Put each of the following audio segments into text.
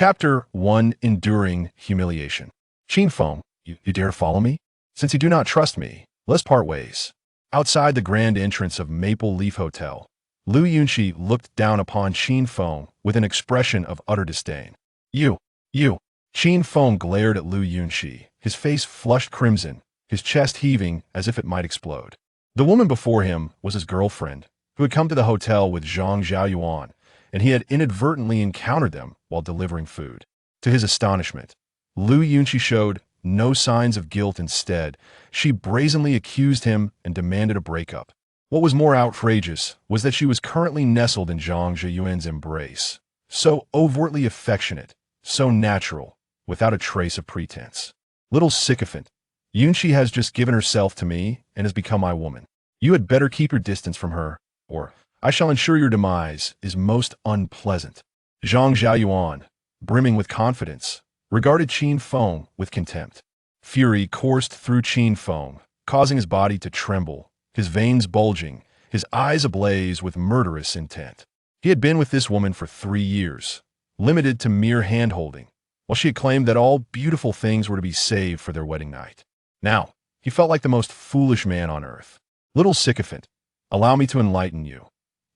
Chapter 1: Enduring Humiliation. Qin Feng, you dare follow me? Since you do not trust me, let's part ways. Outside the grand entrance of Maple Leaf Hotel, Lu Yunqi looked down upon Qin Feng with an expression of utter disdain. You. Qin Feng glared at Lu Yunqi, his face flushed crimson, his chest heaving as if it might explode. The woman before him was his girlfriend, who had come to the hotel with Zhang Xiaoyuan, and he had inadvertently encountered them while delivering food. To his astonishment, Lu Yunqi showed no signs of guilt. Instead, she brazenly accused him and demanded a breakup. What was more outrageous was that she was currently nestled in Zhang Xiaoyuan's embrace, so overtly affectionate, so natural, without a trace of pretense. Little sycophant, Yunqi has just given herself to me and has become my woman. You had better keep your distance from her, or I shall ensure your demise is most unpleasant. Zhang Xiaoyuan, brimming with confidence, regarded Qin Feng with contempt. Fury coursed through Qin Feng, causing his body to tremble, his veins bulging, his eyes ablaze with murderous intent. He had been with this woman for 3 years, limited to mere hand-holding, while she had claimed that all beautiful things were to be saved for their wedding night. Now, he felt like the most foolish man on earth. Little sycophant, allow me to enlighten you.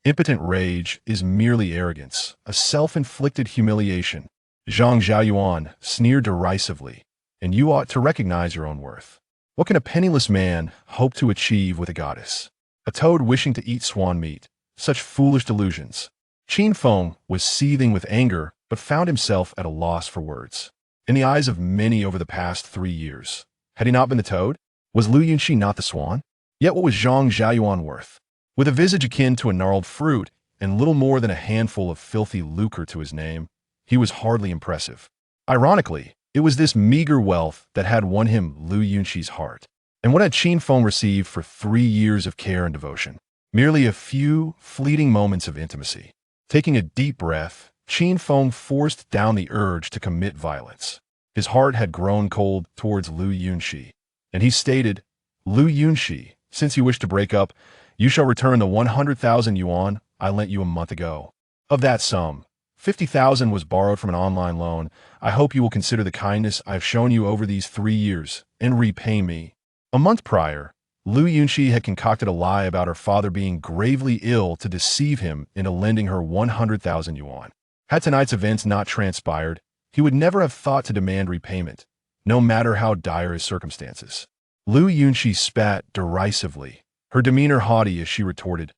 Impotent rage is merely arrogance, a self-inflicted humiliation. Zhang Xiaoyuan sneered derisively, and you ought to recognize your own worth. What can a penniless man hope to achieve with a goddess? A toad wishing to eat swan meat. Such foolish delusions. Qin Feng was seething with anger, but found himself at a loss for words. In the eyes of many over the past 3 years, had he not been the toad? Was Lu Yunqi not the swan? Yet what was Zhang Xiaoyuan worth? With a visage akin to a gnarled fruit and little more than a handful of filthy lucre to his name, he was hardly impressive. Ironically, it was this meager wealth that had won him Lu Yunqi's heart. And what had Qin Feng received for 3 years of care and devotion? Merely a few fleeting moments of intimacy. Taking a deep breath, Qin Feng forced down the urge to commit violence. His heart had grown cold towards Lu Yunqi, and he stated, Lu Yunqi, since you wish to break up, you shall return the 100,000 yuan I lent you a month ago. Of that sum, 50,000 was borrowed from an online loan. I hope you will consider the kindness I have shown you over these 3 years and repay me. A month prior, Lu Yunqi had concocted a lie about her father being gravely ill to deceive him into lending her 100,000 yuan. Had tonight's events not transpired, he would never have thought to demand repayment, no matter how dire his circumstances. Lu Yunqi spat derisively, her demeanor haughty as she retorted,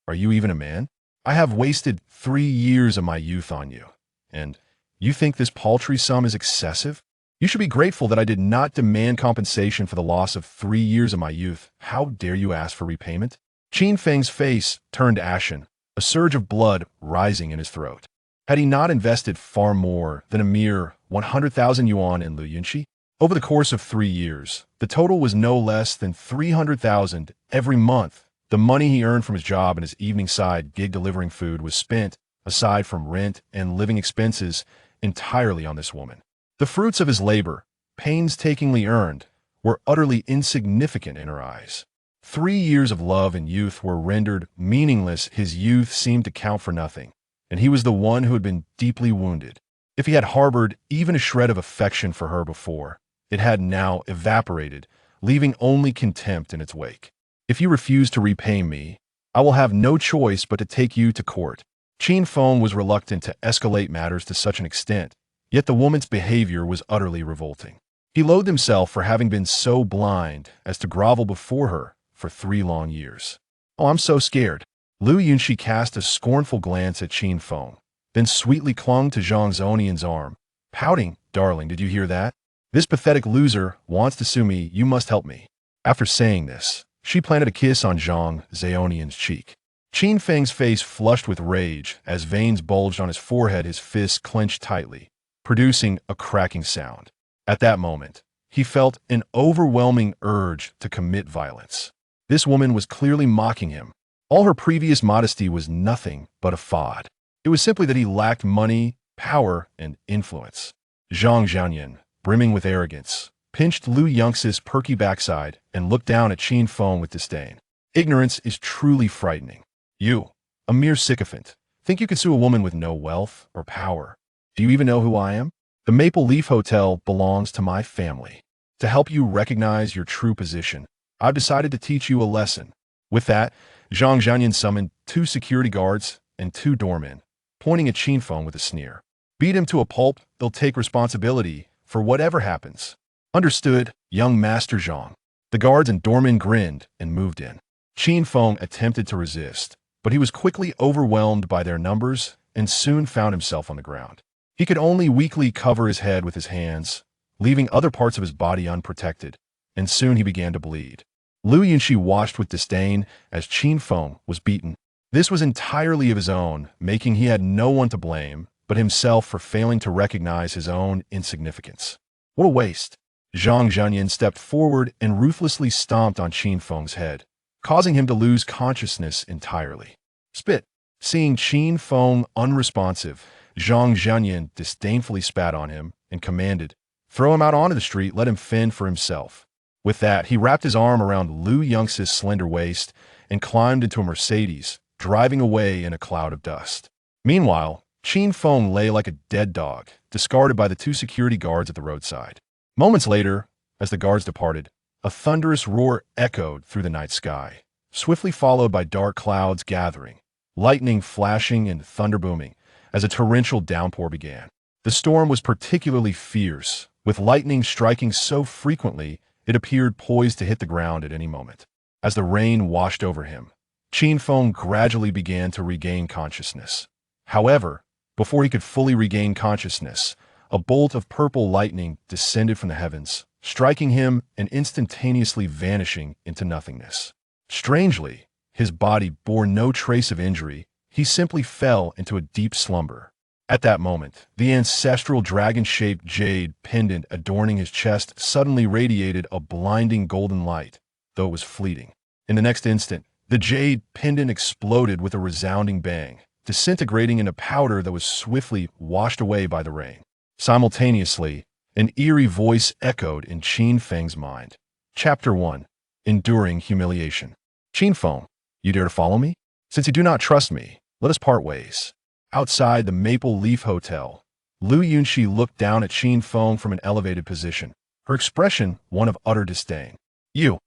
Are you even a man? I have wasted 3 years of my youth on you, and you think this paltry sum is excessive? You should be grateful that I did not demand compensation for the loss of 3 years of my youth. How dare you ask for repayment? Qin Feng's face turned ashen, a surge of blood rising in his throat. Had he not invested far more than a mere 100,000 yuan in Lu Yunqi? Over the course of 3 years, the total was no less than 300,000 every month. The money he earned from his job and his evening side gig delivering food was spent, aside from rent and living expenses, entirely on this woman. The fruits of his labor, painstakingly earned, were utterly insignificant in her eyes. 3 years of love and youth were rendered meaningless. His youth seemed to count for nothing, and he was the one who had been deeply wounded. If he had harbored even a shred of affection for her before, it had now evaporated, leaving only contempt in its wake. If you refuse to repay me, I will have no choice but to take you to court. Qin Feng was reluctant to escalate matters to such an extent, yet the woman's behavior was utterly revolting. He loathed himself for having been so blind as to grovel before her for 3 long years. Oh, I'm so scared. Lu Yunqi cast a scornful glance at Qin Feng, then sweetly clung to Zhang Xiaoyuan's arm, pouting, Darling, did you hear that? This pathetic loser wants to sue me. You must help me. After saying this, she planted a kiss on Zhang Xiaoyuan's cheek. Qin Feng's face flushed with rage as veins bulged on his forehead. His fists clenched tightly, producing a cracking sound. At that moment, he felt an overwhelming urge to commit violence. This woman was clearly mocking him. All her previous modesty was nothing but a fraud. It was simply that he lacked money, power, and influence. Zhang Xiaoyan, brimming with arrogance, pinched Lu Yunqi's perky backside and looked down at Qin Feng with disdain. Ignorance is truly frightening. You, a mere sycophant, think you can sue a woman with no wealth or power. Do you even know who I am? The Maple Leaf Hotel belongs to my family. To help you recognize your true position, I've decided to teach you a lesson. With that, Zhang Zhanyan summoned 2 security guards and 2 doormen, pointing at Qin Feng with a sneer. Beat him to a pulp, they'll take responsibility for whatever happens. Understood, young Master Zhang. The guards and doormen grinned and moved in. Qin Feng attempted to resist, but he was quickly overwhelmed by their numbers and soon found himself on the ground. He could only weakly cover his head with his hands, leaving other parts of his body unprotected, and soon he began to bleed. Lu Yunxi watched with disdain as Qin Feng was beaten. This was entirely of his own, making he had no one to blame but himself for failing to recognize his own insignificance. What a waste! Zhang Zhanyan stepped forward and ruthlessly stomped on Qin Feng's head, causing him to lose consciousness entirely. Spit! Seeing Qin Feng unresponsive, Zhang Zhanyan disdainfully spat on him and commanded, "Throw him out onto the street, let him fend for himself." With that, he wrapped his arm around Lu Yunxi's slender waist and climbed into a Mercedes, driving away in a cloud of dust. Meanwhile, Qin Feng lay like a dead dog, discarded by the 2 security guards at the roadside. Moments later, as the guards departed, a thunderous roar echoed through the night sky, swiftly followed by dark clouds gathering, lightning flashing and thunder booming as a torrential downpour began. The storm was particularly fierce, with lightning striking so frequently it appeared poised to hit the ground at any moment. As the rain washed over him, Qin Feng gradually began to regain consciousness. However, before he could fully regain consciousness, a bolt of purple lightning descended from the heavens, striking him and instantaneously vanishing into nothingness. Strangely, his body bore no trace of injury. He simply fell into a deep slumber. At that moment, the ancestral dragon-shaped jade pendant adorning his chest suddenly radiated a blinding golden light, though it was fleeting. In the next instant, the jade pendant exploded with a resounding bang, disintegrating into powder that was swiftly washed away by the rain. Simultaneously, an eerie voice echoed in Qin Feng's mind. Chapter 1. Enduring Humiliation. Qin Feng, you dare to follow me? Since you do not trust me, let us part ways. Outside the Maple Leaf Hotel, Lu Yunxi looked down at Qin Feng from an elevated position, her expression one of utter disdain. You!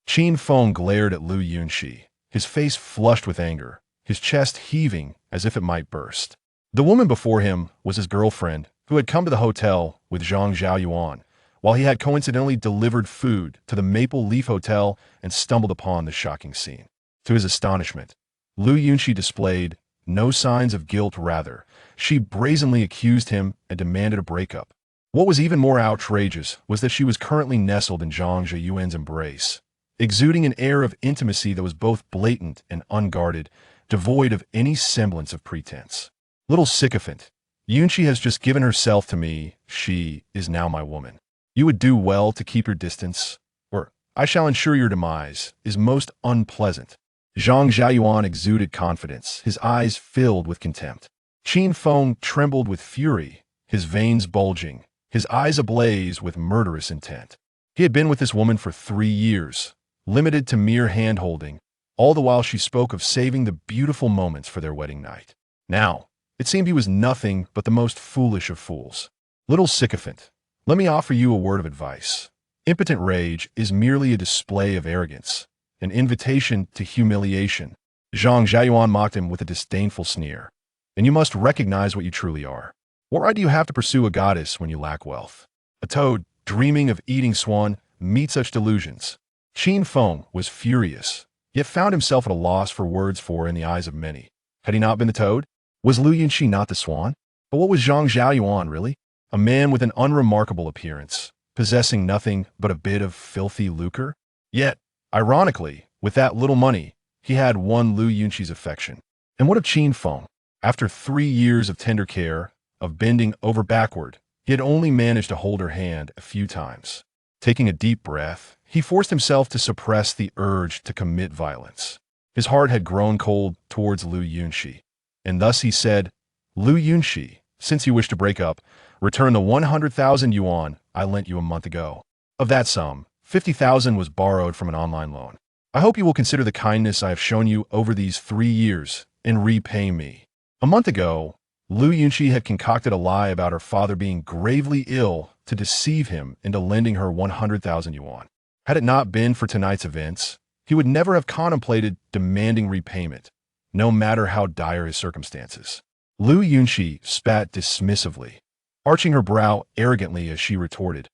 Qin Feng glared at Lu Yunxi, his face flushed with anger, his chest heaving as if it might burst. The woman before him was his girlfriend, who had come to the hotel with Zhang Zhaoyuan, while he had coincidentally delivered food to the Maple Leaf Hotel and stumbled upon the shocking scene. To his astonishment, Lu Yunxi displayed no signs of guilt. Rather, she brazenly accused him and demanded a breakup. What was even more outrageous was that she was currently nestled in Zhang Zhaoyuan's embrace, exuding an air of intimacy that was both blatant and unguarded, devoid of any semblance of pretense. Little sycophant, Yunxi has just given herself to me. She is now my woman. You would do well to keep your distance, or I shall ensure your demise is most unpleasant. Zhang Zhaoyuan exuded confidence, his eyes filled with contempt. Qin Feng trembled with fury, his veins bulging, his eyes ablaze with murderous intent. He had been with this woman for 3 years, limited to mere hand-holding, all the while she spoke of saving the beautiful moments for their wedding night. Now, it seemed he was nothing but the most foolish of fools. Little sycophant, let me offer you a word of advice. Impotent rage is merely a display of arrogance, an invitation to humiliation. Zhang Zhaoyuan mocked him with a disdainful sneer. And you must recognize what you truly are. What right do you have to pursue a goddess when you lack wealth? A toad, dreaming of eating swan, meet such delusions. Qin Feng was furious, yet found himself at a loss for words, for in the eyes of many, had he not been the toad? Was Lu Yunxi not the swan? But what was Zhang Zhaoyuan really? A man with an unremarkable appearance, possessing nothing but a bit of filthy lucre? Yet, ironically, with that little money, he had won Lu Yunxi's affection. And what of Qin Feng? After 3 years of tender care, of bending over backward, he had only managed to hold her hand a few times. Taking a deep breath, he forced himself to suppress the urge to commit violence. His heart had grown cold towards Lu Yunxi, and thus he said, Lu Yunxi, since you wish to break up, return the 100,000 yuan I lent you a month ago. Of that sum, 50,000 was borrowed from an online loan. I hope you will consider the kindness I have shown you over these 3 years and repay me. A month ago, Lu Yunqi had concocted a lie about her father being gravely ill to deceive him into lending her 100,000 yuan. Had it not been for tonight's events, he would never have contemplated demanding repayment, no matter how dire his circumstances. Lu Yunqi spat dismissively, arching her brow arrogantly as she retorted,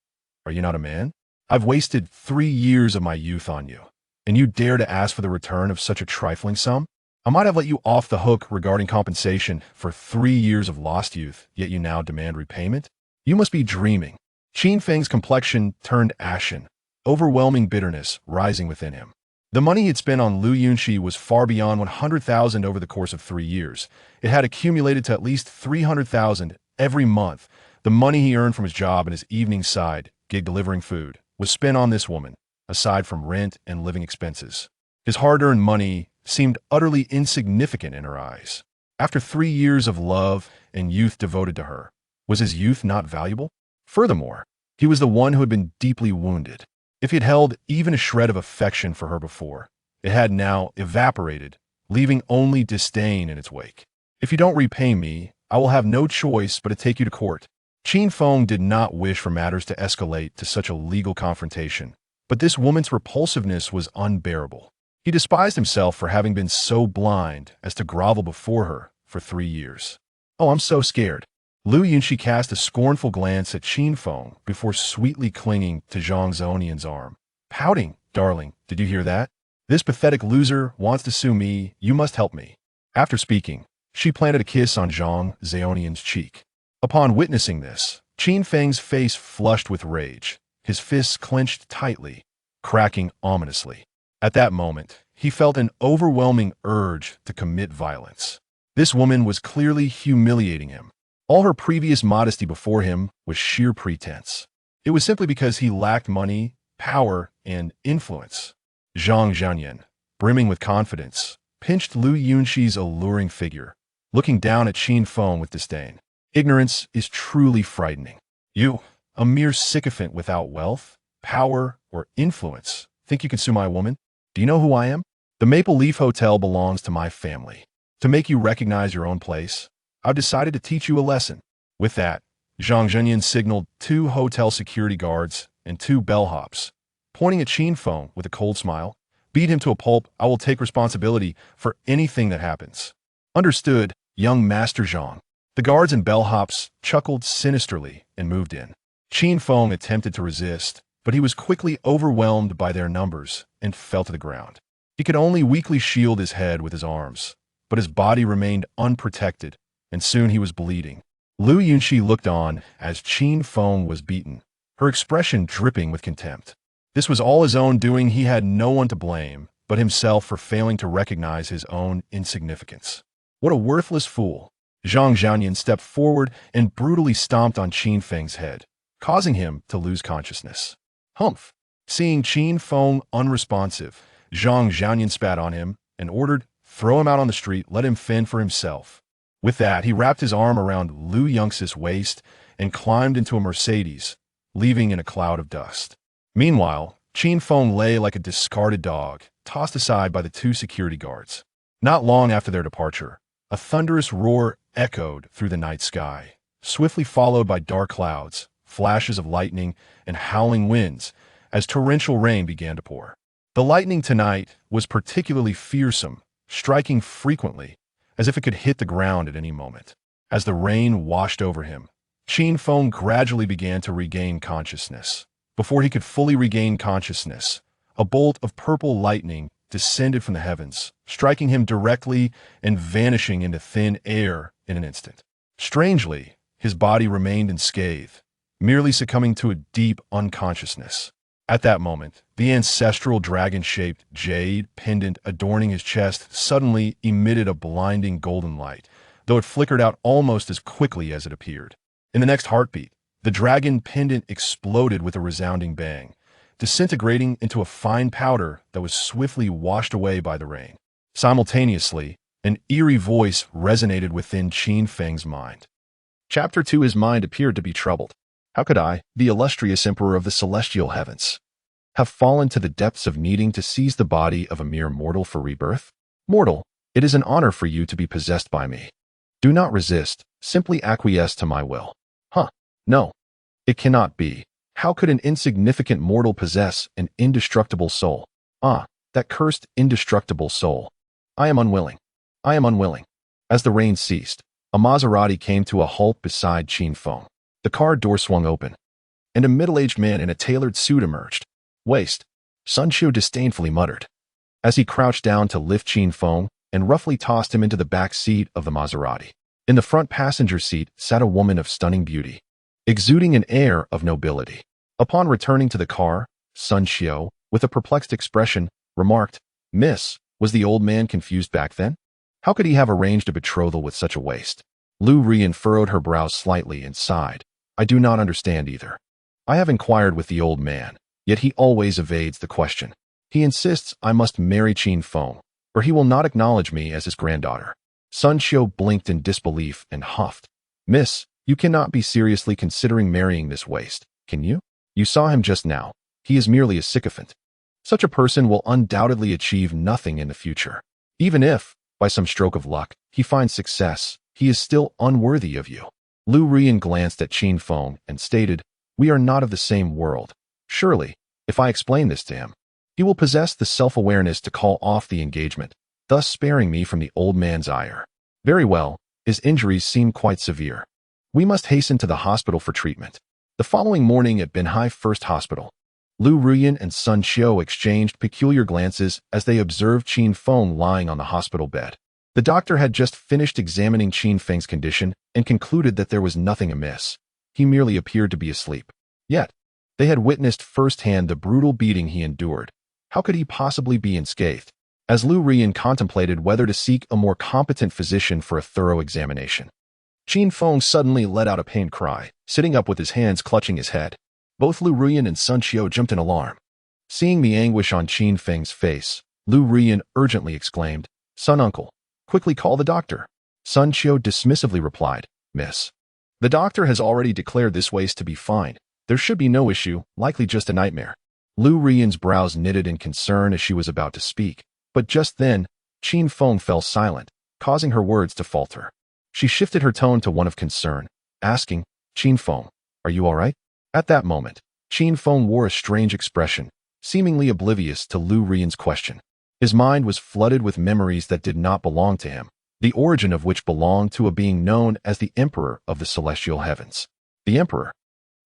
"Are you not a man? I've wasted 3 years of my youth on you, and you dare to ask for the return of such a trifling sum? I might have let you off the hook regarding compensation for 3 years of lost youth, yet you now demand repayment? You must be dreaming." Qin Feng's complexion turned ashen, overwhelming bitterness rising within him. The money he'd spent on Lu Yunqi was far beyond 100,000 over the course of 3 years. It had accumulated to at least 300,000 every month. The money he earned from his job and his evening side gig delivering food was spent on this woman, aside from rent and living expenses. His hard-earned money seemed utterly insignificant in her eyes. After 3 years of love and youth devoted to her, was his youth not valuable? Furthermore, he was the one who had been deeply wounded. If he had held even a shred of affection for her before, it had now evaporated, leaving only disdain in its wake. "If you don't repay me, I will have no choice but to take you to court." Qin Feng did not wish for matters to escalate to such a legal confrontation, but this woman's repulsiveness was unbearable. He despised himself for having been so blind as to grovel before her for 3 years. "Oh, I'm so scared." Lu Yunqi cast a scornful glance at Qin Feng before sweetly clinging to Zhang Zonian's arm. Pouting, "Darling, did you hear that? This pathetic loser wants to sue me. You must help me." After speaking, she planted a kiss on Zhang Zonian's cheek. Upon witnessing this, Qin Feng's face flushed with rage, his fists clenched tightly, cracking ominously. At that moment, he felt an overwhelming urge to commit violence. This woman was clearly humiliating him. All her previous modesty before him was sheer pretense. It was simply because he lacked money, power, and influence. Zhang Zhanian, brimming with confidence, pinched Lu Yunqi's alluring figure, looking down at Qin Feng with disdain. "Ignorance is truly frightening. You, a mere sycophant without wealth, power, or influence, think you can sue my woman? Do you know who I am? The Maple Leaf Hotel belongs to my family. To make you recognize your own place, I've decided to teach you a lesson." With that, Zhang Zhenyan signaled 2 hotel security guards and 2 bellhops. Pointing at Qin Feng with a cold smile, "Beat him to a pulp. I will take responsibility for anything that happens." "Understood, young Master Zhang." The guards and bellhops chuckled sinisterly and moved in. Qin Feng attempted to resist, but he was quickly overwhelmed by their numbers and fell to the ground. He could only weakly shield his head with his arms, but his body remained unprotected, and soon he was bleeding. Lu Yunqi looked on as Qin Feng was beaten, her expression dripping with contempt. This was all his own doing. He had no one to blame but himself for failing to recognize his own insignificance. What a worthless fool! Zhang Zhanian stepped forward and brutally stomped on Qin Feng's head, causing him to lose consciousness. Humph! Seeing Qin Feng unresponsive, Zhang Zhanian spat on him and ordered, "Throw him out on the street, let him fend for himself." With that, he wrapped his arm around Lu Yunxi's waist and climbed into a Mercedes, leaving in a cloud of dust. Meanwhile, Qin Feng lay like a discarded dog, tossed aside by the 2 security guards. Not long after their departure, a thunderous roar echoed through the night sky, swiftly followed by dark clouds, flashes of lightning, and howling winds as torrential rain began to pour. The lightning tonight was particularly fearsome, striking frequently, as if it could hit the ground at any moment. As the rain washed over him, Qin Feng gradually began to regain consciousness. Before he could fully regain consciousness, a bolt of purple lightning descended from the heavens, striking him directly and vanishing into thin air in an instant. Strangely, his body remained unscathed, merely succumbing to a deep unconsciousness. At that moment, the ancestral dragon-shaped jade pendant adorning his chest suddenly emitted a blinding golden light, though it flickered out almost as quickly as it appeared. In the next heartbeat, the dragon pendant exploded with a resounding bang, disintegrating into a fine powder that was swiftly washed away by the rain. Simultaneously, an eerie voice resonated within Qin Feng's mind. Chapter 2. His mind appeared to be troubled. How could I, the illustrious emperor of the celestial heavens, have fallen to the depths of needing to seize the body of a mere mortal for rebirth? Mortal, it is an honor for you to be possessed by me. Do not resist, simply acquiesce to my will. Huh, no. It cannot be. How could an insignificant mortal possess an indestructible soul? Ah, that cursed indestructible soul. I am unwilling. I am unwilling. As the rain ceased, a Maserati came to a halt beside Qin Feng. The car door swung open, and a middle-aged man in a tailored suit emerged. Waste, Sun Xiu disdainfully muttered, as he crouched down to lift Qin Feng and roughly tossed him into the back seat of the Maserati. In the front passenger seat sat a woman of stunning beauty, exuding an air of nobility. Upon returning to the car, Sun Xiu, with a perplexed expression, remarked, "Miss, was the old man confused back then? How could he have arranged a betrothal with such a waste?" Lu Rian furrowed her brows slightly and sighed. "I do not understand either. I have inquired with the old man, yet he always evades the question. He insists I must marry Qin Feng, or he will not acknowledge me as his granddaughter." Sun Xiu blinked in disbelief and huffed. "Miss, you cannot be seriously considering marrying this waste, can you? You saw him just now. He is merely a sycophant. Such a person will undoubtedly achieve nothing in the future. Even if, by some stroke of luck, he finds success, he is still unworthy of you." Lu Rian glanced at Qin Feng and stated, "We are not of the same world. Surely, if I explain this to him, he will possess the self-awareness to call off the engagement, thus sparing me from the old man's ire. Very well, his injuries seem quite severe. We must hasten to the hospital for treatment." The following morning at Binhai First Hospital, Lu Ruyan and Sun Xiu exchanged peculiar glances as they observed Qin Feng lying on the hospital bed. The doctor had just finished examining Qin Feng's condition and concluded that there was nothing amiss. He merely appeared to be asleep. Yet, they had witnessed firsthand the brutal beating he endured. How could he possibly be unscathed? As Lu Rian contemplated whether to seek a more competent physician for a thorough examination, Qin Feng suddenly let out a pained cry, sitting up with his hands clutching his head. Both Lu Rian and Sun Xiu jumped in alarm. Seeing the anguish on Qin Feng's face, Lu Rian urgently exclaimed, "Sun uncle, quickly call the doctor." Sun Xiu dismissively replied, "Miss, the doctor has already declared this waste to be fine. There should be no issue, likely just a nightmare." Lu Rian's brows knitted in concern as she was about to speak, but just then, Qin Feng fell silent, causing her words to falter. She shifted her tone to one of concern, asking, "Qin Feng, are you all right?" At that moment, Qin Feng wore a strange expression, seemingly oblivious to Lu Rian's question. His mind was flooded with memories that did not belong to him, the origin of which belonged to a being known as the Emperor of the Celestial Heavens. The Emperor,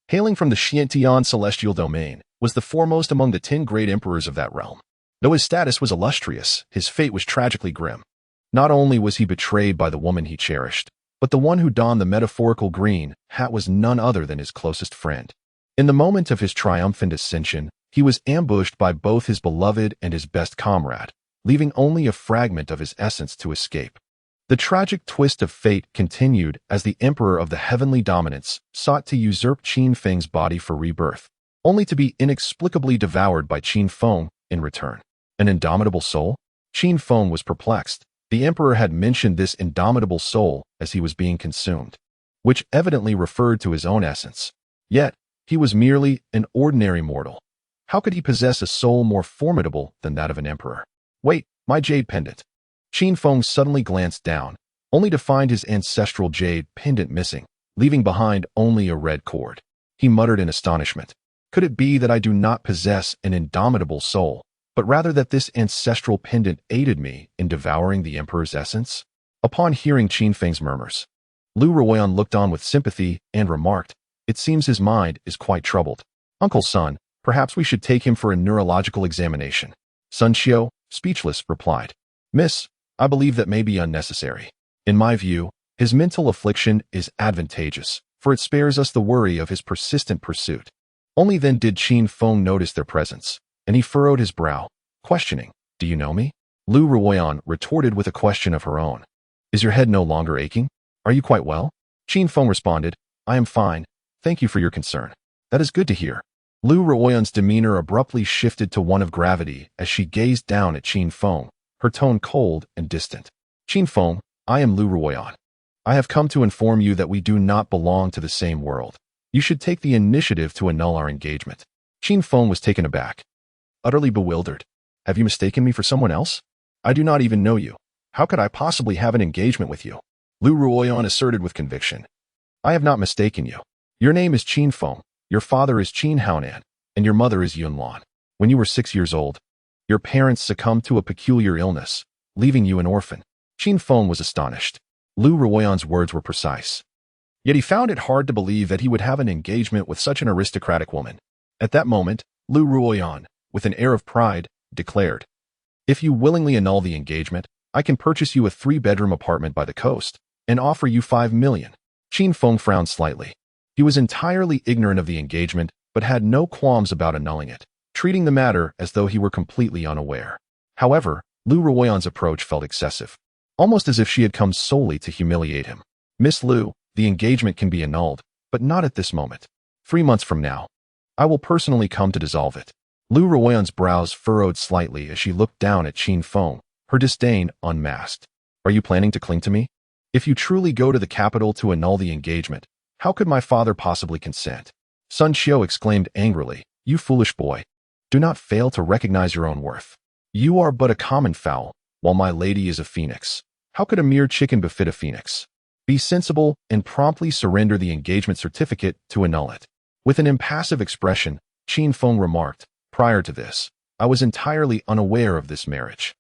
hailing from the Xiantian Celestial Domain, was the foremost among the 10 great emperors of that realm. Though his status was illustrious, his fate was tragically grim. Not only was he betrayed by the woman he cherished, but the one who donned the metaphorical green hat was none other than his closest friend. In the moment of his triumphant ascension, he was ambushed by both his beloved and his best comrade, leaving only a fragment of his essence to escape. The tragic twist of fate continued as the Emperor of the Heavenly Dominance sought to usurp Qin Feng's body for rebirth, only to be inexplicably devoured by Qin Feng in return. An indomitable soul? Qin Feng was perplexed. The Emperor had mentioned this indomitable soul as he was being consumed, which evidently referred to his own essence. Yet, he was merely an ordinary mortal. How could he possess a soul more formidable than that of an emperor? Wait, my jade pendant. Qin Feng suddenly glanced down, only to find his ancestral jade pendant missing, leaving behind only a red cord. He muttered in astonishment. Could it be that I do not possess an indomitable soul, but rather that this ancestral pendant aided me in devouring the emperor's essence? Upon hearing Qin Feng's murmurs, Lu Ruoyan looked on with sympathy and remarked, "It seems his mind is quite troubled. Uncle Sun, perhaps we should take him for a neurological examination." Sun Xiu, speechless, replied, "Miss, I believe that may be unnecessary. In my view, his mental affliction is advantageous, for it spares us the worry of his persistent pursuit." Only then did Qin Feng notice their presence, and he furrowed his brow, questioning, "Do you know me?" Lu Ruoyan retorted with a question of her own. "Is your head no longer aching? Are you quite well?" Qin Feng responded, "I am fine. Thank you for your concern. That is good to hear." Lu Ruoyan's demeanor abruptly shifted to one of gravity as she gazed down at Qin Feng, her tone cold and distant. "Qin Feng, I am Lu Ruoyan. I have come to inform you that we do not belong to the same world. You should take the initiative to annul our engagement." Qin Feng was taken aback, utterly bewildered. "Have you mistaken me for someone else? I do not even know you. How could I possibly have an engagement with you?" Lu Ruoyan asserted with conviction. I have not mistaken you. Your name is Qin Feng, your father is Qin Haonan, and your mother is Yun Lan. When you were 6 years old, your parents succumbed to a peculiar illness, leaving you an orphan. Qin Feng was astonished. Lu Ruoyan's words were precise. Yet he found it hard to believe that he would have an engagement with such an aristocratic woman. At that moment, Lu Ruoyan, with an air of pride, declared, If you willingly annul the engagement, I can purchase you a 3-bedroom apartment by the coast and offer you 5 million. Qin Feng frowned slightly. He was entirely ignorant of the engagement, but had no qualms about annulling it, treating the matter as though he were completely unaware. However, Lu Ruoyan's approach felt excessive, almost as if she had come solely to humiliate him. Miss Lu, the engagement can be annulled, but not at this moment. 3 months from now, I will personally come to dissolve it. Lu Ruoyan's brows furrowed slightly as she looked down at Qin Feng, her disdain unmasked. Are you planning to cling to me? If you truly go to the capital to annul the engagement, how could my father possibly consent? Sun Xiu exclaimed angrily, You foolish boy. Do not fail to recognize your own worth. You are but a common fowl, while my lady is a phoenix. How could a mere chicken befit a phoenix? Be sensible and promptly surrender the engagement certificate to annul it. With an impassive expression, Qin Feng remarked, Prior to this, I was entirely unaware of this marriage.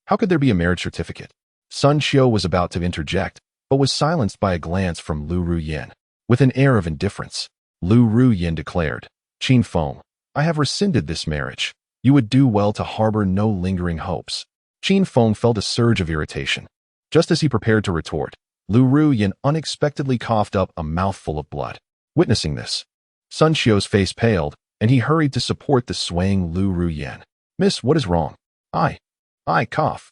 How could there be a marriage certificate? Sun Xiu was about to interject, but was silenced by a glance from Lu Ruoyan. With an air of indifference, Lu Ruoyan declared, Qin Feng, I have rescinded this marriage. You would do well to harbor no lingering hopes. Qin Feng felt a surge of irritation. Just as he prepared to retort, Lu Ruoyan unexpectedly coughed up a mouthful of blood. Witnessing this, Sun Xiu's face paled, and he hurried to support the swaying Lu Ruoyan. Miss, what is wrong? I cough.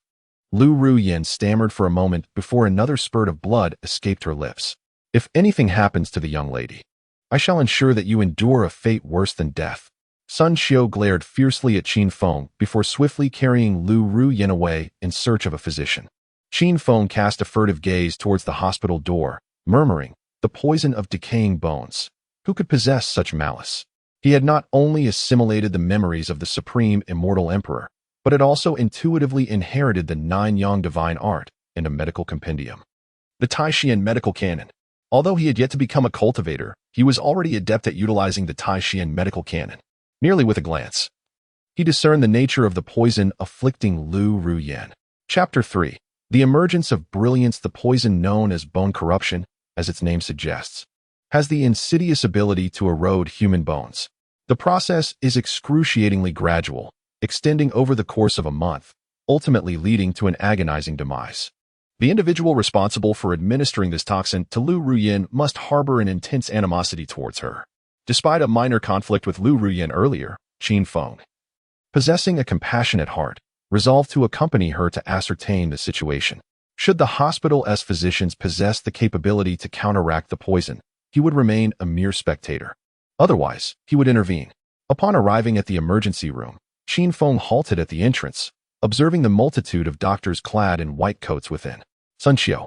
Lu Ruoyan stammered for a moment before another spurt of blood escaped her lips. If anything happens to the young lady, I shall ensure that you endure a fate worse than death. Sun Xiu glared fiercely at Qin Feng before swiftly carrying Lu Ruoyan away in search of a physician. Qin Feng cast a furtive gaze towards the hospital door, murmuring, The poison of decaying bones. Who could possess such malice? He had not only assimilated the memories of the supreme immortal emperor, but had also intuitively inherited the 9-yang divine art and a medical compendium. The Taishian medical canon. Although he had yet to become a cultivator, he was already adept at utilizing the Taishian medical canon. Nearly with a glance, he discerned the nature of the poison afflicting Lu Ruoyan. Chapter 3. The emergence of brilliance. The poison known as bone corruption, as its name suggests, has the insidious ability to erode human bones. The process is excruciatingly gradual, extending over the course of a month, ultimately leading to an agonizing demise. The individual responsible for administering this toxin to Lu Ruoyan must harbor an intense animosity towards her. Despite a minor conflict with Lu Ruoyan earlier, Qin Feng, possessing a compassionate heart, resolved to accompany her to ascertain the situation. Should the hospital's physicians possess the capability to counteract the poison, he would remain a mere spectator. Otherwise, he would intervene. Upon arriving at the emergency room, Qin Feng halted at the entrance, observing the multitude of doctors clad in white coats within. Sun Xiu,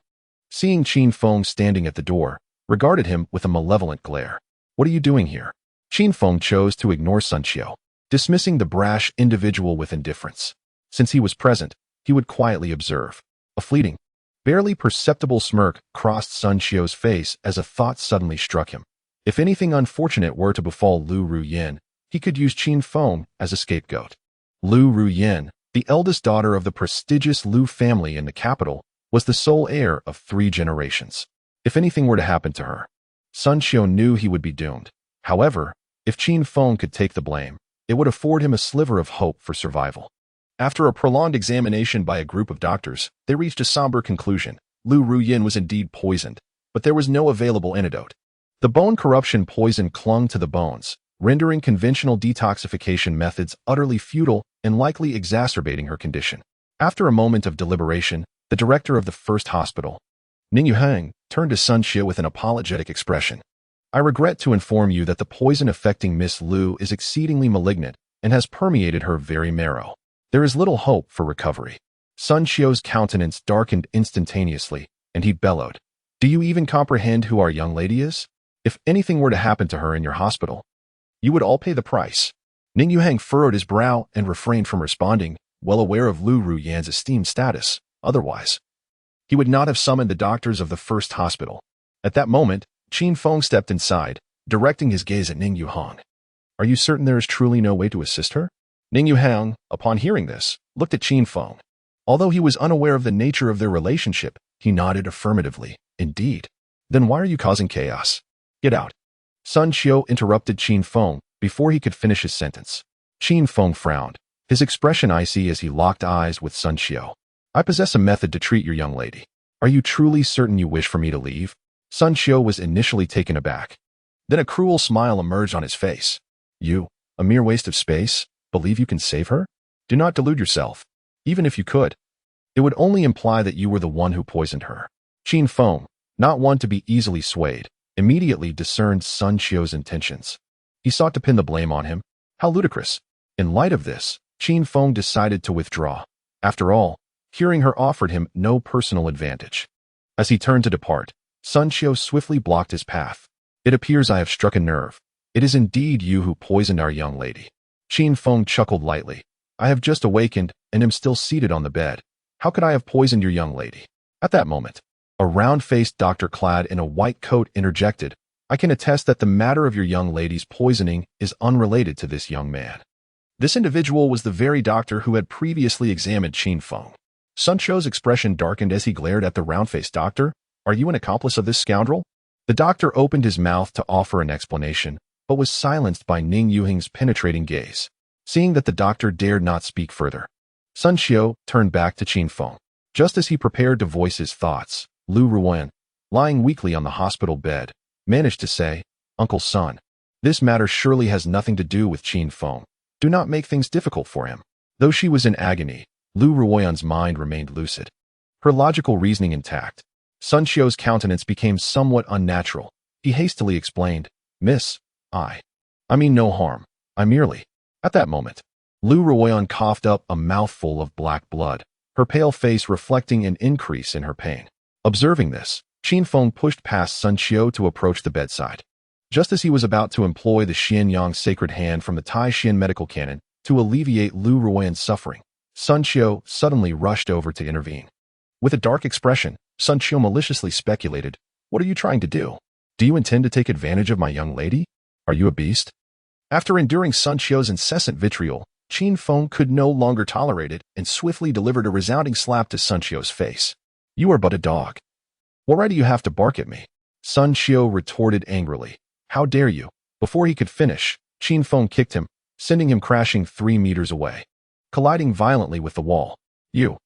seeing Qin Feng standing at the door, regarded him with a malevolent glare. What are you doing here? Qin Feng chose to ignore Sun Xiu, dismissing the brash individual with indifference. Since he was present, he would quietly observe. A fleeting, barely perceptible smirk crossed Sun Xiu's face as a thought suddenly struck him. If anything unfortunate were to befall Lu Ruoyan, he could use Qin Feng as a scapegoat. Lu Ruoyan, the eldest daughter of the prestigious Lu family in the capital, was the sole heir of 3 generations. If anything were to happen to her, Sun Xiu knew he would be doomed. However, if Qin Feng could take the blame, it would afford him a sliver of hope for survival. After a prolonged examination by a group of doctors, they reached a somber conclusion. Lu Ruoyan was indeed poisoned, but there was no available antidote. The bone corruption poison clung to the bones, rendering conventional detoxification methods utterly futile and likely exacerbating her condition. After a moment of deliberation, the director of the first hospital, Ning Yuheng, turned to Sun Xiu with an apologetic expression. I regret to inform you that the poison affecting Miss Lu is exceedingly malignant and has permeated her very marrow. There is little hope for recovery. Sun Xiu's countenance darkened instantaneously, and he bellowed. Do you even comprehend who our young lady is? If anything were to happen to her in your hospital, you would all pay the price. Ning Yuheng furrowed his brow and refrained from responding, well aware of Lu Ruoyan's esteemed status. Otherwise, he would not have summoned the doctors of the first hospital. At that moment, Qin Feng stepped inside, directing his gaze at Ning Yuhang. Are you certain there is truly no way to assist her? Ning Yuhang, upon hearing this, looked at Qin Feng. Although he was unaware of the nature of their relationship, he nodded affirmatively. Indeed. Then why are you causing chaos? Get out. Sun Xiu interrupted Qin Feng before he could finish his sentence. Qin Feng frowned, his expression icy as he locked eyes with Sun Xiu. I possess a method to treat your young lady. Are you truly certain you wish for me to leave? Sun Xiu was initially taken aback. Then a cruel smile emerged on his face. You, a mere waste of space, believe you can save her? Do not delude yourself. Even if you could, it would only imply that you were the one who poisoned her. Qin Feng, not one to be easily swayed, immediately discerned Sun Xiu's intentions. He sought to pin the blame on him. How ludicrous. In light of this, Qin Feng decided to withdraw. After all, hearing her offered him no personal advantage. As he turned to depart, Sun Xiu swiftly blocked his path. It appears I have struck a nerve. It is indeed you who poisoned our young lady. Qin Feng chuckled lightly. I have just awakened and am still seated on the bed. How could I have poisoned your young lady? At that moment, a round-faced doctor clad in a white coat interjected. I can attest that the matter of your young lady's poisoning is unrelated to this young man. This individual was the very doctor who had previously examined Qin Feng. Sun Xiu's expression darkened as he glared at the round-faced doctor. Are you an accomplice of this scoundrel? The doctor opened his mouth to offer an explanation, but was silenced by Ning Yuhang's penetrating gaze. Seeing that the doctor dared not speak further, Sun Xiu turned back to Qin Feng. Just as he prepared to voice his thoughts, Lu Ruoyan, lying weakly on the hospital bed, managed to say, Uncle Sun, this matter surely has nothing to do with Qin Feng. Do not make things difficult for him. Though she was in agony, Lu Ruoyan's mind remained lucid, her logical reasoning intact. Sun Xiu's countenance became somewhat unnatural. He hastily explained, Miss, I mean no harm. I merely... At that moment, Lu Ruoyan coughed up a mouthful of black blood, her pale face reflecting an increase in her pain. Observing this, Qin Feng pushed past Sun Xiu to approach the bedside. Just as he was about to employ the Xianyang sacred hand from the Tai Xian medical canon to alleviate Lu Ruoyan's suffering, Sun Xiu suddenly rushed over to intervene. With a dark expression, Sun Xiu maliciously speculated, What are you trying to do? Do you intend to take advantage of my young lady? Are you a beast? After enduring Sun Xiu's incessant vitriol, Qin Feng could no longer tolerate it and swiftly delivered a resounding slap to Sun Xiu's face. You are but a dog. What right do you have to bark at me? Sun Xiu retorted angrily. How dare you? Before he could finish, Qin Feng kicked him, sending him crashing 3 meters away, colliding violently with the wall. You.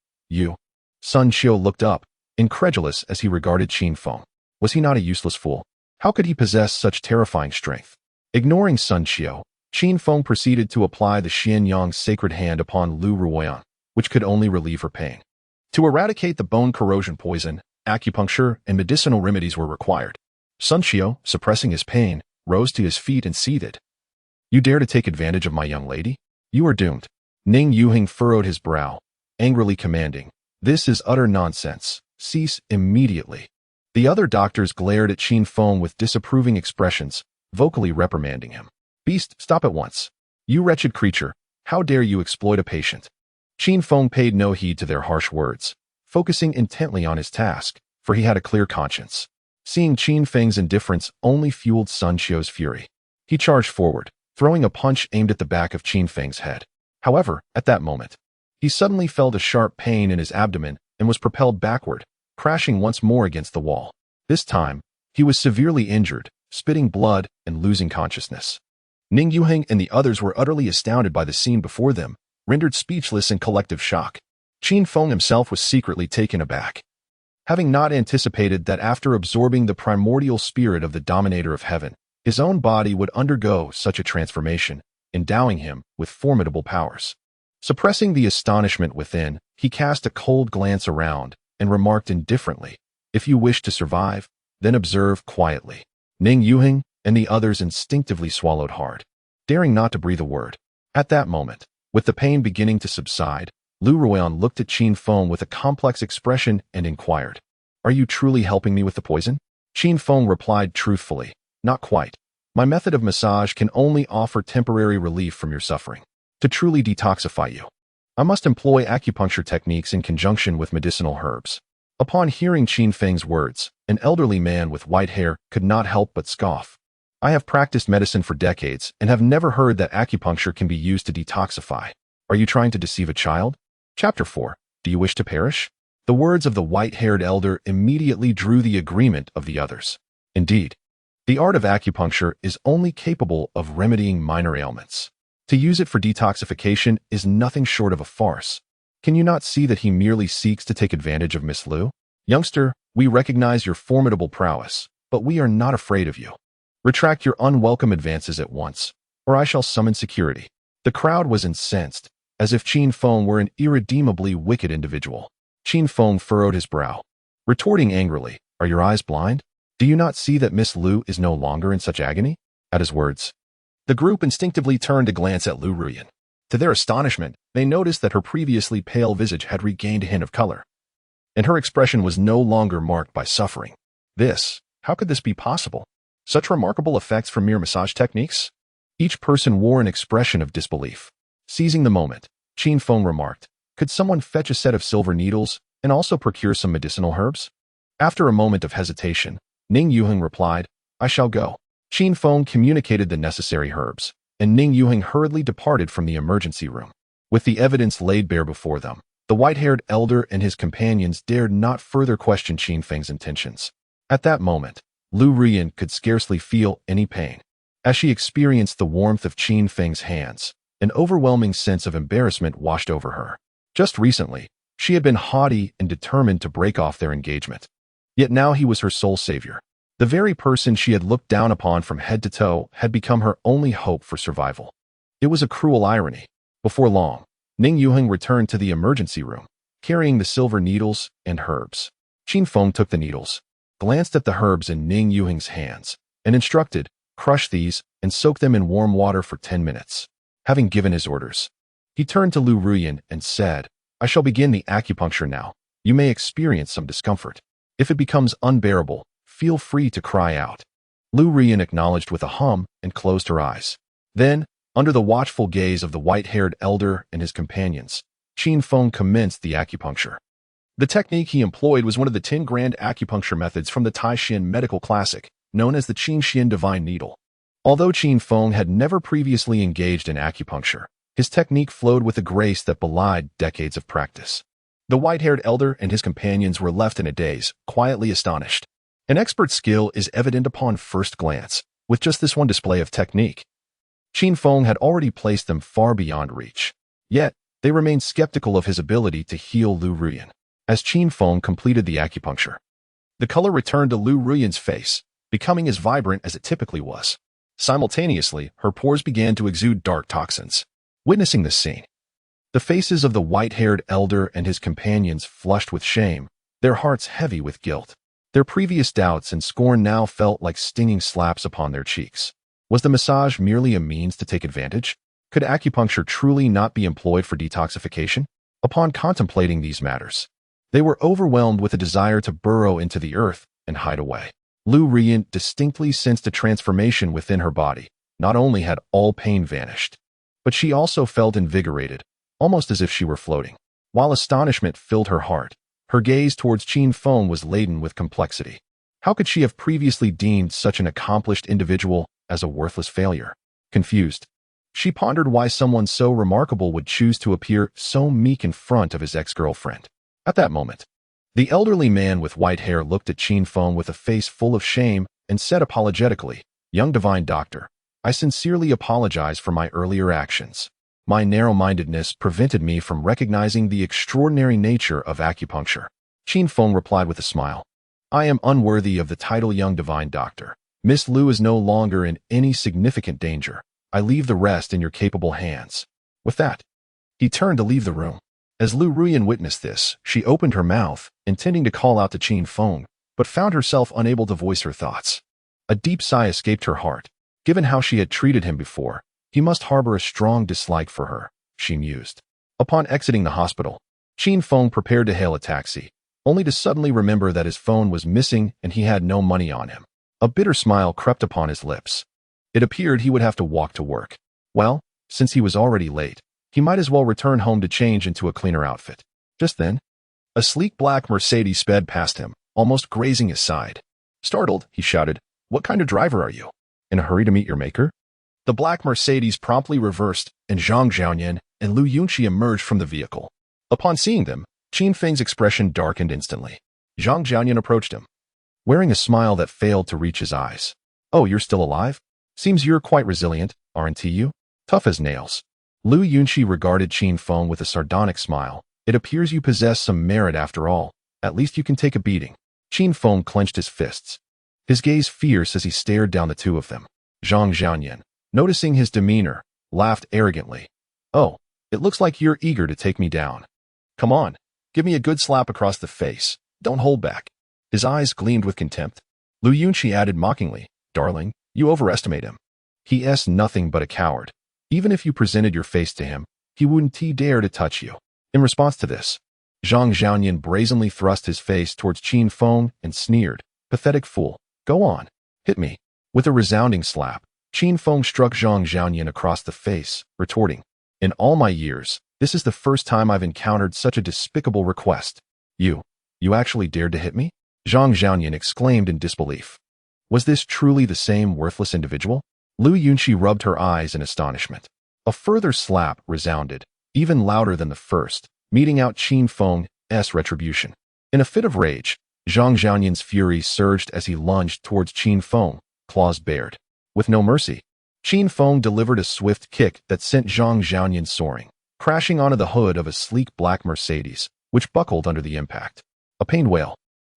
Sun Xiu looked up, incredulous as he regarded Qin Feng. Was he not a useless fool? How could he possess such terrifying strength? Ignoring Sun Xiu, Qin Feng proceeded to apply the Xianyang sacred hand upon Lu Ruoyan, which could only relieve her pain. To eradicate the bone corrosion poison, acupuncture and medicinal remedies were required. Sun Xiu, suppressing his pain, rose to his feet and seethed. You dare to take advantage of my young lady? You are doomed. Ning Yuhang furrowed his brow, angrily commanding, This is utter nonsense. Cease immediately. The other doctors glared at Qin Feng with disapproving expressions, vocally reprimanding him. Beast, stop at once. You wretched creature, how dare you exploit a patient? Qin Feng paid no heed to their harsh words, focusing intently on his task, for he had a clear conscience. Seeing Qin Feng's indifference only fueled Sun Xiu's fury. He charged forward, throwing a punch aimed at the back of Qin Feng's head. However, at that moment, he suddenly felt a sharp pain in his abdomen and was propelled backward, crashing once more against the wall. This time, he was severely injured, spitting blood and losing consciousness. Ning Yuhang and the others were utterly astounded by the scene before them, rendered speechless in collective shock. Qin Feng himself was secretly taken aback. Having not anticipated that after absorbing the primordial spirit of the Dominator of Heaven, his own body would undergo such a transformation, endowing him with formidable powers. Suppressing the astonishment within, he cast a cold glance around and remarked indifferently, If you wish to survive, then observe quietly. Ning Yuhang and the others instinctively swallowed hard, daring not to breathe a word. At that moment, with the pain beginning to subside, Lu Ruoyan looked at Qin Feng with a complex expression and inquired, Are you truly helping me with the poison? Qin Feng replied truthfully, Not quite. My method of massage can only offer temporary relief from your suffering. To truly detoxify you, I must employ acupuncture techniques in conjunction with medicinal herbs. Upon hearing Qin Feng's words, an elderly man with white hair could not help but scoff. I have practiced medicine for decades and have never heard that acupuncture can be used to detoxify. Are you trying to deceive a child? Chapter 4. Do you wish to perish? The words of the white-haired elder immediately drew the agreement of the others. Indeed, the art of acupuncture is only capable of remedying minor ailments. To use it for detoxification is nothing short of a farce. Can you not see that he merely seeks to take advantage of Miss Lu? Youngster, we recognize your formidable prowess, but we are not afraid of you. Retract your unwelcome advances at once, or I shall summon security. The crowd was incensed, as if Qin Feng were an irredeemably wicked individual. Qin Feng furrowed his brow, retorting angrily, "Are your eyes blind? Do you not see that Miss Lu is no longer in such agony?" At his words, the group instinctively turned to glance at Lu Ruyan. To their astonishment, they noticed that her previously pale visage had regained a hint of color, and her expression was no longer marked by suffering. How could this be possible? Such remarkable effects from mere massage techniques? Each person wore an expression of disbelief. Seizing the moment, Qin Feng remarked, "Could someone fetch a set of silver needles and also procure some medicinal herbs?" After a moment of hesitation, Ning Yuheng replied, "I shall go." Qin Feng communicated the necessary herbs, and Ning Yuheng hurriedly departed from the emergency room. With the evidence laid bare before them, the white-haired elder and his companions dared not further question Qin Feng's intentions. At that moment, Lu Ruyan could scarcely feel any pain. As she experienced the warmth of Qin Feng's hands, an overwhelming sense of embarrassment washed over her. Just recently, she had been haughty and determined to break off their engagement. Yet now he was her sole savior. The very person she had looked down upon from head to toe had become her only hope for survival. It was a cruel irony. Before long, Ning Yuheng returned to the emergency room, carrying the silver needles and herbs. Qin Feng took the needles, glanced at the herbs in Ning Yuheng's hands, and instructed, "Crush these and soak them in warm water for 10 minutes. Having given his orders, he turned to Lu Ruyan and said, "I shall begin the acupuncture now. You may experience some discomfort. If it becomes unbearable, feel free to cry out." Lu Ruyan acknowledged with a hum and closed her eyes. Then, under the watchful gaze of the white-haired elder and his companions, Qin Feng commenced the acupuncture. The technique he employed was one of the 10 grand acupuncture methods from the Taishan medical classic, known as the Qin Xian divine needle. Although Qin Feng had never previously engaged in acupuncture, his technique flowed with a grace that belied decades of practice. The white-haired elder and his companions were left in a daze, quietly astonished. An expert's skill is evident upon first glance, with just this one display of technique. Qin Feng had already placed them far beyond reach. Yet, they remained skeptical of his ability to heal Lu Ruyan. As Qin Feng completed the acupuncture, the color returned to Lu Ruyan's face, becoming as vibrant as it typically was. Simultaneously, her pores began to exude dark toxins. Witnessing this scene, the faces of the white-haired elder and his companions flushed with shame, their hearts heavy with guilt. Their previous doubts and scorn now felt like stinging slaps upon their cheeks. Was the massage merely a means to take advantage? Could acupuncture truly not be employed for detoxification? Upon contemplating these matters, they were overwhelmed with a desire to burrow into the earth and hide away. Lu Ruyan distinctly sensed a transformation within her body. Not only had all pain vanished, but she also felt invigorated, almost as if she were floating. While astonishment filled her heart, her gaze towards Qin Feng was laden with complexity. How could she have previously deemed such an accomplished individual as a worthless failure? Confused, she pondered why someone so remarkable would choose to appear so meek in front of his ex-girlfriend. At that moment, the elderly man with white hair looked at Qin Feng with a face full of shame and said apologetically, "Young divine doctor, I sincerely apologize for my earlier actions. My narrow-mindedness prevented me from recognizing the extraordinary nature of acupuncture." Qin Feng replied with a smile, "I am unworthy of the title young divine doctor. Miss Lu is no longer in any significant danger. I leave the rest in your capable hands." With that, he turned to leave the room. As Lu Ruyan witnessed this, she opened her mouth, intending to call out to Qin Feng, but found herself unable to voice her thoughts. A deep sigh escaped her heart. Given how she had treated him before, he must harbor a strong dislike for her, she mused. Upon exiting the hospital, Qin Feng prepared to hail a taxi, only to suddenly remember that his phone was missing and he had no money on him. A bitter smile crept upon his lips. It appeared he would have to walk to work. Well, since he was already late, he might as well return home to change into a cleaner outfit. Just then, A sleek black Mercedes sped past him, almost grazing his side. Startled, he shouted, "What kind of driver are you? In a hurry to meet your maker?" The black Mercedes promptly reversed, and Zhang Xiaoyan and Lu Yunqi emerged from the vehicle. Upon seeing them, Qin Feng's expression darkened instantly. Zhang Xiaoyan approached him, wearing a smile that failed to reach his eyes. "Oh, you're still alive? Seems you're quite resilient, aren't you? Tough as nails." Lu Yunqi regarded Qin Feng with a sardonic smile. "It appears you possess some merit after all. At least you can take a beating." Qin Feng clenched his fists, his gaze fierce as he stared down the two of them. Zhang Xiaoyan, noticing his demeanor, laughed arrogantly. "Oh, it looks like you're eager to take me down. Come on, give me a good slap across the face. Don't hold back." His eyes gleamed with contempt. Lu Yunqi added mockingly, "Darling, you overestimate him. He's nothing but a coward. Even if you presented your face to him, he wouldn't dare to touch you." In response to this, Zhang Xiaoyan brazenly thrust his face towards Qin Feng and sneered, "Pathetic fool. Go on, hit me." With a resounding slap, Qin Feng struck Zhang Xiaoyan across the face, retorting, "In all my years, this is the first time I've encountered such a despicable request. You actually dared to hit me?" Zhang Xiaoyan exclaimed in disbelief. Was this truly the same worthless individual? Lu Yunqi rubbed her eyes in astonishment. A further slap resounded, even louder than the first, meting out Qin Feng's retribution. In a fit of rage, Zhang Xiaoyan's fury surged as he lunged towards Qin Feng, claws bared. With no mercy, Qin Feng delivered a swift kick that sent Zhang Xiaoyan soaring, crashing onto the hood of a sleek black Mercedes, which buckled under the impact. A pained wail,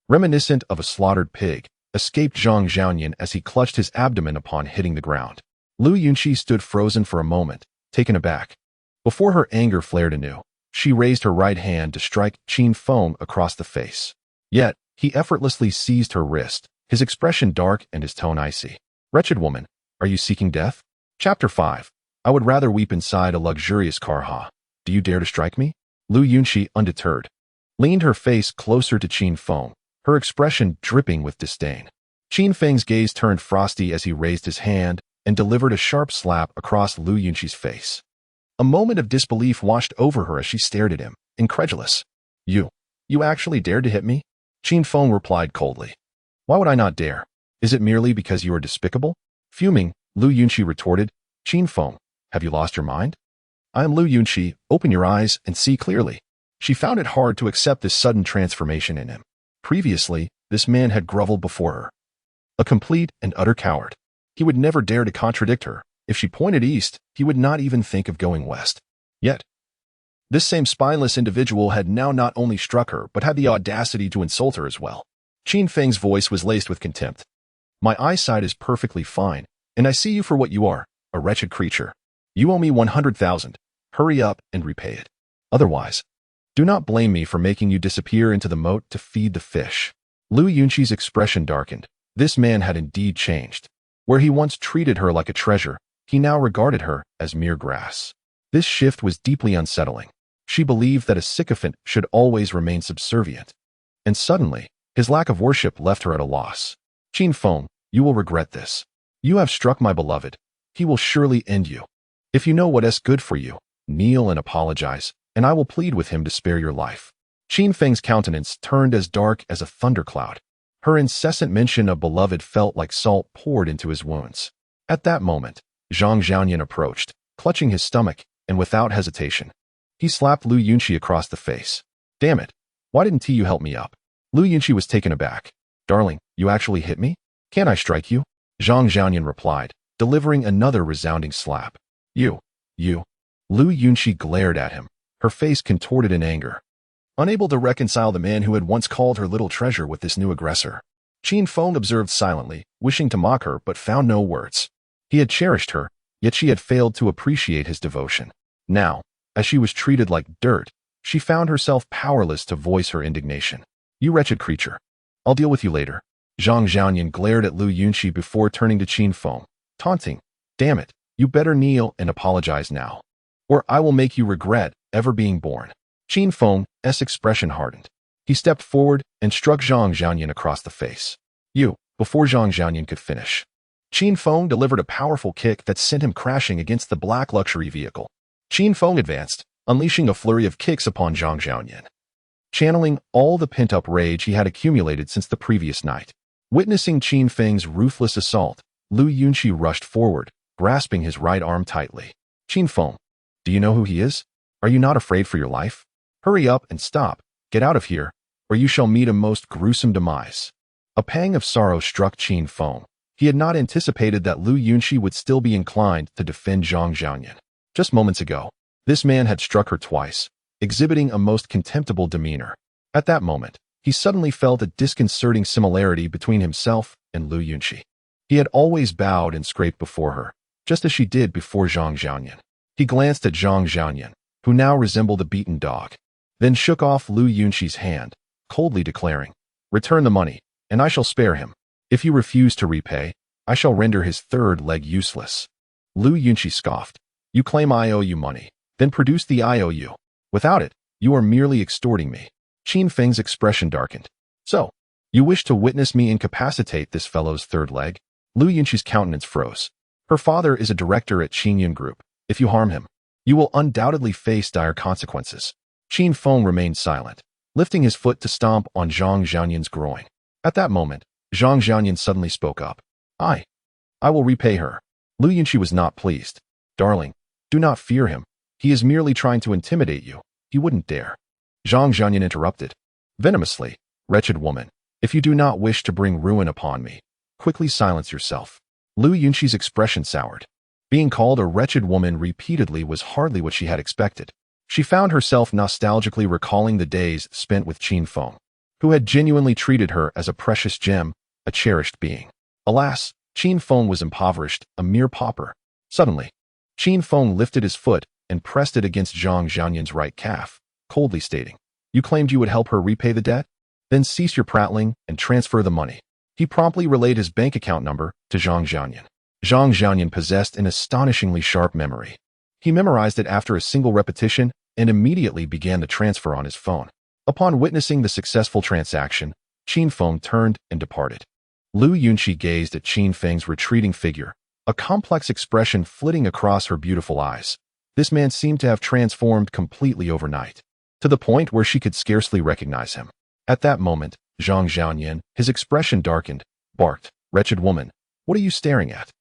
reminiscent of a slaughtered pig, escaped Zhang Xiaoyan as he clutched his abdomen upon hitting the ground. Lu Yunqi stood frozen for a moment, taken aback. Before her anger flared anew, she raised her right hand to strike Qin Feng across the face. Yet, he effortlessly seized her wrist, his expression dark and his tone icy. "Wretched woman, are you seeking death?" Chapter 5. I would rather weep inside a luxurious car, ha. Do you dare to strike me? Lu Yunqi, undeterred, leaned her face closer to Qin Feng, her expression dripping with disdain. Qin Feng's gaze turned frosty as he raised his hand and delivered a sharp slap across Lu Yunqi's face. A moment of disbelief washed over her as she stared at him, incredulous. You actually dared to hit me?" Qin Feng replied coldly. "Why would I not dare? Is it merely because you are despicable?" Fuming, Lu Yunqi retorted, "Qin Feng, have you lost your mind? I am Lu Yunqi, open your eyes and see clearly." She found it hard to accept this sudden transformation in him. Previously, this man had groveled before her. A complete and utter coward. He would never dare to contradict her. If she pointed east, he would not even think of going west. Yet, this same spineless individual had now not only struck her, but had the audacity to insult her as well. Qin Feng's voice was laced with contempt. "My eyesight is perfectly fine, and I see you for what you are, a wretched creature. You owe me 100,000. Hurry up and repay it. Otherwise, do not blame me for making you disappear into the moat to feed the fish." Lu Yunqi's expression darkened. This man had indeed changed. Where he once treated her like a treasure, he now regarded her as mere grass. This shift was deeply unsettling. She believed that a sycophant should always remain subservient. And suddenly, his lack of worship left her at a loss. "Qin Feng, you will regret this. You have struck my beloved. He will surely end you. If you know what is good for you, kneel and apologize, and I will plead with him to spare your life." Qin Feng's countenance turned as dark as a thundercloud. Her incessant mention of beloved felt like salt poured into his wounds. At that moment, Zhang Xiaoyan approached, clutching his stomach, and without hesitation, he slapped Lu Yunqi across the face. "Damn it, why didn't you help me up?" Lu Yunqi was taken aback. "Darling, you actually hit me? Can't I strike you?" Zhang Xiaoyan replied, delivering another resounding slap. You. Lu Yunqi glared at him, her face contorted in anger. Unable to reconcile the man who had once called her little treasure with this new aggressor, Qin Feng observed silently, wishing to mock her but found no words. He had cherished her, yet she had failed to appreciate his devotion. Now, as she was treated like dirt, she found herself powerless to voice her indignation. "You wretched creature. I'll deal with you later." Zhang Xiaoyan glared at Lu Yunqi before turning to Qin Feng, taunting, "Damn it, you better kneel and apologize now, or I will make you regret ever being born." Qin Feng's expression hardened. He stepped forward and struck Zhang Xiaoyan across the face. Before Zhang Xiaoyan could finish, Qin Feng delivered a powerful kick that sent him crashing against the black luxury vehicle. Qin Feng advanced, unleashing a flurry of kicks upon Zhang Xiaoyan. channeling all the pent-up rage he had accumulated since the previous night. Witnessing Qin Feng's ruthless assault, Lu Yunqi rushed forward, grasping his right arm tightly. Qin Feng, do you know who he is? Are you not afraid for your life? Hurry up and stop. Get out of here, or you shall meet a most gruesome demise. A pang of sorrow struck Qin Feng. He had not anticipated that Lu Yunqi would still be inclined to defend Zhang Xiaoyan. Just moments ago, this man had struck her twice, exhibiting a most contemptible demeanor. At that moment, he suddenly felt a disconcerting similarity between himself and Lu Yunqi. He had always bowed and scraped before her, just as she did before Zhang Xiaoyan. He glanced at Zhang Xiaoyan, who now resembled a beaten dog, then shook off Lu Yunqi's hand, coldly declaring, "Return the money, and I shall spare him. If you refuse to repay, I shall render his third leg useless." Lu Yunqi scoffed. "You claim I owe you money, then produce the IOU. Without it, you are merely extorting me." Qin Feng's expression darkened. "So, you wish to witness me incapacitate this fellow's third leg?" Lu Yunqi's countenance froze. Her father is a director at Qingyun Group. If you harm him, you will undoubtedly face dire consequences. Qin Feng remained silent, lifting his foot to stomp on Zhang Xiaoyan's groin. At that moment, Zhang Xiaoyan suddenly spoke up. I will repay her." Lu Yunqi was not pleased. "Darling, do not fear him. He is merely trying to intimidate you. He wouldn't dare." Zhang Xiaoyan interrupted venomously, "Wretched woman, if you do not wish to bring ruin upon me, quickly silence yourself." Lu Yunqi's expression soured. Being called a wretched woman repeatedly was hardly what she had expected. She found herself nostalgically recalling the days spent with Qin Feng, who had genuinely treated her as a precious gem, a cherished being. Alas, Qin Feng was impoverished, a mere pauper. Suddenly, Qin Feng lifted his foot and pressed it against Zhang Xiaoyan's right calf, coldly stating, "You claimed you would help her repay the debt? Then cease your prattling and transfer the money." He promptly relayed his bank account number to Zhang Xiaoyan. Zhang Xiaoyan possessed an astonishingly sharp memory. He memorized it after a single repetition and immediately began the transfer on his phone. Upon witnessing the successful transaction, Qin Feng turned and departed. Lu Yunqi gazed at Qin Feng's retreating figure, a complex expression flitting across her beautiful eyes. This man seemed to have transformed completely overnight, to the point where she could scarcely recognize him. At that moment, Zhang Xiaoyan, his expression darkened, barked, "Wretched woman, what are you staring at?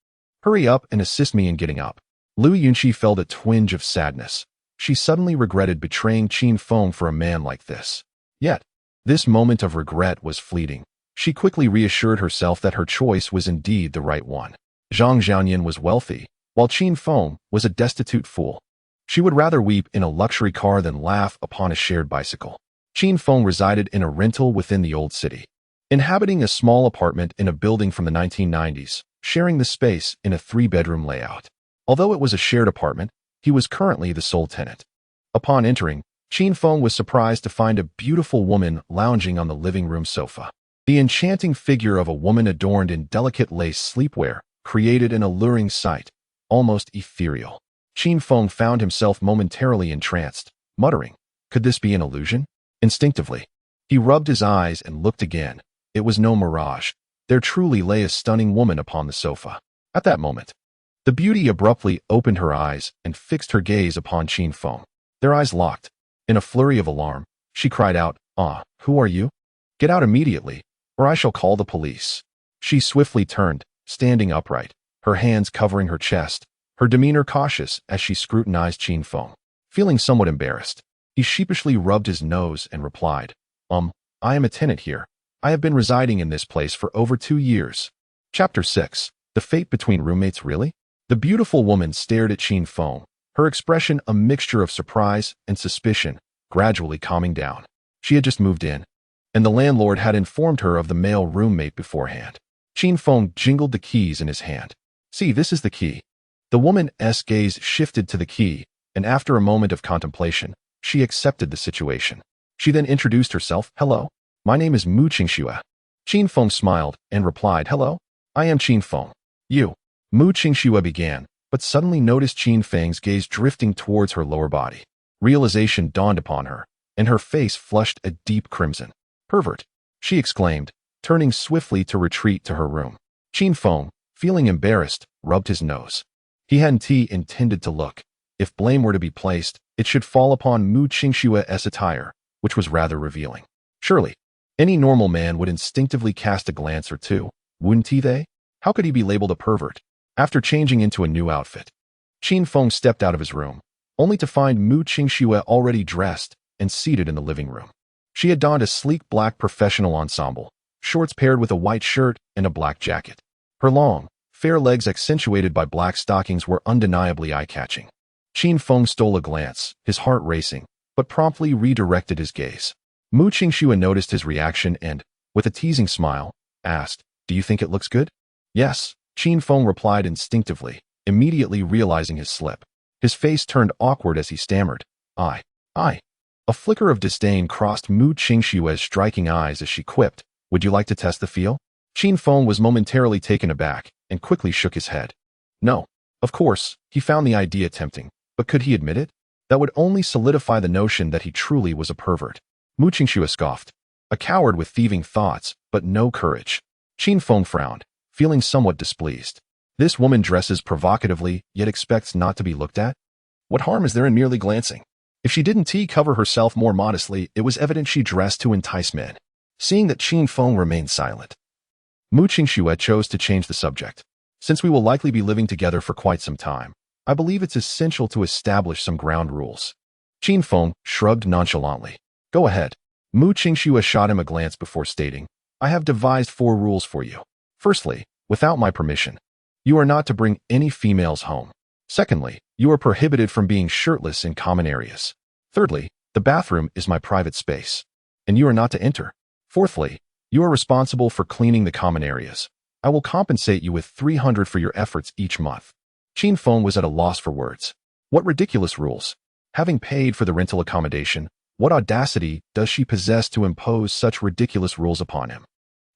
Hurry up and assist me in getting up." Lu Yunqi felt a twinge of sadness. She suddenly regretted betraying Qin Feng for a man like this. Yet, this moment of regret was fleeting. She quickly reassured herself that her choice was indeed the right one. Zhang Xiaoyan was wealthy, while Qin Feng was a destitute fool. She would rather weep in a luxury car than laugh upon a shared bicycle. Qin Feng resided in a rental within the old city, inhabiting a small apartment in a building from the 1990s, sharing the space in a 3-bedroom layout. Although it was a shared apartment, he was currently the sole tenant. Upon entering, Qin Feng was surprised to find a beautiful woman lounging on the living room sofa. The enchanting figure of a woman adorned in delicate lace sleepwear created an alluring sight, almost ethereal. Qin Feng found himself momentarily entranced, muttering, "Could this be an illusion?" Instinctively, he rubbed his eyes and looked again. It was no mirage. There truly lay a stunning woman upon the sofa. At that moment, the beauty abruptly opened her eyes and fixed her gaze upon Qin Feng. Their eyes locked. In a flurry of alarm, she cried out, "Ah, who are you? Get out immediately, or I shall call the police." She swiftly turned, standing upright, her hands covering her chest, her demeanor cautious as she scrutinized Qin Feng. Feeling somewhat embarrassed, he sheepishly rubbed his nose and replied, I am a tenant here. I have been residing in this place for over 2 years." Chapter 6. The Fate Between Roommates. Really? The beautiful woman stared at Qin Feng, her expression a mixture of surprise and suspicion, gradually calming down. She had just moved in, and the landlord had informed her of the male roommate beforehand. Qin Feng jingled the keys in his hand. "See, this is the key." The woman's gaze shifted to the key, and after a moment of contemplation, she accepted the situation. She then introduced herself. "Hello, my name is Mu Qingxue." Qin Feng smiled and replied, "Hello, I am Qin Feng." "You." Mu Qingxue began, but suddenly noticed Qin Feng's gaze drifting towards her lower body. Realization dawned upon her, and her face flushed a deep crimson. "Pervert," she exclaimed, turning swiftly to retreat to her room. Qin Feng, feeling embarrassed, rubbed his nose. He hadn't intended to look. If blame were to be placed, it should fall upon Mu Qingxue's attire. which was rather revealing. Surely, any normal man would instinctively cast a glance or two, wouldn't they? How could he be labeled a pervert? After changing into a new outfit, Qin Feng stepped out of his room, only to find Mu Qingxue already dressed and seated in the living room. She had donned a sleek black professional ensemble, shorts paired with a white shirt and a black jacket. Her long, fair legs accentuated by black stockings were undeniably eye-catching. Qin Feng stole a glance, his heart racing, but promptly redirected his gaze. Mu Qingxue noticed his reaction and, with a teasing smile, asked, "Do you think it looks good?" "Yes," Qin Feng replied instinctively, immediately realizing his slip. His face turned awkward as he stammered, I. A flicker of disdain crossed Mu Qingxue's striking eyes as she quipped, "Would you like to test the feel?" Qin Feng was momentarily taken aback and quickly shook his head. No. Of course, he found the idea tempting, but could he admit it? That would only solidify the notion that he truly was a pervert. Mu Qingxue scoffed. A coward with thieving thoughts, but no courage. Qin Feng frowned, feeling somewhat displeased. This woman dresses provocatively, yet expects not to be looked at? What harm is there in merely glancing? If she didn't cover herself more modestly, it was evident she dressed to entice men. Seeing that Qin Feng remained silent, Mu Qingxue chose to change the subject. Since we will likely be living together for quite some time, I believe it's essential to establish some ground rules. Qin Feng shrugged nonchalantly. Go ahead. Mu Qingxue shot him a glance before stating, I have devised 4 rules for you. Firstly, without my permission, you are not to bring any females home. Secondly, you are prohibited from being shirtless in common areas. Thirdly, the bathroom is my private space, and you are not to enter. Fourthly, you are responsible for cleaning the common areas. I will compensate you with 300 for your efforts each month. Qin Feng was at a loss for words. What ridiculous rules. Having paid for the rental accommodation, what audacity does she possess to impose such ridiculous rules upon him?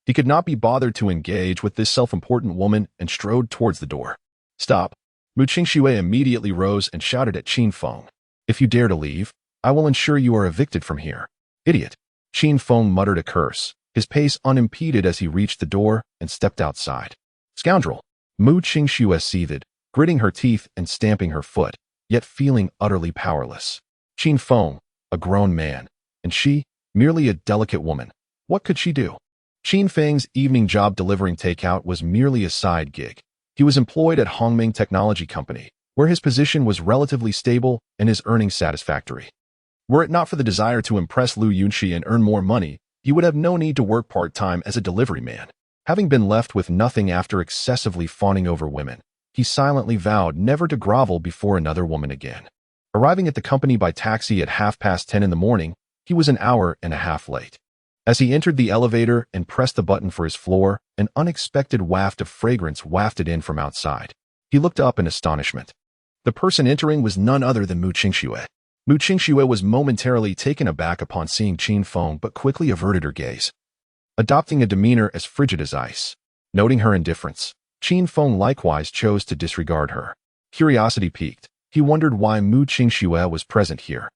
He could not be bothered to engage with this self-important woman and strode towards the door. Stop. Mu Qingxue immediately rose and shouted at Qin Feng. If you dare to leave, I will ensure you are evicted from here. Idiot. Qin Feng muttered a curse, his pace unimpeded as he reached the door and stepped outside. Scoundrel. Mu Qingxue seethed, gritting her teeth and stamping her foot, yet feeling utterly powerless. Qin Feng, a grown man, and she, merely a delicate woman. What could she do? Qin Feng's evening job delivering takeout was merely a side gig. He was employed at Hongming Technology Company, where his position was relatively stable and his earnings satisfactory. Were it not for the desire to impress Lu Yunxi and earn more money, he would have no need to work part-time as a delivery man. Having been left with nothing after excessively fawning over women, he silently vowed never to grovel before another woman again. Arriving at the company by taxi at 10:30 in the morning, he was an hour and a half late. As he entered the elevator and pressed the button for his floor, an unexpected waft of fragrance wafted in from outside. He looked up in astonishment. The person entering was none other than Mu Qingxue. Mu Qingxue was momentarily taken aback upon seeing Qin Feng but quickly averted her gaze, adopting a demeanor as frigid as ice. Noting her indifference, Qin Feng likewise chose to disregard her. Curiosity piqued, he wondered why Mu Qingxue was present here.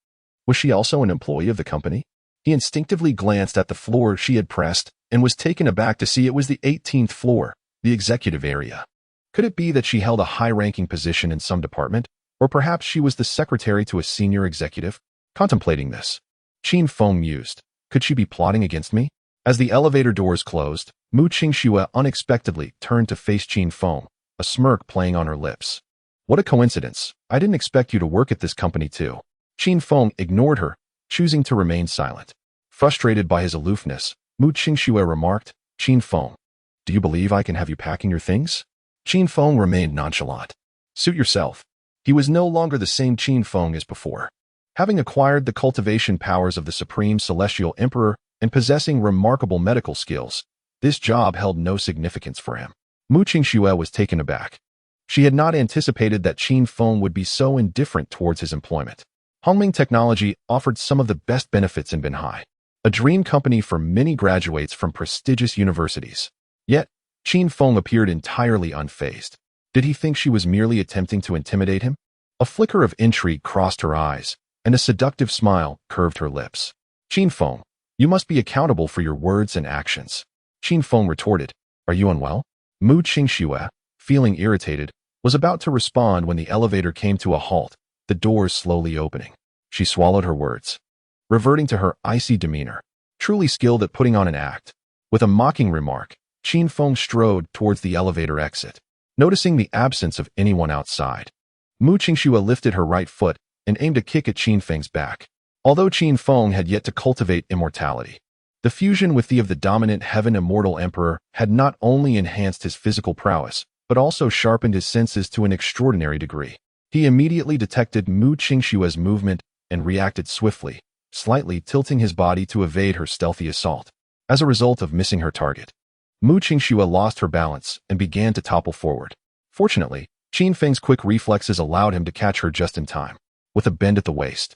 Was she also an employee of the company? He instinctively glanced at the floor she had pressed and was taken aback to see it was the 18th floor, the executive area. Could it be that she held a high-ranking position in some department, or perhaps she was the secretary to a senior executive? Contemplating this, Qin Feng mused, could she be plotting against me? As the elevator doors closed, Mu Qingxue unexpectedly turned to face Qin Feng, a smirk playing on her lips. What a coincidence. I didn't expect you to work at this company too. Qin Feng ignored her, choosing to remain silent. Frustrated by his aloofness, Mu Qingxue remarked, Qin Feng, do you believe I can have you packing your things? Qin Feng remained nonchalant. Suit yourself. He was no longer the same Qin Feng as before. Having acquired the cultivation powers of the Supreme Celestial Emperor and possessing remarkable medical skills, this job held no significance for him. Mu Qingxue was taken aback. She had not anticipated that Qin Feng would be so indifferent towards his employment. Hongming Technology offered some of the best benefits in Binhai, a dream company for many graduates from prestigious universities. Yet, Qin Feng appeared entirely unfazed. Did he think she was merely attempting to intimidate him? A flicker of intrigue crossed her eyes, and a seductive smile curved her lips. Qin Feng, you must be accountable for your words and actions. Qin Feng retorted, are you unwell? Mu Qingxue, feeling irritated, was about to respond when the elevator came to a halt, the doors slowly opening. She swallowed her words. reverting to her icy demeanor, truly skilled at putting on an act. With a mocking remark, Qin Feng strode towards the elevator exit. Noticing the absence of anyone outside, Mu Qingxue lifted her right foot and aimed a kick at Qin Feng's back. Although Qin Feng had yet to cultivate immortality, the fusion with the dominant heaven immortal emperor had not only enhanced his physical prowess, but also sharpened his senses to an extraordinary degree. He immediately detected Mu Qingxue's movement and reacted swiftly, slightly tilting his body to evade her stealthy assault. As a result of missing her target, Mu Qingxue lost her balance and began to topple forward. Fortunately, Qin Feng's quick reflexes allowed him to catch her just in time. With a bend at the waist,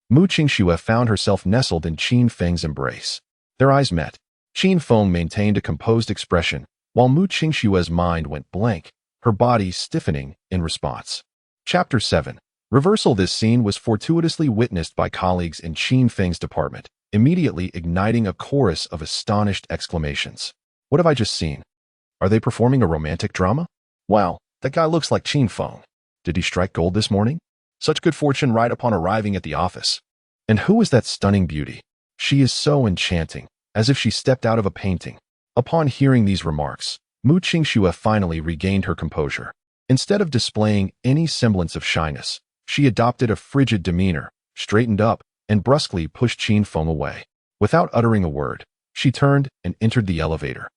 Mu Qingxue found herself nestled in Qin Feng's embrace. Their eyes met. Qin Feng maintained a composed expression, while Mu Qingxue's mind went blank, her body stiffening in response. Chapter 7. Reversal. This scene was fortuitously witnessed by colleagues in Qin Feng's department, immediately igniting a chorus of astonished exclamations. What have I just seen? Are they performing a romantic drama? Wow, that guy looks like Qin Feng. Did he strike gold this morning? Such good fortune right upon arriving at the office. And who is that stunning beauty? She is so enchanting, as if she stepped out of a painting. Upon hearing these remarks, Mu Qingxue finally regained her composure. Instead of displaying any semblance of shyness, she adopted a frigid demeanor, straightened up, and brusquely pushed Qin Feng away. Without uttering a word, she turned and entered the elevator.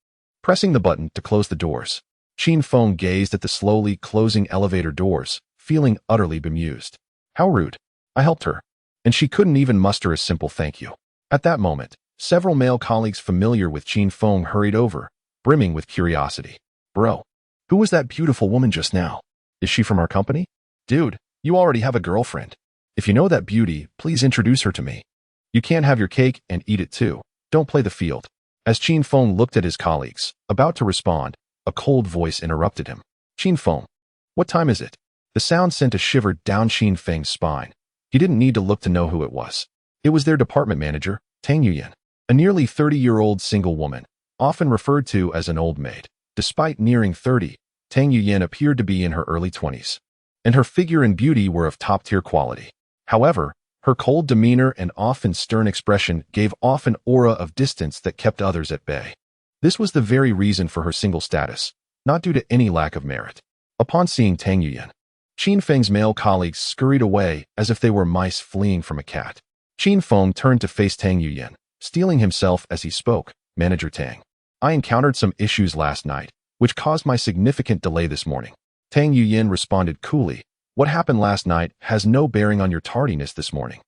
Pressing the button to close the doors, Qin Feng gazed at the slowly closing elevator doors, feeling utterly bemused. How rude. I helped her, and she couldn't even muster a simple thank you. At that moment, several male colleagues familiar with Qin Feng hurried over, brimming with curiosity. Bro, who was that beautiful woman just now? Is she from our company? Dude, you already have a girlfriend. If you know that beauty, please introduce her to me. You can't have your cake and eat it too. Don't play the field. As Qin Feng looked at his colleagues, about to respond, a cold voice interrupted him. Qin Feng, what time is it? The sound sent a shiver down Qin Feng's spine. He didn't need to look to know who it was. It was their department manager, Tang Yuyan, a nearly 30-year-old single woman, often referred to as an old maid. Despite nearing 30, Tang Yuyan appeared to be in her early 20s, and her figure and beauty were of top-tier quality. However, her cold demeanor and often stern expression gave off an aura of distance that kept others at bay. This was the very reason for her single status, not due to any lack of merit. Upon seeing Tang Yuyan, Qin Feng's male colleagues scurried away as if they were mice fleeing from a cat. Qin Feng turned to face Tang Yuyan, steeling himself as he spoke. Manager Tang, I encountered some issues last night, which caused my significant delay this morning. Tang Yuyan responded coolly. What happened last night has no bearing on your tardiness this morning.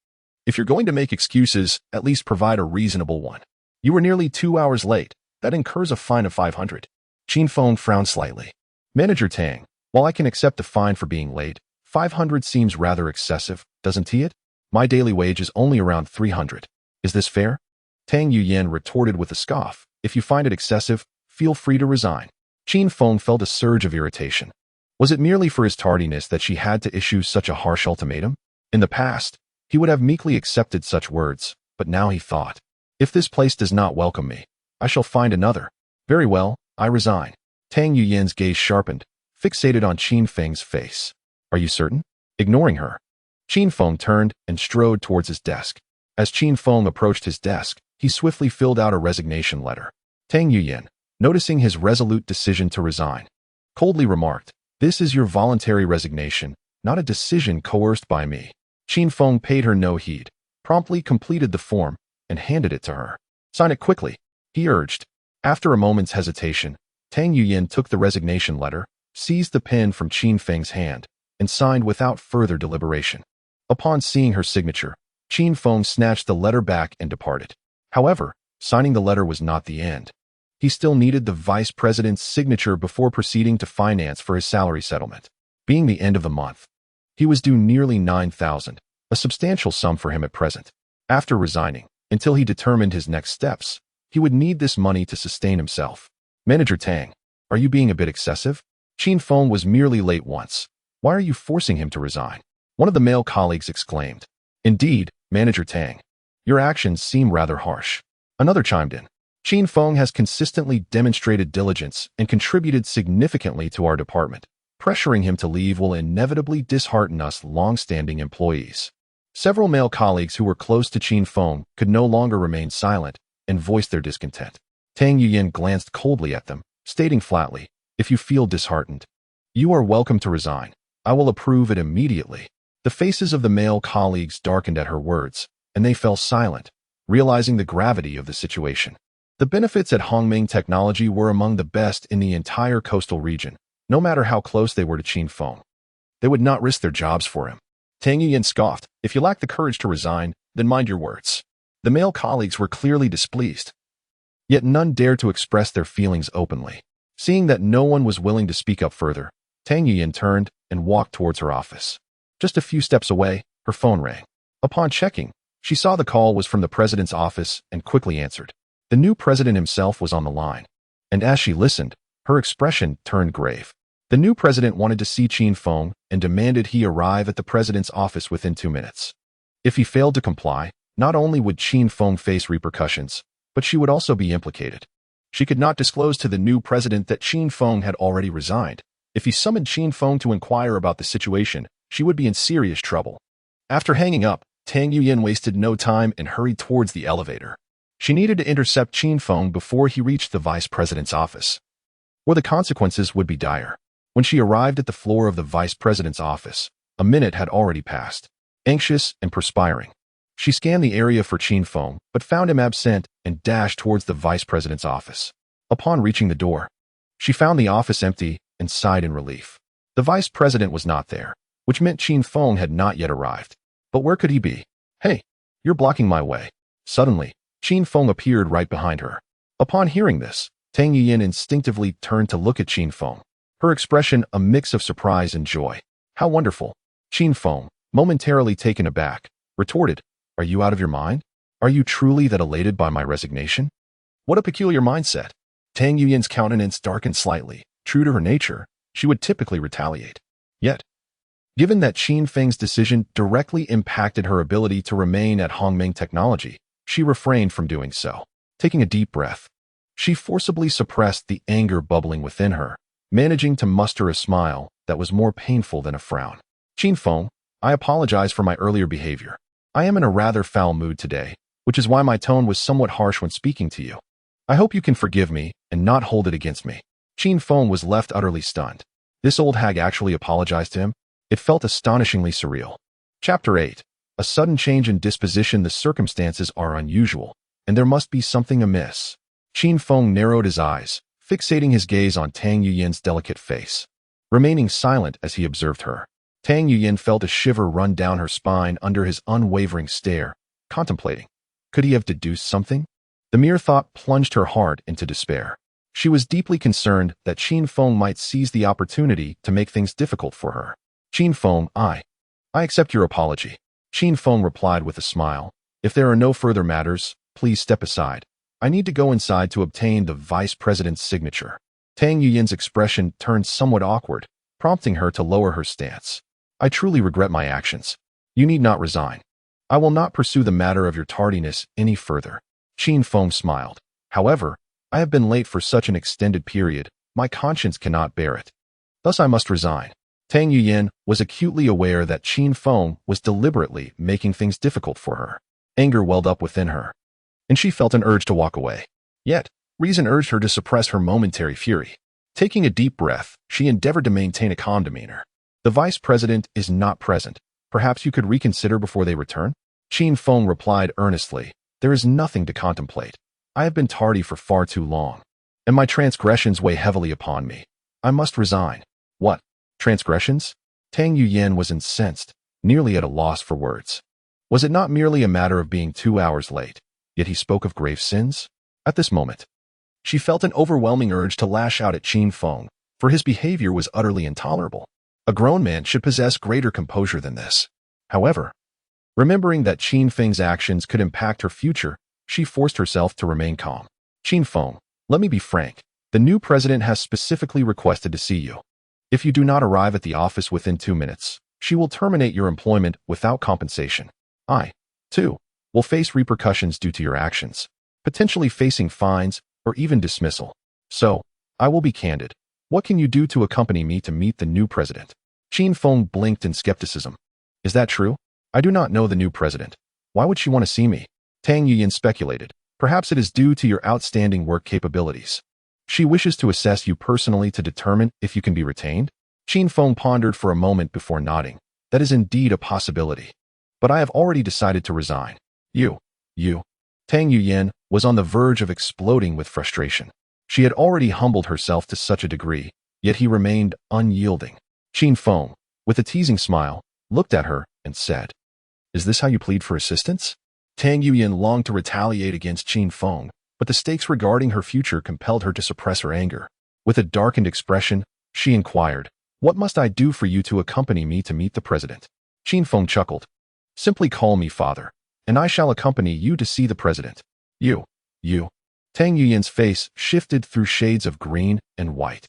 If you're going to make excuses, at least provide a reasonable one. You were nearly 2 hours late. That incurs a fine of 500. Qin Feng frowned slightly. Manager Tang, while I can accept a fine for being late, 500 seems rather excessive, doesn't it? My daily wage is only around 300. Is this fair? Tang Yuyan retorted with a scoff. If you find it excessive, feel free to resign. Qin Feng felt a surge of irritation. Was it merely for his tardiness that she had to issue such a harsh ultimatum? In the past, he would have meekly accepted such words, but now he thought, if this place does not welcome me, I shall find another. Very well, I resign. Tang Yuyan's gaze sharpened, fixated on Qin Feng's face. Are you certain? Ignoring her, Qin Feng turned and strode towards his desk. As Qin Feng approached his desk, he swiftly filled out a resignation letter. Tang Yuyan, noticing his resolute decision to resign, coldly remarked, this is your voluntary resignation, not a decision coerced by me. Qin Feng paid her no heed, promptly completed the form, and handed it to her. Sign it quickly, he urged. After a moment's hesitation, Tang Yuyan took the resignation letter, seized the pen from Qin Feng's hand, and signed without further deliberation. Upon seeing her signature, Qin Feng snatched the letter back and departed. However, signing the letter was not the end. He still needed the vice president's signature before proceeding to finance for his salary settlement. Being the end of the month, he was due nearly 9,000, a substantial sum for him at present. After resigning, until he determined his next steps, he would need this money to sustain himself. Manager Tang, are you being a bit excessive? Qin Feng was merely late once. Why are you forcing him to resign? One of the male colleagues exclaimed. Indeed, Manager Tang, your actions seem rather harsh. Another chimed in. Qin Feng has consistently demonstrated diligence and contributed significantly to our department. Pressuring him to leave will inevitably dishearten us long-standing employees. Several male colleagues who were close to Qin Feng could no longer remain silent and voiced their discontent. Tang Yuyan glanced coldly at them, stating flatly, "If you feel disheartened, you are welcome to resign. I will approve it immediately." The faces of the male colleagues darkened at her words, and they fell silent, realizing the gravity of the situation. The benefits at Hongming Technology were among the best in the entire coastal region, no matter how close they were to Qin Feng. They would not risk their jobs for him. Tang Yuyan scoffed, "If you lack the courage to resign, then mind your words." The male colleagues were clearly displeased, yet none dared to express their feelings openly. Seeing that no one was willing to speak up further, Tang Yuyan turned and walked towards her office. Just a few steps away, her phone rang. Upon checking, she saw the call was from the president's office and quickly answered. The new president himself was on the line, and as she listened, her expression turned grave. The new president wanted to see Qin Feng and demanded he arrive at the president's office within 2 minutes. If he failed to comply, not only would Qin Feng face repercussions, but she would also be implicated. She could not disclose to the new president that Qin Feng had already resigned. If he summoned Qin Feng to inquire about the situation, she would be in serious trouble. After hanging up, Tang Yuyan wasted no time and hurried towards the elevator. She needed to intercept Qin Feng before he reached the vice president's office, or the consequences would be dire. When she arrived at the floor of the vice president's office, a minute had already passed. Anxious and perspiring, she scanned the area for Qin Feng, but found him absent and dashed towards the vice president's office. Upon reaching the door, she found the office empty and sighed in relief. The vice president was not there, which meant Qin Feng had not yet arrived. But where could he be? "Hey, you're blocking my way." Suddenly, Qin Feng appeared right behind her. Upon hearing this, Tang Yuyan instinctively turned to look at Qin Feng, her expression a mix of surprise and joy. "How wonderful." Qin Feng, momentarily taken aback, retorted, "Are you out of your mind? Are you truly that elated by my resignation?" What a peculiar mindset. Tang Yuyan's countenance darkened slightly. True to her nature, she would typically retaliate. Yet, given that Qin Feng's decision directly impacted her ability to remain at Hongming Technology, she refrained from doing so. Taking a deep breath, she forcibly suppressed the anger bubbling within her, managing to muster a smile that was more painful than a frown. "Qin Feng, I apologize for my earlier behavior. I am in a rather foul mood today, which is why my tone was somewhat harsh when speaking to you. I hope you can forgive me and not hold it against me." Qin Feng was left utterly stunned. This old hag actually apologized to him? It felt astonishingly surreal. Chapter 8. A sudden change in disposition. The circumstances are unusual, and there must be something amiss. Qin Feng narrowed his eyes, fixating his gaze on Tang Yuyan's delicate face, remaining silent as he observed her. Tang Yuyan felt a shiver run down her spine under his unwavering stare, contemplating. Could he have deduced something? The mere thought plunged her heart into despair. She was deeply concerned that Qin Feng might seize the opportunity to make things difficult for her. "Qin Feng, I accept your apology." Qin Feng replied with a smile. "If there are no further matters, please step aside. I need to go inside to obtain the vice president's signature." Tang Yuyan's expression turned somewhat awkward, prompting her to lower her stance. "I truly regret my actions. You need not resign. I will not pursue the matter of your tardiness any further." Qin Feng smiled. "However, I have been late for such an extended period. My conscience cannot bear it. Thus I must resign." Tang Yuyan was acutely aware that Qin Feng was deliberately making things difficult for her. Anger welled up within her, and she felt an urge to walk away. Yet, reason urged her to suppress her momentary fury. Taking a deep breath, she endeavored to maintain a calm demeanor. "The vice president is not present. Perhaps you could reconsider before they return?" Qin Feng replied earnestly, "There is nothing to contemplate. I have been tardy for far too long, and my transgressions weigh heavily upon me. I must resign." "What? Transgressions?" Tang Yuyan was incensed, nearly at a loss for words. Was it not merely a matter of being 2 hours late, yet he spoke of grave sins? At this moment, she felt an overwhelming urge to lash out at Qin Feng, for his behavior was utterly intolerable. A grown man should possess greater composure than this. However, remembering that Qin Feng's actions could impact her future, she forced herself to remain calm. "Qin Feng, let me be frank. The new president has specifically requested to see you. If you do not arrive at the office within 2 minutes, she will terminate your employment without compensation. I, too, will face repercussions due to your actions, potentially facing fines or even dismissal. So, I will be candid. What can you do to accompany me to meet the new president?" Qin Feng blinked in skepticism. "Is that true?" I do not know the new president. Why would she want to see me? Tang Yuyan speculated. Perhaps it is due to your outstanding work capabilities. She wishes to assess you personally to determine if you can be retained? Qin Feng pondered for a moment before nodding. That is indeed a possibility. But I have already decided to resign. You. Tang Yuyan was on the verge of exploding with frustration. She had already humbled herself to such a degree, yet he remained unyielding. Qin Feng, with a teasing smile, looked at her and said, "Is this how you plead for assistance?" Tang Yuyan longed to retaliate against Qin Feng, but the stakes regarding her future compelled her to suppress her anger. With a darkened expression, she inquired, "What must I do for you to accompany me to meet the president?" Qin Feng chuckled. "Simply call me father, and I shall accompany you to see the president." You. Tang Yuyan's face shifted through shades of green and white,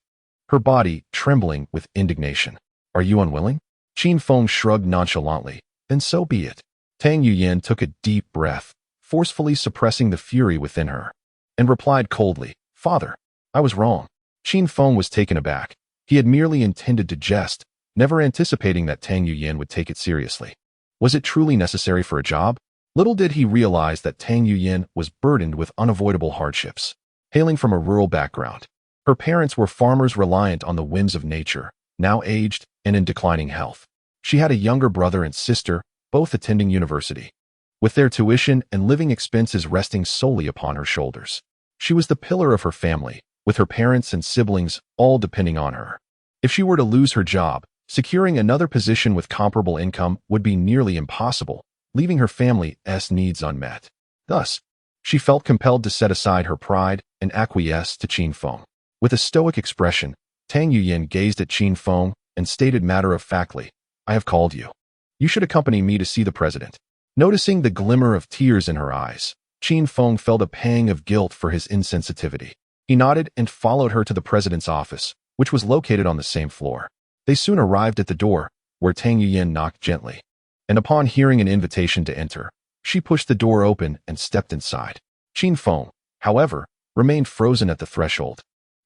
her body trembling with indignation. "Are you unwilling?" Qin Feng shrugged nonchalantly. "Then so be it." Tang Yuyan took a deep breath, forcefully suppressing the fury within her, and replied coldly, "Father, I was wrong." Qin Feng was taken aback. He had merely intended to jest, never anticipating that Tang Yuyan would take it seriously. Was it truly necessary for a job? Little did he realize that Tang Yuyan was burdened with unavoidable hardships. Hailing from a rural background, her parents were farmers reliant on the whims of nature, now aged and in declining health. She had a younger brother and sister, both attending university, with their tuition and living expenses resting solely upon her shoulders. She was the pillar of her family, with her parents and siblings all depending on her. If she were to lose her job, securing another position with comparable income would be nearly impossible, leaving her family's needs unmet. Thus, she felt compelled to set aside her pride and acquiesce to Qin Feng. With a stoic expression, Tang Yuyan gazed at Qin Feng and stated matter-of-factly, "I have called you. You should accompany me to see the president." Noticing the glimmer of tears in her eyes, Qin Feng felt a pang of guilt for his insensitivity. He nodded and followed her to the president's office, which was located on the same floor. They soon arrived at the door, where Tang Yuyan knocked gently, and upon hearing an invitation to enter, she pushed the door open and stepped inside. Qin Feng, however, remained frozen at the threshold,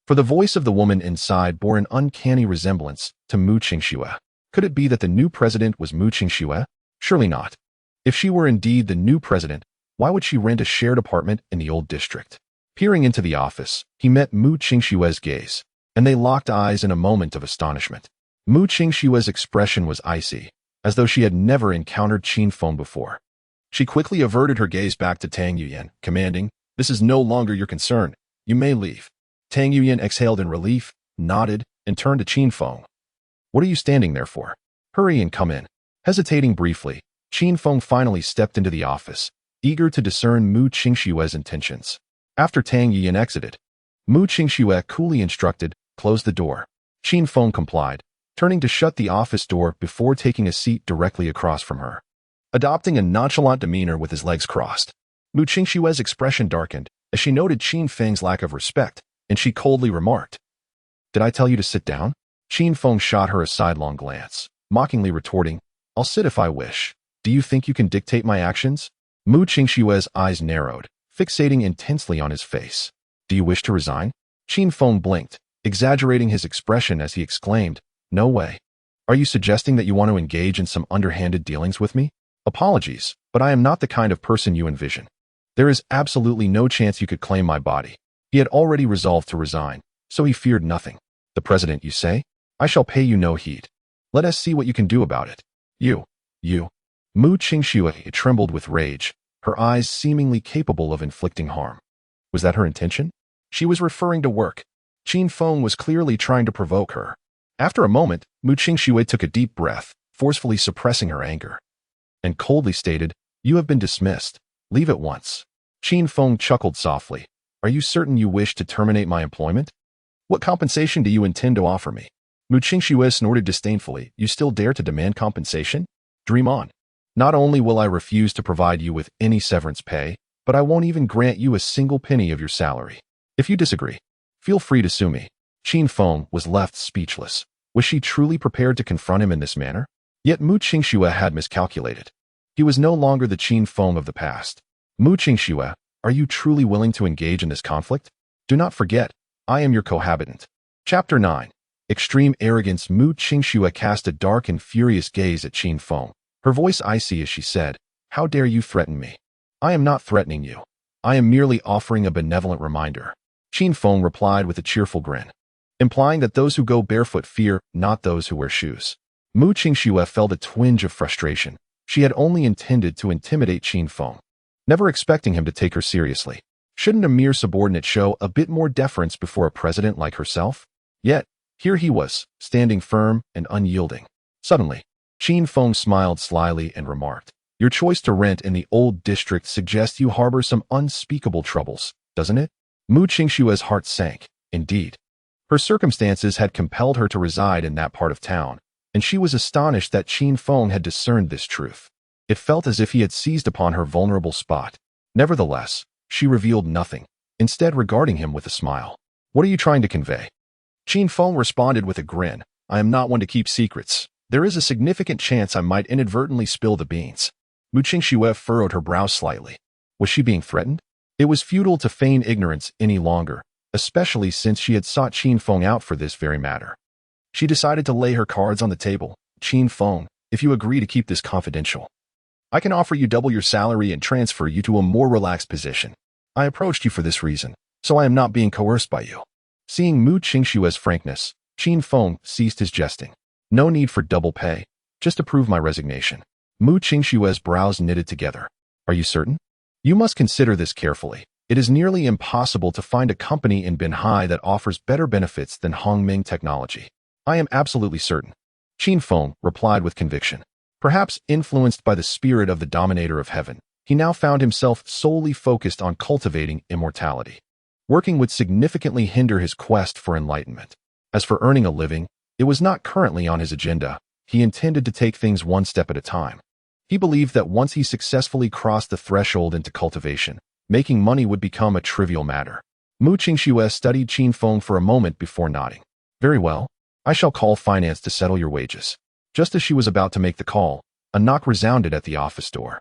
for the voice of the woman inside bore an uncanny resemblance to Mu Qingxue. Could it be that the new president was Mu Qingxue? Surely not. If she were indeed the new president, why would she rent a shared apartment in the old district? Peering into the office, he met Mu Qingxue's gaze, and they locked eyes in a moment of astonishment. Mu Qingxue's expression was icy, as though she had never encountered Qin Feng before. She quickly averted her gaze back to Tang Yuyan, commanding, "This is no longer your concern. You may leave." Tang Yuyan exhaled in relief, nodded, and turned to Qin Feng. "What are you standing there for? Hurry and come in." Hesitating briefly, Qin Feng finally stepped into the office, eager to discern Mu Qingxue's intentions. After Tang Yuyan exited, Mu Qingxue coolly instructed, "Close the door." Qin Feng complied, turning to shut the office door before taking a seat directly across from her. Adopting a nonchalant demeanor with his legs crossed, Mu Qingxue's expression darkened as she noted Qin Feng's lack of respect, and she coldly remarked, "Did I tell you to sit down?" Qin Feng shot her a sidelong glance, mockingly retorting, "I'll sit if I wish. Do you think you can dictate my actions?" Mu Qingxue's eyes narrowed, fixating intensely on his face. "Do you wish to resign?" Qin Feng blinked, exaggerating his expression as he exclaimed, "No way. Are you suggesting that you want to engage in some underhanded dealings with me? Apologies, but I am not the kind of person you envision. There is absolutely no chance you could claim my body." He had already resolved to resign, so he feared nothing. "The president, you say? I shall pay you no heed. Let us see what you can do about it." You. Mu Qingxue trembled with rage, her eyes seemingly capable of inflicting harm. Was that her intention? She was referring to work. Qin Feng was clearly trying to provoke her. After a moment, Mu Qingxue took a deep breath, forcefully suppressing her anger, and coldly stated, "You have been dismissed. Leave at once." Qin Feng chuckled softly. "Are you certain you wish to terminate my employment? What compensation do you intend to offer me?" Mu Qingxue snorted disdainfully. "You still dare to demand compensation? Dream on. Not only will I refuse to provide you with any severance pay, but I won't even grant you a single penny of your salary. If you disagree, feel free to sue me." Qin Feng was left speechless. Was she truly prepared to confront him in this manner? Yet Mu Qingxue had miscalculated. He was no longer the Qin Feng of the past. "Mu Qingxue, are you truly willing to engage in this conflict? Do not forget, I am your cohabitant." Chapter 9. Extreme Arrogance. Mu Qingxue cast a dark and furious gaze at Qin Feng, her voice icy as she said, "How dare you threaten me? I am not threatening you. I am merely offering a benevolent reminder." Qin Feng replied with a cheerful grin, implying that those who go barefoot fear not those who wear shoes. Mu Qingxue felt a twinge of frustration. She had only intended to intimidate Qin Feng, never expecting him to take her seriously. Shouldn't a mere subordinate show a bit more deference before a president like herself? Yet, here he was, standing firm and unyielding. Suddenly, Qin Feng smiled slyly and remarked, "Your choice to rent in the old district suggests you harbor some unspeakable troubles, doesn't it?" Mu Qingxue's heart sank. Indeed, her circumstances had compelled her to reside in that part of town, and she was astonished that Qin Feng had discerned this truth. It felt as if he had seized upon her vulnerable spot. Nevertheless, she revealed nothing, instead regarding him with a smile. "What are you trying to convey?" Qin Feng responded with a grin, "I am not one to keep secrets. There is a significant chance I might inadvertently spill the beans." Mu Qingxue furrowed her brows slightly. Was she being threatened? It was futile to feign ignorance any longer, especially since she had sought Qin Feng out for this very matter. She decided to lay her cards on the table. "Qin Feng, if you agree to keep this confidential, I can offer you double your salary and transfer you to a more relaxed position. I approached you for this reason, so I am not being coerced by you." Seeing Mu Qingxue's frankness, Qin Feng ceased his jesting. "No need for double pay. Just approve my resignation." Mu Qingxue's brows knitted together. "Are you certain? You must consider this carefully. It is nearly impossible to find a company in Binhai that offers better benefits than Hongming Technology." "I am absolutely certain," Qin Feng replied with conviction. Perhaps influenced by the spirit of the Dominator of Heaven, he now found himself solely focused on cultivating immortality. Working would significantly hinder his quest for enlightenment. As for earning a living, it was not currently on his agenda. He intended to take things one step at a time. He believed that once he successfully crossed the threshold into cultivation, making money would become a trivial matter. Mu Qingxue studied Qin Feng for a moment before nodding. "Very well. I shall call finance to settle your wages." Just as she was about to make the call, a knock resounded at the office door.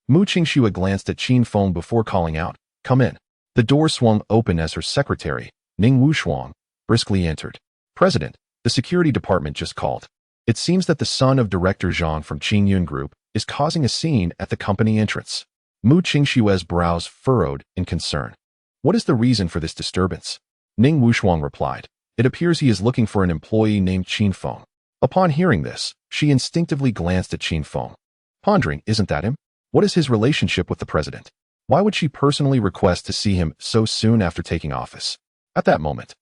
Mu Qingxue glanced at Qin Feng before calling out, "Come in." The door swung open as her secretary, Ning Wushuang, briskly entered. "President, the security department just called. It seems that the son of Director Zhang from Qingyun Group is causing a scene at the company entrance." Mu Qingxue's brows furrowed in concern. "What is the reason for this disturbance?" Ning Wushuang replied, "It appears he is looking for an employee named Qin Feng." Upon hearing this, she instinctively glanced at Qin Feng, pondering, isn't that him? What is his relationship with the president? Why would she personally request to see him so soon after taking office? At that moment,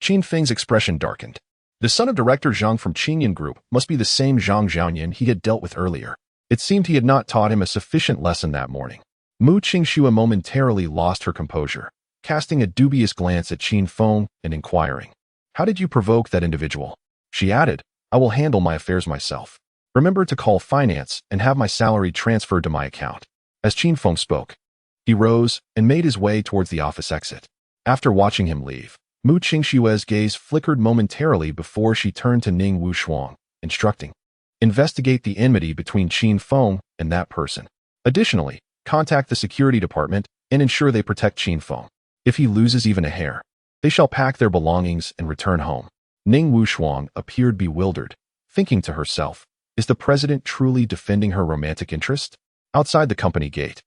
Qin Feng's expression darkened. The son of Director Zhang from Qingyun Group must be the same Zhang Zhaoyan he had dealt with earlier. It seemed he had not taught him a sufficient lesson that morning. Mu Qingxue momentarily lost her composure, casting a dubious glance at Qin Feng and inquiring, "How did you provoke that individual?" She added, "I will handle my affairs myself. Remember to call finance and have my salary transferred to my account." As Qin Feng spoke, he rose and made his way towards the office exit. After watching him leave, Mu Qingxue's gaze flickered momentarily before she turned to Ning Wushuang, instructing, "Investigate the enmity between Qin Feng and that person. Additionally, contact the security department and ensure they protect Qin Feng. If he loses even a hair, they shall pack their belongings and return home." Ning Wushuang appeared bewildered, thinking to herself, is the president truly defending her romantic interest? Outside the company gate,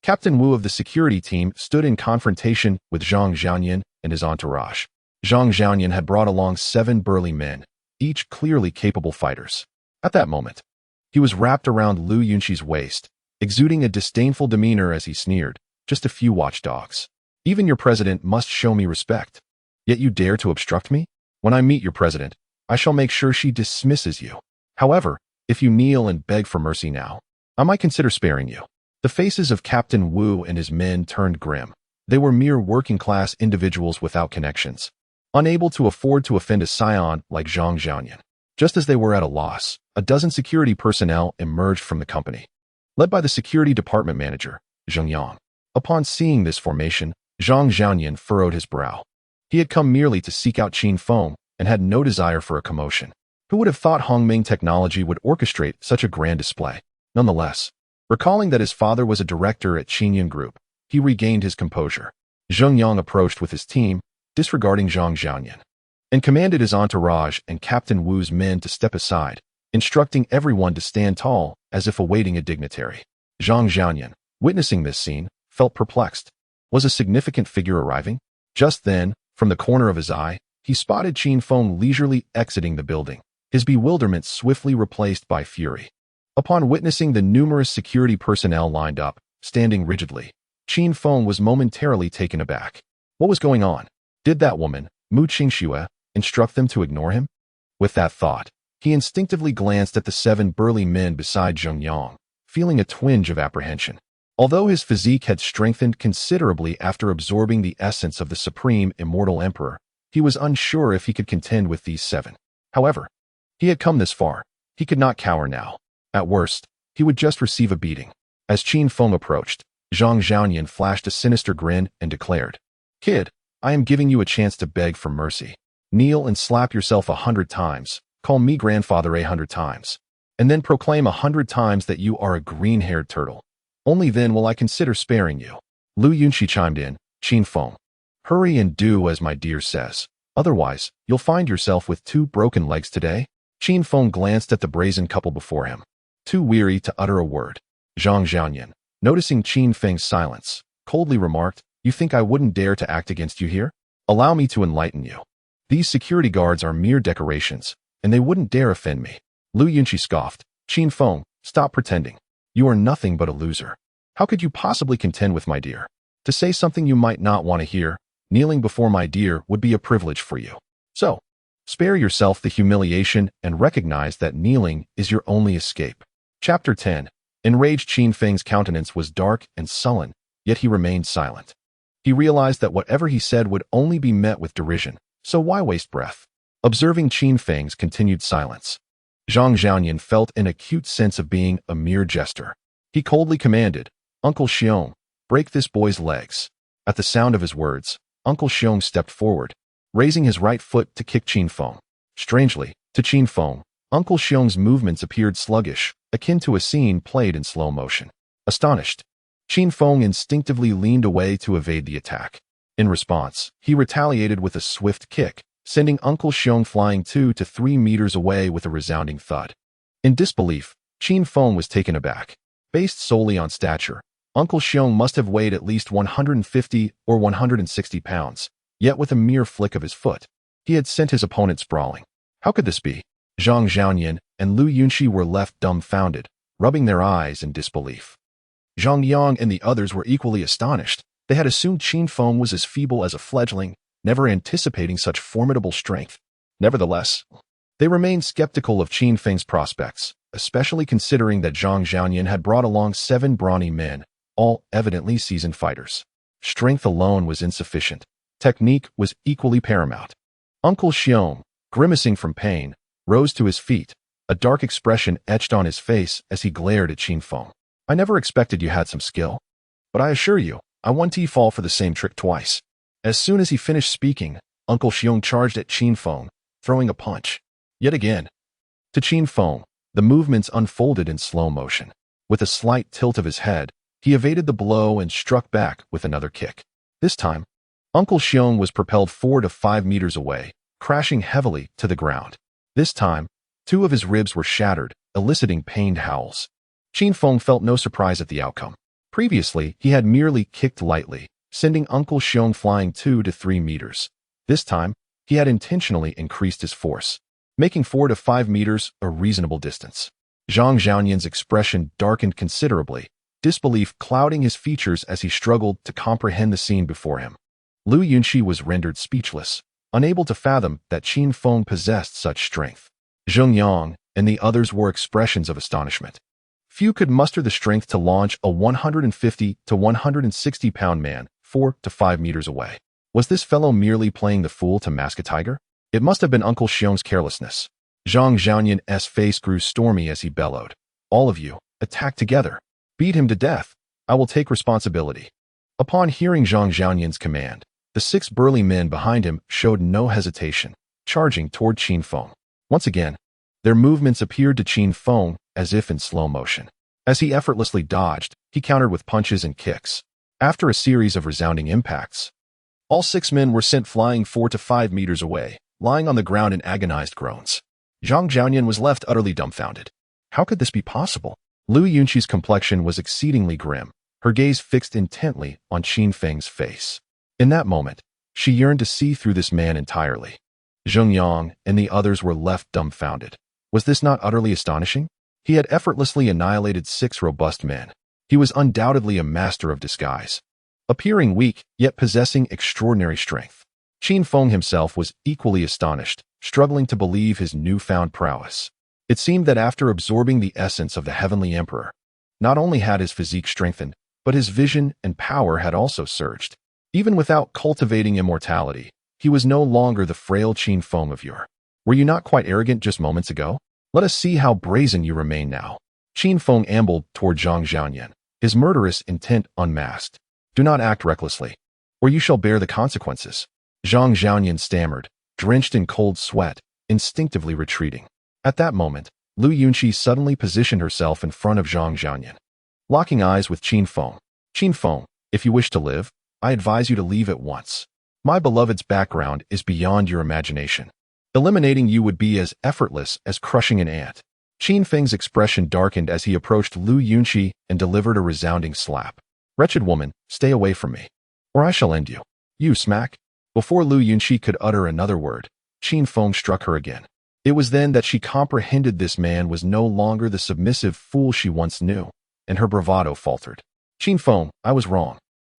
Captain Wu of the security team stood in confrontation with Zhang Zhaoyan and his entourage. Zhang Zhaoyan had brought along 7 burly men, each clearly capable fighters. At that moment, he was wrapped around Lu Yunxi's waist, exuding a disdainful demeanor as he sneered, "Just a few watchdogs. Even your president must show me respect. Yet you dare to obstruct me? When I meet your president, I shall make sure she dismisses you. However, if you kneel and beg for mercy now, I might consider sparing you." The faces of Captain Wu and his men turned grim. They were mere working-class individuals without connections, unable to afford to offend a scion like Zhang Zhaoyan. Just as they were at a loss, a dozen security personnel emerged from the company, led by the security department manager, Zheng Yang. Upon seeing this formation, Zhang Zhaoyan furrowed his brow. He had come merely to seek out Qin Feng and had no desire for a commotion. Who would have thought Hongming Technology would orchestrate such a grand display? Nonetheless, recalling that his father was a director at Qingyun Group, he regained his composure. Zheng Yang approached with his team, disregarding Zhang Zhaoyan, and commanded his entourage and Captain Wu's men to step aside, instructing everyone to stand tall as if awaiting a dignitary. Zhang Xiaoyan, witnessing this scene, felt perplexed. Was a significant figure arriving? Just then, from the corner of his eye, he spotted Qin Feng leisurely exiting the building, his bewilderment swiftly replaced by fury. Upon witnessing the numerous security personnel lined up, standing rigidly, Qin Feng was momentarily taken aback. What was going on? Did that woman, Mu Qingxue, instruct them to ignore him? With that thought, he instinctively glanced at the 7 burly men beside Zheng Yang, feeling a twinge of apprehension. Although his physique had strengthened considerably after absorbing the essence of the supreme immortal emperor, he was unsure if he could contend with these 7. However, he had come this far. He could not cower now. At worst, he would just receive a beating. As Qin Feng approached, Zhang Xiaoyan flashed a sinister grin and declared, "Kid, I am giving you a chance to beg for mercy. Kneel and slap yourself 100 times, call me grandfather 100 times, and then proclaim 100 times that you are a green-haired turtle. Only then will I consider sparing you." Lu Yunxi chimed in, "Qin Feng, hurry and do as my dear says. Otherwise, you'll find yourself with 2 broken legs today." Qin Feng glanced at the brazen couple before him, too weary to utter a word. Zhang Xiaoyan, noticing Qin Feng's silence, coldly remarked, "You think I wouldn't dare to act against you here? Allow me to enlighten you. These security guards are mere decorations, and they wouldn't dare offend me." Lu Yunxi scoffed, "Qin Feng, stop pretending. You are nothing but a loser. How could you possibly contend with my dear? To say something you might not want to hear, kneeling before my dear would be a privilege for you. So, spare yourself the humiliation and recognize that kneeling is your only escape." Chapter 10. Enraged Qin Feng's countenance was dark and sullen, yet he remained silent. He realized that whatever he said would only be met with derision, so why waste breath? Observing Qin Feng's continued silence, Zhang Xiaoyan felt an acute sense of being a mere jester. He coldly commanded, "Uncle Xiong, break this boy's legs." At the sound of his words, Uncle Xiong stepped forward, raising his right foot to kick Qin Feng. Strangely, to Qin Feng, Uncle Xiong's movements appeared sluggish, akin to a scene played in slow motion. Astonished, Qin Feng instinctively leaned away to evade the attack. In response, he retaliated with a swift kick, sending Uncle Xiong flying 2 to 3 meters away with a resounding thud. In disbelief, Qin Feng was taken aback. Based solely on stature, Uncle Xiong must have weighed at least 150 or 160 pounds, yet with a mere flick of his foot, he had sent his opponent sprawling. How could this be? Zhang Xiaoyan and Lu Yunxi were left dumbfounded, rubbing their eyes in disbelief. Zhang Yang and the others were equally astonished. They had assumed Qin Feng was as feeble as a fledgling, never anticipating such formidable strength. Nevertheless, they remained skeptical of Qin Feng's prospects, especially considering that Zhang Xiaoyan had brought along 7 brawny men, all evidently seasoned fighters. Strength alone was insufficient. Technique was equally paramount. Uncle Xiong, grimacing from pain, rose to his feet, a dark expression etched on his face as he glared at Qin Feng. "I never expected you had some skill, but I assure you, I won't fall for the same trick twice." As soon as he finished speaking, Uncle Xiong charged at Qin Feng, throwing a punch. Yet again, to Qin Feng, the movements unfolded in slow motion. With a slight tilt of his head, he evaded the blow and struck back with another kick. This time, Uncle Xiong was propelled 4 to 5 meters away, crashing heavily to the ground. This time, 2 of his ribs were shattered, eliciting pained howls. Qin Feng felt no surprise at the outcome. Previously, he had merely kicked lightly, sending Uncle Xiong flying 2 to 3 meters. This time, he had intentionally increased his force, making 4 to 5 meters a reasonable distance. Zhang Xiaoyan's expression darkened considerably, disbelief clouding his features as he struggled to comprehend the scene before him. Lu Yunxi was rendered speechless, unable to fathom that Qin Feng possessed such strength. Zheng Yang and the others wore expressions of astonishment. Few could muster the strength to launch a 150 to 160 pound man 4 to 5 meters away. Was this fellow merely playing the fool to mask a tiger? It must have been Uncle Xiong's carelessness. Zhang Xiaoyan's face grew stormy as he bellowed, "All of you, attack together. Beat him to death. I will take responsibility." Upon hearing Zhang Xiaoyan's command, the 6 burly men behind him showed no hesitation, charging toward Qin Feng. Once again, their movements appeared to Qin Feng as if in slow motion. As he effortlessly dodged, he countered with punches and kicks. After a series of resounding impacts, all 6 men were sent flying 4 to 5 meters away, lying on the ground in agonized groans. Zhang Jiaoyan was left utterly dumbfounded. How could this be possible? Lu Yunqi's complexion was exceedingly grim, her gaze fixed intently on Qin Feng's face. In that moment, she yearned to see through this man entirely. Zheng Yang and the others were left dumbfounded. Was this not utterly astonishing? He had effortlessly annihilated 6 robust men. He was undoubtedly a master of disguise, appearing weak, yet possessing extraordinary strength. Qin Feng himself was equally astonished, struggling to believe his newfound prowess. It seemed that after absorbing the essence of the Heavenly Emperor, not only had his physique strengthened, but his vision and power had also surged. Even without cultivating immortality, he was no longer the frail Qin Feng of yore. Were you not quite arrogant just moments ago? Let us see how brazen you remain now. Qin Feng ambled toward Zhang Jiaoyan, his murderous intent unmasked. Do not act recklessly, or you shall bear the consequences. Zhang Jiaoyan stammered, drenched in cold sweat, instinctively retreating. At that moment, Lu Yunqi suddenly positioned herself in front of Zhang Jiaoyan, locking eyes with Qin Feng. Qin Feng, if you wish to live, I advise you to leave at once. My beloved's background is beyond your imagination. Eliminating you would be as effortless as crushing an ant. Qin Feng's expression darkened as he approached Lu Yunqi and delivered a resounding slap. Wretched woman, stay away from me, or I shall end you. You smack. Before Lu Yunqi could utter another word, Qin Feng struck her again. It was then that she comprehended this man was no longer the submissive fool she once knew, and her bravado faltered. Qin Feng, I was wrong.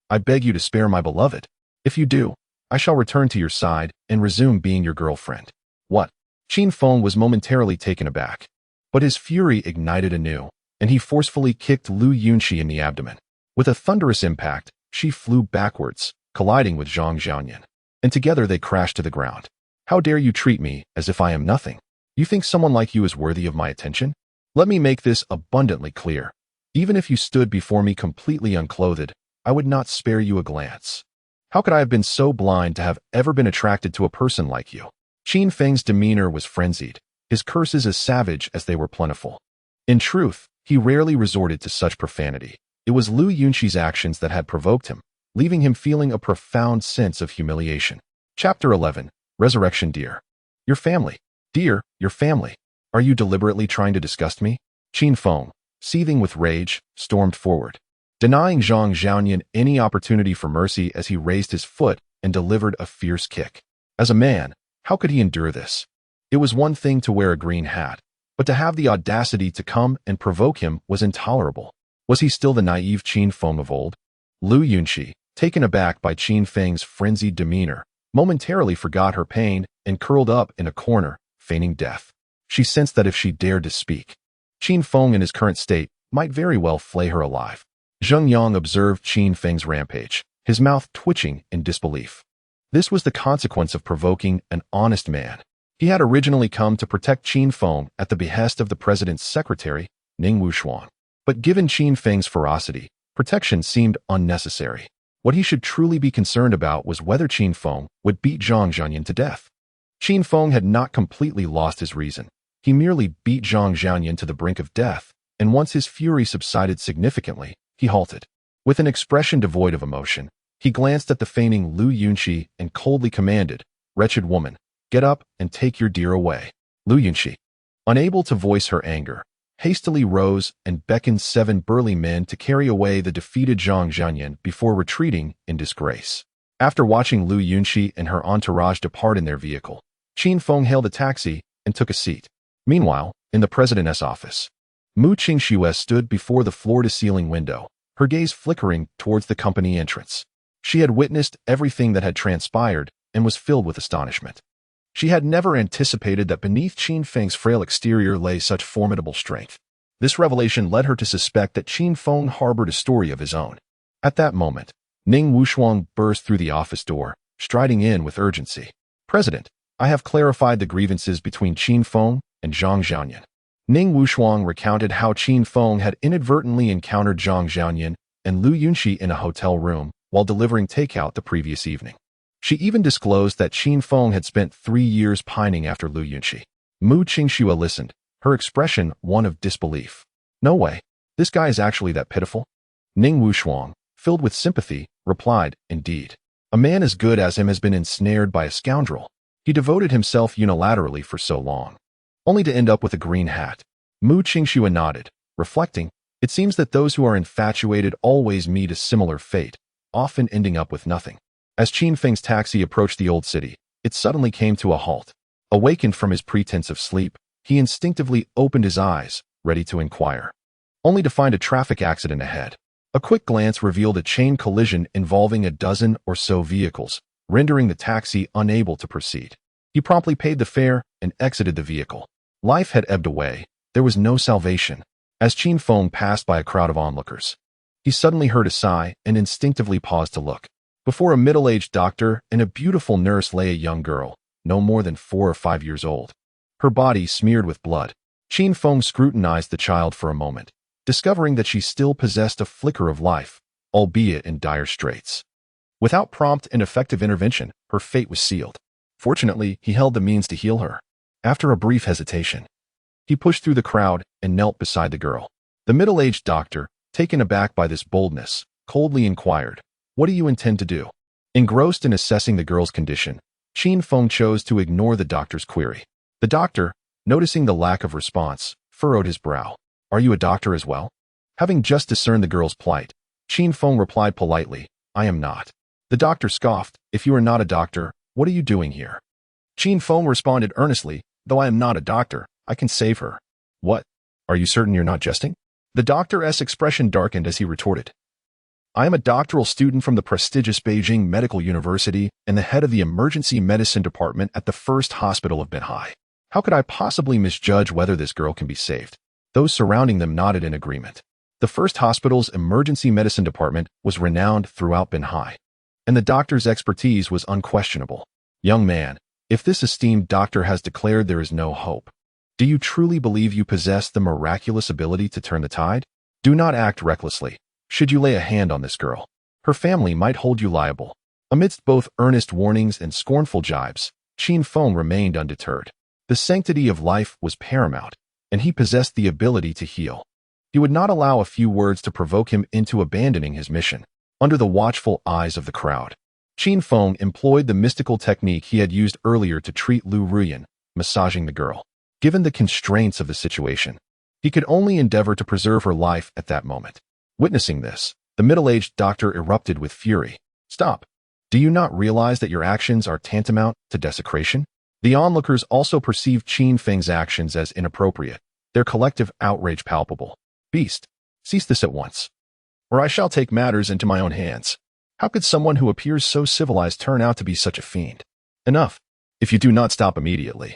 I beg you to spare my beloved. If you do, I shall return to your side and resume being your girlfriend. What? Qin Feng was momentarily taken aback, but his fury ignited anew, and he forcefully kicked Lu Yunqi in the abdomen. With a thunderous impact, she flew backwards, colliding with Zhang Jiaoyan, and together they crashed to the ground. How dare you treat me as if I am nothing? You think someone like you is worthy of my attention? Let me make this abundantly clear. Even if you stood before me completely unclothed, I would not spare you a glance. How could I have been so blind to have ever been attracted to a person like you? Qin Feng's demeanor was frenzied, his curses as savage as they were plentiful. In truth, he rarely resorted to such profanity. It was Lu Yunqi's actions that had provoked him, leaving him feeling a profound sense of humiliation. Chapter 11. Resurrection. Dear. Your family. Dear, your family. Are you deliberately trying to disgust me? Qin Feng, seething with rage, stormed forward, denying Zhang Jiaoyan any opportunity for mercy as he raised his foot and delivered a fierce kick. As a man, how could he endure this? It was one thing to wear a green hat, but to have the audacity to come and provoke him was intolerable. Was he still the naive Qin Feng of old? Lu Yunqi, taken aback by Qin Feng's frenzied demeanor, momentarily forgot her pain and curled up in a corner, feigning death. She sensed that if she dared to speak, Qin Feng in his current state might very well flay her alive. Zheng Yang observed Qin Feng's rampage, his mouth twitching in disbelief. This was the consequence of provoking an honest man. He had originally come to protect Qin Feng at the behest of the president's secretary, Ning Wushuang. But given Qin Feng's ferocity, protection seemed unnecessary. What he should truly be concerned about was whether Qin Feng would beat Zhang Jiaoyan to death. Qin Feng had not completely lost his reason. He merely beat Zhang Jiaoyan to the brink of death, and once his fury subsided significantly, he halted. With an expression devoid of emotion, he glanced at the feigning Lu Yunqi and coldly commanded, Wretched woman, get up and take your dear away. Lu Yunqi, unable to voice her anger, hastily rose and beckoned 7 burly men to carry away the defeated Zhang Jiaoyan before retreating in disgrace. After watching Lu Yunqi and her entourage depart in their vehicle, Qin Feng hailed a taxi and took a seat. Meanwhile, in the president's office, Mu Qingxue stood before the floor-to-ceiling window, her gaze flickering towards the company entrance. She had witnessed everything that had transpired and was filled with astonishment. She had never anticipated that beneath Qin Feng's frail exterior lay such formidable strength. This revelation led her to suspect that Qin Feng harbored a story of his own. At that moment, Ning Wushuang burst through the office door, striding in with urgency. President, I have clarified the grievances between Qin Feng and Zhang Jiaoyan. Ning Wushuang recounted how Qin Feng had inadvertently encountered Zhang Jiaoyan and Lu Yunqi in a hotel room while delivering takeout the previous evening. She even disclosed that Qin Feng had spent 3 years pining after Lu Yunqi. Mu Qingxue listened, her expression one of disbelief. No way. This guy is actually that pitiful? Ning Wushuang, filled with sympathy, replied, Indeed. A man as good as him has been ensnared by a scoundrel. He devoted himself unilaterally for so long. only to end up with a green hat. Mu Qingxua nodded, reflecting, it seems that those who are infatuated always meet a similar fate, often ending up with nothing. As Qin Feng's taxi approached the old city, it suddenly came to a halt. Awakened from his pretense of sleep, he instinctively opened his eyes, ready to inquire, only to find a traffic accident ahead. A quick glance revealed a chain collision involving a dozen or so vehicles, rendering the taxi unable to proceed. He promptly paid the fare and exited the vehicle. Life had ebbed away. There was no salvation. As Qin Feng passed by a crowd of onlookers, he suddenly heard a sigh and instinctively paused to look. Before a middle-aged doctor and a beautiful nurse lay a young girl, no more than 4 or 5 years old. Her body smeared with blood. Qin Feng scrutinized the child for a moment, discovering that she still possessed a flicker of life, albeit in dire straits. Without prompt and effective intervention, her fate was sealed. Fortunately, he held the means to heal her. After a brief hesitation, he pushed through the crowd and knelt beside the girl. The middle-aged doctor, taken aback by this boldness, coldly inquired, "What do you intend to do?" Engrossed in assessing the girl's condition, Qin Feng chose to ignore the doctor's query. The doctor, noticing the lack of response, furrowed his brow. "Are you a doctor as well?" Having just discerned the girl's plight, Qin Feng replied politely, "I am not." The doctor scoffed, "If you are not a doctor, what are you doing here?" Qin Feng responded earnestly, "Though I am not a doctor, I can save her." "What? Are you certain you're not jesting?" The doctor's expression darkened as he retorted, "I am a doctoral student from the prestigious Beijing Medical University and the head of the emergency medicine department at the First Hospital of Binhai. How could I possibly misjudge whether this girl can be saved?" Those surrounding them nodded in agreement. The First Hospital's emergency medicine department was renowned throughout Binhai, and the doctor's expertise was unquestionable. "Young man, if this esteemed doctor has declared there is no hope, do you truly believe you possess the miraculous ability to turn the tide? Do not act recklessly. Should you lay a hand on this girl, her family might hold you liable." Amidst both earnest warnings and scornful jibes, Qin Feng remained undeterred. The sanctity of life was paramount, and he possessed the ability to heal. He would not allow a few words to provoke him into abandoning his mission. Under the watchful eyes of the crowd, Qin Feng employed the mystical technique he had used earlier to treat Lu Ruyan, massaging the girl. Given the constraints of the situation, he could only endeavor to preserve her life at that moment. Witnessing this, the middle-aged doctor erupted with fury. "Stop! Do you not realize that your actions are tantamount to desecration?" The onlookers also perceived Qin Feng's actions as inappropriate, their collective outrage palpable. "Beast, cease this at once, or I shall take matters into my own hands. How could someone who appears so civilized turn out to be such a fiend? Enough! If you do not stop immediately,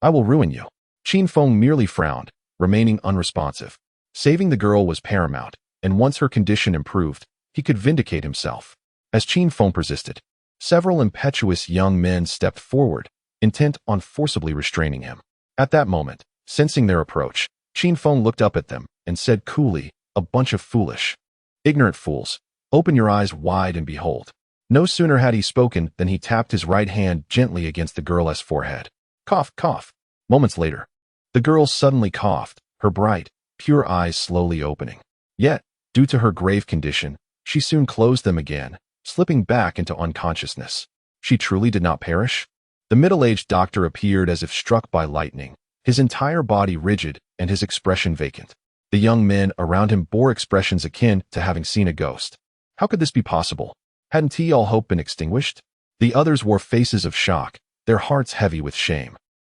I will ruin you." Qin Feng merely frowned, remaining unresponsive. Saving the girl was paramount, and once her condition improved, he could vindicate himself. As Qin Feng persisted, several impetuous young men stepped forward, intent on forcibly restraining him. At that moment, sensing their approach, Qin Feng looked up at them and said coolly, "A bunch of foolish, ignorant fools. Open your eyes wide and behold." No sooner had he spoken than he tapped his right hand gently against the girl's forehead. Cough, cough. Moments later, the girl suddenly coughed, her bright, pure eyes slowly opening. Yet, due to her grave condition, she soon closed them again, slipping back into unconsciousness. She truly did not perish? The middle-aged doctor appeared as if struck by lightning, his entire body rigid and his expression vacant. The young men around him bore expressions akin to having seen a ghost. How could this be possible? Hadn't all hope been extinguished? The others wore faces of shock, their hearts heavy with shame.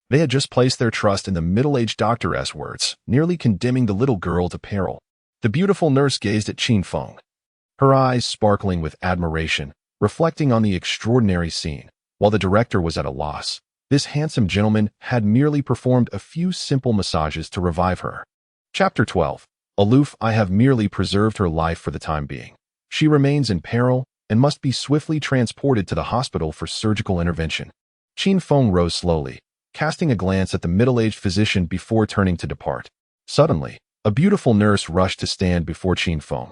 They had just placed their trust in the middle-aged doctor's words, nearly condemning the little girl to peril. The beautiful nurse gazed at Qin Feng, her eyes sparkling with admiration, reflecting on the extraordinary scene. While the director was at a loss, this handsome gentleman had merely performed a few simple massages to revive her. Chapter 12. Aloof, I have merely preserved her life for the time being. She remains in peril and must be swiftly transported to the hospital for surgical intervention. Qin Feng rose slowly, casting a glance at the middle-aged physician before turning to depart. Suddenly, a beautiful nurse rushed to stand before Qin Feng.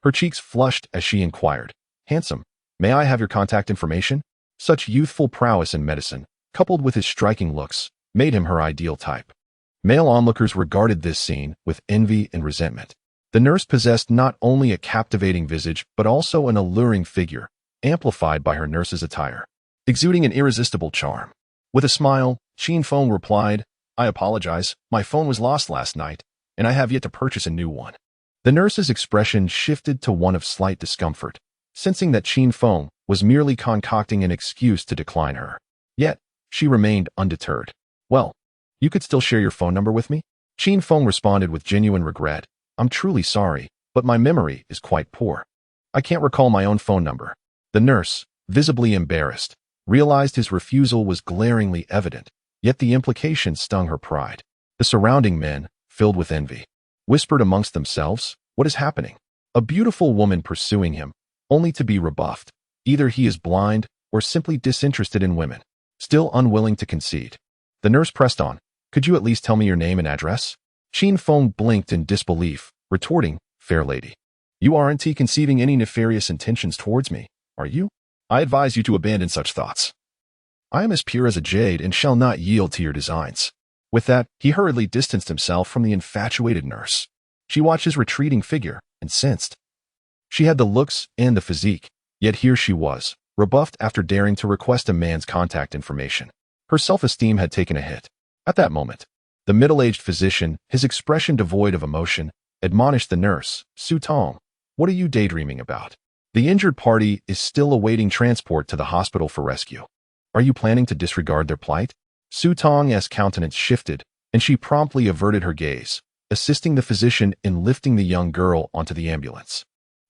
Her cheeks flushed as she inquired, "Handsome, may I have your contact information?" Such youthful prowess in medicine, coupled with his striking looks, made him her ideal type. Male onlookers regarded this scene with envy and resentment. The nurse possessed not only a captivating visage but also an alluring figure, amplified by her nurse's attire, exuding an irresistible charm. With a smile, Qin Feng replied, I apologize. My phone was lost last night, and I have yet to purchase a new one. The nurse's expression shifted to one of slight discomfort, sensing that Qin Feng was merely concocting an excuse to decline her. Yet, she remained undeterred. Well, you could still share your phone number with me? Qin Feng responded with genuine regret. I'm truly sorry, but my memory is quite poor. I can't recall my own phone number. The nurse, visibly embarrassed, realized his refusal was glaringly evident, yet the implication stung her pride. The surrounding men, filled with envy, whispered amongst themselves, what is happening? A beautiful woman pursuing him, only to be rebuffed. Either he is blind or simply disinterested in women. Still unwilling to concede, the nurse pressed on. Could you at least tell me your name and address? Qin Feng blinked in disbelief, retorting, fair lady, you aren't conceiving any nefarious intentions towards me, are you? I advise you to abandon such thoughts. I am as pure as a jade and shall not yield to your designs. With that, he hurriedly distanced himself from the infatuated nurse. She watched his retreating figure and sensed. She had the looks and the physique, yet here she was, rebuffed after daring to request a man's contact information. Her self-esteem had taken a hit. At that moment, the middle-aged physician, his expression devoid of emotion, admonished the nurse, Su Tong, what are you daydreaming about? The injured party is still awaiting transport to the hospital for rescue. Are you planning to disregard their plight? Su Tong's countenance shifted, and she promptly averted her gaze, assisting the physician in lifting the young girl onto the ambulance.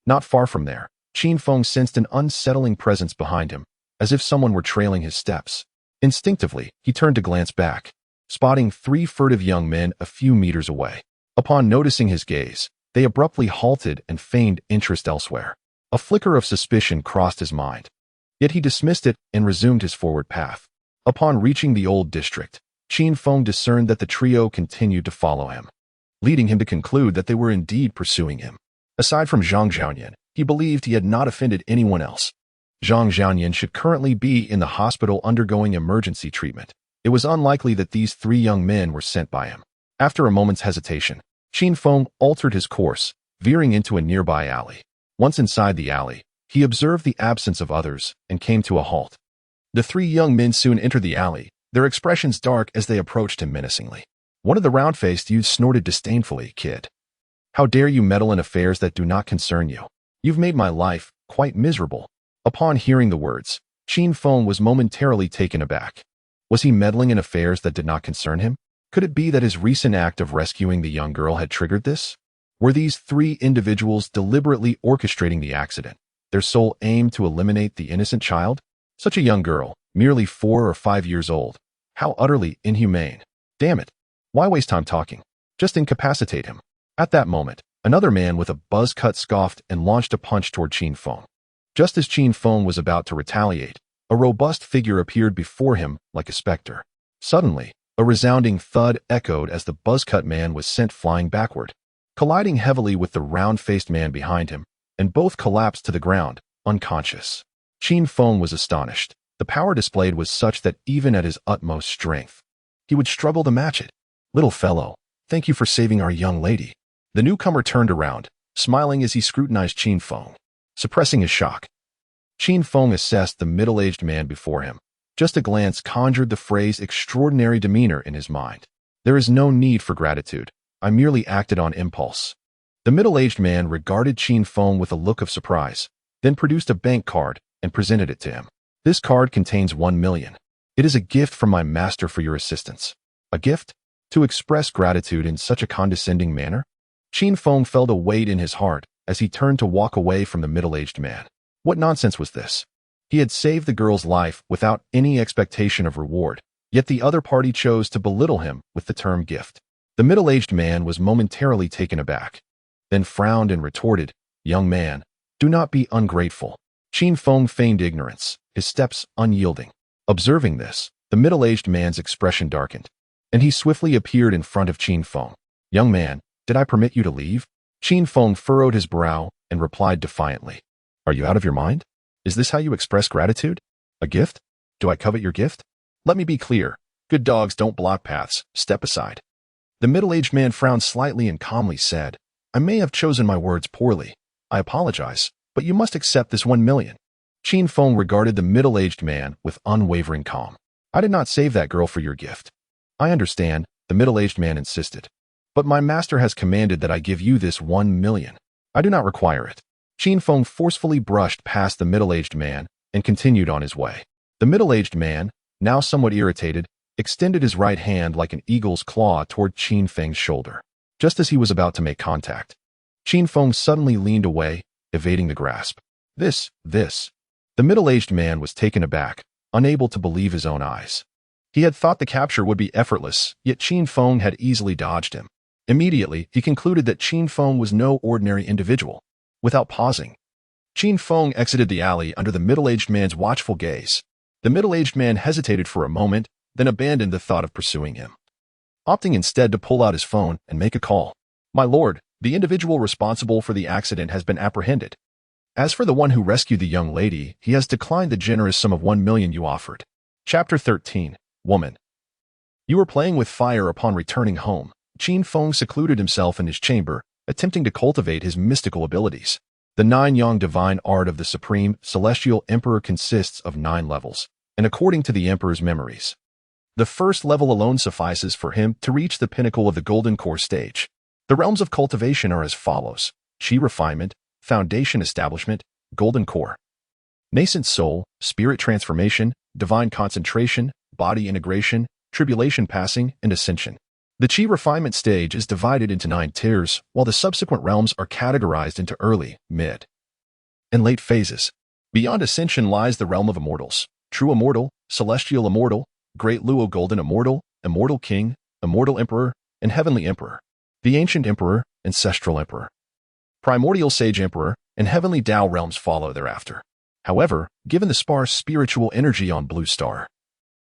Not far from there, Qin Feng sensed an unsettling presence behind him, as if someone were trailing his steps. Instinctively, he turned to glance back, spotting 3 furtive young men a few meters away. Upon noticing his gaze, they abruptly halted and feigned interest elsewhere. A flicker of suspicion crossed his mind, yet he dismissed it and resumed his forward path. Upon reaching the old district, Qin Feng discerned that the trio continued to follow him, leading him to conclude that they were indeed pursuing him. Aside from Zhang Zhaoyan, he believed he had not offended anyone else. Zhang Zhaoyan should currently be in the hospital undergoing emergency treatment. It was unlikely that these 3 young men were sent by him. After a moment's hesitation, Qin Feng altered his course, veering into a nearby alley. Once inside the alley, he observed the absence of others and came to a halt. The 3 young men soon entered the alley, their expressions dark as they approached him menacingly. One of the round-faced youths snorted disdainfully, Kid. How dare you meddle in affairs that do not concern you? You've made my life quite miserable. Upon hearing the words, Qin Feng was momentarily taken aback. Was he meddling in affairs that did not concern him? Could it be that his recent act of rescuing the young girl had triggered this? Were these 3 individuals deliberately orchestrating the accident, their sole aim to eliminate the innocent child? Such a young girl, merely 4 or 5 years old. How utterly inhumane. Damn it. Why waste time talking? Just incapacitate him. At that moment, another man with a buzz cut scoffed and launched a punch toward Qin Feng. Just as Qin Feng was about to retaliate, a robust figure appeared before him like a specter. Suddenly, a resounding thud echoed as the buzz-cut man was sent flying backward, colliding heavily with the round-faced man behind him, and both collapsed to the ground, unconscious. Qin Feng was astonished. The power displayed was such that even at his utmost strength, he would struggle to match it. Little fellow, thank you for saving our young lady. The newcomer turned around, smiling as he scrutinized Qin Feng, suppressing his shock. Qin Feng assessed the middle-aged man before him. Just a glance conjured the phrase extraordinary demeanor in his mind. There is no need for gratitude. I merely acted on impulse. The middle-aged man regarded Qin Feng with a look of surprise, then produced a bank card and presented it to him. This card contains 1 million. It is a gift from my master for your assistance. A gift? To express gratitude in such a condescending manner? Qin Feng felt a weight in his heart as he turned to walk away from the middle-aged man. What nonsense was this? He had saved the girl's life without any expectation of reward, yet the other party chose to belittle him with the term gift. The middle-aged man was momentarily taken aback, then frowned and retorted, Young man, do not be ungrateful. Qin Feng feigned ignorance, his steps unyielding. Observing this, the middle-aged man's expression darkened, and he swiftly appeared in front of Qin Feng. Young man, did I permit you to leave? Qin Feng furrowed his brow and replied defiantly. Are you out of your mind? Is this how you express gratitude? A gift? Do I covet your gift? Let me be clear. Good dogs don't block paths. Step aside. The middle-aged man frowned slightly and calmly said, I may have chosen my words poorly. I apologize, but you must accept this 1 million. Qin Feng regarded the middle-aged man with unwavering calm. I did not save that girl for your gift. I understand, The middle-aged man insisted. But my master has commanded that I give you this 1 million. I do not require it. Qin Feng forcefully brushed past the middle-aged man and continued on his way. The middle-aged man, now somewhat irritated, extended his right hand like an eagle's claw toward Qin Feng's shoulder. Just as he was about to make contact, Qin Feng suddenly leaned away, evading the grasp. This. The middle-aged man was taken aback, unable to believe his own eyes. He had thought the capture would be effortless, yet Qin Feng had easily dodged him. Immediately, he concluded that Qin Feng was no ordinary individual. Without pausing, Qin Feng exited the alley under the middle-aged man's watchful gaze. The middle-aged man hesitated for a moment, then abandoned the thought of pursuing him, opting instead to pull out his phone and make a call. My lord, the individual responsible for the accident has been apprehended. As for the one who rescued the young lady, he has declined the generous sum of 1 million you offered. Chapter 13. Woman. You were playing with fire upon returning home. Qin Feng secluded himself in his chamber, attempting to cultivate his mystical abilities. The 9-yang divine art of the Supreme Celestial Emperor consists of 9 levels, and according to the Emperor's memories, the first level alone suffices for him to reach the pinnacle of the Golden Core stage. The realms of cultivation are as follows: Qi refinement, foundation establishment, Golden Core, nascent soul, spirit transformation, divine concentration, body integration, tribulation passing, and ascension. The Qi refinement stage is divided into 9 tiers, while the subsequent realms are categorized into early, mid, and late phases. Beyond ascension lies the realm of immortals: true immortal, celestial immortal, Great Luo Golden Immortal, Immortal King, Immortal Emperor, and Heavenly Emperor, the Ancient Emperor, Ancestral Emperor, Primordial Sage Emperor, and Heavenly Tao realms follow thereafter. However, given the sparse spiritual energy on Blue Star,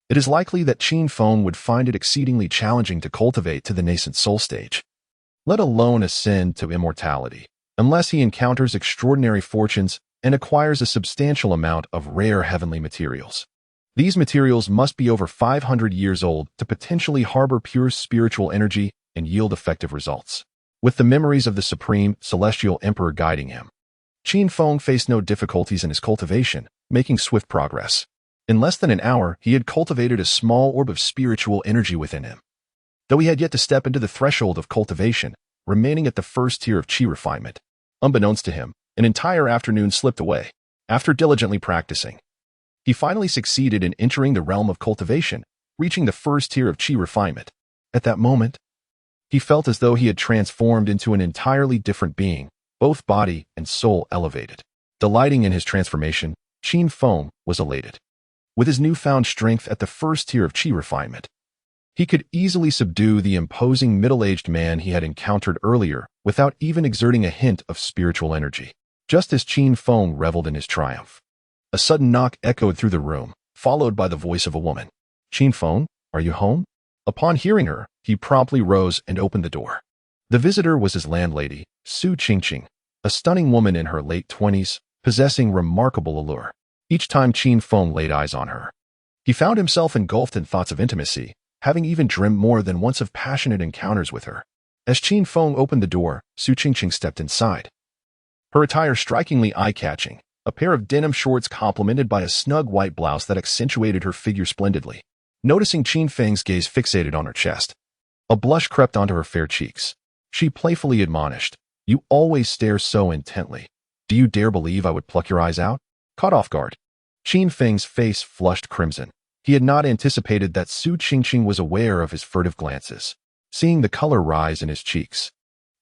it is likely that Qin Feng would find it exceedingly challenging to cultivate to the nascent soul stage, let alone ascend to immortality, unless he encounters extraordinary fortunes and acquires a substantial amount of rare heavenly materials. These materials must be over 500 years old to potentially harbor pure spiritual energy and yield effective results. With the memories of the Supreme Celestial Emperor guiding him, Qin Feng faced no difficulties in his cultivation, making swift progress. In less than an hour, he had cultivated a small orb of spiritual energy within him. Though he had yet to step into the threshold of cultivation, remaining at the first tier of Qi refinement, unbeknownst to him, an entire afternoon slipped away. After diligently practicing, he finally succeeded in entering the realm of cultivation, reaching the first tier of Qi refinement. At that moment, he felt as though he had transformed into an entirely different being, both body and soul elevated. Delighting in his transformation, Qin Feng was elated. With his newfound strength at the first tier of Qi refinement, he could easily subdue the imposing middle-aged man he had encountered earlier without even exerting a hint of spiritual energy. Just as Qin Feng reveled in his triumph, a sudden knock echoed through the room, followed by the voice of a woman. Qin Feng, are you home? Upon hearing her, he promptly rose and opened the door. The visitor was his landlady, Su Qingqing, a stunning woman in her late 20s, possessing remarkable allure. Each time Qin Feng laid eyes on her, he found himself engulfed in thoughts of intimacy, having even dreamed more than once of passionate encounters with her. As Qin Feng opened the door, Su Qingqing stepped inside. Her attire strikingly eye-catching, a pair of denim shorts complemented by a snug white blouse that accentuated her figure splendidly. Noticing Qin Feng's gaze fixated on her chest, a blush crept onto her fair cheeks. She playfully admonished, "You always stare so intently. Do you dare believe I would pluck your eyes out?" Caught off guard, Qin Feng's face flushed crimson. He had not anticipated that Su Qingqing was aware of his furtive glances. Seeing the color rise in his cheeks,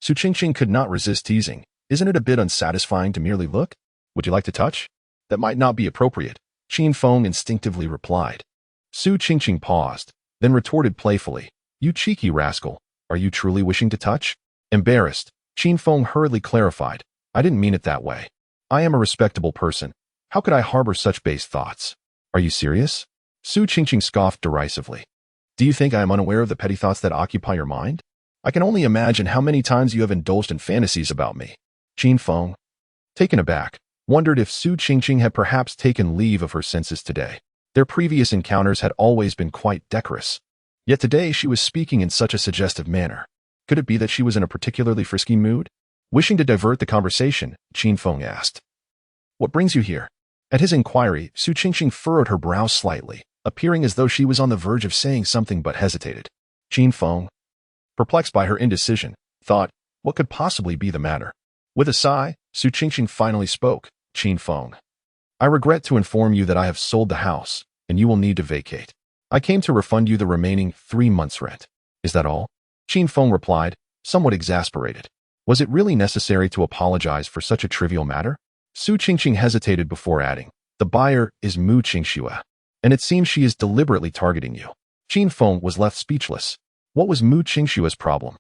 Su Qingqing could not resist teasing. "Isn't it a bit unsatisfying to merely look? Would you like to touch?" "That might not be appropriate," Qin Feng instinctively replied. Su Qingqing paused, then retorted playfully, "You cheeky rascal, are you truly wishing to touch?" Embarrassed, Qin Feng hurriedly clarified, "I didn't mean it that way. I am a respectable person. How could I harbor such base thoughts?" "Are you serious?" Su Qingqing scoffed derisively. "Do you think I am unaware of the petty thoughts that occupy your mind? I can only imagine how many times you have indulged in fantasies about me." Qin Feng, taken aback, wondered if Su Qingqing had perhaps taken leave of her senses today. Their previous encounters had always been quite decorous. Yet today she was speaking in such a suggestive manner. Could it be that she was in a particularly frisky mood? Wishing to divert the conversation, Qin Feng asked, "What brings you here?" At his inquiry, Su Qingqing furrowed her brow slightly, appearing as though she was on the verge of saying something but hesitated. Qin Feng, perplexed by her indecision, thought, what could possibly be the matter? With a sigh, Su Qingqing finally spoke. Qin Feng, I regret to inform you that I have sold the house, and you will need to vacate. I came to refund you the remaining 3 months' rent. Is that all? Qin Feng replied, somewhat exasperated. Was it really necessary to apologize for such a trivial matter? Su Qingqing hesitated before adding, the buyer is Mu Qingxue, and it seems she is deliberately targeting you. Qin Feng was left speechless. What was Mu Qingxue's problem?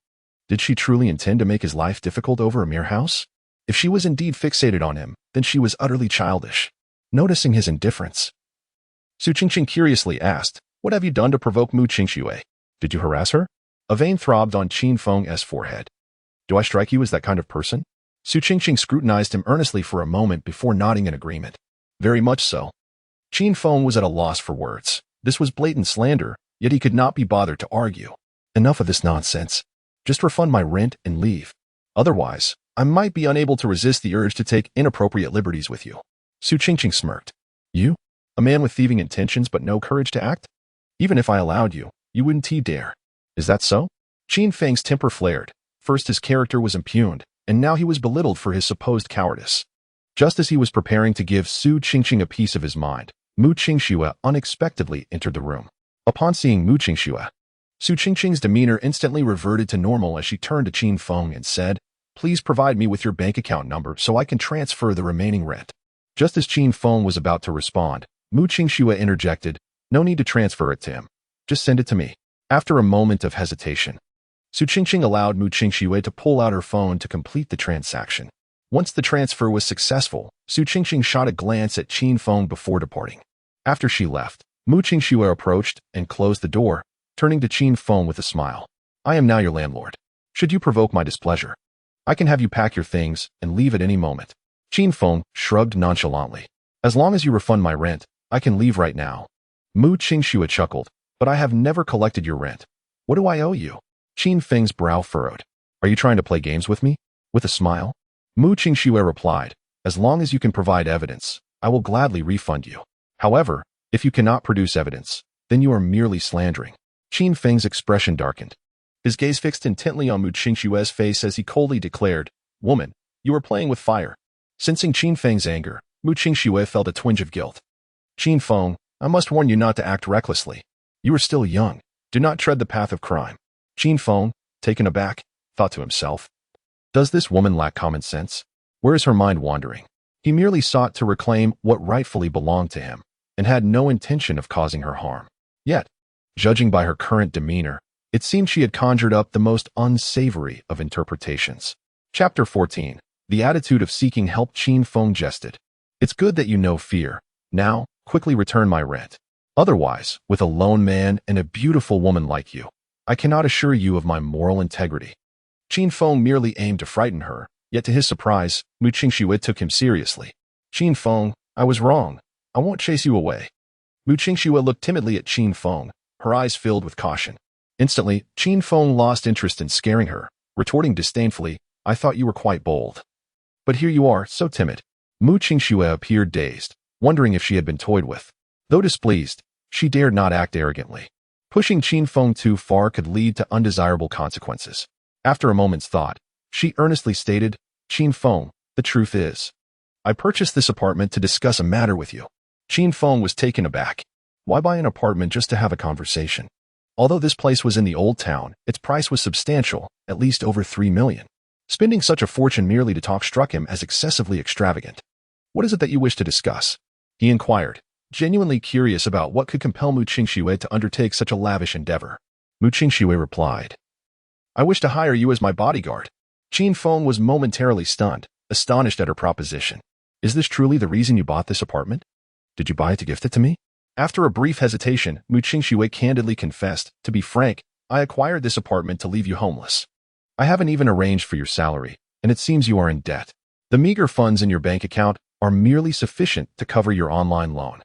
Did she truly intend to make his life difficult over a mere house? If she was indeed fixated on him, then she was utterly childish. Noticing his indifference, Su Qingqing curiously asked, what have you done to provoke Mu Qingxue? Did you harass her? A vein throbbed on Qin Feng's forehead. Do I strike you as that kind of person? Su Qingqing scrutinized him earnestly for a moment before nodding in agreement. Very much so. Qin Feng was at a loss for words. This was blatant slander, yet he could not be bothered to argue. Enough of this nonsense. Just refund my rent and leave. Otherwise, I might be unable to resist the urge to take inappropriate liberties with you. Su Qingqing smirked. You? A man with thieving intentions but no courage to act? Even if I allowed you, you wouldn't dare. Is that so? Qin Feng's temper flared. First his character was impugned, and now he was belittled for his supposed cowardice. Just as he was preparing to give Su Qingqing a piece of his mind, Mu Qingxue unexpectedly entered the room. Upon seeing Mu Qingxue, Su Qingqing's demeanor instantly reverted to normal as she turned to Qin Feng and said, please provide me with your bank account number so I can transfer the remaining rent. Just as Qin Feng was about to respond, Mu Qingxue interjected, no need to transfer it to him. Just send it to me. After a moment of hesitation, Su Qingqing allowed Mu Qingxue to pull out her phone to complete the transaction. Once the transfer was successful, Su Qingqing shot a glance at Qin Feng before departing. After she left, Mu Qingxue approached and closed the door, turning to Qin Feng with a smile. I am now your landlord. Should you provoke my displeasure, I can have you pack your things and leave at any moment. Qin Feng shrugged nonchalantly. As long as you refund my rent, I can leave right now. Mu Qingxue chuckled, but I have never collected your rent. What do I owe you? Qin Feng's brow furrowed. Are you trying to play games with me? With a smile, Mu Qingxue replied, as long as you can provide evidence, I will gladly refund you. However, if you cannot produce evidence, then you are merely slandering. Qin Feng's expression darkened. His gaze fixed intently on Mu Qingxue's face as he coldly declared, woman, you are playing with fire. Sensing Qin Feng's anger, Mu Qingxue felt a twinge of guilt. Qin Feng, I must warn you not to act recklessly. You are still young. Do not tread the path of crime. Qin Feng, taken aback, thought to himself, does this woman lack common sense? Where is her mind wandering? He merely sought to reclaim what rightfully belonged to him, and had no intention of causing her harm. Yet, judging by her current demeanor, it seemed she had conjured up the most unsavory of interpretations. Chapter 14. The attitude of seeking help. Qin Feng jested. It's good that you know fear. Now, quickly return my rent. Otherwise, with a lone man and a beautiful woman like you, I cannot assure you of my moral integrity. Qin Feng merely aimed to frighten her, yet to his surprise, Mu Qingxue took him seriously. Qin Feng, I was wrong. I won't chase you away. Mu Qingxue looked timidly at Qin Feng, her eyes filled with caution. Instantly, Qin Feng lost interest in scaring her, retorting disdainfully, I thought you were quite bold. But here you are, so timid. Mu Qingxue appeared dazed, wondering if she had been toyed with. Though displeased, she dared not act arrogantly. Pushing Qin Feng too far could lead to undesirable consequences. After a moment's thought, she earnestly stated, Qin Feng, the truth is, I purchased this apartment to discuss a matter with you. Qin Feng was taken aback. Why buy an apartment just to have a conversation? Although this place was in the old town, its price was substantial, at least over 3 million. Spending such a fortune merely to talk struck him as excessively extravagant. What is it that you wish to discuss? He inquired, genuinely curious about what could compel Mu Qingxue to undertake such a lavish endeavor. Mu Qingxue replied, I wish to hire you as my bodyguard. Qin Feng was momentarily stunned, astonished at her proposition. Is this truly the reason you bought this apartment? Did you buy it to gift it to me? After a brief hesitation, Mu Qingxue candidly confessed, to be frank, I acquired this apartment to leave you homeless. I haven't even arranged for your salary, and it seems you are in debt. The meager funds in your bank account are merely sufficient to cover your online loan.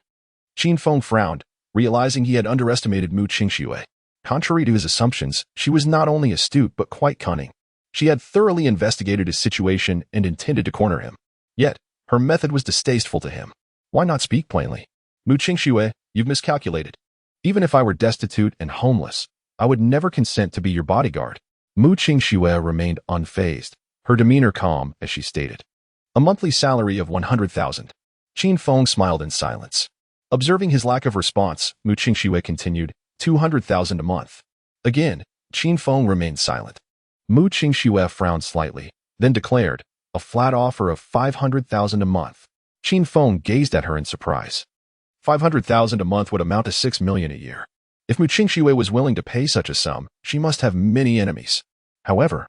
Qin Feng frowned, realizing he had underestimated Mu Qingxue. Contrary to his assumptions, she was not only astute but quite cunning. She had thoroughly investigated his situation and intended to corner him. Yet, her method was distasteful to him. Why not speak plainly? Mu Qingxue, you've miscalculated. Even if I were destitute and homeless, I would never consent to be your bodyguard. Mu Qingxue remained unfazed, her demeanor calm as she stated. A monthly salary of 100,000. Qin Feng smiled in silence. Observing his lack of response, Mu Qingxue continued, 200,000 a month. Again, Qin Feng remained silent. Mu Qingxue frowned slightly, then declared, a flat offer of 500,000 a month. Qin Feng gazed at her in surprise. 500,000 a month would amount to 6 million a year. If Mu Qingxue was willing to pay such a sum, she must have many enemies. However,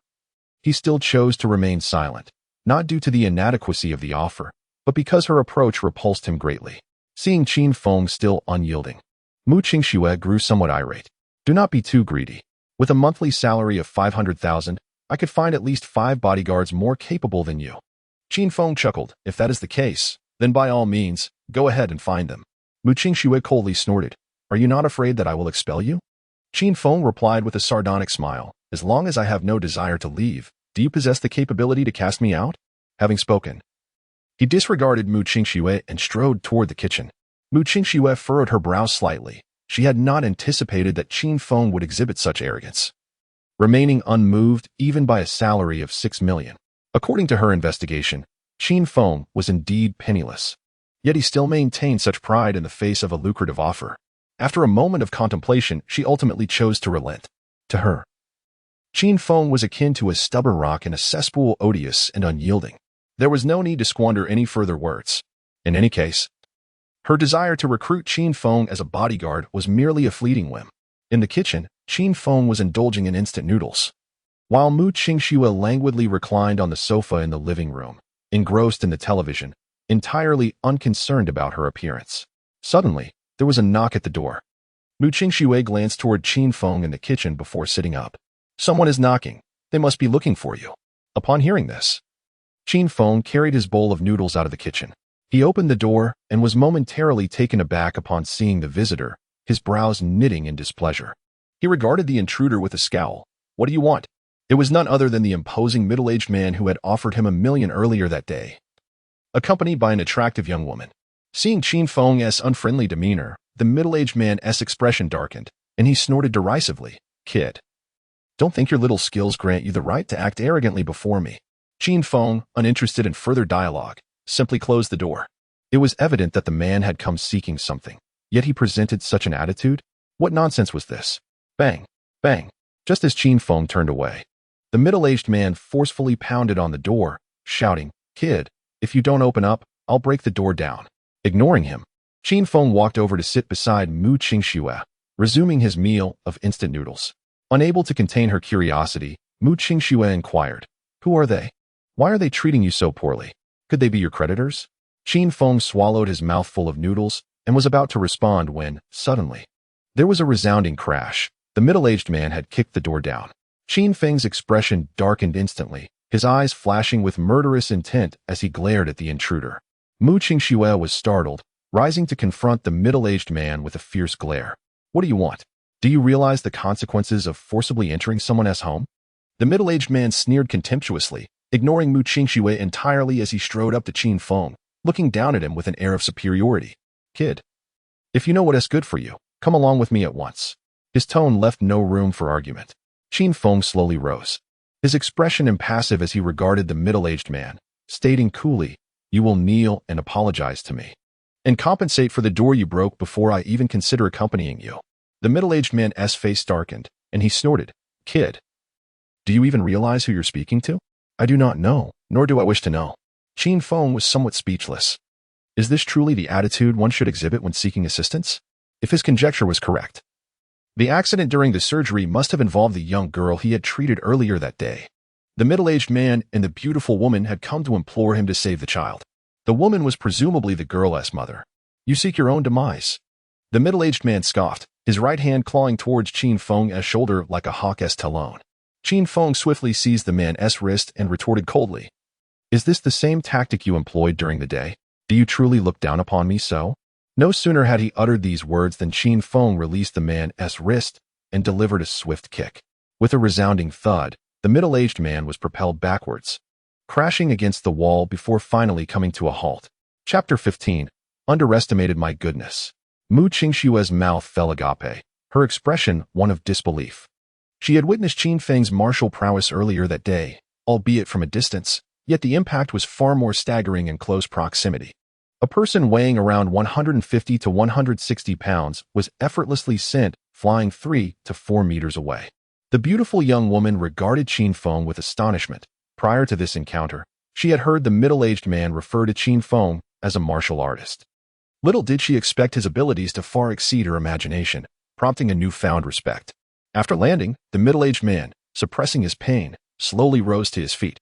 he still chose to remain silent, not due to the inadequacy of the offer, but because her approach repulsed him greatly. Seeing Qin Feng still unyielding, Mu Qingxue grew somewhat irate. Do not be too greedy. With a monthly salary of 500,000, I could find at least 5 bodyguards more capable than you. Qin Feng chuckled. If that is the case, then by all means, go ahead and find them. Mu Qingxue coldly snorted. Are you not afraid that I will expel you? Qin Feng replied with a sardonic smile. As long as I have no desire to leave, do you possess the capability to cast me out? Having spoken, he disregarded Mu Qingxue and strode toward the kitchen. Mu Qingxue furrowed her brows slightly. She had not anticipated that Qin Feng would exhibit such arrogance, remaining unmoved even by a salary of 6 million. According to her investigation, Qin Feng was indeed penniless. Yet he still maintained such pride in the face of a lucrative offer. After a moment of contemplation, she ultimately chose to relent. To her, Qin Feng was akin to a stubborn rock in a cesspool, odious and unyielding. There was no need to squander any further words. In any case, her desire to recruit Qin Feng as a bodyguard was merely a fleeting whim. In the kitchen, Qin Feng was indulging in instant noodles, while Mu Qingxue languidly reclined on the sofa in the living room, engrossed in the television, entirely unconcerned about her appearance. Suddenly, there was a knock at the door. Mu Qingxue glanced toward Qin Feng in the kitchen before sitting up. Someone is knocking. They must be looking for you. Upon hearing this, Qin Feng carried his bowl of noodles out of the kitchen. He opened the door and was momentarily taken aback upon seeing the visitor, his brows knitting in displeasure. He regarded the intruder with a scowl. What do you want? It was none other than the imposing middle-aged man who had offered him 1 million earlier that day, accompanied by an attractive young woman. Seeing Qin Feng's unfriendly demeanor, the middle-aged man's expression darkened, and he snorted derisively. Kid, don't think your little skills grant you the right to act arrogantly before me. Qin Feng, uninterested in further dialogue, simply closed the door. It was evident that the man had come seeking something, yet he presented such an attitude. What nonsense was this? Bang! Bang! Just as Qin Feng turned away, the middle-aged man forcefully pounded on the door, shouting, Kid, if you don't open up, I'll break the door down. Ignoring him, Qin Feng walked over to sit beside Mu Qingxue, resuming his meal of instant noodles. Unable to contain her curiosity, Mu Qingxue inquired, Who are they? Why are they treating you so poorly? Could they be your creditors? Qin Feng swallowed his mouthful of noodles and was about to respond when, suddenly, there was a resounding crash. The middle-aged man had kicked the door down. Qin Feng's expression darkened instantly, his eyes flashing with murderous intent as he glared at the intruder. Mu Qingxue was startled, rising to confront the middle-aged man with a fierce glare. What do you want? Do you realize the consequences of forcibly entering someone's home? The middle-aged man sneered contemptuously, ignoring Mu Qingxue entirely as he strode up to Qin Feng, looking down at him with an air of superiority. Kid, if you know what is good for you, come along with me at once. His tone left no room for argument. Qin Feng slowly rose, his expression impassive as he regarded the middle-aged man, stating coolly, You will kneel and apologize to me, and compensate for the door you broke before I even consider accompanying you. The middle-aged man's face darkened, and he snorted, Kid, do you even realize who you're speaking to? I do not know, nor do I wish to know. Qin Feng was somewhat speechless. Is this truly the attitude one should exhibit when seeking assistance? If his conjecture was correct, the accident during the surgery must have involved the young girl he had treated earlier that day. The middle-aged man and the beautiful woman had come to implore him to save the child. The woman was presumably the girl's mother. You seek your own demise. The middle-aged man scoffed, his right hand clawing towards Qin Feng's shoulder like a hawk's talon. Qin Feng swiftly seized the man's wrist and retorted coldly, Is this the same tactic you employed during the day? Do you truly look down upon me so? No sooner had he uttered these words than Qin Feng released the man's wrist and delivered a swift kick. With a resounding thud, the middle-aged man was propelled backwards, crashing against the wall before finally coming to a halt. Chapter 15. Underestimated my goodness. Mu Qingxue's mouth fell agape, her expression one of disbelief. She had witnessed Qin Feng's martial prowess earlier that day, albeit from a distance, yet the impact was far more staggering in close proximity. A person weighing around 150 to 160 pounds was effortlessly sent flying 3 to 4 meters away. The beautiful young woman regarded Qin Feng with astonishment. Prior to this encounter, she had heard the middle-aged man refer to Qin Feng as a martial artist. Little did she expect his abilities to far exceed her imagination, prompting a newfound respect. After landing, the middle-aged man, suppressing his pain, slowly rose to his feet.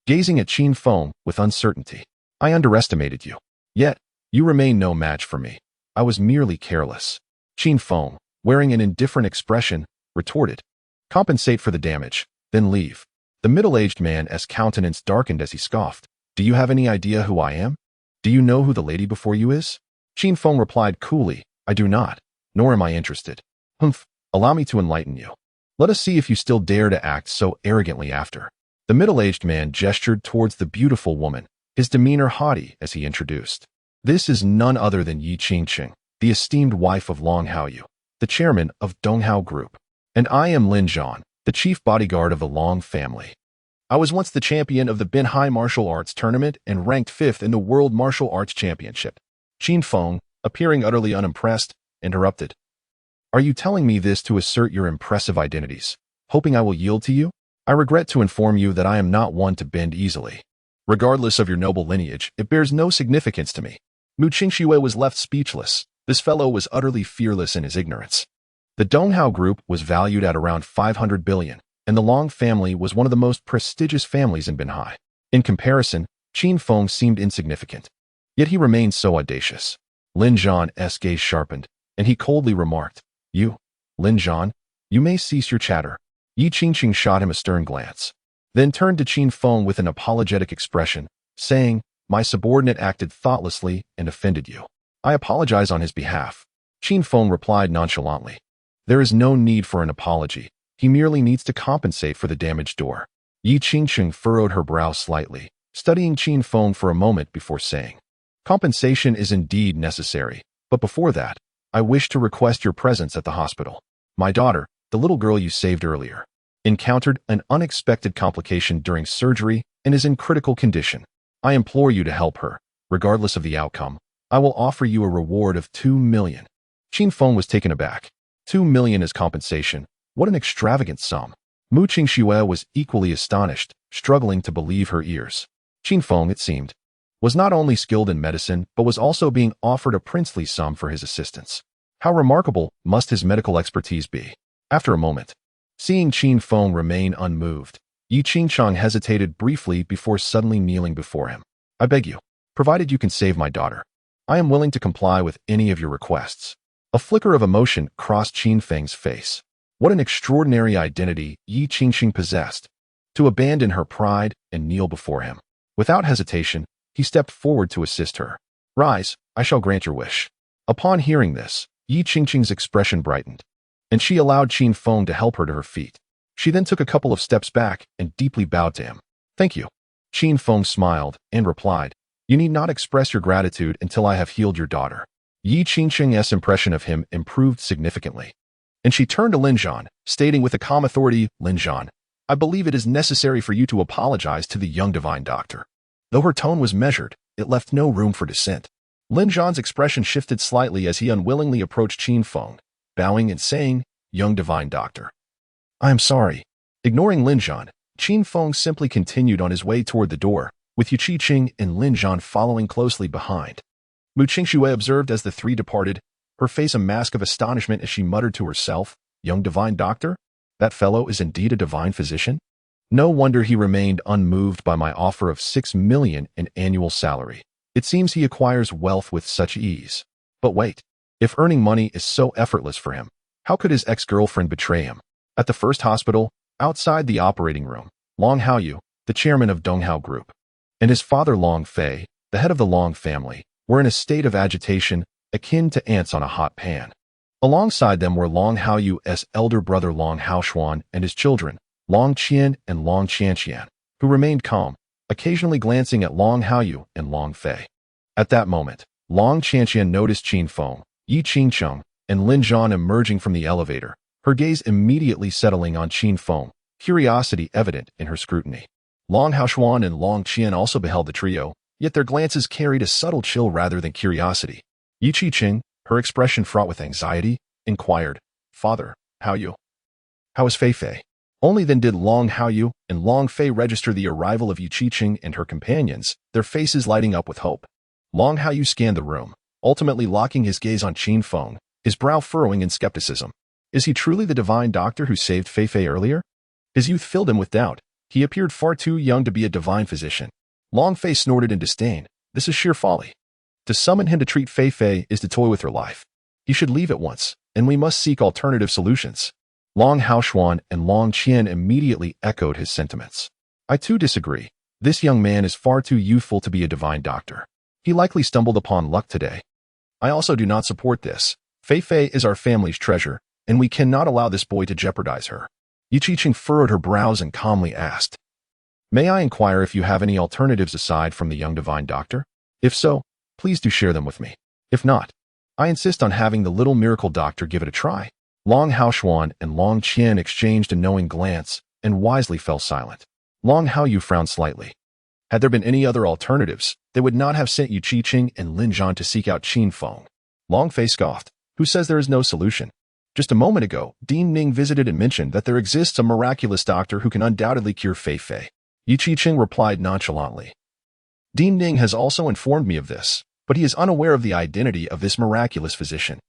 Gazing at Qin Feng with uncertainty, "I underestimated you. Yet, you remain no match for me. I was merely careless." Qin Feng, wearing an indifferent expression, retorted, "Compensate for the damage, then leave." The middle-aged man's countenance darkened as he scoffed. "Do you have any idea who I am? Do you know who the lady before you is?" Qin Feng replied coolly, "I do not, nor am I interested." "Humph, allow me to enlighten you. Let us see if you still dare to act so arrogantly after." The middle-aged man gestured towards the beautiful woman, his demeanor haughty as he introduced. "This is none other than Yi Qingqing, the esteemed wife of Long Haoyu, the chairman of Donghao Group. And I am Lin Zhan, the chief bodyguard of the Long family. I was once the champion of the Binhai Martial Arts Tournament and ranked 5th in the World Martial Arts Championship." Qin Feng, appearing utterly unimpressed, interrupted. "Are you telling me this to assert your impressive identities, hoping I will yield to you? I regret to inform you that I am not one to bend easily. Regardless of your noble lineage, it bears no significance to me." Mu Qingxue was left speechless. This fellow was utterly fearless in his ignorance. The Donghao Group was valued at around 500 billion, and the Long family was one of the most prestigious families in Binhai. In comparison, Qin Feng seemed insignificant. Yet he remained so audacious. Lin Zhan's gaze sharpened, and he coldly remarked, "You, Lin Zhan, you may cease your chatter." Yi Qingqing shot him a stern glance, then turned to Qin Feng with an apologetic expression, saying, "My subordinate acted thoughtlessly and offended you. I apologize on his behalf." Qin Feng replied nonchalantly, "There is no need for an apology. He merely needs to compensate for the damaged door." Yi Qingqing furrowed her brow slightly, studying Qin Feng for a moment before saying, "Compensation is indeed necessary, but before that, I wish to request your presence at the hospital. My daughter, the little girl you saved earlier, encountered an unexpected complication during surgery and is in critical condition. I implore you to help her. Regardless of the outcome, I will offer you a reward of 2 million. Qin Feng was taken aback. 2 million as compensation. What an extravagant sum. Mu Qingxue was equally astonished, struggling to believe her ears. Qin Feng, it seemed, was not only skilled in medicine, but was also being offered a princely sum for his assistance. How remarkable must his medical expertise be? After a moment, seeing Qin Feng remain unmoved, Yi Qingqing hesitated briefly before suddenly kneeling before him. "I beg you, provided you can save my daughter, I am willing to comply with any of your requests." A flicker of emotion crossed Qin Feng's face. What an extraordinary identity Yi Qingqing possessed, to abandon her pride and kneel before him. Without hesitation, he stepped forward to assist her. "Rise, I shall grant your wish." Upon hearing this, Yi Qingqing's expression brightened, and she allowed Qin Feng to help her to her feet. She then took a couple of steps back and deeply bowed to him. "Thank you." Qin Feng smiled and replied, "You need not express your gratitude until I have healed your daughter." Yi Qingqing's impression of him improved significantly, and she turned to Lin Zhan, stating with a calm authority, "Lin Zhan, I believe it is necessary for you to apologize to the young divine doctor." Though her tone was measured, it left no room for dissent. Lin Zhan's expression shifted slightly as he unwillingly approached Qin Feng, bowing and saying, "Young divine doctor, I am sorry." Ignoring Lin Zhan, Qin Feng simply continued on his way toward the door, with Yu Qingqing and Lin Zhan following closely behind. Mu Qingxue observed as the three departed, her face a mask of astonishment as she muttered to herself, "Young divine doctor? That fellow is indeed a divine physician? No wonder he remained unmoved by my offer of 6 million in annual salary. It seems he acquires wealth with such ease. But wait, if earning money is so effortless for him, how could his ex-girlfriend betray him?" At the first hospital, outside the operating room, Long Haoyu, the chairman of Donghao Group, and his father Long Fei, the head of the Long family, were in a state of agitation akin to ants on a hot pan. Alongside them were Long Haoyu's elder brother Long Haoshuan and his children, Long Qian and Long Qianqian, who remained calm, occasionally glancing at Long Haoyu and Long Fei. At that moment, Long Qianqian noticed Qin Feng, Yi Qingqing, and Lin Zhan emerging from the elevator, her gaze immediately settling on Qin Feng, curiosity evident in her scrutiny. Long Haoshuan and Long Qian also beheld the trio, yet their glances carried a subtle chill rather than curiosity. Yi Qiqing, her expression fraught with anxiety, inquired, "Father, how you? How is Fei Fei?" Only then did Long Haoyu and Long Fei register the arrival of Yi Qiqing and her companions, their faces lighting up with hope. Long Haoyu scanned the room, ultimately locking his gaze on Qin Feng, his brow furrowing in skepticism. Is he truly the divine doctor who saved Fei Fei earlier? His youth filled him with doubt. He appeared far too young to be a divine physician. Long Fei snorted in disdain. This is sheer folly. To summon him to treat Fei Fei is to toy with her life. He should leave at once, and we must seek alternative solutions. Long Haoshuan and Long Qian immediately echoed his sentiments. I too disagree. This young man is far too youthful to be a divine doctor. He likely stumbled upon luck today. I also do not support this. Fei Fei is our family's treasure, and we cannot allow this boy to jeopardize her. Yi Qiqing furrowed her brows and calmly asked, "May I inquire if you have any alternatives aside from the young divine doctor? If so, please do share them with me. If not, I insist on having the little miracle doctor give it a try." Long Haoshuan and Long Qian exchanged a knowing glance and wisely fell silent. Long Haoyu frowned slightly. Had there been any other alternatives, they would not have sent Yi Qiqing and Lin Zhan to seek out Qin Feng. Long Fei scoffed. Who says there is no solution? Just a moment ago, Dean Ning visited and mentioned that there exists a miraculous doctor who can undoubtedly cure Fei Fei. Yi Qiqing replied nonchalantly. Dean Ning has also informed me of this, but he is unaware of the identity of this miraculous physician.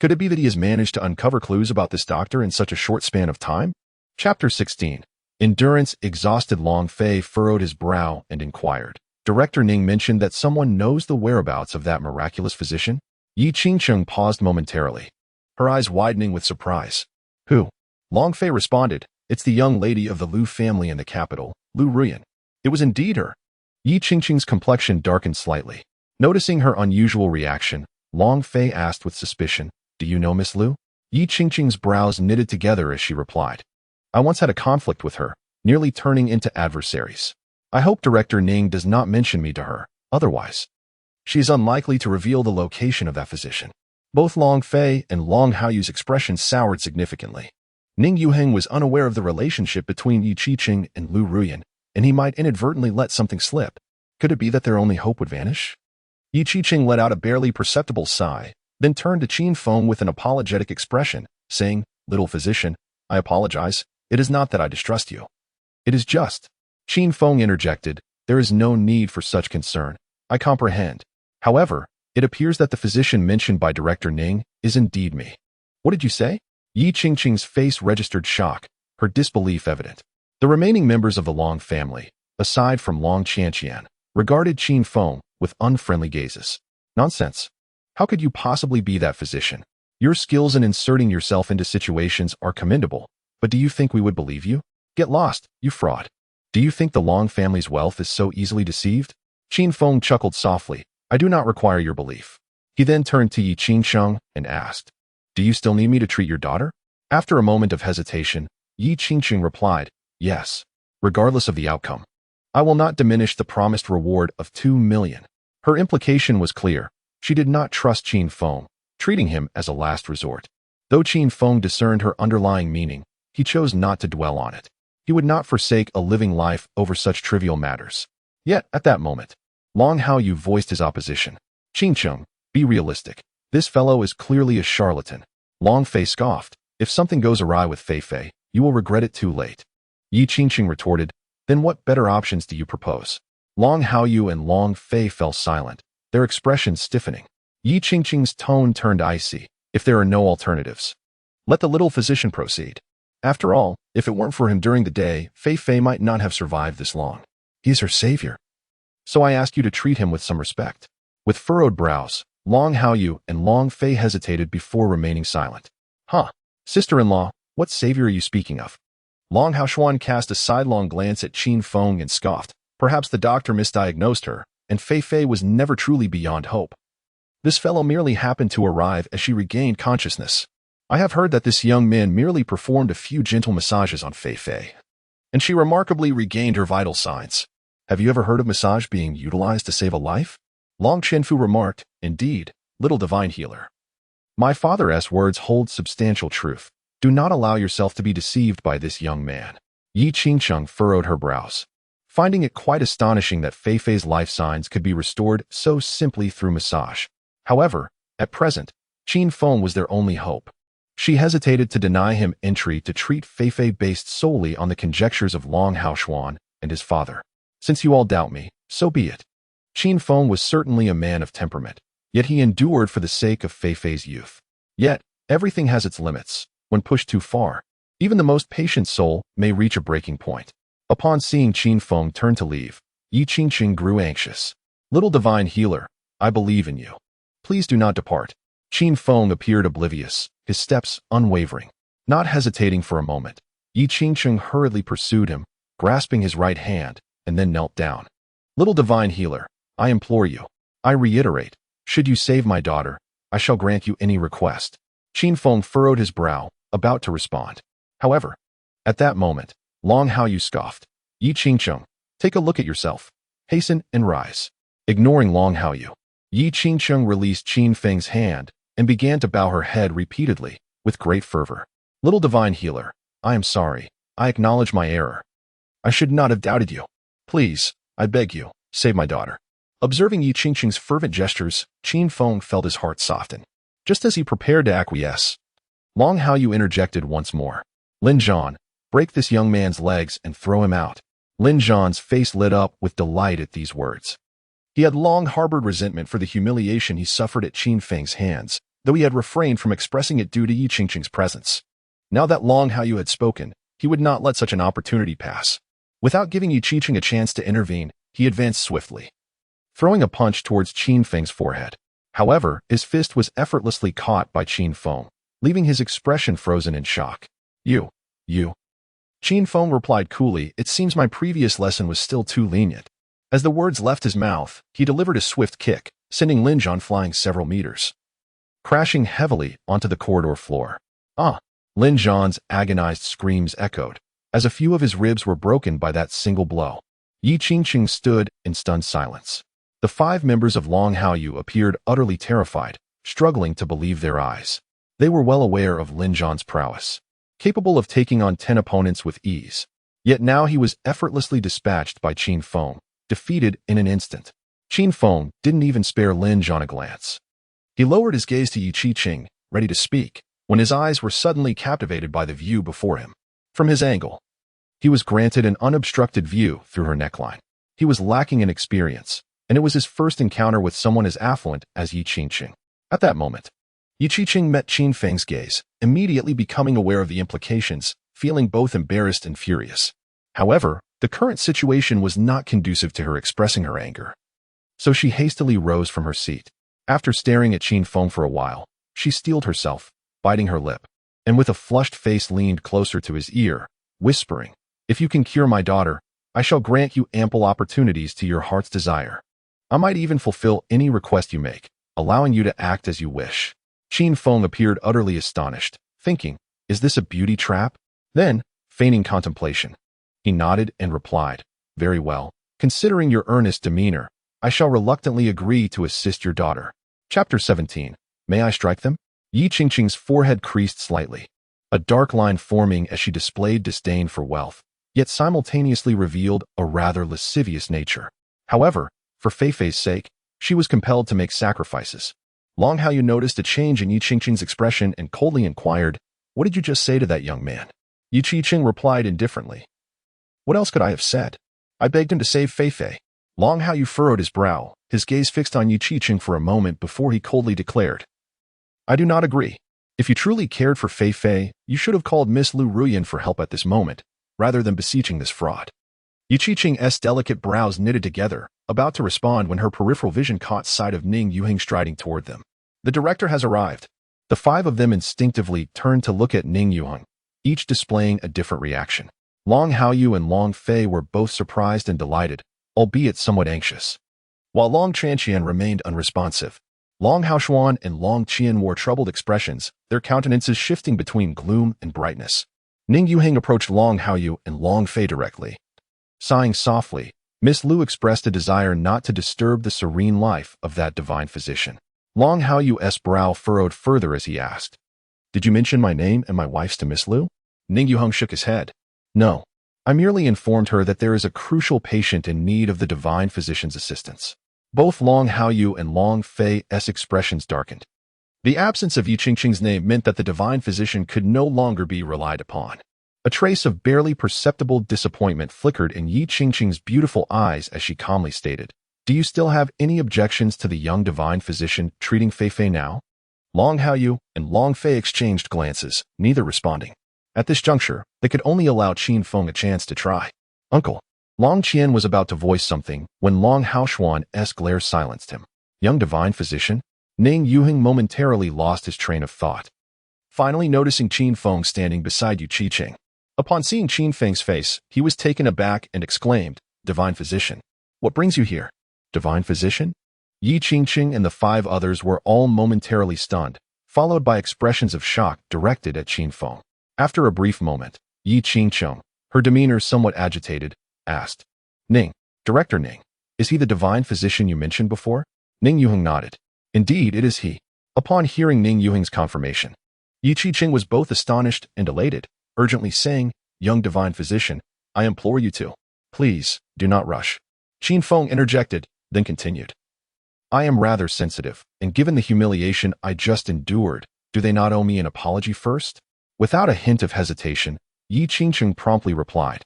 Could it be that he has managed to uncover clues about this doctor in such a short span of time? Chapter 16. Endurance exhausted. Long Fei furrowed his brow and inquired. Director Ning mentioned that someone knows the whereabouts of that miraculous physician? Yi Qiqing paused momentarily, her eyes widening with surprise. Who? Long Fei responded, It's the young lady of the Lu family in the capital, Lu Ruyan. It was indeed her. Yi Qiqing's complexion darkened slightly. Noticing her unusual reaction, Long Fei asked with suspicion, Do you know Miss Lu? Yi Qiqing's brows knitted together as she replied. I once had a conflict with her, nearly turning into adversaries. I hope Director Ning does not mention me to her, otherwise she is unlikely to reveal the location of that physician. Both Long Fei and Long Haoyu's expressions soured significantly. Ning Yuheng was unaware of the relationship between Yi Qiqing and Lu Ruyan, and he might inadvertently let something slip. Could it be that their only hope would vanish? Yi Qiqing let out a barely perceptible sigh, then turned to Qin Feng with an apologetic expression, saying, Little physician, I apologize. It is not that I distrust you. It is just. Qin Feng interjected, There is no need for such concern. I comprehend. However, it appears that the physician mentioned by Director Ning is indeed me. What did you say? Yi Qiqing's face registered shock, her disbelief evident. The remaining members of the Long family, aside from Long Qianqian, regarded Qin Feng with unfriendly gazes. Nonsense. How could you possibly be that physician? Your skills in inserting yourself into situations are commendable, but do you think we would believe you? Get lost, you fraud. Do you think the Long family's wealth is so easily deceived? Qin Feng chuckled softly. I do not require your belief. He then turned to Yi Qiqing and asked, Do you still need me to treat your daughter? After a moment of hesitation, Yi Qiqing replied, Yes, regardless of the outcome. I will not diminish the promised reward of 2 million. Her implication was clear. She did not trust Qin Feng, treating him as a last resort. Though Qin Feng discerned her underlying meaning, he chose not to dwell on it. He would not forsake a living life over such trivial matters. Yet, at that moment, Long Haoyu voiced his opposition. Qiqing, be realistic. This fellow is clearly a charlatan. Long Fei scoffed. If something goes awry with Fei Fei, you will regret it too late. Yi Qiqing retorted, Then what better options do you propose? Long Haoyu and Long Fei fell silent, their expressions stiffening. Yi Qiqing's tone turned icy. If there are no alternatives, let the little physician proceed. After all, if it weren't for him during the day, Fei Fei might not have survived this long. He is her savior. So I ask you to treat him with some respect. With furrowed brows, Long Haoyu and Long Fei hesitated before remaining silent. Huh, sister-in-law, what savior are you speaking of? Long Haoshuan cast a sidelong glance at Qin Feng and scoffed. Perhaps the doctor misdiagnosed her, and Fei Fei was never truly beyond hope. This fellow merely happened to arrive as she regained consciousness. I have heard that this young man merely performed a few gentle massages on Fei Fei, and she remarkably regained her vital signs. Have you ever heard of massage being utilized to save a life? Long Chenfu remarked, Indeed, little divine healer. My father's words hold substantial truth. Do not allow yourself to be deceived by this young man. Yi Qingcheng furrowed her brows, finding it quite astonishing that Fei Fei's life signs could be restored so simply through massage. However, at present, Qin Feng was their only hope. She hesitated to deny him entry to treat Fei Fei based solely on the conjectures of Long Haoshuan and his father. Since you all doubt me, so be it. Qin Feng was certainly a man of temperament, yet he endured for the sake of Fei Fei's youth. Yet, everything has its limits. When pushed too far, even the most patient soul may reach a breaking point. Upon seeing Qin Feng turn to leave, Yi Qingqing grew anxious. Little divine healer, I believe in you. Please do not depart. Qin Feng appeared oblivious, his steps unwavering. Not hesitating for a moment, Yi Qingqing hurriedly pursued him, grasping his right hand, and then knelt down. Little divine healer, I implore you. I reiterate, should you save my daughter, I shall grant you any request. Qin Feng furrowed his brow, about to respond. However, at that moment, Long Haoyu scoffed. Yi Qingcheng, take a look at yourself. Hasten and rise. Ignoring Long Haoyu, Yi Qingcheng released Qin Feng's hand and began to bow her head repeatedly, with great fervor. Little divine healer, I am sorry. I acknowledge my error. I should not have doubted you. Please, I beg you, save my daughter. Observing Yi Qingcheng's fervent gestures, Qin Feng felt his heart soften. Just as he prepared to acquiesce, Long Haoyu interjected once more. Lin Zhan, break this young man's legs and throw him out. Lin Zhan's face lit up with delight at these words. He had long harbored resentment for the humiliation he suffered at Qin Feng's hands, though he had refrained from expressing it due to Yi Qingqing's presence. Now that Long Haoyu had spoken, he would not let such an opportunity pass. Without giving Yi Qingqing a chance to intervene, he advanced swiftly, throwing a punch towards Qin Feng's forehead. However, his fist was effortlessly caught by Qin Feng, leaving his expression frozen in shock. You. Qin Feng replied coolly, it seems my previous lesson was still too lenient. As the words left his mouth, he delivered a swift kick, sending Lin Zhan flying several meters, crashing heavily onto the corridor floor. Ah! Lin Zhan's agonized screams echoed, as a few of his ribs were broken by that single blow. Yi Qingqing stood in stunned silence. The 5 members of Long Haoyu appeared utterly terrified, struggling to believe their eyes. They were well aware of Lin Zhan's prowess, capable of taking on 10 opponents with ease. Yet now he was effortlessly dispatched by Qin Feng, defeated in an instant. Qin Feng didn't even spare Lin Zhan a glance. He lowered his gaze to Yi Qingqing, ready to speak, when his eyes were suddenly captivated by the view before him. From his angle, he was granted an unobstructed view through her neckline. He was lacking in experience, and it was his first encounter with someone as affluent as Yi Qingqing. At that moment, Yi Qingqing met Qin Feng's gaze, immediately becoming aware of the implications, feeling both embarrassed and furious. However, the current situation was not conducive to her expressing her anger. So she hastily rose from her seat. After staring at Qin Feng for a while, she steeled herself, biting her lip, and with a flushed face leaned closer to his ear, whispering, if you can cure my daughter, I shall grant you ample opportunities to your heart's desire. I might even fulfill any request you make, allowing you to act as you wish. Qin Feng appeared utterly astonished, thinking, is this a beauty trap? Then, feigning contemplation, he nodded and replied, very well, considering your earnest demeanor, I shall reluctantly agree to assist your daughter. Chapter 17. May I strike them? Yi Qingqing's forehead creased slightly, a dark line forming as she displayed disdain for wealth, yet simultaneously revealed a rather lascivious nature. However, for Fei Fei's sake, she was compelled to make sacrifices. Long Haoyu noticed a change in Yi Qingqing's expression and coldly inquired, what did you just say to that young man? Yi Qingqing replied indifferently. What else could I have said? I begged him to save Fei Fei. Long Haoyu furrowed his brow, his gaze fixed on Yi Qingqing for a moment before he coldly declared, I do not agree. If you truly cared for Fei Fei, you should have called Miss Lu Ruyan for help at this moment, rather than beseeching this fraud. Yi Qingqing's delicate brows knitted together, about to respond when her peripheral vision caught sight of Ning Yuheng striding toward them. The director has arrived. The 5 of them instinctively turned to look at Ning Yuheng, each displaying a different reaction. Long Haoyu and Long Fei were both surprised and delighted, albeit somewhat anxious. While Long Chanqian remained unresponsive, Long Haoshuan and Long Qian wore troubled expressions, their countenances shifting between gloom and brightness. Ning Yuheng approached Long Haoyu and Long Fei directly. Sighing softly, Miss Lu expressed a desire not to disturb the serene life of that divine physician. Long Haoyu's brow furrowed further as he asked, "Did you mention my name and my wife's to Miss Liu?" Ning Yuheng shook his head. "No. I merely informed her that there is a crucial patient in need of the divine physician's assistance." Both Long Haoyu and Long Fei's expressions darkened. The absence of Yi Qingqing's name meant that the divine physician could no longer be relied upon. A trace of barely perceptible disappointment flickered in Yi Qingqing's beautiful eyes as she calmly stated, "Do you still have any objections to the young divine physician treating Fei now?" Long Haoyu and Long Fei exchanged glances, neither responding. At this juncture, they could only allow Qin Feng a chance to try. "Uncle." Long Qian was about to voice something when Long Haoshuan's glare silenced him. "Young divine physician?" Ning Yuheng momentarily lost his train of thought, finally noticing Qin Feng standing beside Yu Qiqing. Upon seeing Qin Feng's face, he was taken aback and exclaimed, "Divine physician, what brings you here?" "Divine physician?" Yi Qingqing and the 5 others were all momentarily stunned, followed by expressions of shock directed at Qin Feng. After a brief moment, Yi Qingqing, her demeanor somewhat agitated, asked, "Ning, Director Ning, is he the divine physician you mentioned before?" Ning Yuheng nodded. "Indeed, it is he." Upon hearing Ning Yuheng's confirmation, Yi Qiqing was both astonished and elated, urgently saying, "Young divine physician, I implore you to. Please, do not rush." Qin Feng interjected, then continued, "I am rather sensitive, and given the humiliation I just endured, do they not owe me an apology first?" Without a hint of hesitation, Yi Qingqing promptly replied,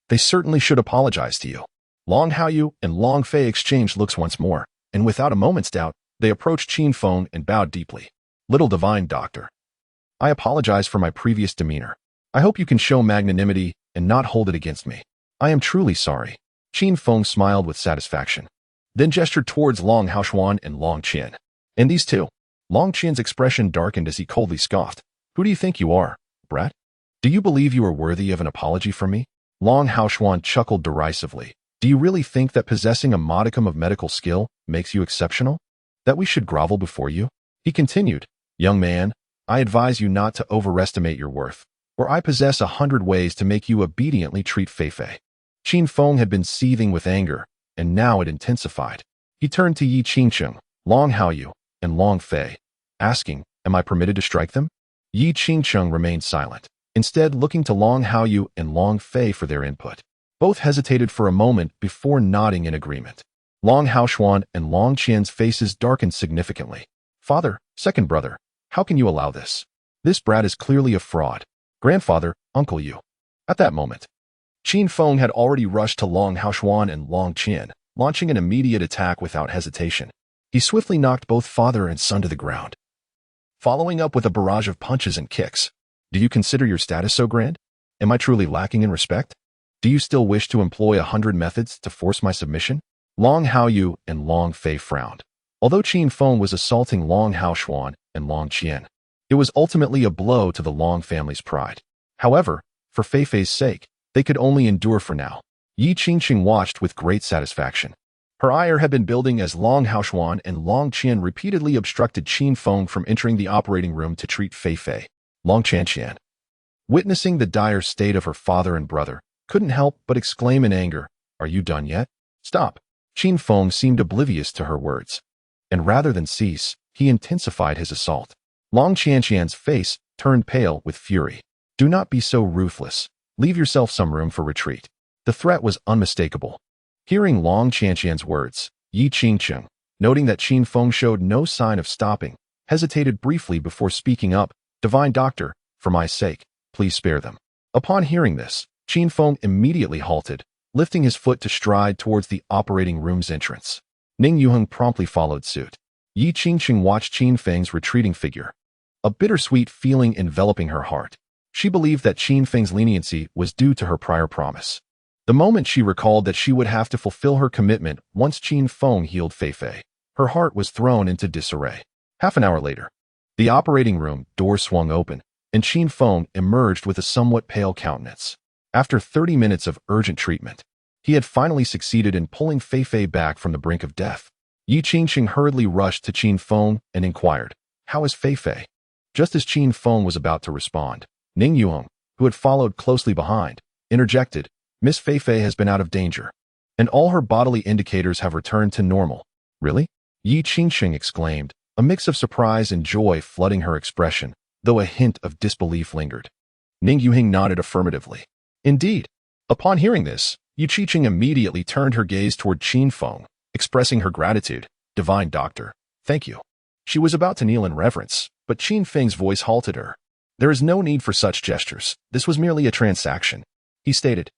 "They certainly should apologize to you." Long Haoyu and Long Fei exchanged looks once more, and without a moment's doubt, they approached Qin Feng and bowed deeply. "Little divine doctor, I apologize for my previous demeanor. I hope you can show magnanimity and not hold it against me. I am truly sorry." Qin Feng smiled with satisfaction, then gestured towards Long Haoshuan and Long Qian. "And these two?" Long Qian's expression darkened as he coldly scoffed. "Who do you think you are, brat? Do you believe you are worthy of an apology from me?" Long Haoshuan chuckled derisively. "Do you really think that possessing a modicum of medical skill makes you exceptional? That we should grovel before you?" He continued, "Young man, I advise you not to overestimate your worth, or I possess 100 ways to make you obediently treat Fei. Qin Feng had been seething with anger, and now it intensified. He turned to Yi Qingqing, Long Haoyu, and Long Fei, asking, "Am I permitted to strike them?" Yi Qingqing remained silent, instead looking to Long Haoyu and Long Fei for their input. Both hesitated for a moment before nodding in agreement. Long Haoshuan and Long Qian's faces darkened significantly. "Father, second brother, how can you allow this? This brat is clearly a fraud. Grandfather, Uncle Yu." At that moment, Qin Feng had already rushed to Long Haoshuan and Long Qian, launching an immediate attack without hesitation. He swiftly knocked both father and son to the ground, following up with a barrage of punches and kicks. "Do you consider your status so grand? Am I truly lacking in respect? Do you still wish to employ 100 methods to force my submission?" Long Haoyu and Long Fei frowned. Although Qin Feng was assaulting Long Haoshuan and Long Qian, it was ultimately a blow to the Long family's pride. However, for Fei's sake, they could only endure for now. Yi Qingqing watched with great satisfaction. Her ire had been building as Long Haoshuan and Long Qian repeatedly obstructed Qin Feng from entering the operating room to treat Fei. Long Qian, witnessing the dire state of her father and brother, couldn't help but exclaim in anger, "Are you done yet? Stop." Qin Feng seemed oblivious to her words, and rather than cease, he intensified his assault. Long Qian's face turned pale with fury. "Do not be so ruthless. Leave yourself some room for retreat." The threat was unmistakable. Hearing Long Qian's words, Yi Qingqing, noting that Qin Feng showed no sign of stopping, hesitated briefly before speaking up, "Divine doctor, for my sake, please spare them." Upon hearing this, Qin Feng immediately halted, lifting his foot to stride towards the operating room's entrance. Ning Yuheng promptly followed suit. Yi Qingqing watched Qin Feng's retreating figure, a bittersweet feeling enveloping her heart. She believed that Qin Feng's leniency was due to her prior promise. The moment she recalled that she would have to fulfill her commitment once Qin Feng healed Fei, her heart was thrown into disarray. Half an hour later, the operating room door swung open, and Qin Feng emerged with a somewhat pale countenance. After 30 minutes of urgent treatment, he had finally succeeded in pulling Fei back from the brink of death. Yi Qingqing hurriedly rushed to Qin Feng and inquired, "How is Fei?" Just as Qin Feng was about to respond, Ning Yuheng, who had followed closely behind, interjected, "Miss Fei has been out of danger, and all her bodily indicators have returned to normal." "Really?" Yi Qingqing exclaimed, a mix of surprise and joy flooding her expression, though a hint of disbelief lingered. Ning Yuhing nodded affirmatively. Indeed. Upon hearing this, Yu Qiqing immediately turned her gaze toward Qin Feng, expressing her gratitude. Divine Doctor, thank you. She was about to kneel in reverence, but Qin Feng's voice halted her. There is no need for such gestures. This was merely a transaction. He stated,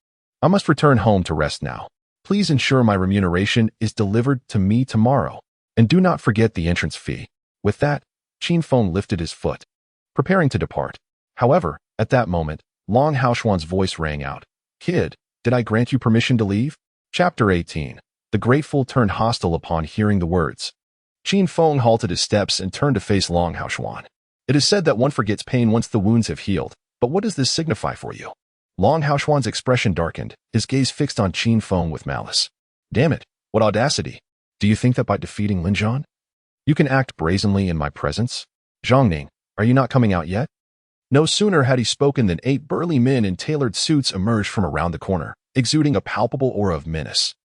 I must return home to rest now. Please ensure my remuneration is delivered to me tomorrow, and do not forget the entrance fee. With that, Qin Feng lifted his foot, preparing to depart. However, at that moment, Long Haoshuan's voice rang out. Kid, did I grant you permission to leave? Chapter 18. The grateful turned hostile upon hearing the words. Qin Feng halted his steps and turned to face Long Haoshuan. It is said that one forgets pain once the wounds have healed, but what does this signify for you? Long Haoshuan's expression darkened, his gaze fixed on Qin Feng with malice. Damn it, what audacity! Do you think that by defeating Lin Zhan, you can act brazenly in my presence? Zhongning, are you not coming out yet? No sooner had he spoken than 8 burly men in tailored suits emerged from around the corner, exuding a palpable aura of menace.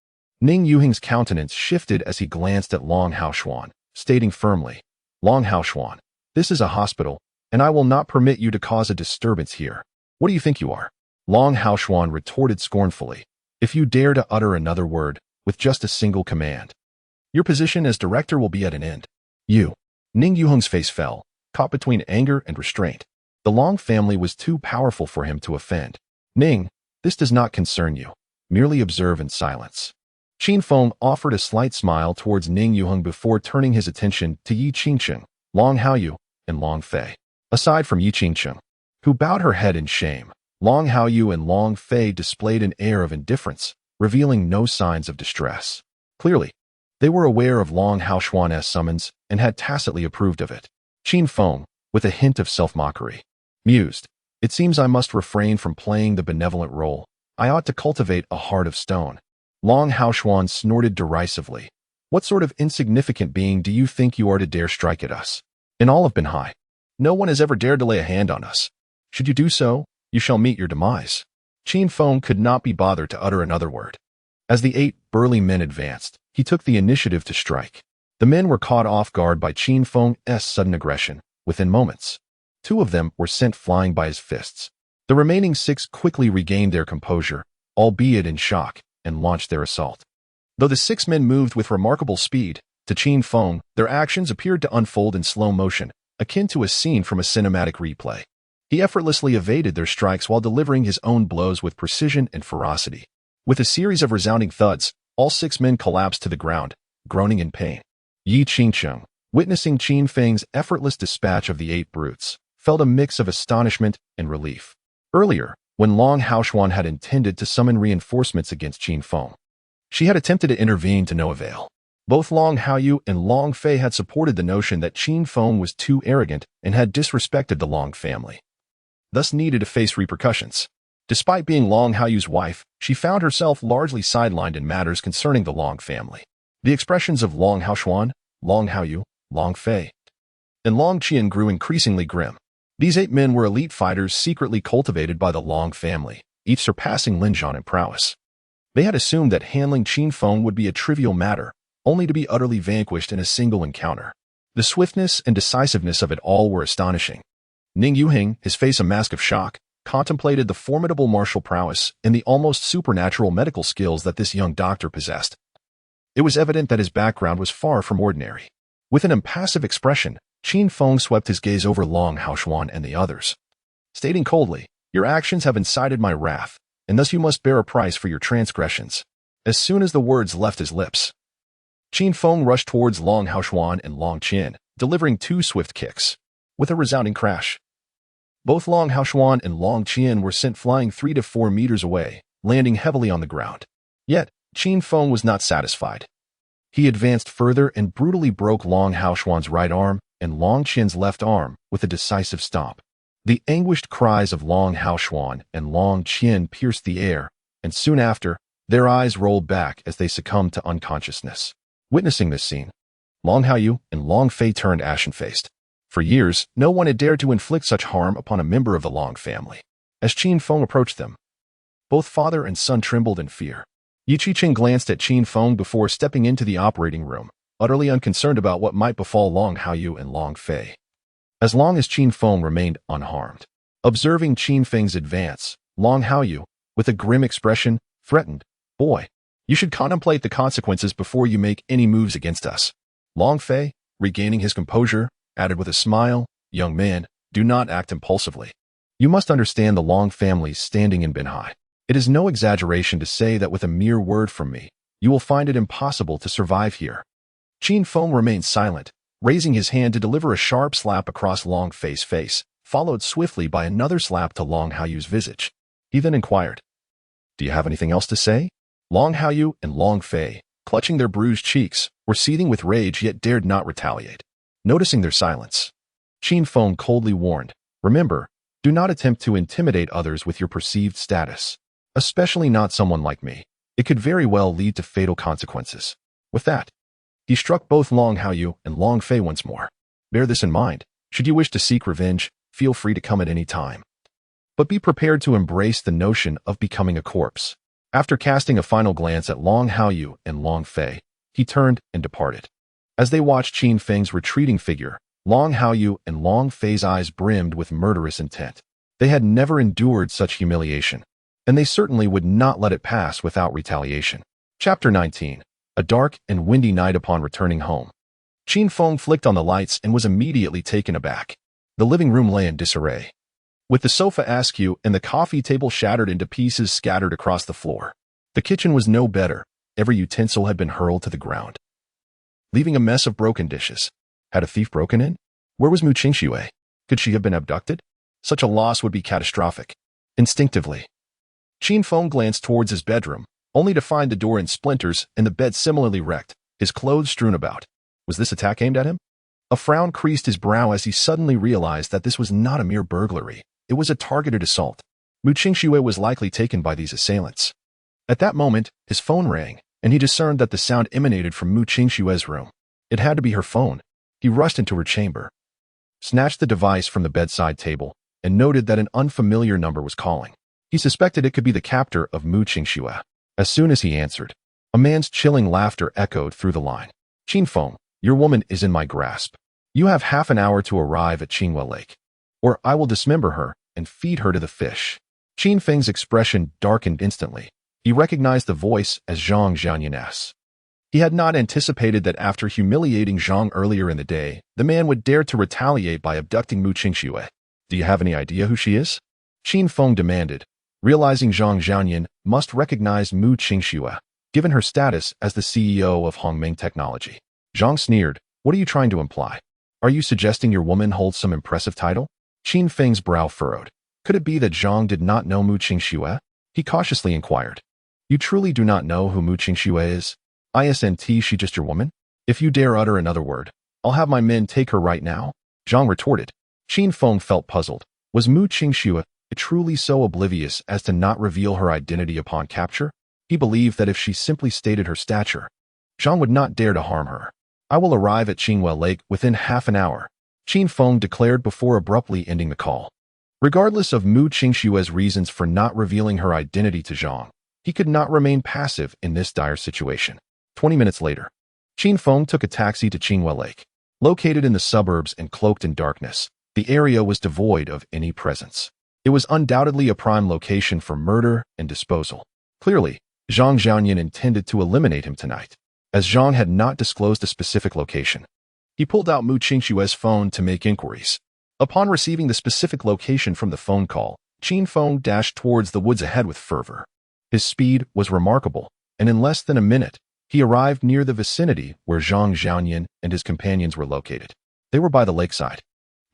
Ning Yuhing's countenance shifted as he glanced at Long Haoshuan, stating firmly, Long Haoshuan, this is a hospital, and I will not permit you to cause a disturbance here. What do you think you are? Long Haoshuan retorted scornfully, if you dare to utter another word, with just a single command, your position as director will be at an end. You. Ning Yuheng's face fell, caught between anger and restraint. The Long family was too powerful for him to offend. Ning, this does not concern you. Merely observe in silence. Qin Feng offered a slight smile towards Ning Yuheng before turning his attention to Yi Qingcheng, Long Haoyu, and Long Fei. Aside from Yi Qingcheng, who bowed her head in shame, Long Haoyu and Long Fei displayed an air of indifference, revealing no signs of distress. Clearly, they were aware of Long Haoshuan's summons and had tacitly approved of it. Qin Feng, with a hint of self-mockery, mused, it seems I must refrain from playing the benevolent role. I ought to cultivate a heart of stone. Long Haoshuan snorted derisively. What sort of insignificant being do you think you are to dare strike at us? In all of Binhai, no one has ever dared to lay a hand on us. Should you do so, you shall meet your demise. Qin Feng could not be bothered to utter another word. As the 8 burly men advanced, he took the initiative to strike. The men were caught off guard by Qin Feng's sudden aggression. Within moments, 2 of them were sent flying by his fists. The remaining 6 quickly regained their composure, albeit in shock, and launched their assault. Though the 6 men moved with remarkable speed, to Qin Feng, their actions appeared to unfold in slow motion, akin to a scene from a cinematic replay. He effortlessly evaded their strikes while delivering his own blows with precision and ferocity. With a series of resounding thuds, all 6 men collapsed to the ground, groaning in pain. Yi Qingcheng, witnessing Qin Feng's effortless dispatch of the 8 brutes, felt a mix of astonishment and relief. Earlier, when Long Haoshuan had intended to summon reinforcements against Qin Feng, she had attempted to intervene to no avail. Both Long Haoyu and Long Fei had supported the notion that Qin Feng was too arrogant and had disrespected the Long family, thus needed to face repercussions. Despite being Long Haoyu's wife, she found herself largely sidelined in matters concerning the Long family. The expressions of Long Haoshuan, Long Haoyu, Long Fei, and Long Qian grew increasingly grim. These 8 men were elite fighters secretly cultivated by the Long family, each surpassing Lin Zhan in prowess. They had assumed that handling Qin Feng would be a trivial matter, only to be utterly vanquished in a single encounter. The swiftness and decisiveness of it all were astonishing. Ning Yuheng, his face a mask of shock, contemplated the formidable martial prowess and the almost supernatural medical skills that this young doctor possessed. It was evident that his background was far from ordinary. With an impassive expression, Qin Feng swept his gaze over Long Haoshuan and the others, stating coldly, your actions have incited my wrath, and thus you must bear a price for your transgressions. As soon as the words left his lips, Qin Feng rushed towards Long Haoshuan and Long Qian, delivering 2 swift kicks. With a resounding crash, both Long Haoshuan and Long Qian were sent flying 3 to 4 meters away, landing heavily on the ground. Yet, Qin Feng was not satisfied. He advanced further and brutally broke Long Haoshuan's right arm and Long Qian's left arm with a decisive stomp. The anguished cries of Long Haoshuan and Long Qian pierced the air, and soon after, their eyes rolled back as they succumbed to unconsciousness. Witnessing this scene, Long Haoyu and Long Fei turned ashen-faced. For years, no one had dared to inflict such harm upon a member of the Long family. As Qin Feng approached them, both father and son trembled in fear. Yi Qiqing glanced at Qin Feng before stepping into the operating room, utterly unconcerned about what might befall Long Haoyu and Long Fei. As long as Qin Feng remained unharmed. Observing Qin Feng's advance, Long Haoyu, with a grim expression, threatened, "Boy, you should contemplate the consequences before you make any moves against us." Long Fei, regaining his composure, added with a smile, "Young man, do not act impulsively. You must understand the Long family's standing in Binhai. It is no exaggeration to say that with a mere word from me, you will find it impossible to survive here." Qin Feng remained silent, raising his hand to deliver a sharp slap across Long Fei's face, followed swiftly by another slap to Long Haoyu's visage. He then inquired, "Do you have anything else to say?" Long Haoyu and Long Fei, clutching their bruised cheeks, were seething with rage yet dared not retaliate. Noticing their silence, Qin Feng coldly warned, "Remember, do not attempt to intimidate others with your perceived status, especially not someone like me. It could very well lead to fatal consequences." With that, he struck both Long Haoyu and Long Fei once more. "Bear this in mind. Should you wish to seek revenge, feel free to come at any time. But be prepared to embrace the notion of becoming a corpse." After casting a final glance at Long Haoyu and Long Fei, he turned and departed. As they watched Qin Feng's retreating figure, Long Haoyu and Long Fei's eyes brimmed with murderous intent. They had never endured such humiliation, and they certainly would not let it pass without retaliation. Chapter 19. A dark and windy night. Upon returning home, Qin Feng flicked on the lights and was immediately taken aback. The living room lay in disarray, with the sofa askew and the coffee table shattered into pieces scattered across the floor. The kitchen was no better. Every utensil had been hurled to the ground, leaving a mess of broken dishes. Had a thief broken in? Where was Mu Qingxue? Could she have been abducted? Such a loss would be catastrophic. Instinctively, Qin Feng glanced towards his bedroom, only to find the door in splinters and the bed similarly wrecked, his clothes strewn about. Was this attack aimed at him? A frown creased his brow as he suddenly realized that this was not a mere burglary. It was a targeted assault. Mu Qingxue was likely taken by these assailants. At that moment, his phone rang, and he discerned that the sound emanated from Mu Qingxue's room. It had to be her phone. He rushed into her chamber, snatched the device from the bedside table, and noted that an unfamiliar number was calling. He suspected it could be the captor of Mu Qingxue. As soon as he answered, a man's chilling laughter echoed through the line. "Qin Feng, your woman is in my grasp. You have half an hour to arrive at Qingwe Lake, or I will dismember her and feed her to the fish." Qin Feng's expression darkened instantly. He recognized the voice as Zhang Jianyin's. He had not anticipated that after humiliating Zhang earlier in the day, the man would dare to retaliate by abducting Mu Qingxue. "Do you have any idea who she is?" Qin Feng demanded, realizing Zhang Jianyin must recognize Mu Qingxue, given her status as the CEO of Hongmeng Technology. Zhang sneered, "What are you trying to imply? Are you suggesting your woman holds some impressive title?" Qin Feng's brow furrowed. Could it be that Zhang did not know Mu Qingxue? He cautiously inquired, "You truly do not know who Mu Qingxue is? Isn't she just your woman? If you dare utter another word, I'll have my men take her right now." Zhang retorted. Qin Feng felt puzzled. Was Mu Qingxue truly so oblivious as to not reveal her identity upon capture? He believed that if she simply stated her stature, Zhang would not dare to harm her. "I will arrive at Qingwe Lake within half an hour," Qin Feng declared before abruptly ending the call. Regardless of Mu Qingxue's reasons for not revealing her identity to Zhang, he could not remain passive in this dire situation. 20 minutes later, Qin Feng took a taxi to Qingwe Lake. Located in the suburbs and cloaked in darkness, the area was devoid of any presence. It was undoubtedly a prime location for murder and disposal. Clearly, Zhang Jianyin intended to eliminate him tonight, as Zhang had not disclosed a specific location. He pulled out Mu Qingxue's phone to make inquiries. Upon receiving the specific location from the phone call, Qin Feng dashed towards the woods ahead with fervor. His speed was remarkable, and in less than a minute, he arrived near the vicinity where Zhang Jianyin and his companions were located. They were by the lakeside.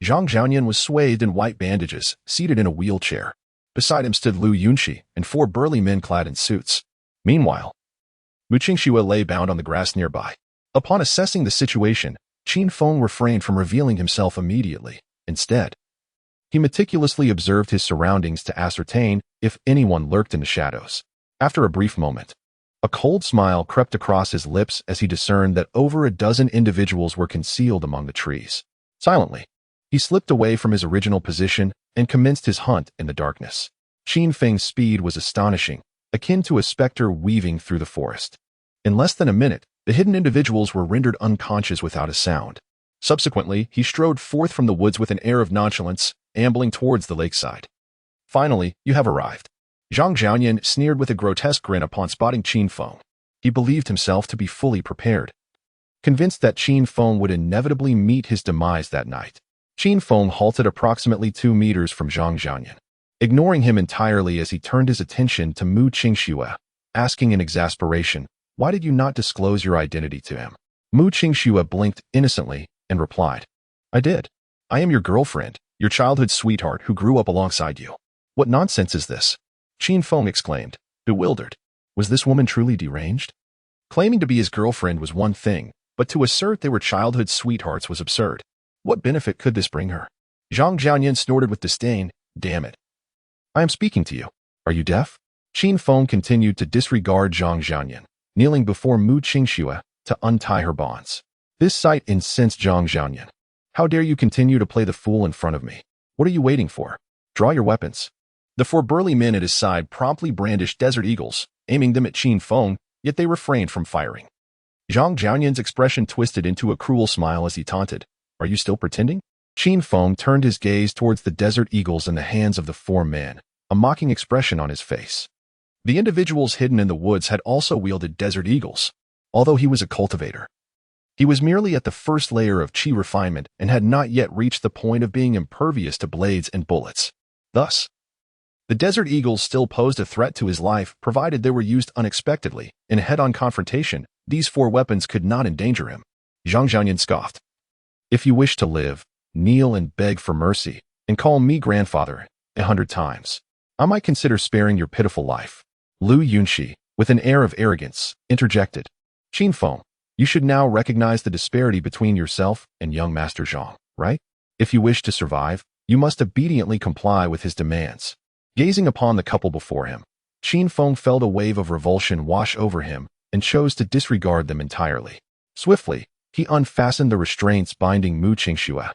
Zhang Jianyin was swathed in white bandages, seated in a wheelchair. Beside him stood Lu Yunqi and 4 burly men clad in suits. Meanwhile, Mu Qingxue lay bound on the grass nearby. Upon assessing the situation, Qin Feng refrained from revealing himself immediately. Instead, he meticulously observed his surroundings to ascertain if anyone lurked in the shadows. After a brief moment, a cold smile crept across his lips as he discerned that over a dozen individuals were concealed among the trees. Silently, he slipped away from his original position and commenced his hunt in the darkness. Qin Feng's speed was astonishing, akin to a specter weaving through the forest. In less than a minute, The hidden individuals were rendered unconscious without a sound. Subsequently, he strode forth from the woods with an air of nonchalance, ambling towards the lakeside. Finally, you have arrived. Zhang Jianyan sneered with a grotesque grin upon spotting Qin Feng. He believed himself to be fully prepared. Convinced that Qin Feng would inevitably meet his demise that night, Qin Feng halted approximately 2 meters from Zhang Jianyan, ignoring him entirely as he turned his attention to Mu Qingxue, asking in exasperation, "Why did you not disclose your identity to him?" Mu Qingxue blinked innocently and replied, "I did. I am your girlfriend, your childhood sweetheart who grew up alongside you." "What nonsense is this?" Qin Feng exclaimed, bewildered. Was this woman truly deranged? Claiming to be his girlfriend was one thing, but to assert they were childhood sweethearts was absurd. What benefit could this bring her? Zhang Jianyan snorted with disdain, "Damn it. I am speaking to you. Are you deaf?" Qin Feng continued to disregard Zhang Jianyan, kneeling before Mu Qingxue to untie her bonds. This sight incensed Zhang Jianyan. "How dare you continue to play the fool in front of me? What are you waiting for? Draw your weapons." The 4 burly men at his side promptly brandished Desert Eagles, aiming them at Qin Feng, yet they refrained from firing. Zhang Jianyan's expression twisted into a cruel smile as he taunted, "Are you still pretending?" Qin Feng turned his gaze towards the Desert Eagles in the hands of the 4 men, a mocking expression on his face. The individuals hidden in the woods had also wielded Desert Eagles, although he was a cultivator. He was merely at the first layer of chi refinement and had not yet reached the point of being impervious to blades and bullets. Thus, the Desert Eagles still posed a threat to his life provided they were used unexpectedly. In a head-on confrontation, these 4 weapons could not endanger him. Zhang Jianyan scoffed. "If you wish to live, kneel and beg for mercy, and call me grandfather 100 times. I might consider sparing your pitiful life." Lu Yunxi, with an air of arrogance, interjected, "Qin Feng, you should now recognize the disparity between yourself and young Master Zhang, right? If you wish to survive, you must obediently comply with his demands." Gazing upon the couple before him, Qin Feng felt a wave of revulsion wash over him and chose to disregard them entirely. Swiftly, he unfastened the restraints binding Mu Qingxue,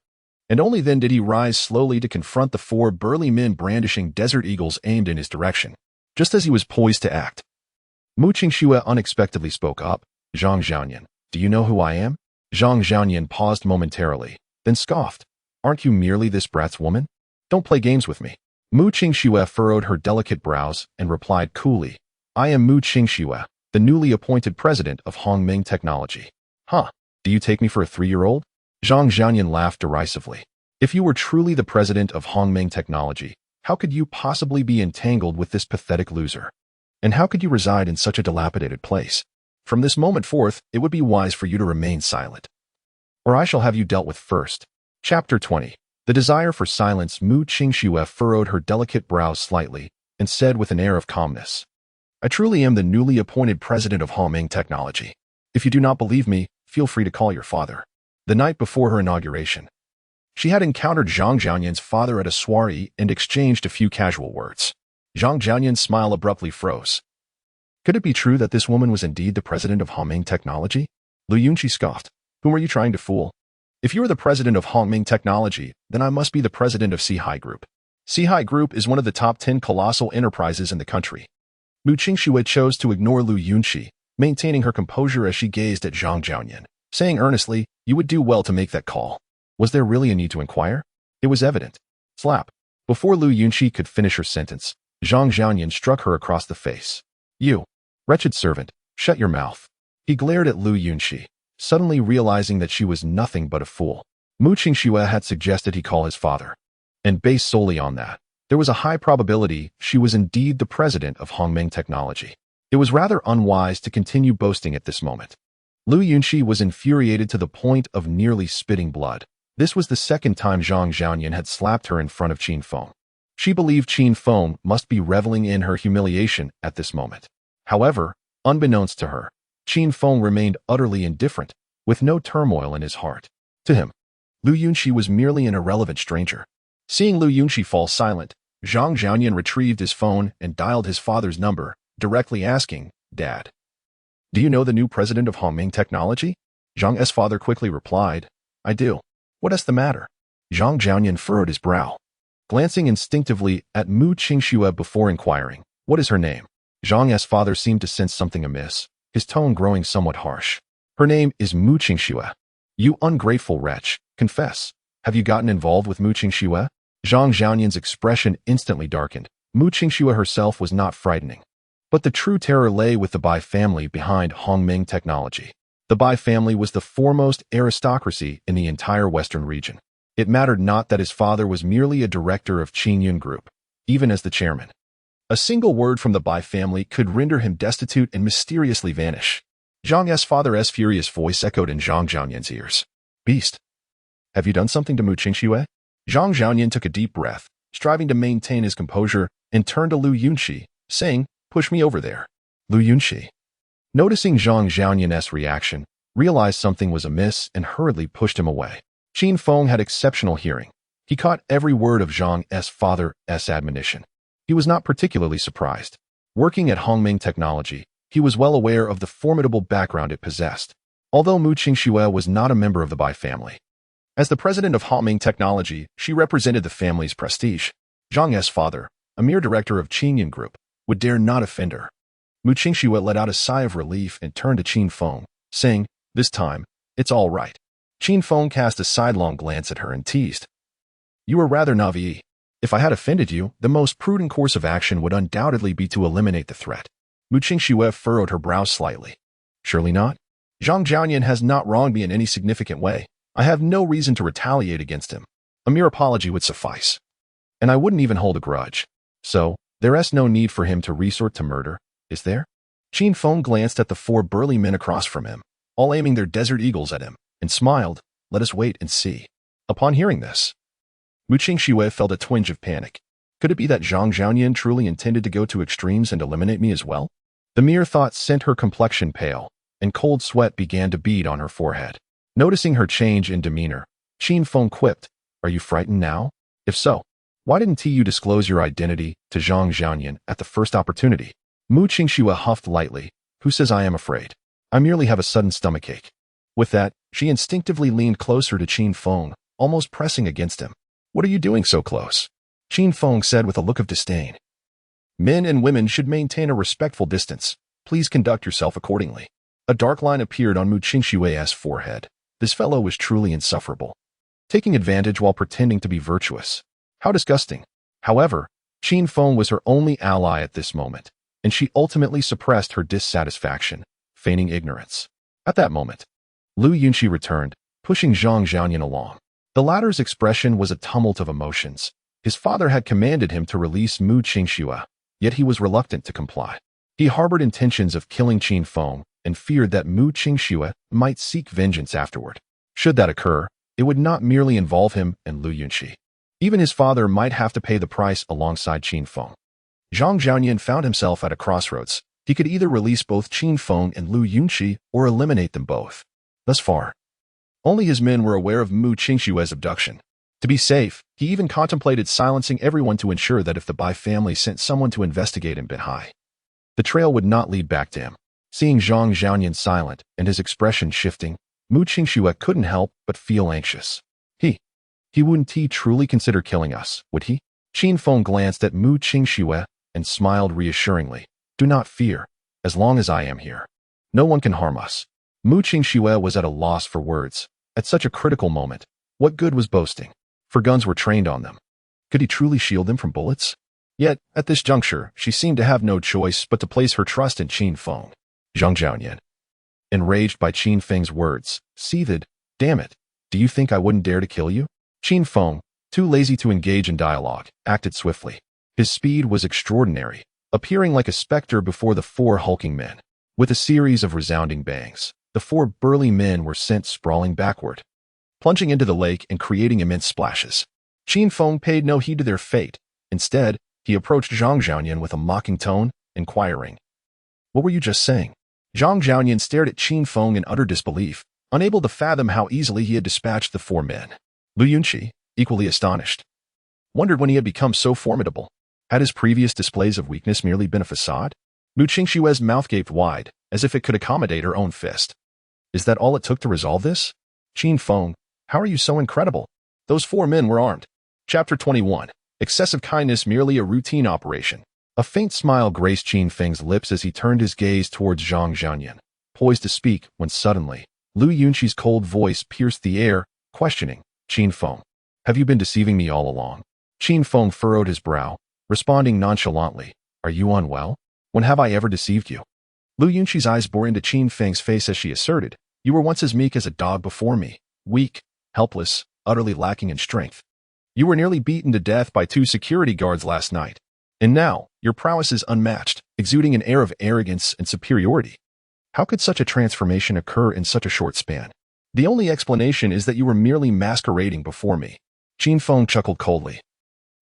and only then did he rise slowly to confront the 4 burly men brandishing Desert Eagles aimed in his direction. Just as he was poised to act, Mu Qingxue unexpectedly spoke up, "Zhang Jianyan, do you know who I am?" Zhang Jianyan paused momentarily, then scoffed, "Aren't you merely this brat's woman? Don't play games with me." Mu Qingxue furrowed her delicate brows and replied coolly, "I am Mu Qingxue, the newly appointed president of Hongming Technology." "Huh, do you take me for a 3-year-old? Zhang Jianyan laughed derisively. "If you were truly the president of Hongming Technology, how could you possibly be entangled with this pathetic loser? And how could you reside in such a dilapidated place? From this moment forth, it would be wise for you to remain silent, or I shall have you dealt with first." Chapter 20. The desire for silence. Mu Qingxue furrowed her delicate brows slightly and said with an air of calmness, "I truly am the newly appointed president of Hongming Technology. If you do not believe me, feel free to call your father." The night before her inauguration, she had encountered Zhang Jianyan's father at a soiree and exchanged a few casual words. Zhang Jianyan's smile abruptly froze. Could it be true that this woman was indeed the president of Hongming Technology? Lu Yunxi scoffed. "Whom are you trying to fool? If you are the president of Hongming Technology, then I must be the president of Sihai Group. Sihai Group is one of the top 10 colossal enterprises in the country." Mu Qingxue chose to ignore Lu Yunxi, maintaining her composure as she gazed at Zhang Jianyan, saying earnestly, "You would do well to make that call." Was there really a need to inquire? It was evident. Slap. Before Lu Yunxi could finish her sentence, Zhang Jianyan struck her across the face. "You, wretched servant, shut your mouth." He glared at Lu Yunxi, suddenly realizing that she was nothing but a fool. Mu Qingxue had suggested he call his father, and based solely on that, there was a high probability she was indeed the president of Hongming Technology. It was rather unwise to continue boasting at this moment. Lu Yunxi was infuriated to the point of nearly spitting blood. This was the second time Zhang Jianyan had slapped her in front of Qin Feng. She believed Qin Feng must be reveling in her humiliation at this moment. However, unbeknownst to her, Qin Feng remained utterly indifferent, with no turmoil in his heart. To him, Lu Yunxi was merely an irrelevant stranger. Seeing Lu Yunxi fall silent, Zhang Jianyan retrieved his phone and dialed his father's number, directly asking, "Dad, do you know the new president of Hongming Technology?" Zhang's father quickly replied, "I do. What is the matter?" Zhang Jianyan furrowed his brow, glancing instinctively at Mu Qingxue before inquiring, "What is her name?" Zhang's father seemed to sense something amiss, his tone growing somewhat harsh. Her name is Mu Qingxue. You ungrateful wretch, confess. Have you gotten involved with Mu Qingxue? Zhang Xiaoyan's expression instantly darkened. Mu Qingxue herself was not frightening. But the true terror lay with the Bai family behind Hongming Technology. The Bai family was the foremost aristocracy in the entire Western region. It mattered not that his father was merely a director of Qingyun Group, even as the chairman. A single word from the Bai family could render him destitute and mysteriously vanish. Zhang's father's furious voice echoed in Zhang Xiaoyan's ears. Beast! Have you done something to Mu Qingxue? Zhang Xiaoyan took a deep breath, striving to maintain his composure, and turned to Lu Yunxi, saying, Push me over there. Lu Yunxi, noticing Zhang Xiaoyan's reaction, realized something was amiss and hurriedly pushed him away. Qin Feng had exceptional hearing. He caught every word of Zhang's father's admonition. He was not particularly surprised. Working at Hongming Technology, he was well aware of the formidable background it possessed, although Mu Qingxue was not a member of the Bai family. As the president of Hongming Technology, she represented the family's prestige. Zhang's father, a mere director of Qingyun Group, would dare not offend her. Mu Qingxue let out a sigh of relief and turned to Qin Feng, saying, This time, it's all right. Qin Feng cast a sidelong glance at her and teased. You were rather naive. If I had offended you, the most prudent course of action would undoubtedly be to eliminate the threat. Mu Qingxue furrowed her brows slightly. Surely not. Zhang Xiaoyan has not wronged me in any significant way. I have no reason to retaliate against him. A mere apology would suffice. And I wouldn't even hold a grudge. So, there's no need for him to resort to murder, is there? Qin Feng glanced at the four burly men across from him, all aiming their desert eagles at him, and smiled. Let us wait and see. Upon hearing this, Mu Qingxue felt a twinge of panic. Could it be that Zhang Xiaoyan truly intended to go to extremes and eliminate me as well? The mere thought sent her complexion pale, and cold sweat began to bead on her forehead. Noticing her change in demeanor, Qin Feng quipped, Are you frightened now? If so, why didn't you disclose your identity to Zhang Xiaoyan at the first opportunity? Mu Qingxue huffed lightly. Who says I am afraid? I merely have a sudden stomachache. With that, she instinctively leaned closer to Qin Feng, almost pressing against him. What are you doing so close? Qin Feng said with a look of disdain. Men and women should maintain a respectful distance. Please conduct yourself accordingly. A dark line appeared on Mu Qingxue's forehead. This fellow was truly insufferable. Taking advantage while pretending to be virtuous. How disgusting. However, Qin Feng was her only ally at this moment, and she ultimately suppressed her dissatisfaction, feigning ignorance. At that moment, Lu Yunxi returned, pushing Zhang Xiaoyan along. The latter's expression was a tumult of emotions. His father had commanded him to release Mu Qingxue, yet he was reluctant to comply. He harbored intentions of killing Qin Feng and feared that Mu Qingxue might seek vengeance afterward. Should that occur, it would not merely involve him and Lu Yunxi. Even his father might have to pay the price alongside Qin Feng. Zhang Xiaoyan found himself at a crossroads. He could either release both Qin Feng and Lu Yunxi or eliminate them both. Thus far, only his men were aware of Mu Qingxue's abduction. To be safe, he even contemplated silencing everyone to ensure that if the Bai family sent someone to investigate in Binhai, the trail would not lead back to him. Seeing Zhang Xiaoyan silent and his expression shifting, Mu Qingxue couldn't help but feel anxious. He wouldn't truly consider killing us, would he? Qin Feng glanced at Mu Qingxue and smiled reassuringly. Do not fear, as long as I am here. No one can harm us. Mu Qingxue was at a loss for words. At such a critical moment, what good was boasting? For guns were trained on them. Could he truly shield them from bullets? Yet, at this juncture, she seemed to have no choice but to place her trust in Qin Feng. Zhang Xiaoyan, enraged by Qin Feng's words, seethed, Damn it, do you think I wouldn't dare to kill you? Qin Feng, too lazy to engage in dialogue, acted swiftly. His speed was extraordinary, appearing like a specter before the four hulking men. With a series of resounding bangs, the four burly men were sent sprawling backward, plunging into the lake and creating immense splashes. Qin Feng paid no heed to their fate. Instead, he approached Zhang Xiaoyan with a mocking tone, inquiring, What were you just saying? Zhang Xiaoyan stared at Qin Feng in utter disbelief, unable to fathom how easily he had dispatched the four men. Lu Yunxi, equally astonished, wondered when he had become so formidable. Had his previous displays of weakness merely been a facade? Mu Qingxue's mouth gaped wide, as if it could accommodate her own fist. Is that all it took to resolve this? Qin Feng, how are you so incredible? Those four men were armed. Chapter 21. Excessive kindness merely a routine operation. A faint smile graced Qin Feng's lips as he turned his gaze towards Zhang Xiaoyan. poised to speak when suddenly, Lu Yunqi's cold voice pierced the air, questioning, Qin Feng, have you been deceiving me all along? Qin Feng furrowed his brow, responding nonchalantly, are you unwell? When have I ever deceived you? Lu Yunqi's eyes bore into Qin Feng's face as she asserted, you were once as meek as a dog before me, weak, helpless, utterly lacking in strength. You were nearly beaten to death by 2 security guards last night. And now, your prowess is unmatched, exuding an air of arrogance and superiority. How could such a transformation occur in such a short span? The only explanation is that you were merely masquerading before me. Qin Feng chuckled coldly.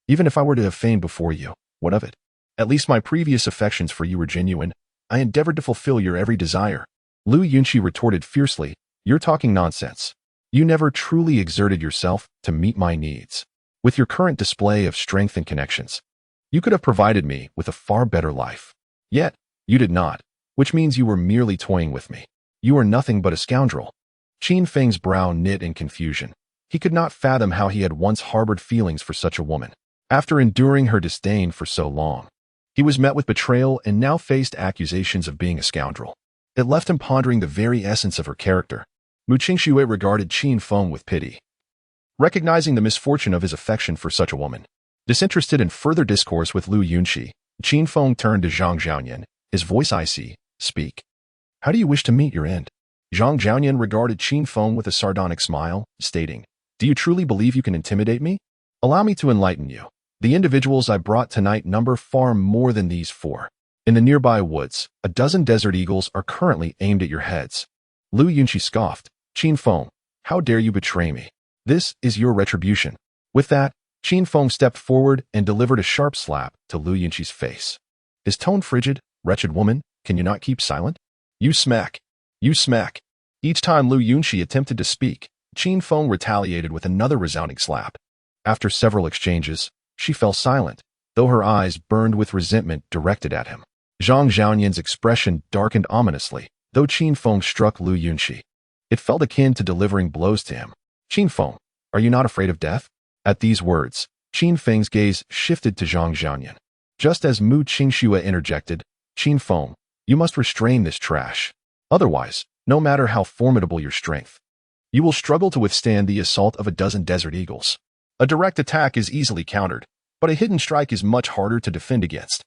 Even if I were to have feigned before you, what of it? At least my previous affections for you were genuine. I endeavored to fulfill your every desire. Lu Yunqi retorted fiercely, you're talking nonsense. You never truly exerted yourself to meet my needs. With your current display of strength and connections, you could have provided me with a far better life. Yet, you did not, which means you were merely toying with me. You are nothing but a scoundrel. Qin Feng's brow knit in confusion. He could not fathom how he had once harbored feelings for such a woman. After enduring her disdain for so long, he was met with betrayal and now faced accusations of being a scoundrel. It left him pondering the very essence of her character. Mu Qingxue regarded Qin Feng with pity. Recognizing the misfortune of his affection for such a woman, disinterested in further discourse with Lu Yunqi, Qin Feng turned to Zhang Zhaoyan, his voice icy, speak. How do you wish to meet your end? Zhang Zhaoyan regarded Qin Feng with a sardonic smile, stating, do you truly believe you can intimidate me? Allow me to enlighten you. The individuals I brought tonight number far more than these 4. In the nearby woods, a dozen desert eagles are currently aimed at your heads. Lu Yunqi scoffed, Qin Feng, how dare you betray me? This is your retribution. With that, Qin Feng stepped forward and delivered a sharp slap to Lu Yunqi's face. His tone frigid, wretched woman, can you not keep silent? You smack. You smack. Each time Lu Yunqi attempted to speak, Qin Feng retaliated with another resounding slap. After several exchanges, she fell silent, though her eyes burned with resentment directed at him. Zhang Zhaoyan's expression darkened ominously, though Qin Feng struck Lu Yunqi. It felt akin to delivering blows to him. Qin Feng, are you not afraid of death? At these words, Qin Feng's gaze shifted to Zhang Zhaoyan. Just as Mu Qingxue interjected, Qin Feng, you must restrain this trash. Otherwise, no matter how formidable your strength, you will struggle to withstand the assault of a dozen desert eagles. A direct attack is easily countered, but a hidden strike is much harder to defend against.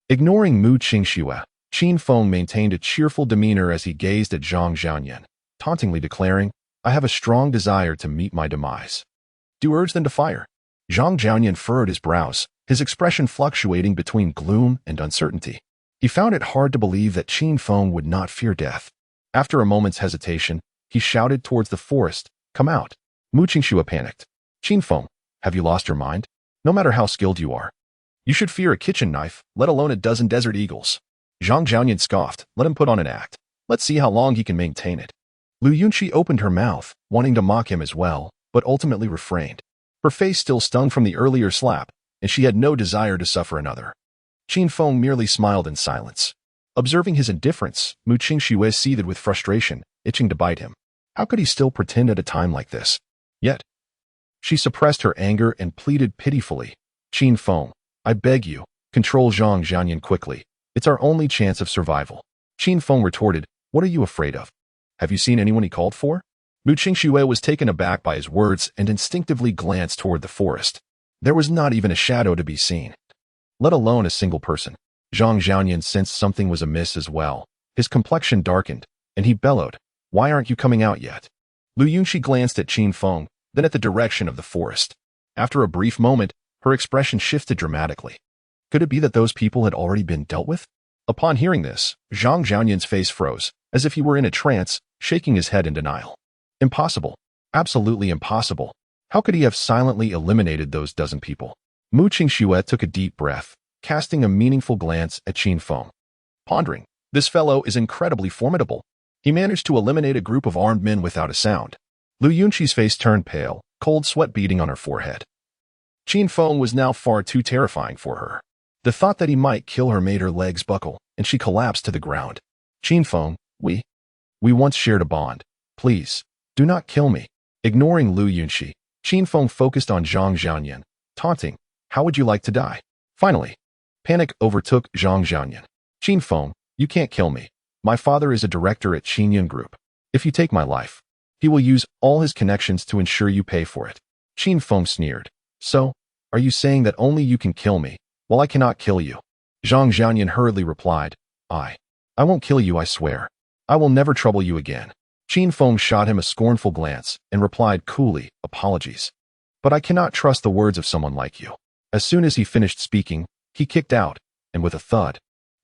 Ignoring Mu Qingxue, Qin Feng maintained a cheerful demeanor as he gazed at Zhang Zhaoyan, tauntingly declaring, I have a strong desire to meet my demise. Do you urge them to fire? Zhang Zhaoyan furrowed his brows, his expression fluctuating between gloom and uncertainty. He found it hard to believe that Qin Feng would not fear death. After a moment's hesitation, he shouted towards the forest, come out. Mu Qingxue panicked. Qin Feng, have you lost your mind? No matter how skilled you are, you should fear a kitchen knife, let alone a dozen desert eagles. Zhang Zhaoyan scoffed, let him put on an act. Let's see how long he can maintain it. Lu Yunqi opened her mouth, wanting to mock him as well, but ultimately refrained. Her face still stung from the earlier slap, and she had no desire to suffer another. Qin Feng merely smiled in silence. Observing his indifference, Mu Qingxue seethed with frustration, itching to bite him. How could he still pretend at a time like this? Yet, she suppressed her anger and pleaded pitifully. Qin Feng, I beg you, control Zhang Zhaoyan quickly. It's our only chance of survival. Qin Feng retorted, what are you afraid of? Have you seen anyone he called for? Mu Qingxue was taken aback by his words and instinctively glanced toward the forest. There was not even a shadow to be seen, let alone a single person. Zhang Zhaoyan sensed something was amiss as well. His complexion darkened, and he bellowed, why aren't you coming out yet? Lu Yunqi glanced at Qin Feng, then at the direction of the forest. After a brief moment, her expression shifted dramatically. Could it be that those people had already been dealt with? Upon hearing this, Zhang Zhaoyan's face froze, as if he were in a trance, shaking his head in denial. Impossible. Absolutely impossible. How could he have silently eliminated those dozen people? Mu Qingxue took a deep breath, casting a meaningful glance at Qin Feng. Pondering, this fellow is incredibly formidable. He managed to eliminate a group of armed men without a sound. Lu Yunqi's face turned pale, cold sweat beading on her forehead. Qin Feng was now far too terrifying for her. The thought that he might kill her made her legs buckle, and she collapsed to the ground. Qin Feng, we once shared a bond. Please, do not kill me. Ignoring Lu Yunqi, Qin Feng focused on Zhang Zhaoyan, taunting, how would you like to die? Finally, panic overtook Zhang Zhaoyan. Qin Feng, you can't kill me. My father is a director at Qingyun Group. If you take my life, he will use all his connections to ensure you pay for it. Qin Feng sneered. So, are you saying that only you can kill me, while I cannot kill you? Zhang Jianyan hurriedly replied, I won't kill you, I swear. I will never trouble you again. Qin Feng shot him a scornful glance and replied coolly, apologies. But I cannot trust the words of someone like you. As soon as he finished speaking, he kicked out, and with a thud,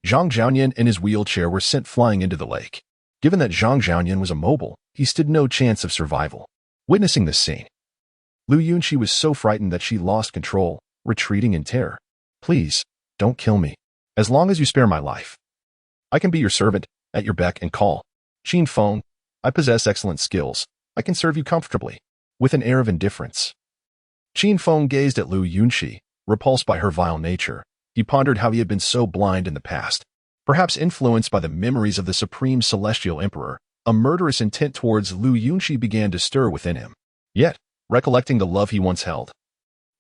Zhang Jianyan and his wheelchair were sent flying into the lake. Given that Zhang Jianyan was immobile, he stood no chance of survival. Witnessing this scene, Lu Yunqi was so frightened that she lost control, retreating in terror. Please, don't kill me. As long as you spare my life, I can be your servant, at your beck and call. Qin Feng, I possess excellent skills. I can serve you comfortably. With an air of indifference, Qin Feng gazed at Lu Yunqi, repulsed by her vile nature. He pondered how he had been so blind in the past. Perhaps influenced by the memories of the Supreme Celestial Emperor, a murderous intent towards Lu Yunqi began to stir within him. Yet, recollecting the love he once held,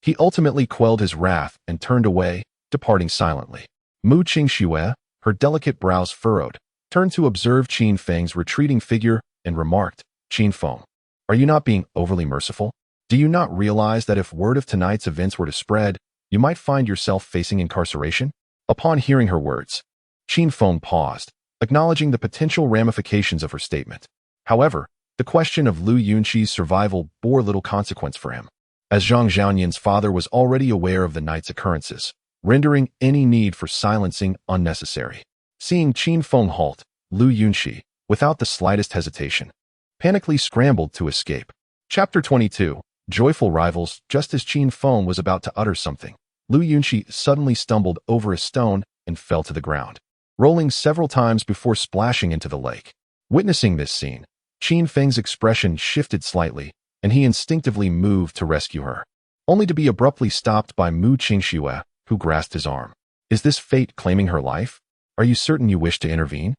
he ultimately quelled his wrath and turned away, departing silently. Mu Qingxue, her delicate brows furrowed, turned to observe Qin Feng's retreating figure and remarked, Qin Feng, are you not being overly merciful? Do you not realize that if word of tonight's events were to spread, you might find yourself facing incarceration? Upon hearing her words, Qin Feng paused, acknowledging the potential ramifications of her statement. However, the question of Lu Yunqi's survival bore little consequence for him, as Zhang Jianyan's father was already aware of the night's occurrences, rendering any need for silencing unnecessary. Seeing Qin Feng halt, Lu Yunqi, without the slightest hesitation, panically scrambled to escape. Chapter 22. Joyful Rivals. Just as Qin Feng was about to utter something, Lu Yunqi suddenly stumbled over a stone and fell to the ground, rolling several times before splashing into the lake. Witnessing this scene, Qin Feng's expression shifted slightly, and he instinctively moved to rescue her, only to be abruptly stopped by Mu Qingxue, who grasped his arm. Is this fate claiming her life? Are you certain you wish to intervene?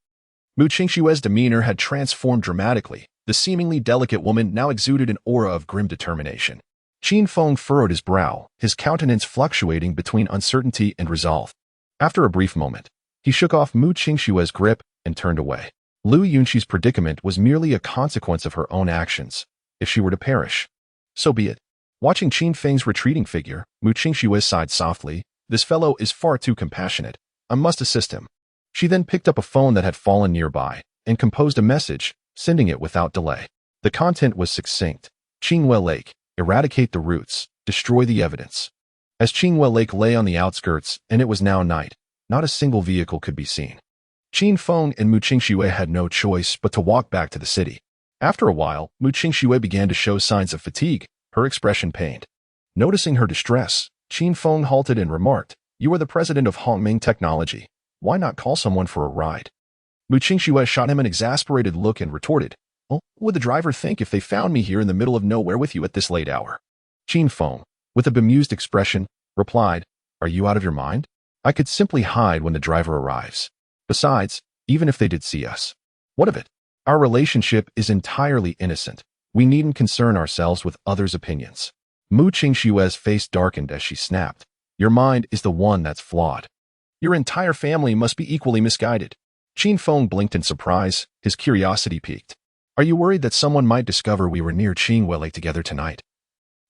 Mu Qingxue's demeanor had transformed dramatically. The seemingly delicate woman now exuded an aura of grim determination. Qin Feng furrowed his brow, his countenance fluctuating between uncertainty and resolve. After a brief moment, he shook off Mu Qingxue's grip and turned away. Lu Yunqi's predicament was merely a consequence of her own actions. If she were to perish, so be it. Watching Qin Feng's retreating figure, Mu Qingxue sighed softly. This fellow is far too compassionate. I must assist him. She then picked up a phone that had fallen nearby and composed a message, sending it without delay. The content was succinct. Qinghua Lake, eradicate the roots, destroy the evidence. As Qinghua Lake lay on the outskirts, and it was now night, not a single vehicle could be seen. Qin Feng and Mu Qingxue had no choice but to walk back to the city. After a while, Mu Qingxue began to show signs of fatigue, her expression pained. Noticing her distress, Qin Feng halted and remarked, You are the president of Hongming Technology. Why not call someone for a ride? Mu Qingxue shot him an exasperated look and retorted, Well, what would the driver think if they found me here in the middle of nowhere with you at this late hour? Qin Feng, with a bemused expression, replied, Are you out of your mind? I could simply hide when the driver arrives. Besides, even if they did see us, what of it? Our relationship is entirely innocent. We needn't concern ourselves with others' opinions. Mu Qingxue's face darkened as she snapped, Your mind is the one that's flawed. Your entire family must be equally misguided. Qin Feng blinked in surprise, his curiosity piqued. Are you worried that someone might discover we were near Qinghua Lake together tonight,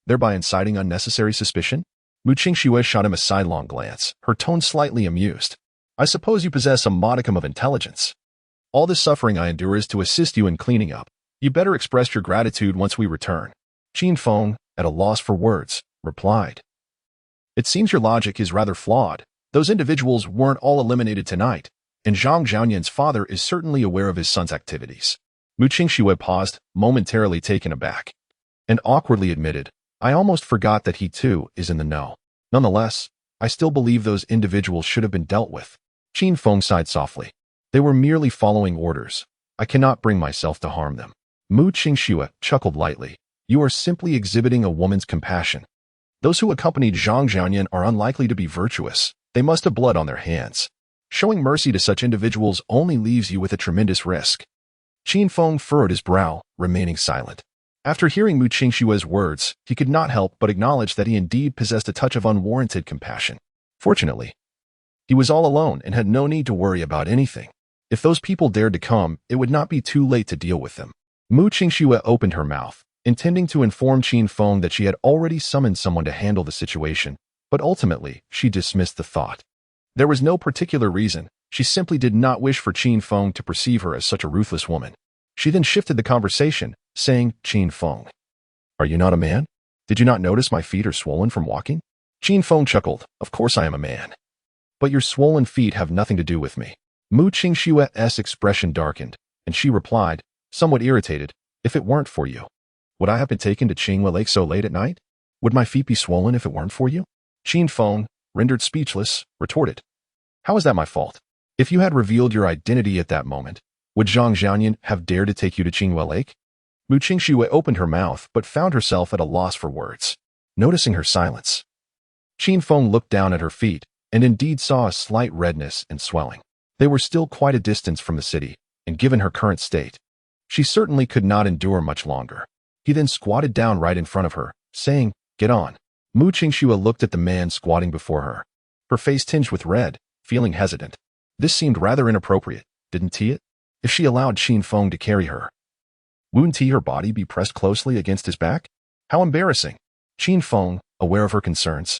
thereby inciting unnecessary suspicion? Mu Qingxue shot him a sidelong glance, her tone slightly amused. I suppose you possess a modicum of intelligence. All this suffering I endure is to assist you in cleaning up. You better express your gratitude once we return. Qin Feng, at a loss for words, replied. It seems your logic is rather flawed. Those individuals weren't all eliminated tonight, and Zhang Jianyan's father is certainly aware of his son's activities. Mu Qingxue paused, momentarily taken aback, and awkwardly admitted, I almost forgot that he too is in the know. Nonetheless, I still believe those individuals should have been dealt with. Qin Feng sighed softly. They were merely following orders. I cannot bring myself to harm them. Mu Qingxue chuckled lightly. You are simply exhibiting a woman's compassion. Those who accompanied Zhang Jianyan are unlikely to be virtuous. They must have blood on their hands. Showing mercy to such individuals only leaves you with a tremendous risk. Qin Feng furrowed his brow, remaining silent. After hearing Mu Qingxue's words, he could not help but acknowledge that he indeed possessed a touch of unwarranted compassion. Fortunately, he was all alone and had no need to worry about anything. If those people dared to come, it would not be too late to deal with them. Mu Qingxue opened her mouth, intending to inform Qin Feng that she had already summoned someone to handle the situation, but ultimately, she dismissed the thought. There was no particular reason. She simply did not wish for Qin Feng to perceive her as such a ruthless woman. She then shifted the conversation, saying, Qin Feng, are you not a man? Did you not notice my feet are swollen from walking? Qin Feng chuckled, of course I am a man. But your swollen feet have nothing to do with me. Mu Qingxue's expression darkened, and she replied, somewhat irritated, if it weren't for you, would I have been taken to Qinghua Lake so late at night? Would my feet be swollen if it weren't for you? Qin Feng, rendered speechless, retorted, how is that my fault? If you had revealed your identity at that moment, would Zhang Xiaoyan have dared to take you to Qinghua Lake? Mu Qingxue opened her mouth but found herself at a loss for words. Noticing her silence, Qin Feng looked down at her feet and indeed saw a slight redness and swelling. They were still quite a distance from the city, and given her current state, she certainly could not endure much longer. He then squatted down right in front of her, saying, get on. Mu Qingxue looked at the man squatting before her, her face tinged with red, feeling hesitant. This seemed rather inappropriate, didn't it? If she allowed Qin Feng to carry her, wouldn't her body be pressed closely against his back? How embarrassing. Qin Feng, aware of her concerns,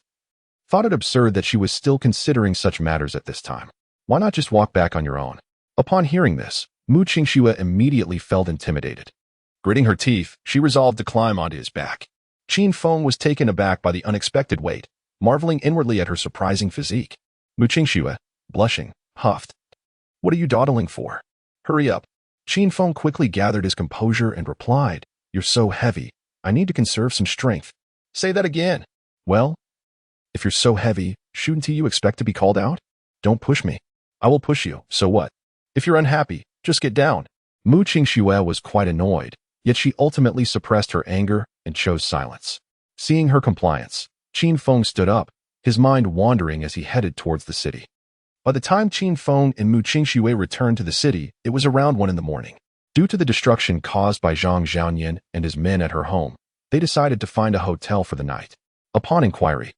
thought it absurd that she was still considering such matters at this time. Why not just walk back on your own? Upon hearing this, Mu Qingxue immediately felt intimidated. Gritting her teeth, she resolved to climb onto his back. Qin Feng was taken aback by the unexpected weight, marveling inwardly at her surprising physique. Mu Qingxue, blushing, huffed. What are you dawdling for? Hurry up. Qin Feng quickly gathered his composure and replied, you're so heavy, I need to conserve some strength. Say that again. Well, if you're so heavy, shouldn't you expect to be called out? Don't push me. I will push you, so what? If you're unhappy, just get down. Mu Qingxue was quite annoyed, yet she ultimately suppressed her anger and chose silence. Seeing her compliance, Qin Feng stood up, his mind wandering as he headed towards the city. By the time Qin Feng and Mu Qingxue returned to the city, it was around 1 in the morning. Due to the destruction caused by Zhang Xiaoyan and his men at her home, they decided to find a hotel for the night. Upon inquiry,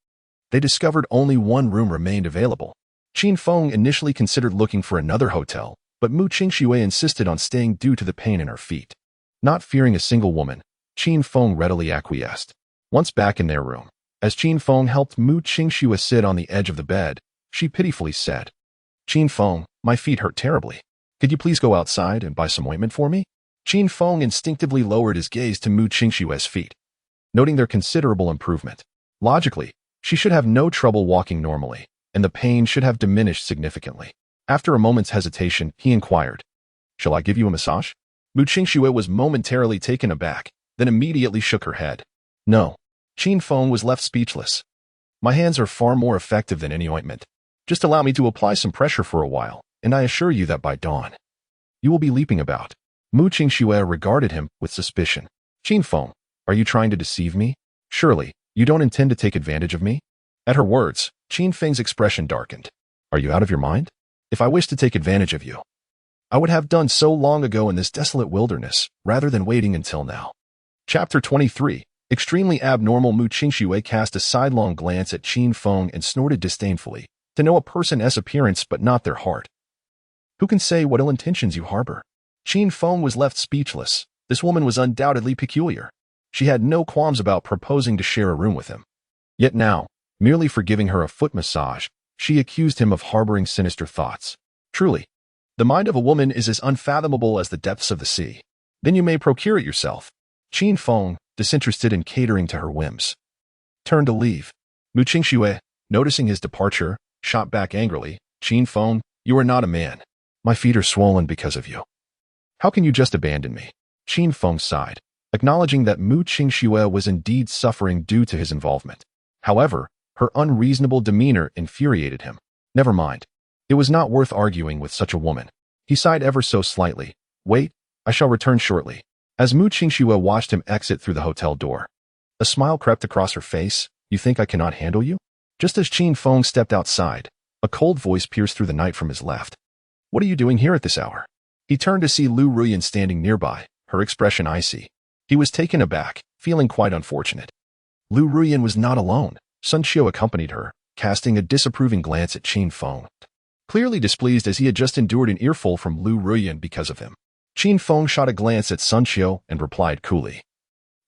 they discovered only one room remained available. Qin Feng initially considered looking for another hotel, but Mu Qingxue insisted on staying due to the pain in her feet. Not fearing a single woman, Qin Feng readily acquiesced. Once back in their room, as Qin Feng helped Mu Qingxue sit on the edge of the bed, she pitifully said, Qin Feng, my feet hurt terribly. Could you please go outside and buy some ointment for me? Qin Feng instinctively lowered his gaze to Mu Qingxue's feet. Noting their considerable improvement, logically, she should have no trouble walking normally, and the pain should have diminished significantly. After a moment's hesitation, he inquired, shall I give you a massage? Mu Qingxue was momentarily taken aback, then immediately shook her head. No. Qin Feng was left speechless. My hands are far more effective than any ointment. Just allow me to apply some pressure for a while, and I assure you that by dawn, you will be leaping about. Mu Qingxue regarded him with suspicion. Qin Feng, are you trying to deceive me? Surely, you don't intend to take advantage of me? At her words, Qin Feng's expression darkened. Are you out of your mind? If I wished to take advantage of you, I would have done so long ago in this desolate wilderness, rather than waiting until now. Chapter 23. Extremely abnormal. Mu Qingxue cast a sidelong glance at Qin Feng and snorted disdainfully. To know a person's appearance but not their heart. Who can say what ill intentions you harbor? Qin Feng was left speechless. This woman was undoubtedly peculiar. She had no qualms about proposing to share a room with him. Yet now, merely for giving her a foot massage, she accused him of harboring sinister thoughts. Truly, the mind of a woman is as unfathomable as the depths of the sea. Then you may procure it yourself. Qin Feng, disinterested in catering to her whims, turned to leave. Mu Qingxue, noticing his departure, shot back angrily, Qin Feng, you are not a man. My feet are swollen because of you. How can you just abandon me? Qin Feng sighed, acknowledging that Mu Qingxue was indeed suffering due to his involvement. However, her unreasonable demeanor infuriated him. Never mind. It was not worth arguing with such a woman. He sighed ever so slightly. Wait, I shall return shortly. As Mu Qingxue watched him exit through the hotel door, a smile crept across her face. You think I cannot handle you? Just as Qin Feng stepped outside, a cold voice pierced through the night from his left. What are you doing here at this hour? He turned to see Lu Ruyan standing nearby, her expression icy. He was taken aback, feeling quite unfortunate. Lu Ruyan was not alone. Sun Xiu accompanied her, casting a disapproving glance at Qin Feng. clearly displeased as he had just endured an earful from Lu Ruyan because of him. Qin Feng shot a glance at Sun Xiu and replied coolly,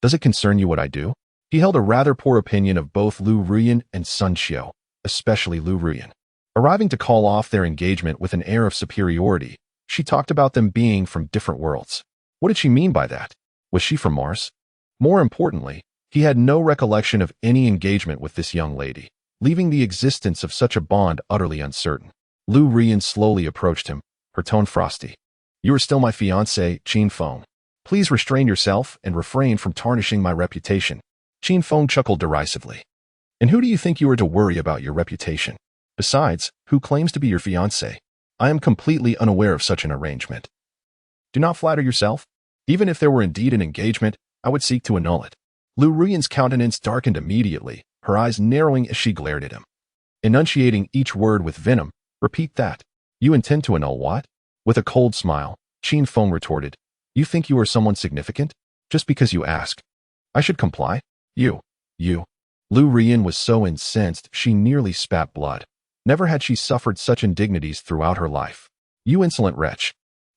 "Does it concern you what I do?" He held a rather poor opinion of both Lu Ruyan and Sun Xiu, especially Lu Ruyan. Arriving to call off their engagement with an air of superiority, she talked about them being from different worlds. What did she mean by that? Was she from Mars? More importantly, he had no recollection of any engagement with this young lady, leaving the existence of such a bond utterly uncertain. Lu Ruyan slowly approached him, her tone frosty. "You are still my fiancé, Qin Feng. Please restrain yourself and refrain from tarnishing my reputation." Qin Feng chuckled derisively. "And who do you think you are to worry about your reputation? Besides, who claims to be your fiancé? I am completely unaware of such an arrangement. Do not flatter yourself. Even if there were indeed an engagement, I would seek to annul it." Lu Ruyan's countenance darkened immediately, her eyes narrowing as she glared at him. Enunciating each word with venom, "Repeat that. You intend to annul what?" With a cold smile, Qin Feng retorted, "You think you are someone significant? Just because you ask. I should comply? You. Lu Ruyan was so incensed she nearly spat blood. Never had she suffered such indignities throughout her life. "You insolent wretch.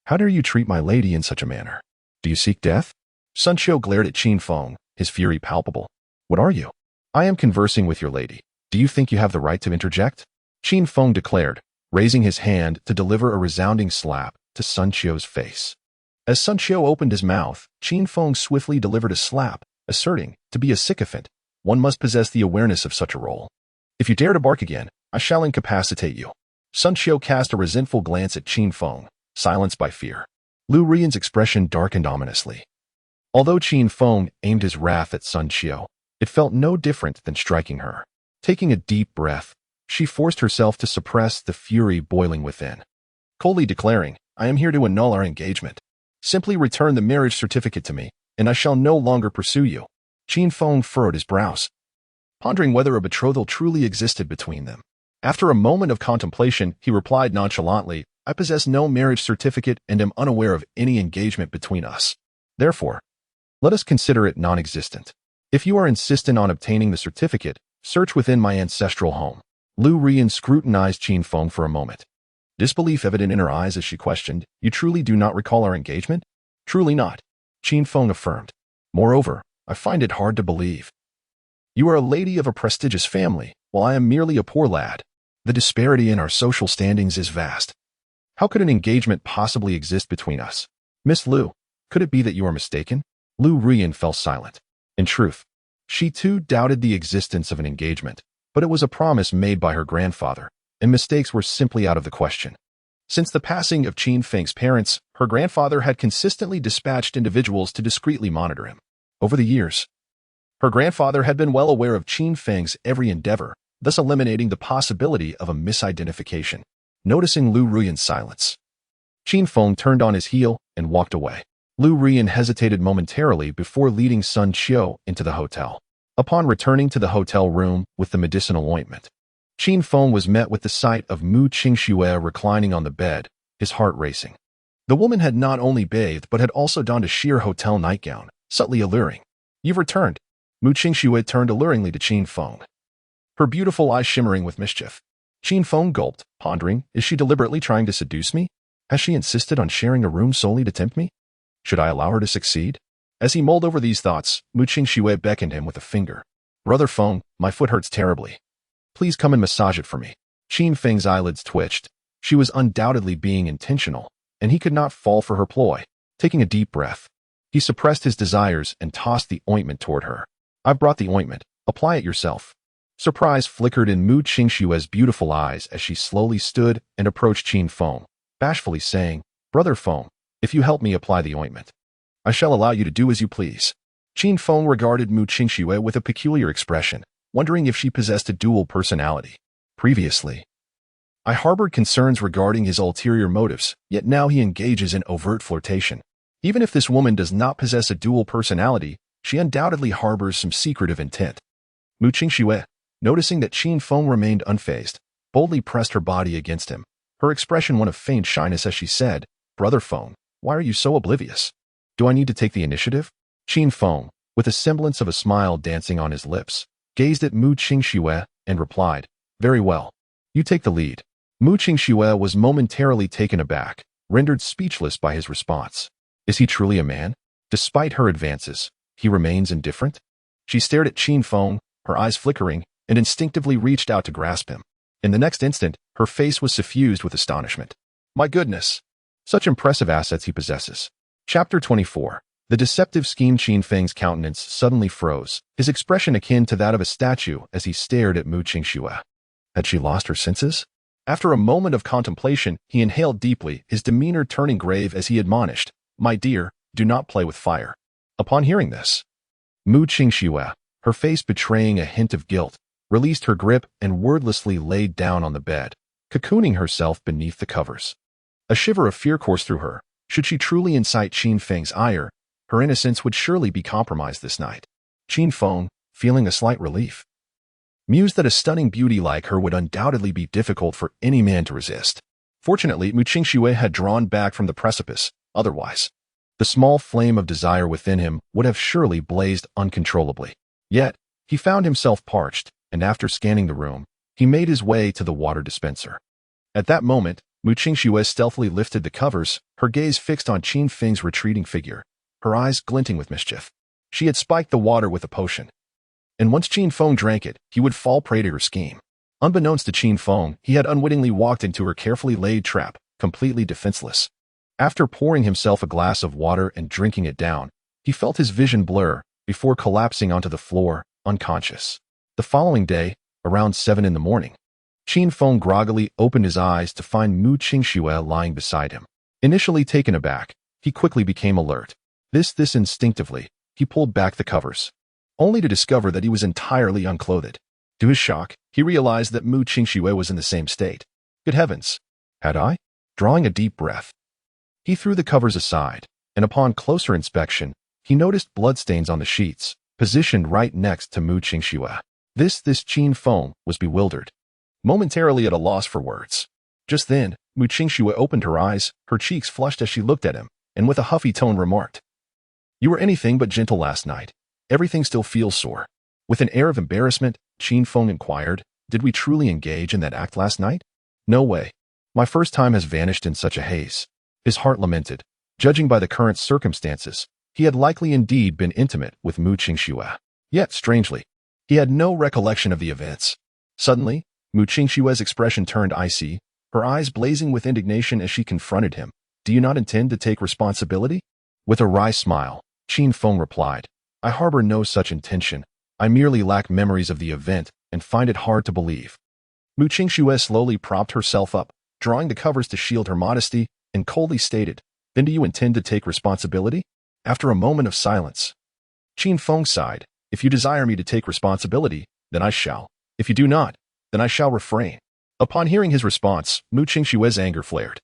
How dare you treat my lady in such a manner? Do you seek death?" Sun Xiu glared at Qin Feng, his fury palpable. "What are you?" "I am conversing with your lady. Do you think you have the right to interject?" Qin Feng declared, raising his hand to deliver a resounding slap to Sun Xiu's face. As Sun Xiu opened his mouth, Qin Feng swiftly delivered a slap, asserting, to be a sycophant, one must possess the awareness of such a role. "If you dare to bark again, I shall incapacitate you." Sun Xiu cast a resentful glance at Qin Feng, silenced by fear. Lu Ruyan's expression darkened ominously. Although Qin Feng aimed his wrath at Sun Xiu, it felt no different than striking her. Taking a deep breath, she forced herself to suppress the fury boiling within. Coldly declaring, "I am here to annul our engagement. Simply return the marriage certificate to me, and I shall no longer pursue you." Qin Feng furrowed his brows, pondering whether a betrothal truly existed between them. After a moment of contemplation, he replied nonchalantly, "I possess no marriage certificate and am unaware of any engagement between us. Therefore, let us consider it non-existent. If you are insistent on obtaining the certificate, search within my ancestral home." Lu Ruyan scrutinized Qin Feng for a moment, disbelief evident in her eyes as she questioned, "You truly do not recall our engagement?" "Truly not," Qin Feng affirmed. "Moreover, I find it hard to believe. You are a lady of a prestigious family, while I am merely a poor lad. The disparity in our social standings is vast. How could an engagement possibly exist between us? Miss Lu, could it be that you are mistaken?" Lu Ruyan fell silent. In truth, she too doubted the existence of an engagement, but it was a promise made by her grandfather, and mistakes were simply out of the question. Since the passing of Qin Feng's parents, her grandfather had consistently dispatched individuals to discreetly monitor him. Over the years, her grandfather had been well aware of Qin Feng's every endeavor, thus eliminating the possibility of a misidentification. Noticing Lu Ruyan's silence, Qin Feng turned on his heel and walked away. Lu Ruyan hesitated momentarily before leading Sun Xiu into the hotel. Upon returning to the hotel room with the medicinal ointment, Qin Feng was met with the sight of Mu Qingxue reclining on the bed, his heart racing. The woman had not only bathed but had also donned a sheer hotel nightgown, subtly alluring. "You've returned." Mu Qingxue turned alluringly to Qin Feng, her beautiful eyes shimmering with mischief. Qin Feng gulped, pondering, is she deliberately trying to seduce me? Has she insisted on sharing a room solely to tempt me? Should I allow her to succeed? As he mulled over these thoughts, Mu Qingxue beckoned him with a finger. "Brother Feng, my foot hurts terribly. Please come and massage it for me." Qin Feng's eyelids twitched. She was undoubtedly being intentional, and he could not fall for her ploy. Taking a deep breath, he suppressed his desires and tossed the ointment toward her. "I've brought the ointment. Apply it yourself." Surprise flickered in Mu Qingxue's beautiful eyes as she slowly stood and approached Qin Feng, bashfully saying, "Brother Feng, if you help me apply the ointment, I shall allow you to do as you please." Qin Feng regarded Mu Qingxue with a peculiar expression, wondering if she possessed a dual personality. Previously, I harbored concerns regarding his ulterior motives, yet now he engages in overt flirtation. Even if this woman does not possess a dual personality, she undoubtedly harbors some secretive intent. Mu Qingxue, noticing that Qin Feng remained unfazed, boldly pressed her body against him, her expression one of feigned shyness as she said, "Brother Feng, why are you so oblivious? Do I need to take the initiative?" Qin Feng, with a semblance of a smile dancing on his lips, gazed at Mu Qingxue and replied, "Very well. You take the lead." Mu Qingxue was momentarily taken aback, rendered speechless by his response. Is he truly a man? Despite her advances, he remains indifferent? She stared at Qin Feng, her eyes flickering, and instinctively reached out to grasp him. In the next instant, her face was suffused with astonishment. My goodness! Such impressive assets he possesses. Chapter 24. The deceptive scheme. Qin Feng's countenance suddenly froze, his expression akin to that of a statue as he stared at Mu Qingxue. Had she lost her senses? After a moment of contemplation, he inhaled deeply, his demeanor turning grave as he admonished, My dear, do not play with fire. Upon hearing this, Mu Qingxue, her face betraying a hint of guilt, released her grip and wordlessly laid down on the bed, cocooning herself beneath the covers. A shiver of fear coursed through her. Should she truly incite Qin Feng's ire, her innocence would surely be compromised this night. Qin Feng, feeling a slight relief, mused that a stunning beauty like her would undoubtedly be difficult for any man to resist. Fortunately, Mu Qingxue had drawn back from the precipice. Otherwise, the small flame of desire within him would have surely blazed uncontrollably. Yet, he found himself parched, and after scanning the room, he made his way to the water dispenser. At that moment, Mu Qingxue stealthily lifted the covers, her gaze fixed on Qin Feng's retreating figure, her eyes glinting with mischief. She had spiked the water with a potion, and once Qin Feng drank it, he would fall prey to her scheme. Unbeknownst to Qin Feng, he had unwittingly walked into her carefully laid trap, completely defenseless. After pouring himself a glass of water and drinking it down, he felt his vision blur before collapsing onto the floor, unconscious. The following day, around 7 in the morning, Qin Feng groggily opened his eyes to find Mu Qingxue lying beside him. Initially taken aback, he quickly became alert. This instinctively, he pulled back the covers, only to discover that he was entirely unclothed. To his shock, he realized that Mu Qingxue was in the same state. Good heavens! Had I? Drawing a deep breath, he threw the covers aside, and upon closer inspection, he noticed bloodstains on the sheets, positioned right next to Mu Qingxue. This Qin Feng was bewildered, momentarily at a loss for words. Just then, Mu Qingxue opened her eyes, her cheeks flushed as she looked at him, and with a huffy tone remarked, You were anything but gentle last night. Everything still feels sore. With an air of embarrassment, Qin Feng inquired, Did we truly engage in that act last night? No way. My first time has vanished in such a haze. His heart lamented. Judging by the current circumstances, he had likely indeed been intimate with Mu Qingxue. Yet, strangely, he had no recollection of the events. Suddenly, Mu Qingxue's expression turned icy, her eyes blazing with indignation as she confronted him. Do you not intend to take responsibility? With a wry smile, Qin Feng replied, I harbor no such intention. I merely lack memories of the event and find it hard to believe. Mu Qingxue slowly propped herself up, drawing the covers to shield her modesty, and coldly stated, Then do you intend to take responsibility? After a moment of silence, Qin Feng sighed, If you desire me to take responsibility, then I shall. If you do not, then I shall refrain. Upon hearing his response, Mu Qingxue's anger flared.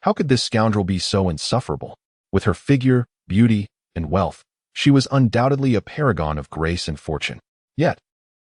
How could this scoundrel be so insufferable? With her figure, beauty, and wealth, she was undoubtedly a paragon of grace and fortune. Yet,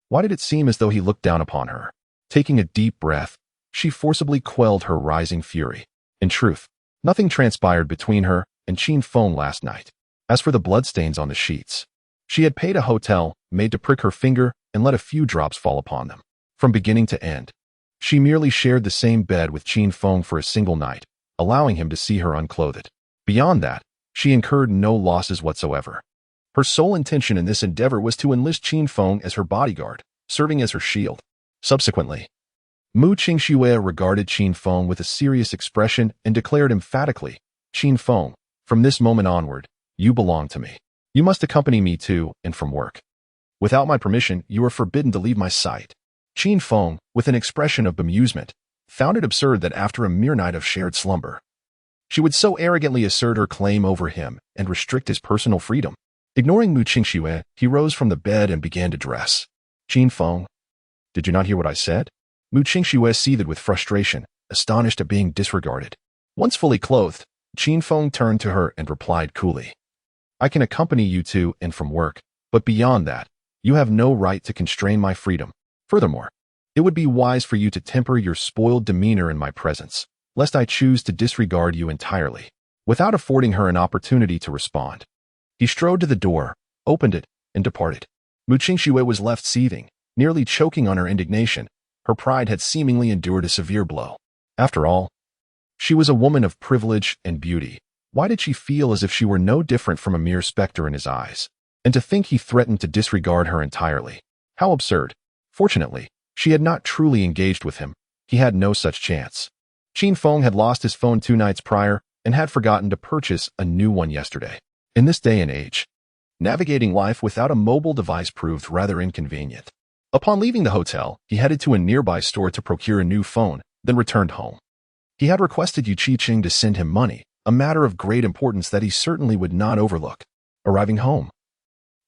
why did it seem as though he looked down upon her? Taking a deep breath, she forcibly quelled her rising fury. In truth, nothing transpired between her and Qin Feng last night. As for the bloodstains on the sheets, she had paid a hotel maid to prick her finger and let a few drops fall upon them. From beginning to end, she merely shared the same bed with Qin Feng for a single night, allowing him to see her unclothed. Beyond that, she incurred no losses whatsoever. Her sole intention in this endeavor was to enlist Qin Feng as her bodyguard, serving as her shield. Subsequently, Mu Qingxue regarded Qin Feng with a serious expression and declared emphatically, Qin Feng, from this moment onward, you belong to me. You must accompany me to and from work. Without my permission, you are forbidden to leave my sight. Qin Feng, with an expression of bemusement, found it absurd that after a mere night of shared slumber, she would so arrogantly assert her claim over him and restrict his personal freedom. Ignoring Mu Qingxue, he rose from the bed and began to dress. Qin Feng, did you not hear what I said? Mu Qingxue seethed with frustration, astonished at being disregarded. Once fully clothed, Qin Feng turned to her and replied coolly, I can accompany you to and from work, but beyond that, you have no right to constrain my freedom. Furthermore, it would be wise for you to temper your spoiled demeanor in my presence, lest I choose to disregard you entirely. Without affording her an opportunity to respond, he strode to the door, opened it, and departed. Mu Qingxue was left seething, nearly choking on her indignation. Her pride had seemingly endured a severe blow. After all, she was a woman of privilege and beauty. Why did she feel as if she were no different from a mere specter in his eyes? And to think he threatened to disregard her entirely. How absurd. Fortunately, she had not truly engaged with him. He had no such chance. Qin Feng had lost his phone 2 nights prior and had forgotten to purchase a new one yesterday. In this day and age, navigating life without a mobile device proved rather inconvenient. Upon leaving the hotel, he headed to a nearby store to procure a new phone, then returned home. He had requested Yu Qiqing to send him money, a matter of great importance that he certainly would not overlook. Arriving home,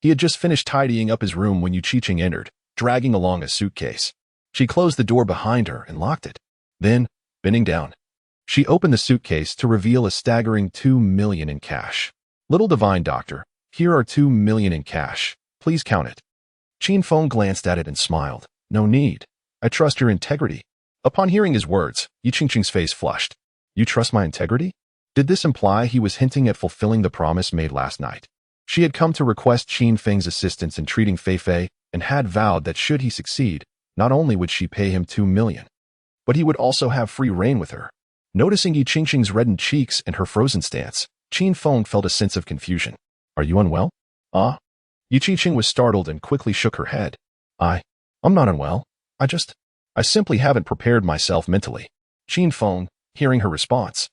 he had just finished tidying up his room when Yu Qiqing entered, dragging along a suitcase. She closed the door behind her and locked it. Then, bending down, she opened the suitcase to reveal a staggering 2 million in cash. Little divine doctor, here are 2 million in cash. Please count it. Qin Feng glanced at it and smiled. No need. I trust your integrity. Upon hearing his words, Yu Qingqing's face flushed. You trust my integrity? Did this imply he was hinting at fulfilling the promise made last night? She had come to request Qin Feng's assistance in treating Fei Fei and had vowed that should he succeed, not only would she pay him 2 million, but he would also have free reign with her. Noticing Yu Qingqing's reddened cheeks and her frozen stance, Qin Feng felt a sense of confusion. Are you unwell? Yu Qingqing was startled and quickly shook her head. I'm not unwell. I simply haven't prepared myself mentally. Qin Feng, hearing her response,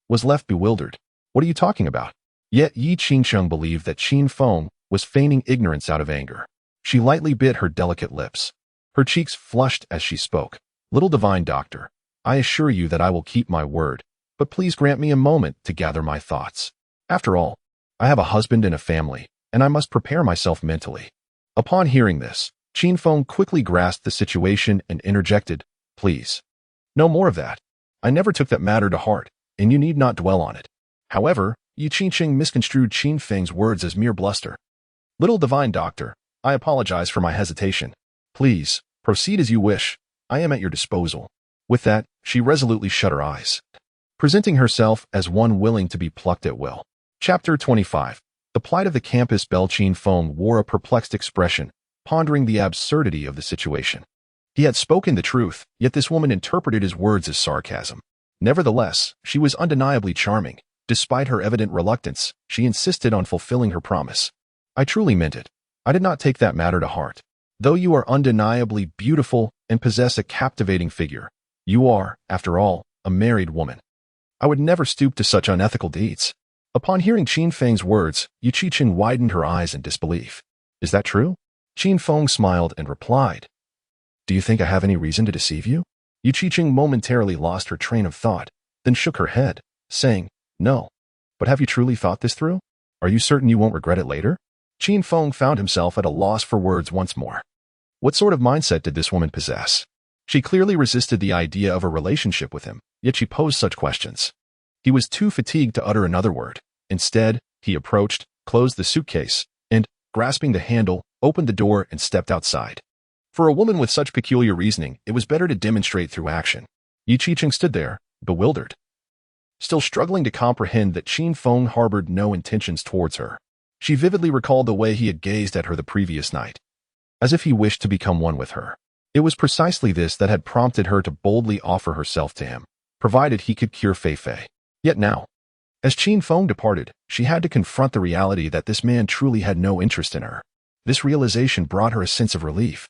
was left bewildered. What are you talking about? Yet Yu Qingqing believed that Qin Feng was feigning ignorance out of anger. She lightly bit her delicate lips. Her cheeks flushed as she spoke. Little divine doctor, I assure you that I will keep my word, but please grant me a moment to gather my thoughts. After all, I have a husband and a family, and I must prepare myself mentally. Upon hearing this, Qin Feng quickly grasped the situation and interjected, Please. No more of that. I never took that matter to heart, and you need not dwell on it. However, Yu Qingqing misconstrued Qin Feng's words as mere bluster. Little divine doctor, I apologize for my hesitation. Please, proceed as you wish. I am at your disposal. With that, she resolutely shut her eyes, presenting herself as one willing to be plucked at will. Chapter 25. The plight of the campus belle. Qin Feng wore a perplexed expression, pondering the absurdity of the situation. He had spoken the truth, yet this woman interpreted his words as sarcasm. Nevertheless, she was undeniably charming. Despite her evident reluctance, she insisted on fulfilling her promise. I truly meant it. I did not take that matter to heart. Though you are undeniably beautiful and possess a captivating figure, you are, after all, a married woman. I would never stoop to such unethical deeds. Upon hearing Qin Feng's words, Yu Qiqing widened her eyes in disbelief. Is that true? Qin Feng smiled and replied. Do you think I have any reason to deceive you? Yu Qiqing momentarily lost her train of thought, then shook her head, saying, No. But have you truly thought this through? Are you certain you won't regret it later? Qin Feng found himself at a loss for words once more. What sort of mindset did this woman possess? She clearly resisted the idea of a relationship with him, yet she posed such questions. He was too fatigued to utter another word. Instead, he approached, closed the suitcase, and, grasping the handle, opened the door and stepped outside. For a woman with such peculiar reasoning, it was better to demonstrate through action. Yu Qiqing stood there, bewildered, still struggling to comprehend that Qin Feng harbored no intentions towards her. She vividly recalled the way he had gazed at her the previous night, as if he wished to become one with her. It was precisely this that had prompted her to boldly offer herself to him, provided he could cure Fei Fei. Yet now, as Qin Feng departed, she had to confront the reality that this man truly had no interest in her. This realization brought her a sense of relief,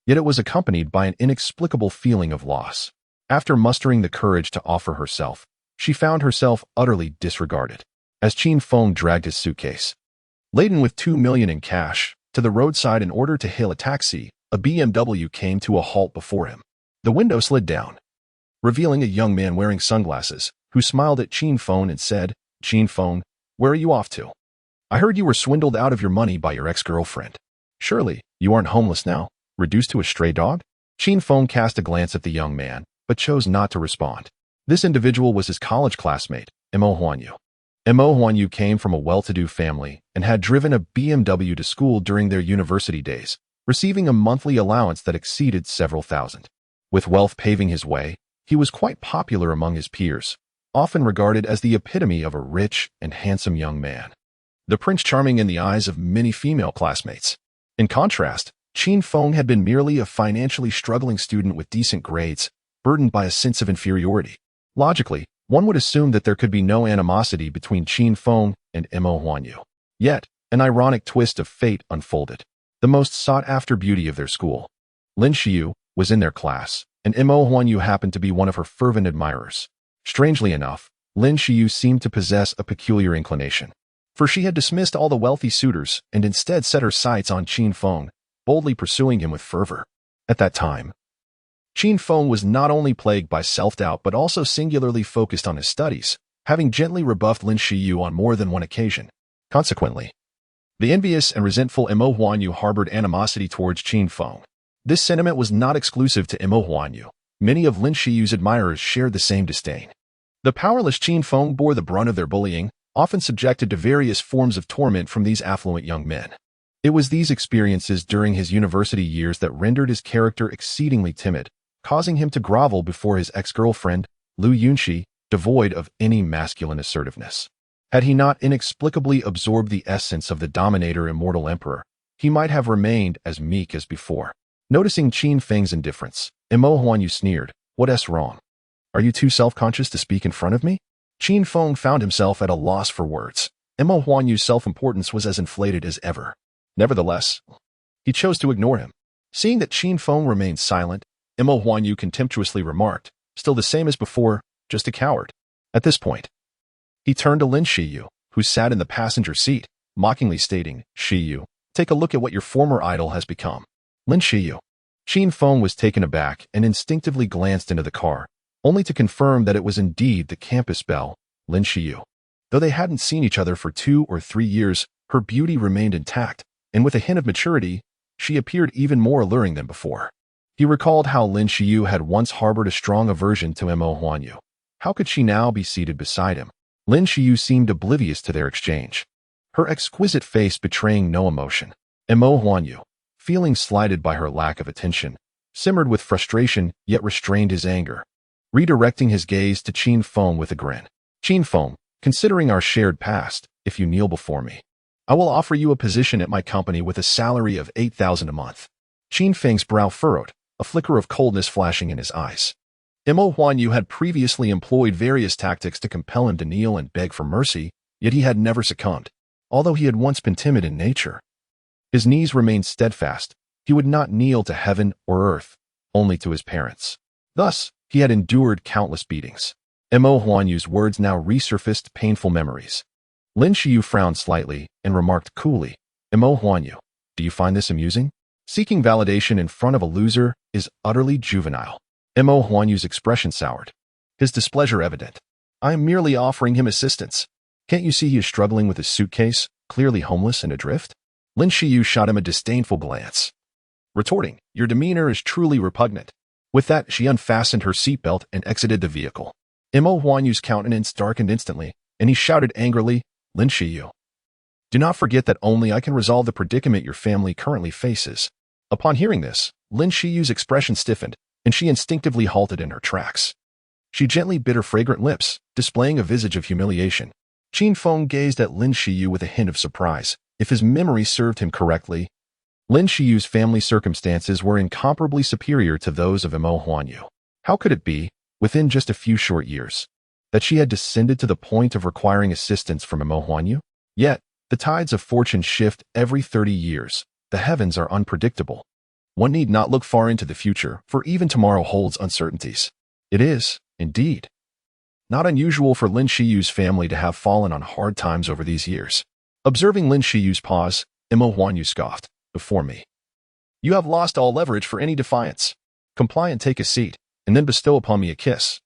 yet it was accompanied by an inexplicable feeling of loss. After mustering the courage to offer herself, she found herself utterly disregarded. As Qin Feng dragged his suitcase, laden with 2 million in cash, to the roadside in order to hail a taxi, a BMW came to a halt before him. The window slid down, revealing a young man wearing sunglasses, who smiled at Qin Feng and said, Qin Feng, where are you off to? I heard you were swindled out of your money by your ex-girlfriend. Surely, you aren't homeless now, reduced to a stray dog? Qin Feng cast a glance at the young man, but chose not to respond. This individual was his college classmate, Mo Huanyu. Mo Huanyu came from a well-to-do family and had driven a BMW to school during their university days, receiving a monthly allowance that exceeded several thousand. With wealth paving his way, he was quite popular among his peers, often regarded as the epitome of a rich and handsome young man, the Prince Charming in the eyes of many female classmates. In contrast, Qin Feng had been merely a financially struggling student with decent grades burdened by a sense of inferiority. Logically, one would assume that there could be no animosity between Qin Feng and Mo Huanyu. Yet, an ironic twist of fate unfolded. The most sought-after beauty of their school, Lin Xiyu, was in their class, and Mo Huanyu happened to be one of her fervent admirers. Strangely enough, Lin Xiyu seemed to possess a peculiar inclination, for she had dismissed all the wealthy suitors and instead set her sights on Qin Feng, boldly pursuing him with fervor. At that time, Qin Feng was not only plagued by self-doubt but also singularly focused on his studies, having gently rebuffed Lin Xiyu on more than one occasion. Consequently, the envious and resentful Mo Huanyu harbored animosity towards Qin Feng. This sentiment was not exclusive to Mo Huanyu. Many of Lin Xiyu's admirers shared the same disdain. The powerless Qin Feng bore the brunt of their bullying, often subjected to various forms of torment from these affluent young men. It was these experiences during his university years that rendered his character exceedingly timid, causing him to grovel before his ex-girlfriend, Lu Yunxi, devoid of any masculine assertiveness. Had he not inexplicably absorbed the essence of the dominator immortal emperor, he might have remained as meek as before. Noticing Qin Feng's indifference, Mo Huanyu sneered, "What's wrong? Are you too self-conscious to speak in front of me?" Qin Feng found himself at a loss for words. Mo Huanyu's self-importance was as inflated as ever. Nevertheless, he chose to ignore him. Seeing that Qin Feng remained silent, Mo Huanyu contemptuously remarked, "Still the same as before, just a coward." At this point, he turned to Lin Xiyu, who sat in the passenger seat, mockingly stating, "Xiyu, take a look at what your former idol has become." Lin Xiyu. Qin Feng was taken aback and instinctively glanced into the car, only to confirm that it was indeed the campus belle, Lin Xiyu. Though they hadn't seen each other for 2 or 3 years, her beauty remained intact, and with a hint of maturity, she appeared even more alluring than before. He recalled how Lin Xiyu had once harbored a strong aversion to Mo Huanyu. How could she now be seated beside him? Lin Xiyu seemed oblivious to their exchange, her exquisite face betraying no emotion. Mo Huanyu, feeling slighted by her lack of attention, simmered with frustration yet restrained his anger, redirecting his gaze to Qin Feng with a grin. "Qin Feng, considering our shared past, if you kneel before me, I will offer you a position at my company with a salary of 8,000 a month." Qin Feng's brow furrowed, a flicker of coldness flashing in his eyes. Mo Huanyu had previously employed various tactics to compel him to kneel and beg for mercy, yet he had never succumbed. Although he had once been timid in nature, his knees remained steadfast. He would not kneel to heaven or earth, only to his parents. Thus, he had endured countless beatings. Mo Huanyu's words now resurfaced painful memories. Lin Xiyu frowned slightly and remarked coolly, "Mo Huanyu, do you find this amusing? Seeking validation in front of a loser is utterly juvenile." Mo Huanyu's expression soured, his displeasure evident. "I am merely offering him assistance. Can't you see he is struggling with his suitcase, clearly homeless and adrift?" Lin Xiyu shot him a disdainful glance, retorting, "Your demeanor is truly repugnant." With that, she unfastened her seatbelt and exited the vehicle. Mo Huanyu's countenance darkened instantly, and he shouted angrily, "Lin Xiyu, do not forget that only I can resolve the predicament your family currently faces." Upon hearing this, Lin Xiyu's expression stiffened, and she instinctively halted in her tracks. She gently bit her fragrant lips, displaying a visage of humiliation. Qin Feng gazed at Lin Xiyu with a hint of surprise. If his memory served him correctly, Lin Xiyu's family circumstances were incomparably superior to those of Mo Huanyu. How could it be, within just a few short years, that she had descended to the point of requiring assistance from Mo Huanyu? Yet, the tides of fortune shift every 30 years. The heavens are unpredictable. One need not look far into the future, for even tomorrow holds uncertainties. It is, indeed, not unusual for Lin Xiyu's family to have fallen on hard times over these years. Observing Lin Xiyu's pause, Mo Huanyu scoffed, "Before me, you have lost all leverage for any defiance. Comply and take a seat, and then bestow upon me a kiss.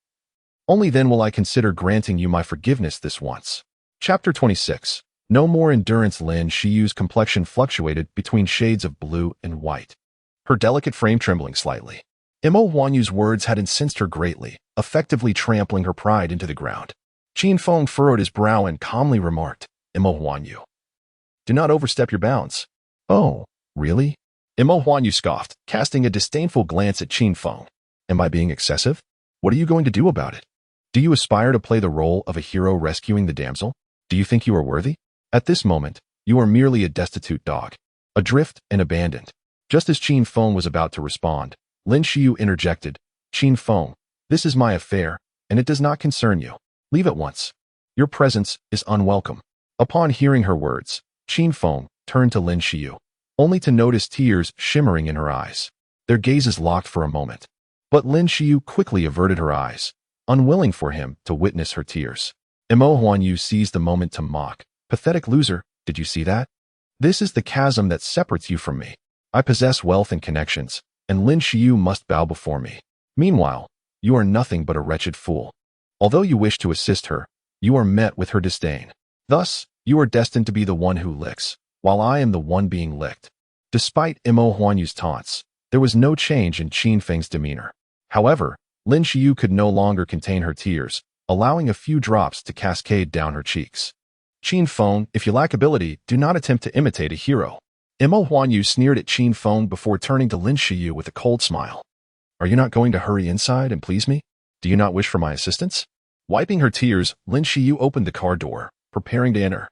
Only then will I consider granting you my forgiveness this once." Chapter 26. No more endurance. Lin Xiyu's complexion fluctuated between shades of blue and white, her delicate frame trembling slightly. Mo Huanyu's words had incensed her greatly, effectively trampling her pride into the ground. Qin Feng furrowed his brow and calmly remarked, "Mo Huanyu, do not overstep your bounds." "Oh, really?" Mo Huanyu scoffed, casting a disdainful glance at Qin Feng. "Am I being excessive? What are you going to do about it? Do you aspire to play the role of a hero rescuing the damsel? Do you think you are worthy? At this moment, you are merely a destitute dog, adrift and abandoned." Just as Qin Feng was about to respond, Lin Xiyu interjected, "Qin Feng, This is my affair, and it does not concern you. Leave at once. Your presence is unwelcome." Upon hearing her words, Qin Feng turned to Lin Xiyu, only to notice tears shimmering in her eyes. Their gazes locked for a moment, but Lin Xiyu quickly averted her eyes, unwilling for him to witness her tears. Imo Huanyu seized the moment to mock. "Pathetic loser, did you see that? This is the chasm that separates you from me. I possess wealth and connections, and Lin Xiyu must bow before me. Meanwhile, you are nothing but a wretched fool. Although you wish to assist her, you are met with her disdain. Thus, you are destined to be the one who licks, while I am the one being licked." Despite Imo Huanyu's taunts, there was no change in Qin Feng's demeanor. However, Lin Xiyu could no longer contain her tears, allowing a few drops to cascade down her cheeks. "Qin Feng, if you lack ability, do not attempt to imitate a hero." Imo Huanyu sneered at Qin Feng before turning to Lin Xiyu with a cold smile. "Are you not going to hurry inside and please me? Do you not wish for my assistance?" Wiping her tears, Lin Xiyu opened the car door, preparing to enter.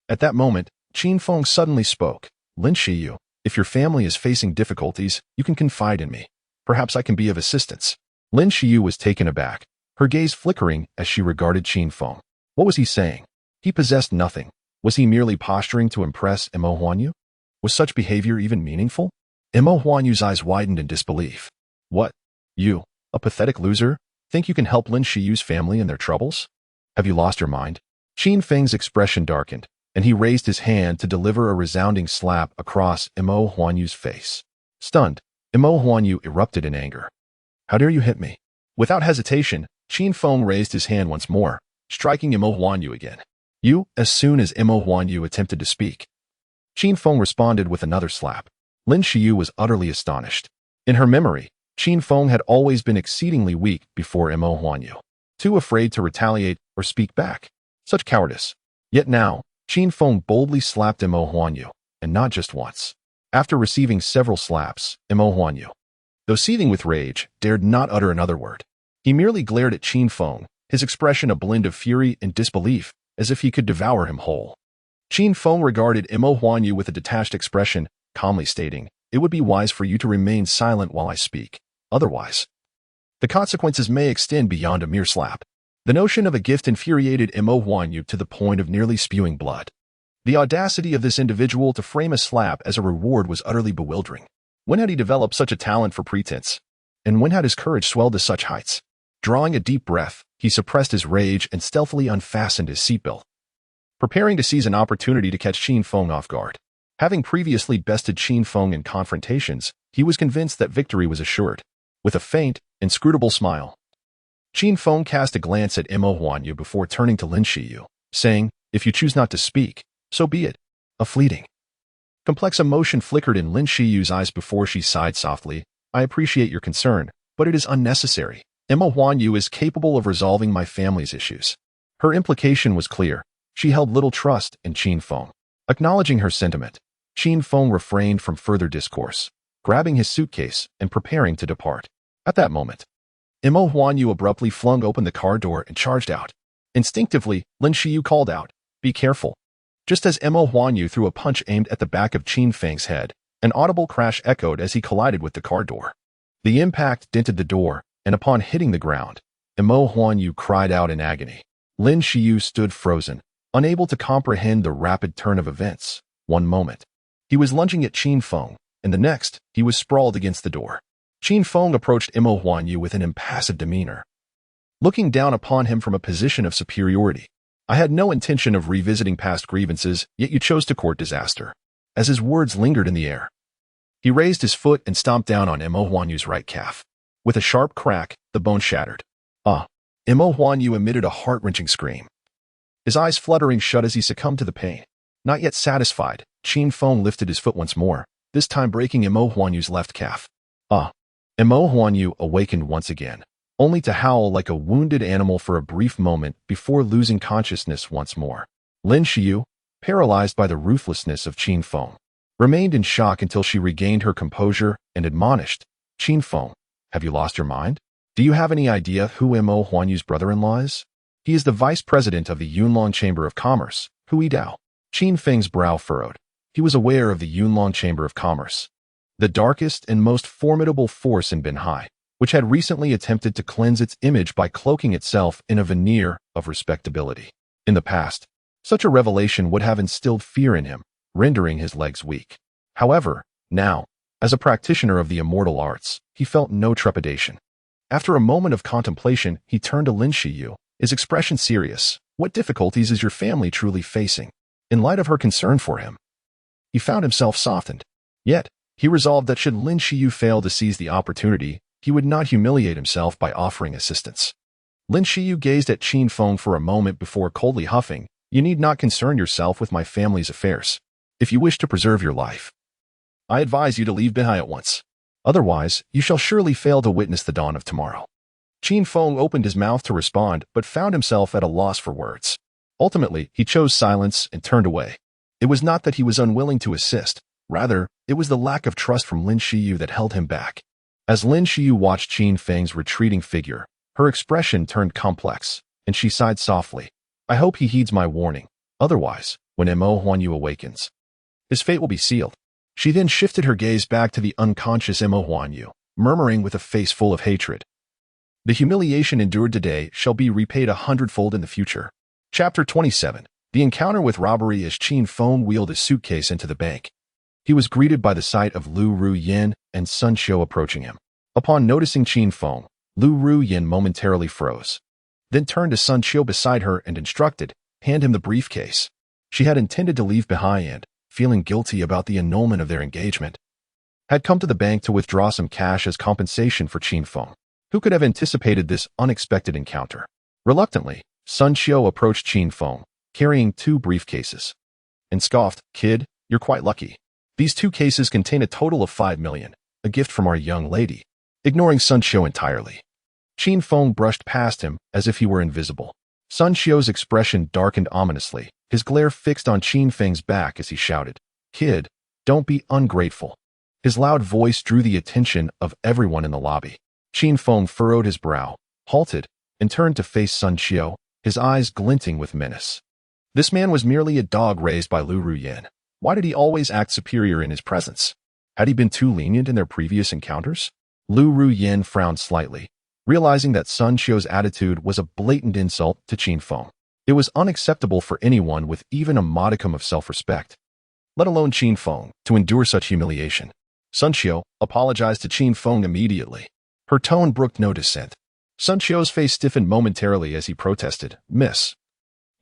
At that moment, Qin Feng suddenly spoke. "Lin Xiyu, if your family is facing difficulties, you can confide in me. Perhaps I can be of assistance." Lin Xiyu was taken aback, her gaze flickering as she regarded Qin Feng. What was he saying? He possessed nothing. Was he merely posturing to impress Imo Huanyu? Was such behavior even meaningful? Imo Huanyu's eyes widened in disbelief. "What? You, a pathetic loser, think you can help Lin Xiyu's family in their troubles? Have you lost your mind?" Qin Feng's expression darkened, and he raised his hand to deliver a resounding slap across Imo Huanyu's face. Stunned, Imo Huanyu erupted in anger. "How dare you hit me?" Without hesitation, Qin Feng raised his hand once more, striking Imo Huanyu again. "You," as soon as Imo Huanyu attempted to speak. Qin Feng responded with another slap. Lin Xiyu was utterly astonished. In her memory, Qin Feng had always been exceedingly weak before Imo Huanyu, too afraid to retaliate or speak back. Such cowardice. Yet now, Qin Feng boldly slapped Imo Huanyu, and not just once. After receiving several slaps, Imo Huanyu, though seething with rage, dared not utter another word. He merely glared at Qin Feng, his expression a blend of fury and disbelief, as if he could devour him whole. Qin Feng regarded Imo Huanyu with a detached expression, calmly stating, "It would be wise for you to remain silent while I speak. Otherwise, the consequences may extend beyond a mere slap." The notion of a gift infuriated Imo Huanyu to the point of nearly spewing blood. The audacity of this individual to frame a slap as a reward was utterly bewildering. When had he developed such a talent for pretense? And when had his courage swelled to such heights? Drawing a deep breath, he suppressed his rage and stealthily unfastened his seatbelt, preparing to seize an opportunity to catch Qin Feng off guard. Having previously bested Qin Feng in confrontations, he was convinced that victory was assured. With a faint, inscrutable smile, Qin Feng cast a glance at Imo Huanyu before turning to Lin Xiyu, saying, "If you choose not to speak, so be it." A fleeting, complex emotion flickered in Lin Xiyu's eyes before she sighed softly. "I appreciate your concern, but it is unnecessary. Imo Huanyu is capable of resolving my family's issues." Her implication was clear. She held little trust in Qin Feng. Acknowledging her sentiment, Qin Feng refrained from further discourse, grabbing his suitcase and preparing to depart. At that moment, Imo Huanyu abruptly flung open the car door and charged out. Instinctively, Lin Xiyu called out, "Be careful." Just as Imo Huanyu threw a punch aimed at the back of Qin Feng's head, an audible crash echoed as he collided with the car door. The impact dented the door, and upon hitting the ground, Imo Huanyu cried out in agony. Lin Xiyu stood frozen, unable to comprehend the rapid turn of events. One moment, he was lunging at Qin Feng, and the next, he was sprawled against the door. Qin Feng approached Imo Huanyu with an impassive demeanor, looking down upon him from a position of superiority. "I had no intention of revisiting past grievances, yet you chose to court disaster." As his words lingered in the air, he raised his foot and stomped down on Imo Huanyu's right calf. With a sharp crack, the bone shattered. "Ah!" Imo Huanyu emitted a heart-wrenching scream, his eyes fluttering shut as he succumbed to the pain. Not yet satisfied, Qin Feng lifted his foot once more, this time breaking Imo Huanyu's left calf. "Ah!" Imo Huanyu awakened once again, only to howl like a wounded animal for a brief moment before losing consciousness once more. Lin Xiyu, paralyzed by the ruthlessness of Qin Feng, remained in shock until she regained her composure and admonished, "Qin Feng, have you lost your mind? Do you have any idea who Imo Huanyu's brother-in-law is? He is the vice president of the Yunlong Chamber of Commerce, Hui Dao." Qin Feng's brow furrowed. He was aware of the Yunlong Chamber of Commerce, the darkest and most formidable force in Binhai. which had recently attempted to cleanse its image by cloaking itself in a veneer of respectability. In the past, such a revelation would have instilled fear in him, rendering his legs weak. However, now, as a practitioner of the immortal arts, he felt no trepidation. After a moment of contemplation, he turned to Lin Shiyu, his expression serious. What difficulties is your family truly facing? In light of her concern for him, he found himself softened. Yet, he resolved that should Lin Shiyu fail to seize the opportunity, he would not humiliate himself by offering assistance. Lin Shiyu gazed at Qin Feng for a moment before coldly huffing, "You need not concern yourself with my family's affairs. If you wish to preserve your life, I advise you to leave behind at once. Otherwise, you shall surely fail to witness the dawn of tomorrow." Qin Feng opened his mouth to respond, but found himself at a loss for words. Ultimately, he chose silence and turned away. It was not that he was unwilling to assist. Rather, it was the lack of trust from Lin Shiyu that held him back. As Lin Shiyu watched Qin Feng's retreating figure, her expression turned complex, and she sighed softly. "I hope he heeds my warning. Otherwise, when Mo Huanyu awakens, his fate will be sealed." She then shifted her gaze back to the unconscious Mo Huanyu, murmuring with a face full of hatred, "The humiliation endured today shall be repaid 100-fold in the future." Chapter 27. The encounter with robbery. As Qin Feng wheeled his suitcase into the bank, he was greeted by the sight of Lu Ruyin and Sun Xiu approaching him. Upon noticing Qin Feng, Lu Ruyin momentarily froze, then turned to Sun Xiu beside her and instructed, "Hand him the briefcase." She had intended to leave behind and, feeling guilty about the annulment of their engagement, had come to the bank to withdraw some cash as compensation for Qin Feng. Who could have anticipated this unexpected encounter? Reluctantly, Sun Xiu approached Qin Feng, carrying 2 briefcases, and scoffed, "Kid, you're quite lucky. These 2 cases contain a total of 5 million, a gift from our young lady." Ignoring Sun Xiu entirely, Qin Feng brushed past him as if he were invisible. Sun Xiu's expression darkened ominously, his glare fixed on Qin Feng's back as he shouted, "Kid, don't be ungrateful." His loud voice drew the attention of everyone in the lobby. Qin Feng furrowed his brow, halted, and turned to face Sun Xiu, his eyes glinting with menace. This man was merely a dog raised by Lu Ruyin. Why did he always act superior in his presence? Had he been too lenient in their previous encounters? Lu Ruyin frowned slightly, realizing that Sun Xiu's attitude was a blatant insult to Qin Feng. It was unacceptable for anyone with even a modicum of self-respect, let alone Qin Feng, to endure such humiliation. Sun Xiu apologized to Qin Feng immediately. Her tone brooked no dissent. Sun Xiu's face stiffened momentarily as he protested, "Miss,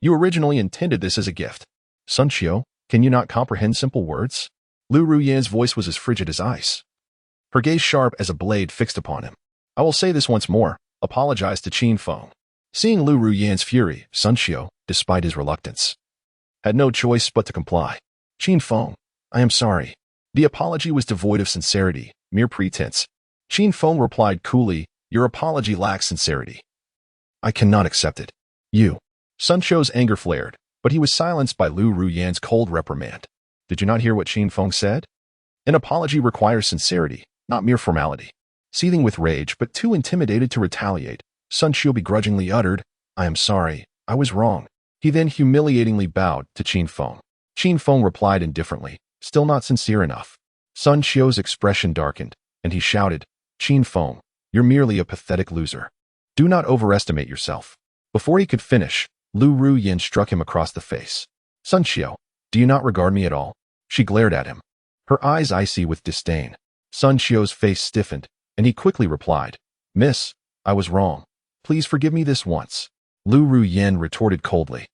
you originally intended this as a gift." "Sun Xiu, can you not comprehend simple words?" Lu Ruyin's voice was as frigid as ice, her gaze sharp as a blade fixed upon him. "I will say this once more, apologize to Qin Feng." Seeing Lu Ruyin's fury, Sun Xiu, despite his reluctance, had no choice but to comply. "Qin Feng, I am sorry." The apology was devoid of sincerity, mere pretense. Qin Feng replied coolly, "Your apology lacks sincerity. I cannot accept it." "You." Sun Xiu's anger flared, but he was silenced by Lu Ruyin's cold reprimand. "Did you not hear what Qin Feng said? An apology requires sincerity, not mere formality." Seething with rage, but too intimidated to retaliate, Sun Xiu begrudgingly uttered, "I am sorry, I was wrong." He then humiliatingly bowed to Qin Feng. Qin Feng replied indifferently, "Still not sincere enough." Sun Xiu's expression darkened, and he shouted, "Qin Feng, you're merely a pathetic loser. Do not overestimate yourself." Before he could finish, Lu Ruyin struck him across the face. "Sun Xiu, do you not regard me at all?" She glared at him, her eyes icy with disdain. Sun Xiu's face stiffened, and he quickly replied, "Miss, I was wrong. Please forgive me this once." Lu Ruyin retorted coldly,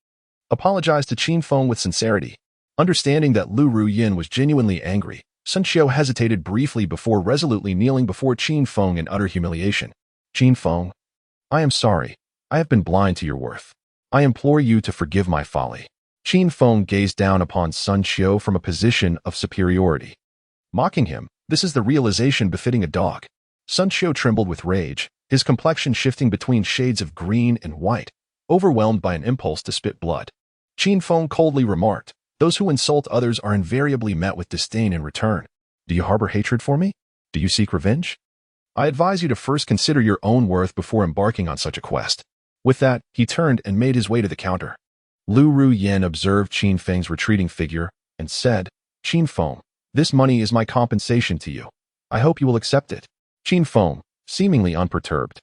"Apologize to Qin Feng with sincerity." Understanding that Lu Ruyin was genuinely angry, Sun Xiu hesitated briefly before resolutely kneeling before Qin Feng in utter humiliation. "Qin Feng, I am sorry. I have been blind to your worth. I implore you to forgive my folly." Qin Feng gazed down upon Sun Xiu from a position of superiority. Mocking him, this is the realization befitting a dog. Sun Xiu trembled with rage, his complexion shifting between shades of green and white, overwhelmed by an impulse to spit blood. Qin Feng coldly remarked, "Those who insult others are invariably met with disdain in return. Do you harbor hatred for me? Do you seek revenge? I advise you to first consider your own worth before embarking on such a quest." With that, he turned and made his way to the counter. Lu Ruyin observed Qin Feng's retreating figure and said, "Qin Feng, this money is my compensation to you. I hope you will accept it." Qin Feng, seemingly unperturbed,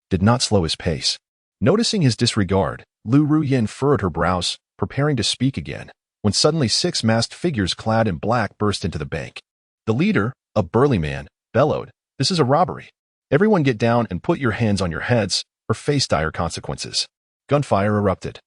did not slow his pace. Noticing his disregard, Lu Ruyin furrowed her brows, preparing to speak again, when suddenly 6 masked figures clad in black burst into the bank. The leader, a burly man, bellowed, "This is a robbery. Everyone get down and put your hands on your heads, or face dire consequences." Gunfire erupted,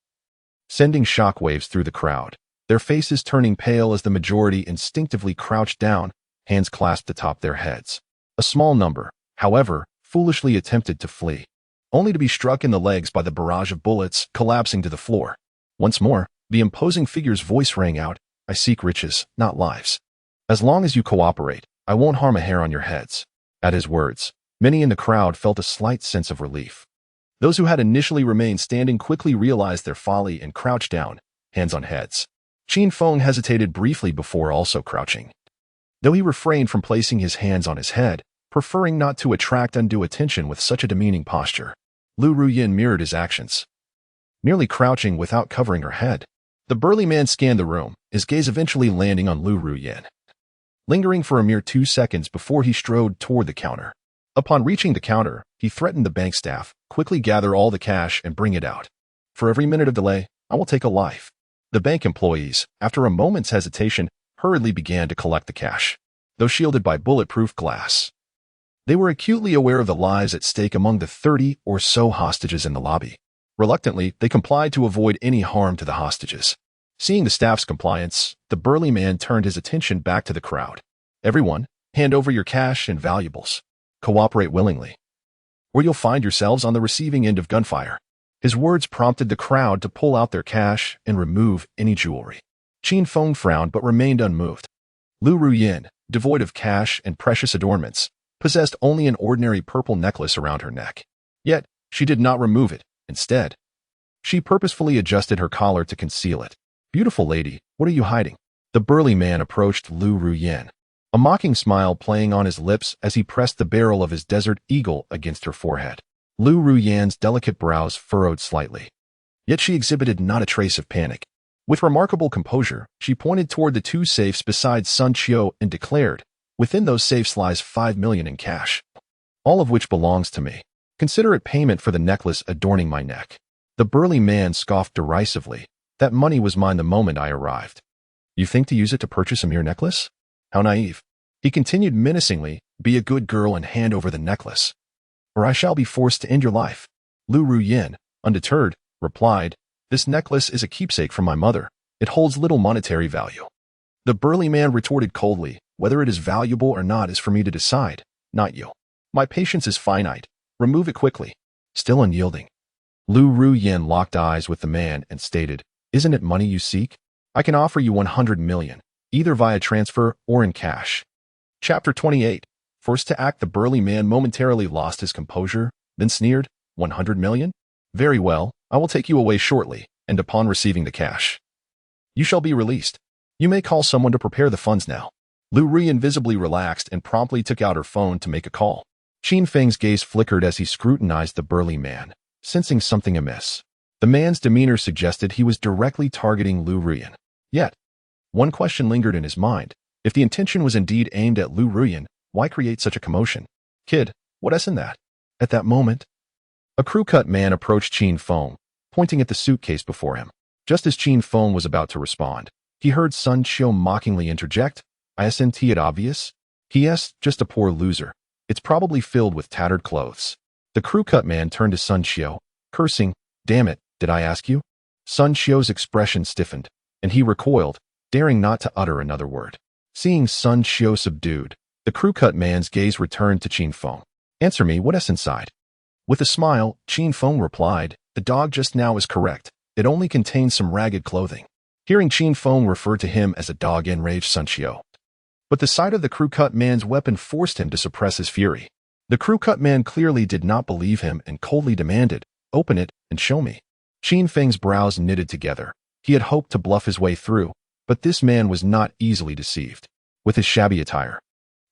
sending shockwaves through the crowd, their faces turning pale as the majority instinctively crouched down, hands clasped atop their heads. A small number, however, foolishly attempted to flee, only to be struck in the legs by the barrage of bullets, collapsing to the floor. Once more, the imposing figure's voice rang out, "I seek riches, not lives. As long as you cooperate, I won't harm a hair on your heads." At his words, many in the crowd felt a slight sense of relief. Those who had initially remained standing quickly realized their folly and crouched down, hands on heads. Qin Feng hesitated briefly before also crouching, though he refrained from placing his hands on his head, preferring not to attract undue attention with such a demeaning posture. Lu Ruyin mirrored his actions, nearly crouching without covering her head. The burly man scanned the room, his gaze eventually landing on Lu Ruyin, lingering for a mere 2 seconds before he strode toward the counter. Upon reaching the counter, he threatened the bank staff, "Quickly gather all the cash and bring it out. For every minute of delay, I will take a life." The bank employees, after a moment's hesitation, hurriedly began to collect the cash. Though shielded by bulletproof glass, they were acutely aware of the lives at stake among the 30 or so hostages in the lobby. Reluctantly, they complied to avoid any harm to the hostages. Seeing the staff's compliance, the burly man turned his attention back to the crowd. "Everyone, hand over your cash and valuables. Cooperate willingly, or you'll find yourselves on the receiving end of gunfire." His words prompted the crowd to pull out their cash and remove any jewelry. Qin Feng frowned but remained unmoved. Lu Ruyin, devoid of cash and precious adornments, possessed only an ordinary purple necklace around her neck. Yet, she did not remove it. Instead, she purposefully adjusted her collar to conceal it. "Beautiful lady, what are you hiding?" The burly man approached Lu Ruyin, a mocking smile playing on his lips as he pressed the barrel of his Desert Eagle against her forehead. Lu Ruyin's delicate brows furrowed slightly, yet she exhibited not a trace of panic. With remarkable composure, she pointed toward the 2 safes beside Sun Qiu and declared, "Within those safes lies 5 million in cash, all of which belongs to me. Consider it payment for the necklace adorning my neck." The burly man scoffed derisively. "That money was mine the moment I arrived. You think to use it to purchase a mere necklace? How naive." He continued menacingly, "Be a good girl and hand over the necklace, or I shall be forced to end your life." Lu Ruyin, undeterred, replied, "This necklace is a keepsake from my mother. It holds little monetary value." The burly man retorted coldly, "Whether it is valuable or not is for me to decide, not you. My patience is finite. Remove it quickly." Still unyielding, Lu Ruyin locked eyes with the man and stated, "Isn't it money you seek? I can offer you 100 million, either via transfer or in cash." Chapter 28. First to act, the burly man momentarily lost his composure, then sneered, 100 million? Very well, I will take you away shortly, and upon receiving the cash, you shall be released. You may call someone to prepare the funds now." Lu Ruyin visibly relaxed and promptly took out her phone to make a call. Qin Feng's gaze flickered as he scrutinized the burly man, sensing something amiss. The man's demeanor suggested he was directly targeting Lu Ruyin. Yet, one question lingered in his mind. If the intention was indeed aimed at Lu Ruyin, why create such a commotion? "Kid, what's in that?" At that moment, a crew-cut man approached Qin Feng, pointing at the suitcase before him. Just as Qin Feng was about to respond, he heard Sun Qiu mockingly interject, "Isn't it obvious?" "Yes, just a poor loser. It's probably filled with tattered clothes." The crew-cut man turned to Sun Qiu, cursing, "Damn it, did I ask you?" Sun Qiu's expression stiffened, and he recoiled, daring not to utter another word. Seeing Sun Qiu subdued, the crew-cut man's gaze returned to Qin Feng. "Answer me, what's inside?" With a smile, Qin Feng replied, "The dog just now is correct. It only contains some ragged clothing." Hearing Qin Feng refer to him as a dog enraged Sun Qiu. But the sight of the crew-cut man's weapon forced him to suppress his fury. The crew-cut man clearly did not believe him and coldly demanded, "Open it and show me." Qin Feng's brows knitted together. He had hoped to bluff his way through, but this man was not easily deceived. With his shabby attire,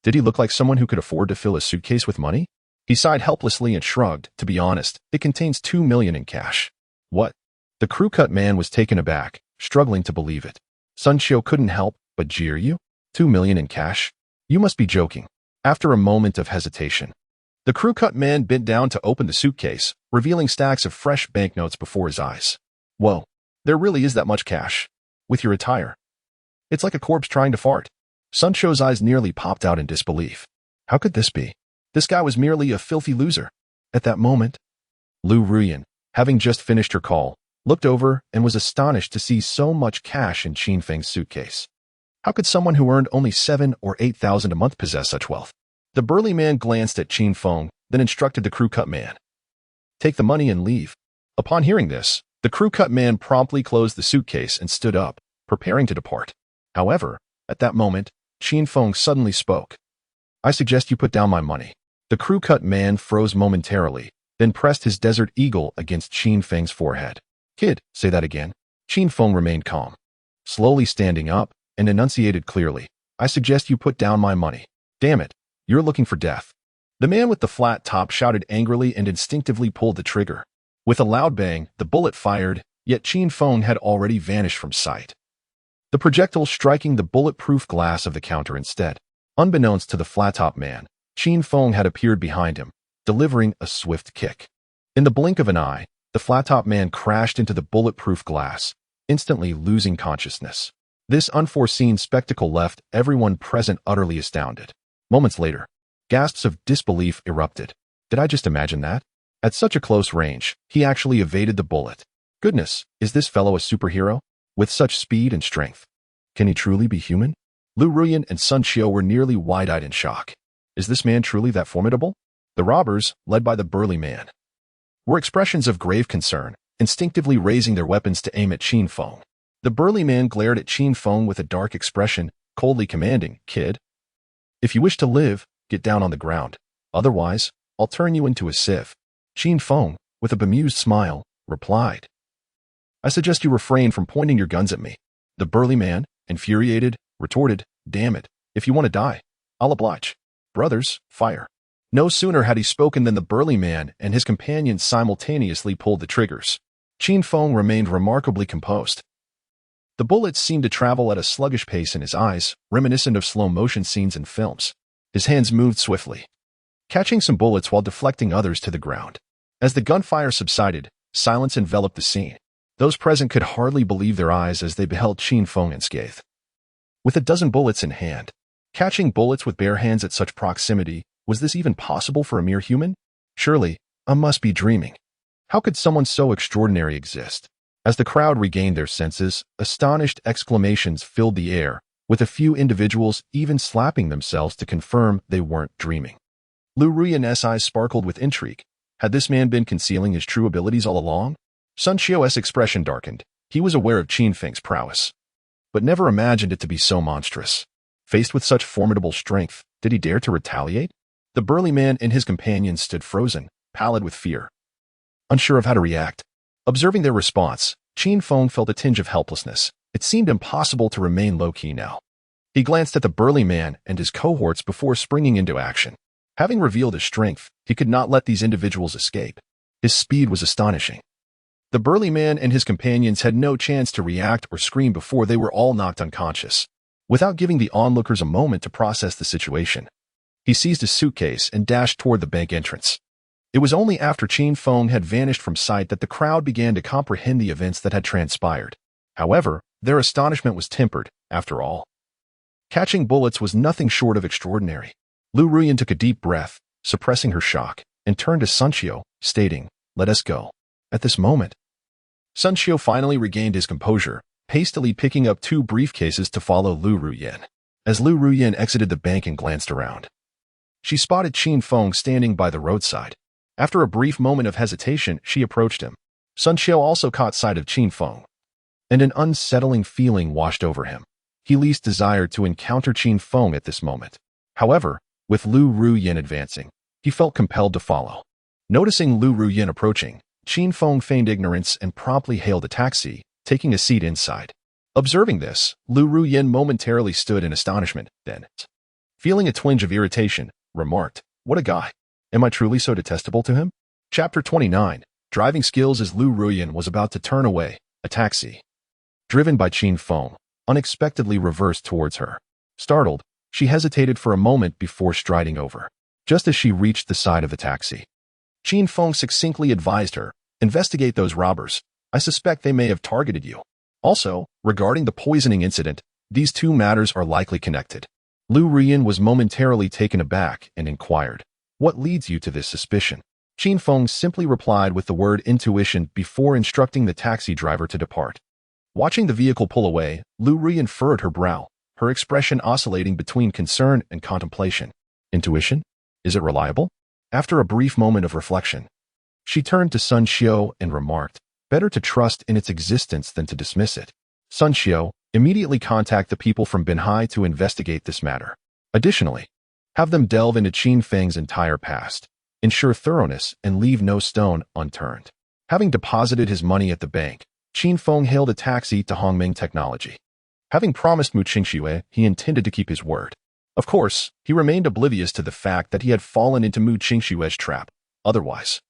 did he look like someone who could afford to fill a suitcase with money? He sighed helplessly and shrugged. "To be honest, it contains 2 million in cash." "What?" The crew-cut man was taken aback, struggling to believe it. Sun Qiu couldn't help but jeer. "You? 2 million in cash? You must be joking." After a moment of hesitation, The crew-cut man bent down to open the suitcase, revealing stacks of fresh banknotes before his eyes. Whoa, there really is that much cash. With your attire. It's like a corpse trying to fart. Sun Xiu's eyes nearly popped out in disbelief. How could this be? This guy was merely a filthy loser. At that moment, Lu Ruyan, having just finished her call, looked over and was astonished to see so much cash in Qin Feng's suitcase. How could someone who earned only 7,000 or 8,000 a month possess such wealth? The burly man glanced at Qin Feng, then instructed the crew-cut man. Take the money and leave. Upon hearing this, the crew-cut man promptly closed the suitcase and stood up, preparing to depart. However, at that moment, Qin Feng suddenly spoke. I suggest you put down my money. The crew-cut man froze momentarily, then pressed his desert eagle against Qin Feng's forehead. Kid, say that again. Qin Feng remained calm, slowly standing up, and enunciated clearly. I suggest you put down my money. Damn it, you're looking for death. The man with the flat top shouted angrily and instinctively pulled the trigger. With a loud bang, the bullet fired, yet Qin Feng had already vanished from sight. The projectile striking the bulletproof glass of the counter instead. Unbeknownst to the flat-top man, Qin Feng had appeared behind him, delivering a swift kick. In the blink of an eye, the flat-top man crashed into the bulletproof glass, instantly losing consciousness. This unforeseen spectacle left everyone present utterly astounded. Moments later, gasps of disbelief erupted. Did I just imagine that? At such a close range, he actually evaded the bullet. Goodness, is this fellow a superhero? With such speed and strength. Can he truly be human? Lu Ruyan and Sun Xiu were nearly wide-eyed in shock. Is this man truly that formidable? The robbers, led by the burly man, were expressions of grave concern, instinctively raising their weapons to aim at Qin Feng. The burly man glared at Qin Feng with a dark expression, coldly commanding, Kid, if you wish to live, get down on the ground. Otherwise, I'll turn you into a sieve. Qin Feng, with a bemused smile, replied. I suggest you refrain from pointing your guns at me. The burly man, infuriated, retorted, Damn it, if you want to die, I'll oblige. Brothers, fire. No sooner had he spoken than the burly man and his companions simultaneously pulled the triggers. Qin Feng remained remarkably composed. The bullets seemed to travel at a sluggish pace in his eyes, reminiscent of slow-motion scenes in films. His hands moved swiftly, catching some bullets while deflecting others to the ground. As the gunfire subsided, silence enveloped the scene. Those present could hardly believe their eyes as they beheld Qin Feng unscathed. With a dozen bullets in hand, catching bullets with bare hands at such proximity, was this even possible for a mere human? Surely, I must be dreaming. How could someone so extraordinary exist? As the crowd regained their senses, astonished exclamations filled the air, with a few individuals even slapping themselves to confirm they weren't dreaming. Lu Ruyan's eyes sparkled with intrigue. Had this man been concealing his true abilities all along? Sun Xiu's expression darkened. He was aware of Qin Feng's prowess, but never imagined it to be so monstrous. Faced with such formidable strength, did he dare to retaliate? The burly man and his companions stood frozen, pallid with fear, unsure of how to react. Observing their response, Qin Feng felt a tinge of helplessness. It seemed impossible to remain low-key now. He glanced at the burly man and his cohorts before springing into action. Having revealed his strength, he could not let these individuals escape. His speed was astonishing. The burly man and his companions had no chance to react or scream before they were all knocked unconscious. Without giving the onlookers a moment to process the situation, he seized his suitcase and dashed toward the bank entrance. It was only after Qin Feng had vanished from sight that the crowd began to comprehend the events that had transpired. However, their astonishment was tempered, after all. Catching bullets was nothing short of extraordinary. Lu Ruyan took a deep breath, suppressing her shock, and turned to Sun Xiu, stating, Let us go. At this moment, Sun Xiu finally regained his composure, hastily picking up 2 briefcases to follow Lu Ruyan. As Lu Ruyan exited the bank and glanced around, she spotted Qin Feng standing by the roadside. After a brief moment of hesitation, she approached him. Sun Xiu also caught sight of Qin Feng, and an unsettling feeling washed over him. He least desired to encounter Qin Feng at this moment. However, with Lu Ruyan advancing, he felt compelled to follow. Noticing Lu Ruyan approaching, Qin Feng feigned ignorance and promptly hailed a taxi, taking a seat inside. Observing this, Lu Ruyan momentarily stood in astonishment, then, feeling a twinge of irritation, remarked, What a guy. Am I truly so detestable to him? Chapter 29. Driving skills. As Lu Ruyan was about to turn away, a taxi, driven by Qin Feng, unexpectedly reversed towards her. Startled, she hesitated for a moment before striding over. just as she reached the side of the taxi. Qin Feng succinctly advised her, "Investigate those robbers. I suspect they may have targeted you. Also, regarding the poisoning incident, these two matters are likely connected." Lu Ruyan was momentarily taken aback and inquired, "What leads you to this suspicion?" Qin Feng simply replied with the word intuition before instructing the taxi driver to depart. Watching the vehicle pull away, Lu Ruyan furrowed her brow, her expression oscillating between concern and contemplation. Intuition? Is it reliable? After a brief moment of reflection, she turned to Sun Xiao and remarked, "Better to trust in its existence than to dismiss it. Sun Xiao, immediately contact the people from Binhai to investigate this matter. Additionally, have them delve into Qin Feng's entire past, ensure thoroughness, and leave no stone unturned." Having deposited his money at the bank, Qin Feng hailed a taxi to Hongming Technology. Having promised Mu Qingxue, he intended to keep his word. Of course, he remained oblivious to the fact that he had fallen into Mu Qingxue's trap. Otherwise,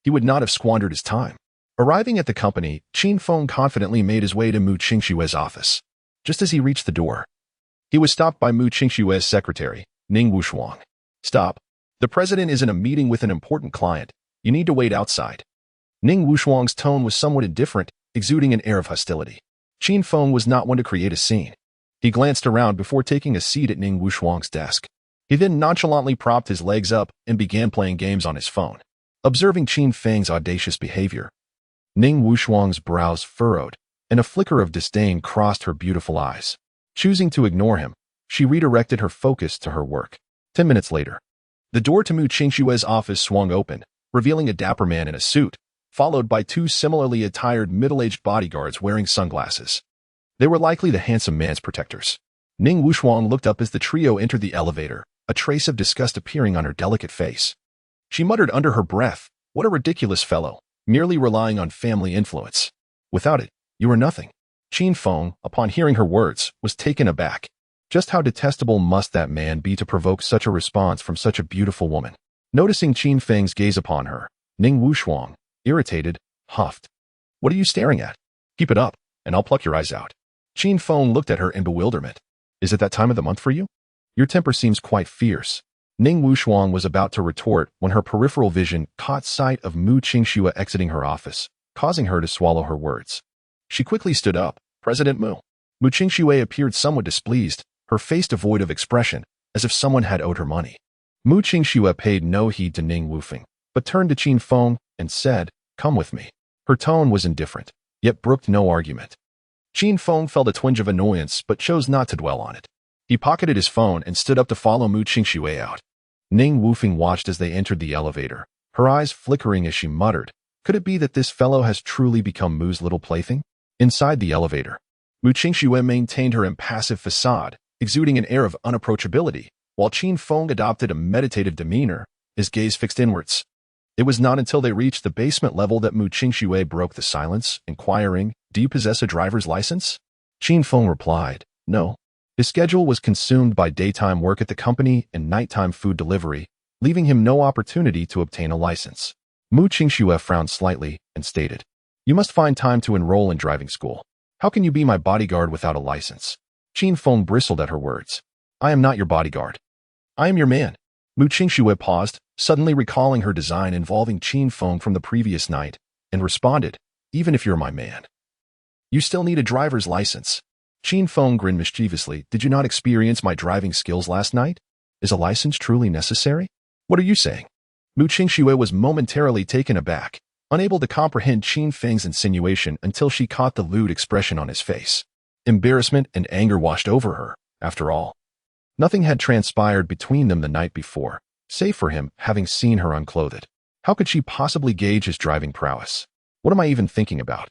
he would not have squandered his time. Arriving at the company, Qin Feng confidently made his way to Mu Qingxue's office. Just as he reached the door, he was stopped by Mu Qingxue's secretary, Ning Wushuang. "Stop. The president is in a meeting with an important client. You need to wait outside." Ning Wushuang's tone was somewhat indifferent, exuding an air of hostility. Qin Feng was not one to create a scene. He glanced around before taking a seat at Ning Wushuang's desk. He then nonchalantly propped his legs up and began playing games on his phone. Observing Qin Feng's audacious behavior, Ning Wushuang's brows furrowed, and a flicker of disdain crossed her beautiful eyes. Choosing to ignore him, she redirected her focus to her work. 10 minutes later, the door to Mu Qingxue's office swung open, revealing a dapper man in a suit, followed by two similarly attired middle-aged bodyguards wearing sunglasses. They were likely the handsome man's protectors. Ning Wushuang looked up as the trio entered the elevator, a trace of disgust appearing on her delicate face. She muttered under her breath, "What a ridiculous fellow, merely relying on family influence. Without it, you are nothing." Qin Feng, upon hearing her words, was taken aback. Just how detestable must that man be to provoke such a response from such a beautiful woman? Noticing Qin Feng's gaze upon her, Ning Wushuang, irritated, huffed, "What are you staring at? Keep it up, and I'll pluck your eyes out." Qin Feng looked at her in bewilderment. "Is it that time of the month for you? Your temper seems quite fierce." Ning Wushuang was about to retort when her peripheral vision caught sight of Mu Qingxue exiting her office, causing her to swallow her words. She quickly stood up. "President Mu." Mu Qingxue appeared somewhat displeased, her face devoid of expression, as if someone had owed her money. Mu Qingxue paid no heed to Ning Wufeng, but turned to Qin Feng and said, "Come with me." Her tone was indifferent, yet brooked no argument. Qin Feng felt a twinge of annoyance but chose not to dwell on it. He pocketed his phone and stood up to follow Mu Qingxue out. Ning Wufeng watched as they entered the elevator, her eyes flickering as she muttered, "Could it be that this fellow has truly become Mu's little plaything?" Inside the elevator, Mu Qingxue maintained her impassive facade, exuding an air of unapproachability, while Qin Feng adopted a meditative demeanor, his gaze fixed inwards. It was not until they reached the basement level that Mu Qingxue broke the silence, inquiring, "Do you possess a driver's license?" Qin Feng replied, "No." His schedule was consumed by daytime work at the company and nighttime food delivery, leaving him no opportunity to obtain a license. Mu Qingxue frowned slightly and stated, "You must find time to enroll in driving school. How can you be my bodyguard without a license?" Qin Feng bristled at her words. "I am not your bodyguard. I am your man." Mu Qingxue paused, suddenly recalling her design involving Qin Feng from the previous night, and responded, "Even if you're my man, you still need a driver's license." Qin Feng grinned mischievously. "Did you not experience my driving skills last night? Is a license truly necessary? What are you saying?" Mu Qingxue was momentarily taken aback, unable to comprehend Qin Feng's insinuation until she caught the lewd expression on his face. Embarrassment and anger washed over her. After all, nothing had transpired between them the night before, save for him having seen her unclothed. How could she possibly gauge his driving prowess? What am I even thinking about?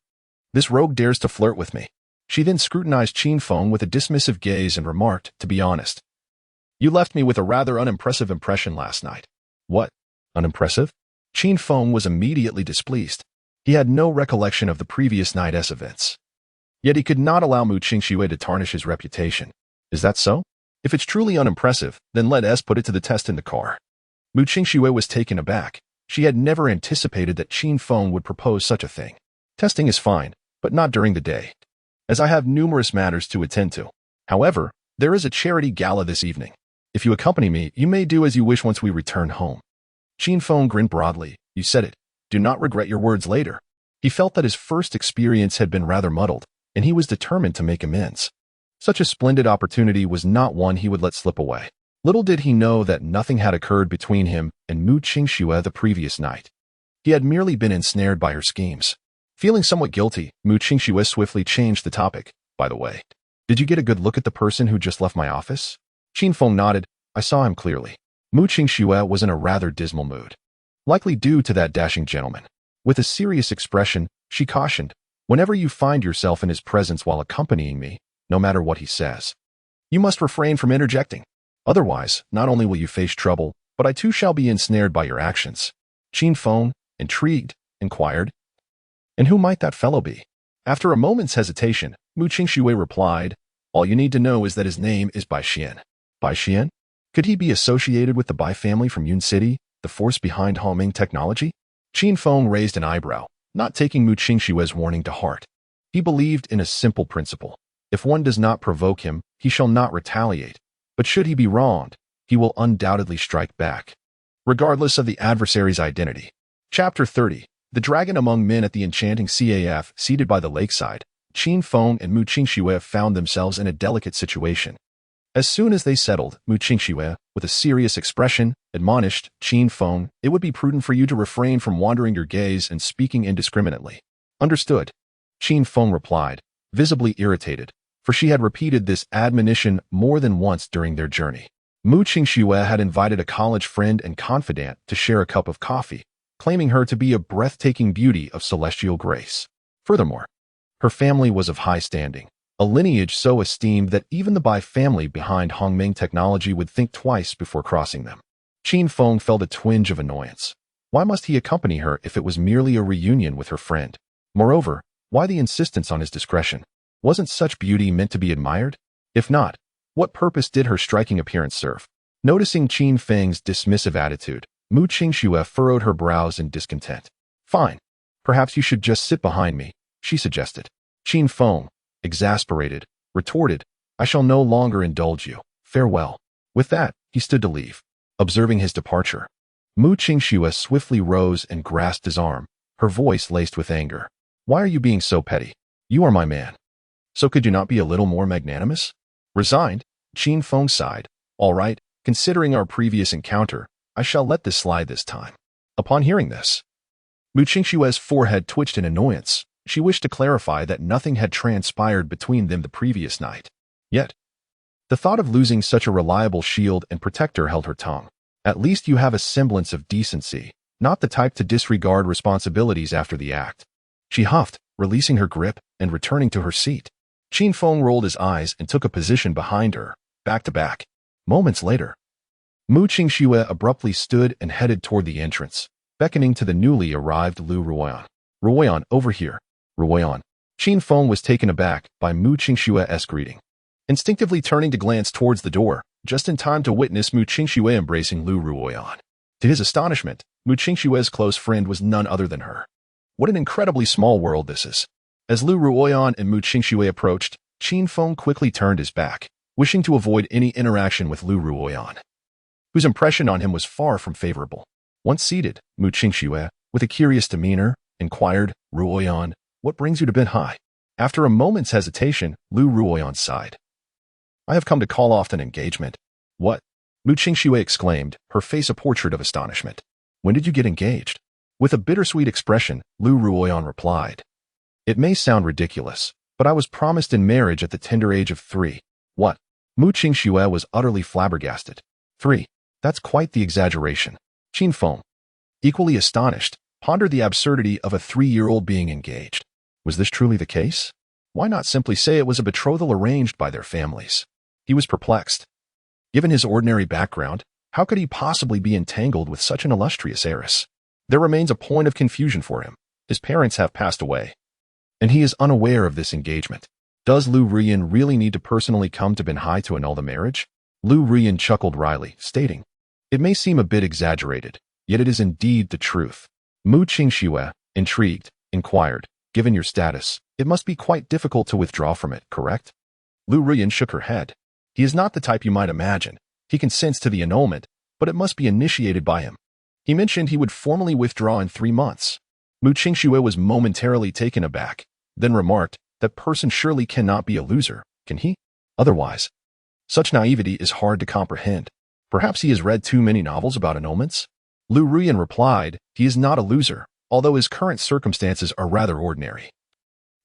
This rogue dares to flirt with me. She then scrutinized Qin Feng with a dismissive gaze and remarked, "To be honest, you left me with a rather unimpressive impression last night." "What? Unimpressive?" Qin Feng was immediately displeased. He had no recollection of the previous night's events. Yet he could not allow Mu Qingxue to tarnish his reputation. "Is that so? If it's truly unimpressive, then let us put it to the test in the car." Mu Qingxue was taken aback. She had never anticipated that Qin Feng would propose such a thing. "Testing is fine, but not during the day, as I have numerous matters to attend to. However, there is a charity gala this evening. If you accompany me, you may do as you wish once we return home. Qin Feng grinned broadly. You said it. Do not regret your words later. He felt that his first experience had been rather muddled, and he was determined to make amends. Such a splendid opportunity was not one he would let slip away. Little did he know that nothing had occurred between him and Mu Qingxue the previous night. He had merely been ensnared by her schemes. Feeling somewhat guilty, Mu Qingxue swiftly changed the topic. By the way, did you get a good look at the person who just left my office? Qin Feng nodded. I saw him clearly. Mu Qingxue was in a rather dismal mood, likely due to that dashing gentleman. With a serious expression, she cautioned, whenever you find yourself in his presence while accompanying me, no matter what he says, you must refrain from interjecting. Otherwise, not only will you face trouble, but I too shall be ensnared by your actions. Qin Feng, intrigued, inquired, and who might that fellow be? After a moment's hesitation, Mu Qingxue replied, all you need to know is that his name is Bai Xian. Bai Xian? Could he be associated with the Bai family from Yun City, the force behind Hongming technology? Qin Feng raised an eyebrow, not taking Mu Qingxue's warning to heart. He believed in a simple principle. If one does not provoke him, he shall not retaliate. But should he be wronged, he will undoubtedly strike back, regardless of the adversary's identity. Chapter 30. The Dragon Among Men. At the enchanting CAF, seated by the lakeside, Qin Feng and Mu Qingxue found themselves in a delicate situation. As soon as they settled, Mu Qingxue, with a serious expression, admonished Qin Feng, it would be prudent for you to refrain from wandering your gaze and speaking indiscriminately. Understood. Qin Feng replied, visibly irritated, for she had repeated this admonition more than once during their journey. Mu Qingxue had invited a college friend and confidant to share a cup of coffee, claiming her to be a breathtaking beauty of celestial grace. Furthermore, her family was of high standing, a lineage so esteemed that even the Bai family behind Hongming technology would think twice before crossing them. Qin Feng felt a twinge of annoyance. Why must he accompany her if it was merely a reunion with her friend? Moreover, why the insistence on his discretion? Wasn't such beauty meant to be admired? If not, what purpose did her striking appearance serve? Noticing Qin Feng's dismissive attitude, Mu Qingxue furrowed her brows in discontent. Fine. Perhaps you should just sit behind me, she suggested. Qin Feng, exasperated, retorted, I shall no longer indulge you. Farewell. With that, he stood to leave. Observing his departure, Mu Qingxue swiftly rose and grasped his arm, her voice laced with anger. Why are you being so petty? You are my man. So could you not be a little more magnanimous? Resigned, Qin Feng sighed. All right, considering our previous encounter, I shall let this slide this time. Upon hearing this, Mu Qingxue's forehead twitched in annoyance. She wished to clarify that nothing had transpired between them the previous night. Yet, the thought of losing such a reliable shield and protector held her tongue. At least you have a semblance of decency, not the type to disregard responsibilities after the act. She huffed, releasing her grip and returning to her seat. Qin Feng rolled his eyes and took a position behind her, back to back. Moments later, Mu Qingxue abruptly stood and headed toward the entrance, beckoning to the newly arrived Lu Ruoyan. Ruoyan, over here. Ruoyan. Qin Feng was taken aback by Mu Qingxue's greeting. Instinctively turning to glance towards the door, just in time to witness Mu Qingxue embracing Lu Ruoyan. To his astonishment, Mu Qingxue's close friend was none other than her. What an incredibly small world this is. As Lu Ruoyan and Mu Qingxue approached, Qin Feng quickly turned his back, wishing to avoid any interaction with Lu Ruoyan, whose impression on him was far from favorable. Once seated, Mu Qingxue, with a curious demeanor, inquired, Ruoyan, what brings you to Binhai? After a moment's hesitation, Lu Ruoyan sighed. I have come to call off an engagement. What? Mu Qingxue exclaimed, her face a portrait of astonishment. When did you get engaged? With a bittersweet expression, Lu Ruoyan replied. It may sound ridiculous, but I was promised in marriage at the tender age of 3. What? Mu Qingxue was utterly flabbergasted. 3. That's quite the exaggeration. Qin Feng, equally astonished, pondered the absurdity of a 3-year-old being engaged. Was this truly the case? Why not simply say it was a betrothal arranged by their families? He was perplexed. Given his ordinary background, how could he possibly be entangled with such an illustrious heiress? There remains a point of confusion for him. His parents have passed away, and he is unaware of this engagement. Does Lu Ruoyan really need to personally come to Binhai to annul the marriage? Lu Ruoyan chuckled wryly, stating, it may seem a bit exaggerated, yet it is indeed the truth. Mu Qingxue, intrigued, inquired, given your status, it must be quite difficult to withdraw from it, correct? Lu Ruoyan shook her head. He is not the type you might imagine. He consents to the annulment, but it must be initiated by him. He mentioned he would formally withdraw in 3 months. Mu Qingxue was momentarily taken aback, then remarked, "That person surely cannot be a loser, can he? Otherwise, such naivety is hard to comprehend. Perhaps he has read too many novels about annulments?" Lu Ruyan replied, "He is not a loser, although his current circumstances are rather ordinary.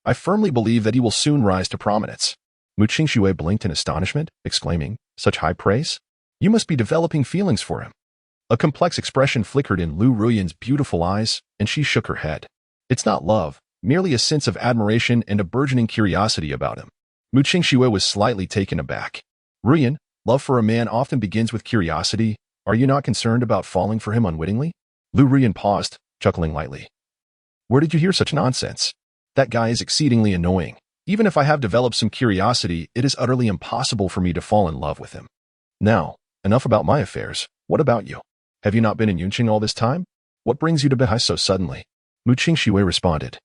I firmly believe that he will soon rise to prominence." Mu Qingxue blinked in astonishment, exclaiming, "Such high praise? You must be developing feelings for him." A complex expression flickered in Lu Ruyan's beautiful eyes, and she shook her head. "It's not love, merely a sense of admiration and a burgeoning curiosity about him." Mu Qingxue was slightly taken aback. "Ruyan, love for a man often begins with curiosity. Are you not concerned about falling for him unwittingly?" Lu Ruyan paused, chuckling lightly. "Where did you hear such nonsense? That guy is exceedingly annoying. Even if I have developed some curiosity, it is utterly impossible for me to fall in love with him. Now, enough about my affairs. What about you? Have you not been in Yunqing all this time? What brings you to Beihai so suddenly?" Mu Qingxue responded.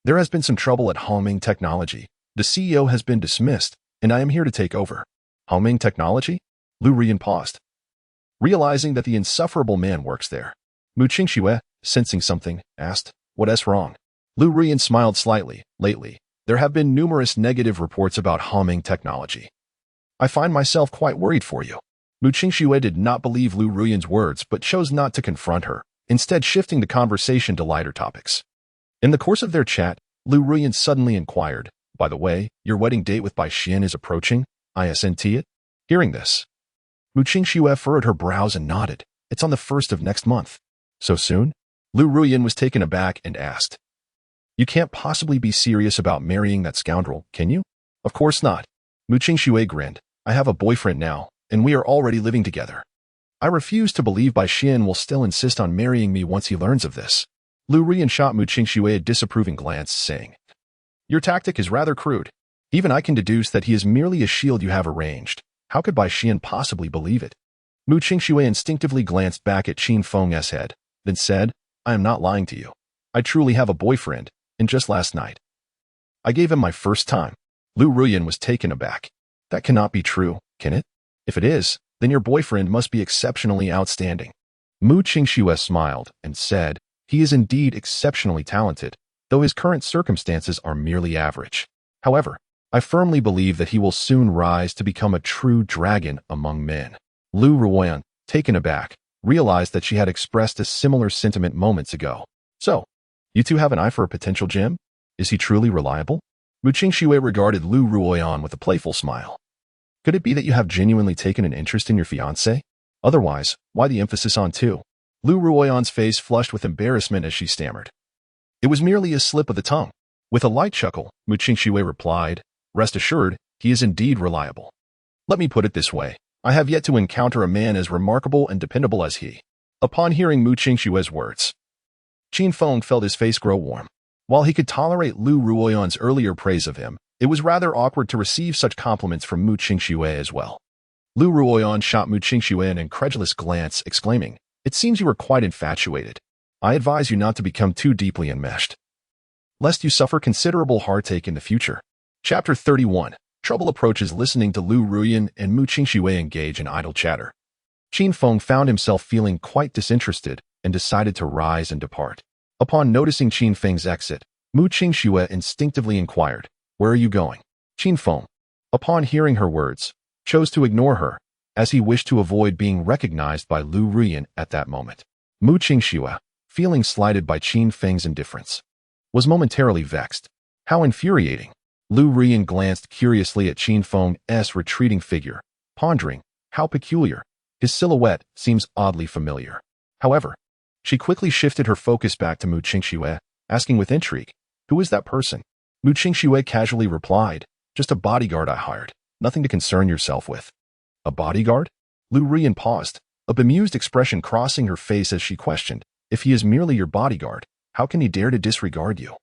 "There has been some trouble at Hongming Technology. The CEO has been dismissed, and I am here to take over." "Hongming Technology?" Lu Ruyan paused, realizing that the insufferable man works there. Mu Qingxue, sensing something, asked, "What's wrong?" Lu Ruyan smiled slightly. "Lately, there have been numerous negative reports about Hongming Technology. I find myself quite worried for you." Mu Qingxue did not believe Lu Ruyan's words but chose not to confront her, instead shifting the conversation to lighter topics. In the course of their chat, Lu Ruyan suddenly inquired, "By the way, your wedding date with Bai Xian is approaching, isn't it?" Hearing this, Mu Qingxue furrowed her brows and nodded. "It's on the 1st of next month." "So soon?" Lu Ruyan was taken aback and asked, "You can't possibly be serious about marrying that scoundrel, can you?" "Of course not." Mu Qingxue grinned. "I have a boyfriend now, and we are already living together. I refuse to believe Bai Xian will still insist on marrying me once he learns of this." Lu Ruyan shot Mu Qingxue a disapproving glance, saying, "Your tactic is rather crude. Even I can deduce that he is merely a shield you have arranged. How could Bai Xian possibly believe it?" Mu Qingxue instinctively glanced back at Qin Feng's head, then said, "I am not lying to you. I truly have a boyfriend, and just last night I gave him my first time." Lu Ruyan was taken aback. "That cannot be true, can it? If it is, then your boyfriend must be exceptionally outstanding." Mu Qingxue smiled and said, "He is indeed exceptionally talented, though his current circumstances are merely average. However, I firmly believe that he will soon rise to become a true dragon among men." Lu Ruyan, taken aback, realized that she had expressed a similar sentiment moments ago. "So, you two have an eye for a potential gem? Is he truly reliable?" Mu Qingxue regarded Lu Ruyan with a playful smile. "Could it be that you have genuinely taken an interest in your fiancé? Otherwise, why the emphasis on two?" Lu Ruoyan's face flushed with embarrassment as she stammered. "It was merely a slip of the tongue." With a light chuckle, Mu Qingxue replied, "Rest assured, he is indeed reliable. Let me put it this way. I have yet to encounter a man as remarkable and dependable as he." Upon hearing Mu Qingxue's words, Qin Feng felt his face grow warm. While he could tolerate Lu Ruoyan's earlier praise of him, it was rather awkward to receive such compliments from Mu Qingxue as well. Lu Ruoyan shot Mu Qingxue an incredulous glance, exclaiming, "It seems you are quite infatuated. I advise you not to become too deeply enmeshed, lest you suffer considerable heartache in the future." Chapter 31. Trouble approaches. Listening to Lu Ruyan and Mu Qingxue engage in idle chatter, Qin Feng found himself feeling quite disinterested and decided to rise and depart. Upon noticing Qin Feng's exit, Mu Qingxue instinctively inquired, "Where are you going?" Qin Feng, upon hearing her words, chose to ignore her, as he wished to avoid being recognized by Lu Ruyan at that moment. Mu Qingxue, feeling slighted by Qin Feng's indifference, was momentarily vexed. How infuriating! Lu Ruyan glanced curiously at Qin Feng's retreating figure, pondering, how peculiar. His silhouette seems oddly familiar. However, she quickly shifted her focus back to Mu Qingxue, asking with intrigue, "Who is that person?" Mu Qingxue casually replied, "Just a bodyguard I hired. Nothing to concern yourself with." "A bodyguard?" Lu Ruyan paused, a bemused expression crossing her face as she questioned, "If he is merely your bodyguard, how can he dare to disregard you?"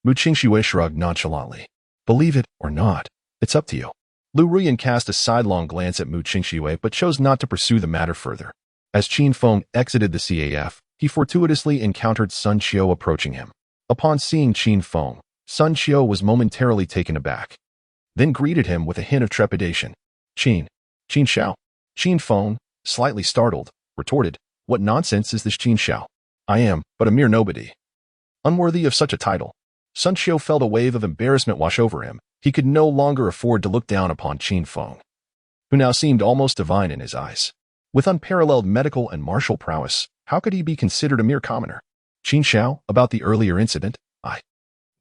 Mu Qingxue shrugged nonchalantly. "Believe it or not, it's up to you." Lu Ruyan cast a sidelong glance at Mu Qingxue but chose not to pursue the matter further. As Qin Feng exited the CAF, he fortuitously encountered Sun Qiu approaching him. Upon seeing Qin Feng, Sun Qiu was momentarily taken aback, then greeted him with a hint of trepidation. Qin Xiao." Qin Feng, slightly startled, retorted, "What nonsense is this, Qin Xiao? I am but a mere nobody, unworthy of such a title." Sun Xiu felt a wave of embarrassment wash over him. He could no longer afford to look down upon Qin Feng, who now seemed almost divine in his eyes. With unparalleled medical and martial prowess, how could he be considered a mere commoner? "Qin Xiao, about the earlier incident,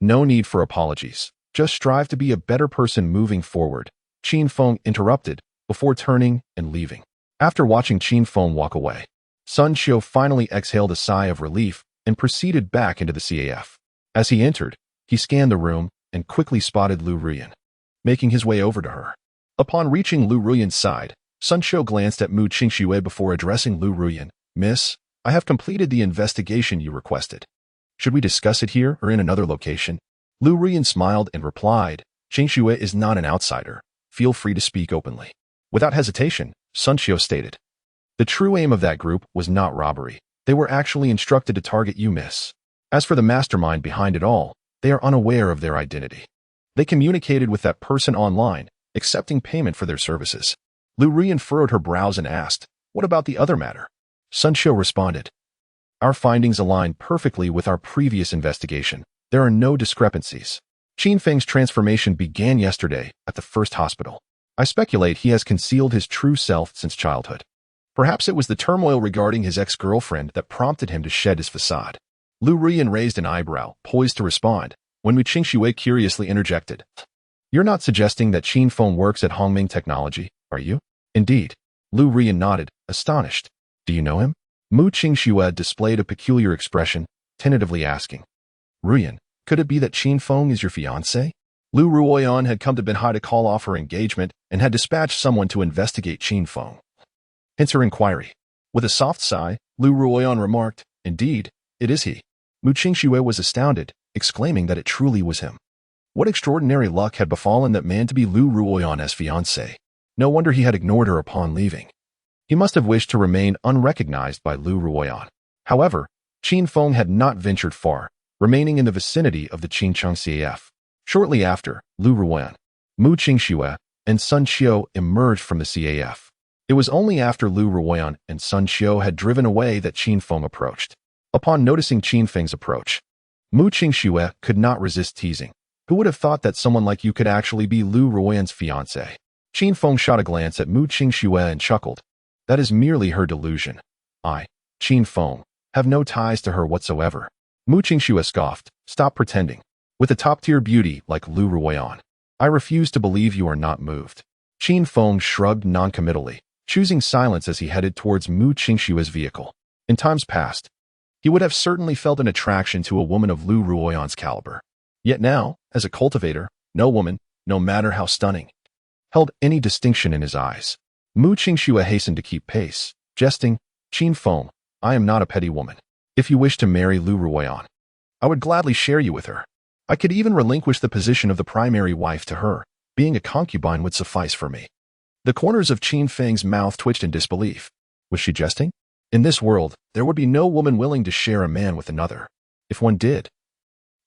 no need for apologies. Just strive to be a better person moving forward," Qin Feng interrupted, before turning and leaving. After watching Qin Feng walk away, Sun Xiu finally exhaled a sigh of relief and proceeded back into the CAF. As he entered, he scanned the room and quickly spotted Lu Ruyan, making his way over to her. Upon reaching Lu Ruyan's side, Sun Xiu glanced at Mu Qingxue before addressing Lu Ruyan. "Miss, I have completed the investigation you requested. Should we discuss it here or in another location?" Lu Ruyan smiled and replied, "Qingxue is not an outsider. Feel free to speak openly." Without hesitation, Sun Xiu stated, "The true aim of that group was not robbery. They were actually instructed to target you, miss. As for the mastermind behind it all, they are unaware of their identity. They communicated with that person online, accepting payment for their services." Lu Ruyan furrowed her brows and asked, "What about the other matter?" Sun Xiu responded, "Our findings align perfectly with our previous investigation. There are no discrepancies. Qin Feng's transformation began yesterday at the first hospital. I speculate he has concealed his true self since childhood. Perhaps it was the turmoil regarding his ex-girlfriend that prompted him to shed his facade." Lu Ruyan raised an eyebrow, poised to respond, when Mu Qingxue curiously interjected, "You're not suggesting that Qin Feng works at Hongming Technology, are you?" "Indeed." Lu Ruyan nodded, astonished. "Do you know him?" Mu Qingxue displayed a peculiar expression, tentatively asking, "Ruyan, could it be that Qin Feng is your fiancé?" Lu Ruoyan had come to Binhai to call off her engagement and had dispatched someone to investigate Qin Feng. Hence her inquiry. With a soft sigh, Lu Ruoyan remarked, "Indeed, it is he." Mu Qingxue was astounded, exclaiming that it truly was him. What extraordinary luck had befallen that man to be Lu Ruoyan as fiancé? No wonder he had ignored her upon leaving. He must have wished to remain unrecognized by Lu Ruoyan. However, Qin Feng had not ventured far, remaining in the vicinity of the Qincheng CAF. Shortly after, Lu Ruoyan, Mu Qingxue, and Sun Xiu emerged from the CAF. It was only after Lu Ruoyan and Sun Xiu had driven away that Qin Feng approached. Upon noticing Qin Feng's approach, Mu Qingxue could not resist teasing. "Who would have thought that someone like you could actually be Lu Ruoyan's fiancé?" Qin Feng shot a glance at Mu Qingxue and chuckled. "That is merely her delusion. I, Qin Feng, have no ties to her whatsoever." Mu Qingxue scoffed, "Stop pretending. With a top-tier beauty like Lu Ruoyan, I refuse to believe you are not moved." Qin Feng shrugged noncommittally, choosing silence as he headed towards Mu Qingxue's vehicle. In times past, he would have certainly felt an attraction to a woman of Lu Ruoyan's caliber. Yet now, as a cultivator, no woman, no matter how stunning, held any distinction in his eyes. Mu Qingxue hastened to keep pace, jesting, "Qin Feng, I am not a petty woman. If you wish to marry Lu Ruoyan, I would gladly share you with her. I could even relinquish the position of the primary wife to her. Being a concubine would suffice for me." The corners of Qin Feng's mouth twitched in disbelief. Was she jesting? In this world, there would be no woman willing to share a man with another. If one did,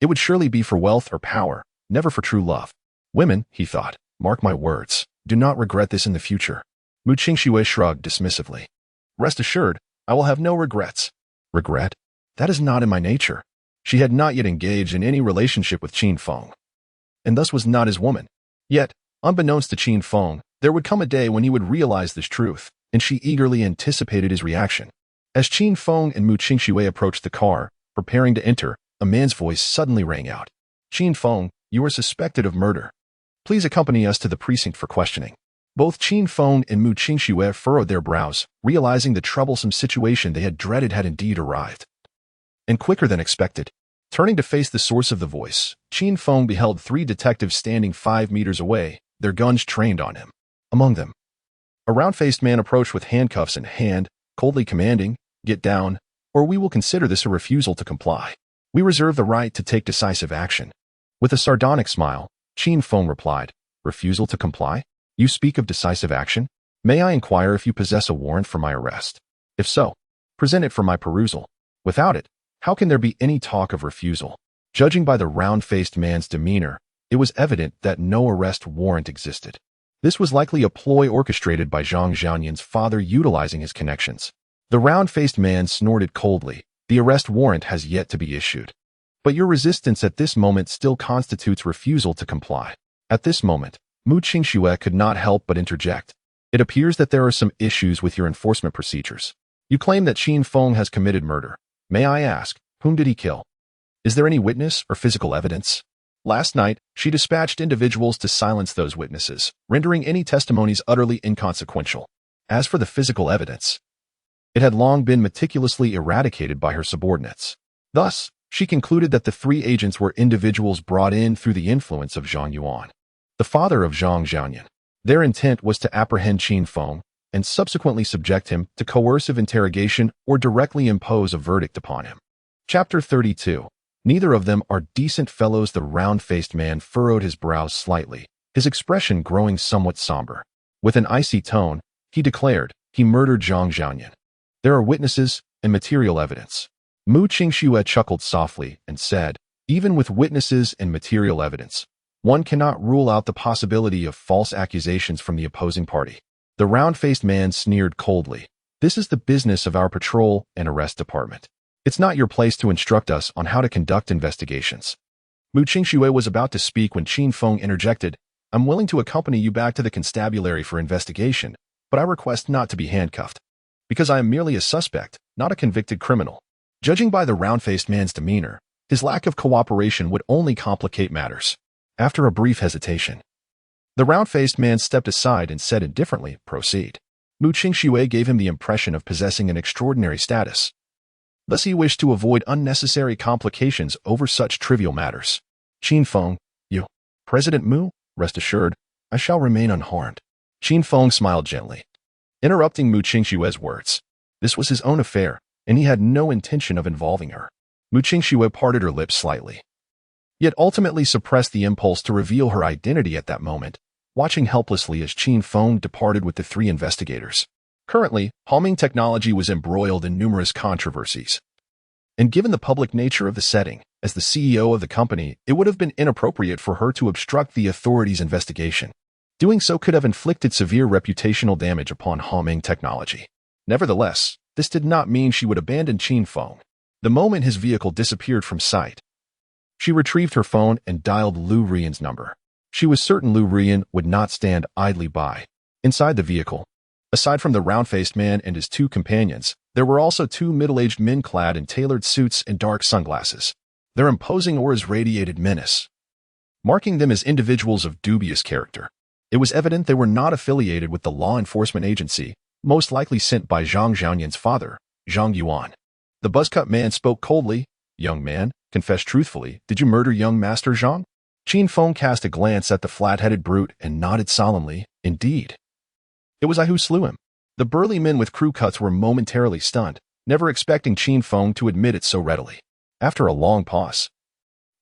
it would surely be for wealth or power, never for true love. Women, he thought, mark my words, do not regret this in the future. Mu Qingxue shrugged dismissively. "Rest assured, I will have no regrets." Regret? That is not in my nature. She had not yet engaged in any relationship with Qin Feng, and thus was not his woman. Yet, unbeknownst to Qin Feng, there would come a day when he would realize this truth, and she eagerly anticipated his reaction. As Qin Feng and Mu Qingxue approached the car, preparing to enter, a man's voice suddenly rang out. "Qin Feng, you are suspected of murder. Please accompany us to the precinct for questioning." Both Qin Feng and Mu Qingxue furrowed their brows, realizing the troublesome situation they had dreaded had indeed arrived. And quicker than expected. Turning to face the source of the voice, Qin Feng beheld 3 detectives standing 5 meters away, their guns trained on him. Among them, a round-faced man approached with handcuffs in hand, coldly commanding, "Get down, or we will consider this a refusal to comply. We reserve the right to take decisive action." With a sardonic smile, Qin Feng replied, "Refusal to comply? You speak of decisive action? May I inquire if you possess a warrant for my arrest? If so, present it for my perusal. Without it, how can there be any talk of refusal?" Judging by the round-faced man's demeanor, it was evident that no arrest warrant existed. This was likely a ploy orchestrated by Zhang Xiaoyan's father utilizing his connections. The round-faced man snorted coldly. The arrest warrant has yet to be issued. But your resistance at this moment still constitutes refusal to comply. At this moment, Mu Qingxue could not help but interject. It appears that there are some issues with your enforcement procedures. You claim that Qin Feng has committed murder. May I ask, whom did he kill? Is there any witness or physical evidence? Last night, she dispatched individuals to silence those witnesses, rendering any testimonies utterly inconsequential. As for the physical evidence, it had long been meticulously eradicated by her subordinates. Thus, she concluded that the three agents were individuals brought in through the influence of Zhang Yuan, the father of Zhang Xiaoyan. Their intent was to apprehend Qin Feng and subsequently subject him to coercive interrogation or directly impose a verdict upon him. Chapter 32. Neither of them are decent fellows. The round-faced man furrowed his brows slightly, his expression growing somewhat somber. With an icy tone, he declared, he murdered Zhang Xiaoyan. There are witnesses and material evidence. Mu Qingxue chuckled softly and said, even with witnesses and material evidence, one cannot rule out the possibility of false accusations from the opposing party. The round-faced man sneered coldly. This is the business of our patrol and arrest department. It's not your place to instruct us on how to conduct investigations. Mu Qingxue was about to speak when Qin Feng interjected, I'm willing to accompany you back to the constabulary for investigation, but I request not to be handcuffed. Because I am merely a suspect, not a convicted criminal. Judging by the round-faced man's demeanor, his lack of cooperation would only complicate matters. After a brief hesitation, the round-faced man stepped aside and said indifferently, proceed. Mu Qingxue gave him the impression of possessing an extraordinary status. Thus he wished to avoid unnecessary complications over such trivial matters. Qin Feng, you. President Mu, rest assured, I shall remain unharmed. Qin Feng smiled gently, interrupting Mu Qingxue's words. This was his own affair, and he had no intention of involving her. Mu Qingxue parted her lips slightly, yet ultimately suppressed the impulse to reveal her identity at that moment, watching helplessly as Qin Feng departed with the three investigators. Currently, Homing Technology was embroiled in numerous controversies. And given the public nature of the setting, as the CEO of the company, it would have been inappropriate for her to obstruct the authorities' investigation. Doing so could have inflicted severe reputational damage upon Homing Technology. Nevertheless, this did not mean she would abandon Qin Feng. The moment his vehicle disappeared from sight, she retrieved her phone and dialed Lu Rian's number. She was certain Lu Rian would not stand idly by. Inside the vehicle, aside from the round-faced man and his two companions, there were also two middle-aged men clad in tailored suits and dark sunglasses. Their imposing auras radiated menace, marking them as individuals of dubious character. It was evident they were not affiliated with the law enforcement agency, most likely sent by Zhang Xiaoyan's father, Zhang Yuan. The buzzcut man spoke coldly. Young man, confess truthfully, did you murder young Master Zhang? Qin Feng cast a glance at the flat-headed brute and nodded solemnly. Indeed. It was I who slew him. The burly men with crew cuts were momentarily stunned, never expecting Qin Feng to admit it so readily. After a long pause,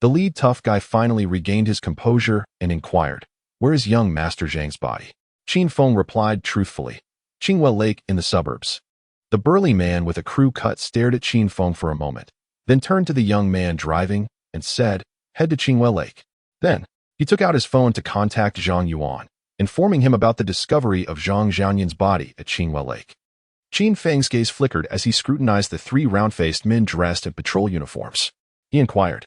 the lead tough guy finally regained his composure and inquired, where is young Master Zhang's body? Qin Feng replied truthfully, Qingwell Lake in the suburbs. The burly man with a crew cut stared at Qin Feng for a moment, then turned to the young man driving and said, head to Qingwell Lake. Then, he took out his phone to contact Zhang Yuan, informing him about the discovery of Zhang Xiaoyan's body at Qingwell Lake. Qin Feng's gaze flickered as he scrutinized the three round-faced men dressed in patrol uniforms. He inquired,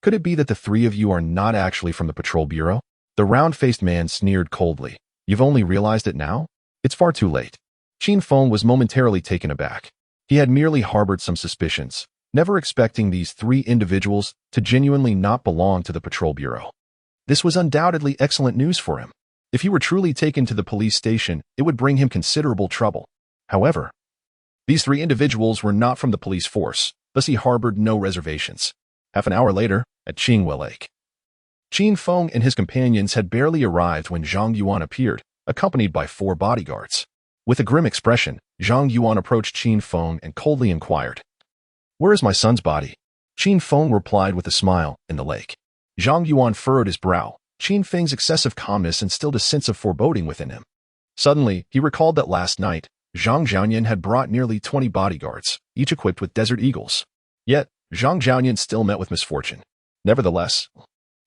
could it be that the three of you are not actually from the patrol bureau? The round-faced man sneered coldly. You've only realized it now? It's far too late. Qin Feng was momentarily taken aback. He had merely harbored some suspicions, never expecting these three individuals to genuinely not belong to the patrol bureau. This was undoubtedly excellent news for him. If he were truly taken to the police station, it would bring him considerable trouble. However, these three individuals were not from the police force, thus he harbored no reservations. Half an hour later, at Qingwell Lake, Qin Feng and his companions had barely arrived when Zhang Yuan appeared, accompanied by 4 bodyguards. With a grim expression, Zhang Yuan approached Qin Feng and coldly inquired, where is my son's body? Qin Feng replied with a smile, in the lake. Zhang Yuan furrowed his brow. Qin Feng's excessive calmness instilled a sense of foreboding within him. Suddenly, he recalled that last night, Zhang Xiaoyan had brought nearly 20 bodyguards, each equipped with Desert Eagles. Yet, Zhang Xiaoyan still met with misfortune. Nevertheless,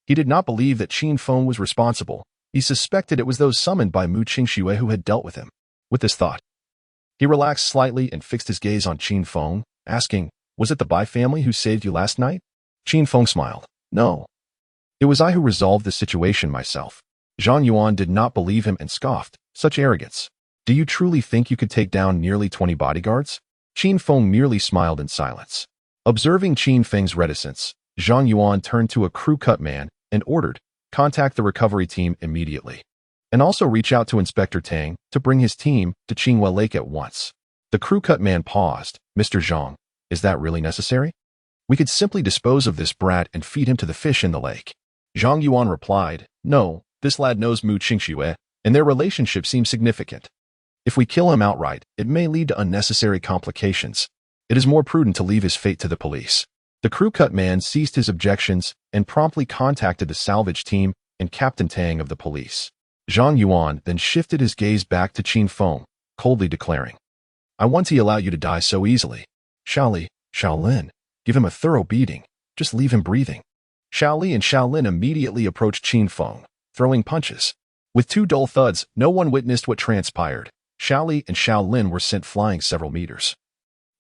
he did not believe that Qin Feng was responsible. He suspected it was those summoned by Mu Qingxue who had dealt with him. With this thought, he relaxed slightly and fixed his gaze on Qin Feng, asking, "Was it the Bai family who saved you last night?" Qin Feng smiled. "No. It was I who resolved the situation myself." Zhang Yuan did not believe him and scoffed. "Such arrogance. Do you truly think you could take down nearly 20 bodyguards?" Qin Feng merely smiled in silence. Observing Qin Feng's reticence, Zhang Yuan turned to a crew-cut man and ordered, "Contact the recovery team immediately. And also reach out to Inspector Tang to bring his team to Qinghua Lake at once." The crew-cut man paused. "Mr. Zhang, is that really necessary? We could simply dispose of this brat and feed him to the fish in the lake." Zhang Yuan replied, "No, this lad knows Mu Qingxue, and their relationship seems significant. If we kill him outright, it may lead to unnecessary complications. It is more prudent to leave his fate to the police." The crew-cut man ceased his objections and promptly contacted the salvage team and Captain Tang of the police. Zhang Yuan then shifted his gaze back to Qin Feng, coldly declaring, "I won't allow you to die so easily. Xiaoli, Shaolin, give him a thorough beating. Just leave him breathing." Xiaoli and Shaolin immediately approached Qin Feng, throwing punches. With two dull thuds, no one witnessed what transpired. Xiaoli and Shaolin were sent flying several meters,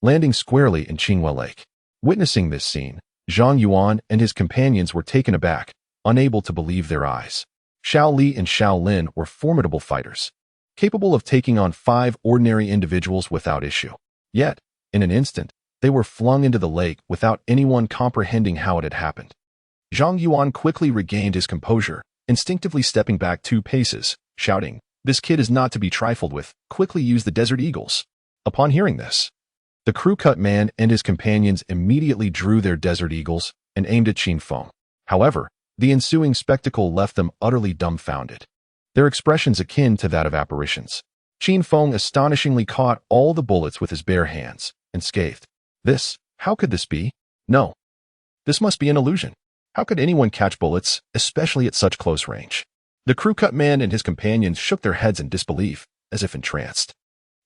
landing squarely in Qinghua Lake. Witnessing this scene, Zhang Yuan and his companions were taken aback, unable to believe their eyes. Xiao Li and Xiao Lin were formidable fighters, capable of taking on 5 ordinary individuals without issue. Yet, in an instant, they were flung into the lake without anyone comprehending how it had happened. Zhang Yuan quickly regained his composure, instinctively stepping back 2 paces, shouting, "This kid is not to be trifled with. Quickly use the Desert Eagles." Upon hearing this, the crew-cut man and his companions immediately drew their Desert Eagles and aimed at Qin Feng. However, the ensuing spectacle left them utterly dumbfounded, their expressions akin to that of apparitions. Qin Feng astonishingly caught all the bullets with his bare hands and scathed, "How could this be? No. This must be an illusion. How could anyone catch bullets, especially at such close range?" The crew-cut man and his companions shook their heads in disbelief, as if entranced.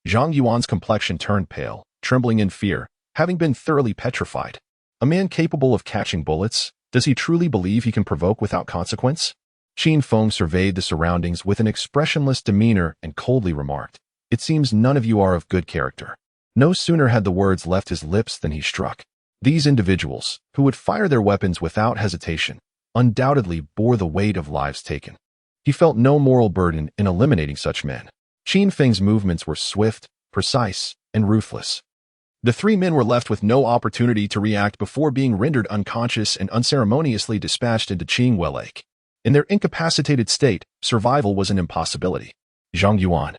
Zhang Yuan's complexion turned pale, trembling in fear, having been thoroughly petrified. A man capable of catching bullets? Does he truly believe he can provoke without consequence? Qin Feng surveyed the surroundings with an expressionless demeanor and coldly remarked, "It seems none of you are of good character." No sooner had the words left his lips than he struck. These individuals, who would fire their weapons without hesitation, undoubtedly bore the weight of lives taken. He felt no moral burden in eliminating such men. Qin Feng's movements were swift, precise, and ruthless. The 3 men were left with no opportunity to react before being rendered unconscious and unceremoniously dispatched into Qinghua Lake. In their incapacitated state, survival was an impossibility. Zhang Yuan,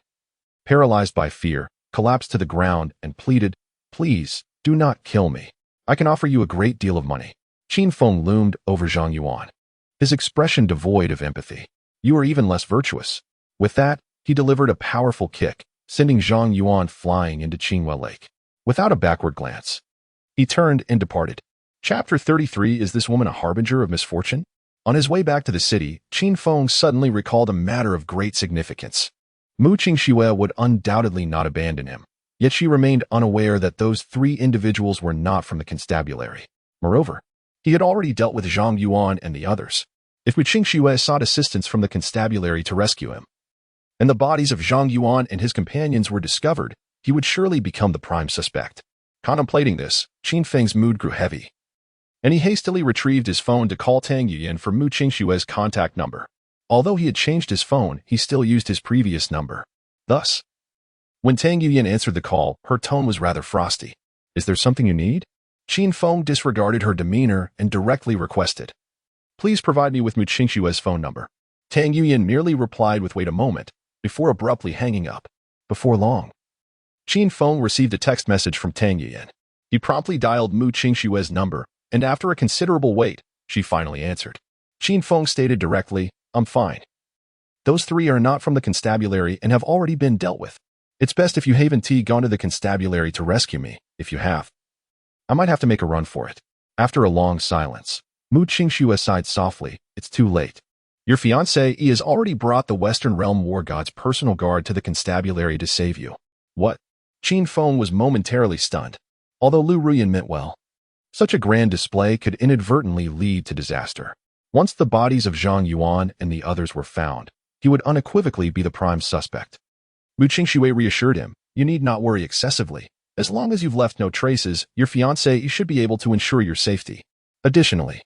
paralyzed by fear, collapsed to the ground and pleaded, "Please, do not kill me. I can offer you a great deal of money." Qin Feng loomed over Zhang Yuan, his expression devoid of empathy. "You are even less virtuous." With that, he delivered a powerful kick, sending Zhang Yuan flying into Qinghua Lake. Without a backward glance, he turned and departed. Chapter 33. Is this woman a harbinger of misfortune? On his way back to the city, Qin Feng suddenly recalled a matter of great significance. Mu Qingxue would undoubtedly not abandon him, yet she remained unaware that those 3 individuals were not from the constabulary. Moreover, he had already dealt with Zhang Yuan and the others. If Mu Qingxue sought assistance from the constabulary to rescue him, and the bodies of Zhang Yuan and his companions were discovered, he would surely become the prime suspect. Contemplating this, Qin Feng's mood grew heavy, and he hastily retrieved his phone to call Tang Yuyan for Mu Qingxue's contact number. Although he had changed his phone, he still used his previous number. Thus, when Tang Yuyan answered the call, her tone was rather frosty. "Is there something you need?" Qin Feng disregarded her demeanor and directly requested, "Please provide me with Mu Qingxue's phone number." Tang Yuyan merely replied with "Wait a moment," before abruptly hanging up. Before long, Qin Feng received a text message from Tang Yuyan. He promptly dialed Mu Qingxue's number, and after a considerable wait, she finally answered. Qin Feng stated directly, "I'm fine. Those 3 are not from the constabulary and have already been dealt with. It's best if you haven't gone to the constabulary to rescue me. If you have, I might have to make a run for it." After a long silence, Mu Qingxue sighed softly, "It's too late. Your fiancé he has already brought the Western Realm War God's personal guard to the constabulary to save you." "What?" Qin Feng was momentarily stunned. Although Lu Ruyan meant well, such a grand display could inadvertently lead to disaster. Once the bodies of Zhang Yuan and the others were found, he would unequivocally be the prime suspect. Mu Qingxue reassured him, "You need not worry excessively. As long as you've left no traces, your fiancé should be able to ensure your safety. Additionally,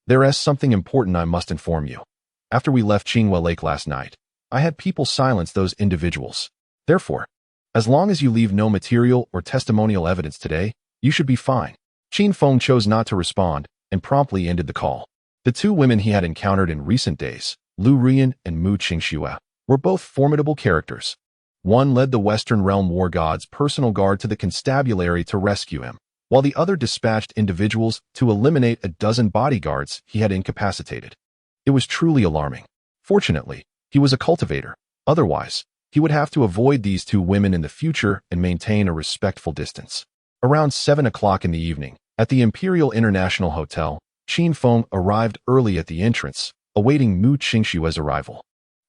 there is something important I must inform you. After we left Qinghua Lake last night, I had people silence those individuals. Therefore, as long as you leave no material or testimonial evidence today, you should be fine." Qin Feng chose not to respond and promptly ended the call. The two women he had encountered in recent days, Lu Rian and Mu Qingxue, were both formidable characters. One led the Western Realm War God's personal guard to the constabulary to rescue him, while the other dispatched individuals to eliminate a dozen bodyguards he had incapacitated. It was truly alarming. Fortunately, he was a cultivator. Otherwise, he would have to avoid these two women in the future and maintain a respectful distance. Around 7 o'clock in the evening, at the Imperial International Hotel, Qin Feng arrived early at the entrance, awaiting Mu Qingxue's arrival.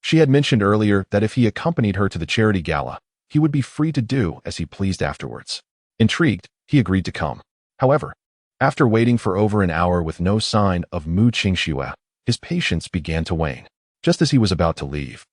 She had mentioned earlier that if he accompanied her to the charity gala, he would be free to do as he pleased afterwards. Intrigued, he agreed to come. However, after waiting for over an hour with no sign of Mu Qingxue, his patience began to wane. Just as he was about to leave,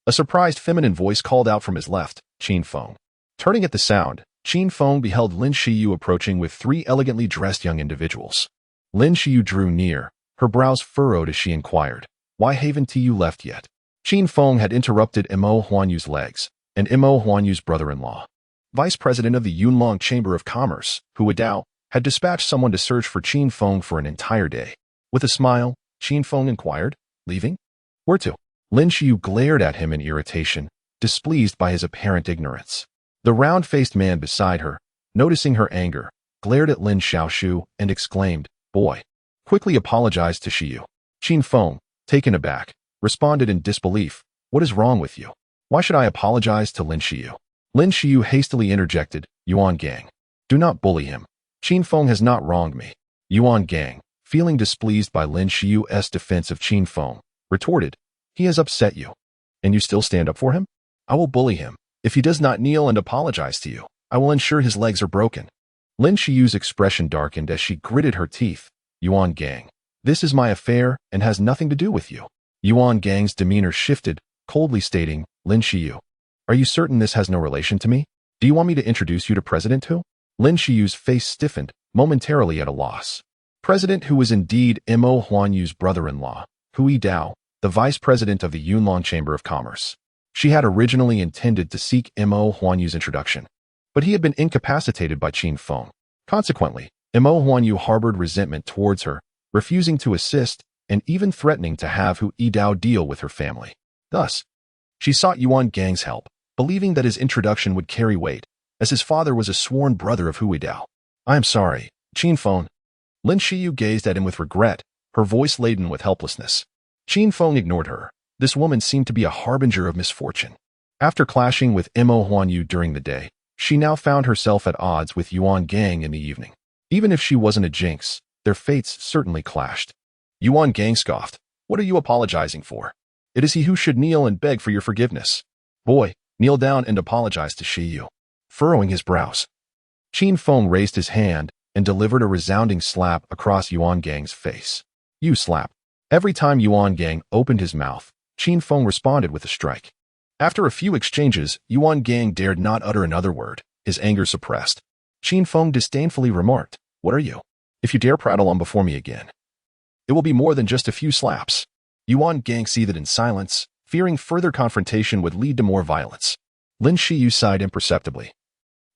a surprised feminine voice called out from his left, "Qin Feng." Turning at the sound, Qin Feng beheld Lin Shiyu approaching with 3 elegantly dressed young individuals. Lin Shiyu drew near, her brows furrowed as she inquired, "Why haven't you left yet?" Qin Feng had interrupted Mo Huanyu's legs, and Mo Huanyu's brother-in-law, vice president of the Yunlong Chamber of Commerce, Hu Dao, had dispatched someone to search for Qin Feng for an entire day. With a smile, Qin Feng inquired, "Leaving? Where to?" Lin Shiyu glared at him in irritation, displeased by his apparent ignorance. The round-faced man beside her, noticing her anger, glared at Lin Xiaoshu and exclaimed, "Boy," quickly apologized to Shiyu. Qin Feng, taken aback, responded in disbelief, "What is wrong with you? Why should I apologize to Lin Shiyu?" Lin Shiyu hastily interjected, "Yuan Gang. Do not bully him. Qin Feng has not wronged me." Yuan Gang, feeling displeased by Lin Shiyu's defense of Qin Feng, retorted, "He has upset you, and you still stand up for him? I will bully him. If he does not kneel and apologize to you, I will ensure his legs are broken." Lin Shiyu's expression darkened as she gritted her teeth. "Yuan Gang, this is my affair and has nothing to do with you." Yuan Gang's demeanor shifted, coldly stating, "Lin Shiyu, are you certain this has no relation to me? Do you want me to introduce you to President Hu?" Lin Shiyu's face stiffened, momentarily at a loss. President Hu was indeed Mo Huanyu's brother-in-law, Hu Dao, the vice president of the Yunlong Chamber of Commerce. She had originally intended to seek Mo Huanyu's introduction, but he had been incapacitated by Qin Feng. Consequently, Mo Huanyu harbored resentment towards her, refusing to assist and even threatening to have Hu Dao deal with her family. Thus, she sought Yuan Gang's help, believing that his introduction would carry weight, as his father was a sworn brother of Hu Dao. "I am sorry, Qin Feng." Lin Shiyu gazed at him with regret, her voice laden with helplessness. Qin Feng ignored her. This woman seemed to be a harbinger of misfortune. After clashing with Mo Huanyu during the day, she now found herself at odds with Yuan Gang in the evening. Even if she wasn't a jinx, their fates certainly clashed. Yuan Gang scoffed, "What are you apologizing for? It is he who should kneel and beg for your forgiveness. Boy, kneel down and apologize to Shiyu." Furrowing his brows, Qin Feng raised his hand and delivered a resounding slap across Yuan Gang's face. "You slap." Every time Yuan Gang opened his mouth, Qin Feng responded with a strike. After a few exchanges, Yuan Gang dared not utter another word, his anger suppressed. Qin Feng disdainfully remarked, "What are you? If you dare prattle on before me again, it will be more than just a few slaps." Yuan Gang seethed in silence, fearing further confrontation would lead to more violence. Lin Shiyu sighed imperceptibly.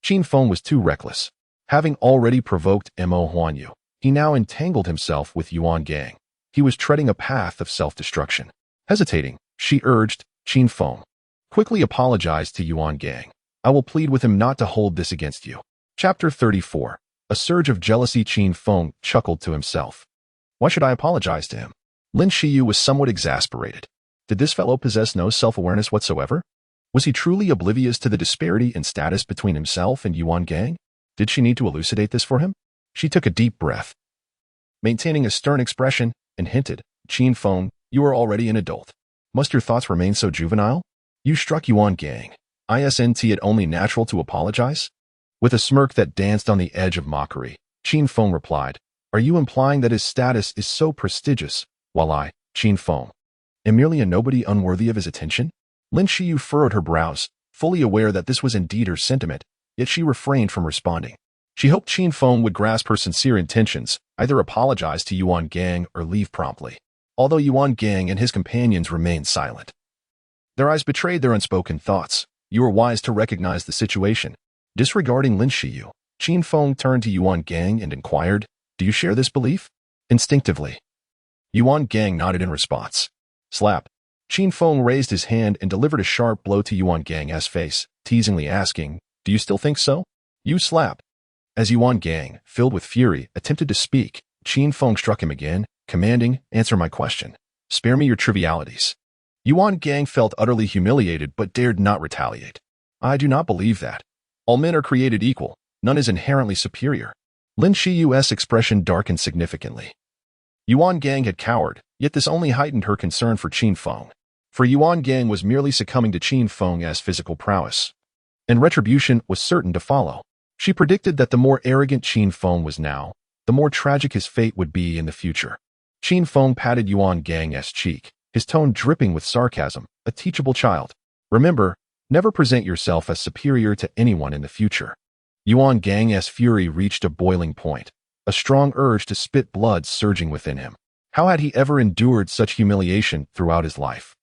Qin Feng was too reckless. Having already provoked Mo Huanyu, he now entangled himself with Yuan Gang. He was treading a path of self-destruction. Hesitating, she urged, "Qin Feng, quickly apologize to Yuan Gang. I will plead with him not to hold this against you." Chapter 34. A surge of jealousy. Qin Feng chuckled to himself. Why should I apologize to him? Lin Shiyu was somewhat exasperated. Did this fellow possess no self-awareness whatsoever? Was he truly oblivious to the disparity in status between himself and Yuan Gang? Did she need to elucidate this for him? She took a deep breath, maintaining a stern expression, and hinted, "Qin Feng, you are already an adult. Must your thoughts remain so juvenile? You struck Yuan Gang. Isn't it only natural to apologize?" With a smirk that danced on the edge of mockery, Qin Feng replied, "Are you implying that his status is so prestigious, while I, Qin Feng, am merely a nobody unworthy of his attention? Lin Xiyu furrowed her brows, fully aware that this was indeed her sentiment, yet she refrained from responding. She hoped Qin Feng would grasp her sincere intentions, either apologize to Yuan Gang or leave promptly. Although Yuan Gang and his companions remained silent. Their eyes betrayed their unspoken thoughts. You were wise to recognize the situation. Disregarding Lin Xiyu, Qin Feng turned to Yuan Gang and inquired, "Do you share this belief?" Instinctively, Yuan Gang nodded in response. Slap. Qin Feng raised his hand and delivered a sharp blow to Yuan Gang's face, teasingly asking, "Do you still think so?" You slap. As Yuan Gang, filled with fury, attempted to speak, Qin Feng struck him again, commanding, "Answer my question. Spare me your trivialities." Yuan Gang felt utterly humiliated but dared not retaliate. "I do not believe that. All men are created equal. None is inherently superior." Lin Shiyu's expression darkened significantly. Yuan Gang had cowered, yet this only heightened her concern for Qin Feng. For Yuan Gang was merely succumbing to Qin Feng's physical prowess, and retribution was certain to follow. She predicted that the more arrogant Qin Feng was now, the more tragic his fate would be in the future. Qin Feng patted Yuan Gang's cheek, his tone dripping with sarcasm, "A teachable child. Remember, never present yourself as superior to anyone in the future." Yuan Gang's fury reached a boiling point, a strong urge to spit blood surging within him. How had he ever endured such humiliation throughout his life?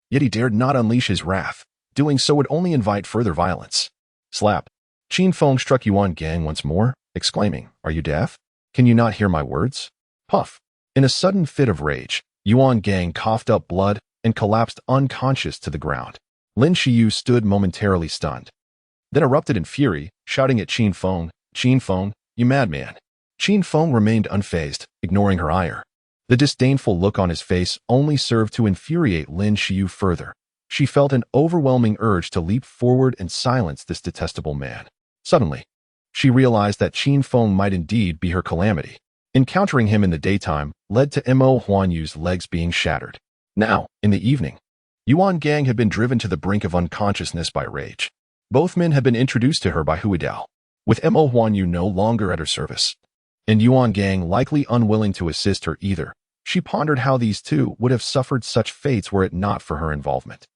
Yet he dared not unleash his wrath. Doing so would only invite further violence. Slap. Qin Feng struck Yuan Gang once more, exclaiming, "Are you deaf? Can you not hear my words?" Puff. In a sudden fit of rage, Yuan Gang coughed up blood and collapsed unconscious to the ground. Lin Xiyu stood momentarily stunned, then erupted in fury, shouting at Qin Feng, "Qin Feng, you madman." Qin Feng remained unfazed, ignoring her ire. The disdainful look on his face only served to infuriate Lin Xiyu further. She felt an overwhelming urge to leap forward and silence this detestable man. Suddenly, she realized that Qin Feng might indeed be her calamity. Encountering him in the daytime led to Mo Huanyu's legs being shattered. Now, in the evening, Yuan Gang had been driven to the brink of unconsciousness by rage. Both men had been introduced to her by Huidao, with Mo Huanyu no longer at her service, and Yuan Gang likely unwilling to assist her either. She pondered how these two would have suffered such fates were it not for her involvement.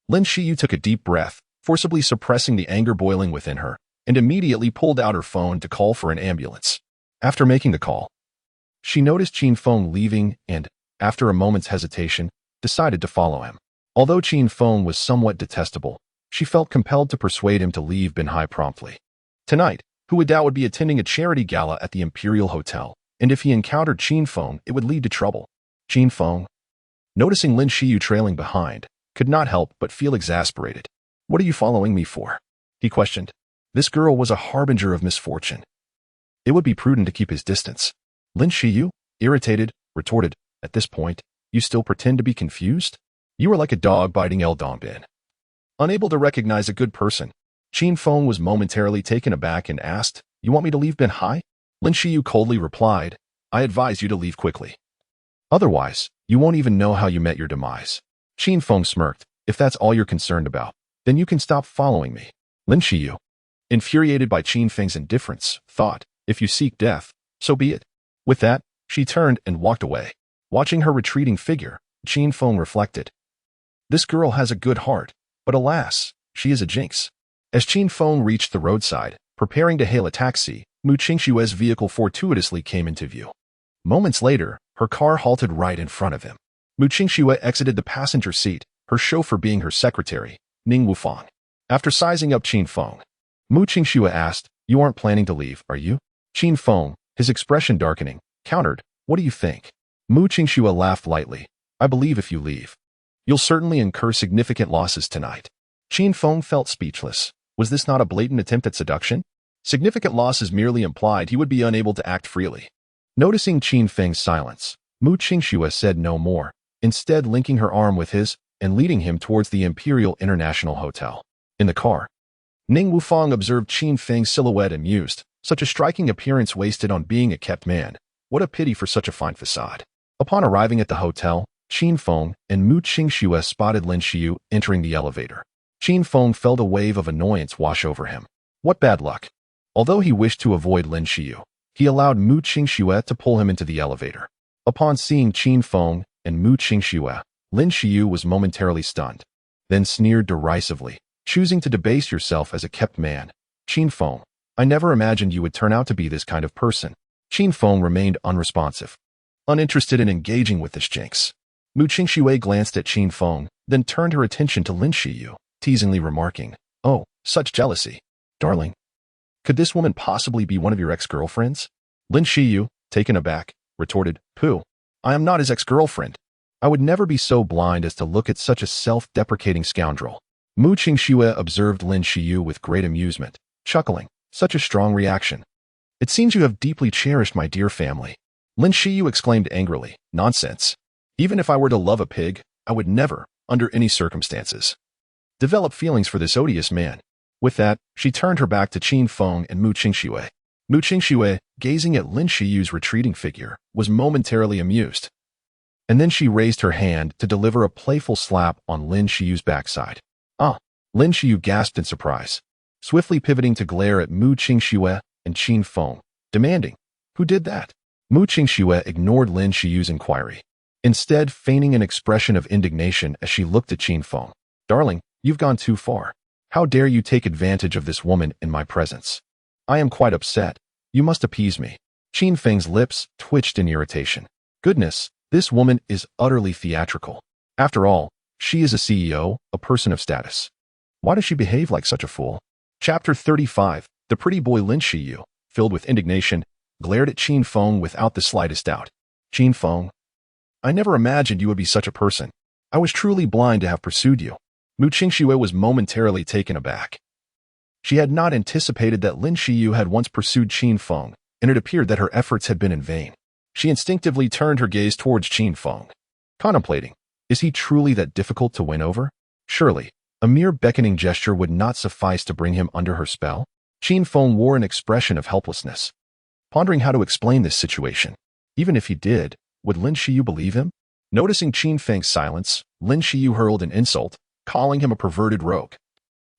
Lin Xiyu took a deep breath, forcibly suppressing the anger boiling within her, and immediately pulled out her phone to call for an ambulance. After making the call, she noticed Qin Feng leaving and, after a moment's hesitation, decided to follow him. Although Qin Feng was somewhat detestable, she felt compelled to persuade him to leave Binhai promptly. Tonight, Huidao would be attending a charity gala at the Imperial Hotel, and if he encountered Qin Feng, it would lead to trouble. Qin Feng, noticing Lin Xiyu trailing behind, could not help but feel exasperated. "What are you following me for?" he questioned. This girl was a harbinger of misfortune. It would be prudent to keep his distance. Lin Xiyu, irritated, retorted, "At this point, you still pretend to be confused? You are like a dog biting El Dongbin, unable to recognize a good person." Qin Feng was momentarily taken aback and asked, "You want me to leave Binhai?" Lin Xiyu coldly replied, "I advise you to leave quickly. Otherwise, you won't even know how you met your demise." Qin Feng smirked, "If that's all you're concerned about, then you can stop following me." Lin Xiyu, infuriated by Qin Feng's indifference, thought, "If you seek death, so be it." With that, she turned and walked away. Watching her retreating figure, Qin Feng reflected, "This girl has a good heart, but alas, she is a jinx." As Qin Feng reached the roadside, preparing to hail a taxi, Mu Qingshue's vehicle fortuitously came into view. Moments later, her car halted right in front of him. Mu Qingxue exited the passenger seat, her chauffeur being her secretary, Ning Wufang. After sizing up Qin Feng, Mu Qingxue asked, "You aren't planning to leave, are you?" Qin Feng, his expression darkening, countered, "What do you think?" Mu Qingxue laughed lightly, "I believe if you leave, you'll certainly incur significant losses tonight." Qin Feng felt speechless. Was this not a blatant attempt at seduction? Significant losses merely implied he would be unable to act freely. Noticing Qin Feng's silence, Mu Qingxue said no more, instead linking her arm with his and leading him towards the Imperial International Hotel. In the car, Ning Wufang observed Qin Feng's silhouette and mused, "Such a striking appearance wasted on being a kept man. What a pity for such a fine facade." Upon arriving at the hotel, Qin Feng and Mu Qingxue spotted Lin Xiyu entering the elevator. Qin Feng felt a wave of annoyance wash over him. What bad luck. Although he wished to avoid Lin Xiyu, he allowed Mu Qingxue to pull him into the elevator. Upon seeing Qin Feng and Mu Qingxue, Lin Xiyu was momentarily stunned, then sneered derisively, choosing to debase yourself as a kept man. Qin Feng, I never imagined you would turn out to be this kind of person. Qin Feng remained unresponsive, uninterested in engaging with this jinx. Mu Qingxue glanced at Qin Feng, then turned her attention to Lin Xiyu, teasingly remarking, "Oh, such jealousy. Darling, could this woman possibly be one of your ex-girlfriends?" Lin Xiyu, taken aback, retorted, "Pooh, I am not his ex-girlfriend. I would never be so blind as to look at such a self-deprecating scoundrel." Mu Qingxue observed Lin Xiyu with great amusement, chuckling, "Such a strong reaction. It seems you have deeply cherished my dear family." Lin Xiyu exclaimed angrily, "Nonsense. Even if I were to love a pig, I would never, under any circumstances, develop feelings for this odious man." With that, she turned her back to Qin Feng and Mu Qingxue. Mu Qingxue, gazing at Lin Xiyu's retreating figure, was momentarily amused. And then she raised her hand to deliver a playful slap on Lin Xiyu's backside. "Ah!" Lin Xiyu gasped in surprise, swiftly pivoting to glare at Mu Qingxue and Qin Feng, demanding, "Who did that?" Mu Qingxue ignored Lin Xiyu's inquiry, instead feigning an expression of indignation as she looked at Qin Feng. "Darling, you've gone too far. How dare you take advantage of this woman in my presence? I am quite upset. You must appease me." Qin Feng's lips twitched in irritation. Goodness, this woman is utterly theatrical. After all, she is a CEO, a person of status. Why does she behave like such a fool? Chapter 35. The pretty boy Lin Xiyu, filled with indignation, glared at Qin Feng without the slightest doubt. "Qin Feng, I never imagined you would be such a person. I was truly blind to have pursued you." Mu Qingxue was momentarily taken aback. She had not anticipated that Lin Xiyu had once pursued Qin Feng, and it appeared that her efforts had been in vain. She instinctively turned her gaze towards Qin Feng, contemplating, is he truly that difficult to win over? Surely, a mere beckoning gesture would not suffice to bring him under her spell. Qin Feng wore an expression of helplessness, pondering how to explain this situation. Even if he did, would Lin Xiyu believe him? Noticing Qin Feng's silence, Lin Xiyu hurled an insult, calling him a perverted rogue,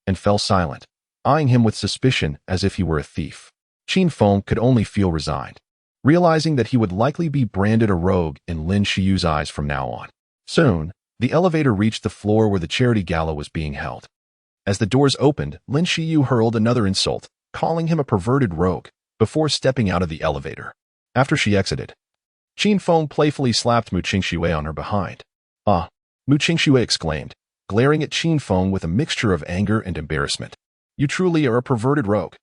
and fell silent, eyeing him with suspicion as if he were a thief. Qin Feng could only feel resigned, realizing that he would likely be branded a rogue in Lin Xiyu's eyes from now on. Soon, the elevator reached the floor where the charity gala was being held. As the doors opened, Lin Xiyu hurled another insult, calling him a perverted rogue, before stepping out of the elevator. After she exited, Qin Feng playfully slapped Mu Qingxue on her behind. "Ah!" Mu Qingxue exclaimed, glaring at Qin Feng with a mixture of anger and embarrassment. "You truly are a perverted rogue."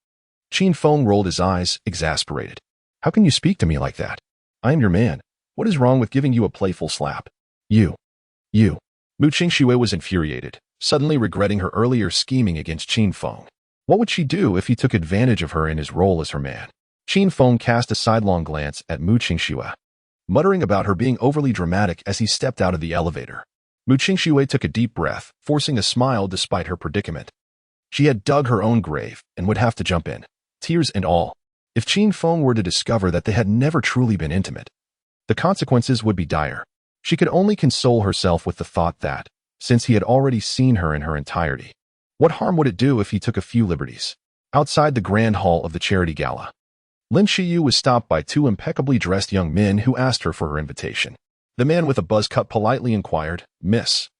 Qin Feng rolled his eyes, exasperated. "How can you speak to me like that? I am your man. What is wrong with giving you a playful slap?" You. Mu Qingxue was infuriated, suddenly regretting her earlier scheming against Qin Feng. What would she do if he took advantage of her in his role as her man? Qin Feng cast a sidelong glance at Mu Qingxue, muttering about her being overly dramatic as he stepped out of the elevator. Mu Qingxue took a deep breath, forcing a smile despite her predicament. She had dug her own grave and would have to jump in, tears and all. If Qin Feng were to discover that they had never truly been intimate, the consequences would be dire. She could only console herself with the thought that, since he had already seen her in her entirety, what harm would it do if he took a few liberties? Outside the grand hall of the charity gala, Lin Xiyu was stopped by two impeccably dressed young men who asked her for her invitation. The man with a buzz cut politely inquired, "Miss,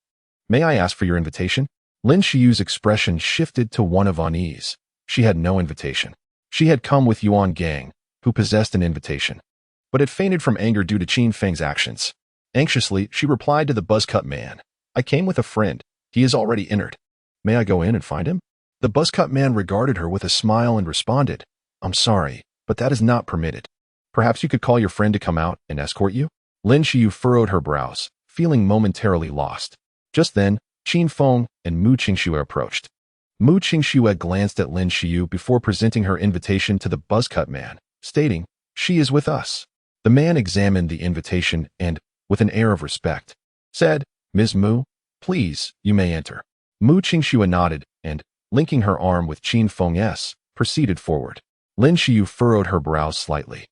may I ask for your invitation?" Lin Xiyu's expression shifted to one of unease. She had no invitation. She had come with Yuan Gang, who possessed an invitation, but had fainted from anger due to Qin Feng's actions. Anxiously, she replied to the buzz-cut man, "I came with a friend. He is already entered. May I go in and find him?" The buzz-cut man regarded her with a smile and responded, "I'm sorry, but that is not permitted. Perhaps you could call your friend to come out and escort you?" Lin Xiyu furrowed her brows, feeling momentarily lost. Just then, Qin Feng and Mu Qingxue approached. Mu Qingxue glanced at Lin Xiyu before presenting her invitation to the buzz-cut man, stating, "She is with us." The man examined the invitation and, with an air of respect, said, "Ms. Mu, please, you may enter." Mu Qingxue nodded and, linking her arm with Qin Feng's, proceeded forward. Lin Xiyu furrowed her brows slightly.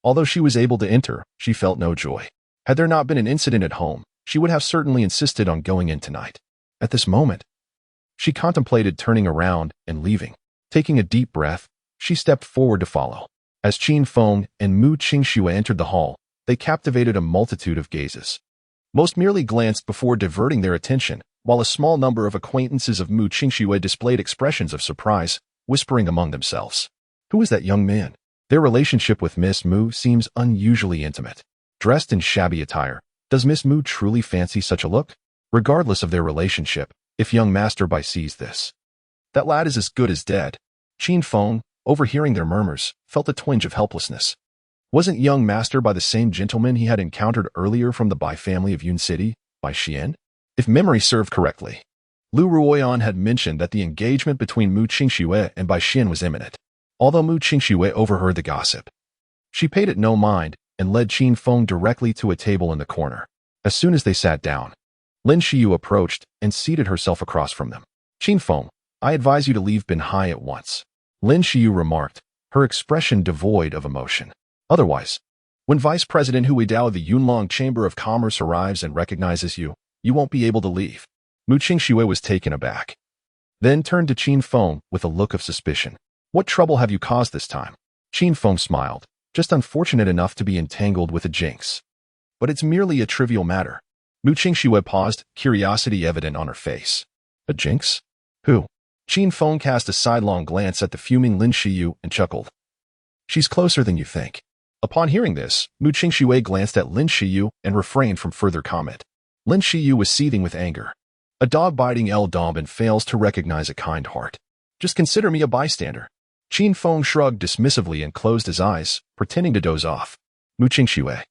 Although she was able to enter, she felt no joy. Had there not been an incident at home, she would have certainly insisted on going in tonight. At this moment, she contemplated turning around and leaving. Taking a deep breath, she stepped forward to follow. As Qin Feng and Mu Qingxue entered the hall, they captivated a multitude of gazes. Most merely glanced before diverting their attention, while a small number of acquaintances of Mu Qingxue displayed expressions of surprise, whispering among themselves. Who is that young man? Their relationship with Miss Mu seems unusually intimate. Dressed in shabby attire, does Miss Mu truly fancy such a look? Regardless of their relationship, if young Master Bai sees this, that lad is as good as dead. Qin Feng, overhearing their murmurs, felt a twinge of helplessness. Wasn't young Master Bai the same gentleman he had encountered earlier from the Bai family of Yun City, Bai Xian? If memory served correctly, Lu Ruoyan had mentioned that the engagement between Mu Qingxue and Bai Xian was imminent. Although Mu Qingxue overheard the gossip, she paid it no mind and led Qin Feng directly to a table in the corner. As soon as they sat down, Lin Xiyu approached and seated herself across from them. Qin Feng, I advise you to leave Binhai at once, Lin Xiyu remarked, her expression devoid of emotion. Otherwise, when Vice President Hui Dao of the Yunlong Chamber of Commerce arrives and recognizes you, you won't be able to leave. Mu Qingxue was taken aback, then turned to Qin Feng with a look of suspicion. What trouble have you caused this time? Qin Feng smiled, just unfortunate enough to be entangled with a jinx. But it's merely a trivial matter. Mu Qingxue paused, curiosity evident on her face. A jinx? Who? Qin Feng cast a sidelong glance at the fuming Lin Xiyu and chuckled. She's closer than you think. Upon hearing this, Mu Qingxue glanced at Lin Xiyu and refrained from further comment. Lin Xiyu was seething with anger. A dog biting El Dombin fails to recognize a kind heart. Just consider me a bystander. Qin Feng shrugged dismissively and closed his eyes, pretending to doze off. Mu Qingxue,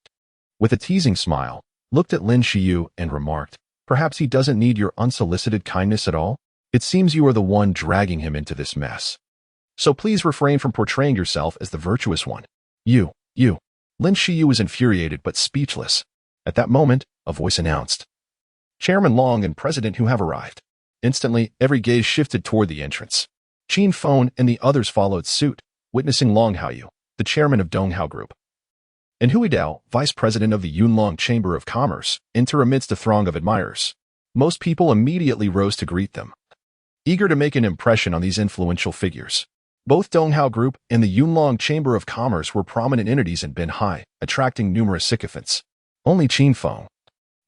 with a teasing smile, looked at Lin Xiyu and remarked, perhaps he doesn't need your unsolicited kindness at all? It seems you are the one dragging him into this mess. So please refrain from portraying yourself as the virtuous one. You. Lin Xiyu was infuriated but speechless. At that moment, a voice announced, Chairman Long and President Hu have arrived. Instantly, every gaze shifted toward the entrance. Qin Feng and the others followed suit, witnessing Long Haoyu, the chairman of Donghao Group, and Hui Dao, vice president of the Yunlong Chamber of Commerce, enter amidst a throng of admirers. Most people immediately rose to greet them, eager to make an impression on these influential figures. Both Donghao Group and the Yunlong Chamber of Commerce were prominent entities in Binhai, attracting numerous sycophants. Only Qin Feng,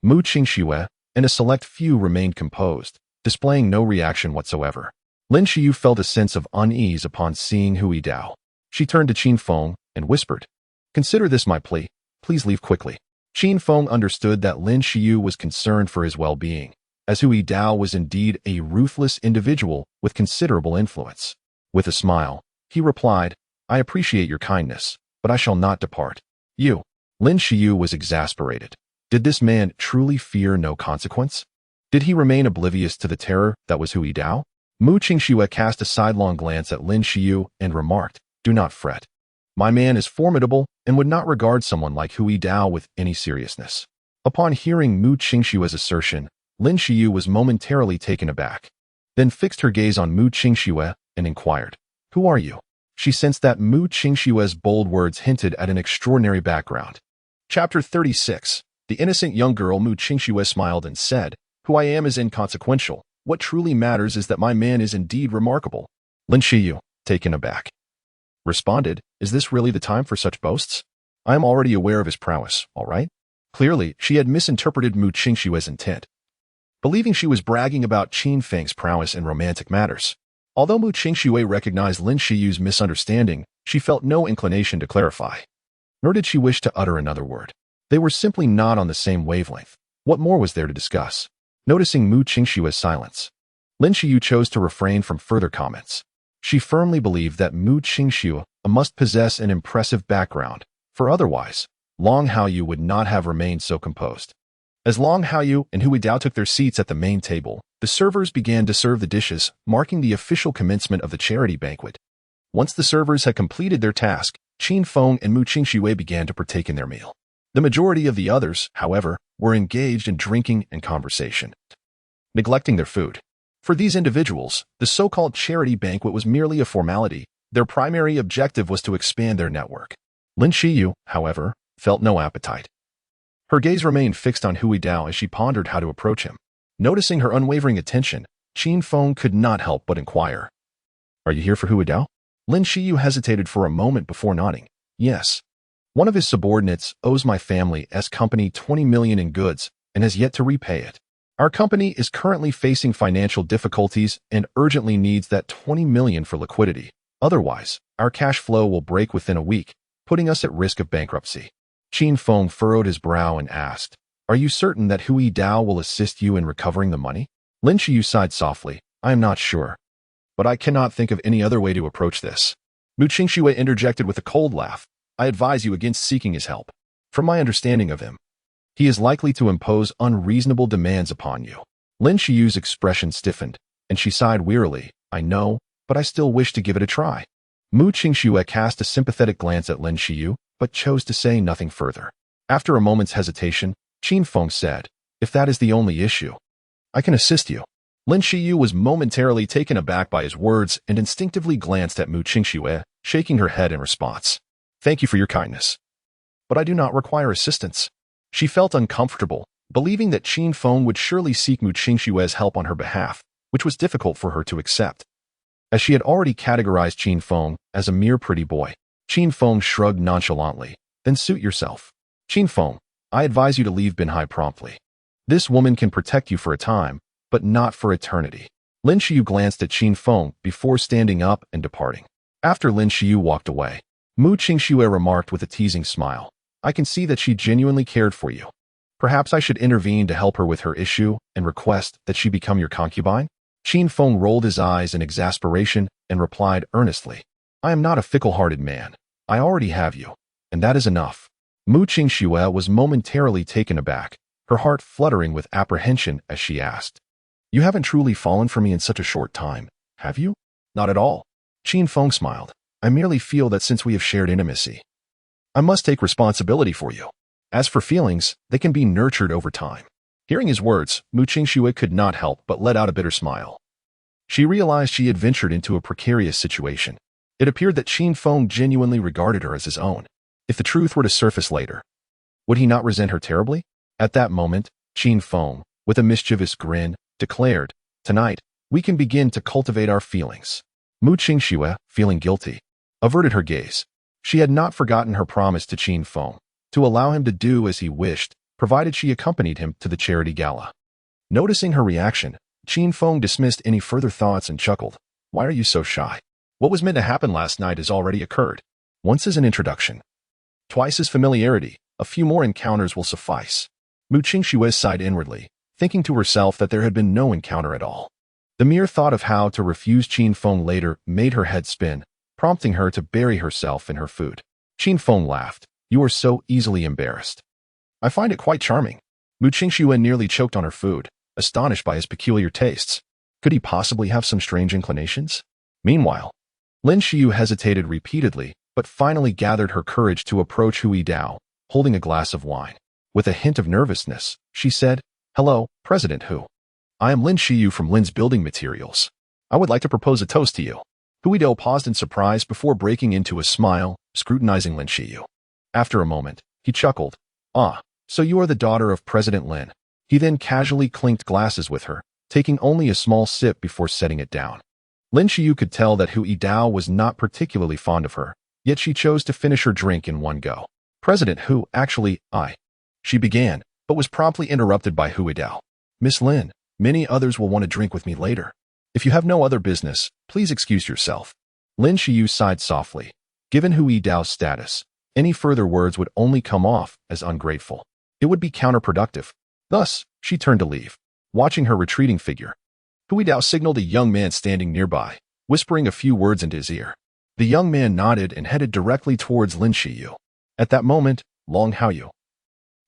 Mu Qingxue, and a select few remained composed, displaying no reaction whatsoever. Lin Xiyu felt a sense of unease upon seeing Hui Dao. She turned to Qin Feng and whispered, Consider this my plea. Please leave quickly. Qin Feng understood that Lin Xiyu was concerned for his well-being, as Hui Dao was indeed a ruthless individual with considerable influence. With a smile, he replied, I appreciate your kindness, but I shall not depart. You. Lin Xiyu was exasperated. Did this man truly fear no consequence? Did he remain oblivious to the terror that was Hui Dao? Mu Qingxue cast a sidelong glance at Lin Xiyu and remarked, Do not fret. My man is formidable and would not regard someone like Hui Dao with any seriousness. Upon hearing Mu Qingxue's assertion, Lin Xiyu was momentarily taken aback, then fixed her gaze on Mu Qingxue and inquired, Who are you? She sensed that Mu Qingxue's bold words hinted at an extraordinary background. Chapter 36. The innocent young girl Mu Qingxue smiled and said, Who I am is inconsequential. What truly matters is that my man is indeed remarkable. Lin Xiyu, taken aback, responded, Is this really the time for such boasts? I am already aware of his prowess, all right? Clearly, she had misinterpreted Mu Qingxue's intent, believing she was bragging about Qin Feng's prowess in romantic matters. Although Mu Qingxue recognized Lin Xiyu's misunderstanding, she felt no inclination to clarify. Nor did she wish to utter another word. They were simply not on the same wavelength. What more was there to discuss? Noticing Mu Qingxue's silence, Lin Xiyu chose to refrain from further comments. She firmly believed that Mu Qingxue must possess an impressive background, for otherwise, Long Haoyu would not have remained so composed. As Long Haoyu and Hui Dao took their seats at the main table, the servers began to serve the dishes, marking the official commencement of the charity banquet. Once the servers had completed their task, Qin Feng and Mu Qingxue began to partake in their meal. The majority of the others, however, were engaged in drinking and conversation, neglecting their food. For these individuals, the so-called charity banquet was merely a formality. Their primary objective was to expand their network. Lin Xiyu, however, felt no appetite. Her gaze remained fixed on Hui Dao as she pondered how to approach him. Noticing her unwavering attention, Qin Feng could not help but inquire, Are you here for Hui Dao? Lin Xiyu hesitated for a moment before nodding. Yes. One of his subordinates owes my family's company 20 million in goods, and has yet to repay it. Our company is currently facing financial difficulties and urgently needs that 20 million for liquidity. Otherwise, our cash flow will break within a week, putting us at risk of bankruptcy. Qin Feng furrowed his brow and asked, "Are you certain that Hui Dao will assist you in recovering the money?" Lin Qiyu sighed softly. "I am not sure, but I cannot think of any other way to approach this." Mu Qingxue interjected with a cold laugh. "I advise you against seeking his help. From my understanding of him, he is likely to impose unreasonable demands upon you." Lin Qiyu's expression stiffened, and she sighed wearily. "I know, but I still wish to give it a try." Mu Qingxue cast a sympathetic glance at Lin Qiyu, but chose to say nothing further. After a moment's hesitation, Qin Feng said, "If that is the only issue, I can assist you." Lin Qiyu was momentarily taken aback by his words and instinctively glanced at Mu Qingxue, shaking her head in response. "Thank you for your kindness, but I do not require assistance." She felt uncomfortable, believing that Qin Feng would surely seek Mu Qingxue's help on her behalf, which was difficult for her to accept, as she had already categorized Qin Feng as a mere pretty boy. Qin Feng shrugged nonchalantly. "Then suit yourself. Qin Feng, I advise you to leave Binhai promptly. This woman can protect you for a time, but not for eternity." Lin Qiyu glanced at Qin Feng before standing up and departing. After Lin Qiyu walked away, Mu Qingxue remarked with a teasing smile, "I can see that she genuinely cared for you. Perhaps I should intervene to help her with her issue and request that she become your concubine?" Qin Feng rolled his eyes in exasperation and replied earnestly, "I am not a fickle-hearted man. I already have you, and that is enough." Mu Qingxue was momentarily taken aback, her heart fluttering with apprehension as she asked, "You haven't truly fallen for me in such a short time, have you?" "Not at all." Qin Feng smiled. "I merely feel that since we have shared intimacy, I must take responsibility for you. As for feelings, they can be nurtured over time." Hearing his words, Mu Qingxue could not help but let out a bitter smile. She realized she had ventured into a precarious situation. It appeared that Qin Feng genuinely regarded her as his own. If the truth were to surface later, would he not resent her terribly? At that moment, Qin Feng, with a mischievous grin, declared, "Tonight, we can begin to cultivate our feelings." Mu Qingxue, feeling guilty, averted her gaze. She had not forgotten her promise to Qin Feng, to allow him to do as he wished, provided she accompanied him to the charity gala. Noticing her reaction, Qin Feng dismissed any further thoughts and chuckled. "Why are you so shy? What was meant to happen last night has already occurred. Once is an introduction. Twice is familiarity. A few more encounters will suffice." Mu Qingxue sighed inwardly, thinking to herself that there had been no encounter at all. The mere thought of how to refuse Qin Feng later made her head spin, prompting her to bury herself in her food. Qin Feng laughed. "You are so easily embarrassed." "I find it quite charming." Mu Qingxue nearly choked on her food, astonished by his peculiar tastes. Could he possibly have some strange inclinations? Meanwhile, Lin Qiyu hesitated repeatedly, but finally gathered her courage to approach Hui Dao, holding a glass of wine. With a hint of nervousness, she said, "Hello, President Hu. I am Lin Qiyu from Lin's Building Materials. I would like to propose a toast to you." Hui Dao paused in surprise before breaking into a smile, scrutinizing Lin Qiyu. After a moment, he chuckled. "Ah, so you are the daughter of President Lin." He then casually clinked glasses with her, taking only a small sip before setting it down. Lin Qiyu could tell that Hui Dao was not particularly fond of her, yet she chose to finish her drink in one go. "President Hu, actually, she began, but was promptly interrupted by Hui Dao. "Miss Lin, many others will want to drink with me later. If you have no other business, please excuse yourself." Lin Qiyu sighed softly. Given Hui Dao's status, any further words would only come off as ungrateful. It would be counterproductive. Thus, she turned to leave. Watching her retreating figure, Hui Dao signaled a young man standing nearby, whispering a few words into his ear. The young man nodded and headed directly towards Lin Qiyu. At that moment, Long Haoyu,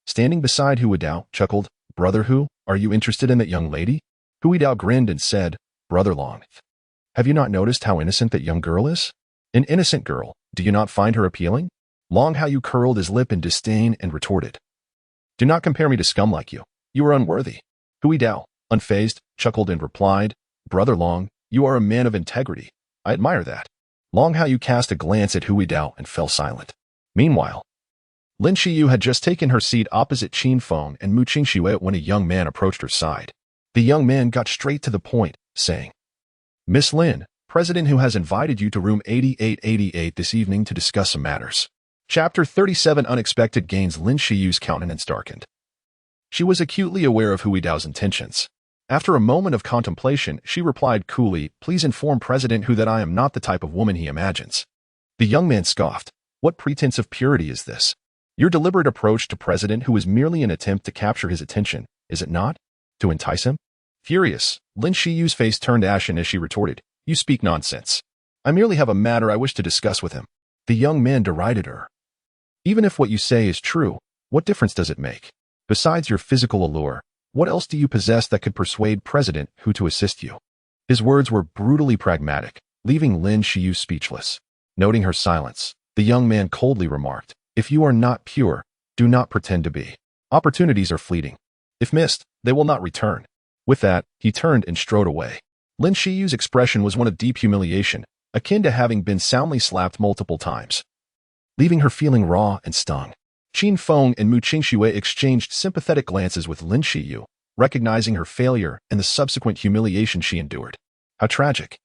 standing beside Hui Dao, chuckled, "Brother Hu, are you interested in that young lady?" Hui Dao grinned and said, "Brother Long, have you not noticed how innocent that young girl is?" "An innocent girl, do you not find her appealing?" Long Haoyu curled his lip in disdain and retorted, "Do not compare me to scum like you. You are unworthy." Hui Dao, unfazed, chuckled and replied, "Brother Long, you are a man of integrity. I admire that." Long Haoyu cast a glance at Hui Dao and fell silent. Meanwhile, Lin Qiyu had just taken her seat opposite Qin Feng and Mu Qingxue when a young man approached her side. The young man got straight to the point, saying, "Miss Lin, President Hu has invited you to room 8888 this evening to discuss some matters." Chapter 37 Unexpected Gains. Lin Qiyu's countenance darkened. She was acutely aware of Hui Dao's intentions. After a moment of contemplation, she replied coolly, "Please inform President Hu that I am not the type of woman he imagines." The young man scoffed. "What pretense of purity is this? Your deliberate approach to President Hu is merely an attempt to capture his attention, is it not? To entice him?" Furious, Lin Shiyu's face turned ashen as she retorted, "You speak nonsense. I merely have a matter I wish to discuss with him." The young man derided her. "Even if what you say is true, what difference does it make? Besides your physical allure, what else do you possess that could persuade President Hu to assist you?" His words were brutally pragmatic, leaving Lin Shiyu speechless. Noting her silence, the young man coldly remarked, "If you are not pure, do not pretend to be. Opportunities are fleeting. If missed, they will not return." With that, he turned and strode away. Lin Shiyu's expression was one of deep humiliation, akin to having been soundly slapped multiple times, leaving her feeling raw and stung. Qin Feng and Mu Qingxue exchanged sympathetic glances with Lin Shiyu, recognizing her failure and the subsequent humiliation she endured. How tragic.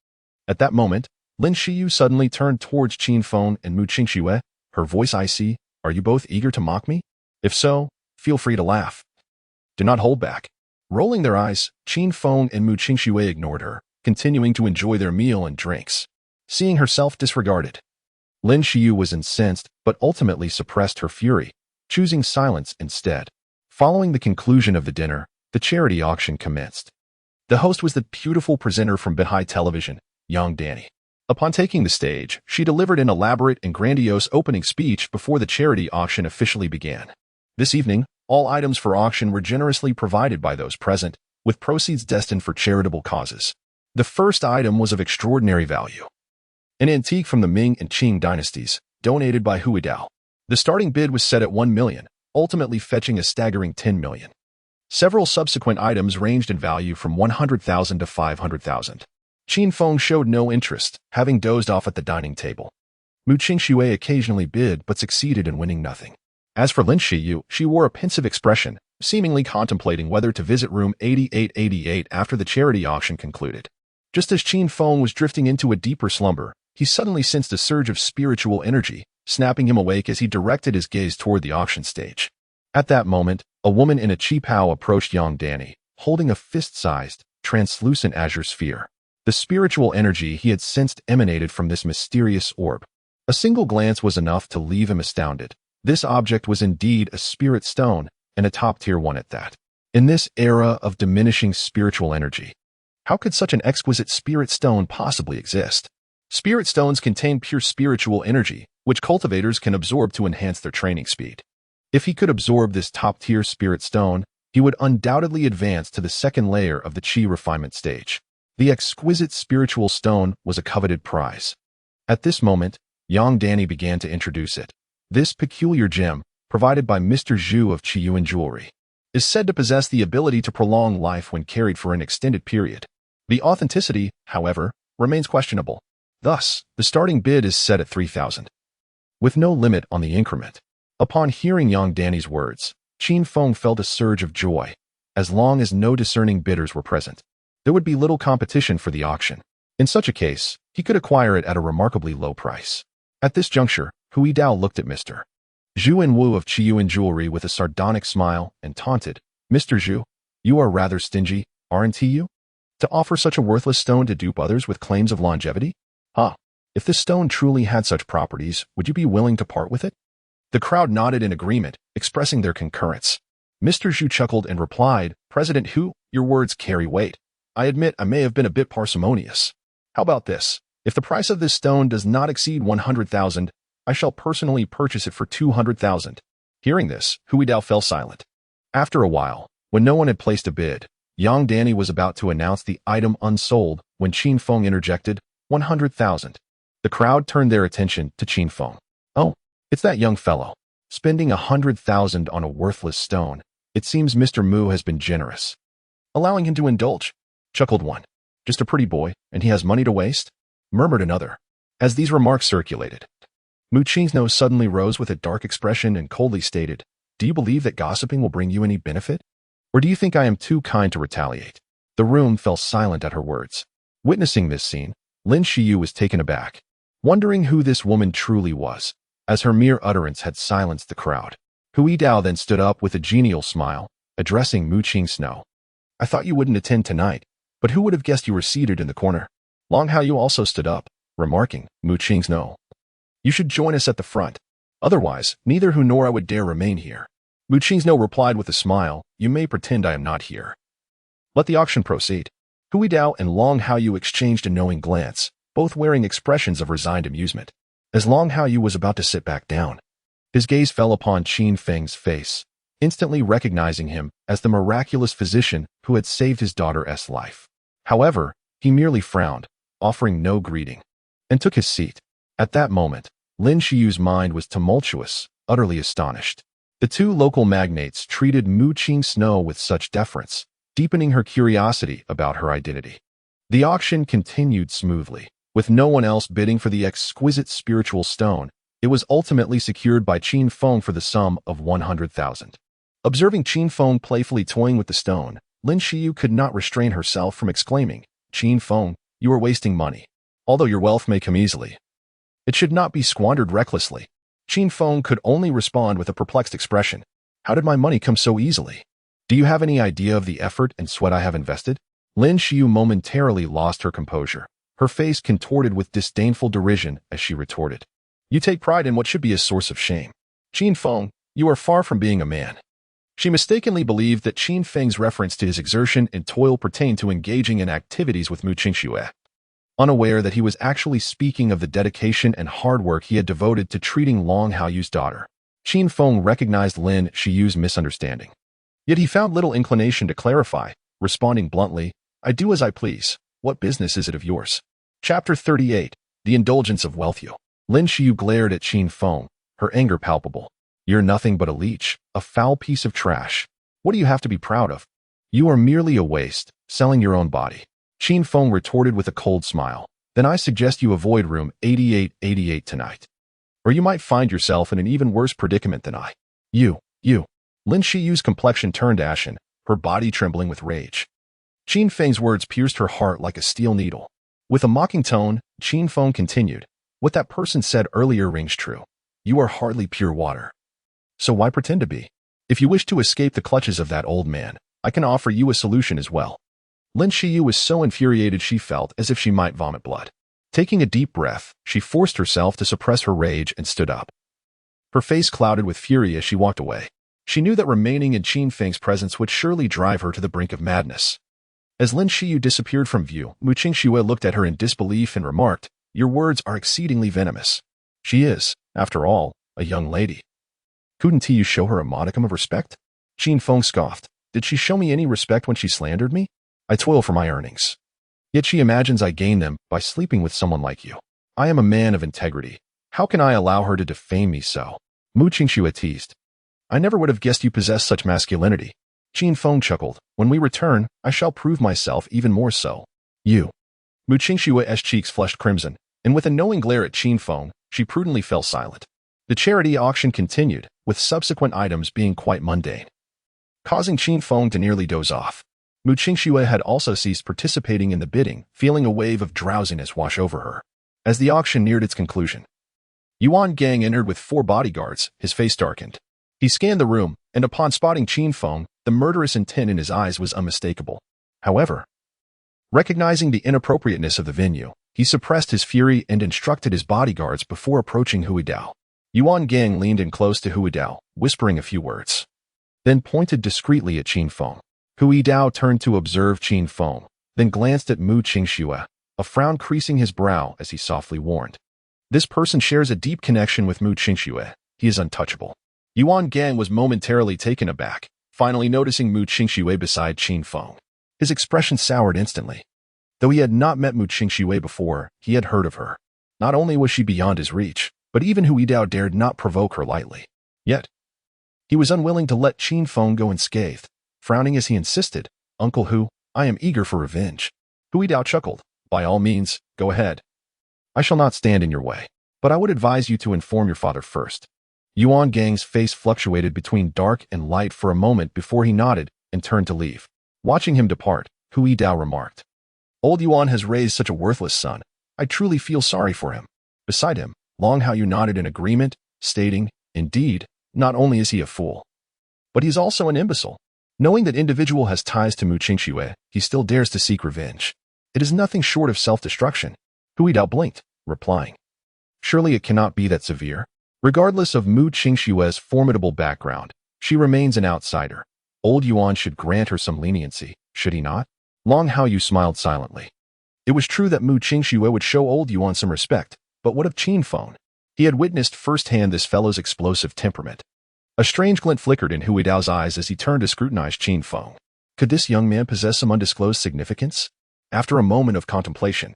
At that moment, Lin Shiyu suddenly turned towards Qin Feng and Mu Qingxue, her voice icy. "Are you both eager to mock me? If so, feel free to laugh. Do not hold back." Rolling their eyes, Qin Feng and Mu Qingxue ignored her, continuing to enjoy their meal and drinks. Seeing herself disregarded, Lin Shiyu was incensed but ultimately suppressed her fury, choosing silence instead. Following the conclusion of the dinner, the charity auction commenced. The host was the beautiful presenter from Beihai Television, Yang Danny. Upon taking the stage, she delivered an elaborate and grandiose opening speech before the charity auction officially began. This evening, all items for auction were generously provided by those present, with proceeds destined for charitable causes. The first item was of extraordinary value. An antique from the Ming and Qing dynasties, donated by Hui Dao. The starting bid was set at 1 million, ultimately fetching a staggering 10 million. Several subsequent items ranged in value from 100,000 to 500,000. Qin Feng showed no interest, having dozed off at the dining table. Mu Qingxue occasionally bid but succeeded in winning nothing. As for Lin Shiyu, she wore a pensive expression, seemingly contemplating whether to visit room 8888 after the charity auction concluded. Just as Qin Feng was drifting into a deeper slumber, he suddenly sensed a surge of spiritual energy, snapping him awake as he directed his gaze toward the auction stage. At that moment, a woman in a qipao approached Yang Danny, holding a fist-sized, translucent azure sphere. The spiritual energy he had sensed emanated from this mysterious orb. A single glance was enough to leave him astounded. This object was indeed a spirit stone, and a top-tier one at that. In this era of diminishing spiritual energy, how could such an exquisite spirit stone possibly exist? Spirit stones contain pure spiritual energy, which cultivators can absorb to enhance their training speed. If he could absorb this top-tier spirit stone, he would undoubtedly advance to the second layer of the Qi refinement stage. The exquisite spiritual stone was a coveted prize. At this moment, Yang Danny began to introduce it. This peculiar gem, provided by Mr. Zhu of Qiyuan Jewelry, is said to possess the ability to prolong life when carried for an extended period. The authenticity, however, remains questionable. Thus, the starting bid is set at 3,000, with no limit on the increment. Upon hearing Yang Danny's words, Qin Feng felt a surge of joy. As long as no discerning bidders were present, there would be little competition for the auction. In such a case, he could acquire it at a remarkably low price. At this juncture, Hui Dao looked at Mr. Zhu and Wu of Qiyuan Jewelry with a sardonic smile and taunted, "Mr. Zhu, you are rather stingy, aren't you? To offer such a worthless stone to dupe others with claims of longevity? Huh. If this stone truly had such properties, would you be willing to part with it?" The crowd nodded in agreement, expressing their concurrence. Mr. Zhu chuckled and replied, "President Hu, your words carry weight. I admit I may have been a bit parsimonious. How about this? If the price of this stone does not exceed 100,000, I shall personally purchase it for 200,000. Hearing this, Hui Dao fell silent. After a while, when no one had placed a bid, Yang Danny was about to announce the item unsold when Qin Feng interjected, 100,000. The crowd turned their attention to Qin Feng. "Oh, it's that young fellow. Spending 100,000 on a worthless stone. It seems Mr. Mu has been generous, allowing him to indulge," chuckled one. "Just a pretty boy, and he has money to waste?" murmured another. As these remarks circulated, Mu Qing's nose suddenly rose with a dark expression and coldly stated, "Do you believe that gossiping will bring you any benefit? Or do you think I am too kind to retaliate?" The room fell silent at her words. Witnessing this scene, Lin Shiyu was taken aback, wondering who this woman truly was, as her mere utterance had silenced the crowd. Hui Dao then stood up with a genial smile, addressing Mu Qing Snow. I thought you wouldn't attend tonight, but who would have guessed you were seated in the corner? Long Hao Yu also stood up, remarking, Mu Qing Snow, you should join us at the front. Otherwise, neither Hu nor I would dare remain here. Mu Qing Snow replied with a smile, you may pretend I am not here. Let the auction proceed. Hu Dao and Long Hao Yu exchanged a knowing glance, both wearing expressions of resigned amusement. As Long Hao Yu was about to sit back down, his gaze fell upon Qin Feng's face, instantly recognizing him as the miraculous physician who had saved his daughter's life. However, he merely frowned, offering no greeting, and took his seat. At that moment, Lin Shiyu's mind was tumultuous, utterly astonished. The two local magnates treated Mu Qing Snow with such deference, deepening her curiosity about her identity. The auction continued smoothly. With no one else bidding for the exquisite spiritual stone, it was ultimately secured by Qin Feng for the sum of 100,000. Observing Qin Feng playfully toying with the stone, Lin Shiyu could not restrain herself from exclaiming, Qin Feng, you are wasting money. Although your wealth may come easily, it should not be squandered recklessly. Qin Feng could only respond with a perplexed expression. How did my money come so easily? Do you have any idea of the effort and sweat I have invested? Lin Shiyu momentarily lost her composure, her face contorted with disdainful derision as she retorted. You take pride in what should be a source of shame. Qin Feng, you are far from being a man. She mistakenly believed that Qin Feng's reference to his exertion and toil pertained to engaging in activities with Mu Qingxue, unaware that he was actually speaking of the dedication and hard work he had devoted to treating Long Hao Yu's daughter. Qin Feng recognized Lin Shiyu's misunderstanding. Yet he found little inclination to clarify, responding bluntly, I do as I please. What business is it of yours? Chapter 38, The Indulgence of Wealthiu. Lin Shiyu glared at Qin Feng, her anger palpable. You're nothing but a leech, a foul piece of trash. What do you have to be proud of? You are merely a waste, selling your own body. Qin Feng retorted with a cold smile. Then I suggest you avoid room 8888 tonight. Or you might find yourself in an even worse predicament than I. You. Lin Shiyu's complexion turned ashen, her body trembling with rage. Qin Feng's words pierced her heart like a steel needle. With a mocking tone, Qin Feng continued, what that person said earlier rings true. You are hardly pure water. So why pretend to be? If you wish to escape the clutches of that old man, I can offer you a solution as well. Lin Shiyu was so infuriated she felt as if she might vomit blood. Taking a deep breath, she forced herself to suppress her rage and stood up. Her face clouded with fury as she walked away. She knew that remaining in Qin Feng's presence would surely drive her to the brink of madness. As Lin Shiyu disappeared from view, Mu Qingxue looked at her in disbelief and remarked, your words are exceedingly venomous. She is, after all, a young lady. Couldn't you show her a modicum of respect? Qin Feng scoffed. Did she show me any respect when she slandered me? I toil for my earnings. Yet she imagines I gain them by sleeping with someone like you. I am a man of integrity. How can I allow her to defame me so? Mu Qingxue teased. I never would have guessed you possessed such masculinity. Qin Feng chuckled. When we return, I shall prove myself even more so. You. Mu Qingxue's cheeks flushed crimson, and with a knowing glare at Qin Feng, she prudently fell silent. The charity auction continued, with subsequent items being quite mundane, causing Qin Feng to nearly doze off. Mu Qingxue had also ceased participating in the bidding, feeling a wave of drowsiness wash over her. As the auction neared its conclusion, Yuan Gang entered with 4 bodyguards, his face darkened. He scanned the room, and upon spotting Qin Feng, the murderous intent in his eyes was unmistakable. However, recognizing the inappropriateness of the venue, he suppressed his fury and instructed his bodyguards before approaching Hu Dao. Yuan Gang leaned in close to Hu Dao, whispering a few words, then pointed discreetly at Qin Feng. Hu Dao turned to observe Qin Feng, then glanced at Mu Qingxue, a frown creasing his brow as he softly warned. This person shares a deep connection with Mu Qingxue. He is untouchable. Yuan Gang was momentarily taken aback, finally noticing Mu Qingxue beside Qin Feng. His expression soured instantly. Though he had not met Mu Qingxue before, he had heard of her. Not only was she beyond his reach, but even Hu Dao dared not provoke her lightly. Yet, he was unwilling to let Qin Feng go unscathed, frowning as he insisted, Uncle Hu, I am eager for revenge. Hu Dao chuckled. By all means, go ahead. I shall not stand in your way, but I would advise you to inform your father first. Yuan Gang's face fluctuated between dark and light for a moment before he nodded and turned to leave. Watching him depart, Hu Dao remarked, Old Yuan has raised such a worthless son. I truly feel sorry for him. Beside him, Long Hao Yu nodded in agreement, stating, Indeed, not only is he a fool, but he's also an imbecile. Knowing that individual has ties to Mu Qingxue, he still dares to seek revenge. It is nothing short of self-destruction. Hu Yidao blinked, replying, "Surely it cannot be that severe." Regardless of Mu Qingxue's formidable background, she remains an outsider. Old Yuan should grant her some leniency, should he not? Long Haoyu smiled silently. It was true that Mu Qingxue would show Old Yuan some respect, but what of Qin Feng? He had witnessed firsthand this fellow's explosive temperament. A strange glint flickered in Hu Yidao's eyes as he turned to scrutinize Qin Feng. Could this young man possess some undisclosed significance? After a moment of contemplation,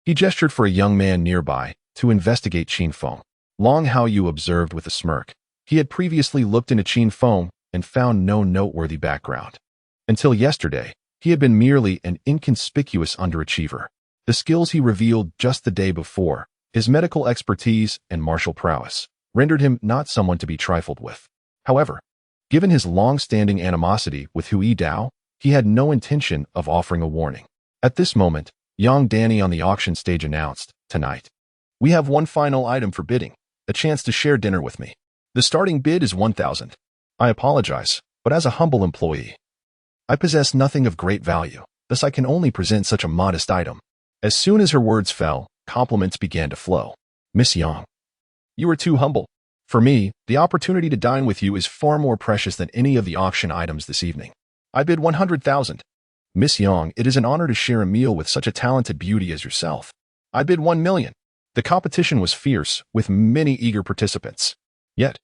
he gestured for a young man nearby to investigate Qin Feng. Long Haoyu observed with a smirk. He had previously looked into Qin Feng and found no noteworthy background. Until yesterday, he had been merely an inconspicuous underachiever. The skills he revealed just the day before, his medical expertise and martial prowess, rendered him not someone to be trifled with. However, given his long-standing animosity with Hu Yidao, he had no intention of offering a warning. At this moment, Yang Danny on the auction stage announced, "Tonight, we have one final item for bidding, a chance to share dinner with me. The starting bid is 1,000. I apologize, but as a humble employee, I possess nothing of great value, thus I can only present such a modest item." As soon as her words fell, compliments began to flow. "Miss Yang, you are too humble. For me, the opportunity to dine with you is far more precious than any of the auction items this evening. I bid 100,000. Miss Yang, it is an honor to share a meal with such a talented beauty as yourself. I bid 1 million. The competition was fierce, with many eager participants. Yet,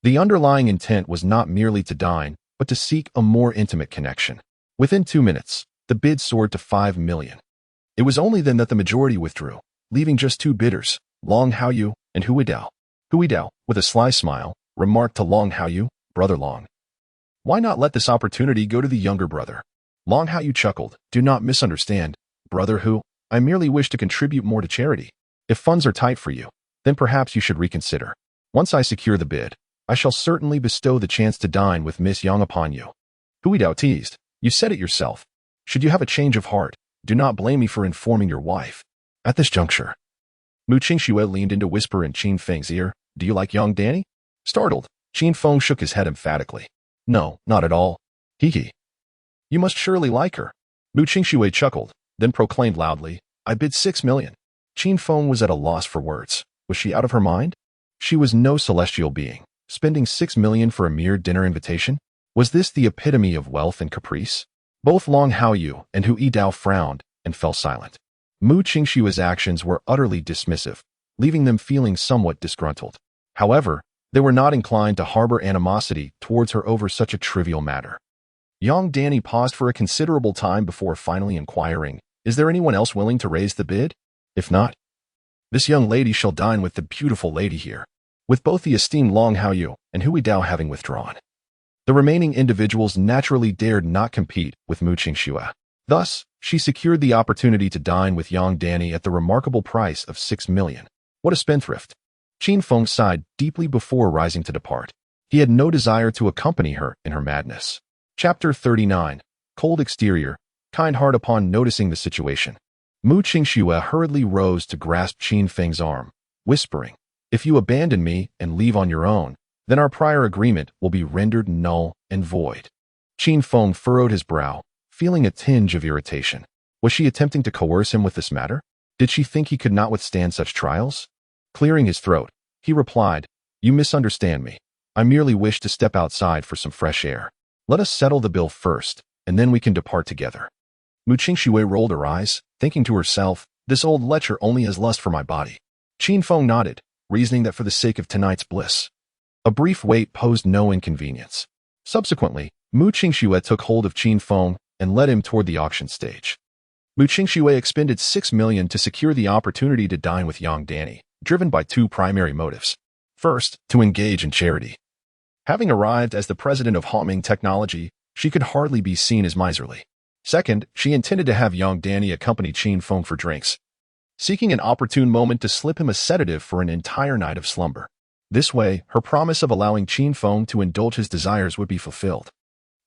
the underlying intent was not merely to dine, but to seek a more intimate connection. Within 2 minutes, the bid soared to 5 million. It was only then that the majority withdrew, leaving just 2 bidders, Long Haoyu and Hu Yidao. Hu Yidao, with a sly smile, remarked to Long Haoyu, "Brother Long, why not let this opportunity go to the younger brother?" Long Haoyu chuckled, "Do not misunderstand, Brother Hu. I merely wish to contribute more to charity. If funds are tight for you, then perhaps you should reconsider. Once I secure the bid, I shall certainly bestow the chance to dine with Miss Yang upon you." Hu Yidao teased, "You said it yourself. Should you have a change of heart, do not blame me for informing your wife." At this juncture, Mu Qingxue leaned in to whisper in Qin Feng's ear, "Do you like young Danny?" Startled, Qin Feng shook his head emphatically. "No, not at all. Hee. You must surely like her." Mu Qingxue chuckled, then proclaimed loudly, "I bid 6 million. Qin Feng was at a loss for words. Was she out of her mind? She was no celestial being. Spending 6 million for a mere dinner invitation? Was this the epitome of wealth and caprice? Both Long Haoyu and Hu Yidao frowned and fell silent. Mu Qingxue's actions were utterly dismissive, leaving them feeling somewhat disgruntled. However, they were not inclined to harbor animosity towards her over such a trivial matter. Yang Danny paused for a considerable time before finally inquiring, "Is there anyone else willing to raise the bid? If not, this young lady shall dine with the beautiful lady here." With both the esteemed Long Haoyu and Hu Yidao having withdrawn, the remaining individuals naturally dared not compete with Mu Qingxue. Thus, she secured the opportunity to dine with Yang Danny at the remarkable price of 6 million. What a spendthrift! Qin Feng sighed deeply before rising to depart. He had no desire to accompany her in her madness. Chapter 39. Cold exterior, kind heart. Upon noticing the situation, Mu Qingxue hurriedly rose to grasp Qin Feng's arm, whispering, "If you abandon me and leave on your own, then our prior agreement will be rendered null and void." Qin Feng furrowed his brow, feeling a tinge of irritation. Was she attempting to coerce him with this matter? Did she think he could not withstand such trials? Clearing his throat, he replied, "You misunderstand me. I merely wish to step outside for some fresh air. Let us settle the bill first, and then we can depart together." Mu Qingxue rolled her eyes, thinking to herself, "This old lecher only has lust for my body." Qin Feng nodded, reasoning that for the sake of tonight's bliss, a brief wait posed no inconvenience. Subsequently, Mu Qingxue took hold of Qin Feng and led him toward the auction stage. Mu Qingxue expended 6 million to secure the opportunity to dine with Yang Danny, driven by 2 primary motives. First, to engage in charity. Having arrived as the president of Haoming Technology, she could hardly be seen as miserly. Second, she intended to have Yang Danny accompany Qin Feng for drinks, seeking an opportune moment to slip him a sedative for an entire night of slumber. This way, her promise of allowing Qin Feng to indulge his desires would be fulfilled.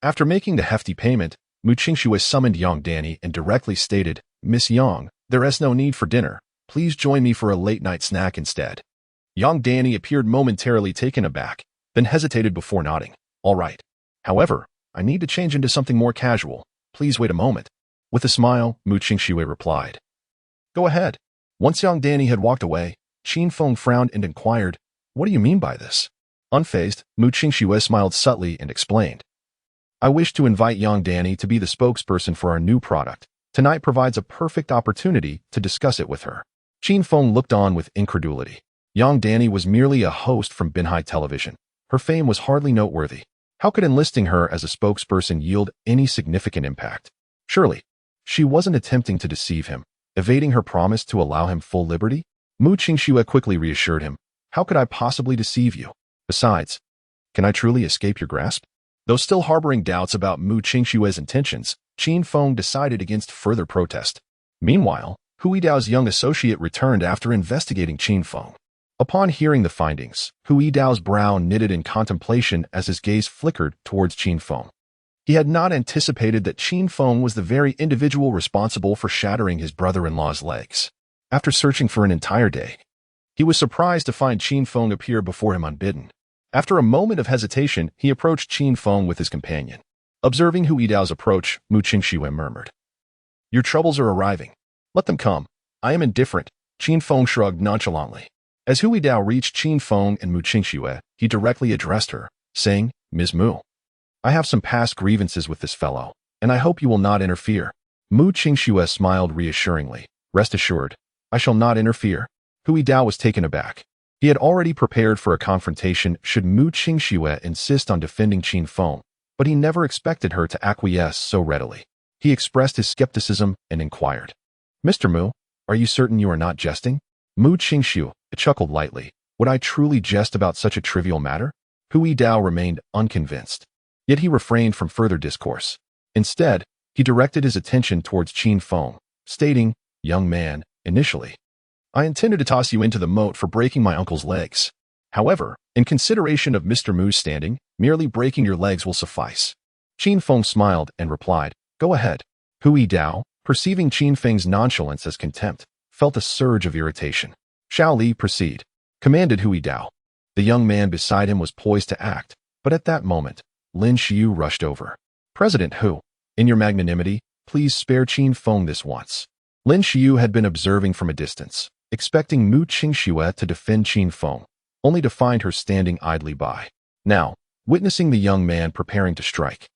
After making the hefty payment, Mu Qingxue summoned Yang Danny and directly stated, "Miss Yang, there is no need for dinner. Please join me for a late-night snack instead." Yang Danny appeared momentarily taken aback, then hesitated before nodding. "All right." However, I need to change into something more casual. Please wait a moment. With a smile, Mu Qingxue replied. Go ahead. Once Yang Danny had walked away, Qin Feng frowned and inquired, What do you mean by this? Unfazed, Mu Qingxue smiled subtly and explained. I wish to invite Yang Danny to be the spokesperson for our new product. Tonight provides a perfect opportunity to discuss it with her. Qin Feng looked on with incredulity. Yang Danny was merely a host from Binhai Television. Her fame was hardly noteworthy. How could enlisting her as a spokesperson yield any significant impact? Surely, she wasn't attempting to deceive him, evading her promise to allow him full liberty? Mu Qingxue quickly reassured him. How could I possibly deceive you? Besides, can I truly escape your grasp? Though still harboring doubts about Mu Qingxue's intentions, Qin Feng decided against further protest. Meanwhile, Hui Dao's young associate returned after investigating Qin Feng. Upon hearing the findings, Hui Dao's brow knitted in contemplation as his gaze flickered towards Qin Feng. He had not anticipated that Qin Feng was the very individual responsible for shattering his brother-in-law's legs. After searching for an entire day, he was surprised to find Qin Feng appear before him unbidden. After a moment of hesitation, he approached Qin Feng with his companion. Observing Hui Dao's approach, Mu Qingxue murmured, Your troubles are arriving. Let them come. I am indifferent. Qin Feng shrugged nonchalantly. As Hui Dao reached Qin Feng and Mu Qingxue, he directly addressed her, saying, Ms. Mu, I have some past grievances with this fellow, and I hope you will not interfere. Mu Qingxue smiled reassuringly. Rest assured, I shall not interfere. Hui Dao was taken aback. He had already prepared for a confrontation should Mu Qingxue insist on defending Qin Feng, but he never expected her to acquiesce so readily. He expressed his skepticism and inquired, Mr. Mu, are you certain you are not jesting? Mu Qingxue chuckled lightly. Would I truly jest about such a trivial matter? Hui Dao remained unconvinced. Yet he refrained from further discourse. Instead, he directed his attention towards Qin Feng, stating, Young man, initially, I intended to toss you into the moat for breaking my uncle's legs. However, in consideration of Mr. Mu's standing, merely breaking your legs will suffice. Qin Feng smiled and replied, Go ahead. Hui Dao, perceiving Qin Feng's nonchalance as contempt, felt a surge of irritation. Shao Li, proceed, commanded Hui Dao. The young man beside him was poised to act, but at that moment, Lin Xiu rushed over. President Hu, in your magnanimity, please spare Qin Feng this once. Lin Xiu had been observing from a distance, expecting Mu Qingxue to defend Qin Feng, only to find her standing idly by. Now, witnessing the young man preparing to strike,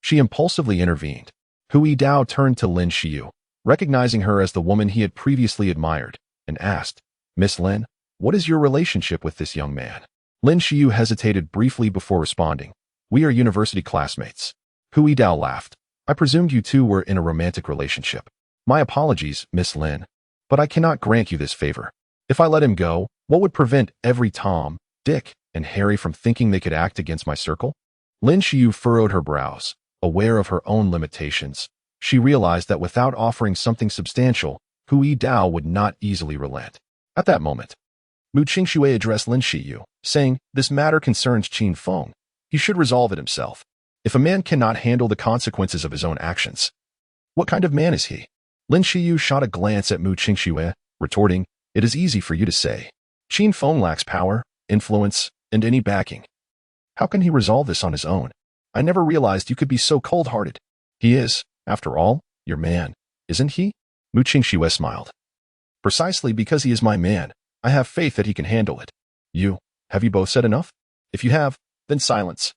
she impulsively intervened. Hui Dao turned to Lin Xiu, recognizing her as the woman he had previously admired, and asked, Miss Lin, what is your relationship with this young man? Lin Xiu hesitated briefly before responding. We are university classmates. Hui Dao laughed. I presumed you two were in a romantic relationship. My apologies, Miss Lin, but I cannot grant you this favor. If I let him go, what would prevent every Tom, Dick, and Harry from thinking they could act against my circle? Lin Xiu furrowed her brows, aware of her own limitations. She realized that without offering something substantial, Hui Dao would not easily relent. At that moment, Mu Qingxue addressed Lin Xiu, saying, This matter concerns Qin Feng. He should resolve it himself. If a man cannot handle the consequences of his own actions, what kind of man is he? Lin Xiu shot a glance at Mu Qingxue, retorting, It is easy for you to say. Qin Feng lacks power, influence, and any backing. How can he resolve this on his own? I never realized you could be so cold-hearted. He is, after all, your man, isn't he? Mu Qingxue smiled. Precisely because he is my man, I have faith that he can handle it. Have you both said enough? If you have, then silence.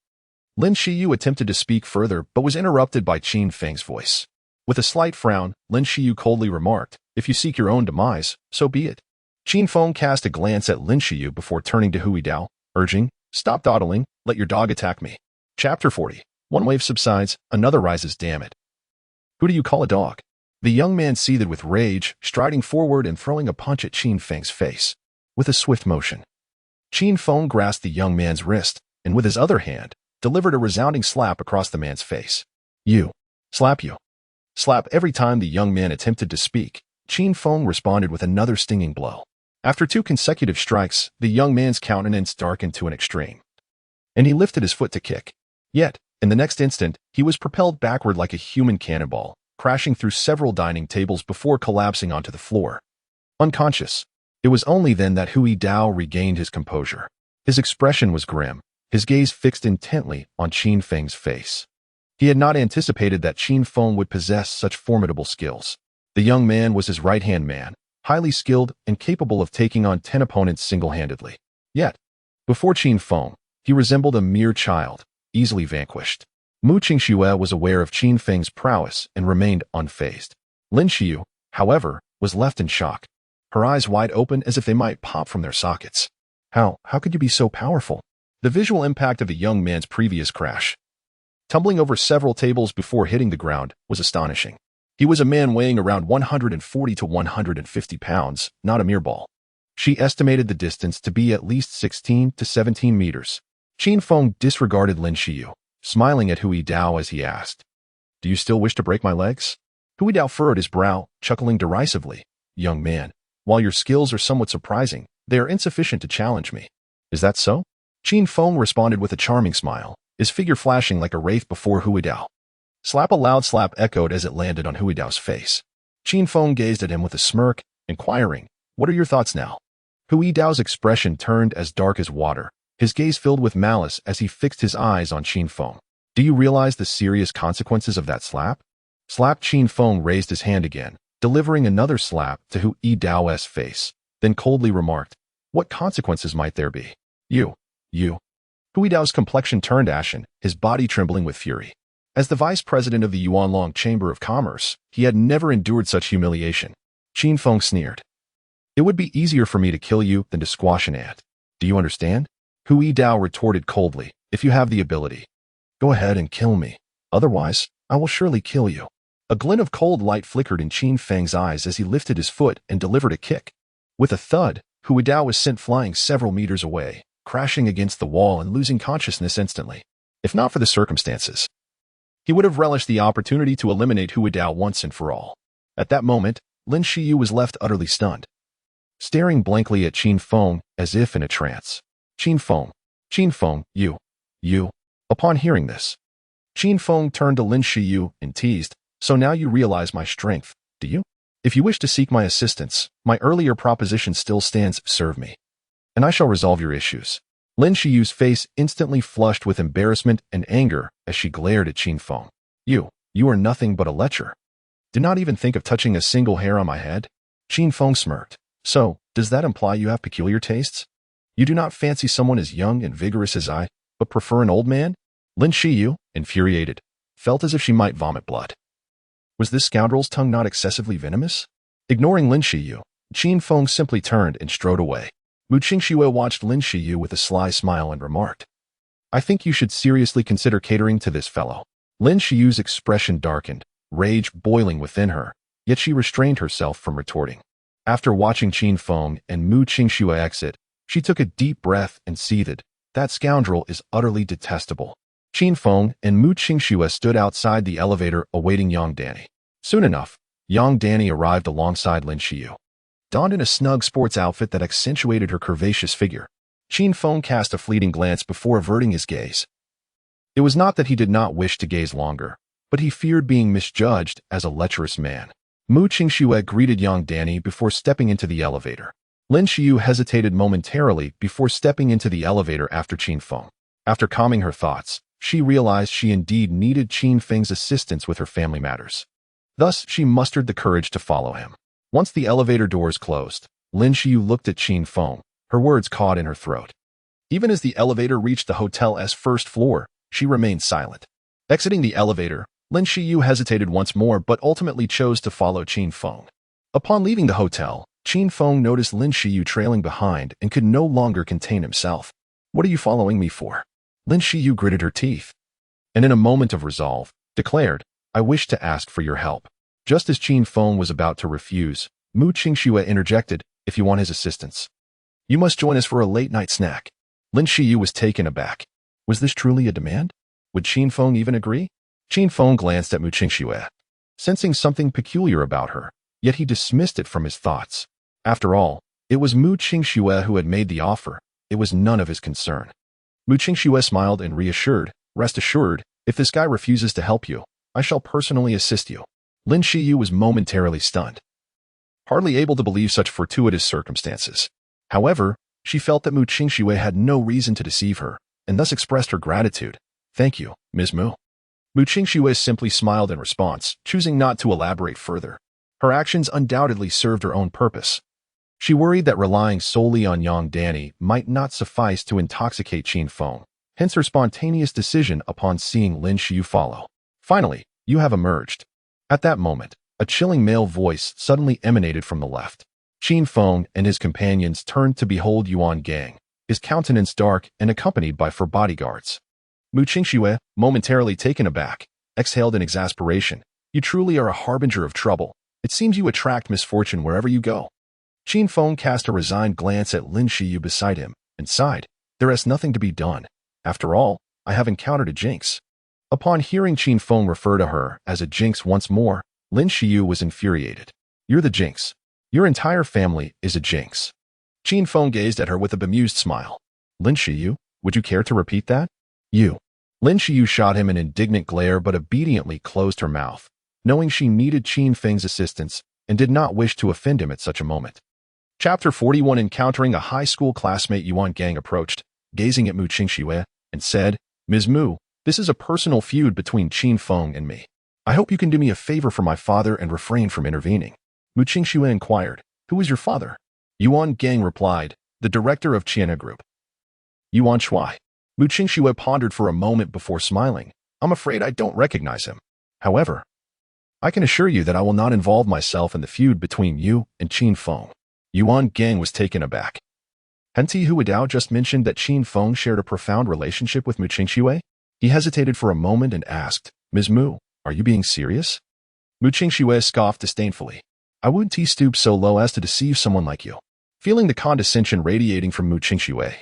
Lin Xiu attempted to speak further but was interrupted by Qin Feng's voice. With a slight frown, Lin Xiu coldly remarked, If you seek your own demise, so be it. Qin Feng cast a glance at Lin Xiu before turning to Hui Dao, urging, Stop dawdling, let your dog attack me. Chapter 40. One wave subsides, another rises, damn it. Who do you call a dog? The young man seethed with rage, striding forward and throwing a punch at Qin Feng's face. With a swift motion, Qin Feng grasped the young man's wrist, and with his other hand, delivered a resounding slap across the man's face. You. Slap you. Slap. Every time the young man attempted to speak, Qin Feng responded with another stinging blow. After 2 consecutive strikes, the young man's countenance darkened to an extreme, and he lifted his foot to kick. Yet, in the next instant, he was propelled backward like a human cannonball, crashing through several dining tables before collapsing onto the floor. Unconscious. It was only then that Hui Dao regained his composure. His expression was grim, his gaze fixed intently on Qin Feng's face. He had not anticipated that Qin Feng would possess such formidable skills. The young man was his right-hand man, highly skilled and capable of taking on 10 opponents single-handedly. Yet, before Qin Feng, he resembled a mere child, easily vanquished. Mu Qingxue was aware of Qin Feng's prowess and remained unfazed. Lin Xiyu, however, was left in shock, her eyes wide open as if they might pop from their sockets. How could you be so powerful? The visual impact of the young man's previous crash, tumbling over several tables before hitting the ground, was astonishing. He was a man weighing around 140 to 150 pounds, not a mere ball. She estimated the distance to be at least 16 to 17 meters. Qin Feng disregarded Lin Xiyu, smiling at Hui Dao as he asked, "Do you still wish to break my legs?" Hui Dao furrowed his brow, chuckling derisively. "Young man, while your skills are somewhat surprising, they are insufficient to challenge me." "Is that so?" Qin Feng responded with a charming smile, his figure flashing like a wraith before Hui Dao. Slap! A loud slap echoed as it landed on Hui Dao's face. Qin Feng gazed at him with a smirk, inquiring, "What are your thoughts now?" Hui Dao's expression turned as dark as water, his gaze filled with malice as he fixed his eyes on Qin Feng. "Do you realize the serious consequences of that slap?" Slap! Qin Feng raised his hand again, delivering another slap to Hui Dao's face, then coldly remarked, "What consequences might there be?" You. Hui Dao's complexion turned ashen, his body trembling with fury. As the vice president of the Yuanlong Chamber of Commerce, he had never endured such humiliation. Qin Feng sneered. "It would be easier for me to kill you than to squash an ant. Do you understand?" Hui Dao retorted coldly, "If you have the ability, go ahead and kill me. Otherwise, I will surely kill you." A glint of cold light flickered in Qin Feng's eyes as he lifted his foot and delivered a kick. With a thud, Hui Dao was sent flying several meters away, crashing against the wall and losing consciousness instantly. If not for the circumstances, he would have relished the opportunity to eliminate Hui Dao once and for all. At that moment, Lin Xiyu was left utterly stunned, staring blankly at Qin Feng as if in a trance. Qin Feng, you. Upon hearing this, Qin Feng turned to Lin Xiyu and teased, "So now you realize my strength, do you? If you wish to seek my assistance, my earlier proposition still stands, serve me, and I shall resolve your issues." Lin Xiyu's face instantly flushed with embarrassment and anger as she glared at Qin Feng. You are nothing but a lecher. Do not even think of touching a single hair on my head." Qin Feng smirked. "So, does that imply you have peculiar tastes? You do not fancy someone as young and vigorous as I, but prefer an old man?" Lin Xiyu, infuriated, felt as if she might vomit blood. Was this scoundrel's tongue not excessively venomous? Ignoring Lin Xiyu, Qin Feng simply turned and strode away. Mu Qingxue watched Lin Xiyu with a sly smile and remarked, "I think you should seriously consider catering to this fellow." Lin Xiyu's expression darkened, rage boiling within her, yet she restrained herself from retorting. After watching Qin Feng and Mu Qingxue exit, she took a deep breath and seethed, "That scoundrel is utterly detestable." Qin Feng and Mu Qingxue stood outside the elevator awaiting Yang Danny. Soon enough, Yang Danny arrived alongside Lin Xiyu. Donned in a snug sports outfit that accentuated her curvaceous figure, Qin Feng cast a fleeting glance before averting his gaze. It was not that he did not wish to gaze longer, but he feared being misjudged as a lecherous man. Mu Qingxue greeted Yang Danny before stepping into the elevator. Lin Xiyu hesitated momentarily before stepping into the elevator after Qin Feng. After calming her thoughts, she realized she indeed needed Qin Feng's assistance with her family matters. Thus, she mustered the courage to follow him. Once the elevator doors closed, Lin Xiyu looked at Qin Feng, her words caught in her throat. Even as the elevator reached the hotel's first floor, she remained silent. Exiting the elevator, Lin Xiyu hesitated once more but ultimately chose to follow Qin Feng. Upon leaving the hotel, Qin Feng noticed Lin Xiyu trailing behind and could no longer contain himself. "What are you following me for?" Lin Xiyu gritted her teeth, and in a moment of resolve, declared, "I wish to ask for your help." Just as Qin Feng was about to refuse, Mu Qingxue interjected, "If you want his assistance, you must join us for a late-night snack." Lin Xiyu was taken aback. Was this truly a demand? Would Qin Feng even agree? Qin Feng glanced at Mu Qingxue, sensing something peculiar about her, yet he dismissed it from his thoughts. After all, it was Mu Qingxue who had made the offer. It was none of his concern. Mu Qingxue smiled and reassured, "Rest assured, if this guy refuses to help you, I shall personally assist you." Lin Xiyu was momentarily stunned, hardly able to believe such fortuitous circumstances. However, she felt that Mu Qingxue had no reason to deceive her, and thus expressed her gratitude. "Thank you, Ms. Mu." Mu Qingxue simply smiled in response, choosing not to elaborate further. Her actions undoubtedly served her own purpose. She worried that relying solely on Yang Danny might not suffice to intoxicate Qin Feng, hence her spontaneous decision upon seeing Lin Xiu follow. Finally, you have emerged. At that moment, a chilling male voice suddenly emanated from the left. Qin Feng and his companions turned to behold Yuan Gang, his countenance dark and accompanied by 4 bodyguards. Mu Qingxue, momentarily taken aback, exhaled in exasperation. You truly are a harbinger of trouble. It seems you attract misfortune wherever you go. Qin Feng cast a resigned glance at Lin Xiu beside him and sighed. There is nothing to be done. After all, I have encountered a jinx. Upon hearing Qin Feng refer to her as a jinx once more, Lin Xiu was infuriated. You're the jinx. Your entire family is a jinx. Qin Feng gazed at her with a bemused smile. Lin Xiu, would you care to repeat that? You. Lin Xiu shot him an indignant glare but obediently closed her mouth, knowing she needed Qin Feng's assistance and did not wish to offend him at such a moment. Chapter 41. Encountering a high school classmate, Yuan Gang approached, gazing at Mu Qingxue, and said, Ms. Mu, this is a personal feud between Qin Feng and me. I hope you can do me a favor for my father and refrain from intervening. Mu Qingxue inquired, Who is your father? Yuan Gang replied, The director of Qianhe Group. Yuan Shuai. Mu Qingxue pondered for a moment before smiling. I'm afraid I don't recognize him. However, I can assure you that I will not involve myself in the feud between you and Qin Feng. Yuan Gang was taken aback. Hadn't Hu Dao just mentioned that Qin Feng shared a profound relationship with Mu Qingxue? He hesitated for a moment and asked, Ms. Mu, are you being serious? Mu Qingxue scoffed disdainfully. I wouldn't stoop so low as to deceive someone like you. Feeling the condescension radiating from Mu Qingxue,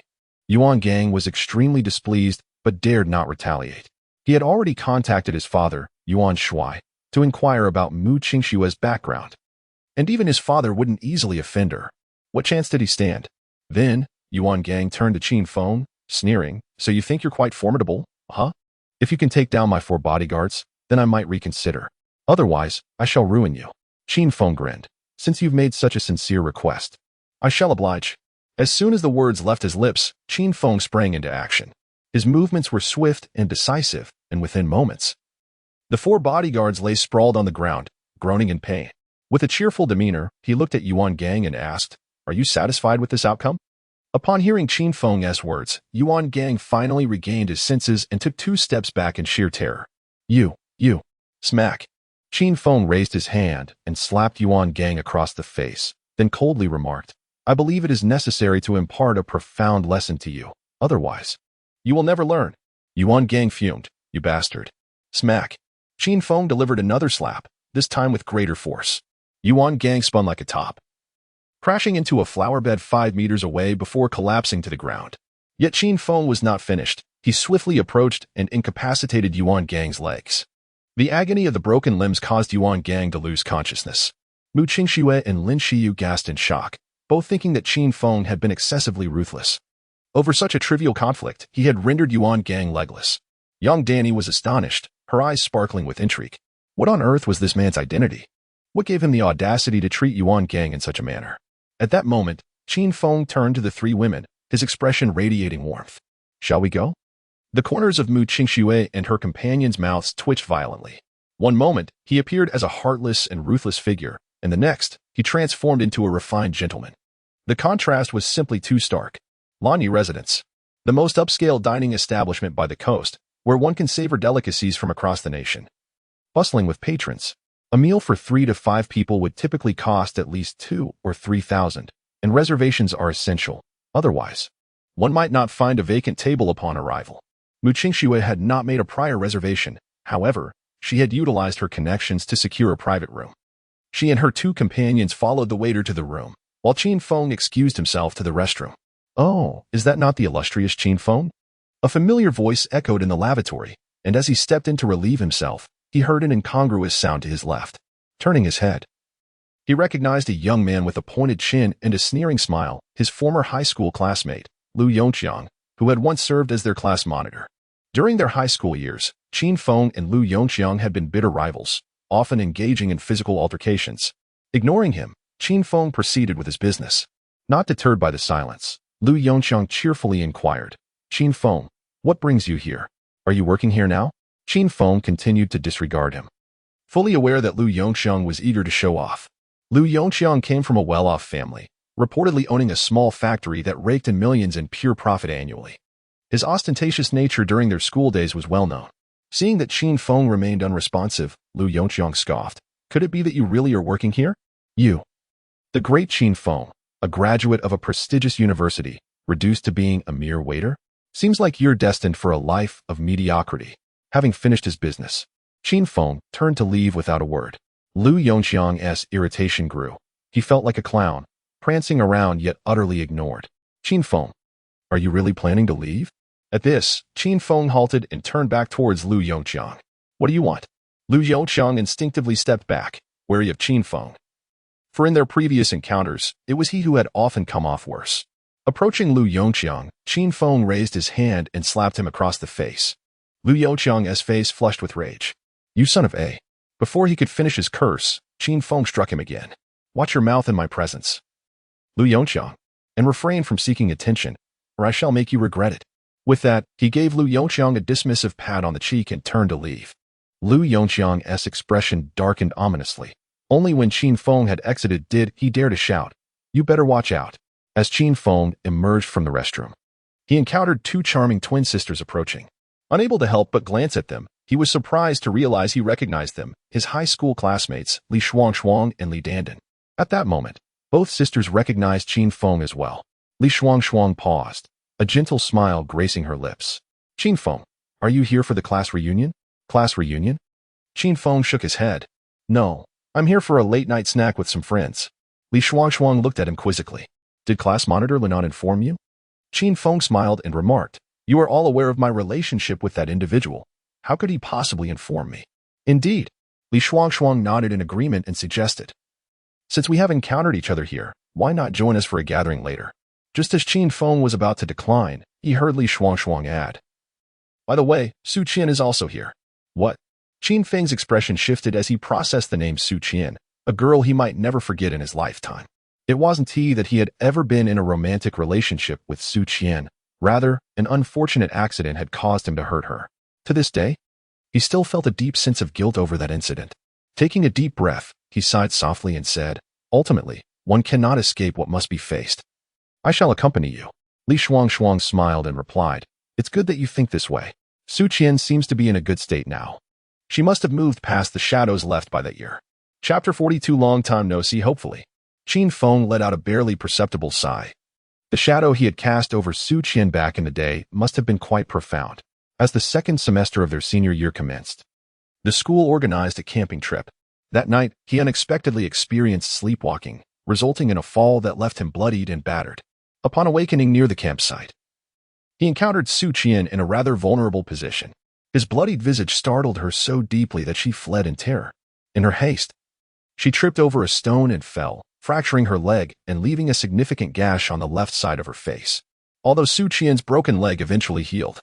Yuan Gang was extremely displeased but dared not retaliate. He had already contacted his father, Yuan Shuai, to inquire about Mu Qingxue's background. And even his father wouldn't easily offend her. What chance did he stand? Then, Yuan Gang turned to Qin Feng, sneering, So you think you're quite formidable, huh? If you can take down my 4 bodyguards, then I might reconsider. Otherwise, I shall ruin you. Qin Feng grinned. Since you've made such a sincere request, I shall oblige. As soon as the words left his lips, Qin Feng sprang into action. His movements were swift and decisive, and within moments, the 4 bodyguards lay sprawled on the ground, groaning in pain. With a cheerful demeanor, he looked at Yuan Gang and asked, Are you satisfied with this outcome? Upon hearing Qin Feng's words, Yuan Gang finally regained his senses and took 2 steps back in sheer terror. You. Smack. Qin Feng raised his hand and slapped Yuan Gang across the face, then coldly remarked, I believe it is necessary to impart a profound lesson to you. Otherwise, you will never learn. Yuan Gang fumed. You bastard. Smack. Qin Feng delivered another slap, this time with greater force. Yuan Gang spun like a top, crashing into a flower bed 5 meters away before collapsing to the ground. Yet Qin Feng was not finished. He swiftly approached and incapacitated Yuan Gang's legs. The agony of the broken limbs caused Yuan Gang to lose consciousness. Mu Qingxue and Lin Xiu gasped in shock, both thinking that Qin Feng had been excessively ruthless. Over such a trivial conflict, he had rendered Yuan Gang legless. Young Danny was astonished, her eyes sparkling with intrigue. What on earth was this man's identity? What gave him the audacity to treat Yuan Gang in such a manner? At that moment, Qin Feng turned to the 3 women, his expression radiating warmth. Shall we go? The corners of Mu Qingxue and her companions' mouths twitched violently. One moment, he appeared as a heartless and ruthless figure, and the next, he transformed into a refined gentleman. The contrast was simply too stark. Lanyi Residence, the most upscale dining establishment by the coast, where one can savor delicacies from across the nation. Bustling with patrons, a meal for 3 to 5 people would typically cost at least 2,000 or 3,000, and reservations are essential. Otherwise, one might not find a vacant table upon arrival. Mu Qingxue had not made a prior reservation. However, she had utilized her connections to secure a private room. She and her 2 companions followed the waiter to the room, while Qin Feng excused himself to the restroom. Oh, is that not the illustrious Qin Feng? A familiar voice echoed in the lavatory, and as he stepped in to relieve himself, he heard an incongruous sound to his left. Turning his head, he recognized a young man with a pointed chin and a sneering smile, his former high school classmate, Lu Yongqiang, who had once served as their class monitor. During their high school years, Qin Feng and Lu Yongqiang had been bitter rivals, often engaging in physical altercations. Ignoring him, Qin Feng proceeded with his business. Not deterred by the silence, Lu Yongqiang cheerfully inquired, Qin Feng, what brings you here? Are you working here now? Qin Feng continued to disregard him, fully aware that Lu Yongxiang was eager to show off. Lu Yongxiang came from a well-off family, reportedly owning a small factory that raked in millions in pure profit annually. His ostentatious nature during their school days was well known. Seeing that Qin Feng remained unresponsive, Lu Yongxiang scoffed. Could it be that you really are working here? You, the great Qin Feng, a graduate of a prestigious university, reduced to being a mere waiter? Seems like you're destined for a life of mediocrity. Having finished his business, Qin Feng turned to leave without a word. Lu Yongxiang's irritation grew. He felt like a clown, prancing around yet utterly ignored. Qin Feng, are you really planning to leave? At this, Qin Feng halted and turned back towards Lu Yongxiang. What do you want? Lu Yongxiang instinctively stepped back, wary of Qin Feng. For in their previous encounters, it was he who had often come off worse. Approaching Lu Yongxiang, Qin Feng raised his hand and slapped him across the face. Lu Yongxiang's face flushed with rage. You son of a. Before he could finish his curse, Qin Feng struck him again. Watch your mouth in my presence, Lu Yongxiang, and refrain from seeking attention, or I shall make you regret it. With that, he gave Lu Yongxiang a dismissive pat on the cheek and turned to leave. Lu Yongxiang's expression darkened ominously. Only when Qin Feng had exited did he dare to shout, You better watch out. As Qin Feng emerged from the restroom, he encountered two charming twin sisters approaching. Unable to help but glance at them, he was surprised to realize he recognized them, his high school classmates, Li Shuangshuang and Li Dandan. At that moment, both sisters recognized Qin Feng as well. Li Shuangshuang paused, a gentle smile gracing her lips. Qin Feng, are you here for the class reunion? Class reunion? Qin Feng shook his head. No, I'm here for a late-night snack with some friends. Li Shuangshuang looked at him quizzically. Did class monitor not inform you? Qin Feng smiled and remarked, You are all aware of my relationship with that individual. How could he possibly inform me? Indeed. Li Shuangshuang nodded in agreement and suggested, Since we have encountered each other here, why not join us for a gathering later? Just as Qin Feng was about to decline, he heard Li Shuangshuang add, By the way, Su Qian is also here. What? Qin Feng's expression shifted as he processed the name Su Qian, a girl he might never forget in his lifetime. It wasn't he that he had ever been in a romantic relationship with Su Qian. Rather, an unfortunate accident had caused him to hurt her. To this day, he still felt a deep sense of guilt over that incident. Taking a deep breath, he sighed softly and said, Ultimately, one cannot escape what must be faced. I shall accompany you. Li Shuangshuang smiled and replied, It's good that you think this way. Su Qian seems to be in a good state now. She must have moved past the shadows left by that year. Chapter 42 Long time no see hopefully. Qin Feng let out a barely perceptible sigh. The shadow he had cast over Su Qian back in the day must have been quite profound. As the second semester of their senior year commenced, the school organized a camping trip. That night, he unexpectedly experienced sleepwalking, resulting in a fall that left him bloodied and battered. Upon awakening near the campsite, he encountered Su Qian in a rather vulnerable position. His bloodied visage startled her so deeply that she fled in terror. In her haste, she tripped over a stone and fell, fracturing her leg and leaving a significant gash on the left side of her face. Although Su Qian's broken leg eventually healed,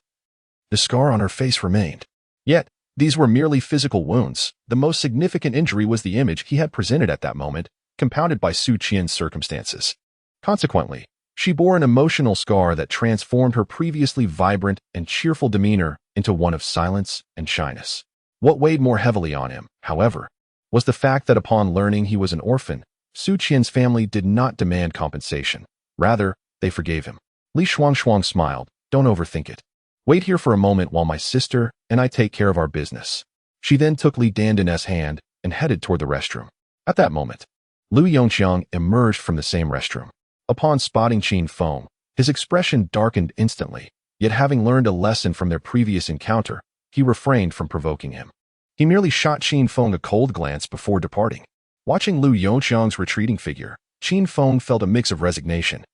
the scar on her face remained. Yet, these were merely physical wounds. The most significant injury was the image he had presented at that moment, compounded by Su Qian's circumstances. Consequently, she bore an emotional scar that transformed her previously vibrant and cheerful demeanor into one of silence and shyness. What weighed more heavily on him, however, was the fact that upon learning he was an orphan, Su Qian's family did not demand compensation. Rather, they forgave him. Li Shuangshuang smiled. Don't overthink it. Wait here for a moment while my sister and I take care of our business. She then took Li Dandan's hand and headed toward the restroom. At that moment, Lu Yongxiang emerged from the same restroom. Upon spotting Qin Feng, his expression darkened instantly, yet having learned a lesson from their previous encounter, he refrained from provoking him. He merely shot Qin Feng a cold glance before departing. Watching Lu Yongxiang's retreating figure, Qin Feng felt a mix of resignation.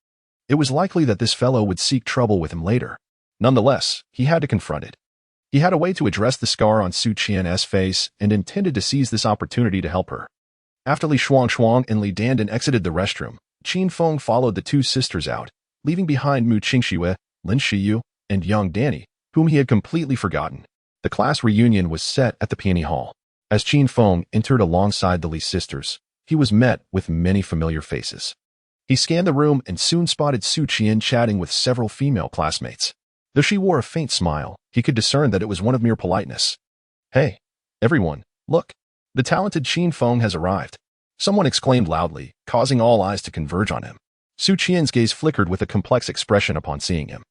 It was likely that this fellow would seek trouble with him later. Nonetheless, he had to confront it. He had a way to address the scar on Su Qian's face and intended to seize this opportunity to help her. After Li Shuangshuang and Li Dandan exited the restroom, Qin Feng followed the two sisters out, leaving behind Mu Qingxue, Lin Shiyu, and Yang Danny, whom he had completely forgotten. The class reunion was set at the Peony Hall. As Qin Feng entered alongside the Li sisters, he was met with many familiar faces. He scanned the room and soon spotted Su Qian chatting with several female classmates. Though she wore a faint smile, he could discern that it was one of mere politeness. Hey, everyone, look. The talented Qin Feng has arrived. Someone exclaimed loudly, causing all eyes to converge on him. Su Qian's gaze flickered with a complex expression upon seeing him.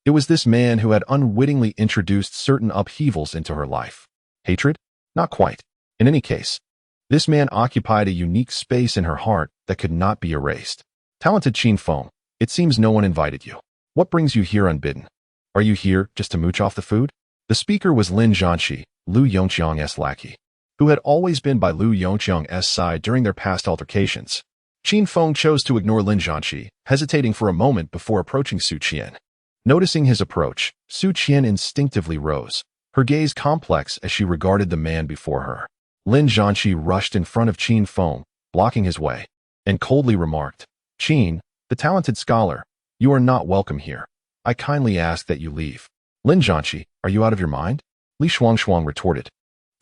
It was this man who had unwittingly introduced certain upheavals into her life. Hatred? Not quite. In any case, this man occupied a unique space in her heart that could not be erased. Talented Qin Feng, it seems no one invited you. What brings you here unbidden? Are you here just to mooch off the food? The speaker was Lin Zhanqi, Lu Yongqiang's lackey, who had always been by Lu Yongqiang's side during their past altercations. Qin Feng chose to ignore Lin Zhanqi, hesitating for a moment before approaching Su Qian. Noticing his approach, Su Qian instinctively rose, her gaze complex as she regarded the man before her. Lin Zhanqi rushed in front of Qin Feng, blocking his way, and coldly remarked, Qin, the talented scholar, you are not welcome here. I kindly ask that you leave. Lin Zhanqi, are you out of your mind? Li Shuangshuang retorted.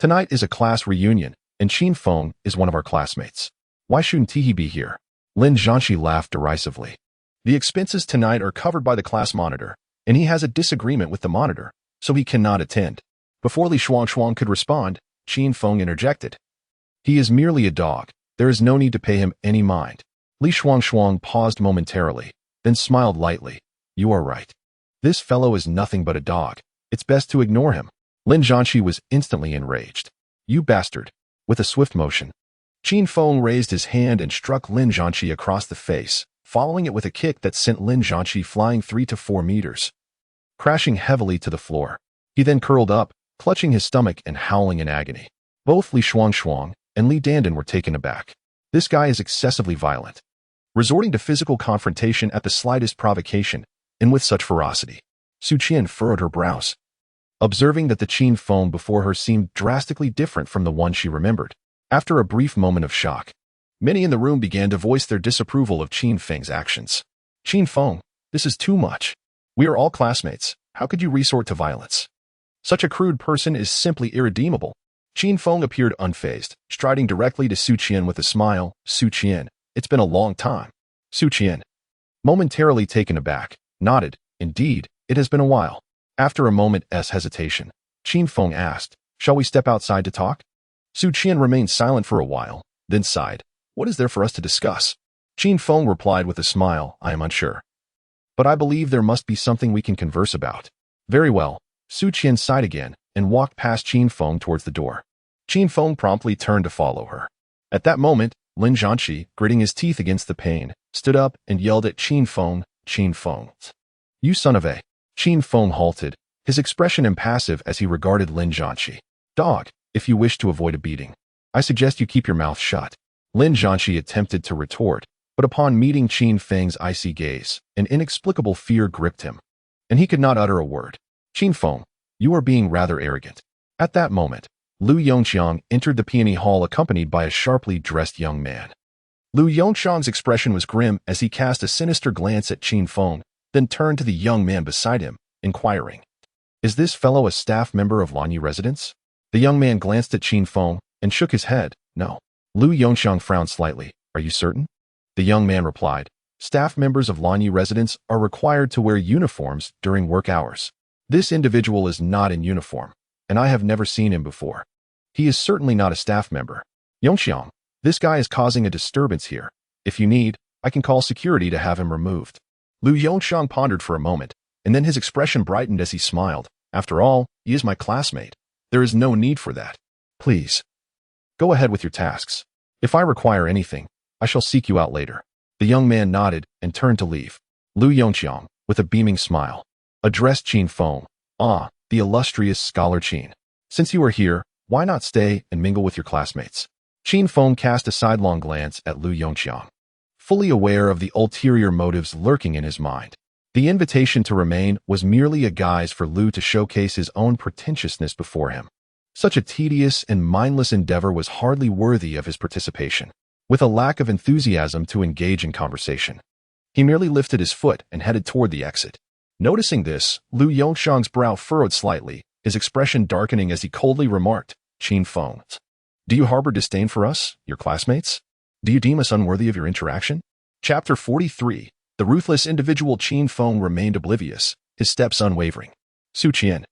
Tonight is a class reunion, and Qin Feng is one of our classmates. Why shouldn't he be here? Lin Zhanqi laughed derisively. The expenses tonight are covered by the class monitor, and he has a disagreement with the monitor, so he cannot attend. Before Li Shuangshuang could respond, Qin Feng interjected. He is merely a dog. There is no need to pay him any mind. Li Shuangshuang paused momentarily, then smiled lightly. You are right. This fellow is nothing but a dog. It's best to ignore him. Lin Zhanqi was instantly enraged. You bastard. With a swift motion, Qin Feng raised his hand and struck Lin Zhanqi across the face, following it with a kick that sent Lin Zhanqi flying 3 to 4 meters, crashing heavily to the floor. He then curled up, clutching his stomach and howling in agony. Both Li Shuangshuang and Li Dandan were taken aback. This guy is excessively violent, resorting to physical confrontation at the slightest provocation, and with such ferocity. Su Qian furrowed her brows, observing that the Qin Feng before her seemed drastically different from the one she remembered. After a brief moment of shock, many in the room began to voice their disapproval of Qin Feng's actions. Qin Feng, this is too much. We are all classmates. How could you resort to violence? Such a crude person is simply irredeemable. Qin Feng appeared unfazed, striding directly to Su Qian with a smile. Su Qian, it's been a long time. Su Qian, momentarily taken aback, nodded. Indeed, it has been a while. After a moment's hesitation, Qin Feng asked, shall we step outside to talk? Su Qian remained silent for a while, then sighed. What is there for us to discuss? Qin Feng replied with a smile, I am unsure. But I believe there must be something we can converse about. Very well. Su Qian sighed again and walked past Qin Feng towards the door. Qin Feng promptly turned to follow her. At that moment, Lin Zhanqi, gritting his teeth against the pain, stood up and yelled at Qin Feng, Qin Feng. You son of a. Qin Feng halted, his expression impassive as he regarded Lin Zhanqi. Dog, if you wish to avoid a beating, I suggest you keep your mouth shut. Lin Zhanqi attempted to retort, but upon meeting Qin Feng's icy gaze, an inexplicable fear gripped him, and he could not utter a word. Qin Feng, you are being rather arrogant. At that moment, Lu Yongqiang entered the peony hall accompanied by a sharply dressed young man. Lu Yongqiang's expression was grim as he cast a sinister glance at Qin Feng, then turned to the young man beside him, inquiring, is this fellow a staff member of Lanyi residence? The young man glanced at Qin Feng and shook his head. No. Lu Yongqiang frowned slightly. Are you certain? The young man replied, staff members of Lanyi residence are required to wear uniforms during work hours. This individual is not in uniform, and I have never seen him before. He is certainly not a staff member. Yongqiang, this guy is causing a disturbance here. If you need, I can call security to have him removed. Lu Yongqiang pondered for a moment, and then his expression brightened as he smiled. After all, he is my classmate. There is no need for that. Please, go ahead with your tasks. If I require anything, I shall seek you out later. The young man nodded and turned to leave. Lu Yongqiang, with a beaming smile, addressed Qin Feng. Ah, the illustrious scholar Qin. Since you are here, why not stay and mingle with your classmates? Qin Feng cast a sidelong glance at Lu Yongqiang, fully aware of the ulterior motives lurking in his mind. The invitation to remain was merely a guise for Lu to showcase his own pretentiousness before him. Such a tedious and mindless endeavor was hardly worthy of his participation. With a lack of enthusiasm to engage in conversation, he merely lifted his foot and headed toward the exit. Noticing this, Lu Yongqiang's brow furrowed slightly, his expression darkening as he coldly remarked, Qin Feng, do you harbor disdain for us, your classmates? Do you deem us unworthy of your interaction? Chapter 43. The ruthless individual Qin Feng remained oblivious, his steps unwavering. Su Qian,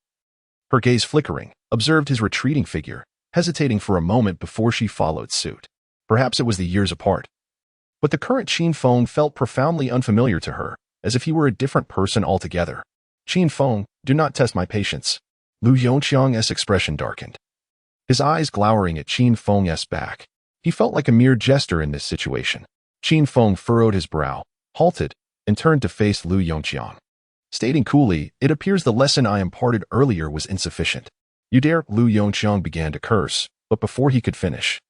Her gaze flickering, observed his retreating figure, hesitating for a moment before she followed suit. Perhaps it was the years apart. But the current Qin Feng felt profoundly unfamiliar to her, as if he were a different person altogether. Qin Feng, do not test my patience. Lu Yongqiang's expression darkened. His eyes glowering at Qin Feng's back. He felt like a mere jester in this situation. Qin Feng furrowed his brow, halted, and turned to face Lu Yongqiang. Stating coolly, it appears the lesson I imparted earlier was insufficient. You dare? Lu Yongqiang began to curse, but before he could finish,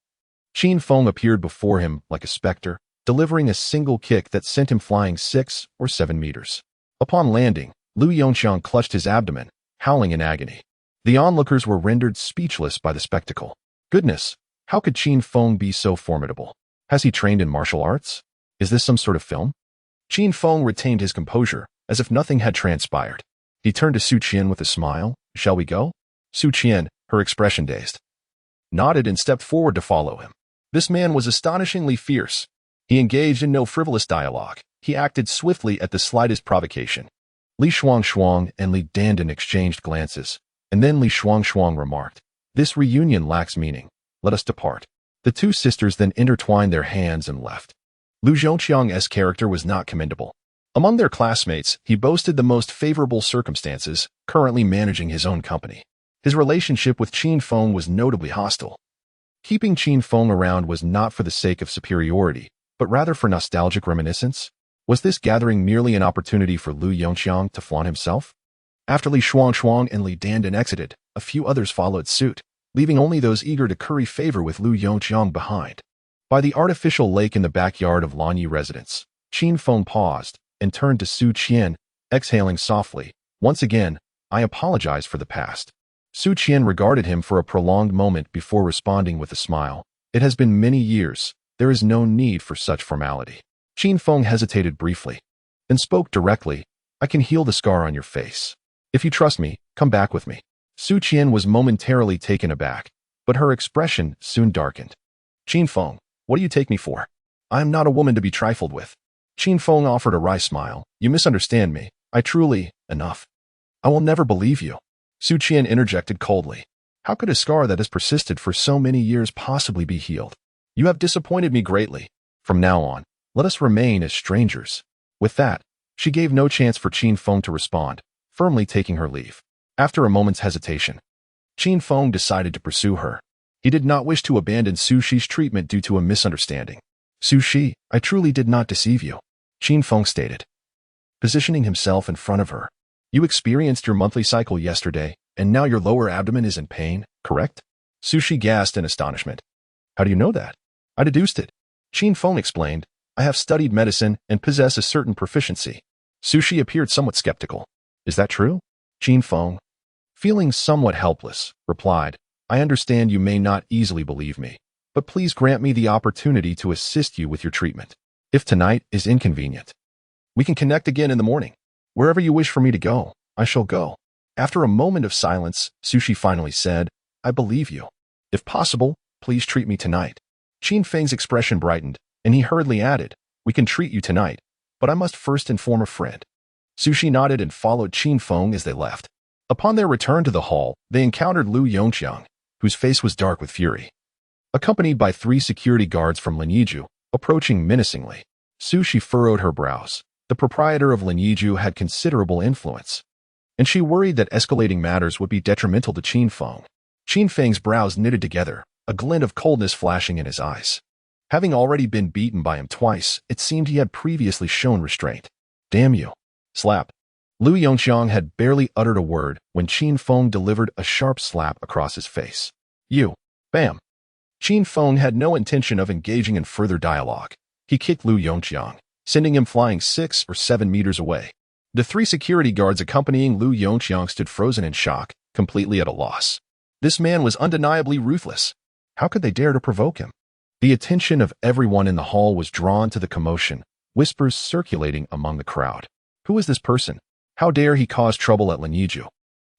Qin Feng appeared before him like a specter, delivering a single kick that sent him flying 6 or 7 meters. Upon landing, Lu Yongqiang clutched his abdomen, howling in agony. The onlookers were rendered speechless by the spectacle. Goodness, how could Qin Feng be so formidable? Has he trained in martial arts? Is this some sort of film? Qin Feng retained his composure, as if nothing had transpired. He turned to Su Qian with a smile. Shall we go? Su Qian, her expression dazed, nodded and stepped forward to follow him. This man was astonishingly fierce. He engaged in no frivolous dialogue. He acted swiftly at the slightest provocation. Li Shuang and Li Dandan exchanged glances, and then Li Shuang remarked, "This reunion lacks meaning. Let us depart." The two sisters then intertwined their hands and left. Lu Zhongqiang's character was not commendable. Among their classmates, he boasted the most favorable circumstances, currently managing his own company. His relationship with Qin Feng was notably hostile. Keeping Qin Feng around was not for the sake of superiority, but rather for nostalgic reminiscence. Was this gathering merely an opportunity for Lu Yongqiang to flaunt himself? After Li Shuang and Li Dandan exited, a few others followed suit, leaving only those eager to curry favor with Lu Yongqiang behind. By the artificial lake in the backyard of Lanyi residence, Qin Feng paused and turned to Su Qian, exhaling softly. Once again, I apologize for the past. Su Qian regarded him for a prolonged moment before responding with a smile. It has been many years. There is no need for such formality. Qin Feng hesitated briefly, then spoke directly. I can heal the scar on your face. If you trust me, come back with me. Su Qian was momentarily taken aback, but her expression soon darkened. Qin Feng, what do you take me for? I am not a woman to be trifled with. Qin Feng offered a wry smile. You misunderstand me. I truly, enough. I will never believe you. Su Qian interjected coldly. How could a scar that has persisted for so many years possibly be healed? You have disappointed me greatly. From now on, let us remain as strangers. With that, she gave no chance for Qin Feng to respond, firmly taking her leave. After a moment's hesitation, Qin Feng decided to pursue her. He did not wish to abandon Su Shi's treatment due to a misunderstanding. Su Shi, I truly did not deceive you, Qin Feng stated, positioning himself in front of her. You experienced your monthly cycle yesterday, and now your lower abdomen is in pain, correct? Su Shi gasped in astonishment. How do you know that? I deduced it. Qin Feng explained, I have studied medicine and possess a certain proficiency. Su Shi appeared somewhat skeptical. Is that true? Qin Feng, feeling somewhat helpless, replied, I understand you may not easily believe me, but please grant me the opportunity to assist you with your treatment. If tonight is inconvenient, we can connect again in the morning. Wherever you wish for me to go, I shall go. After a moment of silence, Su Shi finally said, I believe you. If possible, please treat me tonight. Qin Feng's expression brightened, and he hurriedly added, we can treat you tonight, but I must first inform a friend. Su Shi nodded and followed Qin Feng as they left. Upon their return to the hall, they encountered Lu Yongqiang, whose face was dark with fury. Accompanied by 3 security guards from Linyiju, approaching menacingly, Su Shi furrowed her brows. The proprietor of Linyiju had considerable influence, and she worried that escalating matters would be detrimental to Qin Feng. Qin Feng's brows knitted together, a glint of coldness flashing in his eyes. Having already been beaten by him twice, it seemed he had previously shown restraint. Damn you. Slap. Lu Yongqiang had barely uttered a word when Qin Feng delivered a sharp slap across his face. You. Bam. Qin Feng had no intention of engaging in further dialogue. He kicked Lu Yongqiang, sending him flying 6 or 7 meters away. The 3 security guards accompanying Lu Yongqiang stood frozen in shock, completely at a loss. This man was undeniably ruthless. How could they dare to provoke him? The attention of everyone in the hall was drawn to the commotion, whispers circulating among the crowd. Who is this person? How dare he cause trouble at Linyiju?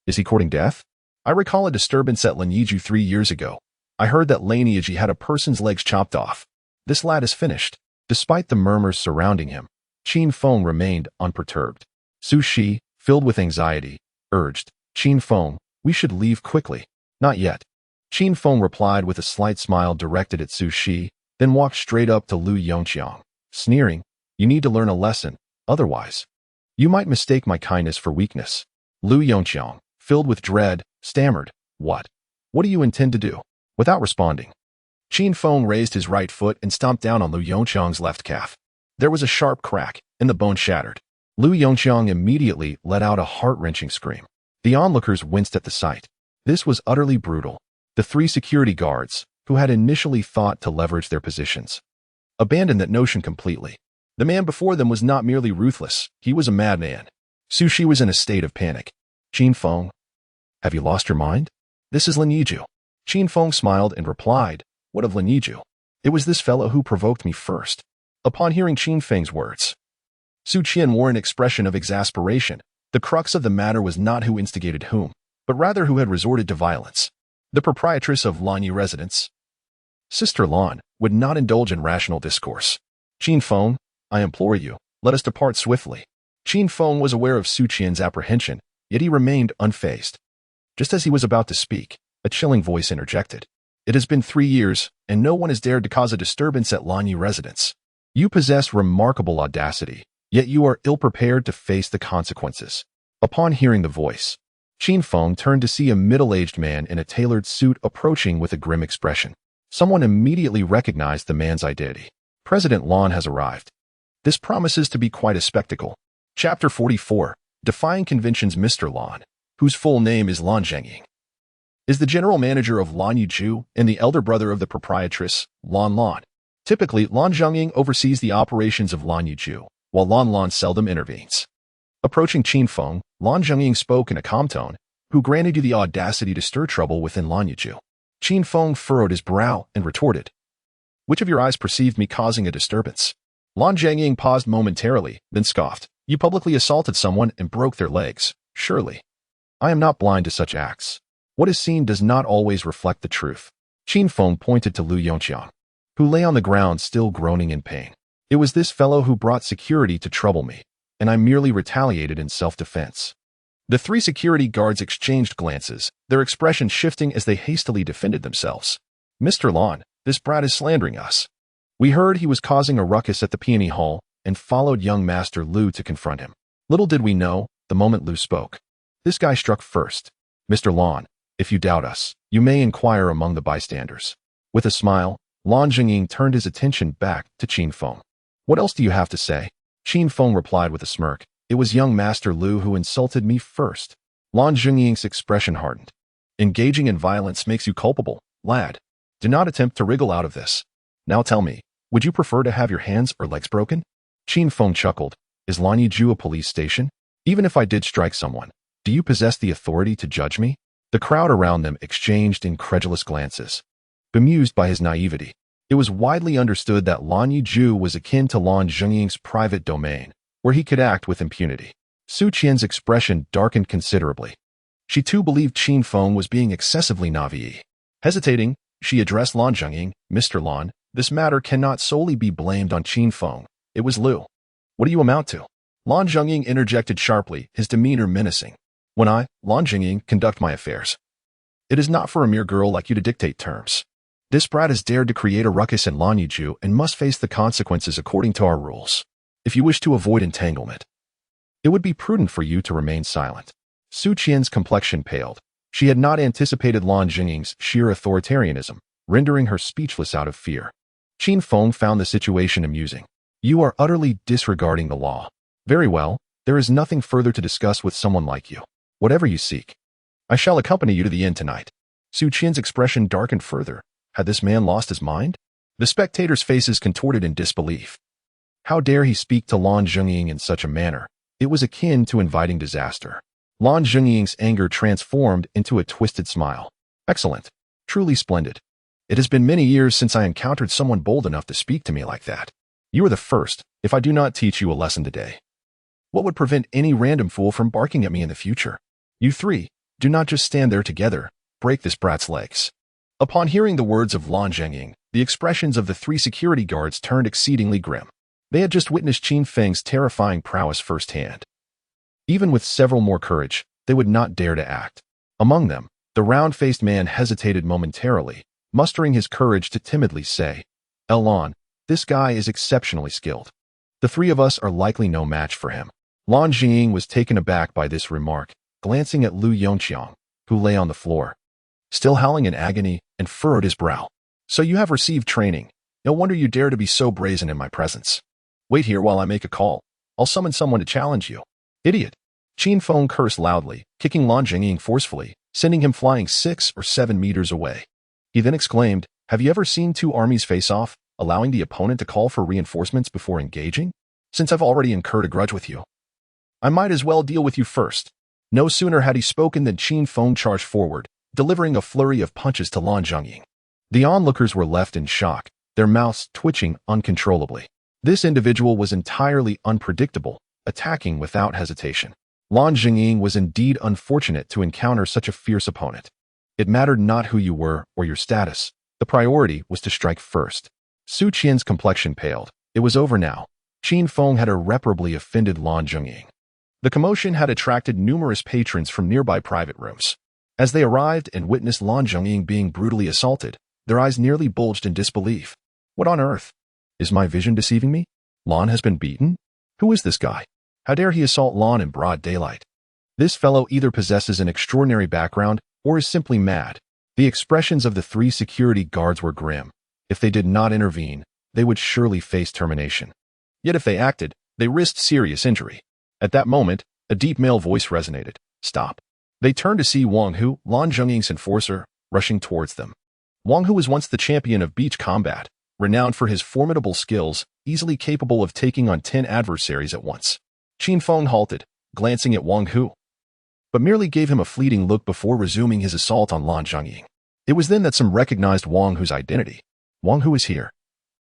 Is he courting death? I recall a disturbance at Linyiju 3 years ago. I heard that Linyiju had a person's legs chopped off. This lad is finished. Despite the murmurs surrounding him, Qin Feng remained unperturbed. Su Shi, filled with anxiety, urged, Qin Feng, We should leave quickly. Not yet. Qin Feng replied with a slight smile directed at Su Shi, then walked straight up to Lu Yongqiang, sneering, "You need to learn a lesson, otherwise you might mistake my kindness for weakness." Lu Yongqiang, filled with dread, stammered, What? What do you intend to do?" Without responding, Qin Feng raised his right foot and stomped down on Lu Yongqiang's left calf. There was a sharp crack, and the bone shattered. Lu Yongqiang immediately let out a heart-wrenching scream. The onlookers winced at the sight. This was utterly brutal. The 3 security guards, who had initially thought to leverage their positions, abandoned that notion completely. The man before them was not merely ruthless, he was a madman. Su Shi was in a state of panic. "Qin Feng, have you lost your mind? This is Lin Yiju." Qin Feng smiled and replied, "What of Lin Yiju? It was this fellow who provoked me first." Upon hearing Qin Feng's words, Su Qian wore an expression of exasperation. The crux of the matter was not who instigated whom, but rather who had resorted to violence. The proprietress of Lanyi residence, Sister Lan, would not indulge in rational discourse. "Qin Feng, I implore you, let us depart swiftly." Qin Feng was aware of Su Qian's apprehension, yet he remained unfazed. Just as he was about to speak, a chilling voice interjected. "It has been 3 years, and no one has dared to cause a disturbance at Lanyi residence. You possess remarkable audacity, yet you are ill-prepared to face the consequences." Upon hearing the voice, Qin Feng turned to see a middle-aged man in a tailored suit approaching with a grim expression. Someone immediately recognized the man's identity. President Lan has arrived. This promises to be quite a spectacle. Chapter 44, Defying Conventions. Mr. Lan, whose full name is Lan Zhengying, is the general manager of Lan Yiju and the elder brother of the proprietress, Lan Lan. Typically, Lan Zhengying oversees the operations of Lan Yiju, while Lan Lan seldom intervenes. Approaching Qin Feng, Lan Zhengying spoke in a calm tone, "Who granted you the audacity to stir trouble within Lan Yiju?" Qin Feng furrowed his brow and retorted, "Which of your eyes perceived me causing a disturbance?" Lan Zhengying paused momentarily, then scoffed, "You publicly assaulted someone and broke their legs, surely. I am not blind to such acts. What is seen does not always reflect the truth." Qin Feng pointed to Lu Yongqiang, who lay on the ground still groaning in pain. "It was this fellow who brought security to trouble me, and I merely retaliated in self-defense." The 3 security guards exchanged glances, their expressions shifting as they hastily defended themselves. "Mr. Lan, this brat is slandering us. We heard he was causing a ruckus at the Peony Hall and followed young Master Lu to confront him. Little did we know, the moment Lu spoke, this guy struck first. Mr. Lan, if you doubt us, you may inquire among the bystanders." With a smile, Lan Zhengying turned his attention back to Qin Feng. "What else do you have to say?" Qin Feng replied with a smirk, "It was young Master Lu who insulted me first." Lan Zhengying's expression hardened. "Engaging in violence makes you culpable, lad. Do not attempt to wriggle out of this. Now tell me, would you prefer to have your hands or legs broken?" Qin Feng chuckled. "Is Lan Yiju a police station? Even if I did strike someone, do you possess the authority to judge me?" The crowd around them exchanged incredulous glances, bemused by his naivety. It was widely understood that Lan Yiju was akin to Lan Zhengying's private domain, where he could act with impunity. Su Qian's expression darkened considerably. She too believed Qin Feng was being excessively naive. Hesitating, she addressed Lan Zhengying, "Mr. Lan, this matter cannot solely be blamed on Qin Feng. It was Lu." "What do you amount to?" Lan Zhengying interjected sharply, his demeanor menacing. "When I, Lan Zhengying, conduct my affairs, it is not for a mere girl like you to dictate terms. This brat has dared to create a ruckus in Lan Yiju and must face the consequences according to our rules. If you wish to avoid entanglement, it would be prudent for you to remain silent." Su Qian's complexion paled. She had not anticipated Lan Zhengying's sheer authoritarianism, rendering her speechless out of fear. Qin Feng found the situation amusing. "You are utterly disregarding the law. Very well, there is nothing further to discuss with someone like you. Whatever you seek, I shall accompany you to the inn tonight." Su Qian's expression darkened further. Had this man lost his mind? The spectators' faces contorted in disbelief. How dare he speak to Lan Zhengying in such a manner? It was akin to inviting disaster. Lan Zhengying's anger transformed into a twisted smile. "Excellent. Truly splendid. It has been many years since I encountered someone bold enough to speak to me like that. You are the first, if I do not teach you a lesson today. What would prevent any random fool from barking at me in the future? You 3, do not just stand there together. Break this brat's legs." Upon hearing the words of Lan Zhengying, the expressions of the 3 security guards turned exceedingly grim. They had just witnessed Qin Feng's terrifying prowess firsthand. Even with several more courage, they would not dare to act. Among them, the round-faced man hesitated momentarily, mustering his courage to timidly say, Lan, this guy is exceptionally skilled. The three of us are likely no match for him. Lan Jing was taken aback by this remark, glancing at Lu Yongqiang, who lay on the floor, still howling in agony, and furrowed his brow. So you have received training. No wonder you dare to be so brazen in my presence. Wait here while I make a call. I'll summon someone to challenge you. Idiot. Qin Feng cursed loudly, kicking Lan Jingying forcefully, sending him flying 6 or 7 meters away. He then exclaimed, Have you ever seen two armies face off, allowing the opponent to call for reinforcements before engaging? Since I've already incurred a grudge with you, I might as well deal with you first. No sooner had he spoken than Qin Feng charged forward, delivering a flurry of punches to Lan Zhengying. The onlookers were left in shock, their mouths twitching uncontrollably. This individual was entirely unpredictable, attacking without hesitation. Lan Zhengying was indeed unfortunate to encounter such a fierce opponent. It mattered not who you were or your status. The priority was to strike first. Su Qian's complexion paled. It was over now. Qin Feng had irreparably offended Lan Zhengying. The commotion had attracted numerous patrons from nearby private rooms. As they arrived and witnessed Lan Zhengying being brutally assaulted, their eyes nearly bulged in disbelief. What on earth? Is my vision deceiving me? Lan has been beaten? Who is this guy? How dare he assault Lan in broad daylight? This fellow either possesses an extraordinary background or is simply mad. The expressions of the 3 security guards were grim. If they did not intervene, they would surely face termination. Yet if they acted, they risked serious injury. At that moment, a deep male voice resonated. Stop. They turned to see Wang Hu, Lan Zhengying's enforcer, rushing towards them. Wang Hu was once the champion of beach combat, renowned for his formidable skills, easily capable of taking on 10 adversaries at once. Qin Feng halted, glancing at Wang Hu, but merely gave him a fleeting look before resuming his assault on Lan Zhengying. It was then that some recognized Wang Hu's identity. Wang Hu is here.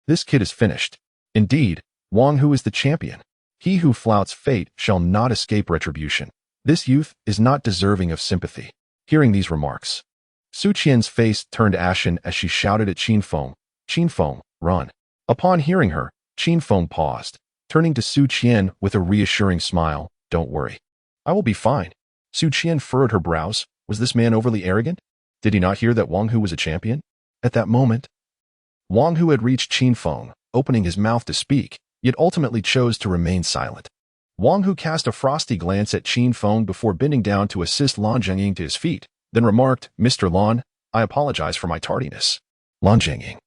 This kid is finished. Indeed, Wang Hu is the champion. He who flouts fate shall not escape retribution. This youth is not deserving of sympathy. Hearing these remarks, Su Qian's face turned ashen as she shouted at Qin Feng, run. Upon hearing her, Qin Feng paused, turning to Su Qian with a reassuring smile. Don't worry. I will be fine. Su Qian furrowed her brows. Was this man overly arrogant? Did he not hear that Wang Hu was a champion? At that moment, Wang Hu had reached Qin Feng, opening his mouth to speak, yet ultimately chose to remain silent. Wang Hu cast a frosty glance at Qin Feng before bending down to assist Lan Zhengying to his feet, then remarked, Mr. Lan, I apologize for my tardiness. Lan Zhengying,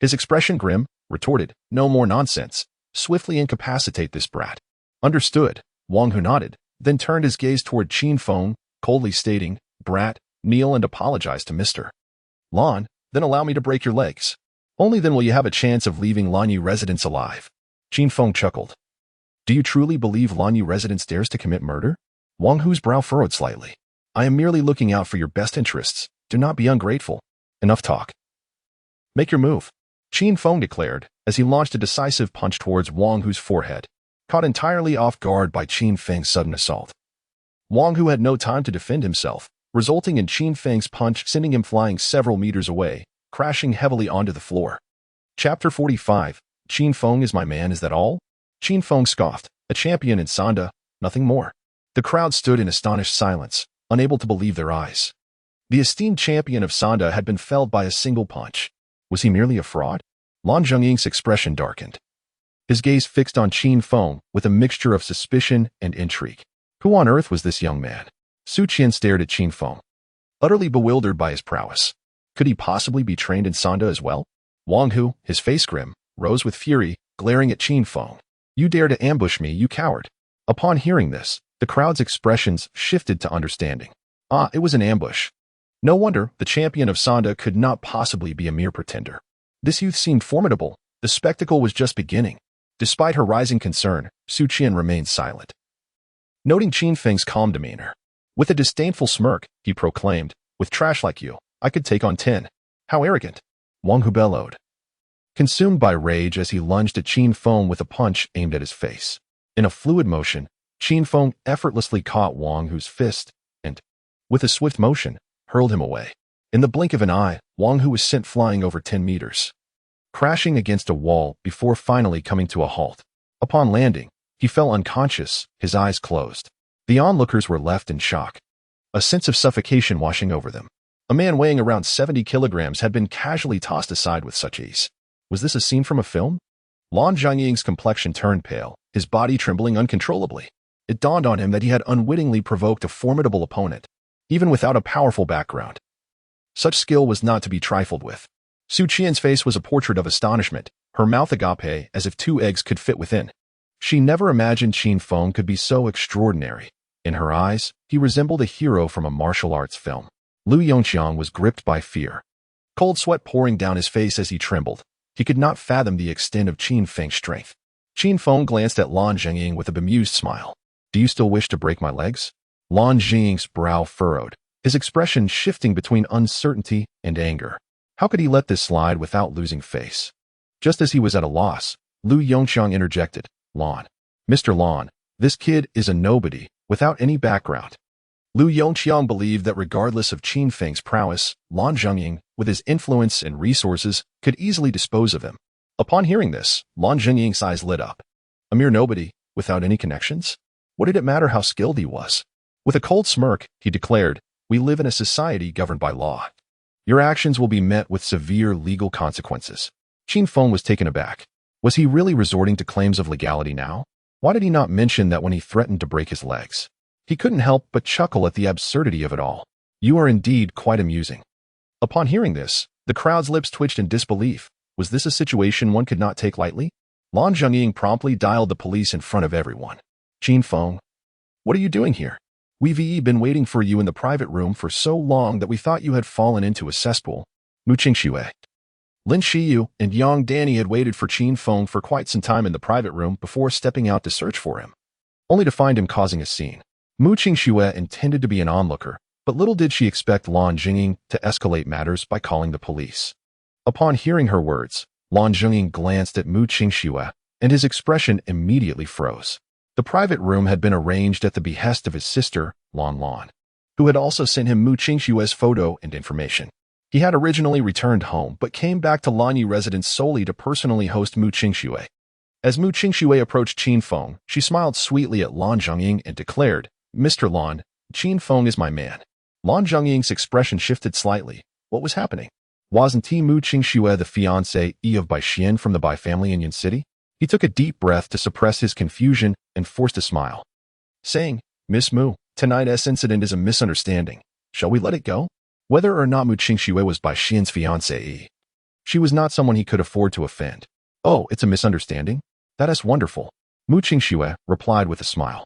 his expression grim, retorted, No more nonsense. Swiftly incapacitate this brat. Understood. Wang Hu nodded, then turned his gaze toward Qin Feng, coldly stating, Brat, kneel and apologize to Mr. Lan, then allow me to break your legs. Only then will you have a chance of leaving Lanyu residence alive. Qin Feng chuckled. Do you truly believe Lanyu residence dares to commit murder? Wang Hu's brow furrowed slightly. I am merely looking out for your best interests. Do not be ungrateful. Enough talk. Make your move. Qin Feng declared, as he launched a decisive punch towards Wang Hu's forehead, caught entirely off guard by Qin Feng's sudden assault. Wang Hu had no time to defend himself, resulting in Qin Feng's punch sending him flying several meters away, crashing heavily onto the floor. Chapter 45. Qin Feng is my man, is that all? Qin Feng scoffed, a champion in Sanda, nothing more. The crowd stood in astonished silence, unable to believe their eyes. The esteemed champion of Sanda had been felled by a single punch. Was he merely a fraud? Lan Zhengying's expression darkened. His gaze fixed on Qin Feng with a mixture of suspicion and intrigue. Who on earth was this young man? Su Qian stared at Qin Feng, utterly bewildered by his prowess. Could he possibly be trained in Sanda as well? Wang Hu, his face grim, rose with fury, glaring at Qin Feng. You dare to ambush me, you coward. Upon hearing this, the crowd's expressions shifted to understanding. Ah, it was an ambush. No wonder the champion of Sanda could not possibly be a mere pretender. This youth seemed formidable. The spectacle was just beginning. Despite her rising concern, Su Qian remained silent. Noting Qin Feng's calm demeanor, with a disdainful smirk, he proclaimed, with trash like you, I could take on 10. How arrogant. Wang Hu bellowed, consumed by rage as he lunged at Qin Feng with a punch aimed at his face. In a fluid motion, Qin Feng effortlessly caught Wang Hu's fist and, with a swift motion, hurled him away. In the blink of an eye, Wang Hu was sent flying over 10 meters, crashing against a wall before finally coming to a halt. Upon landing, he fell unconscious, his eyes closed. The onlookers were left in shock. a sense of suffocation washing over them. A man weighing around 70 kilograms had been casually tossed aside with such ease. Was this a scene from a film? Lan Zhengying's complexion turned pale, his body trembling uncontrollably. It dawned on him that he had unwittingly provoked a formidable opponent, even without a powerful background. Such skill was not to be trifled with. Su Qian's face was a portrait of astonishment, her mouth agape as if 2 eggs could fit within. She never imagined Qin Feng could be so extraordinary. In her eyes, he resembled a hero from a martial arts film. Lu Yongqiang was gripped by fear. Cold sweat pouring down his face as he trembled. He could not fathom the extent of Qin Feng's strength. Qin Feng glanced at Lan Zhengying with a bemused smile. Do you still wish to break my legs? Lan Zhengying's brow furrowed, his expression shifting between uncertainty and anger. How could he let this slide without losing face? Just as he was at a loss, Lu Yongqiang interjected, Lan. Mr. Lan, this kid is a nobody, without any background. Lu Yongqiang believed that regardless of Qin Feng's prowess, Lan Zhengying, with his influence and resources, could easily dispose of him. Upon hearing this, Lan Zhengying's eyes lit up. A mere nobody, without any connections? What did it matter how skilled he was? With a cold smirk, he declared, we live in a society governed by law. Your actions will be met with severe legal consequences. Qin Feng was taken aback. Was he really resorting to claims of legality now? Why did he not mention that when he threatened to break his legs? He couldn't help but chuckle at the absurdity of it all. You are indeed quite amusing. Upon hearing this, the crowd's lips twitched in disbelief. Was this a situation one could not take lightly? Lan Zhengying promptly dialed the police in front of everyone. Qin Feng, what are you doing here? We've been waiting for you in the private room for so long that we thought you had fallen into a cesspool. Mu Qingxue. Lin Shiyu and Yang Danny had waited for Qin Feng for quite some time in the private room before stepping out to search for him, only to find him causing a scene. Mu Qingxue intended to be an onlooker, but little did she expect Lan Zhengying to escalate matters by calling the police. Upon hearing her words, Lan Zhengying glanced at Mu Qingxue, and his expression immediately froze. The private room had been arranged at the behest of his sister, Lan Lan, who had also sent him Mu Qingxue's photo and information. He had originally returned home, but came back to Lanyi residence solely to personally host Mu Qingxue. As Mu Qingxue approached Qin Feng, she smiled sweetly at Lan Zhengying and declared, Mr. Lan, Qin Feng is my man. Lan Zhengying's expression shifted slightly. What was happening? Wasn't Mu Qingxue the fiancé of Bai Xian from the Bai family in Yin City? He took a deep breath to suppress his confusion and forced a smile, saying, Miss Mu, tonight's incident is a misunderstanding. Shall we let it go? Whether or not Mu Qingxue was Bai Xian's fiancée, she was not someone he could afford to offend. Oh, it's a misunderstanding? That is wonderful. Mu Qingxue replied with a smile.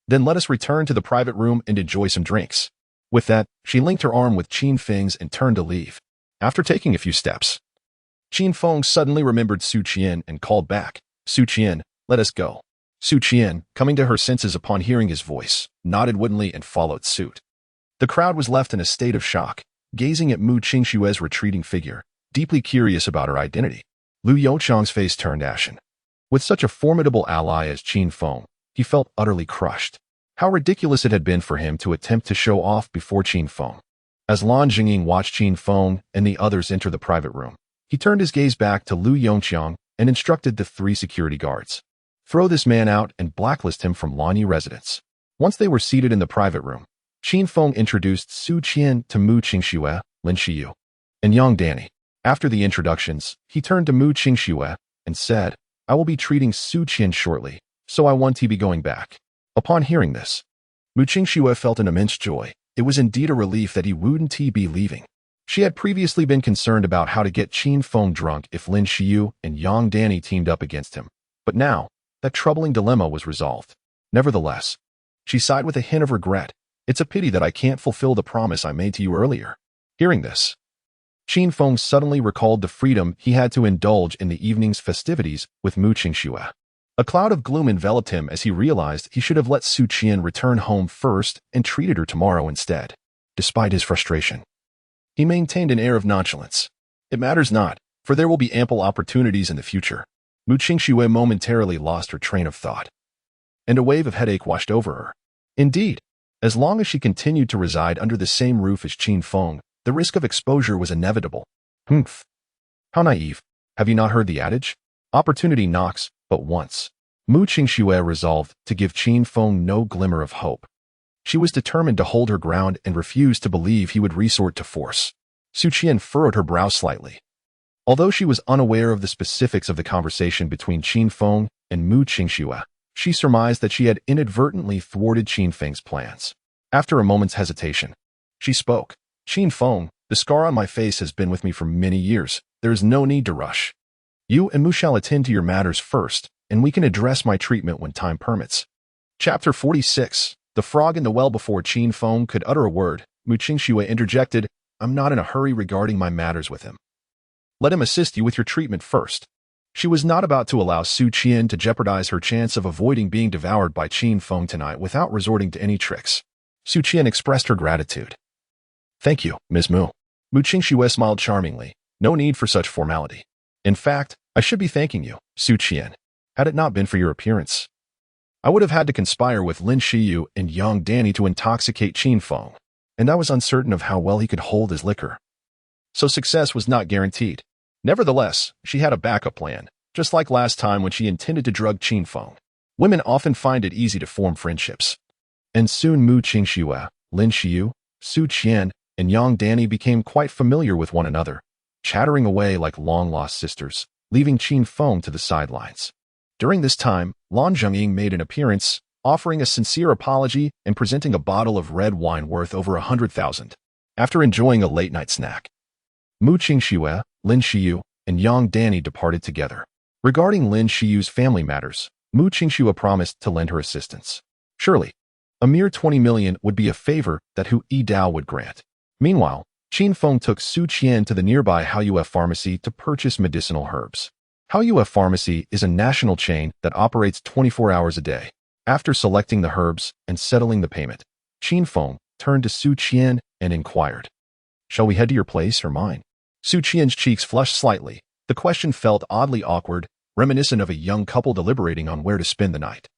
Then let us return to the private room and enjoy some drinks. With that, she linked her arm with Qin Feng's and turned to leave. After taking a few steps, Qin Feng suddenly remembered Su Qian and called back, Su Qian, let us go. Su Qian, coming to her senses upon hearing his voice, nodded woodenly and followed suit. The crowd was left in a state of shock, gazing at Mu Qingxue's retreating figure, deeply curious about her identity. Lu Youqiang's face turned ashen. With such a formidable ally as Qin Feng, he felt utterly crushed. How ridiculous it had been for him to attempt to show off before Qin Feng. As Lan Zhengying watched Qin Feng and the others enter the private room, he turned his gaze back to Lu Yongqiang and instructed the 3 security guards. Throw this man out and blacklist him from Lanyi residence. Once they were seated in the private room, Qin Feng introduced Su Qian to Mu Qingxue, Lin Shiyu, and Yang Danny. After the introductions, he turned to Mu Qingxue and said, I will be treating Su Qian shortly, so I want to be going back. Upon hearing this, Mu Qingxue felt an immense joy. It was indeed a relief that he wouldn't be leaving. She had previously been concerned about how to get Qin Feng drunk if Lin Shiyu and Yang Danny teamed up against him. But now, that troubling dilemma was resolved. Nevertheless, she sighed with a hint of regret. It's a pity that I can't fulfill the promise I made to you earlier. Hearing this, Qin Feng suddenly recalled the freedom he had to indulge in the evening's festivities with Mu Qingxue. A cloud of gloom enveloped him as he realized he should have let Su Qian return home first and treated her tomorrow instead. Despite his frustration, he maintained an air of nonchalance. It matters not, for there will be ample opportunities in the future. Mu Qingxue momentarily lost her train of thought, and a wave of headache washed over her. Indeed, as long as she continued to reside under the same roof as Qin Feng, the risk of exposure was inevitable. Humph. How naive. Have you not heard the adage? Opportunity knocks but once. Mu Qingxue resolved to give Qin Feng no glimmer of hope. She was determined to hold her ground and refused to believe he would resort to force. Su Qian furrowed her brow slightly. Although she was unaware of the specifics of the conversation between Qin Feng and Mu Qingxue, she surmised that she had inadvertently thwarted Qin Feng's plans. After a moment's hesitation, she spoke. Qin Feng, the scar on my face has been with me for many years. There is no need to rush. You and Mu shall attend to your matters first, and we can address my treatment when time permits. Chapter 46. The frog in the well. Before Qin Feng could utter a word, Mu Qingxue interjected, I'm not in a hurry regarding my matters with him. Let him assist you with your treatment first. She was not about to allow Su Qian to jeopardize her chance of avoiding being devoured by Qin Feng tonight without resorting to any tricks. Su Qian expressed her gratitude. Thank you, Ms. Mu. Mu Qingxue smiled charmingly. No need for such formality. In fact, I should be thanking you, Su Qian, had it not been for your appearance. I would have had to conspire with Lin Shiyu and Yang Danny to intoxicate Qin Feng, and I was uncertain of how well he could hold his liquor. So success was not guaranteed. Nevertheless, she had a backup plan, just like last time when she intended to drug Qin Feng. Women often find it easy to form friendships. And soon Mu Qingxue, Lin Shiyu, Su Qian, and Yang Danny became quite familiar with one another, chattering away like long-lost sisters, leaving Qin Feng to the sidelines. During this time, Lan Zhengying made an appearance, offering a sincere apology and presenting a bottle of red wine worth over 100,000. After enjoying a late-night snack, Mu Qingxue, Lin Shiyu, and Yang Danny departed together. Regarding Lin Shiyu's family matters, Mu Qingxue promised to lend her assistance. Surely, a mere 20 million would be a favor that Hu Yidao would grant. Meanwhile, Qin Feng took Su Qian to the nearby Haoyue Pharmacy to purchase medicinal herbs. Haoyue Pharmacy is a national chain that operates 24 hours a day. After selecting the herbs and settling the payment, Qin Feng turned to Su Qian and inquired, Shall we head to your place or mine? Su Qian's cheeks flushed slightly. The question felt oddly awkward, reminiscent of a young couple deliberating on where to spend the night.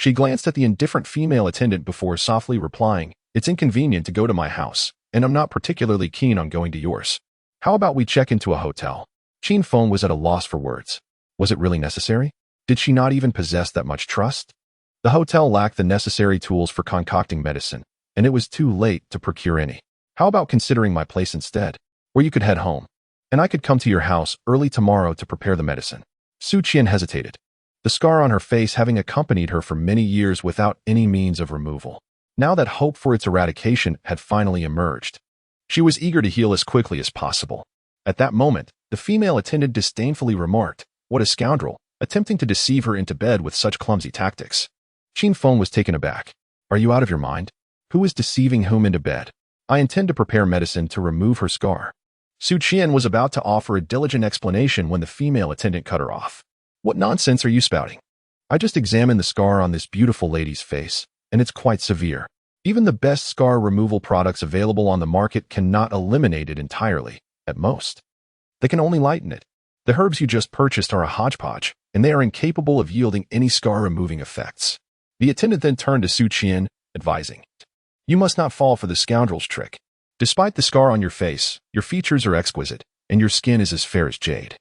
She glanced at the indifferent female attendant before softly replying, It's inconvenient to go to my house, and I'm not particularly keen on going to yours. How about we check into a hotel? Qin Feng was at a loss for words. Was it really necessary? Did she not even possess that much trust? The hotel lacked the necessary tools for concocting medicine, and it was too late to procure any. How about considering my place instead? Or you could head home, and I could come to your house early tomorrow to prepare the medicine. Su Qian hesitated, the scar on her face having accompanied her for many years without any means of removal. Now that hope for its eradication had finally emerged, she was eager to heal as quickly as possible. At that moment, the female attendant disdainfully remarked, What a scoundrel, attempting to deceive her into bed with such clumsy tactics. Qin Feng was taken aback. Are you out of your mind? Who is deceiving whom into bed? I intend to prepare medicine to remove her scar. Su Qian was about to offer a diligent explanation when the female attendant cut her off. What nonsense are you spouting? I just examined the scar on this beautiful lady's face, and it's quite severe. Even the best scar removal products available on the market cannot eliminate it entirely, at most. They can only lighten it. The herbs you just purchased are a hodgepodge, and they are incapable of yielding any scar-removing effects. The attendant then turned to Su Qian, advising, You must not fall for the scoundrel's trick. Despite the scar on your face, your features are exquisite, and your skin is as fair as jade.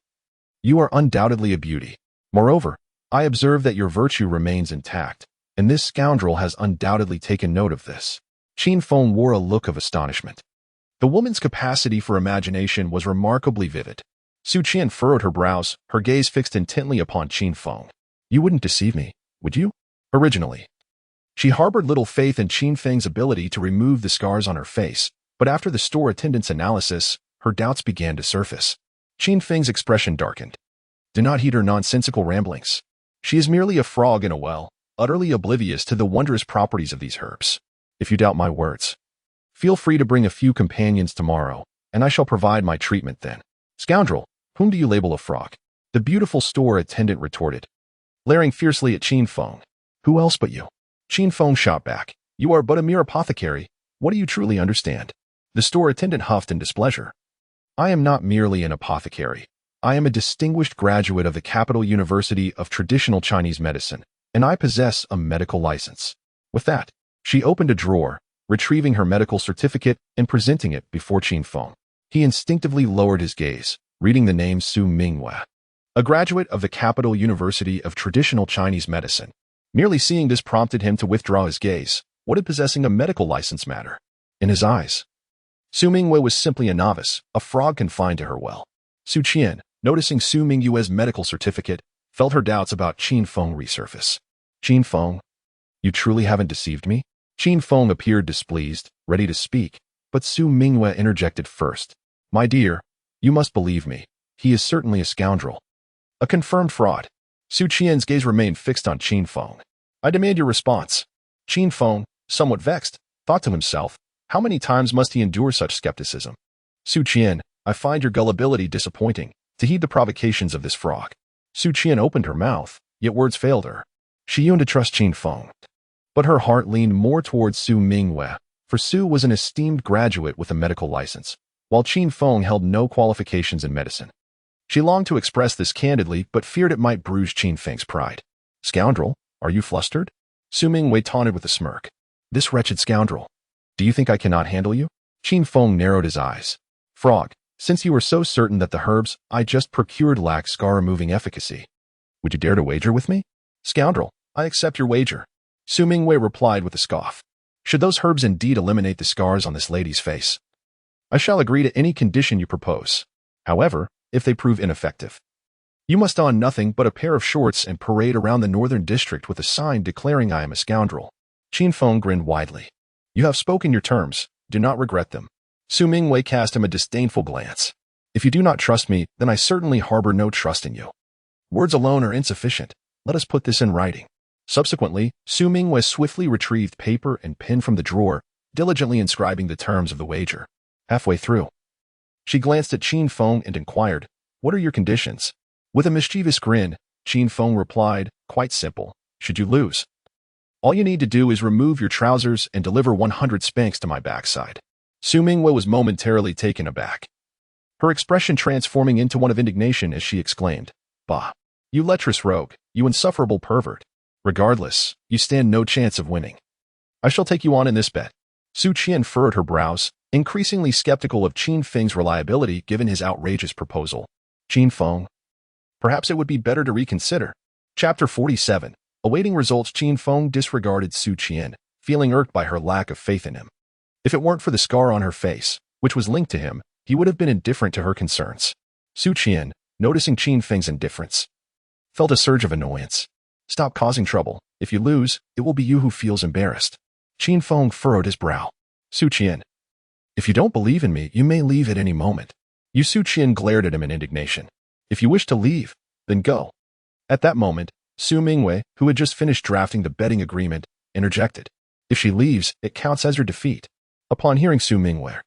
You are undoubtedly a beauty. Moreover, I observe that your virtue remains intact, and this scoundrel has undoubtedly taken note of this. Qin Feng wore a look of astonishment. The woman's capacity for imagination was remarkably vivid. Su Qian furrowed her brows, her gaze fixed intently upon Qin Feng. You wouldn't deceive me, would you? Originally, she harbored little faith in Qin Feng's ability to remove the scars on her face, but after the store attendant's analysis, her doubts began to surface. Qin Feng's expression darkened. Do not heed her nonsensical ramblings. She is merely a frog in a well, utterly oblivious to the wondrous properties of these herbs. If you doubt my words, feel free to bring a few companions tomorrow, and I shall provide my treatment then. Scoundrel, whom do you label a frog? The beautiful store attendant retorted, glaring fiercely at Qin Feng. Who else but you? Qin Feng shot back. You are but a mere apothecary. What do you truly understand? The store attendant huffed in displeasure. I am not merely an apothecary. I am a distinguished graduate of the Capital University of Traditional Chinese Medicine, and I possess a medical license. With that, she opened a drawer, retrieving her medical certificate and presenting it before Qin Feng. He instinctively lowered his gaze, reading the name Su Minghua, a graduate of the Capital University of Traditional Chinese Medicine. Merely seeing this prompted him to withdraw his gaze, What did possessing a medical license matter? In his eyes, Su Mingwei was simply a novice, a frog confined to her well. Su Qian, noticing Su Mingyue's medical certificate, felt her doubts about Qin Feng resurface. Qin Feng, you truly haven't deceived me? Qin Feng appeared displeased, ready to speak, but Su Mingyue interjected first. My dear, you must believe me. He is certainly a scoundrel. A confirmed fraud. Su Qian's gaze remained fixed on Qin Feng. I demand your response. Qin Feng, somewhat vexed, thought to himself, how many times must he endure such skepticism? Su Qian, I find your gullibility disappointing, to heed the provocations of this frog. Su Qian opened her mouth, yet words failed her. She yearned to trust Qin Feng. But her heart leaned more towards Su Mingyue, for Su was an esteemed graduate with a medical license, while Qin Feng held no qualifications in medicine. She longed to express this candidly, but feared it might bruise Qin Feng's pride. Scoundrel, are you flustered? Su Mingyue taunted with a smirk. This wretched scoundrel. Do you think I cannot handle you? Qin Feng narrowed his eyes. Frog, since you are so certain that the herbs I just procured lack scar-removing efficacy, would you dare to wager with me? Scoundrel, I accept your wager. Su Mingyue replied with a scoff. Should those herbs indeed eliminate the scars on this lady's face, I shall agree to any condition you propose. However, if they prove ineffective, you must don nothing but a pair of shorts and parade around the northern district with a sign declaring I am a scoundrel. Qin Feng grinned widely. You have spoken your terms. Do not regret them. Su Mingyue cast him a disdainful glance. If you do not trust me, then I certainly harbor no trust in you. Words alone are insufficient. Let us put this in writing. Subsequently, Su Mingyue swiftly retrieved paper and pen from the drawer, diligently inscribing the terms of the wager. Halfway through, she glanced at Qin Feng and inquired, what are your conditions? With a mischievous grin, Qin Feng replied, quite simple. Should you lose, all you need to do is remove your trousers and deliver 100 spanks to my backside. Su Mingyue was momentarily taken aback, her expression transforming into one of indignation as she exclaimed, Bah! You lecherous rogue, you insufferable pervert. Regardless, you stand no chance of winning. I shall take you on in this bet. Su Qian furrowed her brows, increasingly skeptical of Qin Feng's reliability given his outrageous proposal. Qin Feng, perhaps it would be better to reconsider. Chapter 47. Awaiting results. Qin Feng disregarded Su Qian, feeling irked by her lack of faith in him. If it weren't for the scar on her face, which was linked to him, he would have been indifferent to her concerns. Su Qian, noticing Qin Feng's indifference, felt a surge of annoyance. Stop causing trouble. If you lose, it will be you who feels embarrassed. Qin Feng furrowed his brow. Su Qian, if you don't believe in me, you may leave at any moment. Su Qian glared at him in indignation. If you wish to leave, then go. At that moment, Su Mingyue, who had just finished drafting the betting agreement, interjected. If she leaves, it counts as her defeat. Upon hearing Su Mingyue,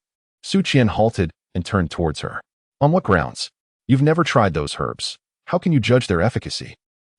Su Qian halted and turned towards her. On what grounds? You've never tried those herbs. How can you judge their efficacy?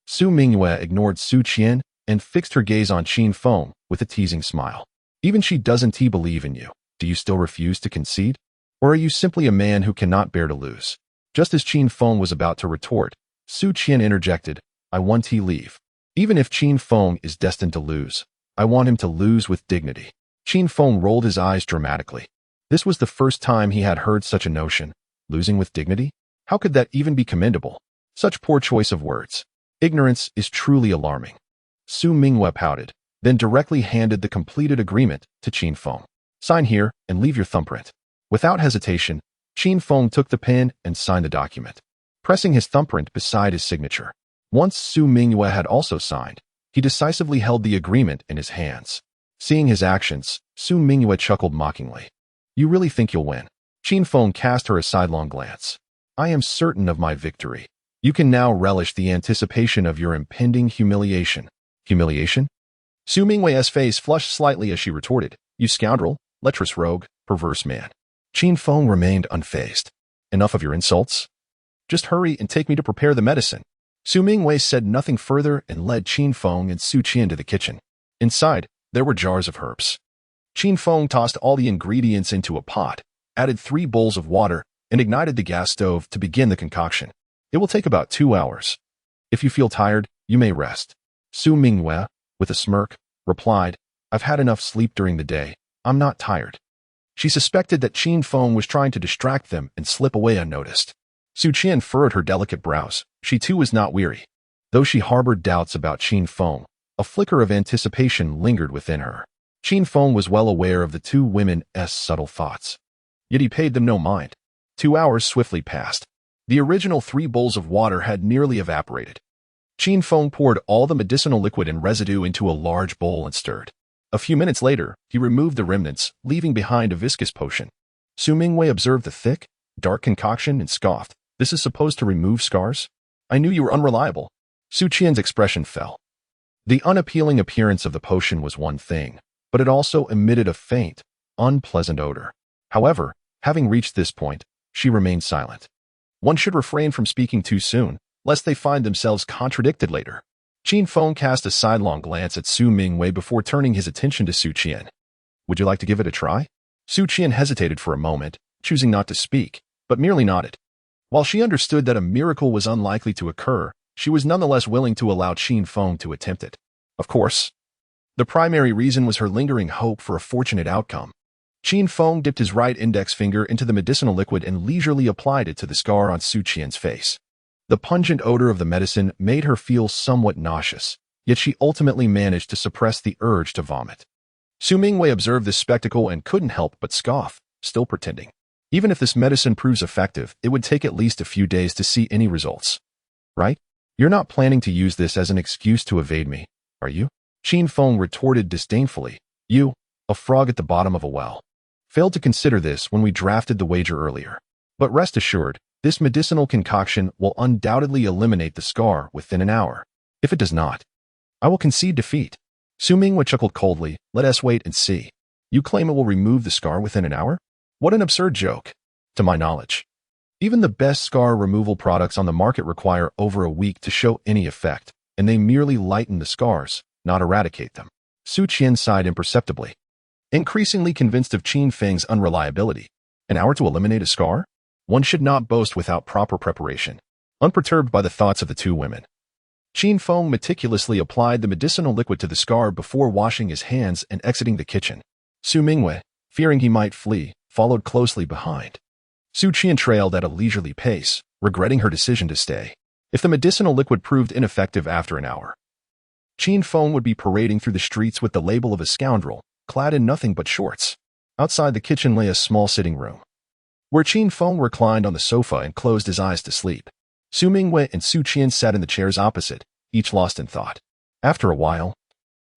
Su Mingyue ignored Su Qian and fixed her gaze on Qin Feng with a teasing smile. Even she doesn't believe in you. Do you still refuse to concede? Or are you simply a man who cannot bear to lose? Just as Qin Feng was about to retort, Su Qian interjected, I want to leave. Even if Qin Feng is destined to lose, I want him to lose with dignity. Qin Feng rolled his eyes dramatically. This was the first time he had heard such a notion. Losing with dignity? How could that even be commendable? Such poor choice of words. Ignorance is truly alarming. Su Mingyue pouted, then directly handed the completed agreement to Qin Feng. Sign here and leave your thumbprint. Without hesitation, Qin Feng took the pen and signed the document, pressing his thumbprint beside his signature. Once Su Mingyue had also signed, he decisively held the agreement in his hands. Seeing his actions, Su Mingyue chuckled mockingly. You really think you'll win? Qin Feng cast her a sidelong glance. I am certain of my victory. You can now relish the anticipation of your impending humiliation. Humiliation? Su Mingyue's face flushed slightly as she retorted, You scoundrel, lecherous rogue, perverse man. Qin Feng remained unfazed. Enough of your insults. Just hurry and take me to prepare the medicine. Su Mingyue said nothing further and led Qin Feng and Su Qian to the kitchen. Inside, there were jars of herbs. Qin Feng tossed all the ingredients into a pot, added 3 bowls of water, and ignited the gas stove to begin the concoction. It will take about 2 hours. If you feel tired, you may rest. Su Mingyue, with a smirk, replied, I've had enough sleep during the day. I'm not tired. She suspected that Qin Feng was trying to distract them and slip away unnoticed. Su Qian furrowed her delicate brows. She too was not weary. Though she harbored doubts about Qin Feng, a flicker of anticipation lingered within her. Qin Feng was well aware of the two women's subtle thoughts. Yet he paid them no mind. 2 hours swiftly passed. The original 3 bowls of water had nearly evaporated. Qin Feng poured all the medicinal liquid and residue into a large bowl and stirred. A few minutes later, he removed the remnants, leaving behind a viscous potion. Su Mingwei observed the thick, dark concoction and scoffed. This is supposed to remove scars? I knew you were unreliable. Su Qian's expression fell. The unappealing appearance of the potion was one thing, but it also emitted a faint, unpleasant odor. However, having reached this point, she remained silent. One should refrain from speaking too soon, lest they find themselves contradicted later. Qin Feng cast a sidelong glance at Su Mingwei before turning his attention to Su Qian. Would you like to give it a try? Su Qian hesitated for a moment, choosing not to speak, but merely nodded. While she understood that a miracle was unlikely to occur, she was nonetheless willing to allow Qin Feng to attempt it. Of course, the primary reason was her lingering hope for a fortunate outcome. Qin Feng dipped his right index finger into the medicinal liquid and leisurely applied it to the scar on Su Qian's face. The pungent odor of the medicine made her feel somewhat nauseous, yet she ultimately managed to suppress the urge to vomit. Su Mingwei observed this spectacle and couldn't help but scoff, still pretending. Even if this medicine proves effective, it would take at least a few days to see any results. Right? You're not planning to use this as an excuse to evade me, are you? Qin Feng retorted disdainfully. You, a frog at the bottom of a well. Failed to consider this when we drafted the wager earlier. But rest assured, this medicinal concoction will undoubtedly eliminate the scar within an hour. If it does not, I will concede defeat. Su Mingwei chuckled coldly. Let us wait and see. You claim it will remove the scar within an hour? What an absurd joke. To my knowledge, even the best scar removal products on the market require over a week to show any effect, and they merely lighten the scars, not eradicate them. Su Qian sighed imperceptibly, increasingly convinced of Qin Feng's unreliability. An hour to eliminate a scar? One should not boast without proper preparation. Unperturbed by the thoughts of the two women, Qin Feng meticulously applied the medicinal liquid to the scar before washing his hands and exiting the kitchen. Su Mingwei, fearing he might flee, followed closely behind. Su Qian trailed at a leisurely pace, regretting her decision to stay. If the medicinal liquid proved ineffective after an hour, Qin Feng would be parading through the streets with the label of a scoundrel, clad in nothing but shorts. Outside the kitchen lay a small sitting room, where Qin Feng reclined on the sofa and closed his eyes to sleep. Su Mingwei and Su Qian sat in the chairs opposite, each lost in thought. After a while,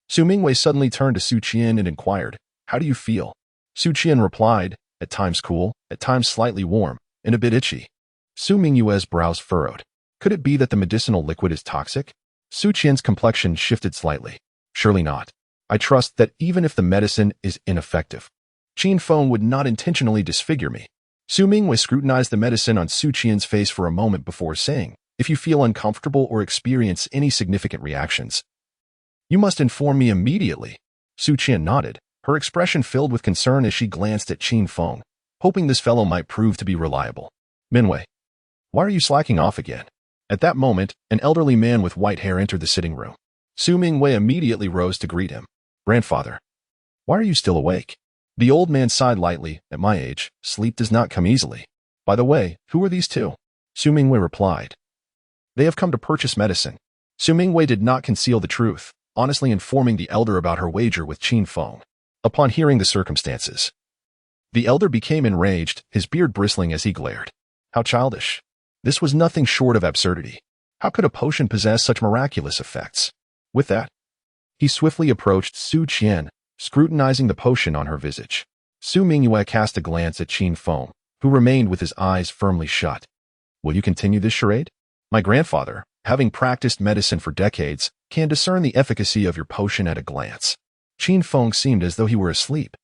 Su Mingwei suddenly turned to Su Qian and inquired, "How do you feel?" Su Qian replied, "At times cool, at times slightly warm, and a bit itchy." Su Mingwei's brows furrowed. Could it be that the medicinal liquid is toxic? Su Qian's complexion shifted slightly. Surely not. I trust that even if the medicine is ineffective, Qin Feng would not intentionally disfigure me. Su Mingwei scrutinized the medicine on Su Qian's face for a moment before saying, "If you feel uncomfortable or experience any significant reactions, you must inform me immediately." Su Qian nodded, her expression filled with concern as she glanced at Qin Feng, hoping this fellow might prove to be reliable. "Mingwei, why are you slacking off again?" At that moment, an elderly man with white hair entered the sitting room. Su Mingwei immediately rose to greet him. "Grandfather, why are you still awake?" The old man sighed lightly. "At my age, sleep does not come easily. By the way, who are these two?" Su Mingwei replied, "They have come to purchase medicine." Su Mingwei did not conceal the truth, honestly informing the elder about her wager with Qin Feng. Upon hearing the circumstances, the elder became enraged, his beard bristling as he glared. How childish. This was nothing short of absurdity. How could a potion possess such miraculous effects? With that, he swiftly approached Su Qian, scrutinizing the potion on her visage. Su Mingwei cast a glance at Qin Feng, who remained with his eyes firmly shut. "Will you continue this charade? My grandfather, having practiced medicine for decades, can discern the efficacy of your potion at a glance." Qin Feng seemed as though he were asleep,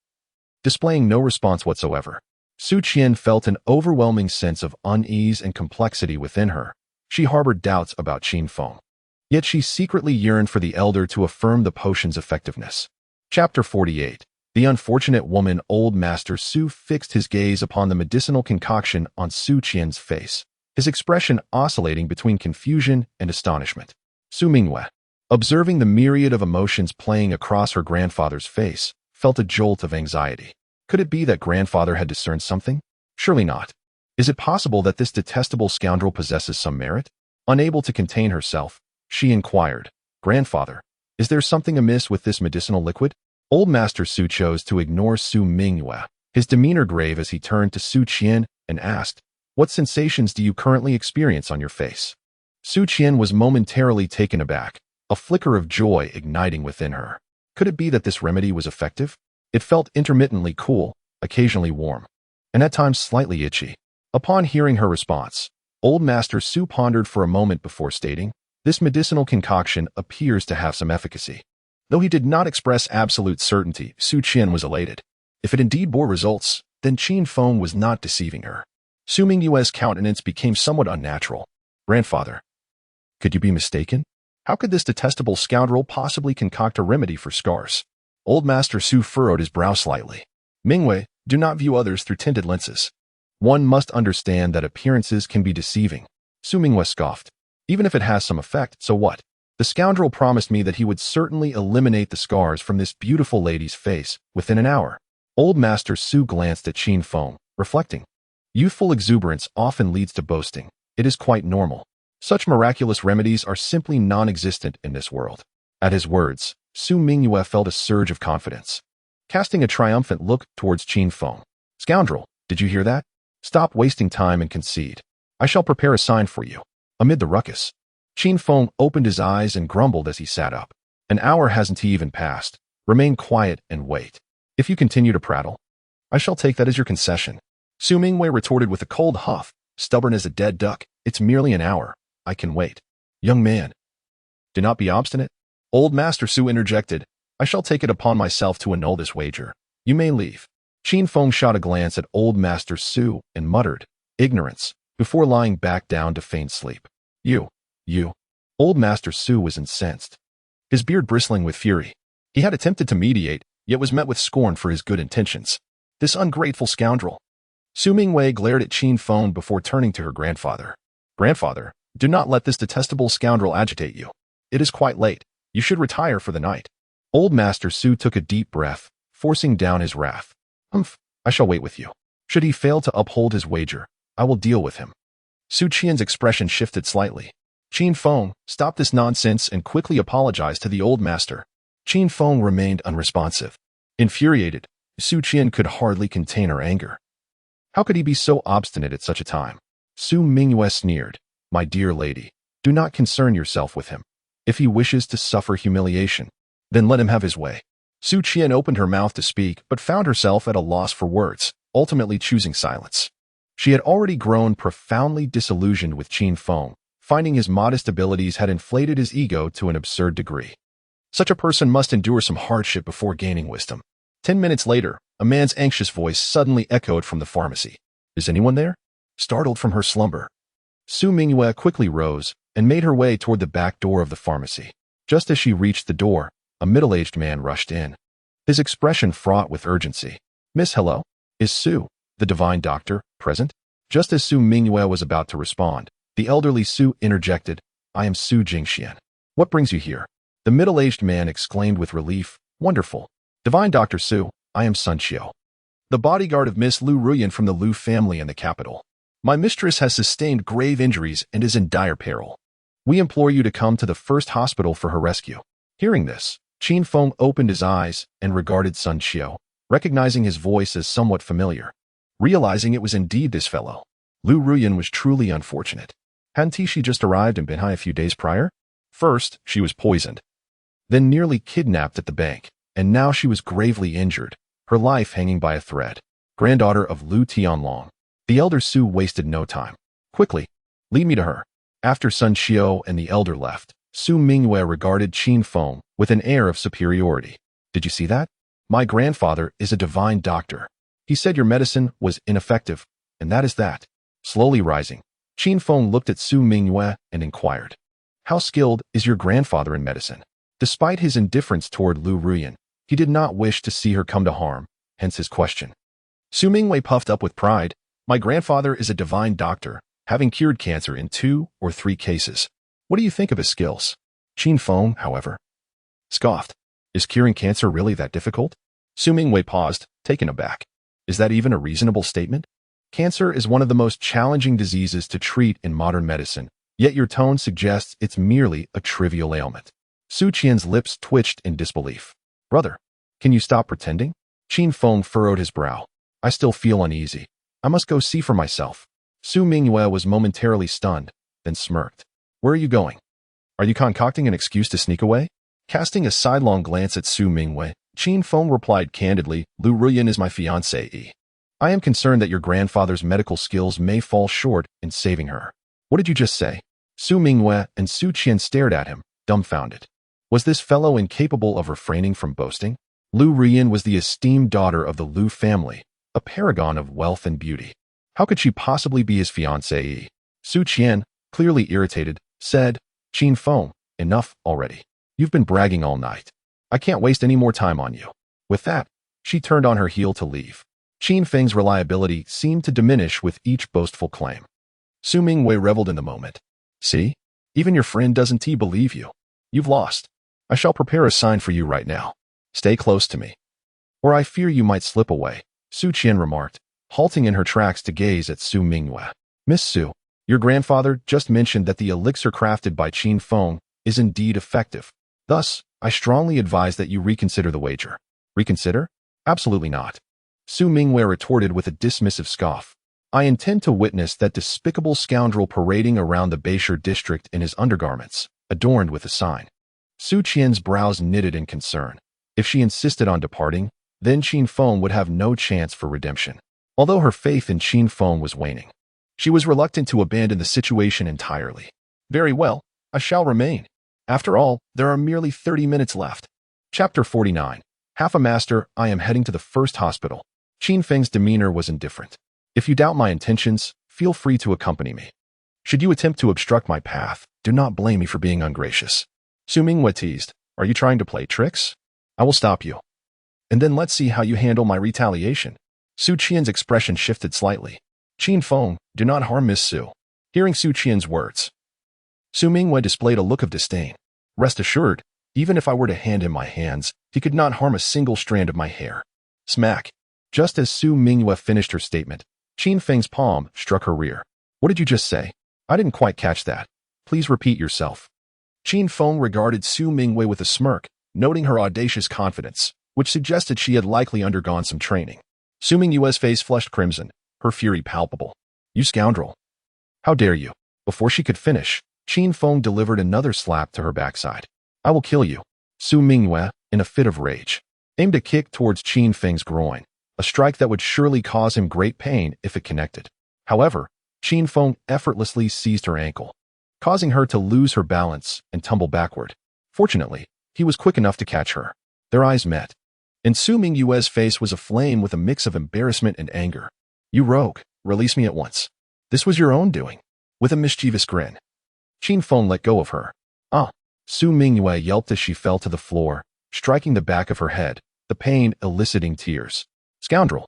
displaying no response whatsoever. Su Qian felt an overwhelming sense of unease and complexity within her. She harbored doubts about Qin Feng, yet she secretly yearned for the elder to affirm the potion's effectiveness. Chapter 48. The unfortunate woman. Old Master Su fixed his gaze upon the medicinal concoction on Su Qian's face, his expression oscillating between confusion and astonishment. Su Mingwei, observing the myriad of emotions playing across her grandfather's face, felt a jolt of anxiety. Could it be that grandfather had discerned something? Surely not. Is it possible that this detestable scoundrel possesses some merit? Unable to contain herself, she inquired, "Grandfather, is there something amiss with this medicinal liquid?" Old Master Su chose to ignore Su Mingyue, his demeanor grave as he turned to Su Qian and asked, "What sensations do you currently experience on your face?" Su Qian was momentarily taken aback, a flicker of joy igniting within her. Could it be that this remedy was effective? It felt intermittently cool, occasionally warm, and at times slightly itchy. Upon hearing her response, Old Master Su pondered for a moment before stating, "This medicinal concoction appears to have some efficacy." Though he did not express absolute certainty, Su Qian was elated. If it indeed bore results, then Qin Feng was not deceiving her. Su Mingyue's countenance became somewhat unnatural. "Grandfather, could you be mistaken? How could this detestable scoundrel possibly concoct a remedy for scars?" Old Master Su furrowed his brow slightly. "Mingyue, do not view others through tinted lenses. One must understand that appearances can be deceiving." Su Mingyue scoffed. "Even if it has some effect, so what? The scoundrel promised me that he would certainly eliminate the scars from this beautiful lady's face within an hour." Old Master Su glanced at Qin Feng, reflecting. Youthful exuberance often leads to boasting. It is quite normal. Such miraculous remedies are simply non-existent in this world. At his words, Su Mingyue felt a surge of confidence. Casting a triumphant look towards Qin Feng. "Scoundrel, did you hear that? Stop wasting time and concede. I shall prepare a sign for you." Amid the ruckus, Qin Feng opened his eyes and grumbled as he sat up. "An hour hasn't even passed. Remain quiet and wait. If you continue to prattle, I shall take that as your concession." Su Mingyue retorted with a cold huff, stubborn as a dead duck. "It's merely an hour. I can wait." "Young man, do not be obstinate." Old Master Su interjected. "I shall take it upon myself to annul this wager. You may leave." Qin Feng shot a glance at Old Master Su and muttered, "Ignorance," before lying back down to feign sleep. You. Old Master Su was incensed, his beard bristling with fury. He had attempted to mediate, yet was met with scorn for his good intentions. This ungrateful scoundrel. Su Mingyue glared at Qin Feng before turning to her grandfather. "Grandfather, do not let this detestable scoundrel agitate you. It is quite late. You should retire for the night." Old Master Su took a deep breath, forcing down his wrath. "Humph, I shall wait with you. Should he fail to uphold his wager, I will deal with him." Su Qian's expression shifted slightly. Qin Feng, stop this nonsense and quickly apologize to the old master. Qin Feng remained unresponsive. Infuriated, Su Qian could hardly contain her anger. How could he be so obstinate at such a time? Su Mingyue sneered. "My dear lady, do not concern yourself with him. If he wishes to suffer humiliation, then let him have his way." Su Qian opened her mouth to speak, but found herself at a loss for words, ultimately choosing silence. She had already grown profoundly disillusioned with Qin Feng, finding his modest abilities had inflated his ego to an absurd degree. Such a person must endure some hardship before gaining wisdom. 10 minutes later, a man's anxious voice suddenly echoed from the pharmacy. "Is anyone there?" Startled from her slumber, Su Mingyue quickly rose and made her way toward the back door of the pharmacy. Just as she reached the door, a middle-aged man rushed in, his expression fraught with urgency. "Miss, hello? Is Su, the divine doctor, present?" Just as Su Mingyue was about to respond, the elderly Su interjected, "I am Su Jingxian. What brings you here?" The middle-aged man exclaimed with relief, "Wonderful. Divine Dr. Su, I am Sun Qiu, the bodyguard of Miss Lu Ruyan from the Lu family in the capital. My mistress has sustained grave injuries and is in dire peril. We implore you to come to the first hospital for her rescue." Hearing this, Qin Feng opened his eyes and regarded Sun Qiu, recognizing his voice as somewhat familiar. Realizing it was indeed this fellow, Lu Ruyan was truly unfortunate. Hadn't she just arrived in Binhai a few days prior? First, she was poisoned, then nearly kidnapped at the bank, and now she was gravely injured, her life hanging by a thread. Granddaughter of Lu Tianlong. The elder Su wasted no time. "Quickly, lead me to her." After Sun Qiu and the elder left, Su Mingyue regarded Qin Feng with an air of superiority. "Did you see that? My grandfather is a divine doctor. He said your medicine was ineffective, and that is that." Slowly rising, Qin Feng looked at Su Mingyue and inquired, "How skilled is your grandfather in medicine?" Despite his indifference toward Lu Ruyan, he did not wish to see her come to harm, hence his question. Su Mingyue puffed up with pride. "My grandfather is a divine doctor, having cured cancer in 2 or 3 cases. What do you think of his skills?" Qin Feng, however, scoffed. "Is curing cancer really that difficult?" Su Mingyue paused, taken aback. "Is that even a reasonable statement? Cancer is one of the most challenging diseases to treat in modern medicine, yet your tone suggests it's merely a trivial ailment." Su Qian's lips twitched in disbelief. "Brother, Can you stop pretending? Qin Feng furrowed his brow. I still feel uneasy. I must go see for myself. Su Mingyue was momentarily stunned, then smirked. Where are you going? Are you concocting an excuse to sneak away? Casting a sidelong glance at Su Mingyue, Qin Feng replied candidly, Lu Ruyan is my fiancée. I am concerned that your grandfather's medical skills may fall short in saving her. What did you just say? Su Mingyue and Su Qian stared at him, dumbfounded. Was this fellow incapable of refraining from boasting? Lu Ruyan was the esteemed daughter of the Lu family, a paragon of wealth and beauty. How could she possibly be his fiancée? Su Qian, clearly irritated, said, Qin Feng, enough already. You've been bragging all night. I can't waste any more time on you. With that, she turned on her heel to leave. Qin Feng's reliability seemed to diminish with each boastful claim. Su Mingyue reveled in the moment. See? Even your friend doesn't believe you. You've lost. I shall prepare a sign for you right now. Stay close to me. Or I fear you might slip away, Su Qian remarked, halting in her tracks to gaze at Su Mingyue. Miss Su, your grandfather just mentioned that the elixir crafted by Qin Feng is indeed effective. Thus, I strongly advise that you reconsider the wager. Reconsider? Absolutely not. Su Mingyue retorted with a dismissive scoff. I intend to witness that despicable scoundrel parading around the Beishir district in his undergarments, adorned with a sign. Su Qian's brows knitted in concern. If she insisted on departing, then Qin Feng would have no chance for redemption. Although her faith in Qin Feng was waning, she was reluctant to abandon the situation entirely. Very well, I shall remain. After all, there are merely 30 minutes left. Chapter 49. Half a master, I am heading to the first hospital. Qin Feng's demeanor was indifferent. If you doubt my intentions, feel free to accompany me. Should you attempt to obstruct my path, do not blame me for being ungracious. Su Mingyue teased, are you trying to play tricks? I will stop you. And then let's see how you handle my retaliation. Su Qian's expression shifted slightly. Qin Feng, do not harm Miss Su. Hearing Su Qian's words, Su Mingyue displayed a look of disdain. Rest assured, even if I were to hand him my hands, he could not harm a single strand of my hair. Smack. Just as Su Mingyue finished her statement, Qin Feng's palm struck her rear. What did you just say? I didn't quite catch that. Please repeat yourself. Qin Feng regarded Su Mingyue with a smirk, noting her audacious confidence, which suggested she had likely undergone some training. Su Mingyue's face flushed crimson, her fury palpable. You scoundrel. How dare you? Before she could finish, Qin Feng delivered another slap to her backside. I will kill you. Su Mingyue, in a fit of rage, aimed a kick towards Qin Feng's groin, a strike that would surely cause him great pain if it connected. However, Qin Feng effortlessly seized her ankle, causing her to lose her balance and tumble backward. Fortunately, he was quick enough to catch her. Their eyes met. In Su Mingyue's face was aflame with a mix of embarrassment and anger. You rogue, release me at once. This was your own doing. With a mischievous grin, Qin Feng let go of her. Ah! Su Mingyue yelped as she fell to the floor, striking the back of her head, the pain eliciting tears. Scoundrel!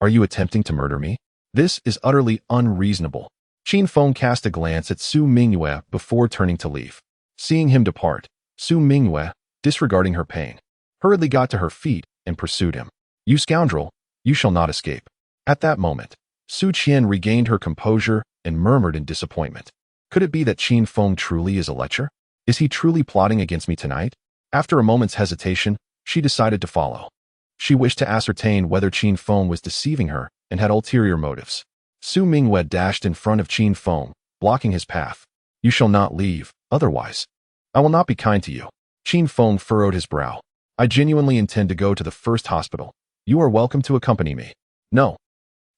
Are you attempting to murder me? This is utterly unreasonable. Qin Feng cast a glance at Su Mingyue before turning to leave. Seeing him depart, Su Mingyue, disregarding her pain, hurriedly got to her feet and pursued him. You scoundrel, you shall not escape. At that moment, Su Qian regained her composure and murmured in disappointment. Could it be that Qin Feng truly is a lecher? Is he truly plotting against me tonight? After a moment's hesitation, she decided to follow. She wished to ascertain whether Qin Feng was deceiving her and had ulterior motives. Su Mingyue dashed in front of Qin Feng, blocking his path. You shall not leave, otherwise I will not be kind to you. Qin Feng furrowed his brow. I genuinely intend to go to the first hospital. You are welcome to accompany me. No.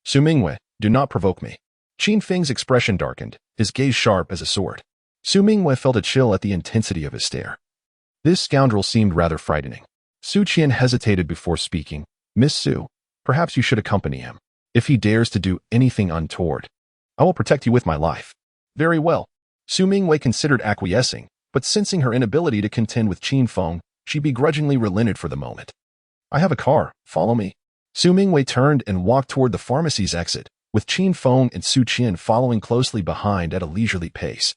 Su Mingyue, do not provoke me. Qin Feng's expression darkened, his gaze sharp as a sword. Su Mingyue felt a chill at the intensity of his stare. This scoundrel seemed rather frightening. Su Qian hesitated before speaking. Miss Su, perhaps you should accompany him. If he dares to do anything untoward, I will protect you with my life. Very well. Su Mingyue considered acquiescing, but sensing her inability to contend with Qin Feng, she begrudgingly relented for the moment. I have a car, follow me. Su Mingyue turned and walked toward the pharmacy's exit, with Qin Feng and Su Qian following closely behind at a leisurely pace.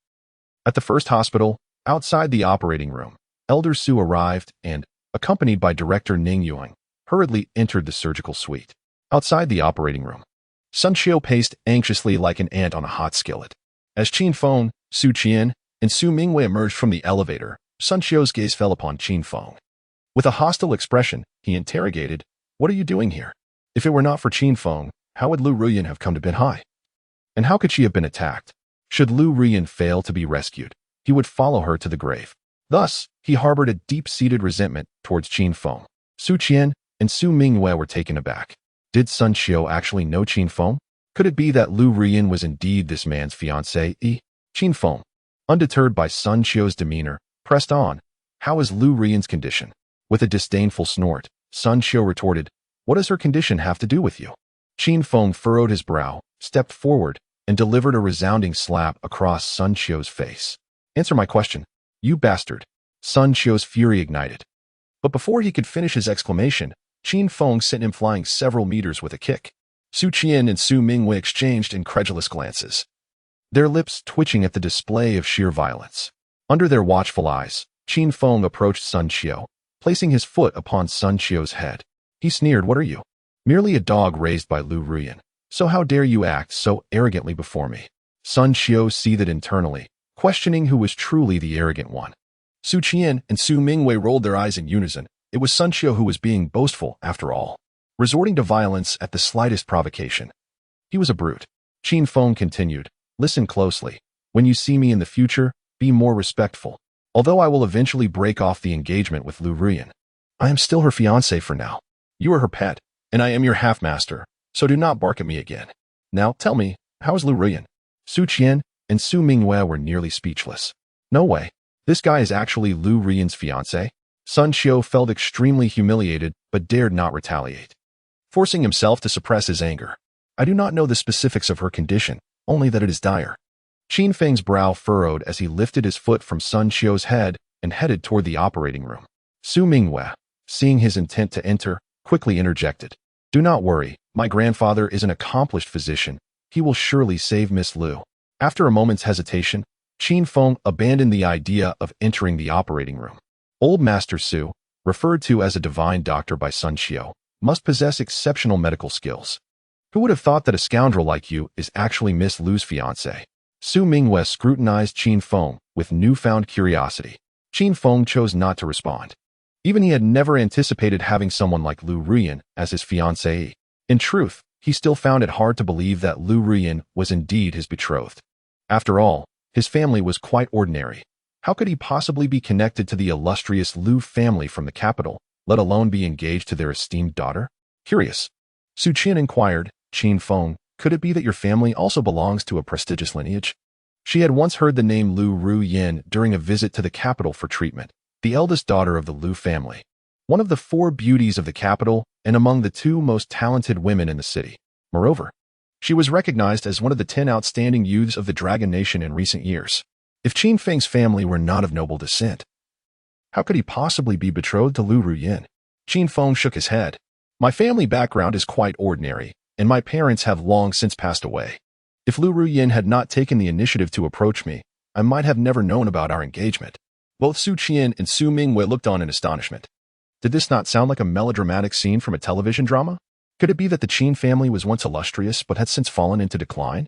At the first hospital, outside the operating room, Elder Su arrived and, accompanied by Director Ning Yuang, hurriedly entered the surgical suite. Outside the operating room, Sun Qiu paced anxiously like an ant on a hot skillet. As Qin Feng, Su Qian, and Su Mingyue emerged from the elevator, Sun Qiu's gaze fell upon Qin Feng. With a hostile expression, he interrogated, "What are you doing here? If it were not for Qin Feng, how would Lu Ruyan have come to Binhai? And how could she have been attacked? Should Lu Ruyan fail to be rescued, he would follow her to the grave." Thus, he harbored a deep-seated resentment towards Qin Feng. Su Qian and Su Mingwei were taken aback. Did Sun Xiu actually know Qin Feng? Could it be that Lu Ruyan was indeed this man's fiancée? Qin Feng, undeterred by Sun Xiu's demeanor, pressed on. "How is Lu Ruyan's condition?" With a disdainful snort, Sun Xiu retorted, "What does her condition have to do with you?" Qin Feng furrowed his brow, stepped forward, and delivered a resounding slap across Sun Xiu's face. "Answer my question, you bastard." Sun Xiu's fury ignited. But before he could finish his exclamation, Qin Feng sent him flying several meters with a kick. Su Qian and Su Mingwei exchanged incredulous glances, their lips twitching at the display of sheer violence. Under their watchful eyes, Qin Feng approached Sun Xiu, placing his foot upon Sun Xiu's head. He sneered, "What are you? Merely a dog raised by Lu Ruyan. So how dare you act so arrogantly before me?" Sun Xiu seethed internally, questioning who was truly the arrogant one. Su Qian and Su Mingwei rolled their eyes in unison. It was Sun Xiu who was being boastful, after all, resorting to violence at the slightest provocation. He was a brute. Qin Feng continued, "Listen closely. When you see me in the future, be more respectful. Although I will eventually break off the engagement with Lu Ruyan, I am still her fiancé for now. You are her pet, and I am your half-master, so do not bark at me again. Now, tell me, how is Lu Ruyan?" Su Qian and Su Mingwei were nearly speechless. "No way. This guy is actually Lu Ruyan's fiancé?" Sun Xiu felt extremely humiliated, but dared not retaliate, forcing himself to suppress his anger. "I do not know the specifics of her condition, only that it is dire." Qin Feng's brow furrowed as he lifted his foot from Sun Xiu's head and headed toward the operating room. Su Mingwei, seeing his intent to enter, quickly interjected, "Do not worry, my grandfather is an accomplished physician. He will surely save Miss Lu." After a moment's hesitation, Qin Feng abandoned the idea of entering the operating room. Old Master Su, referred to as a divine doctor by Sun Xiu, must possess exceptional medical skills. Who would have thought that a scoundrel like you is actually Miss Lu's fiancé? Su Mingwei scrutinized Qin Feng with newfound curiosity. Qin Feng chose not to respond. Even he had never anticipated having someone like Lu Ruyan as his fiancée. In truth, he still found it hard to believe that Lu Ruyan was indeed his betrothed. After all, his family was quite ordinary. How could he possibly be connected to the illustrious Lu family from the capital, let alone be engaged to their esteemed daughter? Curious. Su Qian inquired, "Qin Feng, could it be that your family also belongs to a prestigious lineage?" She had once heard the name Lu Ruyan during a visit to the capital for treatment, the eldest daughter of the Lu family, one of the 4 beauties of the capital and among the 2 most talented women in the city. Moreover, she was recognized as one of the 10 outstanding youths of the Dragon Nation in recent years. If Qin Feng's family were not of noble descent, how could he possibly be betrothed to Lu Ruyan? Qin Feng shook his head. "My family background is quite ordinary, and my parents have long since passed away. If Lu Ruyan had not taken the initiative to approach me, I might have never known about our engagement." Both Su Qian and Su Mingwei looked on in astonishment. Did this not sound like a melodramatic scene from a television drama? Could it be that the Qin family was once illustrious but had since fallen into decline?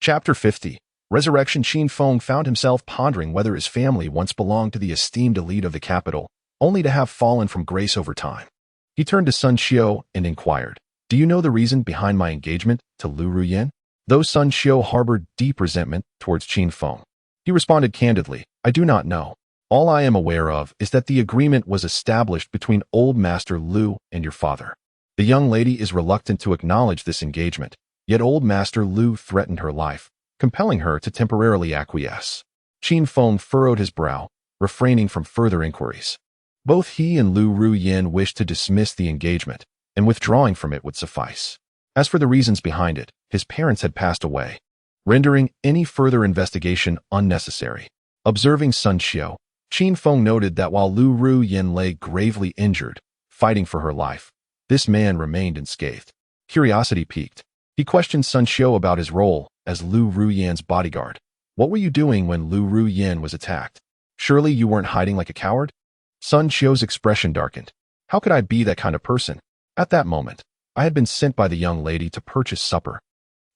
Chapter 50. Resurrection. Qin Feng found himself pondering whether his family once belonged to the esteemed elite of the capital, only to have fallen from grace over time. He turned to Sun Xiu and inquired, "Do you know the reason behind my engagement to Lu Ruyan?" Though Sun Xiu harbored deep resentment towards Qin Feng, he responded candidly, "I do not know. All I am aware of is that the agreement was established between Old Master Lu and your father. The young lady is reluctant to acknowledge this engagement, yet Old Master Lu threatened her life, compelling her to temporarily acquiesce." Qin Feng furrowed his brow, refraining from further inquiries. Both he and Lu Ruyan wished to dismiss the engagement, and withdrawing from it would suffice. As for the reasons behind it, his parents had passed away, rendering any further investigation unnecessary. Observing Sun Xiu, Qin Feng noted that while Lu Ruyan lay gravely injured, fighting for her life, this man remained unscathed. Curiosity piqued. He questioned Sun Xiu about his role as Lu Ruyan's bodyguard. "What were you doing when Lu Ruyan was attacked? Surely you weren't hiding like a coward?" Sun Xiu's expression darkened. "How could I be that kind of person? At that moment, I had been sent by the young lady to purchase supper,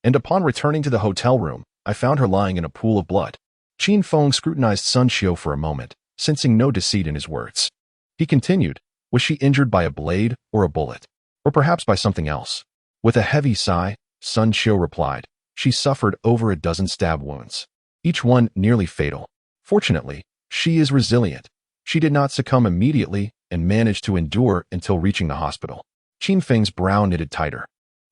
and upon returning to the hotel room, I found her lying in a pool of blood." Qin Feng scrutinized Sun Xiu for a moment, sensing no deceit in his words. He continued, Was she injured by a blade or a bullet? Or perhaps by something else? With a heavy sigh, Sun Qiu replied, she suffered over a dozen stab wounds, each one nearly fatal. Fortunately, she is resilient. She did not succumb immediately and managed to endure until reaching the hospital. Qin Feng's brow knitted tighter,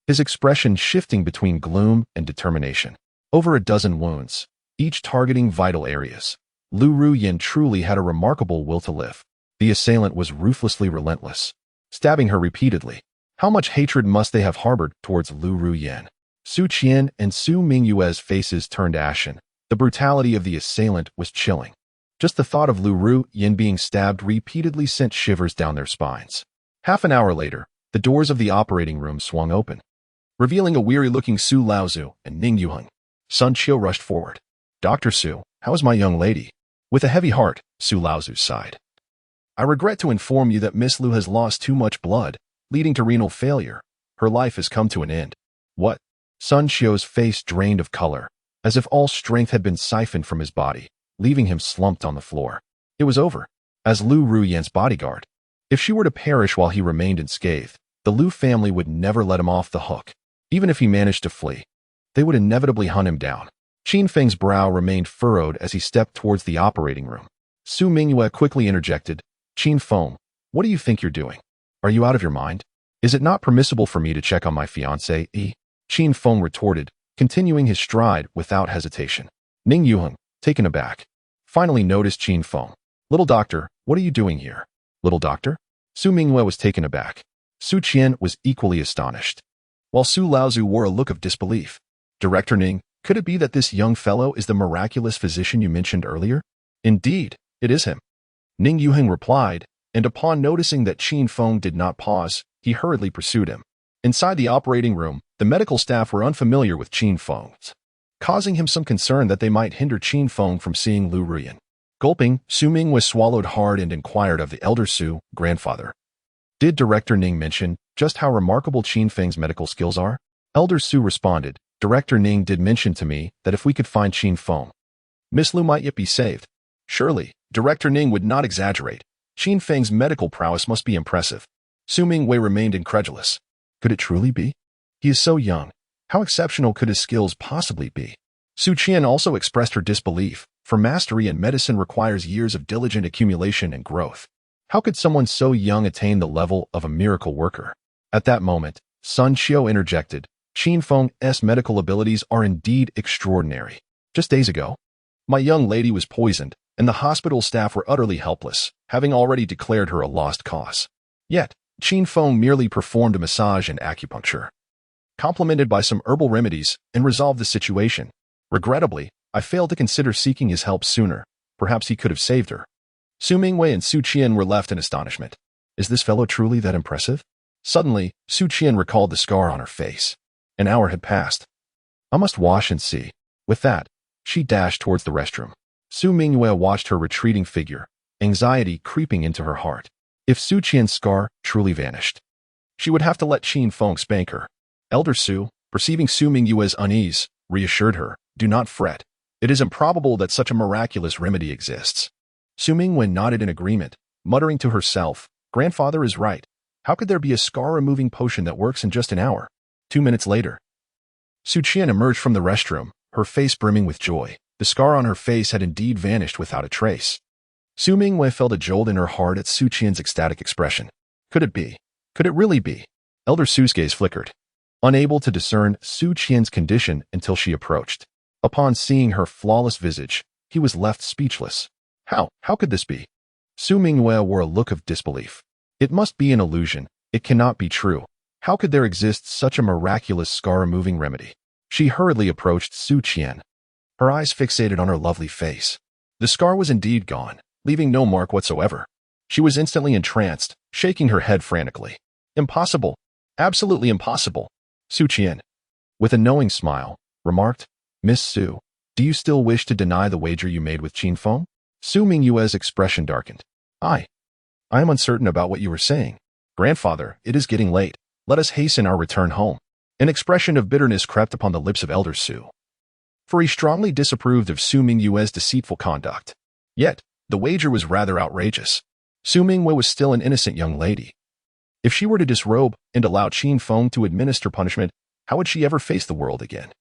his expression shifting between gloom and determination. Over a dozen wounds, each targeting vital areas. Lu Ruyin truly had a remarkable will to live. The assailant was ruthlessly relentless, stabbing her repeatedly. How much hatred must they have harbored towards Lu Ruyin? Su Qian and Su Mingyue's faces turned ashen. The brutality of the assailant was chilling. Just the thought of Lu Ruyin being stabbed repeatedly sent shivers down their spines. Half an hour later, the doors of the operating room swung open, revealing a weary-looking Su Laozu and Ning Yuheng. Sun Qiu rushed forward. Dr. Su, how is my young lady? With a heavy heart, Su Laozu sighed. I regret to inform you that Miss Lu has lost too much blood, leading to renal failure. Her life has come to an end. What? Sun Qiu's face drained of color, as if all strength had been siphoned from his body, leaving him slumped on the floor. It was over. As Lu Ruyin's bodyguard, if she were to perish while he remained unscathed, the Lu family would never let him off the hook. Even if he managed to flee, they would inevitably hunt him down. Qin Feng's brow remained furrowed as he stepped towards the operating room. Su Mingyue quickly interjected, Qin Feng, what do you think you're doing? Are you out of your mind? Is it not permissible for me to check on my fiancée? Qin Feng retorted, continuing his stride without hesitation. Ning Yuheng, taken aback, finally noticed Qin Feng. Little doctor, what are you doing here? Little doctor? Su Mingyue was taken aback. Su Qian was equally astonished, while Su Laozu wore a look of disbelief. Director Ning, could it be that this young fellow is the miraculous physician you mentioned earlier? Indeed, it is him. Ning Yuheng replied, and upon noticing that Qin Feng did not pause, he hurriedly pursued him. Inside the operating room, the medical staff were unfamiliar with Qin Feng, causing him some concern that they might hinder Qin Feng from seeing Lu Ruyin. Gulping, Su Ming was swallowed hard and inquired of the elder Su, grandfather. Did Director Ning mention just how remarkable Qin Feng's medical skills are? Elder Su responded, Director Ning did mention to me that if we could find Qin Feng, Miss Lu might yet be saved. Surely, Director Ning would not exaggerate. Qin Feng's medical prowess must be impressive. Su Mingwei remained incredulous. Could it truly be? He is so young. How exceptional could his skills possibly be? Su Qian also expressed her disbelief, for mastery in medicine requires years of diligent accumulation and growth. How could someone so young attain the level of a miracle worker? At that moment, Sun Qiu interjected, Qin Feng's medical abilities are indeed extraordinary. Just days ago, my young lady was poisoned, and the hospital staff were utterly helpless, having already declared her a lost cause. Yet, Qin Feng merely performed a massage and acupuncture, complemented by some herbal remedies, and resolved the situation. Regrettably, I failed to consider seeking his help sooner. Perhaps he could have saved her. Su Mingwei and Su Qian were left in astonishment. Is this fellow truly that impressive? Suddenly, Su Qian recalled the scar on her face. An hour had passed. I must wash and see. With that, she dashed towards the restroom. Su Mingyue watched her retreating figure, anxiety creeping into her heart. If Su Qian's scar truly vanished, she would have to let Qin Feng spank her. Elder Su, perceiving Su Mingyue's unease, reassured her, do not fret. It is improbable that such a miraculous remedy exists. Su Mingyue nodded in agreement, muttering to herself, grandfather is right. How could there be a scar-removing potion that works in just an hour? 2 minutes later, Su Qian emerged from the restroom, her face brimming with joy. The scar on her face had indeed vanished without a trace. Su Mingyue felt a jolt in her heart at Su Qian's ecstatic expression. Could it be? Could it really be? Elder Su's gaze flickered, unable to discern Su Qian's condition until she approached. Upon seeing her flawless visage, he was left speechless. How could this be? Su Mingyue wore a look of disbelief. It must be an illusion. It cannot be true. How could there exist such a miraculous scar-removing remedy? She hurriedly approached Su Qian, her eyes fixated on her lovely face. The scar was indeed gone, leaving no mark whatsoever. She was instantly entranced, shaking her head frantically. Impossible. Absolutely impossible. Su Qian, with a knowing smile, remarked, Miss Su, do you still wish to deny the wager you made with Qin Feng? Su Mingyue's expression darkened. I am uncertain about what you were saying. Grandfather, it is getting late. Let us hasten our return home. An expression of bitterness crept upon the lips of Elder Su, for he strongly disapproved of Su Mingyue's deceitful conduct. Yet, the wager was rather outrageous. Su Mingwei was still an innocent young lady. If she were to disrobe and allow Qin Feng to administer punishment, how would she ever face the world again?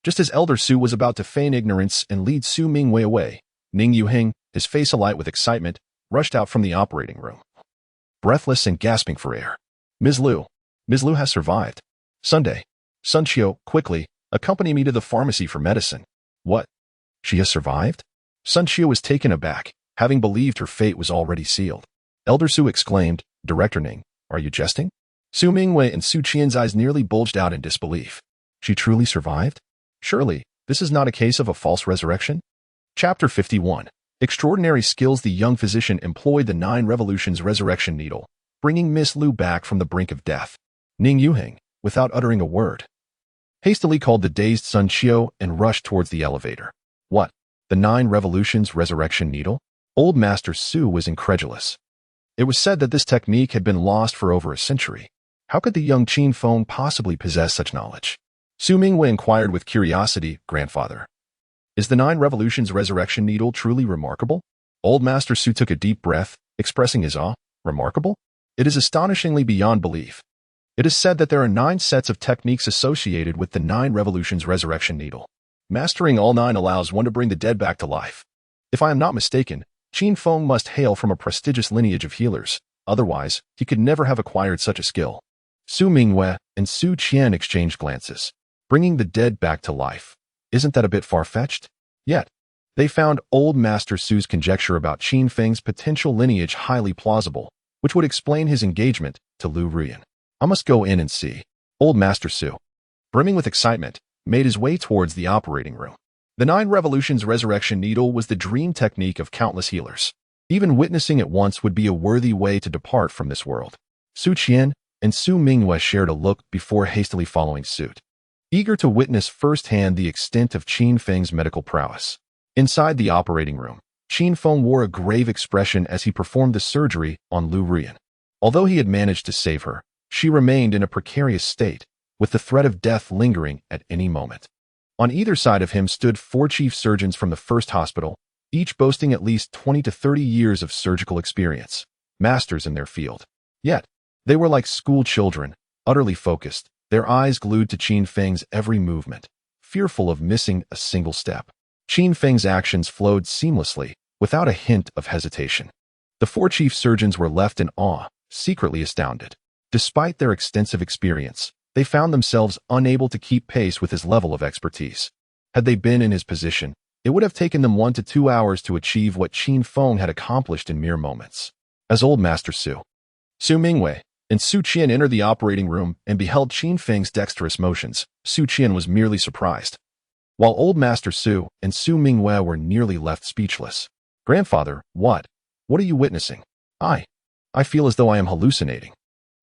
Just as Elder Su was about to feign ignorance and lead Su Mingwei away, Ning Yuhing, his face alight with excitement, rushed out from the operating room. Breathless and gasping for air. Ms. Liu has survived. Sunday. Sun Qiu, quickly, accompany me to the pharmacy for medicine. What? She has survived? Sun Qiu was taken aback, having believed her fate was already sealed. Elder Su exclaimed, Director Ning, are you jesting? Su Mingwei and Su Qian's eyes nearly bulged out in disbelief. She truly survived? Surely, this is not a case of a false resurrection? Chapter 51. Extraordinary skills. The young physician employed the 9 Revolutions resurrection needle, bringing Miss Liu back from the brink of death. Ning Yuhing, without uttering a word, hastily called the dazed Sun Qiu and rushed towards the elevator. What? The 9 Revolutions resurrection needle? Old Master Su was incredulous. It was said that this technique had been lost for over a century. How could the young Qin Feng possibly possess such knowledge? Su Mingwei inquired with curiosity, Grandfather, is the 9 Revolutions resurrection needle truly remarkable? Old Master Su took a deep breath, expressing his awe. Remarkable? It is astonishingly beyond belief. It is said that there are 9 sets of techniques associated with the 9 Revolutions resurrection needle. Mastering all 9 allows one to bring the dead back to life. If I am not mistaken, Qin Feng must hail from a prestigious lineage of healers. Otherwise, he could never have acquired such a skill. Su Mingwei and Su Qian exchanged glances. Bringing the dead back to life. Isn't that a bit far-fetched? Yet, they found Old Master Su's conjecture about Qin Feng's potential lineage highly plausible, which would explain his engagement to Lu Ruyan. I must go in and see. Old Master Su, brimming with excitement, made his way towards the operating room. The 9 Revolutions resurrection needle was the dream technique of countless healers. Even witnessing it once would be a worthy way to depart from this world. Su Qian and Su Mingwei shared a look before hastily following suit, eager to witness firsthand the extent of Qin Feng's medical prowess. Inside the operating room, Qin Feng wore a grave expression as he performed the surgery on Lu Ruyan. Although he had managed to save her, she remained in a precarious state, with the threat of death lingering at any moment. On either side of him stood 4 chief surgeons from the first hospital, each boasting at least 20 to 30 years of surgical experience, masters in their field. Yet, they were like school children, utterly focused, their eyes glued to Qin Feng's every movement, fearful of missing a single step. Qin Feng's actions flowed seamlessly, without a hint of hesitation. The 4 chief surgeons were left in awe, secretly astounded. Despite their extensive experience, they found themselves unable to keep pace with his level of expertise. Had they been in his position, it would have taken them 1 to 2 hours to achieve what Qin Feng had accomplished in mere moments. As Old Master Su Mingwei and Su Qian entered the operating room and beheld Qin Feng's dexterous motions, Su Qian was merely surprised, while Old Master Su and Su Mingwei were nearly left speechless. Grandfather, what are you witnessing? I feel as though I am hallucinating.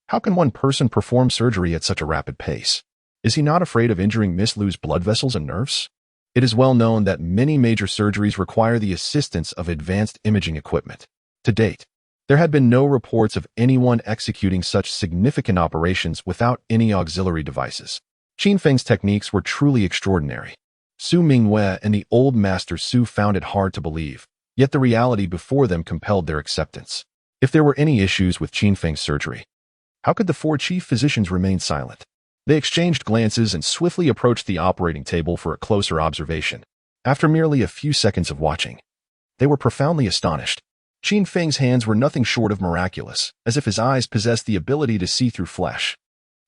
How can one person perform surgery at such a rapid pace? Is he not afraid of injuring Miss Liu's blood vessels and nerves? It is well known that many major surgeries require the assistance of advanced imaging equipment. To date, there had been no reports of anyone executing such significant operations without any auxiliary devices. Qin Feng's techniques were truly extraordinary. Su Mingwei and the Old Master Su found it hard to believe, yet the reality before them compelled their acceptance. If there were any issues with Qin Feng's surgery, how could the 4 chief physicians remain silent? They exchanged glances and swiftly approached the operating table for a closer observation. After merely a few seconds of watching, they were profoundly astonished. Qin Feng's hands were nothing short of miraculous, as if his eyes possessed the ability to see through flesh.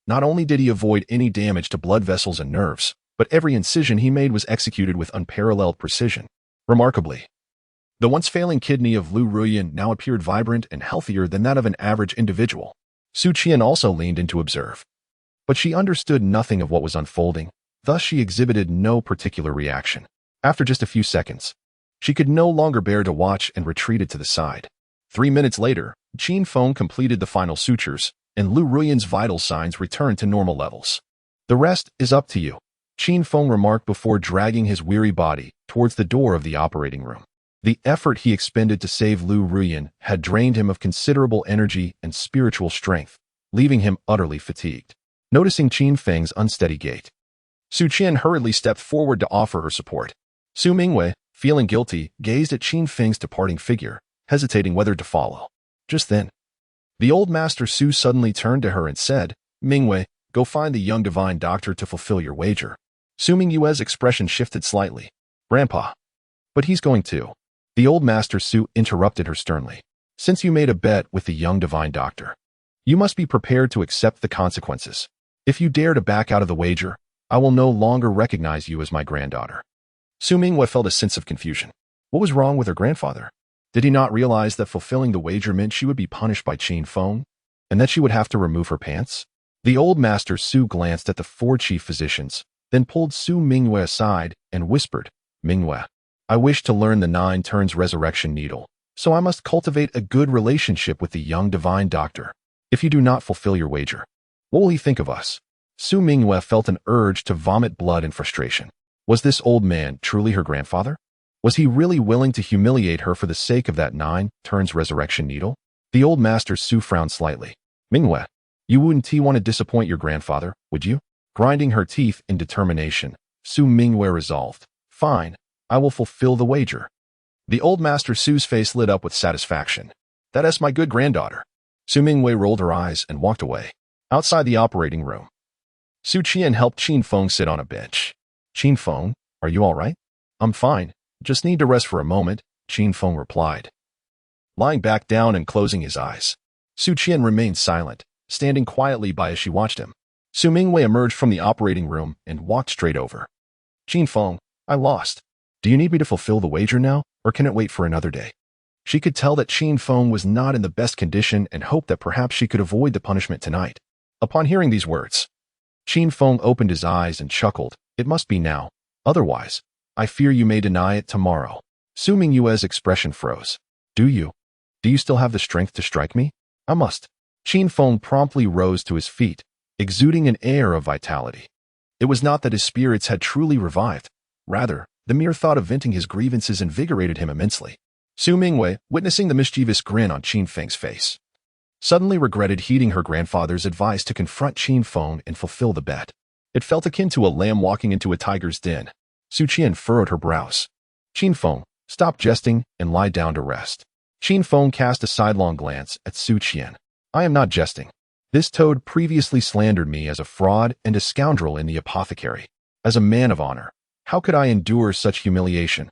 Not only did he avoid any damage to blood vessels and nerves, but every incision he made was executed with unparalleled precision. Remarkably, the once failing kidney of Lu Ruyan now appeared vibrant and healthier than that of an average individual. Su Qian also leaned in to observe, but she understood nothing of what was unfolding, thus she exhibited no particular reaction. After just a few seconds, she could no longer bear to watch and retreated to the side. 3 minutes later, Qin Feng completed the final sutures, and Lu Ruyan's vital signs returned to normal levels. The rest is up to you, Qin Feng remarked before dragging his weary body towards the door of the operating room. The effort he expended to save Lu Ruyan had drained him of considerable energy and spiritual strength, leaving him utterly fatigued. Noticing Qin Feng's unsteady gait, Su Qian hurriedly stepped forward to offer her support. Su Mingwei, feeling guilty, gazed at Qin Feng's departing figure, hesitating whether to follow. Just then, the old Master Su suddenly turned to her and said, "Mingwei, go find the young divine doctor to fulfill your wager." Su Mingwei's expression shifted slightly. "Grandpa." "But he's going to." The old Master Su interrupted her sternly. "Since you made a bet with the young divine doctor, you must be prepared to accept the consequences. If you dare to back out of the wager, I will no longer recognize you as my granddaughter." Su Mingwei felt a sense of confusion. What was wrong with her grandfather? Did he not realize that fulfilling the wager meant she would be punished by Qin Feng, and that she would have to remove her pants? The old Master Su glanced at the 4 chief physicians, then pulled Su Mingwei aside and whispered, "Mingwei, I wish to learn the 9 turns resurrection needle, so I must cultivate a good relationship with the young divine doctor. If you do not fulfill your wager, what will he think of us?" Su Mingwei felt an urge to vomit blood in frustration. Was this old man truly her grandfather? Was he really willing to humiliate her for the sake of that 9 turns resurrection needle? The old Master Su frowned slightly. "Mingwei, you wouldn't want to disappoint your grandfather, would you?" Grinding her teeth in determination, Su Mingwei resolved, "Fine, I will fulfill the wager." The old Master Su's face lit up with satisfaction. "That is my good granddaughter." Su Mingwei rolled her eyes and walked away. Outside the operating room, Su Qian helped Qin Feng sit on a bench. "Qin Feng, are you all right?" "I'm fine. Just need to rest for a moment," Qin Feng replied. Lying back down and closing his eyes, Su Qian remained silent, standing quietly by as she watched him. Su Mingwei emerged from the operating room and walked straight over. "Qin Feng, I lost. Do you need me to fulfill the wager now, or can it wait for another day?" She could tell that Qin Feng was not in the best condition and hoped that perhaps she could avoid the punishment tonight. Upon hearing these words, Qin Feng opened his eyes and chuckled. "It must be now. Otherwise, I fear you may deny it tomorrow." Su Mingwei's expression froze. Do you still have the strength to strike me?" "I must." Qin Feng promptly rose to his feet, exuding an air of vitality. It was not that his spirits had truly revived. Rather, the mere thought of venting his grievances invigorated him immensely. Su Mingwei, witnessing the mischievous grin on Qin Feng's face, suddenly regretted heeding her grandfather's advice to confront Qin Feng and fulfill the bet. It felt akin to a lamb walking into a tiger's den. Su Qian furrowed her brows. "Qin Feng, stop jesting and lie down to rest." Qin Feng cast a sidelong glance at Su Qian. "I am not jesting. This toad previously slandered me as a fraud and a scoundrel in the apothecary. As a man of honor, how could I endure such humiliation?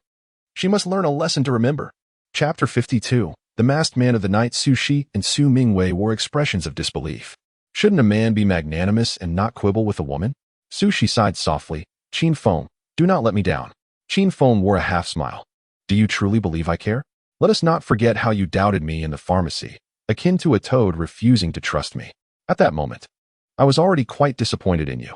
She must learn a lesson to remember." Chapter 52. The masked man of the night. Su Shi and Su Mingwei wore expressions of disbelief. Shouldn't a man be magnanimous and not quibble with a woman? Su Shi sighed softly. "Qin Feng, do not let me down." Qin Feng wore a half-smile. "Do you truly believe I care? Let us not forget how you doubted me in the pharmacy, akin to a toad refusing to trust me. At that moment, I was already quite disappointed in you."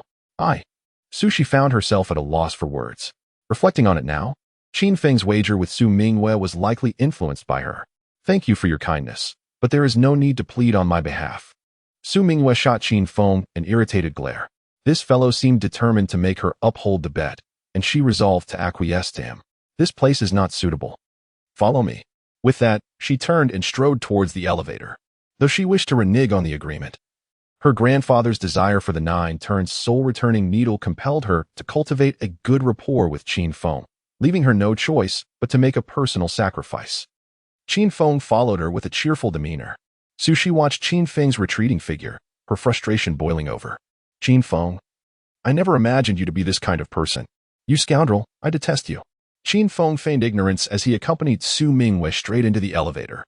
Su Shi found herself at a loss for words. Reflecting on it now, Qin Feng's wager with Su Mingwei was likely influenced by her. "Thank you for your kindness, but there is no need to plead on my behalf." Su Mingwei shot Qin Feng an irritated glare. This fellow seemed determined to make her uphold the bet, and she resolved to acquiesce to him. "This place is not suitable. Follow me." With that, she turned and strode towards the elevator. Though she wished to renege on the agreement, her grandfather's desire for the 9 turns soul-returning needle compelled her to cultivate a good rapport with Qin Feng, leaving her no choice but to make a personal sacrifice. Qin Feng followed her with a cheerful demeanor. Su Shi watched Qin Feng's retreating figure, her frustration boiling over. "Qin Feng, I never imagined you to be this kind of person. You scoundrel, I detest you." Qin Feng feigned ignorance as he accompanied Su Mingwei straight into the elevator.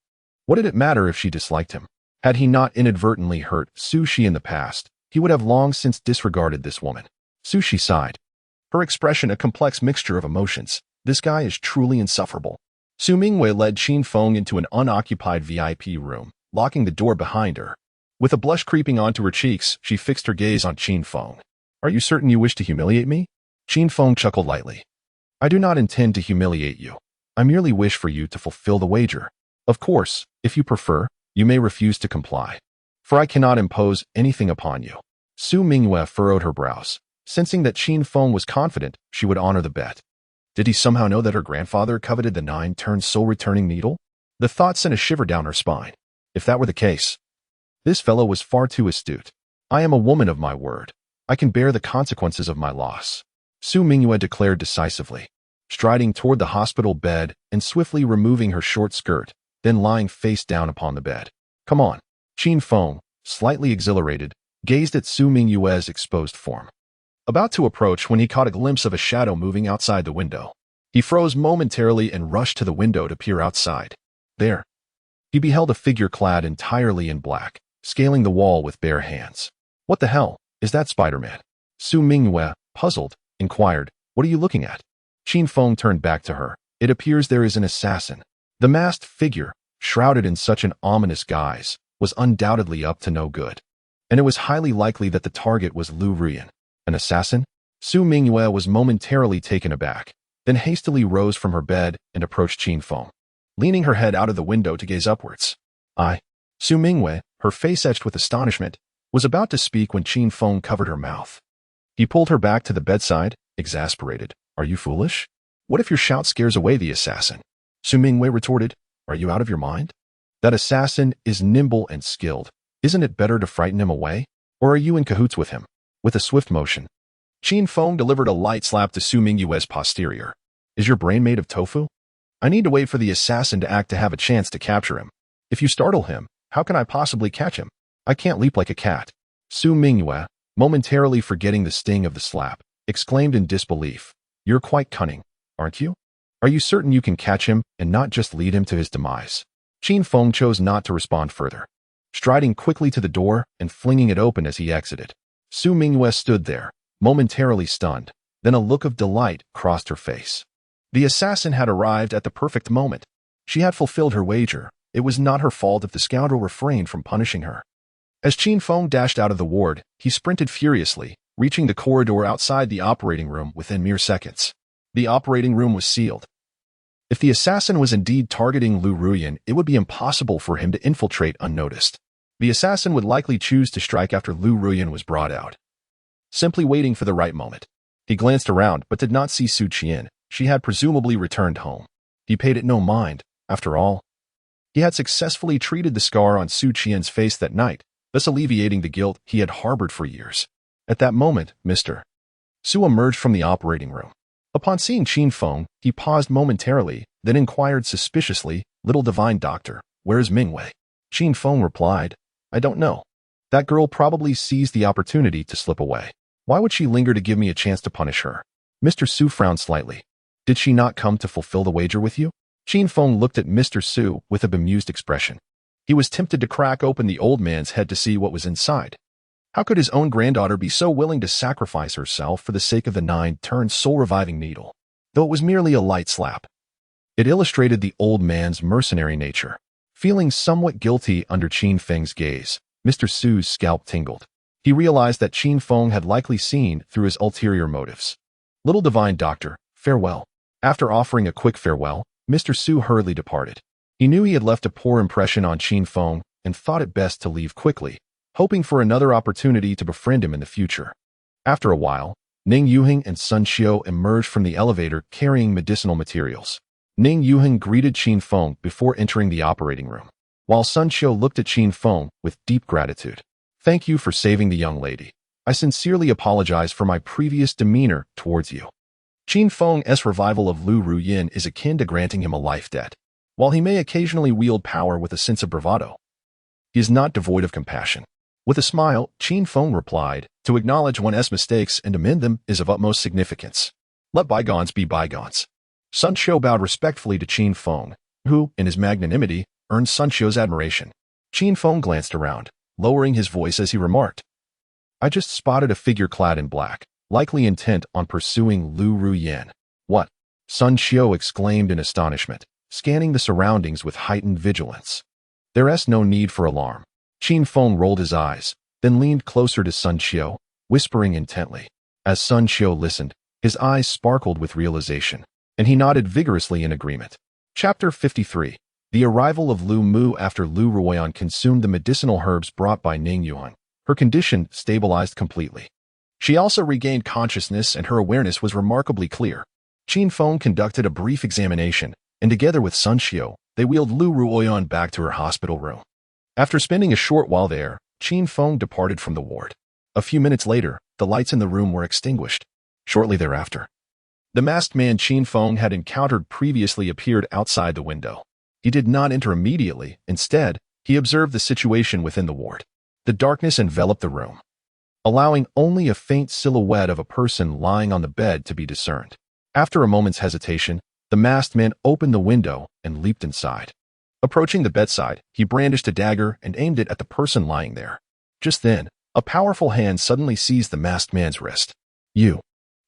What did it matter if she disliked him? Had he not inadvertently hurt Su Shi in the past, he would have long since disregarded this woman. Su Shi sighed, her expression a complex mixture of emotions. This guy is truly insufferable. Su Mingwei led Qin Feng into an unoccupied VIP room, locking the door behind her. With a blush creeping onto her cheeks, she fixed her gaze on Qin Feng. "Are you certain you wish to humiliate me?" Qin Feng chuckled lightly. "I do not intend to humiliate you. I merely wish for you to fulfill the wager. Of course, if you prefer, you may refuse to comply, for I cannot impose anything upon you." Su Mingwei furrowed her brows, sensing that Qin Feng was confident she would honor the bet. Did he somehow know that her grandfather coveted the 9 turns soul-returning needle? The thought sent a shiver down her spine. If that were the case, this fellow was far too astute. "I am a woman of my word. I can bear the consequences of my loss," Su Mingwei declared decisively, striding toward the hospital bed and swiftly removing her short skirt, then lying face down upon the bed. Come on. Qin Feng, slightly exhilarated, gazed at Su Mingyue's exposed form. About to approach when he caught a glimpse of a shadow moving outside the window. He froze momentarily and rushed to the window to peer outside. There, he beheld a figure clad entirely in black, scaling the wall with bare hands. What the hell, is that Spider-Man? Su Mingyue, puzzled, inquired, what are you looking at? Qin Feng turned back to her. It appears there is an assassin. The masked figure, shrouded in such an ominous guise, was undoubtedly up to no good. And it was highly likely that the target was Lu Ruyan. An assassin? Su Mingyue was momentarily taken aback, then hastily rose from her bed and approached Qin Feng, leaning her head out of the window to gaze upwards. Su Mingyue, her face etched with astonishment, was about to speak when Qin Feng covered her mouth. He pulled her back to the bedside, exasperated. Are you foolish? What if your shout scares away the assassin? Su Mingyue retorted. Are you out of your mind? That assassin is nimble and skilled. Isn't it better to frighten him away? Or are you in cahoots with him? With a swift motion, Qin Feng delivered a light slap to Su Mingyue's posterior. Is your brain made of tofu? I need to wait for the assassin to act to have a chance to capture him. If you startle him, how can I possibly catch him? I can't leap like a cat. Su Mingyue, momentarily forgetting the sting of the slap, exclaimed in disbelief. You're quite cunning, aren't you? Are you certain you can catch him and not just lead him to his demise? Qin Feng chose not to respond further, striding quickly to the door and flinging it open as he exited. Su Mingyue stood there, momentarily stunned, then a look of delight crossed her face. The assassin had arrived at the perfect moment. She had fulfilled her wager. It was not her fault if the scoundrel refrained from punishing her. As Qin Feng dashed out of the ward, he sprinted furiously, reaching the corridor outside the operating room within mere seconds. The operating room was sealed. If the assassin was indeed targeting Lu Ruyan, it would be impossible for him to infiltrate unnoticed. The assassin would likely choose to strike after Lu Ruyan was brought out, simply waiting for the right moment. He glanced around but did not see Su Qian. She had presumably returned home. He paid it no mind. After all, he had successfully treated the scar on Su Qian's face that night, thus alleviating the guilt he had harbored for years. At that moment, Mr. Su emerged from the operating room. Upon seeing Qin Feng, he paused momentarily, then inquired suspiciously, Little Divine Doctor, where's Mingyue? Qin Feng replied, I don't know. That girl probably seized the opportunity to slip away. Why would she linger to give me a chance to punish her? Mr. Su frowned slightly. Did she not come to fulfill the wager with you? Qin Feng looked at Mr. Su with a bemused expression. He was tempted to crack open the old man's head to see what was inside. How could his own granddaughter be so willing to sacrifice herself for the sake of the nine-turned soul-reviving needle? Though it was merely a light slap, it illustrated the old man's mercenary nature. Feeling somewhat guilty under Qin Feng's gaze, Mr. Su's scalp tingled. He realized that Qin Feng had likely seen through his ulterior motives. Little Divine Doctor, farewell. After offering a quick farewell, Mr. Su hurriedly departed. He knew he had left a poor impression on Qin Feng and thought it best to leave quickly, hoping for another opportunity to befriend him in the future. After a while, Ning Yuheng and Sun Xiu emerged from the elevator carrying medicinal materials. Ning Yuheng greeted Qin Feng before entering the operating room, while Sun Xiu looked at Qin Feng with deep gratitude. Thank you for saving the young lady. I sincerely apologize for my previous demeanor towards you. Qin Feng's revival of Lu Ruyan is akin to granting him a life debt. While he may occasionally wield power with a sense of bravado, he is not devoid of compassion. With a smile, Qin Feng replied, to acknowledge one's mistakes and amend them is of utmost significance. Let bygones be bygones. Sun Xiu bowed respectfully to Qin Feng, who, in his magnanimity, earned Sun Xiu's admiration. Qin Feng glanced around, lowering his voice as he remarked, I just spotted a figure clad in black, likely intent on pursuing Lu Ruyan. What? Sun Xiu exclaimed in astonishment, scanning the surroundings with heightened vigilance. There's no need for alarm. Qin Feng rolled his eyes, then leaned closer to Sun Xiu, whispering intently. As Sun Xiu listened, his eyes sparkled with realization, and he nodded vigorously in agreement. Chapter 53. The arrival of Lu Mu after Lu Ruyan consumed the medicinal herbs brought by Ning Yuan. Her condition stabilized completely. She also regained consciousness and her awareness was remarkably clear. Qin Feng conducted a brief examination, and together with Sun Xiu, they wheeled Lu Ruyan back to her hospital room. After spending a short while there, Qin Feng departed from the ward. A few minutes later, the lights in the room were extinguished. Shortly thereafter, the masked man Qin Feng had encountered previously appeared outside the window. He did not enter immediately. Instead, He observed the situation within the ward. The darkness enveloped the room, allowing only a faint silhouette of a person lying on the bed to be discerned. After a moment's hesitation, the masked man opened the window and leaped inside. Approaching the bedside, he brandished a dagger and aimed it at the person lying there. Just then, a powerful hand suddenly seized the masked man's wrist. "You."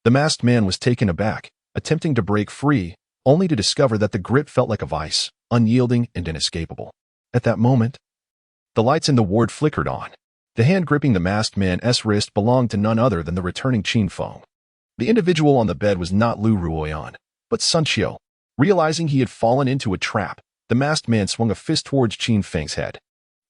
The masked man was taken aback, attempting to break free, only to discover that the grip felt like a vice, unyielding and inescapable. At that moment, the lights in the ward flickered on. The hand gripping the masked man's wrist belonged to none other than the returning Qin Feng. The individual on the bed was not Lu Ruoyan, but Sun Xiu. Realizing he had fallen into a trap, the masked man swung a fist towards Qin Feng's head.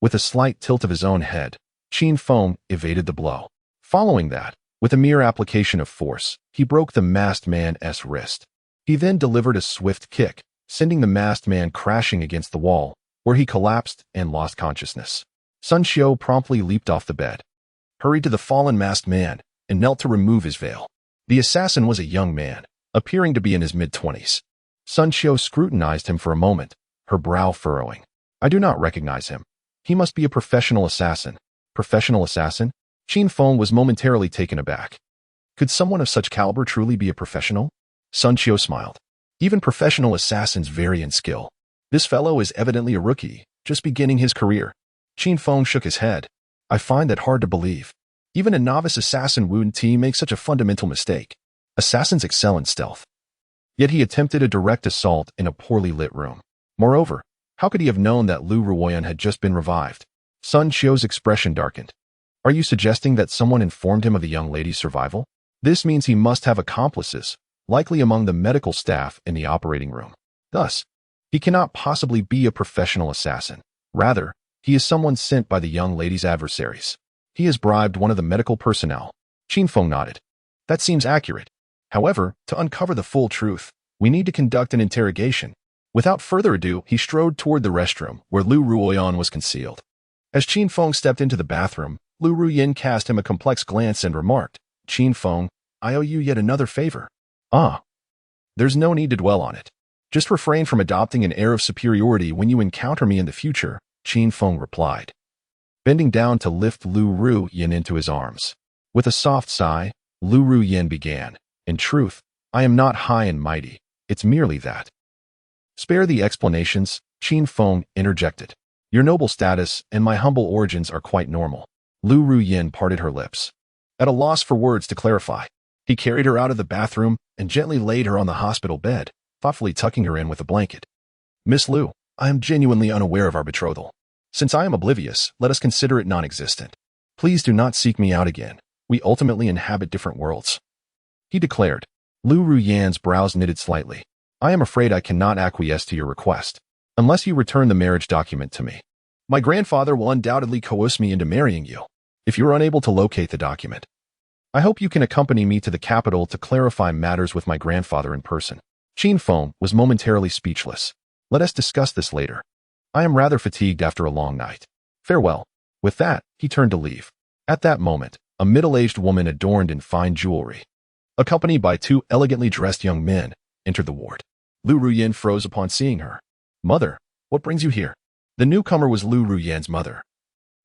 With a slight tilt of his own head, Qin Feng evaded the blow. Following that, with a mere application of force, he broke the masked man's wrist. He then delivered a swift kick, sending the masked man crashing against the wall, where he collapsed and lost consciousness. Sun Xiu promptly leaped off the bed, hurried to the fallen masked man, and knelt to remove his veil. The assassin was a young man, appearing to be in his mid-20s. Sun Xiu scrutinized him for a moment, her brow furrowing. "I do not recognize him. He must be a professional assassin." Professional assassin? Qin Feng was momentarily taken aback. Could someone of such caliber truly be a professional? Sun Xiu smiled. Even professional assassins vary in skill. This fellow is evidently a rookie, just beginning his career. Qin Feng shook his head. "I find that hard to believe. Even a novice assassin Wu Ti makes such a fundamental mistake. Assassins excel in stealth. Yet he attempted a direct assault in a poorly lit room. Moreover, how could he have known that Lu Ruoyan had just been revived?" Sun Xiu's expression darkened. "Are you suggesting that someone informed him of the young lady's survival? This means he must have accomplices, likely among the medical staff in the operating room. Thus, he cannot possibly be a professional assassin. Rather, he is someone sent by the young lady's adversaries. He has bribed one of the medical personnel." Qin Feng nodded. "That seems accurate. However, to uncover the full truth, we need to conduct an interrogation." Without further ado, he strode toward the restroom where Lu Ruoyan was concealed. As Qin Feng stepped into the bathroom, Lu Ruoyan cast him a complex glance and remarked, "Qin Feng, I owe you yet another favor." "Ah." "There's no need to dwell on it. Just refrain from adopting an air of superiority when you encounter me in the future," Qin Feng replied, bending down to lift Lu Ruoyan into his arms. With a soft sigh, Lu Ruoyan began, "In truth, I am not high and mighty. It's merely that." "Spare the explanations," Qin Feng interjected. "Your noble status and my humble origins are quite normal." Lu Ruoyan parted her lips. At a loss for words to clarify, he carried her out of the bathroom and gently laid her on the hospital bed, thoughtfully tucking her in with a blanket. "Miss Lu, I am genuinely unaware of our betrothal. Since I am oblivious, let us consider it non-existent. Please do not seek me out again. We ultimately inhabit different worlds," he declared. Lu Ruoyan's brows knitted slightly. "I am afraid I cannot acquiesce to your request, unless you return the marriage document to me. My grandfather will undoubtedly coerce me into marrying you, if you are unable to locate the document. I hope you can accompany me to the capital to clarify matters with my grandfather in person." Qin Feng was momentarily speechless. "Let us discuss this later. I am rather fatigued after a long night. Farewell." With that, he turned to leave. At that moment, a middle-aged woman adorned in fine jewelry, accompanied by two elegantly dressed young men, entered the ward. Lu Ruoyan froze upon seeing her. "Mother, what brings you here?" The newcomer was Lu Ruoyan's mother.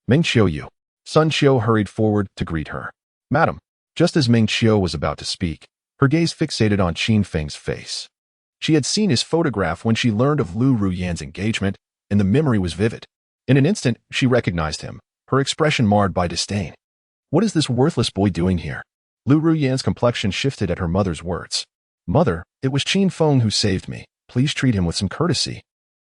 "Meng Xiu." Sun Xiu hurried forward to greet her. "Madam." Just as Meng Xiu was about to speak, her gaze fixated on Qin Feng's face. She had seen his photograph when she learned of Lu Ruoyan's engagement, and the memory was vivid. In an instant, she recognized him, her expression marred by disdain. "What is this worthless boy doing here?" Lu Ruoyan's complexion shifted at her mother's words. "Mother, it was Qin Feng who saved me. Please treat him with some courtesy."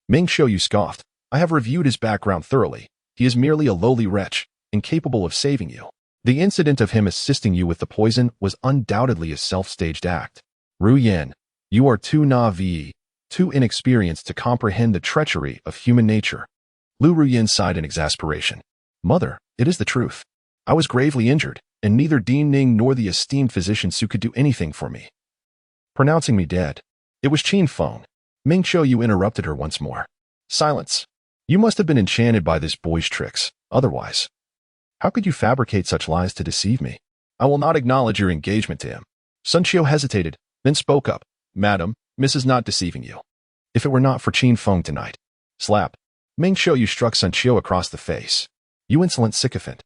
Meng Xiu scoffed. "I have reviewed his background thoroughly. He is merely a lowly wretch, incapable of saving you. The incident of him assisting you with the poison was undoubtedly a self-staged act. Ruoyan, you are too naive, too inexperienced to comprehend the treachery of human nature." Lu Ruoyan sighed in exasperation. "Mother, it is the truth. I was gravely injured, and neither Dean Ning nor the esteemed physician Su could do anything for me." Pronouncing me dead, it was Qin Feng. Meng Xiu interrupted her once more. "Silence. You must have been enchanted by this boy's tricks. Otherwise, how could you fabricate such lies to deceive me? I will not acknowledge your engagement to him." Sun Xiu hesitated, then spoke up. "Madam, Miss is not deceiving you. If it were not for Qin Feng tonight." Slap. Meng Qiuyu struck Sun Qiu across the face. You insolent sycophant.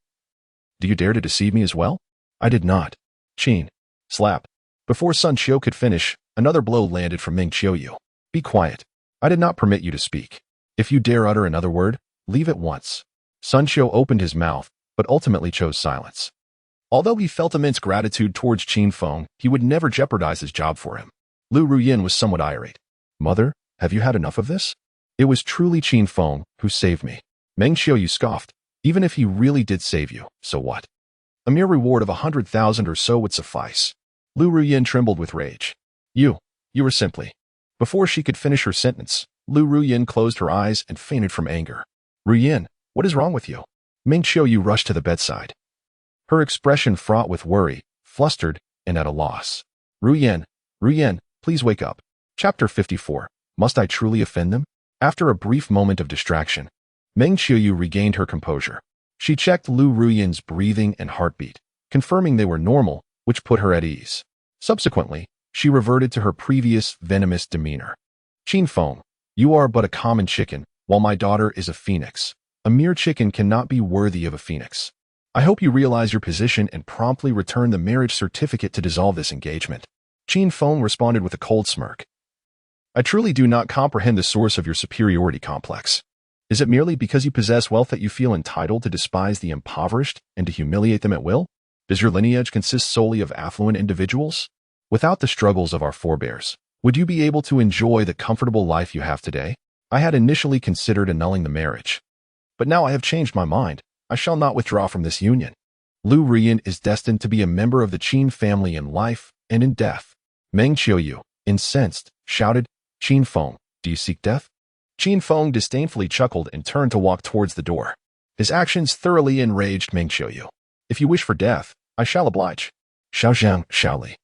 Do you dare to deceive me as well? I did not. Qin. Slap. Before Sun Qiu could finish, another blow landed from Meng Qiuyu. Be quiet. I did not permit you to speak. If you dare utter another word, leave at once. Sun Qiu opened his mouth, but ultimately chose silence. Although he felt immense gratitude towards Qin Feng, he would never jeopardize his job for him. Lu Ruyin was somewhat irate. Mother, have you had enough of this? It was truly Qin Feng who saved me. Meng Qiuyu scoffed. Even if he really did save you, so what? A mere reward of 100,000 or so would suffice. Lu Ruyin trembled with rage. You were simply. Before she could finish her sentence, Lu Ruyin closed her eyes and fainted from anger. Ruyin, what is wrong with you? Meng Qiuyu rushed to the bedside. Her expression fraught with worry, flustered, and at a loss. Ruyin, please wake up. Chapter 54. Must I truly offend them? After a brief moment of distraction, Meng Qiuyu regained her composure. She checked Lu Ruyin's breathing and heartbeat, confirming they were normal, which put her at ease. Subsequently, she reverted to her previous venomous demeanor. Qin Feng, you are but a common chicken, while my daughter is a phoenix. A mere chicken cannot be worthy of a phoenix. I hope you realize your position and promptly return the marriage certificate to dissolve this engagement. Qin Feng responded with a cold smirk. I truly do not comprehend the source of your superiority complex. Is it merely because you possess wealth that you feel entitled to despise the impoverished and to humiliate them at will? Does your lineage consist solely of affluent individuals? Without the struggles of our forebears, would you be able to enjoy the comfortable life you have today? I had initially considered annulling the marriage, but now I have changed my mind. I shall not withdraw from this union. Lu Ruyin is destined to be a member of the Qin family in life and in death. Meng Qiuyu, incensed, shouted, Qin Feng, do you seek death? Qin Feng disdainfully chuckled and turned to walk towards the door. His actions thoroughly enraged Meng Qiuyu. If you wish for death, I shall oblige. Xiao Zhang, Xiao Li.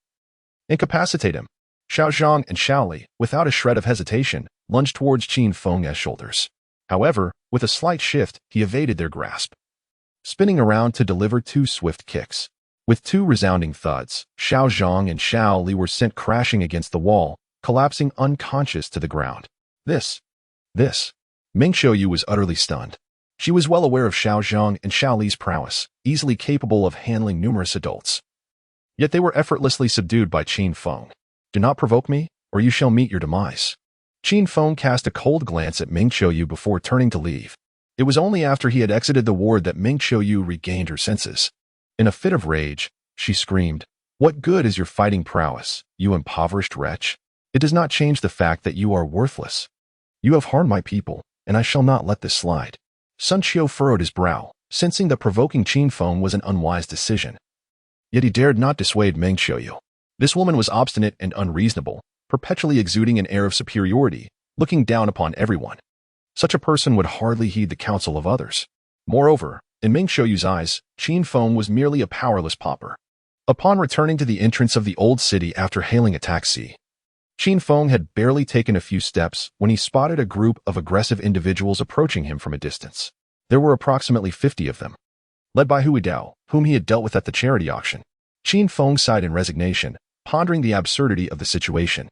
Incapacitate him. Xiao Zhang and Xiao Li, without a shred of hesitation, lunged towards Qin Feng's shoulders. However, with a slight shift, he evaded their grasp, spinning around to deliver two swift kicks. With two resounding thuds, Xiao Zhang and Xiao Li were sent crashing against the wall, collapsing unconscious to the ground. This. Meng Qiuyu was utterly stunned. She was well aware of Xiao Zhang and Xiao Li's prowess, easily capable of handling numerous adults. Yet they were effortlessly subdued by Qin Feng. Do not provoke me, or you shall meet your demise. Qin Feng cast a cold glance at Meng Qiuyu before turning to leave. It was only after he had exited the ward that Meng Qiuyu regained her senses. In a fit of rage, she screamed, What good is your fighting prowess, you impoverished wretch? It does not change the fact that you are worthless. You have harmed my people, and I shall not let this slide. Sun Qiu furrowed his brow, sensing that provoking Qin Feng was an unwise decision. Yet he dared not dissuade Meng Qiuyu. This woman was obstinate and unreasonable, perpetually exuding an air of superiority, looking down upon everyone. Such a person would hardly heed the counsel of others. Moreover, in Meng Qiuyu's eyes, Qin Feng was merely a powerless pauper. Upon returning to the entrance of the old city after hailing a taxi, Qin Feng had barely taken a few steps when he spotted a group of aggressive individuals approaching him from a distance. There were approximately 50 of them, led by Hui Dao, whom he had dealt with at the charity auction. Qin Feng sighed in resignation, pondering the absurdity of the situation.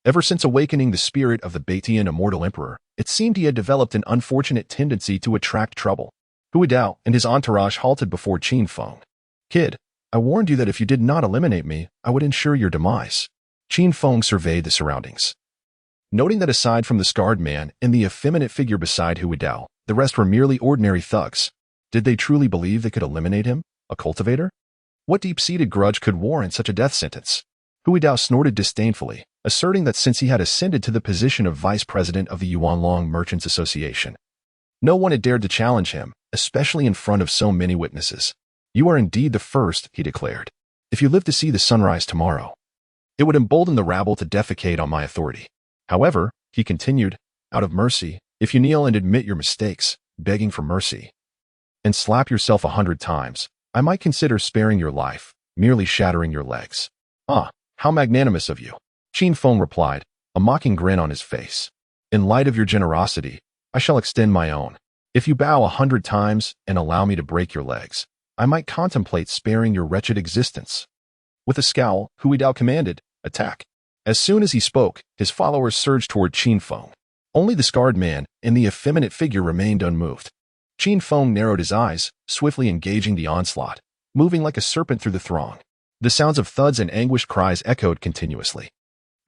Ever since awakening the spirit of the Baitian immortal emperor, it seemed he had developed an unfortunate tendency to attract trouble. Hui Dao and his entourage halted before Qin Feng. Kid, I warned you that if you did not eliminate me, I would ensure your demise. Qin Feng surveyed the surroundings, noting that aside from the scarred man and the effeminate figure beside Hui Dao, the rest were merely ordinary thugs. Did they truly believe they could eliminate him, a cultivator? What deep-seated grudge could warrant such a death sentence? Hui Dao snorted disdainfully, asserting that since he had ascended to the position of vice president of the Yuanlong Merchants Association, no one had dared to challenge him, especially in front of so many witnesses. You are indeed the first, he declared. If you live to see the sunrise tomorrow, it would embolden the rabble to defecate on my authority. However, he continued, out of mercy, if you kneel and admit your mistakes, begging for mercy, and slap yourself 100 times, I might consider sparing your life, merely shattering your legs. Ah, how magnanimous of you. Qin Feng replied, a mocking grin on his face. In light of your generosity, I shall extend my own. If you bow 100 times and allow me to break your legs, I might contemplate sparing your wretched existence. With a scowl, Hui Dao commanded, attack. As soon as he spoke, his followers surged toward Qin Feng. Only the scarred man and the effeminate figure remained unmoved. Qin Feng narrowed his eyes, swiftly engaging the onslaught, moving like a serpent through the throng. The sounds of thuds and anguished cries echoed continuously.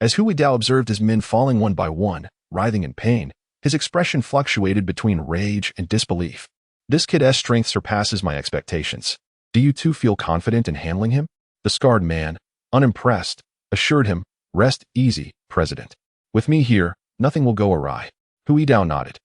As Hui Dao observed his men falling one by one, writhing in pain, his expression fluctuated between rage and disbelief. This kid's strength surpasses my expectations. Do you two feel confident in handling him? The scarred man, unimpressed, assured him, rest easy, President. With me here, nothing will go awry. Hui Dao nodded.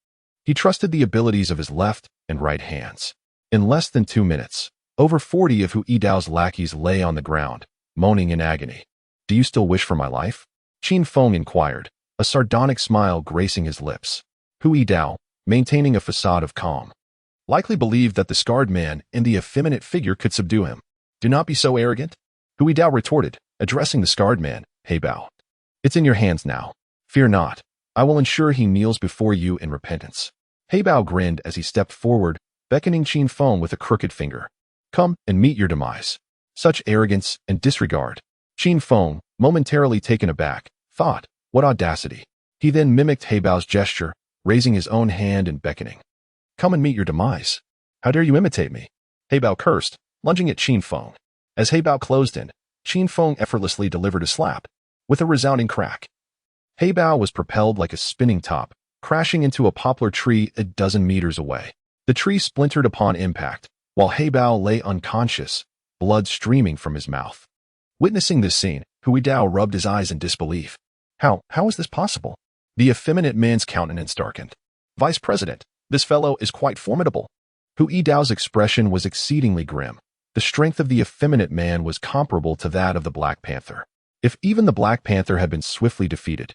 He trusted the abilities of his left and right hands. In less than 2 minutes, over 40 of Hui Dao's lackeys lay on the ground, moaning in agony. Do you still wish for my life? Qin Feng inquired, a sardonic smile gracing his lips. Hui Dao, maintaining a facade of calm, likely believed that the scarred man and the effeminate figure could subdue him. Do not be so arrogant, Hui Dao retorted, addressing the scarred man. Hey Bao. It's in your hands now. Fear not. I will ensure he kneels before you in repentance. Hey Bao grinned as he stepped forward, beckoning Qin Feng with a crooked finger. Come and meet your demise. Such arrogance and disregard. Qin Feng, momentarily taken aback, thought, what audacity. He then mimicked He Bao's gesture, raising his own hand and beckoning. Come and meet your demise. How dare you imitate me? He Bao cursed, lunging at Qin Feng. As He Bao closed in, Qin Feng effortlessly delivered a slap, with a resounding crack. He Bao was propelled like a spinning top, crashing into a poplar tree a dozen meters away. The tree splintered upon impact, while He Bao lay unconscious, blood streaming from his mouth. Witnessing this scene, Hui Dao rubbed his eyes in disbelief. How is this possible? The effeminate man's countenance darkened. Vice President, this fellow is quite formidable. Hui Dao's expression was exceedingly grim. The strength of the effeminate man was comparable to that of the Black Panther. If even the Black Panther had been swiftly defeated,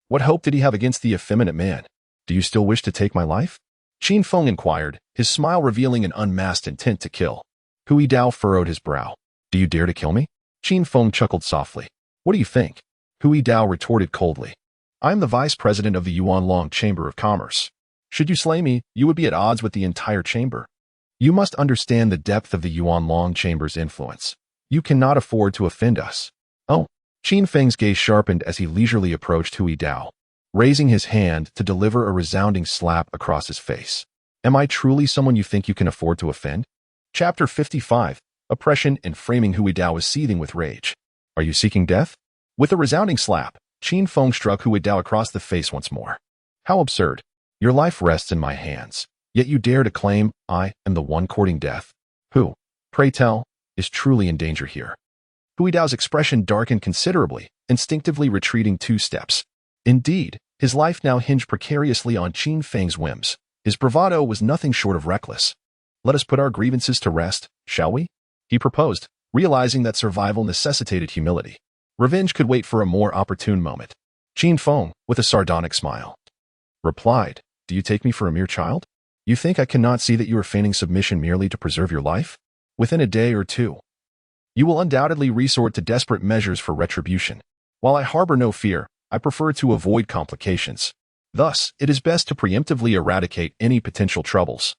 what hope did he have against the effeminate man? Do you still wish to take my life? Qin Feng inquired, his smile revealing an unmasked intent to kill. Hui Dao furrowed his brow. Do you dare to kill me? Qin Feng chuckled softly. What do you think? Hui Dao retorted coldly. I am the vice president of the Yuanlong Chamber of Commerce. Should you slay me, you would be at odds with the entire chamber. You must understand the depth of the Yuanlong Chamber's influence. You cannot afford to offend us. Oh, Qin Feng's gaze sharpened as he leisurely approached Hui Dao, raising his hand to deliver a resounding slap across his face. Am I truly someone you think you can afford to offend? Chapter 55, Oppression and Framing. Hui Dao was seething with rage. Are you seeking death? With a resounding slap, Qin Feng struck Hui Dao across the face once more. How absurd. Your life rests in my hands, yet you dare to claim I am the one courting death. Who, pray tell, is truly in danger here? Hui Dao's expression darkened considerably, instinctively retreating 2 steps. Indeed, his life now hinged precariously on Qin Feng's whims. His bravado was nothing short of reckless. Let us put our grievances to rest, shall we? He proposed, realizing that survival necessitated humility. Revenge could wait for a more opportune moment. Qin Feng, with a sardonic smile, replied, Do you take me for a mere child? You think I cannot see that you are feigning submission merely to preserve your life? Within a day or two, you will undoubtedly resort to desperate measures for retribution. While I harbor no fear, I prefer to avoid complications. Thus, it is best to preemptively eradicate any potential troubles.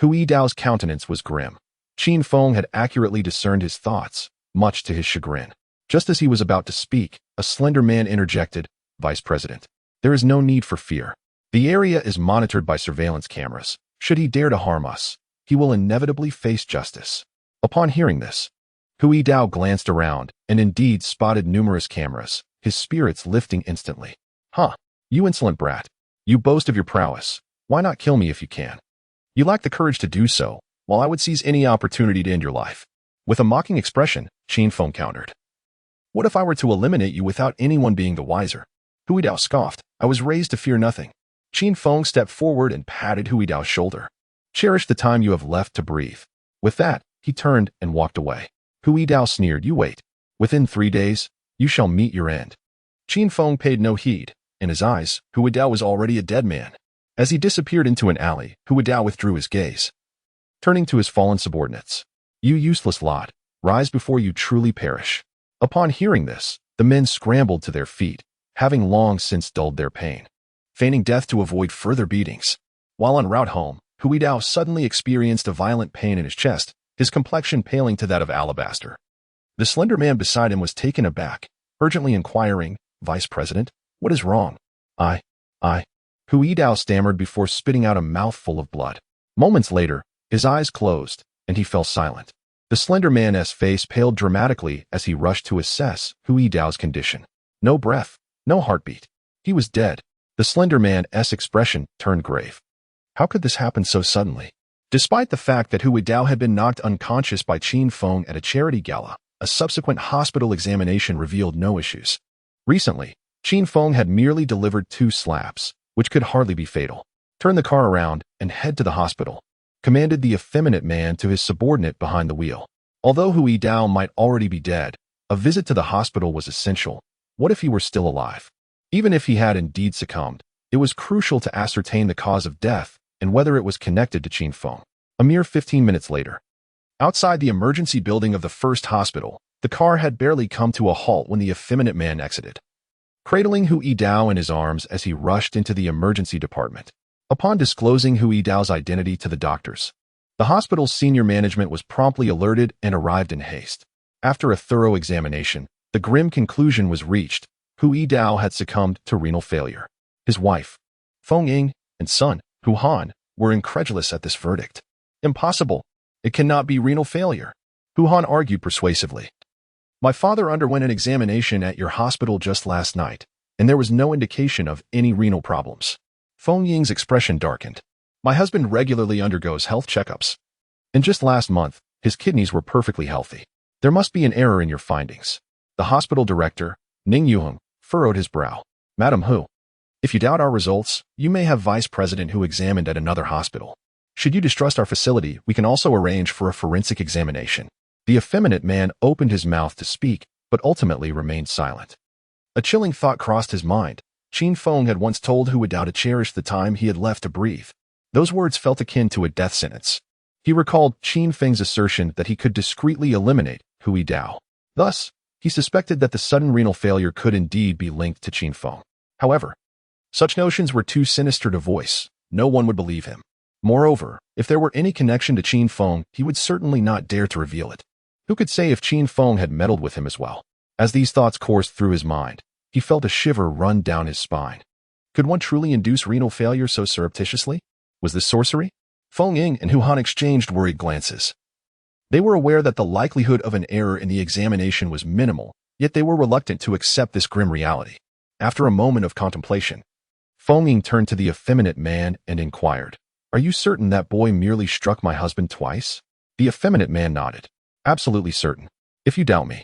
Hui Dao's countenance was grim. Qin Feng had accurately discerned his thoughts, much to his chagrin. Just as he was about to speak, a slender man interjected, Vice President, there is no need for fear. The area is monitored by surveillance cameras. Should he dare to harm us, he will inevitably face justice. Upon hearing this, Hui Dao glanced around and indeed spotted numerous cameras, his spirits lifting instantly. Huh, you insolent brat. You boast of your prowess. Why not kill me if you can? You lack the courage to do so, while I would seize any opportunity to end your life. With a mocking expression, Qin Feng countered. What if I were to eliminate you without anyone being the wiser? Hui Dao scoffed. I was raised to fear nothing. Qin Feng stepped forward and patted Hui Dao's shoulder. Cherish the time you have left to breathe. With that, he turned and walked away. Hui Dao sneered. You wait. Within 3 days, you shall meet your end. Qin Feng paid no heed. In his eyes, Hui Dao was already a dead man. As he disappeared into an alley, Hui Dao withdrew his gaze. Turning to his fallen subordinates. You useless lot, rise before you truly perish. Upon hearing this, the men scrambled to their feet, having long since dulled their pain, feigning death to avoid further beatings. While en route home, Hui Dao suddenly experienced a violent pain in his chest, his complexion paling to that of alabaster. The slender man beside him was taken aback, urgently inquiring, Vice President, what is wrong? Hu Yidao stammered before spitting out a mouthful of blood. Moments later, his eyes closed, and he fell silent. The slender man's face paled dramatically as he rushed to assess Hu Yidao's condition. No breath, no heartbeat. He was dead. The slender man's expression turned grave. How could this happen so suddenly? Despite the fact that Hu Yidao had been knocked unconscious by Qin Feng at a charity gala, a subsequent hospital examination revealed no issues. Recently, Qin Feng had merely delivered 2 slaps, which could hardly be fatal. Turn the car around and head to the hospital, commanded the effeminate man to his subordinate behind the wheel. Although Hu Yidao might already be dead, a visit to the hospital was essential. What if he were still alive? Even if he had indeed succumbed, it was crucial to ascertain the cause of death and whether it was connected to Qin Feng. A mere 15 minutes later, outside the emergency building of the first hospital, the car had barely come to a halt when the effeminate man exited, cradling Hu Yidao in his arms as he rushed into the emergency department. Upon disclosing Hu Yidao's identity to the doctors, the hospital's senior management was promptly alerted and arrived in haste. After a thorough examination, the grim conclusion was reached: Hu Yidao had succumbed to renal failure. His wife, Feng Ying, and son, Hu Han, were incredulous at this verdict. Impossible. It cannot be renal failure, Hu Han argued persuasively. My father underwent an examination at your hospital just last night, and there was no indication of any renal problems. Feng Ying's expression darkened. My husband regularly undergoes health checkups, and just last month, his kidneys were perfectly healthy. There must be an error in your findings. The hospital director, Ning Yuheng, furrowed his brow. Madam Hu, if you doubt our results, you may have Vice President Hu examined at another hospital. Should you distrust our facility, we can also arrange for a forensic examination. The effeminate man opened his mouth to speak, but ultimately remained silent. A chilling thought crossed his mind. Qin Feng had once told Hu Yidao to cherish the time he had left to breathe. Those words felt akin to a death sentence. He recalled Qin Feng's assertion that he could discreetly eliminate Hu Yidao. Thus, he suspected that the sudden renal failure could indeed be linked to Qin Feng. However, such notions were too sinister to voice. No one would believe him. Moreover, if there were any connection to Qin Feng, he would certainly not dare to reveal it. Who could say if Qin Feng had meddled with him as well? As these thoughts coursed through his mind, he felt a shiver run down his spine. Could one truly induce renal failure so surreptitiously? Was this sorcery? Feng Ying and Hu Han exchanged worried glances. They were aware that the likelihood of an error in the examination was minimal, yet they were reluctant to accept this grim reality. After a moment of contemplation, Feng Ying turned to the effeminate man and inquired, "Are you certain that boy merely struck my husband twice?" The effeminate man nodded. "Absolutely certain. If you doubt me,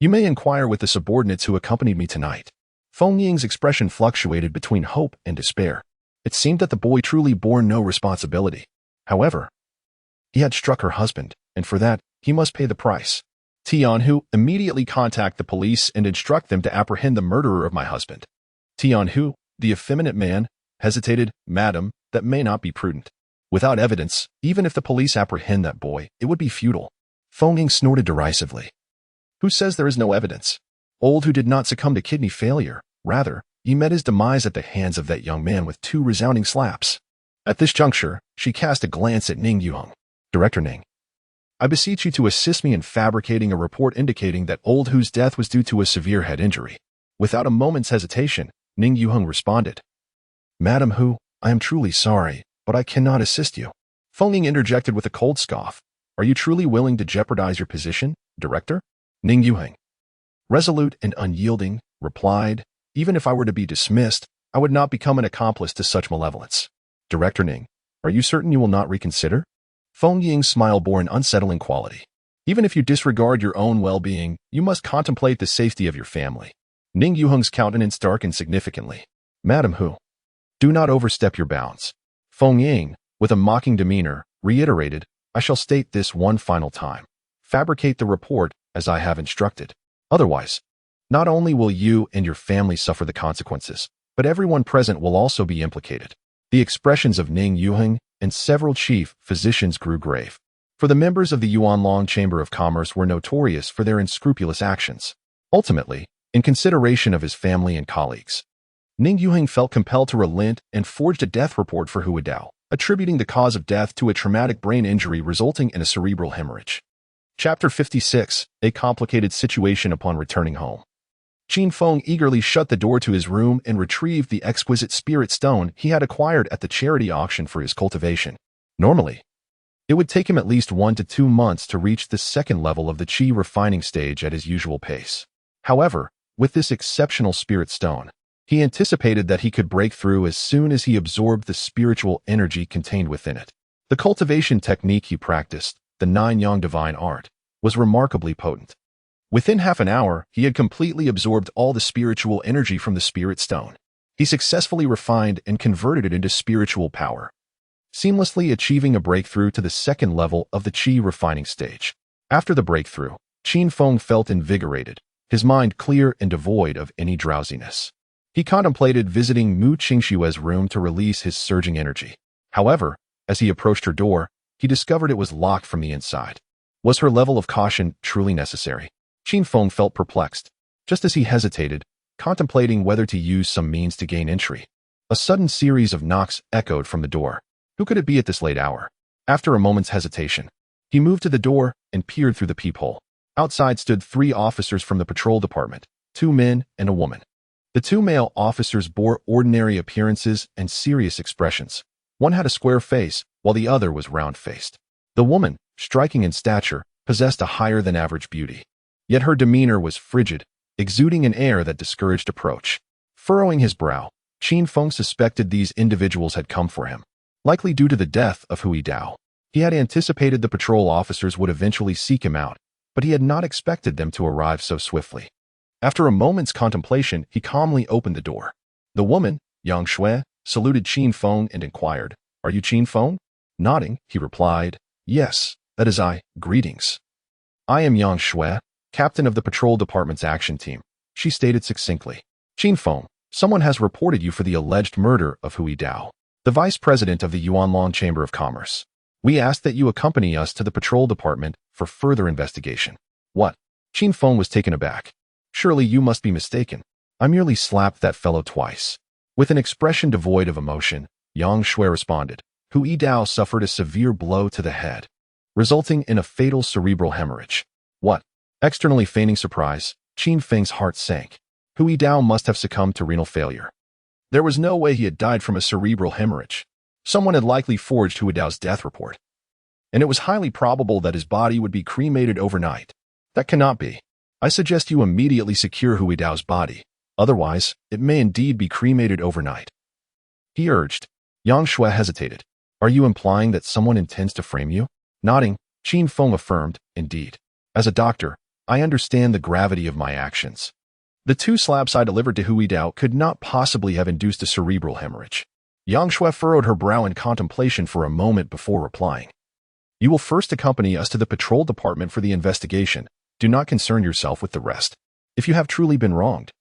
you may inquire with the subordinates who accompanied me tonight." Feng Ying's expression fluctuated between hope and despair. It seemed that the boy truly bore no responsibility. However, he had struck her husband, and for that, he must pay the price. Tianhu, immediately contact the police and instruct them to apprehend the murderer of my husband. Tianhu, the effeminate man, hesitated. "Madam, that may not be prudent. Without evidence, even if the police apprehend that boy, it would be futile." Feng Ying snorted derisively. "Who says there is no evidence? Old Hu did not succumb to kidney failure. Rather, he met his demise at the hands of that young man with 2 resounding slaps." At this juncture, she cast a glance at Ning Yuheng. "Director Ning, I beseech you to assist me in fabricating a report indicating that Old Hu's death was due to a severe head injury." Without a moment's hesitation, Ning Yuheng responded, "Madam Hu, I am truly sorry, but I cannot assist you." Feng Ying interjected with a cold scoff. "Are you truly willing to jeopardize your position, Director?" Ning Yuheng, resolute and unyielding, replied, "Even if I were to be dismissed, I would not become an accomplice to such malevolence." "Director Ning, are you certain you will not reconsider?" Feng Ying's smile bore an unsettling quality. "Even if you disregard your own well-being, you must contemplate the safety of your family." Ning Yuheng's countenance darkened significantly. "Madam Hu, do not overstep your bounds." Feng Ying, with a mocking demeanor, reiterated, "I shall state this one final time. Fabricate the report as I have instructed. Otherwise, not only will you and your family suffer the consequences, but everyone present will also be implicated." The expressions of Ning Yuheng and several chief physicians grew grave. For the members of the Yuanlong Chamber of Commerce were notorious for their unscrupulous actions. Ultimately, in consideration of his family and colleagues, Ning Yuheng felt compelled to relent and forged a death report for Hu Yidao, attributing the cause of death to a traumatic brain injury resulting in a cerebral hemorrhage. Chapter 56, A Complicated Situation Upon Returning Home. Qin Feng eagerly shut the door to his room and retrieved the exquisite spirit stone he had acquired at the charity auction for his cultivation. Normally, it would take him at least 1 to 2 months to reach the second level of the qi refining stage at his usual pace. However, with this exceptional spirit stone, he anticipated that he could break through as soon as he absorbed the spiritual energy contained within it. The cultivation technique he practiced, the 9-yang divine art, was remarkably potent. Within half an hour, he had completely absorbed all the spiritual energy from the spirit stone. He successfully refined and converted it into spiritual power, seamlessly achieving a breakthrough to the second level of the qi refining stage. After the breakthrough, Qin Feng felt invigorated, his mind clear and devoid of any drowsiness. He contemplated visiting Mu Qingshue's room to release his surging energy. However, as he approached her door, he discovered it was locked from the inside. Was her level of caution truly necessary? Qin Feng felt perplexed, just as he hesitated, contemplating whether to use some means to gain entry. A sudden series of knocks echoed from the door. Who could it be at this late hour? After a moment's hesitation, he moved to the door and peered through the peephole. Outside stood 3 officers from the patrol department, 2 men and a woman. The 2 male officers bore ordinary appearances and serious expressions. One had a square face, while the other was round-faced. The woman, striking in stature, possessed a higher-than-average beauty. Yet her demeanor was frigid, exuding an air that discouraged approach. Furrowing his brow, Qin Feng suspected these individuals had come for him, likely due to the death of Hui Dao. He had anticipated the patrol officers would eventually seek him out, but he had not expected them to arrive so swiftly. After a moment's contemplation, he calmly opened the door. The woman, Yang Shui, saluted Qin Feng and inquired, "Are you Qin Feng?" Nodding, he replied, "Yes, that is I. Greetings. I am Yang Shui, captain of the patrol department's action team," she stated succinctly. "Qin Feng, someone has reported you for the alleged murder of Hui Dao, the vice president of the Yuanlong Chamber of Commerce. We ask that you accompany us to the patrol department for further investigation." "What?" Qin Feng was taken aback. "Surely you must be mistaken. I merely slapped that fellow twice." With an expression devoid of emotion, Yang Shui responded, "Hui Dao suffered a severe blow to the head, resulting in a fatal cerebral hemorrhage." "What?" Externally feigning surprise, Qin Feng's heart sank. Hui Dao must have succumbed to renal failure. There was no way he had died from a cerebral hemorrhage. Someone had likely forged Hui Dao's death report, and it was highly probable that his body would be cremated overnight. That cannot be. I suggest you immediately secure Hui Dao's body. Otherwise, it may indeed be cremated overnight, he urged. Yang Shui hesitated. "Are you implying that someone intends to frame you?" Nodding, Qin Feng affirmed, "Indeed. As a doctor, I understand the gravity of my actions. The 2 slaps I delivered to Hui Dao could not possibly have induced a cerebral hemorrhage." Yang Shui furrowed her brow in contemplation for a moment before replying. "You will first accompany us to the patrol department for the investigation. Do not concern yourself with the rest. If you have truly been wronged,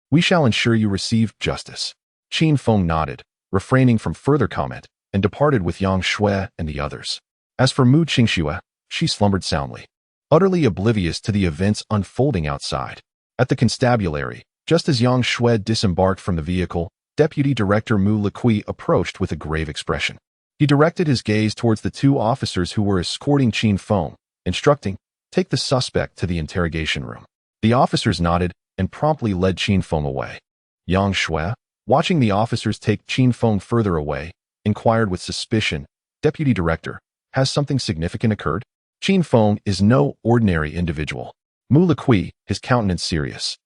we shall ensure you receive justice." Qin Feng nodded, refraining from further comment, and departed with Yang Shui and the others. As for Mu Qingxue, she slumbered soundly, utterly oblivious to the events unfolding outside. At the constabulary, just as Yang Shui disembarked from the vehicle, Deputy Director Mu Liqui approached with a grave expression. He directed his gaze towards the 2 officers who were escorting Qin Feng, instructing, "Take the suspect to the interrogation room." The officers nodded and promptly led Qin Feng away. Yang Shui, watching the officers take Qin Feng further away, inquired with suspicion, "Deputy Director, has something significant occurred?" Qin Feng is no ordinary individual. Mu Liqui, his countenance serious,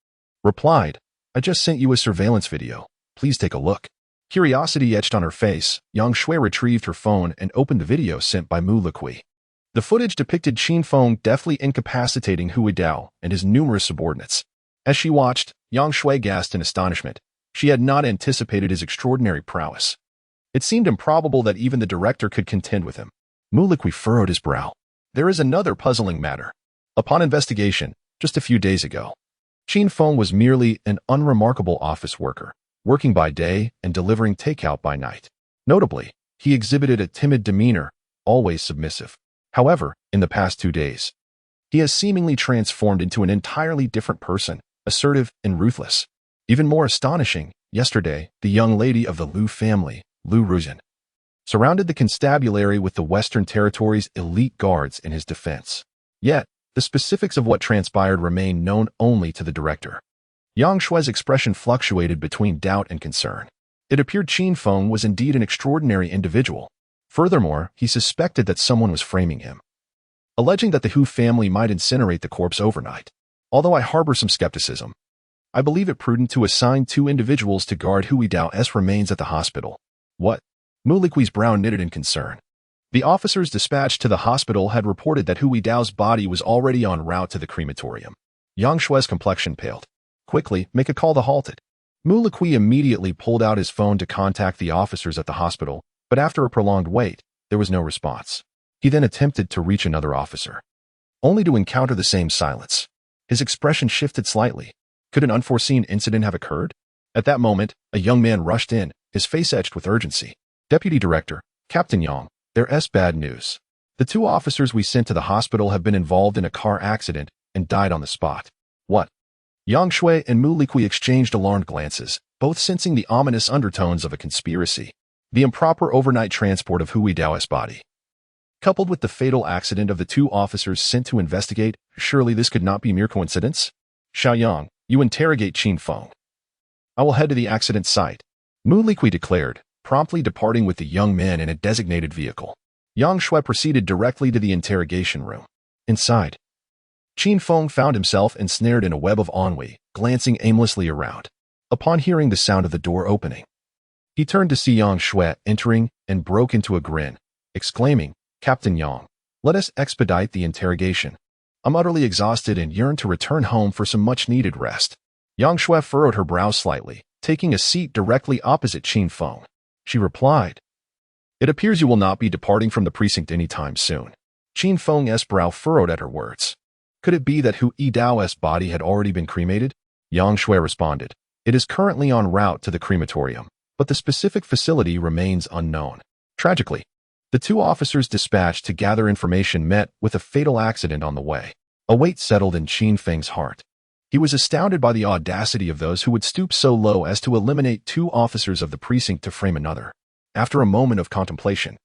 replied, "I just sent you a surveillance video. Please take a look." Curiosity etched on her face, Yang Shui retrieved her phone and opened the video sent by Mu Liqui. The footage depicted Qin Feng deftly incapacitating Hui Dao and his numerous subordinates. As she watched, Yang Shui gasped in astonishment. She had not anticipated his extraordinary prowess. It seemed improbable that even the director could contend with him. Mu Liqui furrowed his brow. There is another puzzling matter. Upon investigation, just a few days ago, Qin Feng was merely an unremarkable office worker, working by day and delivering takeout by night. Notably, he exhibited a timid demeanor, always submissive. However, in the past 2 days, he has seemingly transformed into an entirely different person, assertive and ruthless. Even more astonishing, yesterday, the young lady of the Liu family, Liu Ruzhen, surrounded the constabulary with the Western Territory's elite guards in his defense. Yet, the specifics of what transpired remain known only to the director. Yang Shui's expression fluctuated between doubt and concern. It appeared Qin Feng was indeed an extraordinary individual. Furthermore, he suspected that someone was framing him, alleging that the Hu family might incinerate the corpse overnight. Although I harbor some skepticism, I believe it prudent to assign 2 individuals to guard Hui Dao's remains at the hospital. What? Mu Liqui's brow knitted in concern. The officers dispatched to the hospital had reported that Hui Dao's body was already en route to the crematorium. Yang Shui's complexion paled. Quickly, make a call to halt it. Mu Liqui immediately pulled out his phone to contact the officers at the hospital, but after a prolonged wait, there was no response. He then attempted to reach another officer, only to encounter the same silence. His expression shifted slightly. Could an unforeseen incident have occurred? At that moment, a young man rushed in, his face etched with urgency. Deputy Director, Captain Yang, there's bad news. The 2 officers we sent to the hospital have been involved in a car accident and died on the spot. What? Yang Shui and Mu Liqui exchanged alarmed glances, both sensing the ominous undertones of a conspiracy. The improper overnight transport of Hui Dao's body, coupled with the fatal accident of the 2 officers sent to investigate, surely this could not be mere coincidence? Xiaoyang, you interrogate Qin Feng. I will head to the accident site, Mu Liqui declared, promptly departing with the young man in a designated vehicle. Yang Shui proceeded directly to the interrogation room. Inside, Qin Feng found himself ensnared in a web of ennui, glancing aimlessly around. Upon hearing the sound of the door opening, he turned to see Yang Shui entering and broke into a grin, exclaiming, Captain Yang, let us expedite the interrogation. I'm utterly exhausted and yearn to return home for some much-needed rest. Yang Shui furrowed her brows slightly, taking a seat directly opposite Qin Feng. She replied, It appears you will not be departing from the precinct anytime soon. Qin Feng's brow furrowed at her words. Could it be that Hui Dao's body had already been cremated? Yang Shui responded, It is currently en route to the crematorium, but the specific facility remains unknown. Tragically, the 2 officers dispatched to gather information met with a fatal accident on the way. A weight settled in Qin Feng's heart. He was astounded by the audacity of those who would stoop so low as to eliminate 2 officers of the precinct to frame another. After a moment of contemplation,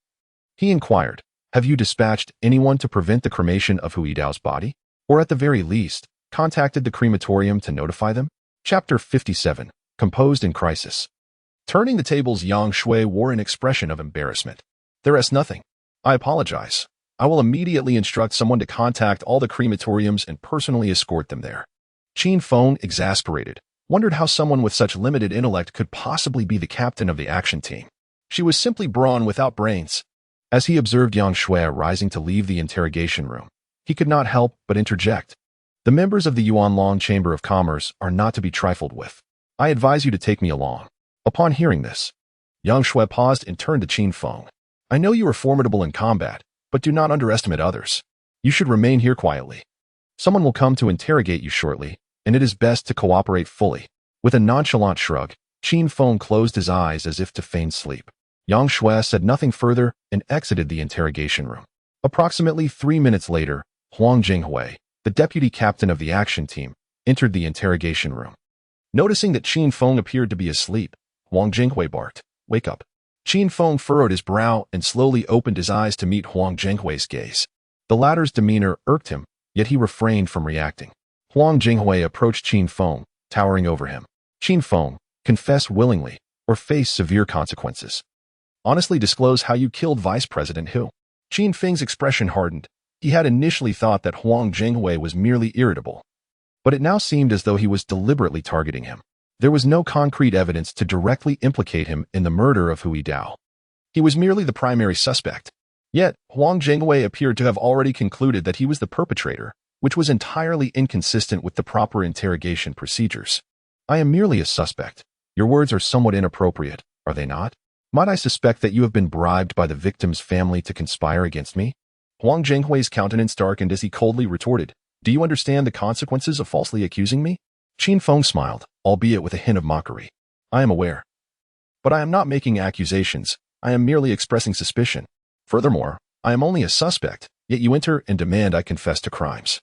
he inquired, Have you dispatched anyone to prevent the cremation of Hui Dao's body? Or at the very least, contacted the crematorium to notify them? Chapter 57, Composed in Crisis. Turning the tables, Yang Shui wore an expression of embarrassment. There is nothing. I apologize. I will immediately instruct someone to contact all the crematoriums and personally escort them there. Qin Feng, exasperated, wondered how someone with such limited intellect could possibly be the captain of the action team. She was simply brawn without brains. As he observed Yang Shui rising to leave the interrogation room, he could not help but interject. The members of the Yuanlong Chamber of Commerce are not to be trifled with. I advise you to take me along. Upon hearing this, Yang Shui paused and turned to Qin Feng. I know you are formidable in combat, but do not underestimate others. You should remain here quietly. Someone will come to interrogate you shortly, and it is best to cooperate fully. With a nonchalant shrug, Qin Feng closed his eyes as if to feign sleep. Yang Shui said nothing further and exited the interrogation room. Approximately 3 minutes later, Huang Jinghui, the deputy captain of the action team, entered the interrogation room. Noticing that Qin Feng appeared to be asleep, Huang Jinghui barked, Wake up. Qin Feng furrowed his brow and slowly opened his eyes to meet Huang Jinghui's gaze. The latter's demeanor irked him, yet he refrained from reacting. Huang Jinghui approached Qin Feng, towering over him. Qin Feng, confess willingly, or face severe consequences. Honestly disclose how you killed Vice President Hu. Qin Feng's expression hardened. He had initially thought that Huang Jinghui was merely irritable, but it now seemed as though he was deliberately targeting him. There was no concrete evidence to directly implicate him in the murder of Hui Dao. He was merely the primary suspect. Yet, Huang Jinghui appeared to have already concluded that he was the perpetrator, which was entirely inconsistent with the proper interrogation procedures. I am merely a suspect. Your words are somewhat inappropriate, are they not? Might I suspect that you have been bribed by the victim's family to conspire against me? Huang Jinghui's countenance darkened as he coldly retorted, Do you understand the consequences of falsely accusing me? Qin Feng smiled, albeit with a hint of mockery. I am aware. But I am not making accusations. I am merely expressing suspicion. Furthermore, I am only a suspect, yet you enter and demand I confess to crimes.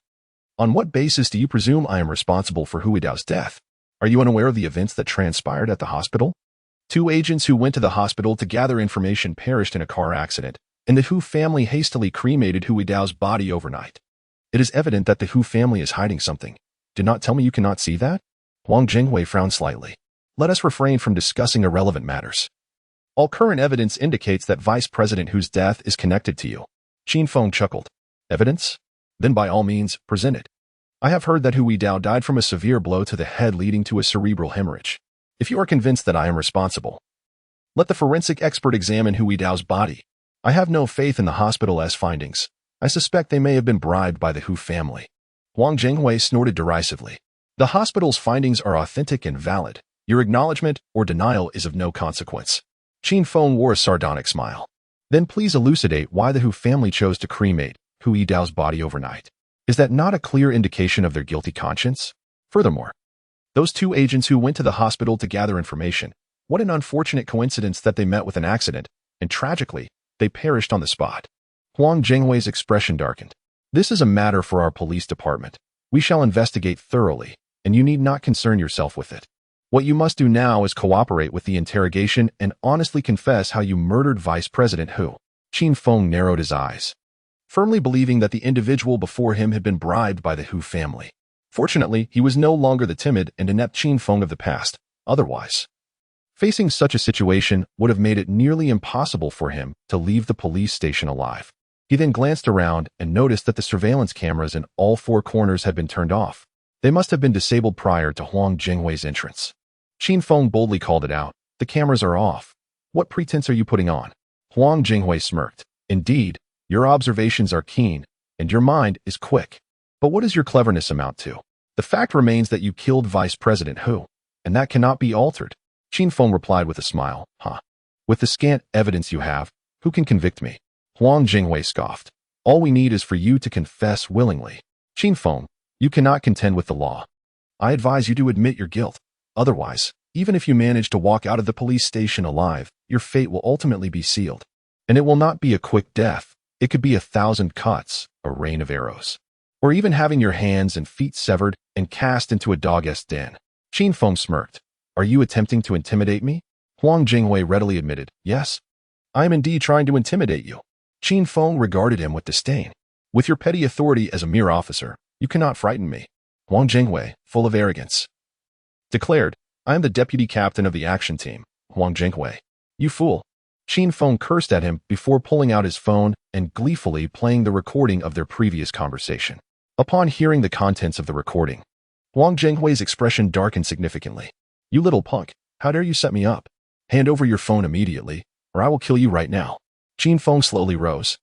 On what basis do you presume I am responsible for Hui Dao's death? Are you unaware of the events that transpired at the hospital? 2 agents who went to the hospital to gather information perished in a car accident, and the Hu family hastily cremated Hui Dao's body overnight. It is evident that the Hu family is hiding something. Do not tell me you cannot see that? Huang Jinghui frowned slightly. Let us refrain from discussing irrelevant matters. All current evidence indicates that Vice President Hu's death is connected to you. Qin Feng chuckled. Evidence? Then by all means, present it. I have heard that Hu Weidao died from a severe blow to the head leading to a cerebral hemorrhage. If you are convinced that I am responsible, let the forensic expert examine Hu Weidao's body. I have no faith in the hospital's findings. I suspect they may have been bribed by the Hu family. Huang Jinghui snorted derisively. The hospital's findings are authentic and valid. Your acknowledgement or denial is of no consequence. Qin Feng wore a sardonic smile. Then please elucidate why the Hu family chose to cremate Hu Weidao's body overnight. Is that not a clear indication of their guilty conscience? Furthermore, those two agents who went to the hospital to gather information, what an unfortunate coincidence that they met with an accident, and tragically, they perished on the spot. Huang Jinghui's expression darkened. This is a matter for our police department. We shall investigate thoroughly, and you need not concern yourself with it. What you must do now is cooperate with the interrogation and honestly confess how you murdered Vice President Hu. Qin Feng narrowed his eyes, firmly believing that the individual before him had been bribed by the Hu family. Fortunately, he was no longer the timid and inept Qin Feng of the past. Otherwise, facing such a situation would have made it nearly impossible for him to leave the police station alive. He then glanced around and noticed that the surveillance cameras in all four corners had been turned off. They must have been disabled prior to Huang Jinghui's entrance. Qin Feng boldly called it out. The cameras are off. What pretense are you putting on? Huang Jinghui smirked. Indeed, your observations are keen, and your mind is quick. But what does your cleverness amount to? The fact remains that you killed Vice President Hu, and that cannot be altered. Qin Feng replied with a smile. With the scant evidence you have, who can convict me? Huang Jinghui scoffed. All we need is for you to confess willingly. Qin Feng, you cannot contend with the law. I advise you to admit your guilt. Otherwise, even if you manage to walk out of the police station alive, your fate will ultimately be sealed. And it will not be a quick death. It could be 1,000 cuts, a rain of arrows, or even having your hands and feet severed and cast into a dog-esque den. Qin Feng smirked. Are you attempting to intimidate me? Huang Jinghui readily admitted, yes. I am indeed trying to intimidate you. Qin Feng regarded him with disdain. With your petty authority as a mere officer, you cannot frighten me. Huang Jinghui, full of arrogance, declared, I am the deputy captain of the action team. Huang Jinghui. You fool. Qin Feng cursed at him before pulling out his phone and gleefully playing the recording of their previous conversation. Upon hearing the contents of the recording, Huang Jinghui's expression darkened significantly. You little punk, how dare you set me up? Hand over your phone immediately, or I will kill you right now. Qin Feng slowly rose,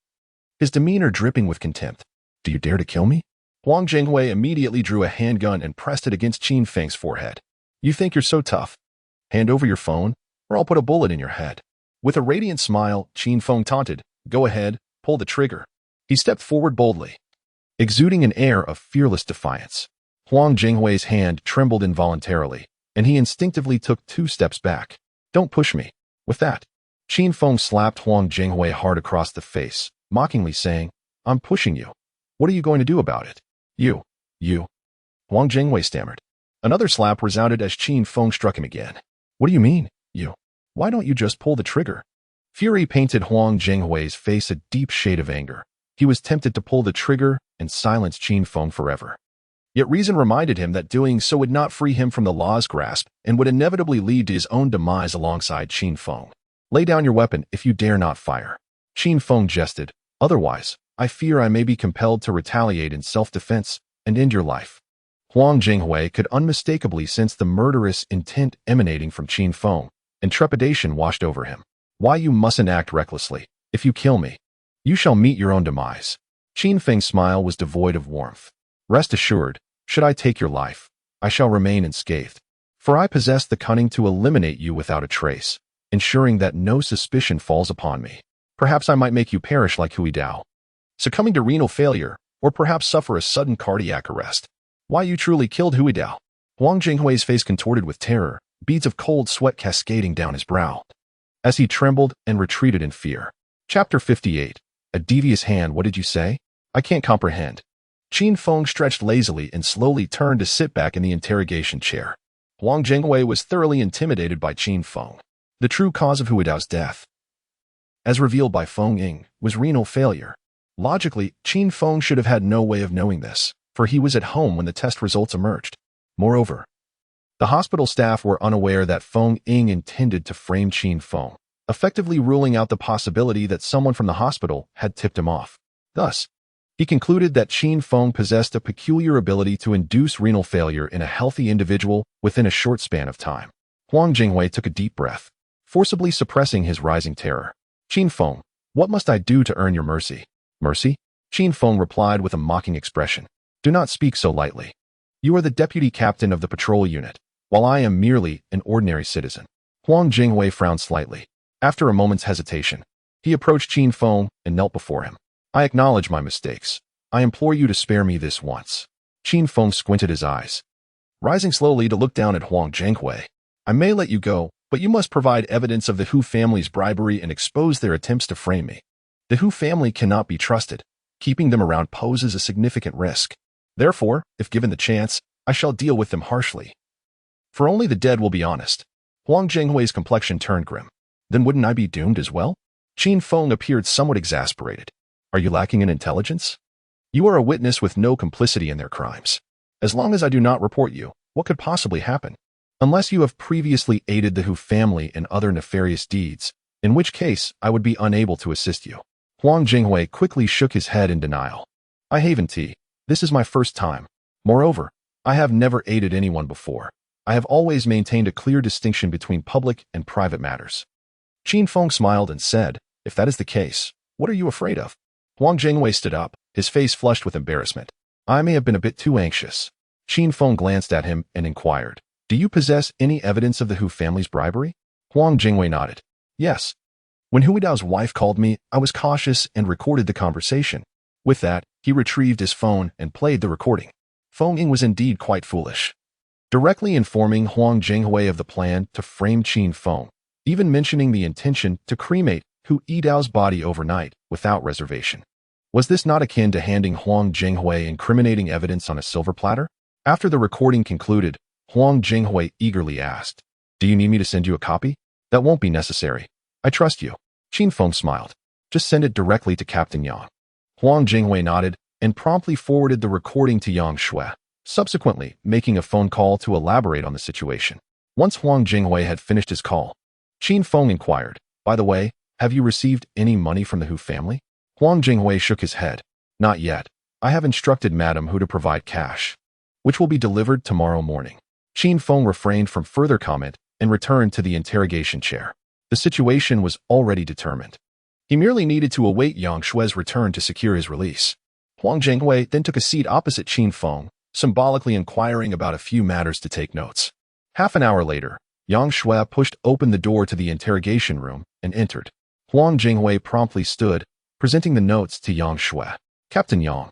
his demeanor dripping with contempt. Do you dare to kill me? Huang Jinghui immediately drew a handgun and pressed it against Qin Feng's forehead. You think you're so tough? Hand over your phone, or I'll put a bullet in your head. With a radiant smile, Qin Feng taunted, Go ahead, pull the trigger. He stepped forward boldly, exuding an air of fearless defiance. Huang Jinghui's hand trembled involuntarily, and he instinctively took 2 steps back. Don't push me. With that, Qin Feng slapped Huang Jinghui hard across the face, mockingly saying, I'm pushing you. What are you going to do about it? You. Huang Jinghui stammered. Another slap resounded as Qin Feng struck him again. What do you mean, you? Why don't you just pull the trigger? Fury painted Huang Jinghui's face a deep shade of anger. He was tempted to pull the trigger and silence Qin Feng forever. Yet reason reminded him that doing so would not free him from the law's grasp and would inevitably lead to his own demise alongside Qin Feng. Lay down your weapon if you dare not fire. Qin Feng jested. Otherwise, I fear I may be compelled to retaliate in self-defense and end your life. Huang Jinghui could unmistakably sense the murderous intent emanating from Qin Feng, and trepidation washed over him. Why you mustn't act recklessly. If you kill me, you shall meet your own demise. Qin Feng's smile was devoid of warmth. Rest assured, should I take your life, I shall remain unscathed. For I possess the cunning to eliminate you without a trace, ensuring that no suspicion falls upon me. Perhaps I might make you perish like Hu Weidao, succumbing to renal failure, or perhaps suffer a sudden cardiac arrest. Why you truly killed Hu Weidao? Huang Jinghui's face contorted with terror, beads of cold sweat cascading down his brow, as he trembled and retreated in fear. Chapter 58. A devious hand, what did you say? I can't comprehend. Qin Feng stretched lazily and slowly turned to sit back in the interrogation chair. Huang Jinghui was thoroughly intimidated by Qin Feng. The true cause of Hu Weidao's death, as revealed by Feng Ying, was renal failure. Logically, Qin Feng should have had no way of knowing this, for he was at home when the test results emerged. Moreover, The hospital staff were unaware that Feng Ying intended to frame Qin Feng, effectively ruling out the possibility that someone from the hospital had tipped him off. Thus, he concluded that Qin Feng possessed a peculiar ability to induce renal failure in a healthy individual within a short span of time. Huang Jinghui took a deep breath, forcibly suppressing his rising terror. Qin Feng, what must I do to earn your mercy? Mercy? Qin Feng replied with a mocking expression. Do not speak so lightly. You are the deputy captain of the patrol unit, while I am merely an ordinary citizen. Huang Jinghui frowned slightly. After a moment's hesitation, he approached Qin Feng and knelt before him. I acknowledge my mistakes. I implore you to spare me this once. Qin Feng squinted his eyes, rising slowly to look down at Huang Jinghui. I may let you go, but you must provide evidence of the Hu family's bribery and expose their attempts to frame me. The Hu family cannot be trusted. Keeping them around poses a significant risk. Therefore, if given the chance, I shall deal with them harshly. For only the dead will be honest. Huang Jinghui's complexion turned grim. Then wouldn't I be doomed as well? Qin Feng appeared somewhat exasperated. Are you lacking in intelligence? You are a witness with no complicity in their crimes. As long as I do not report you, what could possibly happen? Unless you have previously aided the Hu family in other nefarious deeds, in which case I would be unable to assist you. Huang Jinghui quickly shook his head in denial. I haven't. This is my first time. Moreover, I have never aided anyone before. I have always maintained a clear distinction between public and private matters. Qin Feng smiled and said, if that is the case, what are you afraid of? Huang Jinghui stood up, his face flushed with embarrassment. I may have been a bit too anxious. Qin Feng glanced at him and inquired, do you possess any evidence of the Hu family's bribery? Huang Jinghui nodded. Yes. When Hu Dao's wife called me, I was cautious and recorded the conversation. With that, he retrieved his phone and played the recording. Feng Ying was indeed quite foolish. Directly informing Huang Jinghui of the plan to frame Qin Feng, even mentioning the intention to cremate Hu Dao's body overnight without reservation. Was this not akin to handing Huang Jinghui incriminating evidence on a silver platter? After the recording concluded, Huang Jinghui eagerly asked, do you need me to send you a copy? That won't be necessary. I trust you. Qin Feng smiled. Just send it directly to Captain Yang. Huang Jinghui nodded and promptly forwarded the recording to Yang Shui, subsequently making a phone call to elaborate on the situation. Once Huang Jinghui had finished his call, Qin Feng inquired, by the way, have you received any money from the Hu family? Huang Jinghui shook his head. Not yet. I have instructed Madame Hu to provide cash, which will be delivered tomorrow morning. Qin Feng refrained from further comment and returned to the interrogation chair. The situation was already determined. He merely needed to await Yang Shui's return to secure his release. Huang Jinghui then took a seat opposite Qin Feng, symbolically inquiring about a few matters to take notes. Half an hour later, Yang Shui pushed open the door to the interrogation room and entered. Huang Jinghui promptly stood, presenting the notes to Yang Shui. Captain Yang.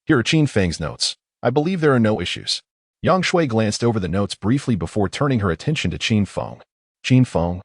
Here are Qin Feng's notes. I believe there are no issues. Yang Shui glanced over the notes briefly before turning her attention to Qin Feng. Qin Feng,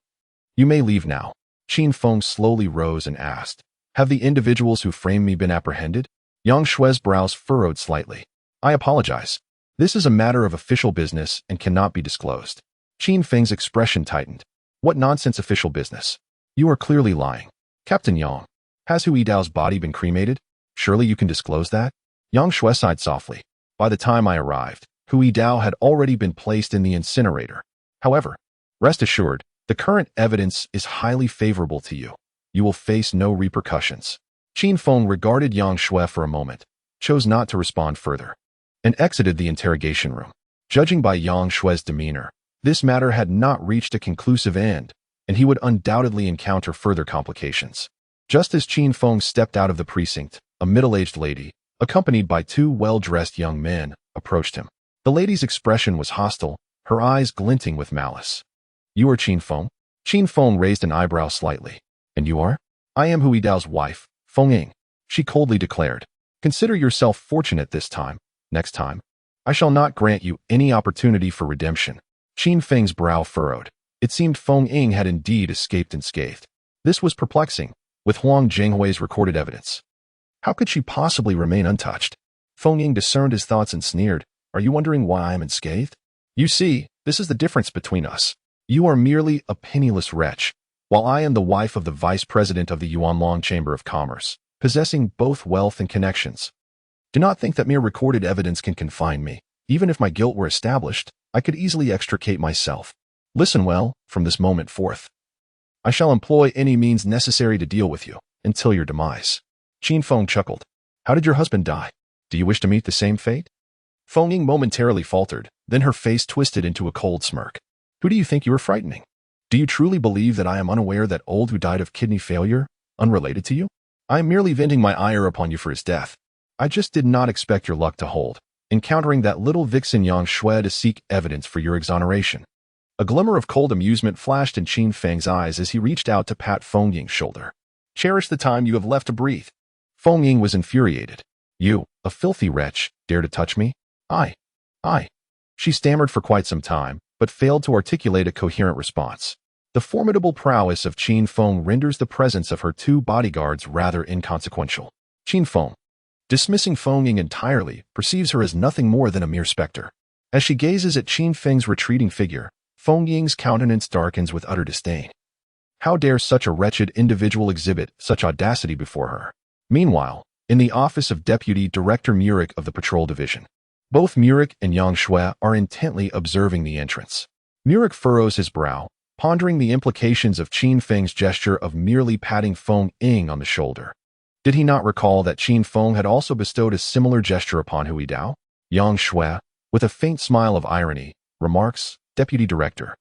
you may leave now. Qin Feng slowly rose and asked, have the individuals who framed me been apprehended? Yang Shui's brows furrowed slightly. I apologize. This is a matter of official business and cannot be disclosed. Qin Feng's expression tightened. What nonsense official business? You are clearly lying. Captain Yang, has Hu Dao's body been cremated? Surely you can disclose that? Yang Shui sighed softly. By the time I arrived, Hu Dao had already been placed in the incinerator. However, rest assured, the current evidence is highly favorable to you. You will face no repercussions. Qin Feng regarded Yang Shui for a moment, chose not to respond further, and exited the interrogation room. Judging by Yang Shui's demeanor, this matter had not reached a conclusive end, and he would undoubtedly encounter further complications. Just as Qin Feng stepped out of the precinct, a middle-aged lady, accompanied by two well-dressed young men, approached him. The lady's expression was hostile, her eyes glinting with malice. You are Qin Feng? Qin Feng raised an eyebrow slightly. And you are? I am Hu Dao's wife, Feng Ying. She coldly declared. Consider yourself fortunate this time. Next time, I shall not grant you any opportunity for redemption. Qin Feng's brow furrowed. It seemed Feng Ying had indeed escaped unscathed. This was perplexing, with Huang Jinghui's recorded evidence. How could she possibly remain untouched? Feng Ying discerned his thoughts and sneered. Are you wondering why I am unscathed? You see, this is the difference between us. You are merely a penniless wretch, while I am the wife of the vice president of the Yuanlong Chamber of Commerce, possessing both wealth and connections. Do not think that mere recorded evidence can confine me. Even if my guilt were established, I could easily extricate myself. Listen well, from this moment forth. I shall employ any means necessary to deal with you, until your demise. Qin Feng chuckled. How did your husband die? Do you wish to meet the same fate? Feng Ying momentarily faltered, then her face twisted into a cold smirk. Who do you think you are frightening? Do you truly believe that I am unaware that old who died of kidney failure, unrelated to you? I am merely venting my ire upon you for his death. I just did not expect your luck to hold, encountering that little vixen Yang Shui to seek evidence for your exoneration. A glimmer of cold amusement flashed in Qin Feng's eyes as he reached out to pat Feng Ying's shoulder. Cherish the time you have left to breathe. Feng Ying was infuriated. You, a filthy wretch, dare to touch me? I. She stammered for quite some time, but failed to articulate a coherent response. The formidable prowess of Qin Feng renders the presence of her two bodyguards rather inconsequential. Qin Feng, dismissing Feng Ying entirely, perceives her as nothing more than a mere specter. As she gazes at Qin Feng's retreating figure, Feng Ying's countenance darkens with utter disdain. How dare such a wretched individual exhibit such audacity before her? Meanwhile, in the office of Deputy Director Muric of the Patrol Division, both Muric and Yang Shui are intently observing the entrance. Muric furrows his brow, pondering the implications of Qin Feng's gesture of merely patting Feng Ying on the shoulder. Did he not recall that Qin Feng had also bestowed a similar gesture upon Hui Dao? Yang Shui, with a faint smile of irony, remarks, Deputy Director,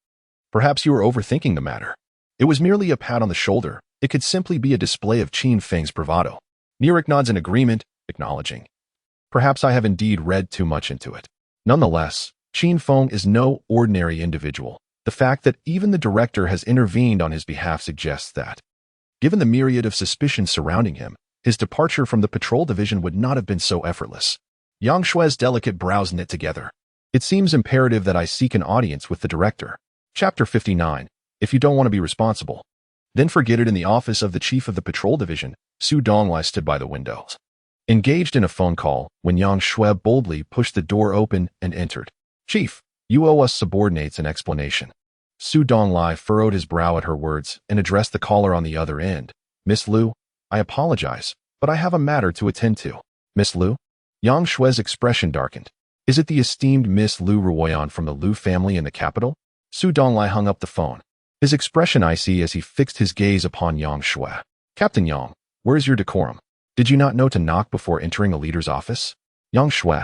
perhaps you are overthinking the matter. It was merely a pat on the shoulder. It could simply be a display of Qin Feng's bravado. Muric nods in agreement, acknowledging. Perhaps I have indeed read too much into it. Nonetheless, Qin Feng is no ordinary individual. The fact that even the director has intervened on his behalf suggests that, given the myriad of suspicions surrounding him, his departure from the patrol division would not have been so effortless. Yang Shui's delicate brows knit together. It seems imperative that I seek an audience with the director. Chapter 59. If you don't want to be responsible, then forget it. In the office of the chief of the patrol division, Su Donglai stood by the windows, engaged in a phone call, when Yang Shui boldly pushed the door open and entered. Chief, you owe us subordinates an explanation. Su Donglai furrowed his brow at her words and addressed the caller on the other end. Miss Liu, I apologize, but I have a matter to attend to. Miss Liu? Yang Shui's expression darkened. Is it the esteemed Miss Liu Ruoyan from the Liu family in the capital? Su Donglai hung up the phone, his expression icy as he fixed his gaze upon Yang Shui. Captain Yang, where is your decorum? Did you not know to knock before entering a leader's office? Yang Shui,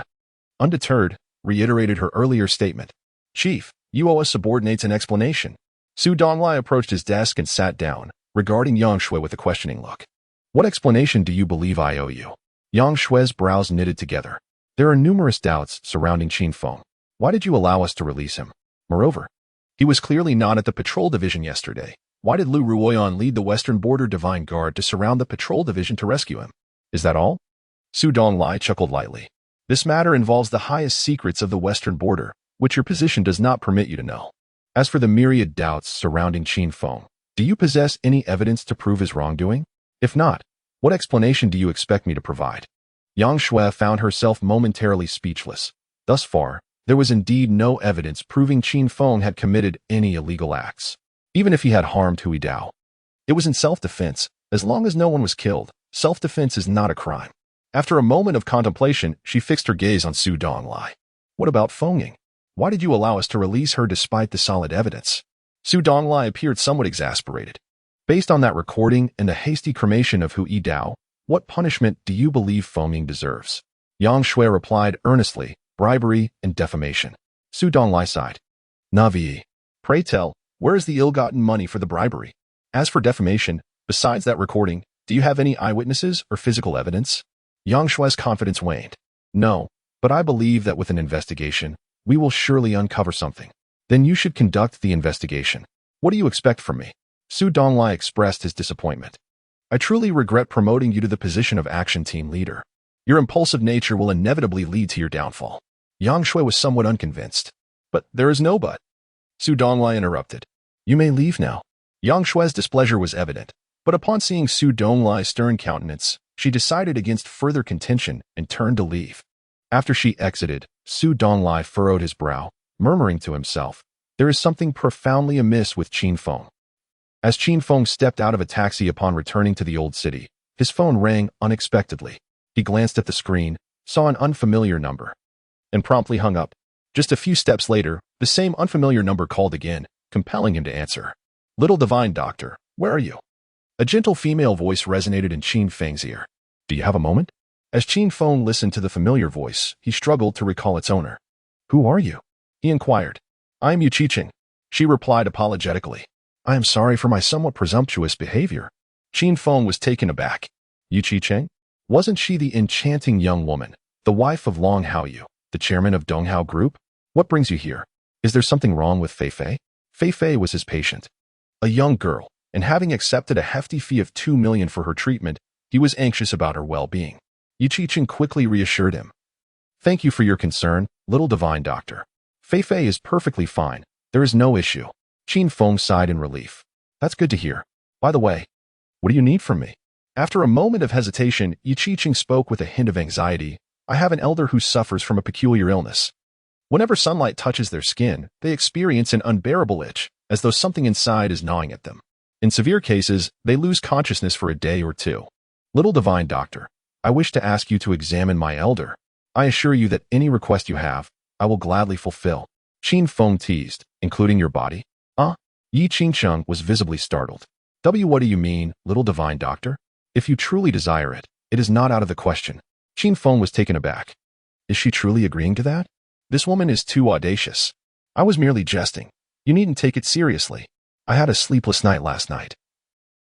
undeterred, reiterated her earlier statement. Chief, you owe us subordinates an explanation. Su Donglai approached his desk and sat down, regarding Yang Shui with a questioning look. What explanation do you believe I owe you? Yang Shui's brows knitted together. There are numerous doubts surrounding Qin Feng. Why did you allow us to release him? Moreover, he was clearly not at the patrol division yesterday. Why did Liu Ruoyan lead the Western Border Divine Guard to surround the patrol division to rescue him? Is that all? Su Donglai chuckled lightly. This matter involves the highest secrets of the Western Border, which your position does not permit you to know. As for the myriad doubts surrounding Qin Feng, do you possess any evidence to prove his wrongdoing? If not, what explanation do you expect me to provide? Yang Shui found herself momentarily speechless. Thus far, there was indeed no evidence proving Qin Feng had committed any illegal acts, even if he had harmed Hui Dao. It was in self-defense. As long as no one was killed, self-defense is not a crime. After a moment of contemplation, she fixed her gaze on Su Donglai. What about Feng Ying? Why did you allow us to release her despite the solid evidence? Su Donglai appeared somewhat exasperated. Based on that recording and the hasty cremation of Hui Dao, what punishment do you believe Feng Ying deserves? Yang Shui replied earnestly, bribery and defamation. Su Donglai sighed. Navi, pray tell, where is the ill-gotten money for the bribery? As for defamation, besides that recording, do you have any eyewitnesses or physical evidence? Yang Shui's confidence waned. No, but I believe that with an investigation, we will surely uncover something. Then you should conduct the investigation. What do you expect from me? Su Donglai expressed his disappointment. I truly regret promoting you to the position of action team leader. Your impulsive nature will inevitably lead to your downfall. Yang Shui was somewhat unconvinced. But there is no but. Su Donglai interrupted. You may leave now. Yang Shui's displeasure was evident, but upon seeing Su Donglai's stern countenance, she decided against further contention and turned to leave. After she exited, Su Donglai furrowed his brow, murmuring to himself, there is something profoundly amiss with Qin Feng. As Qin Feng stepped out of a taxi upon returning to the old city, his phone rang unexpectedly. He glanced at the screen, saw an unfamiliar number. and promptly hung up. Just a few steps later, the same unfamiliar number called again, compelling him to answer. "Little divine doctor, where are you?" A gentle female voice resonated in Qin Feng's ear. "Do you have a moment?" As Qin Feng listened to the familiar voice, he struggled to recall its owner. "Who are you?" he inquired. "I am Yu Qiqing," she replied apologetically. "I am sorry for my somewhat presumptuous behavior." Qin Feng was taken aback. Yu Qiqing? Wasn't she the enchanting young woman, the wife of Long Haoyu, the chairman of Donghao Group? "What brings you here? Is there something wrong with Fei Fei?" Fei Fei was his patient. A young girl, and having accepted a hefty fee of 2 million for her treatment, he was anxious about her well-being. Yu Qiqing quickly reassured him. "Thank you for your concern, little divine doctor. Fei Fei is perfectly fine. There is no issue." Qin Feng sighed in relief. "That's good to hear. By the way, what do you need from me?" After a moment of hesitation, Yu Qiqing spoke with a hint of anxiety. "I have an elder who suffers from a peculiar illness. Whenever sunlight touches their skin, they experience an unbearable itch, as though something inside is gnawing at them. In severe cases, they lose consciousness for a day or two. Little divine doctor, I wish to ask you to examine my elder. I assure you that any request you have, I will gladly fulfill." Qin Feng teased, "Including your body?" Yi Qingcheng was visibly startled. What do you mean, little divine doctor? If you truly desire it, it is not out of the question." Qin Feng was taken aback. Is she truly agreeing to that? This woman is too audacious. "I was merely jesting. You needn't take it seriously. I had a sleepless night last night,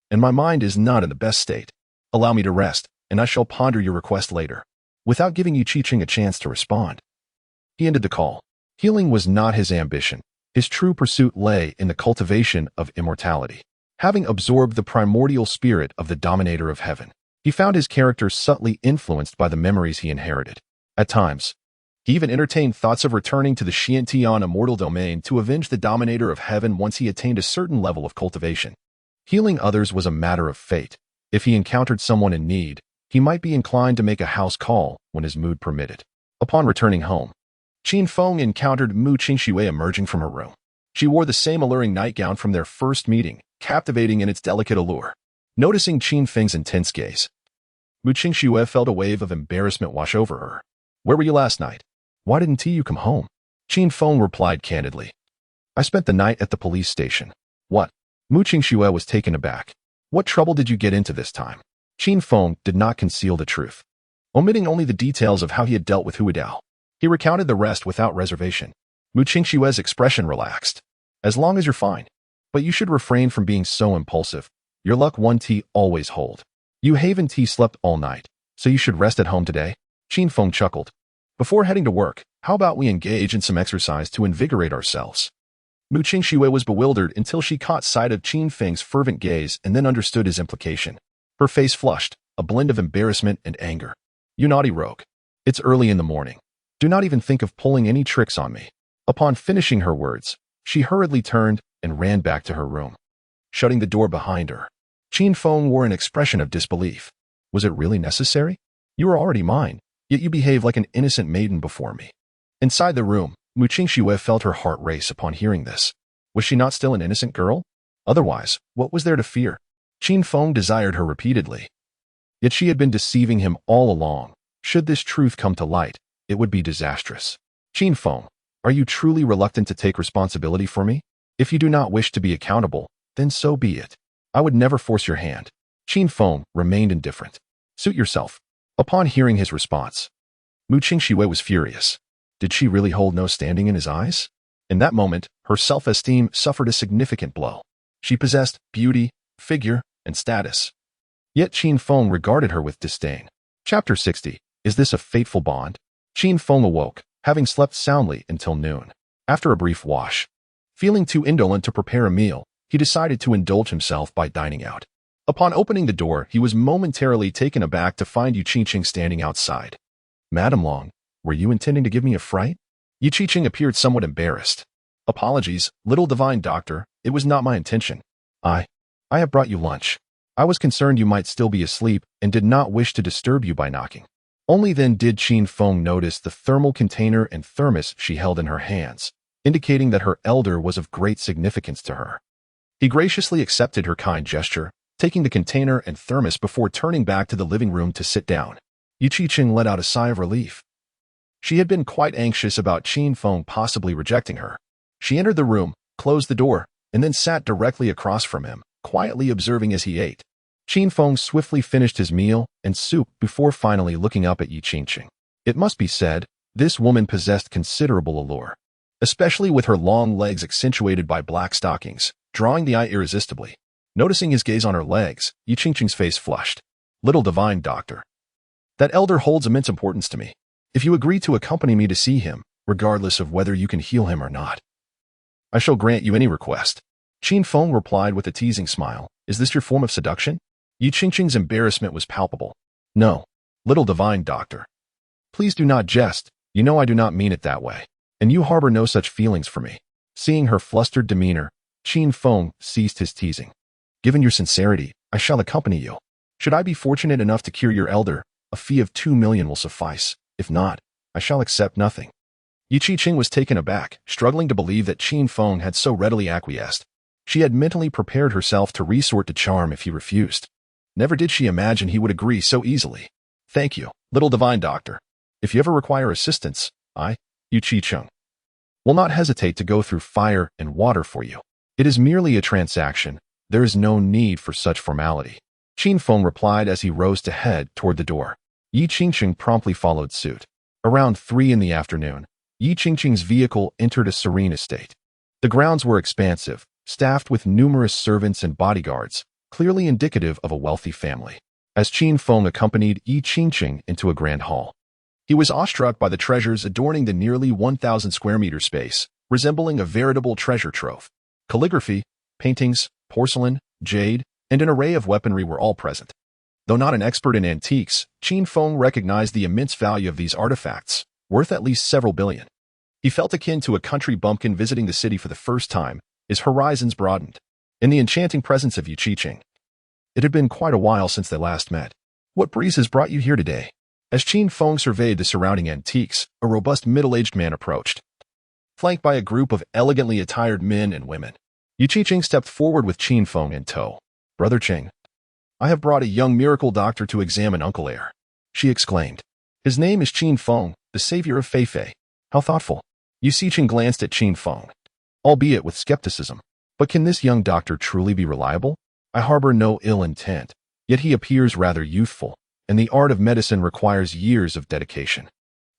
and my mind is not in the best state. Allow me to rest, and I shall ponder your request later." Without giving Yu Qiqing a chance to respond, he ended the call. Healing was not his ambition. His true pursuit lay in the cultivation of immortality. Having absorbed the primordial spirit of the Dominator of Heaven, he found his character subtly influenced by the memories he inherited. At times, he even entertained thoughts of returning to the Xiantian immortal domain to avenge the Dominator of Heaven once he attained a certain level of cultivation. Healing others was a matter of fate. If he encountered someone in need, he might be inclined to make a house call when his mood permitted. Upon returning home, Qin Feng encountered Mu Qingxue emerging from her room. She wore the same alluring nightgown from their first meeting, captivating in its delicate allure. Noticing Qin Feng's intense gaze, Mu Qingxue felt a wave of embarrassment wash over her. "Where were you last night? Why didn't you come home?" Qin Feng replied candidly. "I spent the night at the police station." "What?" Mu Qingxue was taken aback. "What trouble did you get into this time?" Qin Feng did not conceal the truth. Omitting only the details of how he had dealt with Huidao, he recounted the rest without reservation. Mu Qingxue's expression relaxed. "As long as you're fine. But you should refrain from being so impulsive. Your luck 1T always hold. You Haven T slept all night, so you should rest at home today." Qin Feng chuckled. "Before heading to work, how about we engage in some exercise to invigorate ourselves?" Mu Qingxue was bewildered until she caught sight of Qin Feng's fervent gaze and then understood his implication. Her face flushed, a blend of embarrassment and anger. "You naughty rogue. It's early in the morning. Do not even think of pulling any tricks on me." Upon finishing her words, she hurriedly turned and ran back to her room, shutting the door behind her. Qin Feng wore an expression of disbelief. "Was it really necessary? You are already mine, yet you behave like an innocent maiden before me." Inside the room, Mu Qingxue felt her heart race upon hearing this. Was she not still an innocent girl? Otherwise, what was there to fear? Qin Feng desired her repeatedly. Yet she had been deceiving him all along. Should this truth come to light, it would be disastrous. "Qin Feng, are you truly reluctant to take responsibility for me? If you do not wish to be accountable, then so be it. I would never force your hand." Qin Feng remained indifferent. "Suit yourself." Upon hearing his response, Mu Qingxue was furious. Did she really hold no standing in his eyes? In that moment, her self-esteem suffered a significant blow. She possessed beauty, figure, and status. Yet Qin Feng regarded her with disdain. Chapter 60. Is this a fateful bond? Qin Feng awoke, having slept soundly until noon. After a brief wash, feeling too indolent to prepare a meal, he decided to indulge himself by dining out. Upon opening the door, he was momentarily taken aback to find Yu Qiqing standing outside. "Madam Long, were you intending to give me a fright?" Yu Qiqing appeared somewhat embarrassed. "Apologies, little divine doctor, it was not my intention. I have brought you lunch. I was concerned you might still be asleep and did not wish to disturb you by knocking." Only then did Qin Feng notice the thermal container and thermos she held in her hands, indicating that her elder was of great significance to her. He graciously accepted her kind gesture, taking the container and thermos before turning back to the living room to sit down. Yu Qiqing let out a sigh of relief. She had been quite anxious about Qin Feng possibly rejecting her. She entered the room, closed the door, and then sat directly across from him, quietly observing as he ate. Qin Feng swiftly finished his meal and soup before finally looking up at Yi Qingqing. It must be said, this woman possessed considerable allure, especially with her long legs accentuated by black stockings, drawing the eye irresistibly. Noticing his gaze on her legs, Yi Qingqing's face flushed. Little divine doctor. That elder holds immense importance to me. If you agree to accompany me to see him, regardless of whether you can heal him or not, I shall grant you any request. Qin Feng replied with a teasing smile. Is this your form of seduction? Yi Qingqing's embarrassment was palpable. No, little divine doctor. Please do not jest. You know I do not mean it that way. And you harbor no such feelings for me. Seeing her flustered demeanor, Qin Feng ceased his teasing. Given your sincerity, I shall accompany you. Should I be fortunate enough to cure your elder, a fee of 2 million will suffice. If not, I shall accept nothing. Yi Qingqing was taken aback, struggling to believe that Qin Feng had so readily acquiesced. She had mentally prepared herself to resort to charm if he refused. Never did she imagine he would agree so easily. Thank you, little divine doctor. If you ever require assistance, I, Yi Qingqing, will not hesitate to go through fire and water for you. It is merely a transaction. There is no need for such formality. Qin Feng replied as he rose to head toward the door. Yi Qingqing promptly followed suit. Around 3 in the afternoon, Yi Qingqing's vehicle entered a serene estate. The grounds were expansive, staffed with numerous servants and bodyguards, clearly indicative of a wealthy family. As Qin Feng accompanied Yi Qingqing into a grand hall, he was awestruck by the treasures adorning the nearly 1,000 square meter space, resembling a veritable treasure trove. Calligraphy, paintings, porcelain, jade, and an array of weaponry were all present. Though not an expert in antiques, Qin Feng recognized the immense value of these artifacts, worth at least several billion. He felt akin to a country bumpkin visiting the city for the first time. His horizons broadened. In the enchanting presence of Yi Qingqing, it had been quite a while since they last met. What breeze has brought you here today? As Qin Feng surveyed the surrounding antiques, a robust middle-aged man approached, flanked by a group of elegantly attired men and women. Yi Qingqing stepped forward with Qin Feng in tow. Brother Qing, I have brought a young miracle doctor to examine Uncle Heir, she exclaimed. His name is Qin Feng, the savior of Feifei. How thoughtful. Yi Qingqing glanced at Qin Feng, albeit with skepticism. But can this young doctor truly be reliable? I harbor no ill intent, yet he appears rather youthful, and the art of medicine requires years of dedication.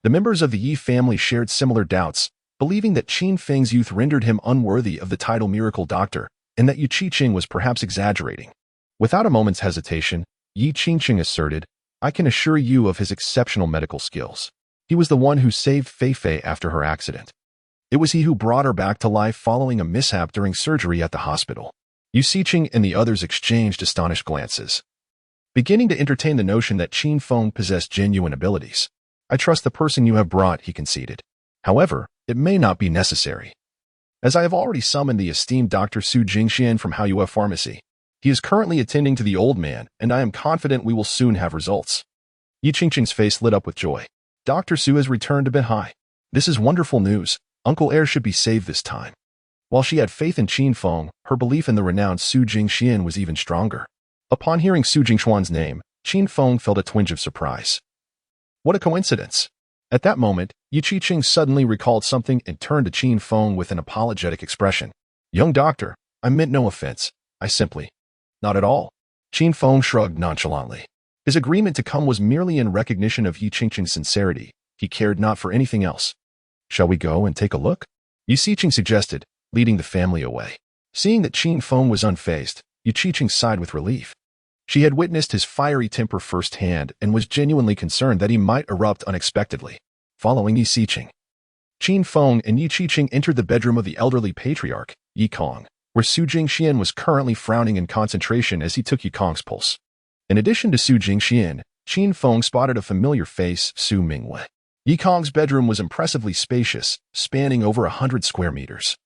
The members of the Yi family shared similar doubts, believing that Qin Feng's youth rendered him unworthy of the title miracle doctor, and that Yi Qingqing was perhaps exaggerating. Without a moment's hesitation, Yi Qingqing asserted, I can assure you of his exceptional medical skills. He was the one who saved Feifei after her accident. It was he who brought her back to life following a mishap during surgery at the hospital. Yi Qingqing and the others exchanged astonished glances, beginning to entertain the notion that Qin Feng possessed genuine abilities. I trust the person you have brought, he conceded. However, it may not be necessary, as I have already summoned the esteemed Dr. Su Jingxian from Haoyue Pharmacy. He is currently attending to the old man, and I am confident we will soon have results. Yi Qingqing's face lit up with joy. Dr. Su has returned to Binhai. This is wonderful news. Uncle Heir should be saved this time. While she had faith in Qin Feng, her belief in the renowned Su Jingxian was even stronger. Upon hearing Su Jingxuan's name, Qin Feng felt a twinge of surprise. What a coincidence! At that moment, Yi Qingqing suddenly recalled something and turned to Qin Feng with an apologetic expression. Young doctor, I meant no offense. I simply... Not at all. Qin Feng shrugged nonchalantly. His agreement to come was merely in recognition of Yi Qingqing's sincerity. He cared not for anything else. Shall we go and take a look? Yi Qingqing suggested, leading the family away. Seeing that Qin Feng was unfazed, Yi Qingqing sighed with relief. She had witnessed his fiery temper firsthand and was genuinely concerned that he might erupt unexpectedly. Following Yi Qingqing, Qin Feng and Yi Qingqing entered the bedroom of the elderly patriarch, Yi Kong, where Su Jingxian was currently frowning in concentration as he took Yi Kong's pulse. In addition to Su Jingxian, Qin Feng spotted a familiar face, Su Mingwei. Yi Kong's bedroom was impressively spacious, spanning over 100 square meters,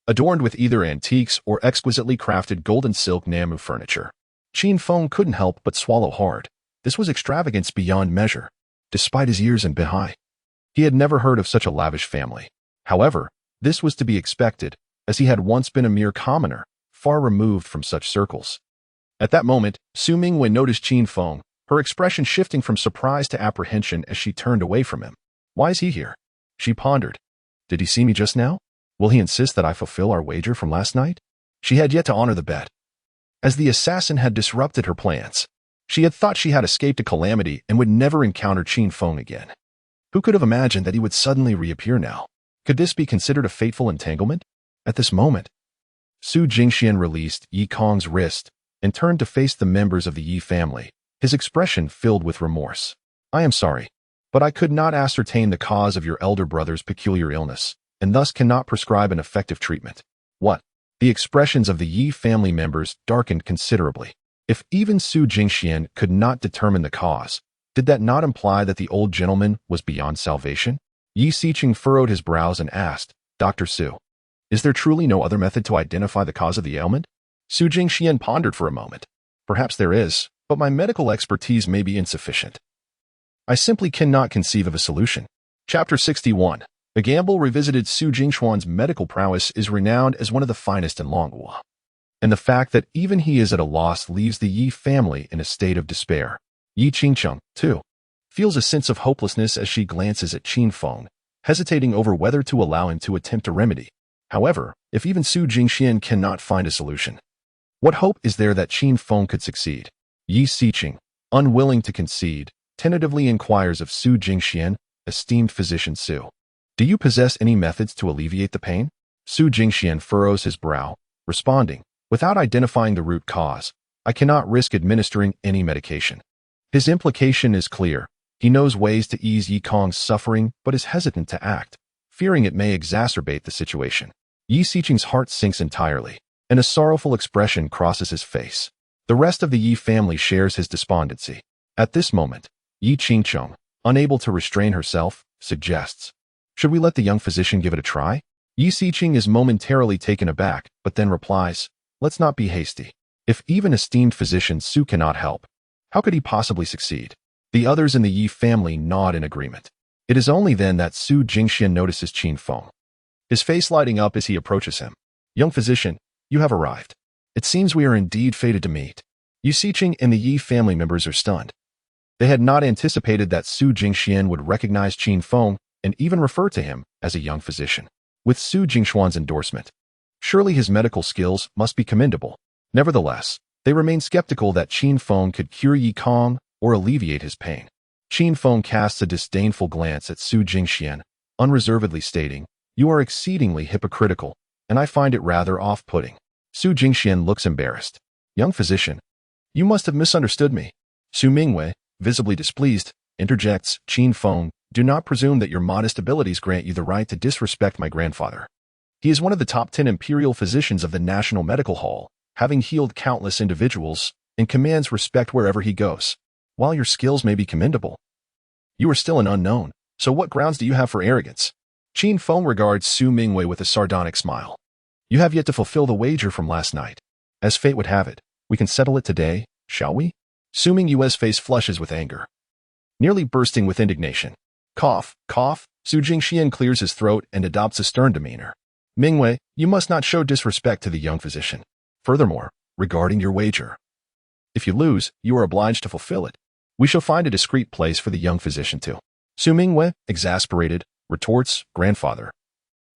adorned with either antiques or exquisitely crafted gold and silk Namu furniture. Qin Feng couldn't help but swallow hard. This was extravagance beyond measure. Despite his years in Binhai, he had never heard of such a lavish family. However, this was to be expected, as he had once been a mere commoner, far removed from such circles. At that moment, Su Mingwen noticed Qin Feng, her expression shifting from surprise to apprehension as she turned away from him. Why is he here? She pondered. Did he see me just now? Will he insist that I fulfill our wager from last night? She had yet to honor the bet. As the assassin had disrupted her plans, she had thought she had escaped a calamity and would never encounter Qin Feng again. Who could have imagined that he would suddenly reappear now? Could this be considered a fateful entanglement? At this moment, Su Jingxian released Yi Kong's wrist and turned to face the members of the Yi family, his expression filled with remorse. I am sorry, but I could not ascertain the cause of your elder brother's peculiar illness, and thus cannot prescribe an effective treatment. What? The expressions of the Yi family members darkened considerably. If even Su Jingxian could not determine the cause, did that not imply that the old gentleman was beyond salvation? Yi Xiqing furrowed his brows and asked, Dr. Su, is there truly no other method to identify the cause of the ailment? Su Jingxian pondered for a moment. Perhaps there is, but my medical expertise may be insufficient. I simply cannot conceive of a solution. Chapter 61. The Gamble revisited. Su Jingxuan's medical prowess is renowned as one of the finest in Longhua. And the fact that even he is at a loss leaves the Yi family in a state of despair. Yi Qingcheng, too, feels a sense of hopelessness as she glances at Qin Feng, hesitating over whether to allow him to attempt a remedy. However, if even Su Jingxian cannot find a solution, what hope is there that Qin Feng could succeed? Yi Xiqing, unwilling to concede, tentatively inquires of Su Jingxian, esteemed physician Su. Do you possess any methods to alleviate the pain? Su Jingxian furrows his brow, responding, without identifying the root cause, I cannot risk administering any medication. His implication is clear. He knows ways to ease Yi Kong's suffering, but is hesitant to act, fearing it may exacerbate the situation. Yi Xiqing's heart sinks entirely, and a sorrowful expression crosses his face. The rest of the Yi family shares his despondency. At this moment, Yi Qingcheng, unable to restrain herself, suggests, should we let the young physician give it a try? Yi Xiqing is momentarily taken aback, but then replies, let's not be hasty. If even esteemed physician Su cannot help, how could he possibly succeed? The others in the Yi family nod in agreement. It is only then that Su Jingxian notices Qin Feng, his face lighting up as he approaches him. Young physician, you have arrived. It seems we are indeed fated to meet. Yi Xiqing and the Yi family members are stunned. They had not anticipated that Su Jingxian would recognize Qin Feng and even refer to him as a young physician. With Su Jingxuan's endorsement, surely his medical skills must be commendable. Nevertheless, they remain skeptical that Qin Feng could cure Yi Kong or alleviate his pain. Qin Feng casts a disdainful glance at Su Jingxian, unreservedly stating, you are exceedingly hypocritical, and I find it rather off-putting. Su Jingxian looks embarrassed. Young physician, you must have misunderstood me. Su Mingwei, visibly displeased, interjects, Qin Feng, do not presume that your modest abilities grant you the right to disrespect my grandfather. He is one of the top 10 imperial physicians of the National Medical Hall, having healed countless individuals, and commands respect wherever he goes. While your skills may be commendable, you are still an unknown, so what grounds do you have for arrogance? Qin Feng regards Su Mingwei with a sardonic smile. You have yet to fulfill the wager from last night. As fate would have it, we can settle it today, shall we? Su Mingwei's face flushes with anger, nearly bursting with indignation. Cough, cough, Su Jingxian clears his throat and adopts a stern demeanor. Mingwei, you must not show disrespect to the young physician. Furthermore, regarding your wager, if you lose, you are obliged to fulfill it. We shall find a discreet place for the young physician too. Su Mingwei, exasperated, retorts, grandfather.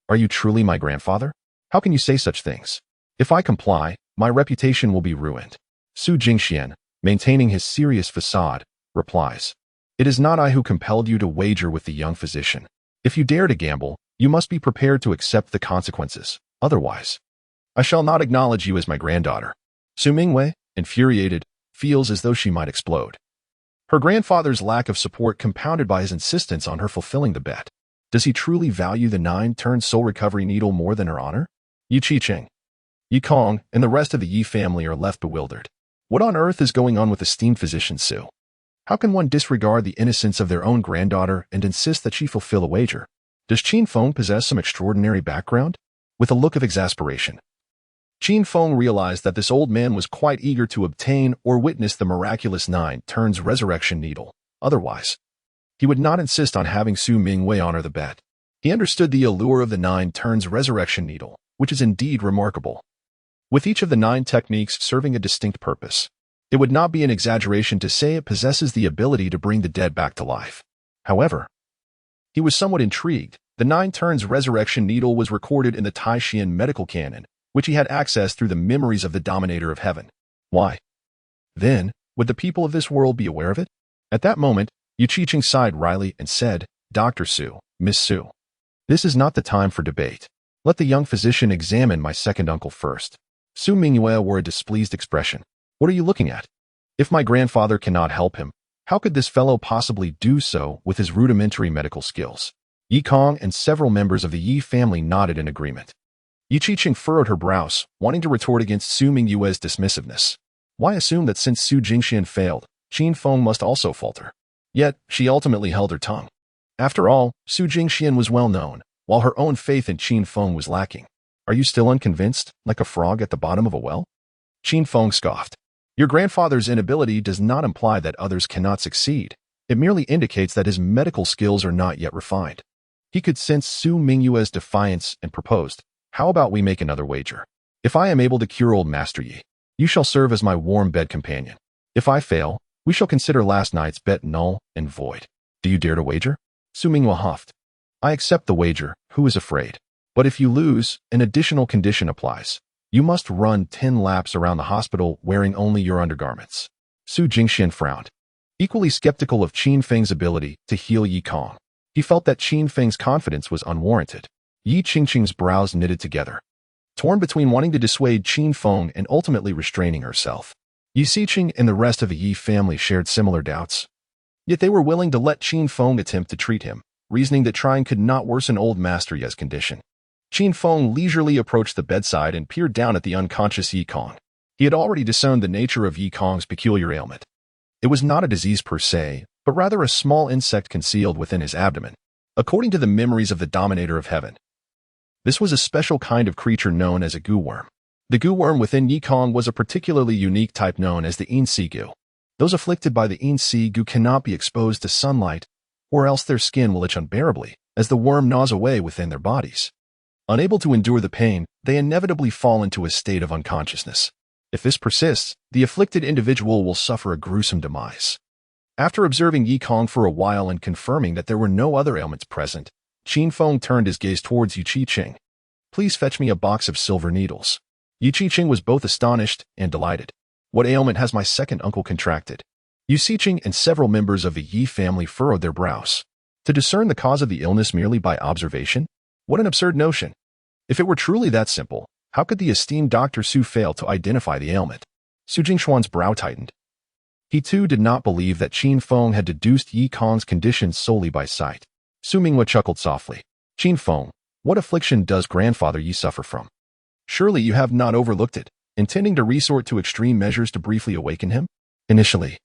Are you truly my grandfather? How can you say such things? If I comply, my reputation will be ruined. Su Jingxian, maintaining his serious facade, replies, it is not I who compelled you to wager with the young physician. If you dare to gamble, you must be prepared to accept the consequences. Otherwise, I shall not acknowledge you as my granddaughter. Su Mingwei, infuriated, feels as though she might explode. Her grandfather's lack of support compounded by his insistence on her fulfilling the bet. Does he truly value the 9-turn soul recovery needle more than her honor? Yi Qiqing, Yi Kong, and the rest of the Yi family are left bewildered. What on earth is going on with esteemed physician Su? How can one disregard the innocence of their own granddaughter and insist that she fulfill a wager? Does Qin Feng possess some extraordinary background? With a look of exasperation, Qin Feng realized that this old man was quite eager to obtain or witness the miraculous 9-turns resurrection needle. Otherwise, he would not insist on having Su Mingwei honor the bet. He understood the allure of the 9-turns resurrection needle, which is indeed remarkable. With each of the 9 techniques serving a distinct purpose, it would not be an exaggeration to say it possesses the ability to bring the dead back to life. However, He was somewhat intrigued. The 9 turns resurrection needle was recorded in the Taishian medical canon, which he had access through the memories of the Dominator of Heaven. Why? Then, would the people of this world be aware of it? At that moment, Yu Qiqing sighed wryly and said, Dr. Su, Miss Su, this is not the time for debate. Let the young physician examine my second uncle first. Su Mingyue wore a displeased expression. What are you looking at? If my grandfather cannot help him, how could this fellow possibly do so with his rudimentary medical skills? Yi Kong and several members of the Yi family nodded in agreement. Yu Qiqing furrowed her brows, wanting to retort against Su Mingyue's dismissiveness. Why assume that since Su Jingxian failed, Qin Feng must also falter? Yet, she ultimately held her tongue. After all, Su Jingxian was well known, while her own faith in Qin Feng was lacking. Are you still unconvinced, like a frog at the bottom of a well? Qin Feng scoffed. Your grandfather's inability does not imply that others cannot succeed. It merely indicates that his medical skills are not yet refined. He could sense Su Mingyue's defiance and proposed, how about we make another wager? If I am able to cure old Master Yi, you shall serve as my warm bed companion. If I fail, we shall consider last night's bet null and void. Do you dare to wager? Su Mingyue huffed. I accept the wager, who is afraid? But if you lose, an additional condition applies. You must run 10 laps around the hospital wearing only your undergarments. Su Jingxian frowned. Equally skeptical of Qin Feng's ability to heal Yi Kong, he felt that Qin Feng's confidence was unwarranted. Yi Qingqing's brows knitted together, torn between wanting to dissuade Qin Feng and ultimately restraining herself. Yi Xiqing and the rest of the Yi family shared similar doubts. Yet they were willing to let Qin Feng attempt to treat him, reasoning that trying could not worsen old Master Yi's condition. Qin Feng leisurely approached the bedside and peered down at the unconscious Yi Kong. He had already discerned the nature of Yi Kong's peculiar ailment. It was not a disease per se, but rather a small insect concealed within his abdomen. According to the memories of the Dominator of Heaven, this was a special kind of creature known as a goo worm. The goo worm within Yi Kong was a particularly unique type known as the Yin-Si goo. Those afflicted by the Yin-Si goo cannot be exposed to sunlight, or else their skin will itch unbearably as the worm gnaws away within their bodies. Unable to endure the pain, they inevitably fall into a state of unconsciousness. If this persists, the afflicted individual will suffer a gruesome demise. After observing Yi Kong for a while and confirming that there were no other ailments present, Qin Feng turned his gaze towards Yu Qiqing. Please fetch me a box of silver needles. Yu Qiqing was both astonished and delighted. What ailment has my second uncle contracted? Yu Qiqing and several members of the Yi family furrowed their brows. To discern the cause of the illness merely by observation? What an absurd notion. If it were truly that simple, how could the esteemed Dr. Su fail to identify the ailment? Su Jingxuan's brow tightened. He too did not believe that Qin Feng had deduced Yi Kong's condition solely by sight. Su Mingyue chuckled softly. Qin Feng, what affliction does grandfather Yi suffer from? Surely you have not overlooked it, intending to resort to extreme measures to briefly awaken him? Initially,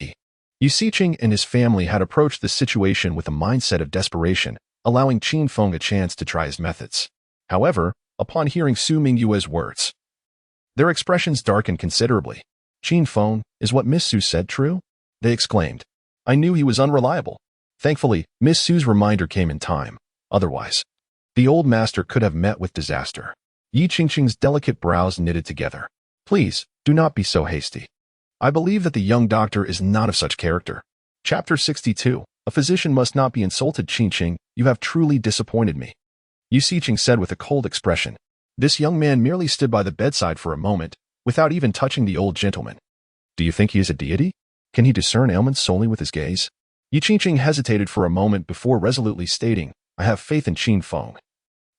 Yu Xiqing and his family had approached the situation with a mindset of desperation, allowing Qin Feng a chance to try his methods. However, upon hearing Su Mingyue's words, their expressions darkened considerably. Qin Feng, is what Miss Su said true? They exclaimed. I knew he was unreliable. Thankfully, Miss Su's reminder came in time. Otherwise, the old master could have met with disaster. Yi Qingqing's delicate brows knitted together. Please, do not be so hasty. I believe that the young doctor is not of such character. Chapter 62. A physician must not be insulted. Qingqing, you have truly disappointed me. Yu Xiqing said with a cold expression. This young man merely stood by the bedside for a moment, without even touching the old gentleman. Do you think he is a deity? Can he discern ailments solely with his gaze? Yu Qingqing hesitated for a moment before resolutely stating, I have faith in Qin Feng.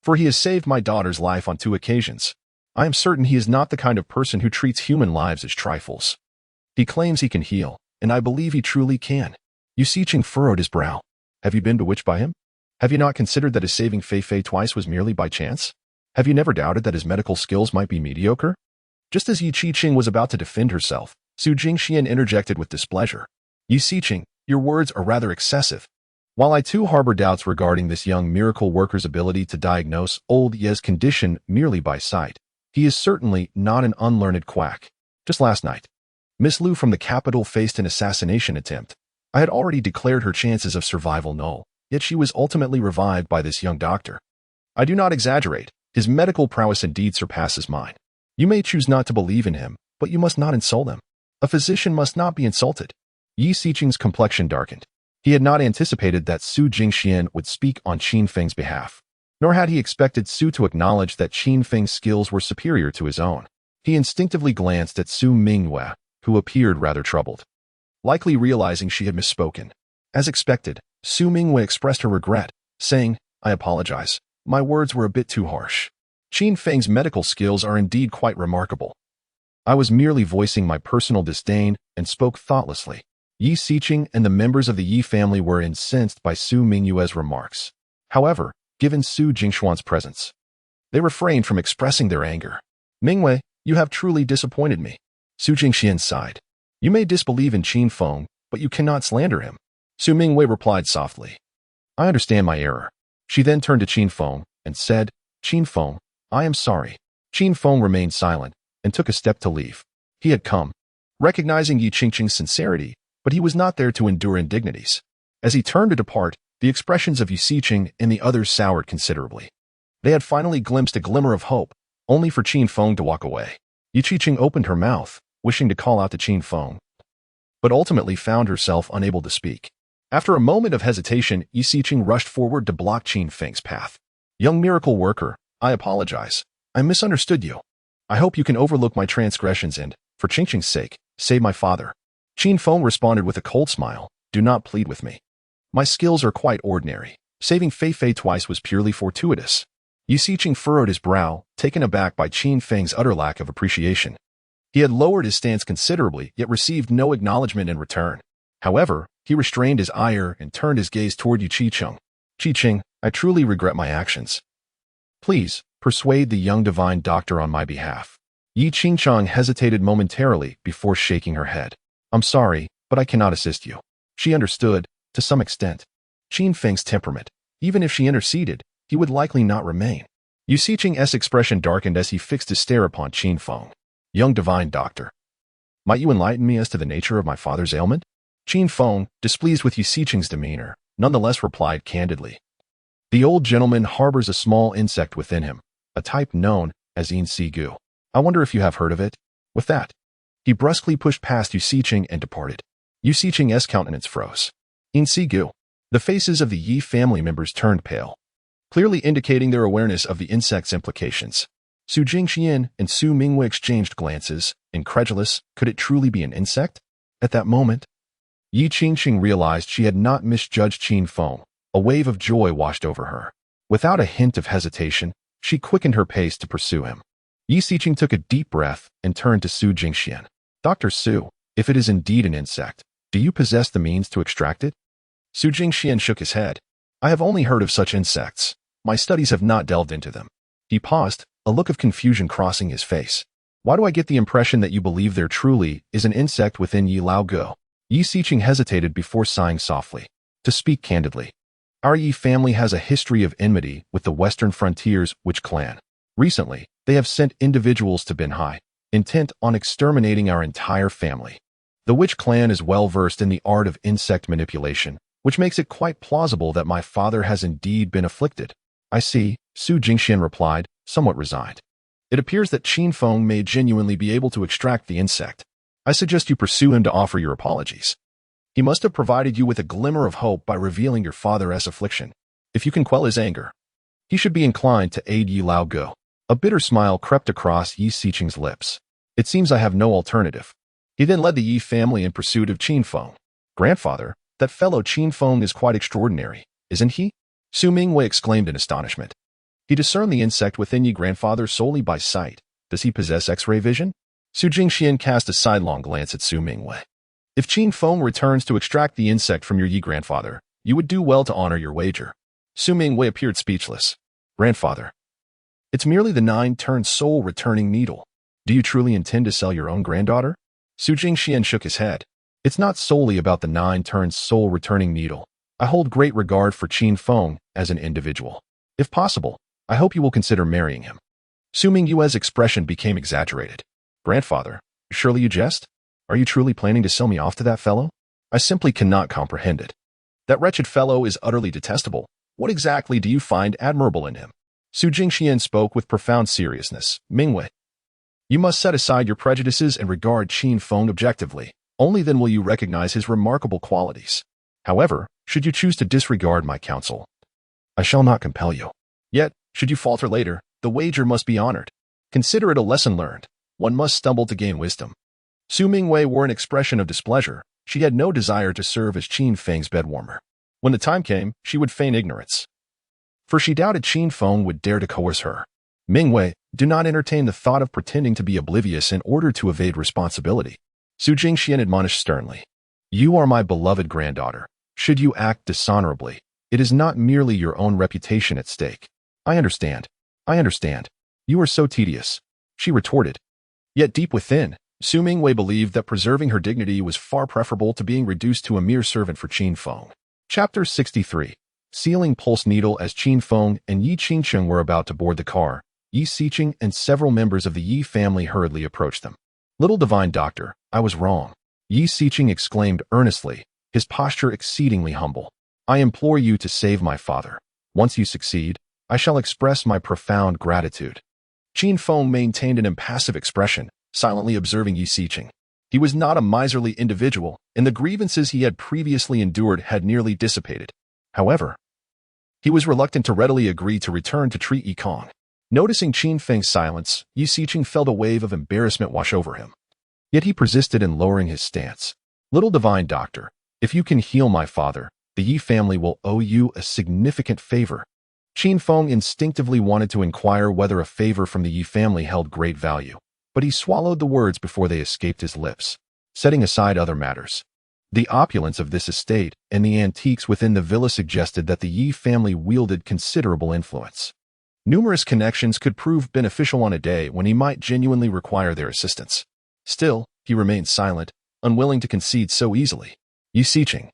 For he has saved my daughter's life on 2 occasions. I am certain he is not the kind of person who treats human lives as trifles. He claims he can heal, and I believe he truly can. Yu Xiqing furrowed his brow. Have you been bewitched by him? Have you not considered that his saving Fei Fei twice was merely by chance? Have you never doubted that his medical skills might be mediocre? Just as Yu Qiqing was about to defend herself, Su Jingxian interjected with displeasure. Yu Xiqing, your words are rather excessive. While I too harbor doubts regarding this young miracle worker's ability to diagnose old Ye's condition merely by sight, he is certainly not an unlearned quack. Just last night, Miss Lu from the capital faced an assassination attempt. I had already declared her chances of survival null, yet she was ultimately revived by this young doctor. I do not exaggerate. His medical prowess indeed surpasses mine. You may choose not to believe in him, but you must not insult him. A physician must not be insulted. Yi Xiqing's complexion darkened. He had not anticipated that Su Jingxian would speak on Qin Feng's behalf, nor had he expected Su to acknowledge that Qin Feng's skills were superior to his own. He instinctively glanced at Su Mingyue, who appeared rather troubled, likely realizing she had misspoken. As expected, Su Mingyue expressed her regret, saying, "I apologize. My words were a bit too harsh. Qin Feng's medical skills are indeed quite remarkable. I was merely voicing my personal disdain and spoke thoughtlessly." Yi Xiqing and the members of the Yi family were incensed by Su Mingyue's remarks. However, given Su Jingshuan's presence, they refrained from expressing their anger. "Mingyue, you have truly disappointed me." Su Jingxian sighed. "You may disbelieve in Qin Feng, but you cannot slander him." Su Mingyue replied softly, "I understand my error." She then turned to Qin Feng and said, "Qin Feng, I am sorry." Qin Feng remained silent and took a step to leave. He had come, recognizing Yi Qingqing's sincerity, but he was not there to endure indignities. As he turned to depart, the expressions of Yi Xiqing and the others soured considerably. They had finally glimpsed a glimmer of hope, only for Qin Feng to walk away. Yi Xiqing opened her mouth, wishing to call out to Qin Feng, but ultimately found herself unable to speak. After a moment of hesitation, Yi Xiqing rushed forward to block Qin Feng's path. "Young miracle worker, I apologize. I misunderstood you. I hope you can overlook my transgressions and, for Qingqing's sake, save my father." Qin Feng responded with a cold smile, "Do not plead with me. My skills are quite ordinary. Saving Fei Fei twice was purely fortuitous." Yi Xiqing furrowed his brow, taken aback by Qin Feng's utter lack of appreciation. He had lowered his stance considerably, yet received no acknowledgement in return. However, he restrained his ire and turned his gaze toward Yi Qiqing. "Qiqing, I truly regret my actions. Please, persuade the young divine doctor on my behalf." Yi Qingqiang hesitated momentarily before shaking her head. "I'm sorry, but I cannot assist you." She understood, to some extent, Qin Feng's temperament. Even if she interceded, he would likely not remain. Yi Xiqing's expression darkened as he fixed his stare upon Qin Feng. "Young divine doctor, might you enlighten me as to the nature of my father's ailment?" Qin Feng, displeased with Yi Xiqing's demeanor, nonetheless replied candidly. "The old gentleman harbors a small insect within him, a type known as Yin Si Gu. I wonder if you have heard of it?" With that, he brusquely pushed past Yi Xiqing and departed. Yi Xiqing's countenance froze. Yin Si Gu. The faces of the Yi family members turned pale, clearly indicating their awareness of the insect's implications. Su Jingxian and Su Mingyue exchanged glances, incredulous. Could it truly be an insect? At that moment, Yi Qingqing realized she had not misjudged Qin Feng. A wave of joy washed over her. Without a hint of hesitation, she quickened her pace to pursue him. Yi Xiqing took a deep breath and turned to Su Jingxian. "Dr. Su, if it is indeed an insect, do you possess the means to extract it?" Su Jingxian shook his head. "I have only heard of such insects. My studies have not delved into them." He paused, a look of confusion crossing his face. "Why do I get the impression that you believe there truly is an insect within Yi Lao Go?" Yi Xiqing hesitated before sighing softly. "To speak candidly, our Yi family has a history of enmity with the western frontiers Witch clan. Recently, they have sent individuals to Binhai, intent on exterminating our entire family. The Witch clan is well versed in the art of insect manipulation, which makes it quite plausible that my father has indeed been afflicted." "I see," Su Jingxian replied, somewhat resigned. "It appears that Qin Feng may genuinely be able to extract the insect. I suggest you pursue him to offer your apologies. He must have provided you with a glimmer of hope by revealing your father's affliction. If you can quell his anger, he should be inclined to aid Yi Lao Go." A bitter smile crept across Yi Xiqing's lips. "It seems I have no alternative." He then led the Yi family in pursuit of Qin Feng. "Grandfather, that fellow Qin Feng is quite extraordinary, isn't he?" Su Mingyue exclaimed in astonishment. "He discerned the insect within Yi grandfather solely by sight. Does he possess X-ray vision?" Su Jingxian cast a sidelong glance at Su Mingyue. "If Qin Feng returns to extract the insect from your Yi grandfather, you would do well to honor your wager." Su Mingyue appeared speechless. "Grandfather, it's merely the 9-turned soul returning needle. Do you truly intend to sell your own granddaughter?" Su Jingxian shook his head. "It's not solely about the 9-turned soul returning needle. I hold great regard for Qin Feng as an individual. If possible, I hope you will consider marrying him." Su Mingyue's expression became exaggerated. "Grandfather, surely you jest? Are you truly planning to sell me off to that fellow? I simply cannot comprehend it. That wretched fellow is utterly detestable. What exactly do you find admirable in him?" Su Jingxian spoke with profound seriousness. "Mingyue, you must set aside your prejudices and regard Qin Feng objectively. Only then will you recognize his remarkable qualities. However, should you choose to disregard my counsel, I shall not compel you. Yet, should you falter later, the wager must be honored. Consider it a lesson learned. One must stumble to gain wisdom. Su Mingwei wore an expression of displeasure. She had no desire to serve as Qin Feng's bedwarmer. When the time came, she would feign ignorance, for she doubted Qin Feng would dare to coerce her. Mingwei, do not entertain the thought of pretending to be oblivious in order to evade responsibility. Su Jingxian admonished sternly. You are my beloved granddaughter. Should you act dishonorably, it is not merely your own reputation at stake. I understand. I understand. You are so tedious, she retorted. Yet deep within, Su Mingwei believed that preserving her dignity was far preferable to being reduced to a mere servant for Qin Feng. Chapter 63. Sealing Pulse Needle. As Qin Feng and Yi Qingcheng were about to board the car, Yi Xiqing and several members of the Yi family hurriedly approached them. Little divine doctor, I was wrong, Yi Xiqing exclaimed earnestly, his posture exceedingly humble. I implore you to save my father. Once you succeed, I shall express my profound gratitude. Qin Feng maintained an impassive expression, silently observing Yi Xiqing. He was not a miserly individual, and the grievances he had previously endured had nearly dissipated. However, he was reluctant to readily agree to return to treat Yikong. Noticing Qin Feng's silence, Yi Xiqing felt a wave of embarrassment wash over him. Yet he persisted in lowering his stance. Little divine doctor, if you can heal my father, the Yi family will owe you a significant favor. Qin Feng instinctively wanted to inquire whether a favor from the Yi family held great value, but he swallowed the words before they escaped his lips. Setting aside other matters, the opulence of this estate and the antiques within the villa suggested that the Yi family wielded considerable influence. Numerous connections could prove beneficial on a day when he might genuinely require their assistance. Still, he remained silent, unwilling to concede so easily. Yi Xiqing,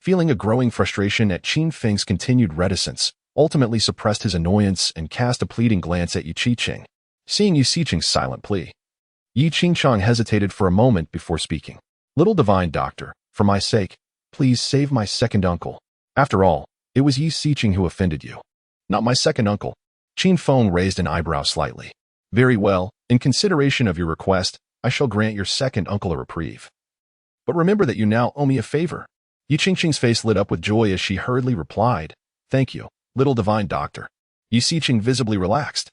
feeling a growing frustration at Qin Feng's continued reticence, ultimately suppressed his annoyance and cast a pleading glance at Yi Xiqing. Seeing Yi Xiqing's silent plea, Yi Qingchang hesitated for a moment before speaking. Little divine doctor, for my sake, please save my second uncle. After all, it was Yi Xiqing who offended you, not my second uncle. Qin Feng raised an eyebrow slightly. Very well, in consideration of your request, I shall grant your second uncle a reprieve. But remember that you now owe me a favor. Yi Qingqing's face lit up with joy as she hurriedly replied, Thank you, little divine doctor. Yi Xiqing visibly relaxed,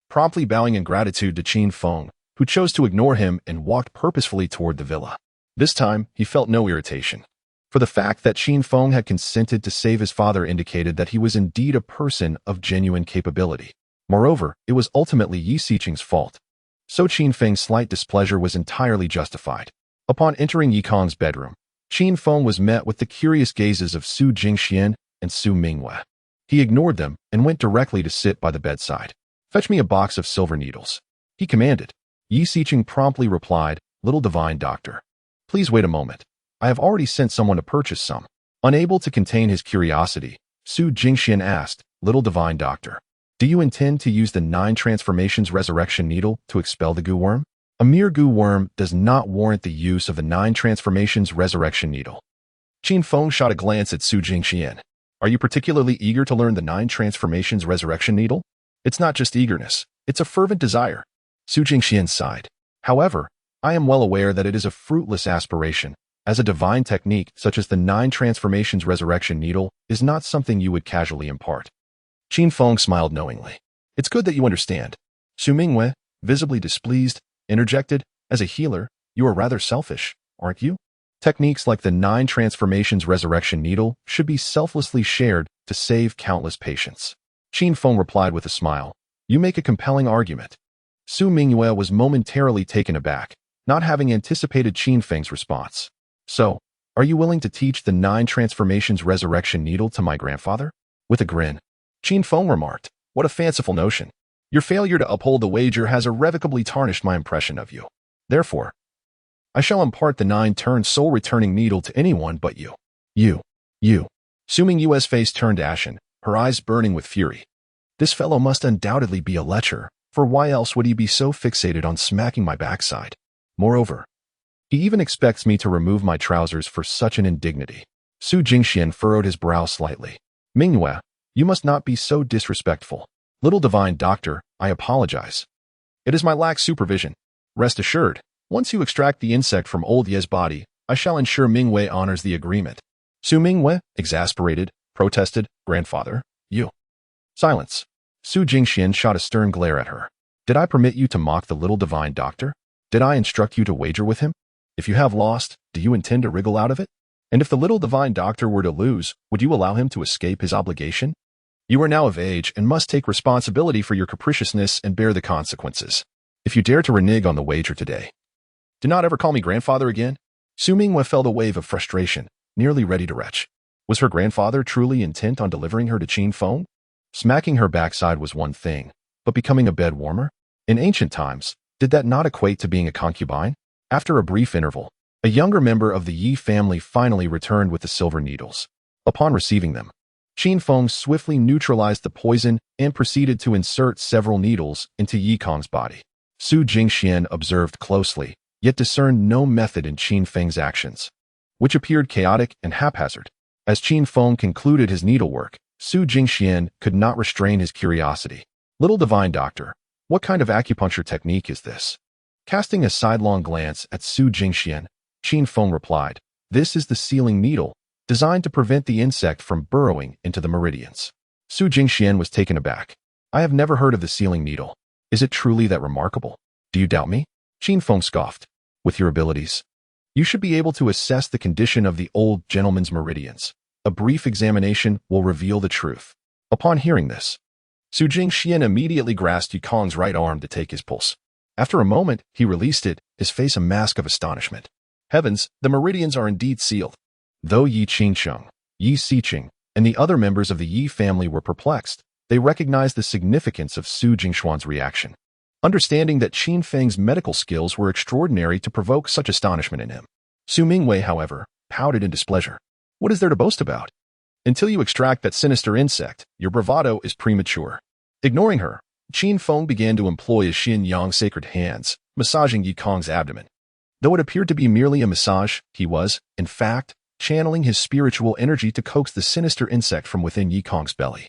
promptly bowing in gratitude to Qin Feng, who chose to ignore him and walked purposefully toward the villa. This time, he felt no irritation, for the fact that Qin Feng had consented to save his father indicated that he was indeed a person of genuine capability. Moreover, it was ultimately Yi Xiqing's fault, so Qin Feng's slight displeasure was entirely justified. Upon entering Yikong's bedroom, Qin Feng was met with the curious gazes of Su Jingxian and Su Mingwei. He ignored them and went directly to sit by the bedside. Fetch me a box of silver needles, he commanded. Yi Xiqing promptly replied, Little divine doctor, please wait a moment. I have already sent someone to purchase some. Unable to contain his curiosity, Su Jingxian asked, Little divine doctor, do you intend to use the 9 transformations resurrection needle to expel the goo worm? A mere goo worm does not warrant the use of the 9 transformations resurrection needle. Qin Feng shot a glance at Su Jingxian. Are you particularly eager to learn the 9 transformations resurrection needle? It's not just eagerness, it's a fervent desire. Su Jingxian sighed. However, I am well aware that it is a fruitless aspiration, as a divine technique such as the 9 transformations resurrection needle is not something you would casually impart. Qin Feng smiled knowingly. It's good that you understand. Su Mingwei, visibly displeased, interjected, as a healer, you are rather selfish, aren't you? Techniques like the 9 transformations resurrection needle should be selflessly shared to save countless patients. Qin Feng replied with a smile. You make a compelling argument. Su Mingwei was momentarily taken aback, not having anticipated Qin Feng's response. So, are you willing to teach the 9 transformations resurrection needle to my grandfather? With a grin, Qin Feng remarked, What a fanciful notion. Your failure to uphold the wager has irrevocably tarnished my impression of you. Therefore, I shall impart the 9-turn soul-returning needle to anyone but you. You. Su Mingwei's face turned ashen, her eyes burning with fury. This fellow must undoubtedly be a lecher, for why else would he be so fixated on smacking my backside? Moreover, he even expects me to remove my trousers for such an indignity. Su Jingxian furrowed his brow slightly. Mingwei, you must not be so disrespectful. Little divine doctor, I apologize. It is my lax supervision. Rest assured, once you extract the insect from old Ye's body, I shall ensure Mingwei honors the agreement. Su Mingwei, exasperated, protested, "Grandfather, you." Silence. Su Jingxian shot a stern glare at her. "Did I permit you to mock the little divine doctor? Did I instruct you to wager with him? If you have lost, do you intend to wriggle out of it? And if the little divine doctor were to lose, would you allow him to escape his obligation? You are now of age and must take responsibility for your capriciousness and bear the consequences. If you dare to renege on the wager today, do not ever call me grandfather again." Su Mingwei felt a wave of frustration, nearly ready to retch. Was her grandfather truly intent on delivering her to Qin Feng? Smacking her backside was one thing, but becoming a bed warmer? In ancient times, did that not equate to being a concubine? After a brief interval, a younger member of the Yi family finally returned with the silver needles. Upon receiving them, Qin Feng swiftly neutralized the poison and proceeded to insert several needles into Yikong's body. Su Jingxian observed closely, yet discerned no method in Qin Feng's actions, which appeared chaotic and haphazard. As Qin Feng concluded his needlework, Su Jingxian could not restrain his curiosity. "Little divine doctor, what kind of acupuncture technique is this?" Casting a sidelong glance at Su Jingxian, Qin Feng replied, "This is the sealing needle, designed to prevent the insect from burrowing into the meridians." Su Jingxian was taken aback. "I have never heard of the sealing needle. Is it truly that remarkable? Do you doubt me?" Qin Feng scoffed. "With your abilities, you should be able to assess the condition of the old gentleman's meridians. A brief examination will reveal the truth." Upon hearing this, Su Jingxian immediately grasped Yikong's right arm to take his pulse. After a moment, he released it, his face a mask of astonishment. Heavens, the meridians are indeed sealed. Though Yi Qingsheng, Yi Siqing, and the other members of the Yi family were perplexed, they recognized the significance of Su Jingshuan's reaction, understanding that Qin Feng's medical skills were extraordinary to provoke such astonishment in him. Su Mingwei, however, pouted in displeasure. "What is there to boast about? Until you extract that sinister insect, your bravado is premature." Ignoring her, Qin Feng began to employ his Xin Yang sacred hands, massaging Yikong's abdomen. Though it appeared to be merely a massage, he was, in fact, channeling his spiritual energy to coax the sinister insect from within Yikong's belly.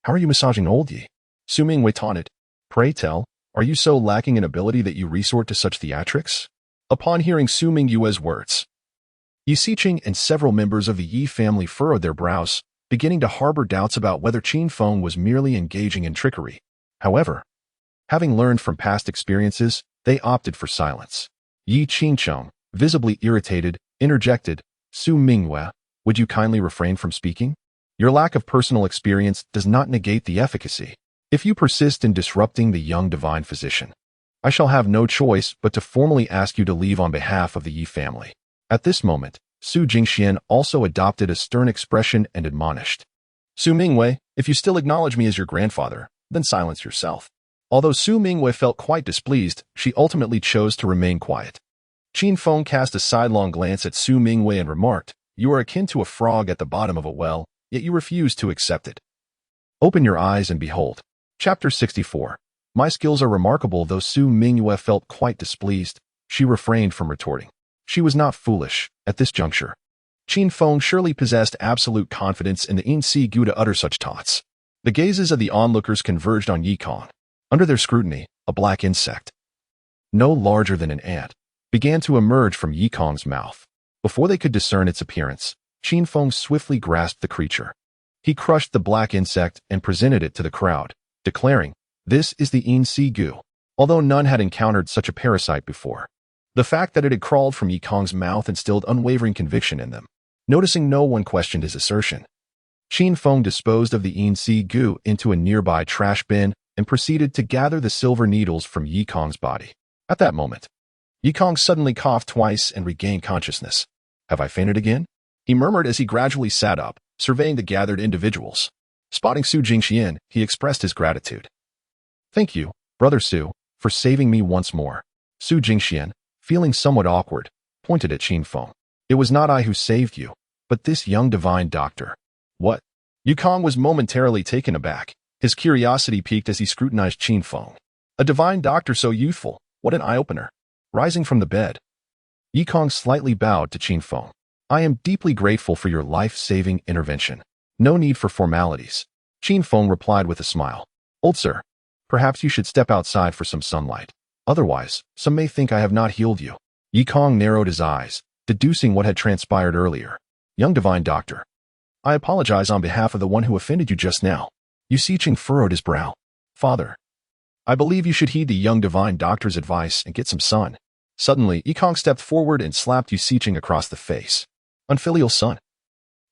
"How are you massaging old Yi?" Su Mingwei taunted. "Pray tell, are you so lacking in ability that you resort to such theatrics?" Upon hearing Su Mingyue's words, Yi Siqing and several members of the Yi family furrowed their brows, beginning to harbor doubts about whether Qin Feng was merely engaging in trickery. However, having learned from past experiences, they opted for silence. Yi Qingcheng, visibly irritated, interjected, "Su Mingwei, would you kindly refrain from speaking? Your lack of personal experience does not negate the efficacy. If you persist in disrupting the young divine physician, I shall have no choice but to formally ask you to leave on behalf of the Yi family." At this moment, Su Jingxian also adopted a stern expression and admonished, "Su Mingwei, if you still acknowledge me as your grandfather, then silence yourself." Although Su Mingwei felt quite displeased, she ultimately chose to remain quiet. Qin Feng cast a sidelong glance at Su Mingwei and remarked, "You are akin to a frog at the bottom of a well, yet you refuse to accept it. Open your eyes and behold." Chapter 64. My skills are remarkable. Though Su Mingwei felt quite displeased, she refrained from retorting. She was not foolish. At this juncture, Qin Feng surely possessed absolute confidence in the In Si Gu to utter such taunts. The gazes of the onlookers converged on Yikong. Under their scrutiny, a black insect, no larger than an ant, began to emerge from Yikong's mouth. Before they could discern its appearance, Qin Feng swiftly grasped the creature. He crushed the black insect and presented it to the crowd, declaring, "This is the In Si Gu." Although none had encountered such a parasite before, the fact that it had crawled from Yikong's mouth instilled unwavering conviction in them. Noticing no one questioned his assertion, Qin Feng disposed of the In Si Gu into a nearby trash bin and proceeded to gather the silver needles from Yikong's body. At that moment, Yikong suddenly coughed twice and regained consciousness. "Have I fainted again?" he murmured as he gradually sat up, surveying the gathered individuals. Spotting Su Jingxian, he expressed his gratitude. "Thank you, Brother Su, for saving me once more." Su Jingxian, feeling somewhat awkward, pointed at Qin Feng. "It was not I who saved you, but this young divine doctor." "What?" Yikong was momentarily taken aback. His curiosity piqued as he scrutinized Qin Feng. A divine doctor so youthful, what an eye-opener. Rising from the bed, Yikong slightly bowed to Qin Feng. "I am deeply grateful for your life-saving intervention. No need for formalities." Qin Feng replied with a smile. "Old sir, perhaps you should step outside for some sunlight. Otherwise, some may think I have not healed you." Yikong narrowed his eyes, deducing what had transpired earlier. Young divine doctor. I apologize on behalf of the one who offended you just now. Yu Siqing furrowed his brow. Father, I believe you should heed the young divine doctor's advice and get some sun. Suddenly, Yikong stepped forward and slapped Yu Siqing across the face. Unfilial son.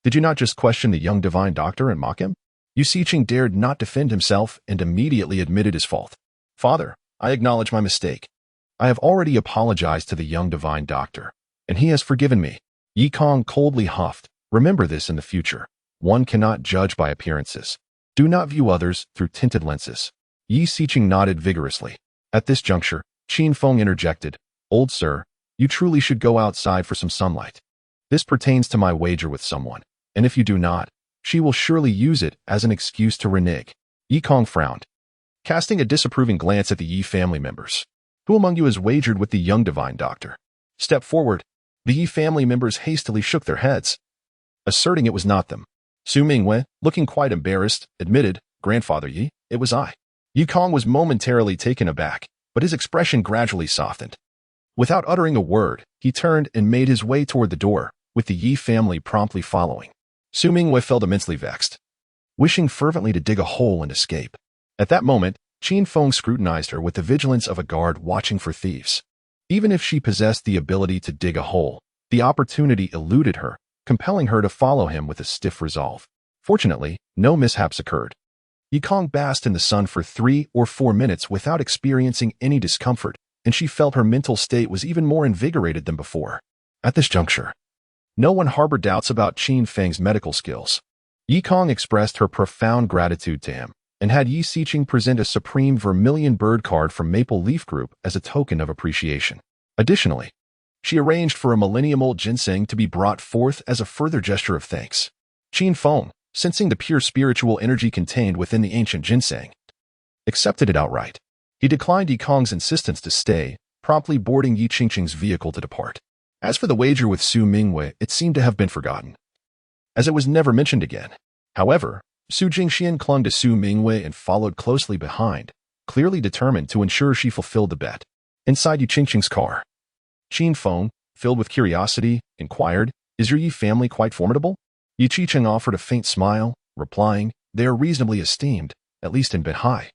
Did you not just question the young divine doctor and mock him? Yu Siqing dared not defend himself and immediately admitted his fault. Father, I acknowledge my mistake. I have already apologized to the young divine doctor, and he has forgiven me. Yikong coldly huffed. Remember this in the future. One cannot judge by appearances. Do not view others through tinted lenses. Yi Siqing nodded vigorously. At this juncture, Qin Feng interjected. Old sir, you truly should go outside for some sunlight. This pertains to my wager with someone, and if you do not, she will surely use it as an excuse to renege. Yikong frowned, casting a disapproving glance at the Yi family members. Who among you has wagered with the young divine doctor? Step forward. The Yi family members hastily shook their heads, asserting it was not them. Su Mingwei, looking quite embarrassed, admitted, Grandfather Yi, it was I. Yikong was momentarily taken aback, but his expression gradually softened. Without uttering a word, he turned and made his way toward the door, with the Yi family promptly following. Su Mingwei felt immensely vexed, wishing fervently to dig a hole and escape. At that moment, Qin Feng scrutinized her with the vigilance of a guard watching for thieves. Even if she possessed the ability to dig a hole, the opportunity eluded her, compelling her to follow him with a stiff resolve. Fortunately, no mishaps occurred. Yikong basked in the sun for 3 or 4 minutes without experiencing any discomfort, and she felt her mental state was even more invigorated than before. At this juncture, no one harbored doubts about Qin Feng's medical skills. Yikong expressed her profound gratitude to him, and had Yi Siqing present a supreme vermilion bird card from Maple Leaf Group as a token of appreciation. Additionally, she arranged for a millennium-old ginseng to be brought forth as a further gesture of thanks. Qin Feng, sensing the pure spiritual energy contained within the ancient ginseng, accepted it outright. He declined Yikong's insistence to stay, promptly boarding Yi Qingqing's vehicle to depart. As for the wager with Su Mingwei, it seemed to have been forgotten, as it was never mentioned again. However, Su Jingxian clung to Su Mingwei and followed closely behind, clearly determined to ensure she fulfilled the bet. Inside Yi Qingqing's car, Qin Feng, filled with curiosity, inquired, Is your Yi family quite formidable? Yi Qingqing offered a faint smile, replying, They are reasonably esteemed, at least in Beihai.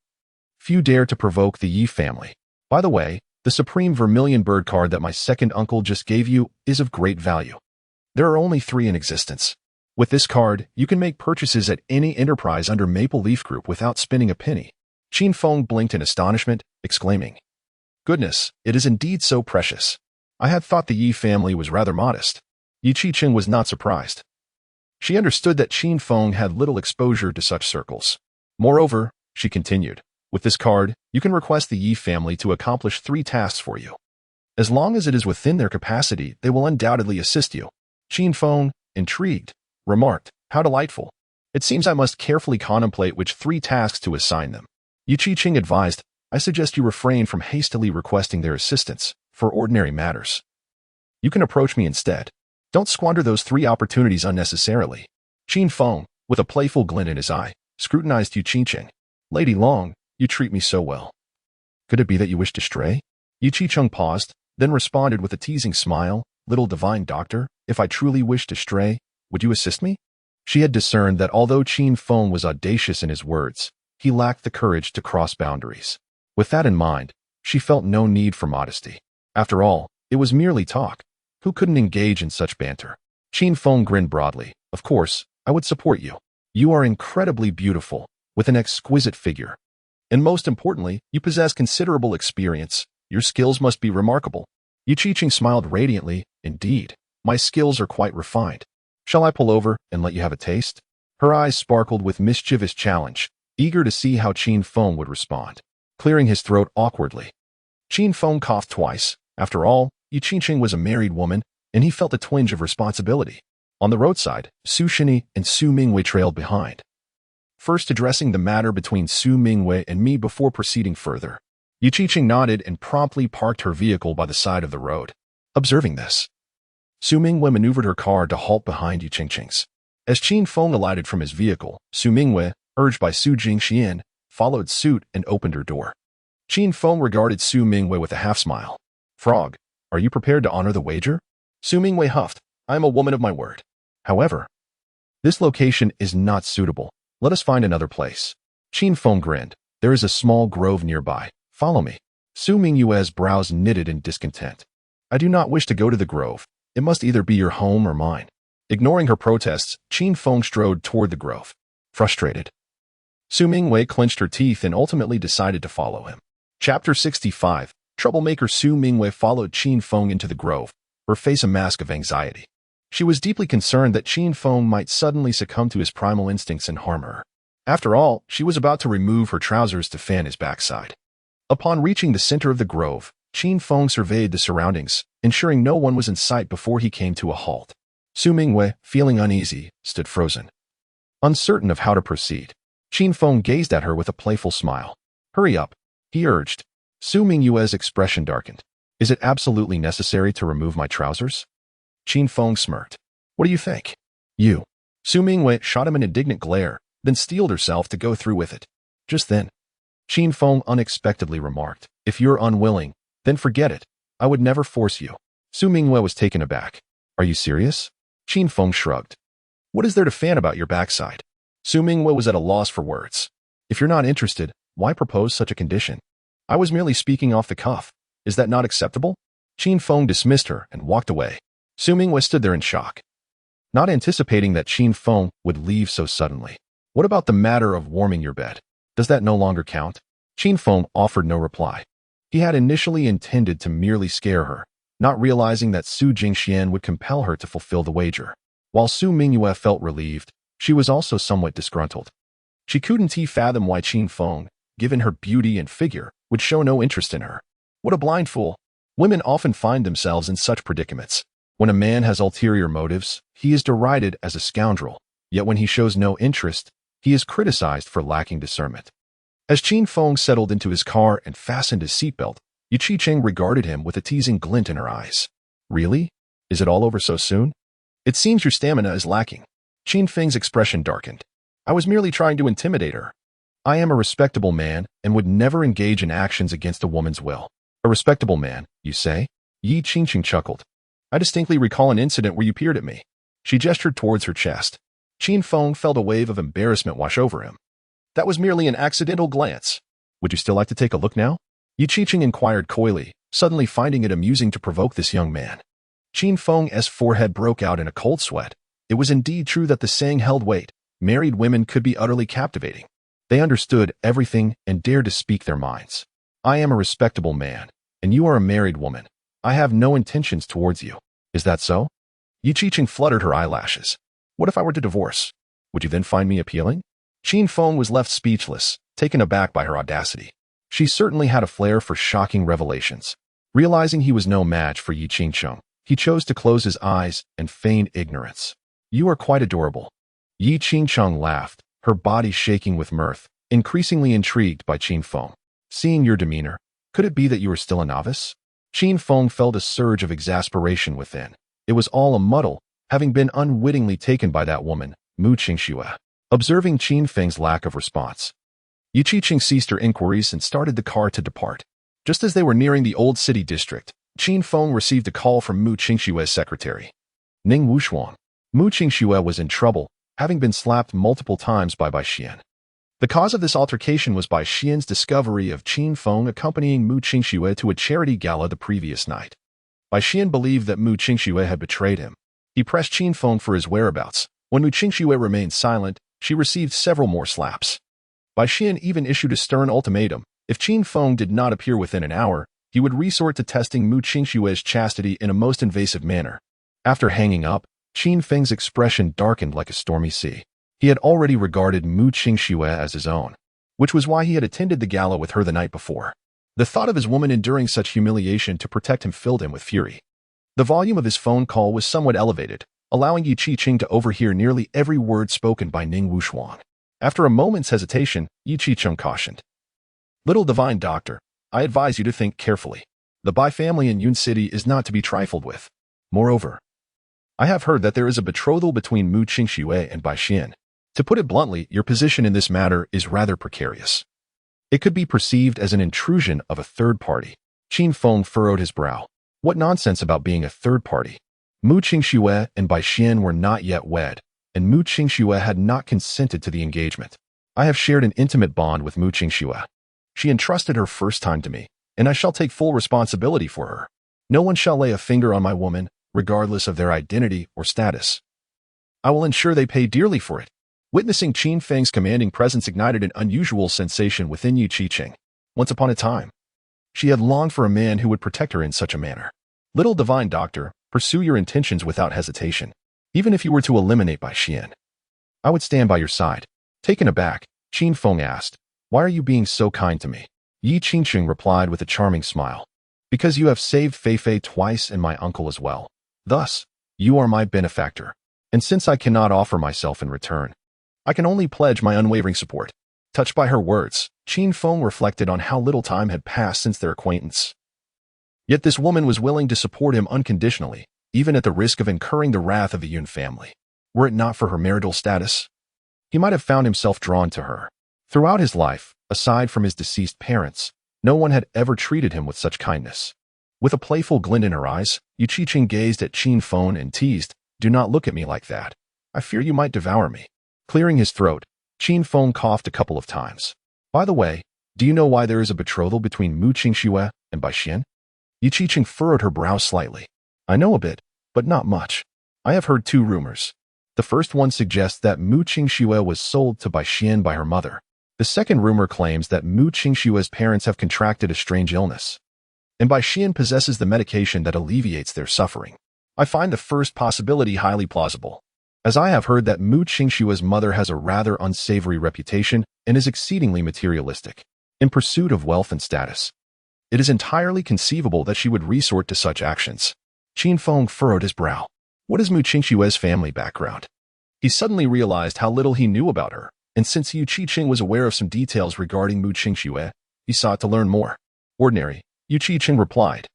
Few dare to provoke the Yi family. By the way, the supreme vermilion bird card that my second uncle just gave you is of great value. There are only 3 in existence. With this card, you can make purchases at any enterprise under Maple Leaf Group without spending a penny. Qin Feng blinked in astonishment, exclaiming, Goodness, it is indeed so precious. I had thought the Yi family was rather modest. Yi Qingqing was not surprised. She understood that Qin Feng had little exposure to such circles. Moreover, she continued, with this card, you can request the Yi family to accomplish 3 tasks for you. As long as it is within their capacity, they will undoubtedly assist you. Qin Feng, intrigued, remarked, How delightful. It seems I must carefully contemplate which 3 tasks to assign them. Yi Qingqing advised, I suggest you refrain from hastily requesting their assistance for ordinary matters. You can approach me instead. Don't squander those 3 opportunities unnecessarily. Qin Feng, with a playful glint in his eye, scrutinized Yi Qingqing. Lady Long, you treat me so well. Could it be that you wish to stray? Yi Qingqing paused, then responded with a teasing smile, Little divine doctor, if I truly wish to stray, would you assist me? She had discerned that although Qin Feng was audacious in his words, he lacked the courage to cross boundaries. With that in mind, she felt no need for modesty. After all, it was merely talk. Who couldn't engage in such banter? Qin Feng grinned broadly. Of course, I would support you. You are incredibly beautiful, with an exquisite figure. And most importantly, you possess considerable experience. Your skills must be remarkable. Yi Qingqing smiled radiantly. Indeed, my skills are quite refined. Shall I pull over and let you have a taste? Her eyes sparkled with mischievous challenge, eager to see how Qin Feng would respond. Clearing his throat awkwardly, Qin Feng coughed twice. After all, Yi Qingqing was a married woman, and he felt a twinge of responsibility. On the roadside, Su Shini and Su Mingwei trailed behind, first addressing the matter between Su Mingwei and me before proceeding further. Yi Qingqing nodded and promptly parked her vehicle by the side of the road. Observing this, Su Mingwei maneuvered her car to halt behind Yi Qingqing's. As Qin Feng alighted from his vehicle, Su Mingwei, urged by Su Jingxian, followed suit and opened her door. Qin Feng regarded Su Mingwei with a half-smile. Frog, are you prepared to honor the wager? Su Mingwei huffed. I am a woman of my word. However, this location is not suitable. Let us find another place. Qin Feng grinned. There is a small grove nearby. Follow me. Su Mingyue's brows knitted in discontent. I do not wish to go to the grove. It must either be your home or mine. Ignoring her protests, Qin Feng strode toward the grove. Frustrated, Su Mingyue clenched her teeth and ultimately decided to follow him. Chapter 65. Troublemaker Su Mingyue followed Qin Feng into the grove, her face a mask of anxiety. She was deeply concerned that Qin Feng might suddenly succumb to his primal instincts and harm her. After all, she was about to remove her trousers to fan his backside. Upon reaching the center of the grove, Qin Feng surveyed the surroundings, ensuring no one was in sight before he came to a halt. Su Mingyue, feeling uneasy, stood frozen, uncertain of how to proceed. Qin Feng gazed at her with a playful smile. Hurry up, he urged. Su Mingyue's expression darkened. Is it absolutely necessary to remove my trousers? Qin Feng smirked. What do you think? You. Su Mingyue shot him an indignant glare, then steeled herself to go through with it. Just then, Qin Feng unexpectedly remarked, if you're unwilling, then forget it. I would never force you. Su Mingyue was taken aback. Are you serious? Qin Feng shrugged. What is there to fan about your backside? Su Mingyue was at a loss for words. If you're not interested, why propose such a condition? I was merely speaking off the cuff. Is that not acceptable? Qin Feng dismissed her and walked away. Su Mingyue stood there in shock, not anticipating that Qin Feng would leave so suddenly. What about the matter of warming your bed? Does that no longer count? Qin Feng offered no reply. He had initially intended to merely scare her, not realizing that Su Jingxian would compel her to fulfill the wager. While Su Mingyue felt relieved, she was also somewhat disgruntled. She couldn't fathom why Qin Feng, given her beauty and figure, would show no interest in her. What a blind fool. Women often find themselves in such predicaments. When a man has ulterior motives, he is derided as a scoundrel, yet when he shows no interest, he is criticized for lacking discernment. As Qin Feng settled into his car and fastened his seatbelt, Yu Qiqing regarded him with a teasing glint in her eyes. Really? Is it all over so soon? It seems your stamina is lacking. Qin Feng's expression darkened. I was merely trying to intimidate her. I am a respectable man and would never engage in actions against a woman's will. A respectable man, you say? Yi Qingqing chuckled. I distinctly recall an incident where you peered at me. She gestured towards her chest. Qin Feng felt a wave of embarrassment wash over him. That was merely an accidental glance. Would you still like to take a look now? Yu Qiqing inquired coyly, suddenly finding it amusing to provoke this young man. Qin Feng's forehead broke out in a cold sweat. It was indeed true that the saying held weight. Married women could be utterly captivating. They understood everything and dared to speak their minds. I am a respectable man, and you are a married woman. I have no intentions towards you. Is that so? Yu Qiqing fluttered her eyelashes. What if I were to divorce? Would you then find me appealing? Qin Feng was left speechless, taken aback by her audacity. She certainly had a flair for shocking revelations. Realizing he was no match for Yi Qingqing, he chose to close his eyes and feign ignorance. You are quite adorable. Yi Qingqing laughed, her body shaking with mirth, increasingly intrigued by Qin Feng. Seeing your demeanor, could it be that you are still a novice? Qin Feng felt a surge of exasperation within. It was all a muddle, having been unwittingly taken by that woman, Mu Qingxue. Observing Qin Feng's lack of response, Yu Qiqing ceased her inquiries and started the car to depart. Just as they were nearing the old city district, Qin Feng received a call from Mu Qingxue's secretary, Ning Wushuang. Mu Qingxue was in trouble, having been slapped multiple times by Bai Xian. The cause of this altercation was Bai Xian's discovery of Qin Feng accompanying Mu Qingxue to a charity gala the previous night. Bai Xian believed that Mu Qingxue had betrayed him. He pressed Qin Feng for his whereabouts. When Mu Qingxue remained silent, she received several more slaps. Bai Xian even issued a stern ultimatum. If Qin Feng did not appear within an hour, he would resort to testing Mu Qingxue's chastity in a most invasive manner. After hanging up, Qin Feng's expression darkened like a stormy sea. He had already regarded Mu Qingxue as his own, which was why he had attended the gala with her the night before. The thought of his woman enduring such humiliation to protect him filled him with fury. The volume of his phone call was somewhat elevated, allowing Yu Qiqing to overhear nearly every word spoken by Ning Wushuang. After a moment's hesitation, Yu Qiqing cautioned. Little divine doctor, I advise you to think carefully. The Bai family in Yun City is not to be trifled with. Moreover, I have heard that there is a betrothal between Mu Qingxue and Bai Xian. To put it bluntly, your position in this matter is rather precarious. It could be perceived as an intrusion of a third party. Qin Feng furrowed his brow. What nonsense about being a third party? Mu Qingxue and Bai Xian were not yet wed, and Mu Qingxue had not consented to the engagement. I have shared an intimate bond with Mu Qingxue. She entrusted her first time to me, and I shall take full responsibility for her. No one shall lay a finger on my woman, regardless of their identity or status. I will ensure they pay dearly for it. Witnessing Qin Feng's commanding presence ignited an unusual sensation within Yu Qiqing. Once upon a time, she had longed for a man who would protect her in such a manner. Little divine doctor, pursue your intentions without hesitation. Even if you were to eliminate Bai Xian, I would stand by your side. Taken aback, Qin Feng asked, "Why are you being so kind to me?" Yi Qingqing replied with a charming smile. "Because you have saved Fei Fei twice and my uncle as well. Thus, you are my benefactor. And since I cannot offer myself in return, I can only pledge my unwavering support." Touched by her words, Qin Feng reflected on how little time had passed since their acquaintance. Yet this woman was willing to support him unconditionally, even at the risk of incurring the wrath of the Yun family. Were it not for her marital status, he might have found himself drawn to her. Throughout his life, aside from his deceased parents, no one had ever treated him with such kindness. With a playful glint in her eyes, Yu Qiqing gazed at Qin Feng and teased, "Do not look at me like that. I fear you might devour me." Clearing his throat, Qin Feng coughed a couple of times. "By the way, do you know why there is a betrothal between Mu Qingxue and Bai Xian?" Yu Qiqing furrowed her brows slightly. "I know a bit, but not much. I have heard two rumors. The first one suggests that Mu Qingxue was sold to Bai Xian by her mother. The second rumor claims that Mu Qingxue's parents have contracted a strange illness, and Bai Xian possesses the medication that alleviates their suffering. I find the first possibility highly plausible, as I have heard that Mu Qingxue's mother has a rather unsavory reputation and is exceedingly materialistic, in pursuit of wealth and status. It is entirely conceivable that she would resort to such actions." Qin Feng furrowed his brow. What is Mu Qingxue's family background? He suddenly realized how little he knew about her, and since Yu Qiqing was aware of some details regarding Mu Qingxue, he sought to learn more. "Ordinary," Yu Qiqing replied.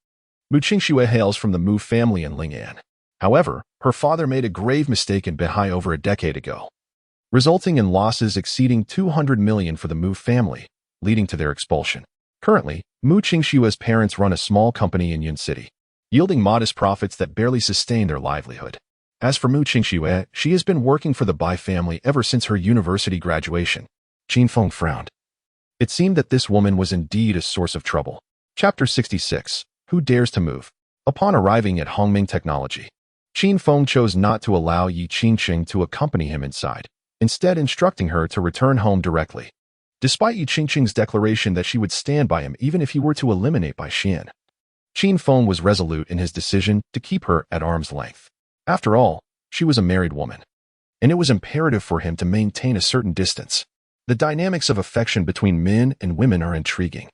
"Mu Qingxue hails from the Mu family in Ling'an. However, her father made a grave mistake in Beihai over a decade ago, resulting in losses exceeding 200 million for the Mu family, leading to their expulsion. Currently, Mu Qingxue's parents run a small company in Yun City, yielding modest profits that barely sustain their livelihood. As for Mu Qingxue, she has been working for the Bai family ever since her university graduation." Qin Feng frowned. It seemed that this woman was indeed a source of trouble. Chapter 66. Who Dares to Move? Upon arriving at Hongming Technology, Qin Feng chose not to allow Yi Qingqing to accompany him inside, instead instructing her to return home directly. Despite Yi Qingqing's declaration that she would stand by him even if he were to eliminate Bai Xian, Qin Feng was resolute in his decision to keep her at arm's length. After all, she was a married woman, and it was imperative for him to maintain a certain distance. The dynamics of affection between men and women are intriguing.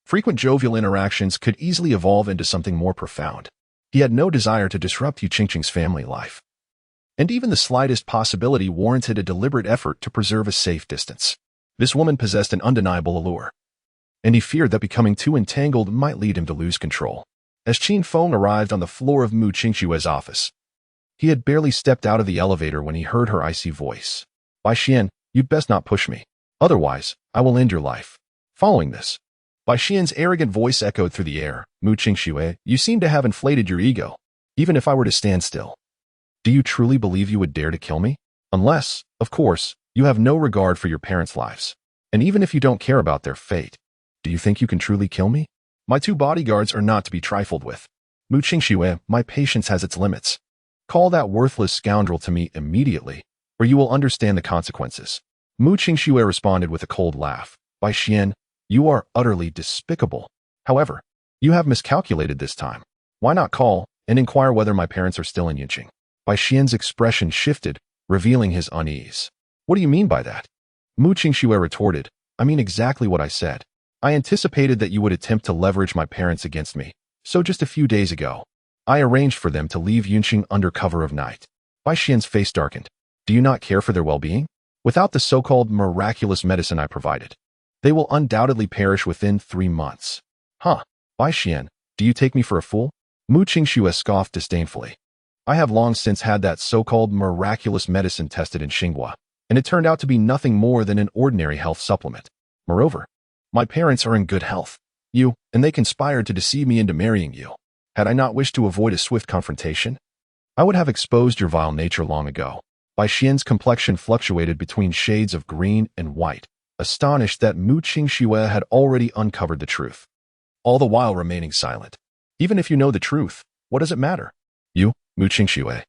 Frequent jovial interactions could easily evolve into something more profound. He had no desire to disrupt Yu Qingqing's family life, and even the slightest possibility warranted a deliberate effort to preserve a safe distance. This woman possessed an undeniable allure, and he feared that becoming too entangled might lead him to lose control. As Qin Feng arrived on the floor of Mu Qingxue's office, he had barely stepped out of the elevator when he heard her icy voice. "Bai Xian, you'd best not push me. Otherwise, I will end your life." Following this, Bai Xian's arrogant voice echoed through the air. "Mu Qingxue, you seem to have inflated your ego. Even if I were to stand still, do you truly believe you would dare to kill me? Unless, of course, you have no regard for your parents' lives. And even if you don't care about their fate, do you think you can truly kill me? My two bodyguards are not to be trifled with. Mu Qingxue, my patience has its limits. Call that worthless scoundrel to me immediately, or you will understand the consequences." Mu Qingxue responded with a cold laugh. "Bai Xian, you are utterly despicable. However, you have miscalculated this time. Why not call and inquire whether my parents are still in Yunqing?" Bai Xian's expression shifted, revealing his unease. "What do you mean by that?" Mu Qingxue retorted. "I mean exactly what I said. I anticipated that you would attempt to leverage my parents against me, so just a few days ago, I arranged for them to leave Yunqing under cover of night." Bai Xian's face darkened. "Do you not care for their well-being? Without the so-called miraculous medicine I provided, they will undoubtedly perish within 3 months. Huh, Bai Xian, do you take me for a fool?" Mu Qingxue scoffed disdainfully. "I have long since had that so-called miraculous medicine tested in Xinghua, and it turned out to be nothing more than an ordinary health supplement. Moreover, my parents are in good health. And they conspired to deceive me into marrying you. Had I not wished to avoid a swift confrontation, I would have exposed your vile nature long ago. Bai Xian's complexion fluctuated between shades of green and white, astonished that Mu Qingxue had already uncovered the truth, all the while remaining silent. Even if you know the truth, what does it matter? You, Mu Qingxue,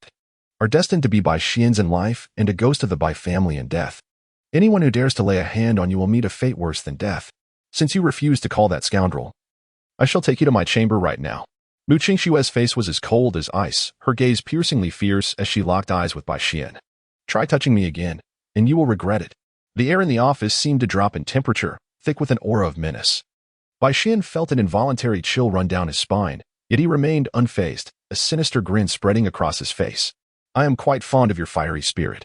are destined to be Bai Xian's in life and a ghost of the Bai family in death. Anyone who dares to lay a hand on you will meet a fate worse than death. Since you refuse to call that scoundrel, I shall take you to my chamber right now. Mu Qingxue's face was as cold as ice, her gaze piercingly fierce as she locked eyes with Bai Xian. Try touching me again, and you will regret it. The air in the office seemed to drop in temperature, thick with an aura of menace. Bai Xian felt an involuntary chill run down his spine, yet he remained unfazed, a sinister grin spreading across his face. I am quite fond of your fiery spirit.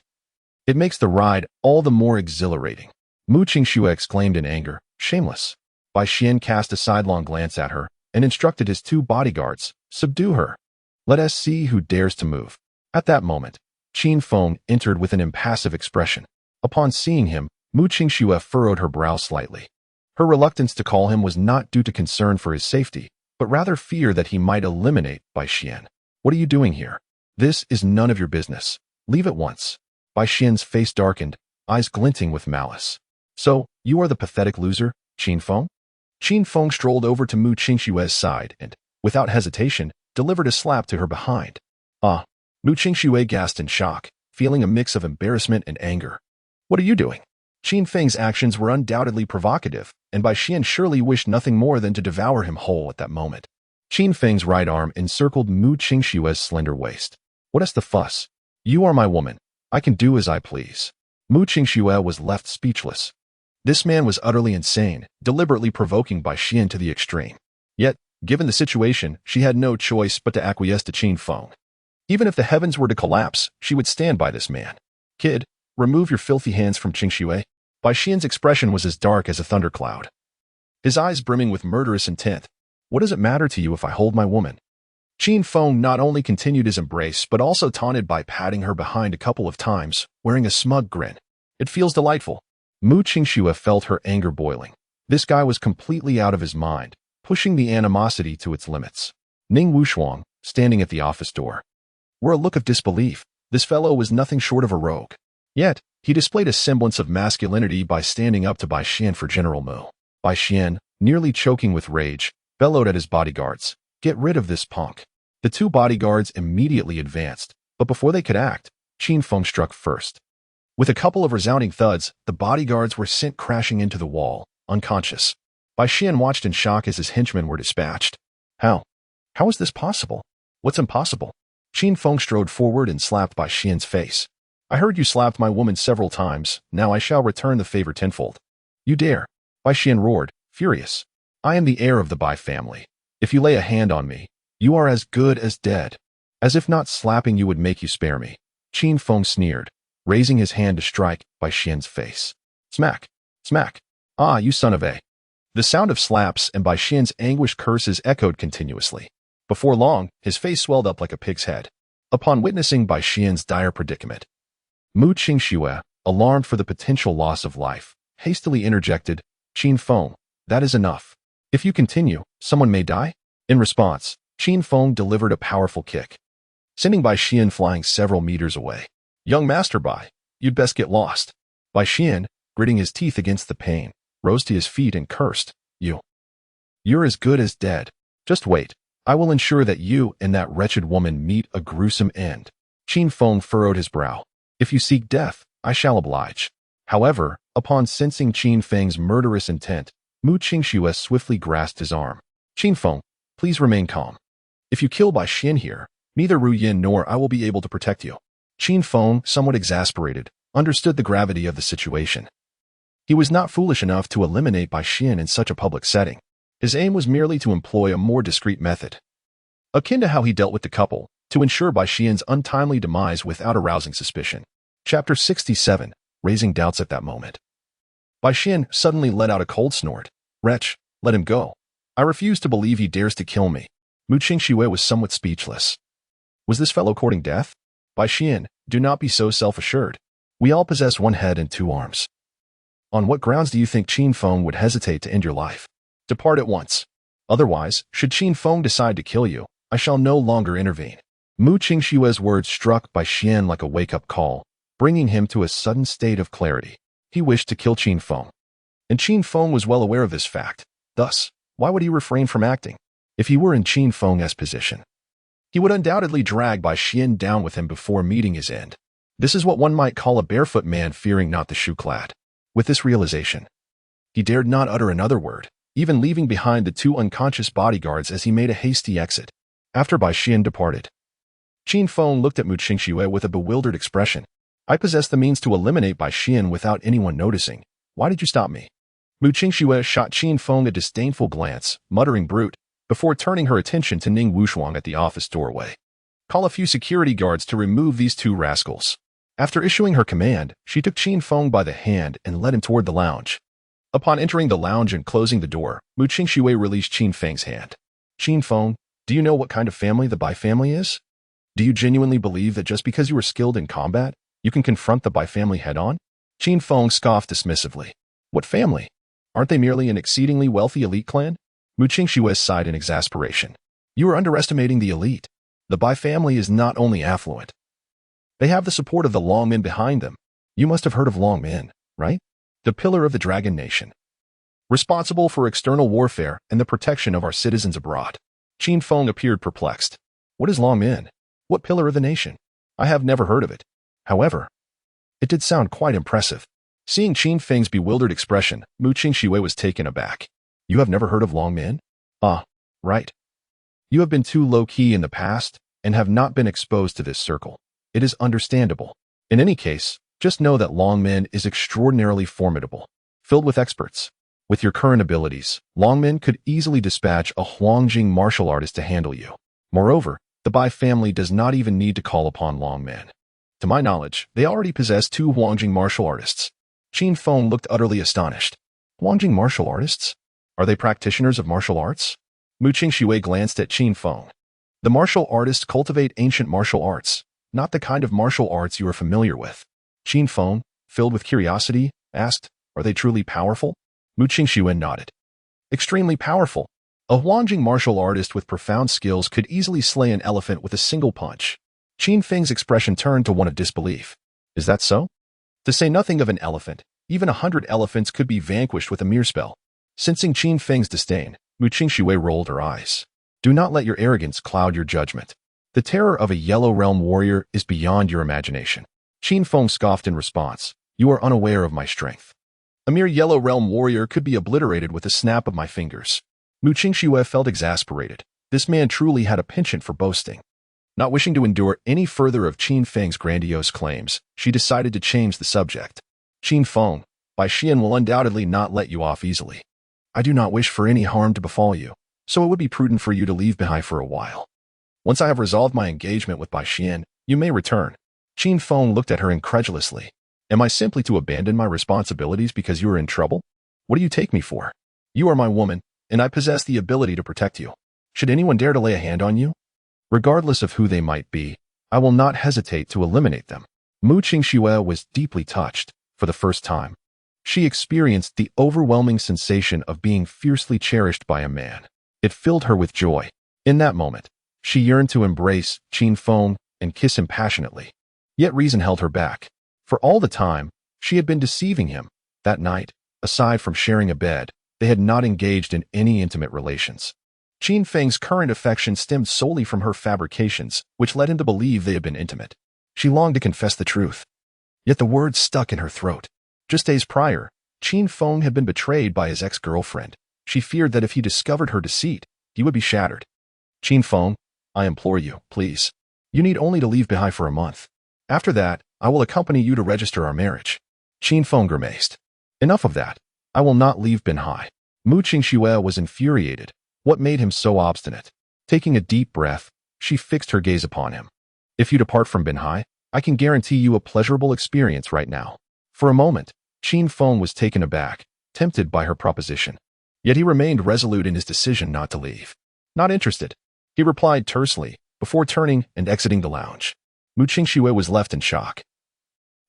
It makes the ride all the more exhilarating. Mu Qingxue exclaimed in anger, shameless. Bai Xian cast a sidelong glance at her and instructed his 2 bodyguards, subdue her. Let us see who dares to move. At that moment, Qin Feng entered with an impassive expression. Upon seeing him, Mu Qingxue furrowed her brow slightly. Her reluctance to call him was not due to concern for his safety, but rather fear that he might eliminate Bai Xian. What are you doing here? This is none of your business. Leave at once. Bai Xian's face darkened, eyes glinting with malice. So, you are the pathetic loser, Qin Feng? Qin Feng strolled over to Mu Qingxue's side and, without hesitation, delivered a slap to her behind. Ah! Mu Qingxue gasped in shock, feeling a mix of embarrassment and anger. What are you doing? Qin Feng's actions were undoubtedly provocative, and Bai Xian surely wished nothing more than to devour him whole at that moment. Qin Feng's right arm encircled Mu Qingxue's slender waist. What is the fuss? You are my woman. I can do as I please. Mu Qingxue was left speechless. This man was utterly insane, deliberately provoking Bai Xian to the extreme. Yet, given the situation, she had no choice but to acquiesce to Qin Feng. Even if the heavens were to collapse, she would stand by this man. Kid, remove your filthy hands from Qingxue. Bai Xian's expression was as dark as a thundercloud, his eyes brimming with murderous intent. What does it matter to you if I hold my woman? Qin Feng not only continued his embrace, but also taunted by patting her behind a couple of times, wearing a smug grin. It feels delightful. Mu Qingxue felt her anger boiling. This guy was completely out of his mind, pushing the animosity to its limits. Ning Wushuang, standing at the office door, wore a look of disbelief. This fellow was nothing short of a rogue. Yet, he displayed a semblance of masculinity by standing up to Bai Xian for General Mu. Bai Xian, nearly choking with rage, bellowed at his bodyguards, "Get rid of this punk." The 2 bodyguards immediately advanced, but before they could act, Qin Feng struck first. With a couple of resounding thuds, the bodyguards were sent crashing into the wall, unconscious. Bai Xian watched in shock as his henchmen were dispatched. How? How is this possible? What's impossible? Qin Feng strode forward and slapped Bai Xian's face. I heard you slapped my woman several times, now I shall return the favor tenfold. You dare? Bai Xian roared, furious. I am the heir of the Bai family. If you lay a hand on me, you are as good as dead. As if not slapping you would make you spare me. Qin Feng sneered, raising his hand to strike Bai Xian's face. Smack! Smack! Ah, you son of a! The sound of slaps and Bai Xian's anguished curses echoed continuously. Before long, his face swelled up like a pig's head. Upon witnessing Bai Xian's dire predicament, Mu Qingxue, alarmed for the potential loss of life, hastily interjected, Qin Feng, that is enough. If you continue, someone may die? In response, Qin Feng delivered a powerful kick, sending Bai Xian flying several meters away. Young Master Bai, you'd best get lost. Bai Xian, gritting his teeth against the pain, rose to his feet and cursed, You're as good as dead. Just wait. I will ensure that you and that wretched woman meet a gruesome end. Qin Feng furrowed his brow. If you seek death, I shall oblige. However, upon sensing Qin Feng's murderous intent, Mu Qingxue swiftly grasped his arm. Qin Feng, please remain calm. If you kill Bai Xian here, neither Ru Yin nor I will be able to protect you. Qin Feng, somewhat exasperated, understood the gravity of the situation. He was not foolish enough to eliminate Bai Xian in such a public setting. His aim was merely to employ a more discreet method, akin to how he dealt with the couple, to ensure Bai Xian's untimely demise without arousing suspicion. Chapter 67, Raising Doubts at that moment. Bai Xian suddenly let out a cold snort. Wretch, let him go. I refuse to believe he dares to kill me. Mu Qingxue was somewhat speechless. Was this fellow courting death? Bai Xian, do not be so self-assured. We all possess 1 head and 2 arms. On what grounds do you think Qin Feng would hesitate to end your life? Depart at once. Otherwise, should Qin Feng decide to kill you, I shall no longer intervene. Mu Qingshue's words struck Bai Xian like a wake-up call, bringing him to a sudden state of clarity. He wished to kill Qin Feng. And Qin Feng was well aware of this fact. Thus, why would he refrain from acting? If he were in Qin Feng's position, he would undoubtedly drag Bai Xian down with him before meeting his end. This is what one might call a barefoot man fearing not the shoe-clad. With this realization, he dared not utter another word, even leaving behind the two unconscious bodyguards as he made a hasty exit. After Bai Xian departed, Qin Feng looked at Mu Qingxue with a bewildered expression. I possess the means to eliminate Bai Xian without anyone noticing. Why did you stop me? Mu Qingxue shot Qin Feng a disdainful glance, muttering brute, before turning her attention to Ning Wushuang at the office doorway. Call a few security guards to remove these two rascals. After issuing her command, she took Qin Feng by the hand and led him toward the lounge. Upon entering the lounge and closing the door, Mu Qingxue released Qin Feng's hand. Qin Feng, do you know what kind of family the Bai family is? Do you genuinely believe that just because you are skilled in combat, you can confront the Bai family head-on? Qin Feng scoffed dismissively. What family? Aren't they merely an exceedingly wealthy elite clan? Mu Qingxue sighed in exasperation. You are underestimating the elite. The Bai family is not only affluent. They have the support of the Longmen behind them. You must have heard of Longmen, right? The pillar of the Dragon Nation, responsible for external warfare and the protection of our citizens abroad. Qin Feng appeared perplexed. What is Longmen? What pillar of the nation? I have never heard of it. However, it did sound quite impressive. Seeing Qin Feng's bewildered expression, Mu Qingxue was taken aback. You have never heard of Longmen? Ah, right. You have been too low-key in the past and have not been exposed to this circle. It is understandable. In any case, just know that Longmen is extraordinarily formidable, filled with experts. With your current abilities, Longmen could easily dispatch a Huangjing martial artist to handle you. Moreover, the Bai family does not even need to call upon Longmen. To my knowledge, they already possess two Huangjing martial artists. Qin Feng looked utterly astonished. Huangjing martial artists? Are they practitioners of martial arts? Mu Qingxue glanced at Qin Feng. The martial artists cultivate ancient martial arts, not the kind of martial arts you are familiar with. Qin Feng, filled with curiosity, asked, Are they truly powerful? Mu Qingxue nodded. Extremely powerful. A Huangjing martial artist with profound skills could easily slay an elephant with a single punch. Qin Feng's expression turned to one of disbelief. Is that so? To say nothing of an elephant, even 100 elephants could be vanquished with a mere spell. Sensing Qin Feng's disdain, Mu Qingxue rolled her eyes. Do not let your arrogance cloud your judgment. The terror of a Yellow Realm warrior is beyond your imagination. Qin Feng scoffed in response. You are unaware of my strength. A mere Yellow Realm warrior could be obliterated with a snap of my fingers. Mu Qingxue felt exasperated. This man truly had a penchant for boasting. Not wishing to endure any further of Qin Feng's grandiose claims, she decided to change the subject. Qin Feng, Bai Xian will undoubtedly not let you off easily. I do not wish for any harm to befall you, so it would be prudent for you to leave behind for a while. Once I have resolved my engagement with Bai Xian, you may return. Qin Feng looked at her incredulously. Am I simply to abandon my responsibilities because you are in trouble? What do you take me for? You are my woman, and I possess the ability to protect you. Should anyone dare to lay a hand on you? Regardless of who they might be, I will not hesitate to eliminate them. Mu Qingxue was deeply touched. For the first time, she experienced the overwhelming sensation of being fiercely cherished by a man. It filled her with joy. In that moment, she yearned to embrace Qin Feng and kiss him passionately. Yet reason held her back. For all the time, she had been deceiving him. That night, aside from sharing a bed, they had not engaged in any intimate relations. Qin Feng's current affection stemmed solely from her fabrications, which led him to believe they had been intimate. She longed to confess the truth. Yet the words stuck in her throat. Just days prior, Qin Feng had been betrayed by his ex-girlfriend. She feared that if he discovered her deceit, he would be shattered. Qin Feng, I implore you, please. You need only to leave behind for a month. After that, I will accompany you to register our marriage. Qin Feng grimaced. Enough of that. I will not leave Binhai. Mu Qingxue was infuriated. What made him so obstinate? Taking a deep breath, she fixed her gaze upon him. If you depart from Binhai, I can guarantee you a pleasurable experience right now. For a moment, Qin Feng was taken aback, tempted by her proposition. Yet he remained resolute in his decision not to leave. Not interested, he replied tersely, before turning and exiting the lounge. Mu Qingxue was left in shock.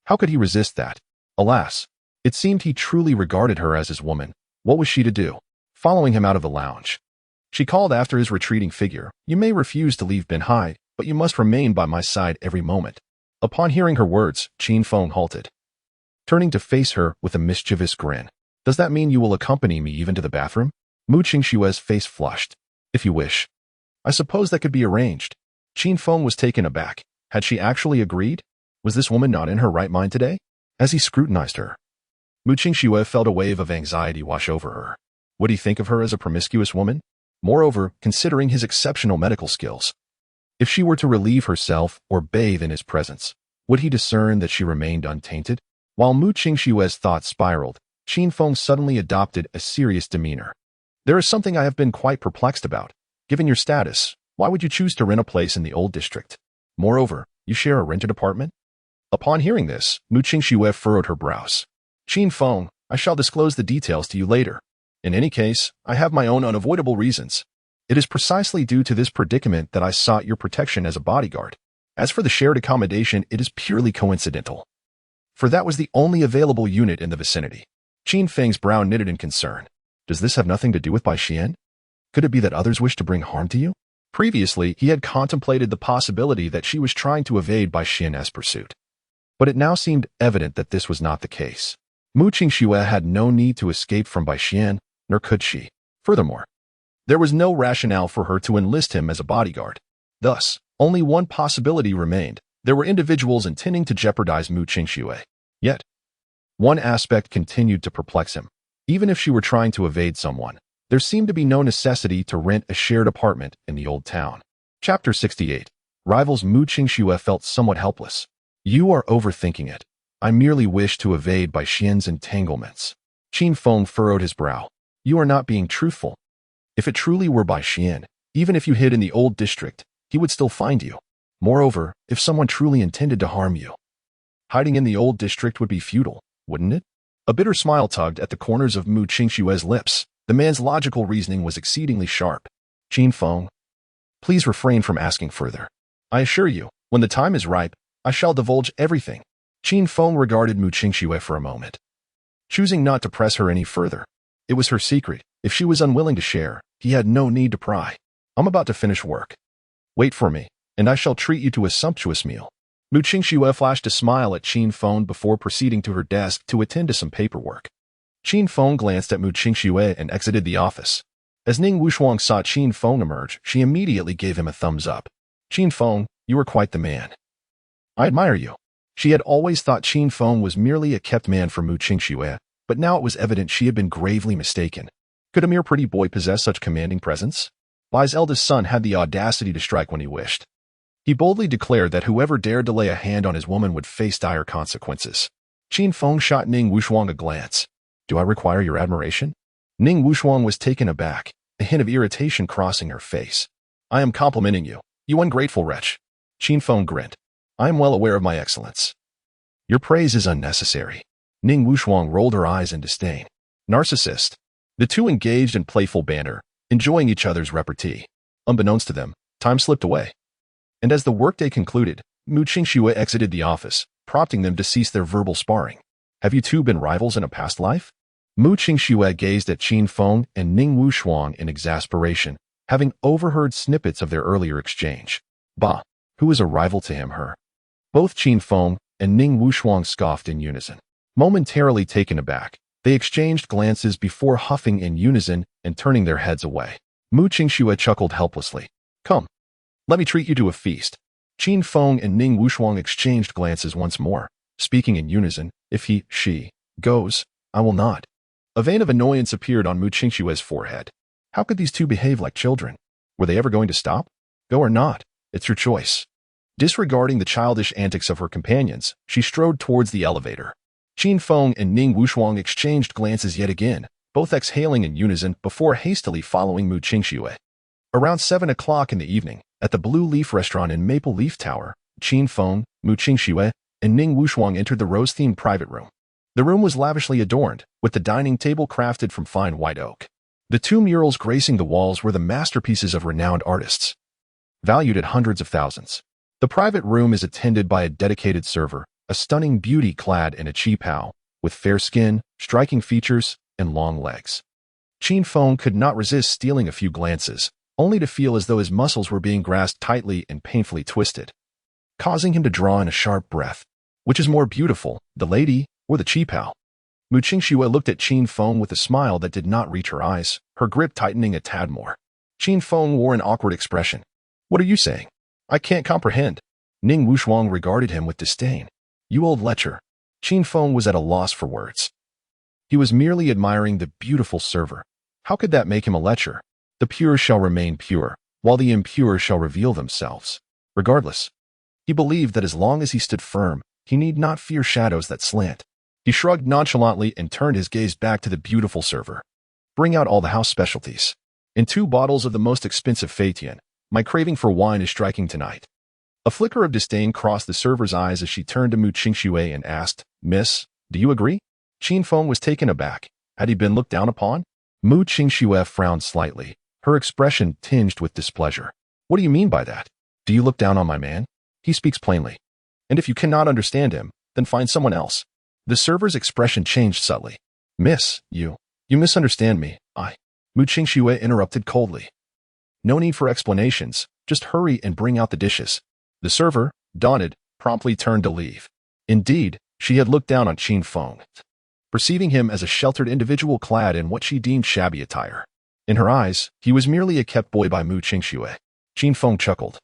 How could he resist that? Alas, it seemed he truly regarded her as his woman. What was she to do? Following him out of the lounge, she called after his retreating figure, You may refuse to leave Binhai, but you must remain by my side every moment." Upon hearing her words, Qin Feng halted, turning to face her with a mischievous grin. "Does that mean you will accompany me even to the bathroom?" Mu Qingshue's face flushed. "If you wish. I suppose that could be arranged." Qin Feng was taken aback. Had she actually agreed? Was this woman not in her right mind today? As he scrutinized her, Mu Qingxue felt a wave of anxiety wash over her. Would he think of her as a promiscuous woman? Moreover, considering his exceptional medical skills, if she were to relieve herself or bathe in his presence, would he discern that she remained untainted? While Mu Qingshue's thoughts spiraled, Qin Feng suddenly adopted a serious demeanor. "There is something I have been quite perplexed about. Given your status, why would you choose to rent a place in the old district? Moreover, you share a rented apartment?" Upon hearing this, Mu Qingxue furrowed her brows. "Qin Feng, I shall disclose the details to you later. In any case, I have my own unavoidable reasons. It is precisely due to this predicament that I sought your protection as a bodyguard. As for the shared accommodation, it is purely coincidental, for that was the only available unit in the vicinity." Qin Feng's brow knitted in concern. Does this have nothing to do with Bai Xian? Could it be that others wish to bring harm to you? Previously, he had contemplated the possibility that she was trying to evade Bai Xian's pursuit, but it now seemed evident that this was not the case. Mu Qingxue had no need to escape from Bai Xian, nor could she. Furthermore, there was no rationale for her to enlist him as a bodyguard. Thus, only one possibility remained. There were individuals intending to jeopardize Mu Qingxue. Yet, one aspect continued to perplex him. Even if she were trying to evade someone, there seemed to be no necessity to rent a shared apartment in the old town. Chapter 68. Rivals. Mu Qingxue felt somewhat helpless. "You are overthinking it. I merely wish to evade Bai Xian's entanglements." Qin Feng furrowed his brow. "You are not being truthful. If it truly were Bai Xian, even if you hid in the old district, he would still find you. Moreover, if someone truly intended to harm you, hiding in the old district would be futile, wouldn't it?" A bitter smile tugged at the corners of Mu Qingxue's lips. The man's logical reasoning was exceedingly sharp. "Qin Feng, please refrain from asking further. I assure you, when the time is ripe, I shall divulge everything." Qin Feng regarded Mu Qingxue for a moment, choosing not to press her any further. It was her secret. If she was unwilling to share, he had no need to pry. "I'm about to finish work. Wait for me, and I shall treat you to a sumptuous meal." Mu Qingxue flashed a smile at Qin Feng before proceeding to her desk to attend to some paperwork. Qin Feng glanced at Mu Qingxue and exited the office. As Ning Wushuang saw Qin Feng emerge, she immediately gave him a thumbs up. "Qin Feng, you are quite the man. I admire you." She had always thought Qin Feng was merely a kept man for Mu Qingxue, but now it was evident she had been gravely mistaken. Could a mere pretty boy possess such commanding presence? Bai's eldest son had the audacity to strike when he wished. He boldly declared that whoever dared to lay a hand on his woman would face dire consequences. Qin Feng shot Ning Wushuang a glance. "Do I require your admiration?" Ning Wushuang was taken aback, a hint of irritation crossing her face. "I am complimenting you, you ungrateful wretch." Qin Feng grinned. "I am well aware of my excellence. Your praise is unnecessary." Ning Wushuang rolled her eyes in disdain. "Narcissist." The two engaged in playful banter, enjoying each other's repartee. Unbeknownst to them, time slipped away. And as the workday concluded, Mu Qingxue exited the office, prompting them to cease their verbal sparring. "Have you two been rivals in a past life?" Mu Qingxue gazed at Qin Feng and Ning Wushuang in exasperation, having overheard snippets of their earlier exchange. Bah, who is a rival to him, her? Both Qin Feng and Ning Wushuang scoffed in unison. Momentarily taken aback, they exchanged glances before huffing in unison and turning their heads away. Mu Qingxue chuckled helplessly. "Come, let me treat you to a feast." Qin Feng and Ning Wushuang exchanged glances once more, speaking in unison. "If she goes, I will not." A vein of annoyance appeared on Mu Qingxue's forehead. How could these two behave like children? Were they ever going to stop? Go or not, it's your choice. Disregarding the childish antics of her companions, she strode towards the elevator. Qin Feng and Ning Wushuang exchanged glances yet again, both exhaling in unison before hastily following Mu Qingxue. Around 7 o'clock in the evening, at the Blue Leaf restaurant in Maple Leaf Tower, Qin Feng, Mu Qingxue, and Ning Wushuang entered the rose-themed private room. The room was lavishly adorned, with the dining table crafted from fine white oak. The two murals gracing the walls were the masterpieces of renowned artists, valued at hundreds of thousands. The private room is attended by a dedicated server, a stunning beauty clad in a qipao, with fair skin, striking features, and long legs. Qin Feng could not resist stealing a few glances, only to feel as though his muscles were being grasped tightly and painfully twisted, causing him to draw in a sharp breath. Which is more beautiful, the lady or the Qipao? Mu Qingxue looked at Qin Feng with a smile that did not reach her eyes, her grip tightening a tad more. Qin Feng wore an awkward expression. What are you saying? I can't comprehend. Ning Wushuang regarded him with disdain. You old lecher. Qin Feng was at a loss for words. He was merely admiring the beautiful server. How could that make him a lecher? The pure shall remain pure, while the impure shall reveal themselves. Regardless, he believed that as long as he stood firm, he need not fear shadows that slant. He shrugged nonchalantly and turned his gaze back to the beautiful server. Bring out all the house specialties. In 2 bottles of the most expensive Feitian. My craving for wine is striking tonight. A flicker of disdain crossed the server's eyes as she turned to Mu Qingxue and asked, Miss, do you agree? Qin Feng was taken aback. Had he been looked down upon? Mu Qingxue frowned slightly, her expression tinged with displeasure. What do you mean by that? Do you look down on my man? He speaks plainly. And if you cannot understand him, then find someone else. The server's expression changed subtly. Miss, you misunderstand me. Mu Qingxue interrupted coldly. No need for explanations, just hurry and bring out the dishes. The server, daunted, promptly turned to leave. Indeed, she had looked down on Qin Feng, perceiving him as a sheltered individual clad in what she deemed shabby attire. In her eyes, he was merely a kept boy by Mu Qingxue. Qin Feng chuckled.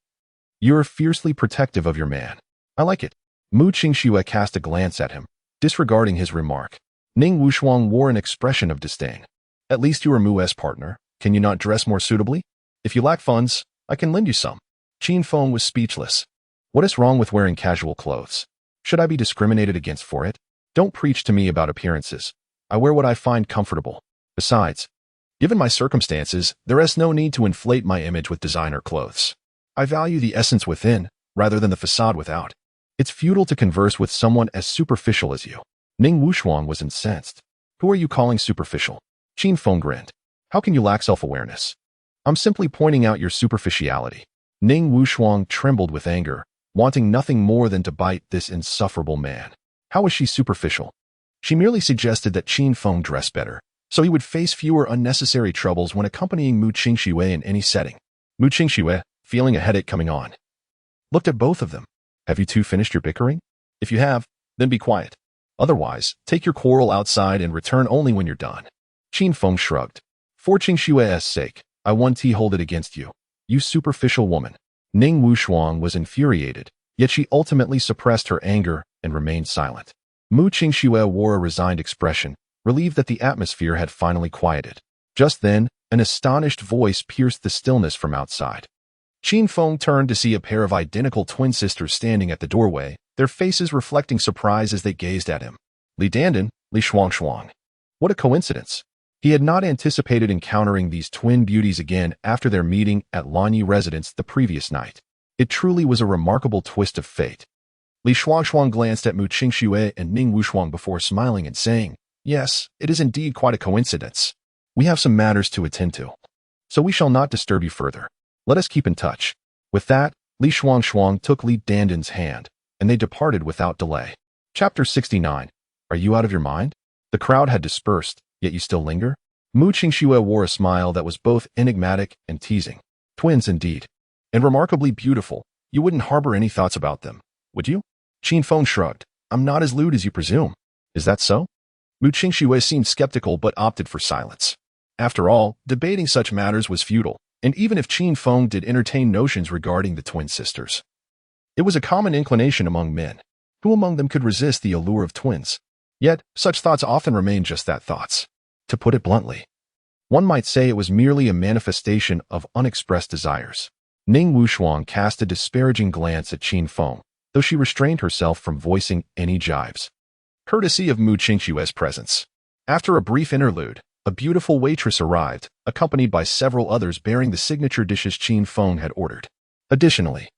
You're fiercely protective of your man. I like it. Mu Qingxue cast a glance at him, disregarding his remark. Ning Wushuang wore an expression of disdain. At least you are Mu's partner. Can you not dress more suitably? If you lack funds, I can lend you some. Qin Feng was speechless. What is wrong with wearing casual clothes? Should I be discriminated against for it? Don't preach to me about appearances. I wear what I find comfortable. Besides, given my circumstances, there is no need to inflate my image with designer clothes. I value the essence within, rather than the facade without. It's futile to converse with someone as superficial as you. Ning Wushuang was incensed. Who are you calling superficial? Qin Feng grinned. How can you lack self-awareness? I'm simply pointing out your superficiality. Ning Wushuang trembled with anger, wanting nothing more than to bite this insufferable man. How was she superficial? She merely suggested that Qin Feng dress better, so he would face fewer unnecessary troubles when accompanying Mu Qingxue in any setting. Mu Qingxue, feeling a headache coming on, looked at both of them. Have you two finished your bickering? If you have, then be quiet. Otherwise, take your quarrel outside and return only when you're done. Qin Feng shrugged. For Qingxue's sake, I won't hold it against you. You superficial woman. Ning Wushuang was infuriated, yet she ultimately suppressed her anger and remained silent. Mu Qingxue wore a resigned expression, relieved that the atmosphere had finally quieted. Just then, an astonished voice pierced the stillness from outside. Qin Feng turned to see a pair of identical twin sisters standing at the doorway, their faces reflecting surprise as they gazed at him. Li Dandan, Li Shuangshuang. What a coincidence. He had not anticipated encountering these twin beauties again after their meeting at Lanyi residence the previous night. It truly was a remarkable twist of fate. Li Shuangshuang glanced at Mu Qingxue and Ning Wushuang before smiling and saying, Yes, it is indeed quite a coincidence. We have some matters to attend to, so we shall not disturb you further. Let us keep in touch. With that, Li Shuangshuang took Li Dandan's hand, and they departed without delay. Chapter 69. Are you out of your mind? The crowd had dispersed, yet you still linger? Mu Qingxue wore a smile that was both enigmatic and teasing. Twins indeed. And remarkably beautiful. You wouldn't harbor any thoughts about them, would you? Qin Feng shrugged. I'm not as lewd as you presume. Is that so? Mu Qingxue seemed skeptical but opted for silence. After all, debating such matters was futile, and even if Qin Feng did entertain notions regarding the twin sisters, it was a common inclination among men. Who among them could resist the allure of twins? Yet, such thoughts often remain just that, thoughts. To put it bluntly, one might say it was merely a manifestation of unexpressed desires. Ning Wushuang cast a disparaging glance at Qin Feng, though she restrained herself from voicing any jibes. Courtesy of Mu Qingxue's presence. After a brief interlude, a beautiful waitress arrived, accompanied by several others bearing the signature dishes Qin Feng had ordered. Additionally,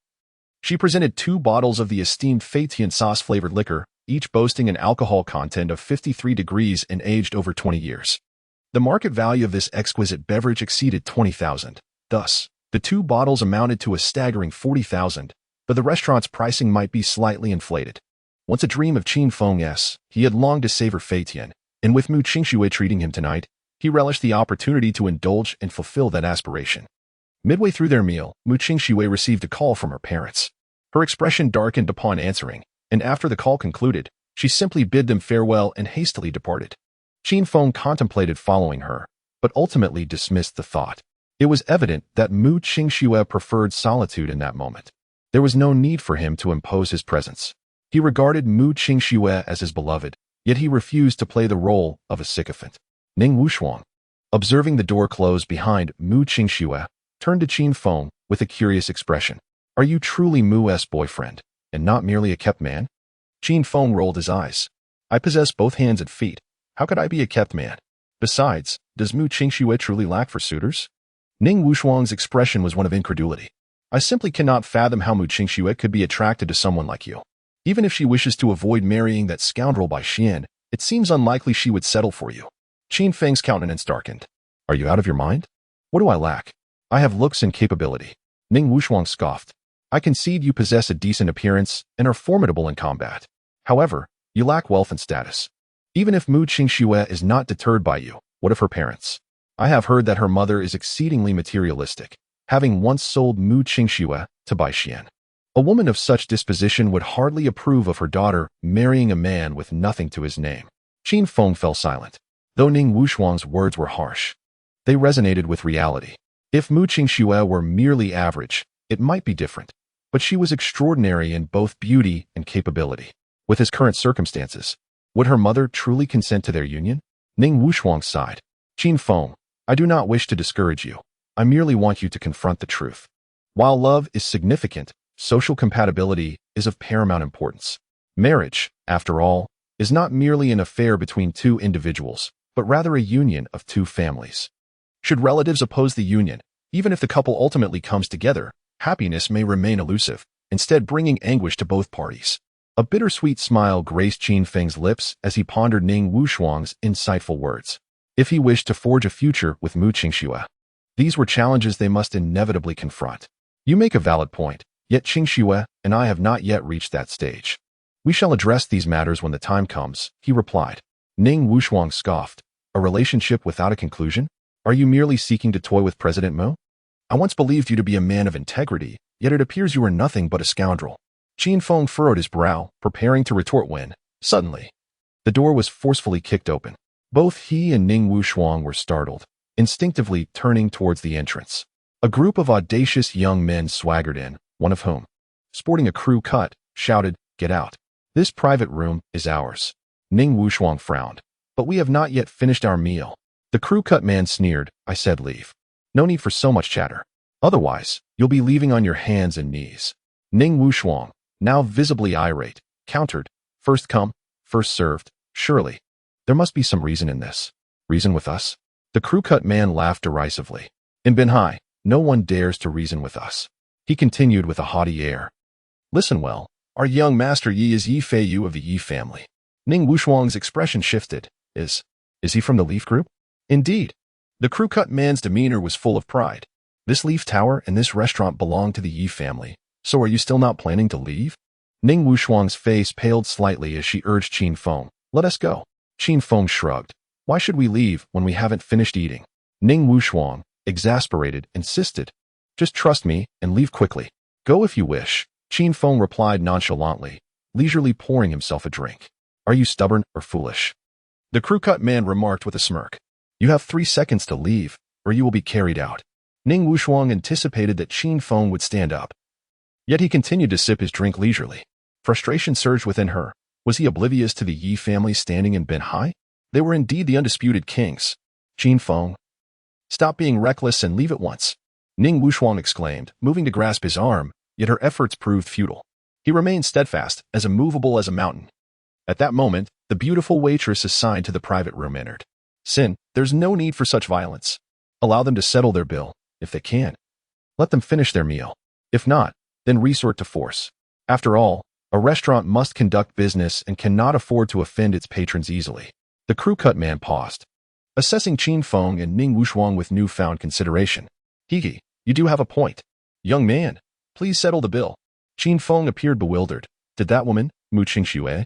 she presented 2 bottles of the esteemed Feitian sauce-flavored liquor, each boasting an alcohol content of 53 degrees and aged over 20 years. The market value of this exquisite beverage exceeded 20,000. Thus, the 2 bottles amounted to a staggering 40,000, but the restaurant's pricing might be slightly inflated. Once a dream of Qin Feng's, he had longed to savor Feitian, and with Mu Qingxue treating him tonight, he relished the opportunity to indulge and fulfill that aspiration. Midway through their meal, Mu Qingxue received a call from her parents. Her expression darkened upon answering, and after the call concluded, she simply bid them farewell and hastily departed. Qin Feng contemplated following her, but ultimately dismissed the thought. It was evident that Mu Qingxue preferred solitude in that moment. There was no need for him to impose his presence. He regarded Mu Qingxue as his beloved, yet he refused to play the role of a sycophant. Ning Wushuang, observing the door close behind Mu Qingxue, turned to Qin Feng with a curious expression. Are you truly Mu's boyfriend, and not merely a kept man? Qin Feng rolled his eyes. I possess both hands and feet. How could I be a kept man? Besides, does Mu Qingxue truly lack for suitors? Ning Wushuang's expression was one of incredulity. I simply cannot fathom how Mu Qingxue could be attracted to someone like you. Even if she wishes to avoid marrying that scoundrel Bai Xian, it seems unlikely she would settle for you. Qin Feng's countenance darkened. Are you out of your mind? What do I lack? I have looks and capability. Ning Wushuang scoffed. I concede you possess a decent appearance and are formidable in combat. However, you lack wealth and status. Even if Mu Qingxue is not deterred by you, what of her parents? I have heard that her mother is exceedingly materialistic, having once sold Mu Qingxue to Bai Xian. A woman of such disposition would hardly approve of her daughter marrying a man with nothing to his name. Qin Feng fell silent. Though Ning Wushuang's words were harsh, they resonated with reality. If Mu Qingxue were merely average, it might be different, but she was extraordinary in both beauty and capability. With his current circumstances, would her mother truly consent to their union? Ning Wushuang sighed. Qin Feng, I do not wish to discourage you. I merely want you to confront the truth. While love is significant, social compatibility is of paramount importance. Marriage, after all, is not merely an affair between two individuals, but rather a union of two families. Should relatives oppose the union, even if the couple ultimately comes together, happiness may remain elusive, instead bringing anguish to both parties. A bittersweet smile graced Qin Feng's lips as he pondered Ning Wushuang's insightful words. If he wished to forge a future with Mu Qingxue, these were challenges they must inevitably confront. You make a valid point, yet Qingxue and I have not yet reached that stage. We shall address these matters when the time comes, he replied. Ning Wushuang scoffed. A relationship without a conclusion? Are you merely seeking to toy with President Mo? I once believed you to be a man of integrity, yet it appears you are nothing but a scoundrel. Qin Feng furrowed his brow, preparing to retort when, suddenly, the door was forcefully kicked open. Both he and Ning Wushuang were startled, instinctively turning towards the entrance. A group of audacious young men swaggered in, one of whom, sporting a crew cut, shouted, "Get out. This private room is ours." Ning Wushuang frowned. But we have not yet finished our meal. The crew cut man sneered. I said leave. No need for so much chatter. Otherwise, you'll be leaving on your hands and knees. Ning Wushuang, now visibly irate, countered. First come, first served, surely. There must be some reason in this. Reason with us? The crew cut man laughed derisively. In Binhai, no one dares to reason with us. He continued with a haughty air. Listen well, our young master Yi is Yi Fei Yu of the Yi family. Ning Wushuang's expression shifted. Is he from the Leaf Group? Indeed. The crew cut man's demeanor was full of pride. This Leaf Tower and this restaurant belong to the Yi family, so are you still not planning to leave? Ning Wushuang's face paled slightly as she urged Qin Feng. Let us go. Qin Feng shrugged. Why should we leave when we haven't finished eating? Ning Wushuang, exasperated, insisted. Just trust me and leave quickly. Go if you wish. Qin Feng replied nonchalantly, leisurely pouring himself a drink. Are you stubborn or foolish? The crew cut man remarked with a smirk. You have 3 seconds to leave, or you will be carried out. Ning Wushuang anticipated that Qin Feng would stand up. Yet he continued to sip his drink leisurely. Frustration surged within her. Was he oblivious to the Yi family standing in Binhai? They were indeed the undisputed kings. Qin Feng, stop being reckless and leave at once. Ning Wushuang exclaimed, moving to grasp his arm, yet her efforts proved futile. He remained steadfast, as immovable as a mountain. At that moment, the beautiful waitress assigned to the private room entered. Sin, there's no need for such violence. Allow them to settle their bill, if they can. Let them finish their meal. If not, then resort to force. After all, a restaurant must conduct business and cannot afford to offend its patrons easily. The crew cut man paused, assessing Qin Feng and Ning Wushuang with newfound consideration. Hiki, you do have a point. Young man, please settle the bill. Qin Feng appeared bewildered. Did that woman, Mu Qingxue,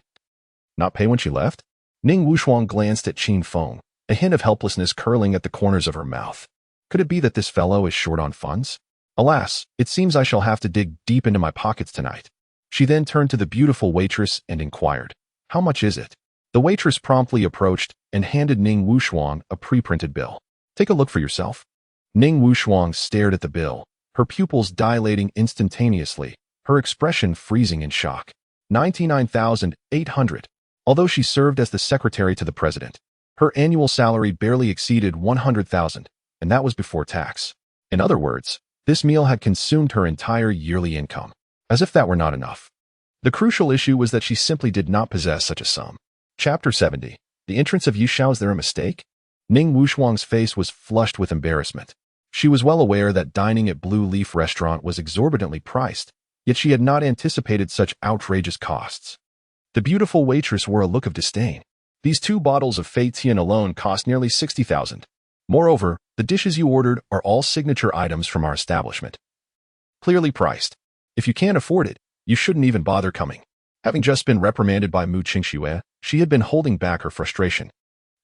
not pay when she left? Ning Wushuang glanced at Qin Feng, a hint of helplessness curling at the corners of her mouth. Could it be that this fellow is short on funds? Alas, it seems I shall have to dig deep into my pockets tonight. She then turned to the beautiful waitress and inquired, "How much is it?" The waitress promptly approached and handed Ning Wushuang a pre-printed bill. "Take a look for yourself." Ning Wushuang stared at the bill, her pupils dilating instantaneously, her expression freezing in shock. 99,800. Although she served as the secretary to the president, her annual salary barely exceeded 100,000, and that was before tax. In other words, this meal had consumed her entire yearly income. As if that were not enough. The crucial issue was that she simply did not possess such a sum. Chapter 70. The entrance of Yishao. Is there a mistake? Ning Wushuang's face was flushed with embarrassment. She was well aware that dining at Blue Leaf Restaurant was exorbitantly priced, yet she had not anticipated such outrageous costs. The beautiful waitress wore a look of disdain. "These 2 bottles of Fei Tian alone cost nearly 60,000. Moreover, the dishes you ordered are all signature items from our establishment. Clearly priced. If you can't afford it, you shouldn't even bother coming." Having just been reprimanded by Mu Qingxue, she had been holding back her frustration.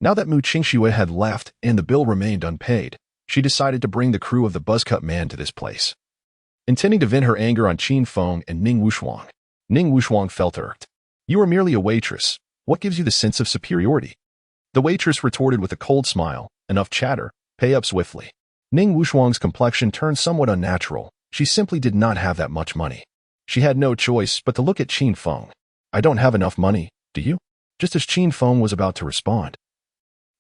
Now that Mu Qingxue had left and the bill remained unpaid, she decided to bring the crew of the buzzcut man to this place. Intending to vent her anger on Qin Feng and Ning Wushuang felt irked. "You are merely a waitress. What gives you the sense of superiority?" The waitress retorted with a cold smile, "Enough chatter, pay up swiftly." Ning Wushuang's complexion turned somewhat unnatural. She simply did not have that much money. She had no choice but to look at Qin Feng. "I don't have enough money, do you?" Just as Qin Feng was about to respond,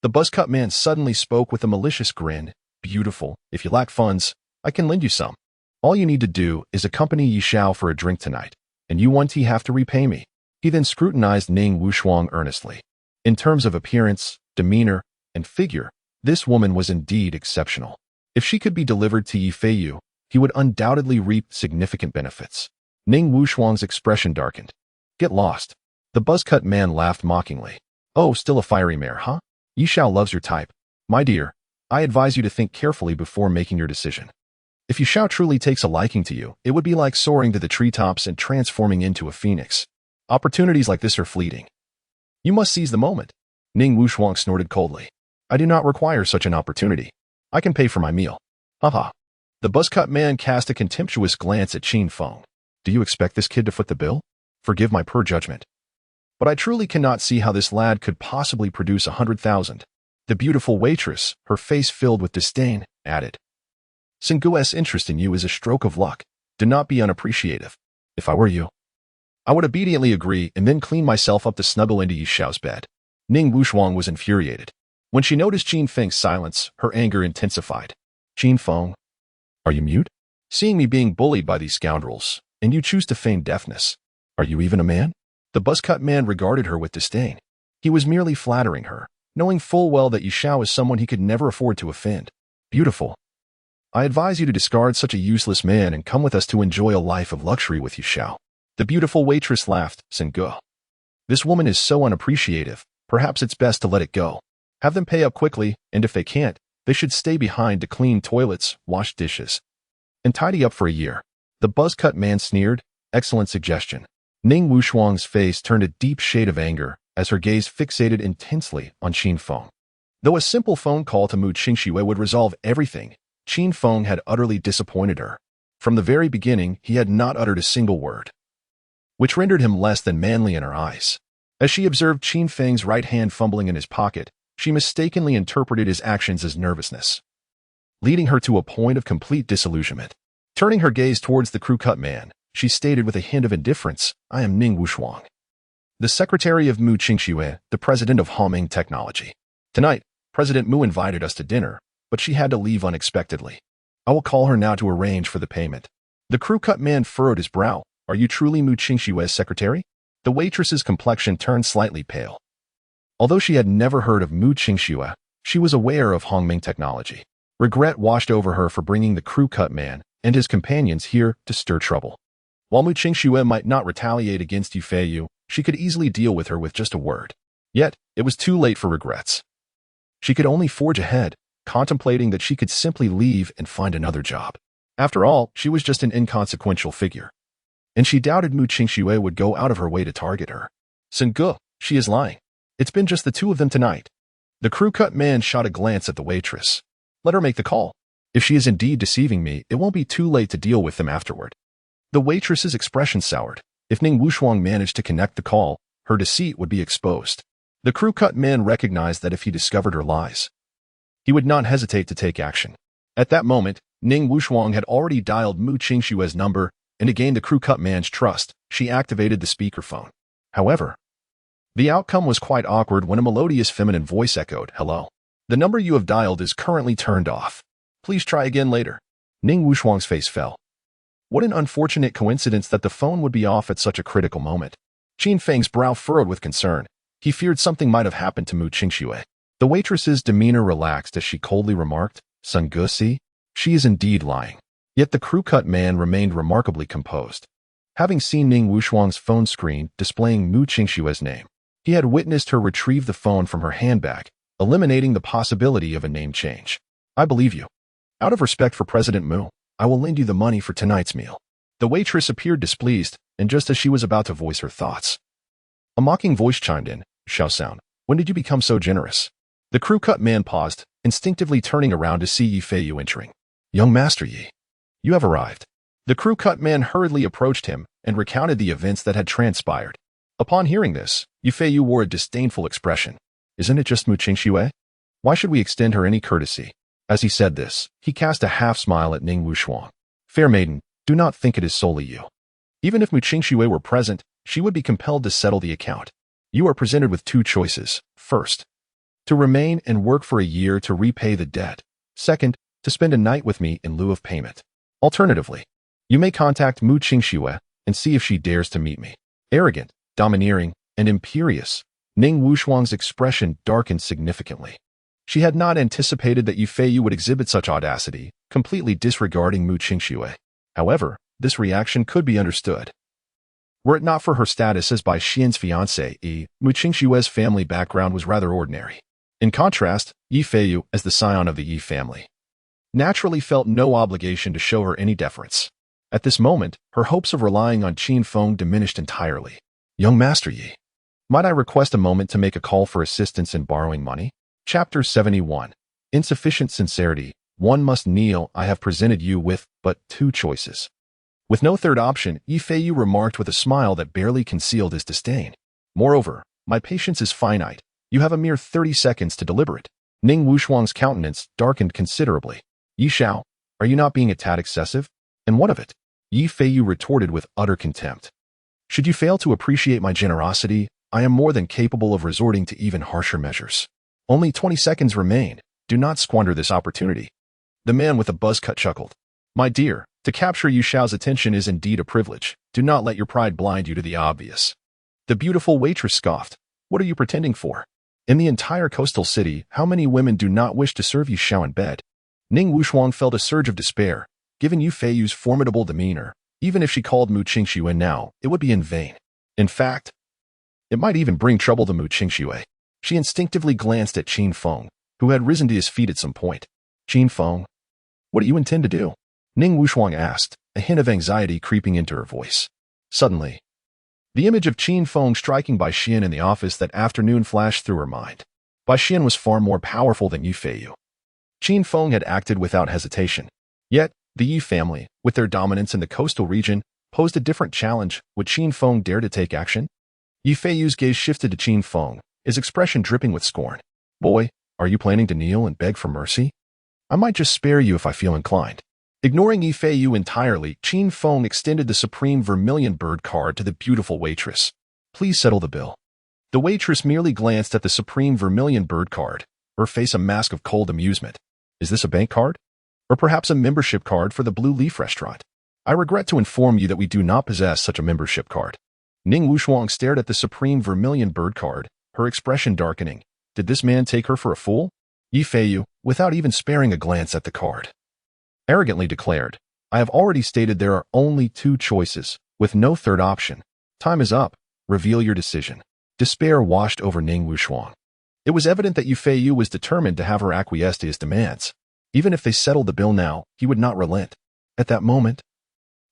the buzzcut man suddenly spoke with a malicious grin. "Beautiful, if you lack funds, I can lend you some. All you need to do is accompany Yishao for a drink tonight, and you won't have to repay me." He then scrutinized Ning Wushuang earnestly. In terms of appearance, demeanor, and figure, this woman was indeed exceptional. If she could be delivered to Yi Feiyu, he would undoubtedly reap significant benefits. Ning Wushuang's expression darkened. "Get lost." The buzzcut man laughed mockingly. "Oh, still a fiery mare, huh? Yishao loves your type. My dear, I advise you to think carefully before making your decision. If Yishao truly takes a liking to you, it would be like soaring to the treetops and transforming into a phoenix. Opportunities like this are fleeting. You must seize the moment." Ning Wushuang snorted coldly. "I do not require such an opportunity. I can pay for my meal." Haha. The buzzcut man cast a contemptuous glance at Qin Feng. "Do you expect this kid to foot the bill? Forgive my poor judgment, but I truly cannot see how this lad could possibly produce 100,000. The beautiful waitress, her face filled with disdain, added, "Singu's interest in you is a stroke of luck. Do not be unappreciative. If I were you, I would obediently agree and then clean myself up to snuggle into Yishao's bed." Ning Wushuang was infuriated. When she noticed Qin Feng's silence, her anger intensified. "Qin Feng, are you mute? Seeing me being bullied by these scoundrels, and you choose to feign deafness. Are you even a man?" The buzzcut man regarded her with disdain. He was merely flattering her, knowing full well that Yishao is someone he could never afford to offend. "Beautiful. I advise you to discard such a useless man and come with us to enjoy a life of luxury with Yishao." The beautiful waitress laughed. "Singu, this woman is so unappreciative. Perhaps it's best to let it go. Have them pay up quickly, and if they can't, they should stay behind to clean toilets, wash dishes, and tidy up for a year." The buzzcut man sneered. "Excellent suggestion." Ning Wushuang's face turned a deep shade of anger as her gaze fixated intensely on Qin Feng. Though a simple phone call to Mu Qingxue would resolve everything, Qin Feng had utterly disappointed her. From the very beginning, he had not uttered a single word, which rendered him less than manly in her eyes. As she observed Qin Feng's right hand fumbling in his pocket, she mistakenly interpreted his actions as nervousness, leading her to a point of complete disillusionment. Turning her gaze towards the crew-cut man, she stated with a hint of indifference, "I am Ning Wushuang, the secretary of Mu Qingxue, the president of Homing Technology. Tonight, President Mu invited us to dinner, but she had to leave unexpectedly. I will call her now to arrange for the payment." The crew-cut man furrowed his brow. "Are you truly Mu Qingxue's secretary?" The waitress's complexion turned slightly pale. Although she had never heard of Mu Qingxue, she was aware of Hongming Technology. Regret washed over her for bringing the crew-cut man and his companions here to stir trouble. While Mu Qingxue might not retaliate against Yu Feiyu, she could easily deal with her with just a word. Yet, it was too late for regrets. She could only forge ahead, contemplating that she could simply leave and find another job. After all, she was just an inconsequential figure. And she doubted Mu Qingxue would go out of her way to target her. "Singu, she is lying. It's been just the 2 of them tonight." The crew-cut man shot a glance at the waitress. "Let her make the call. If she is indeed deceiving me, it won't be too late to deal with them afterward. The waitress's expression soured. If Ning Wuxuang managed to connect the call, her deceit would be exposed. The crew-cut man recognized that if he discovered her lies, he would not hesitate to take action. At that moment, Ning Wuxuang had already dialed Mu Qingshue's number, and to gain the crew-cut man's trust, she activated the speakerphone. However, the outcome was quite awkward when a melodious feminine voice echoed, "Hello. The number you have dialed is currently turned off. Please try again later." Ning Wuxuang's face fell. What an unfortunate coincidence that the phone would be off at such a critical moment. Qin Feng's brow furrowed with concern. He feared something might have happened to Mu Qingxue. The waitress's demeanor relaxed as she coldly remarked, "Sun Gusi, she is indeed lying." Yet the crew-cut man remained remarkably composed. Having seen Ning Wuxuang's phone screen displaying Mu Qingxue's name, he had witnessed her retrieve the phone from her handbag, eliminating the possibility of a name change. "I believe you. Out of respect for President Mu, I will lend you the money for tonight's meal." The waitress appeared displeased, and just as she was about to voice her thoughts, a mocking voice chimed in, "Xiao Sound, when did you become so generous?" The crew-cut man paused, instinctively turning around to see Yi Feiyu entering. "Young Master Yi, you have arrived." The crew-cut man hurriedly approached him and recounted the events that had transpired. Upon hearing this, Yi Feiyu wore a disdainful expression. "Isn't it just Mu Qingxue? Why should we extend her any courtesy?" As he said this, he cast a half-smile at Ning Wuxuang. "Fair maiden, do not think it is solely you. Even if Mu Qingxue were present, she would be compelled to settle the account. You are presented with two choices. First, to remain and work for a year to repay the debt. Second, to spend a night with me in lieu of payment. Alternatively, you may contact Mu Qingxue and see if she dares to meet me." Arrogant, domineering, and imperious, Ning Wuxuang's expression darkened significantly. She had not anticipated that Yi Feiyu would exhibit such audacity, completely disregarding Mu Qingxue. However, this reaction could be understood. Were it not for her status as Bai Xian's fiancée, Mu Qingxue's family background was rather ordinary. In contrast, Yi Feiyu, as the scion of the Yi family, naturally felt no obligation to show her any deference. At this moment, her hopes of relying on Qin Feng diminished entirely. "Young Master Yi, might I request a moment to make a call for assistance in borrowing money?" Chapter 71. Insufficient sincerity. One must kneel. "I have presented you with but two choices." With no third option, Yi Feiyu remarked with a smile that barely concealed his disdain. "Moreover, my patience is finite. You have a mere 30 seconds to deliberate." Ning Wuxuang's countenance darkened considerably. "Yi Xiao, are you not being a tad excessive? And what of it?" Yi Feiyu retorted with utter contempt. "Should you fail to appreciate my generosity, I am more than capable of resorting to even harsher measures. Only 20 seconds remain. Do not squander this opportunity." The man with a buzz cut chuckled. "My dear, to capture Yu Xiao's attention is indeed a privilege. Do not let your pride blind you to the obvious." The beautiful waitress scoffed. "What are you pretending for? In the entire coastal city, how many women do not wish to serve Yu Xiao in bed?" Ning Wuxuang felt a surge of despair. Given Yu Feiyu's formidable demeanor, even if she called Mu Qingxue now, it would be in vain. In fact, it might even bring trouble to Mu Qingxue. She instinctively glanced at Qin Feng, who had risen to his feet at some point. "Qin Feng, what do you intend to do?" Ning Wuxuang asked, a hint of anxiety creeping into her voice. Suddenly, the image of Qin Feng striking Bai Xian in the office that afternoon flashed through her mind. Bai Xian was far more powerful than Yi Feiyu. Qin Feng had acted without hesitation. Yet, the Yi family, with their dominance in the coastal region, posed a different challenge. Would Qin Feng dare to take action? Yi Feiyu's gaze shifted to Qin Feng, his expression dripping with scorn. "Boy, are you planning to kneel and beg for mercy? I might just spare you if I feel inclined." Ignoring Yi Feiyu entirely, Qin Feng extended the supreme vermilion bird card to the beautiful waitress. "Please settle the bill." The waitress merely glanced at the supreme vermilion bird card, her face a mask of cold amusement. "Is this a bank card? Or perhaps a membership card for the Blue Leaf restaurant? I regret to inform you that we do not possess such a membership card." Ning Wuxuang stared at the supreme vermilion bird card, her expression darkening. Did this man take her for a fool? Yi Feiyu, without even sparing a glance at the card, arrogantly declared, "I have already stated there are only two choices, with no third option. Time is up. Reveal your decision." Despair washed over Ning Wuxuang. It was evident that Yi Feiyu was determined to have her acquiesce to his demands. Even if they settled the bill now, he would not relent. At that moment,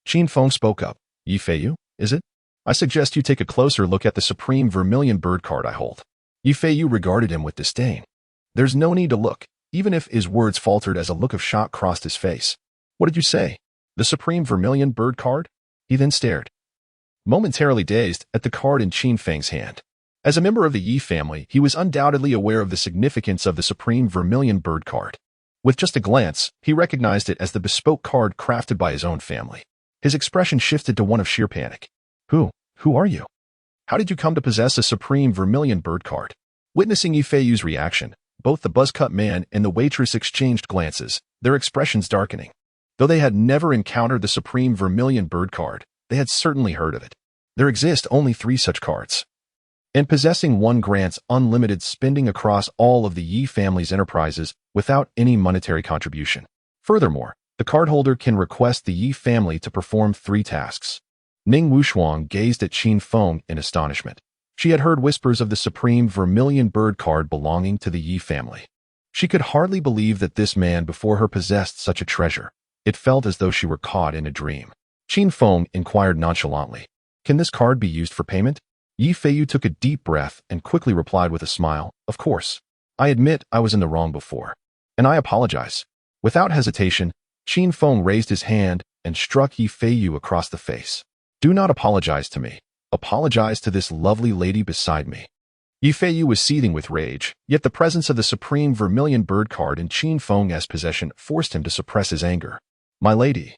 Qin Feng spoke up. "Yi Feiyu, is it? I suggest you take a closer look at the supreme vermilion bird card I hold." Yi Feiyu regarded him with disdain. "There's no need to look. even if his words faltered as a look of shock crossed his face. What did you say? The Supreme Vermilion Bird card? He then stared, momentarily dazed, at the card in Qin Feng's hand. As a member of the Yi family, he was undoubtedly aware of the significance of the Supreme Vermilion Bird card. With just a glance, he recognized it as the bespoke card crafted by his own family. His expression shifted to one of sheer panic. Who are you? How did you come to possess a Supreme Vermilion Bird card? Witnessing Yi Feiyu's reaction, both the buzz-cut man and the waitress exchanged glances, their expressions darkening. Though they had never encountered the Supreme Vermilion Bird card, they had certainly heard of it. There exist only 3 such cards, and possessing one grants unlimited spending across all of the Yi family's enterprises without any monetary contribution. Furthermore, the cardholder can request the Yi family to perform 3 tasks. Ning Wushuang gazed at Qin Feng in astonishment. She had heard whispers of the Supreme Vermilion Bird card belonging to the Yi family. She could hardly believe that this man before her possessed such a treasure. It felt as though she were caught in a dream. Qin Feng inquired nonchalantly, "Can this card be used for payment?" Yi Feiyu took a deep breath and quickly replied with a smile, "Of course. I admit I was in the wrong before, and I apologize." Without hesitation, Qin Feng raised his hand and struck Yi Feiyu across the face. "Do not apologize to me. Apologize to this lovely lady beside me." Yi Feiyu was seething with rage, yet the presence of the Supreme Vermilion Bird card in Qin Feng's possession forced him to suppress his anger. "My lady,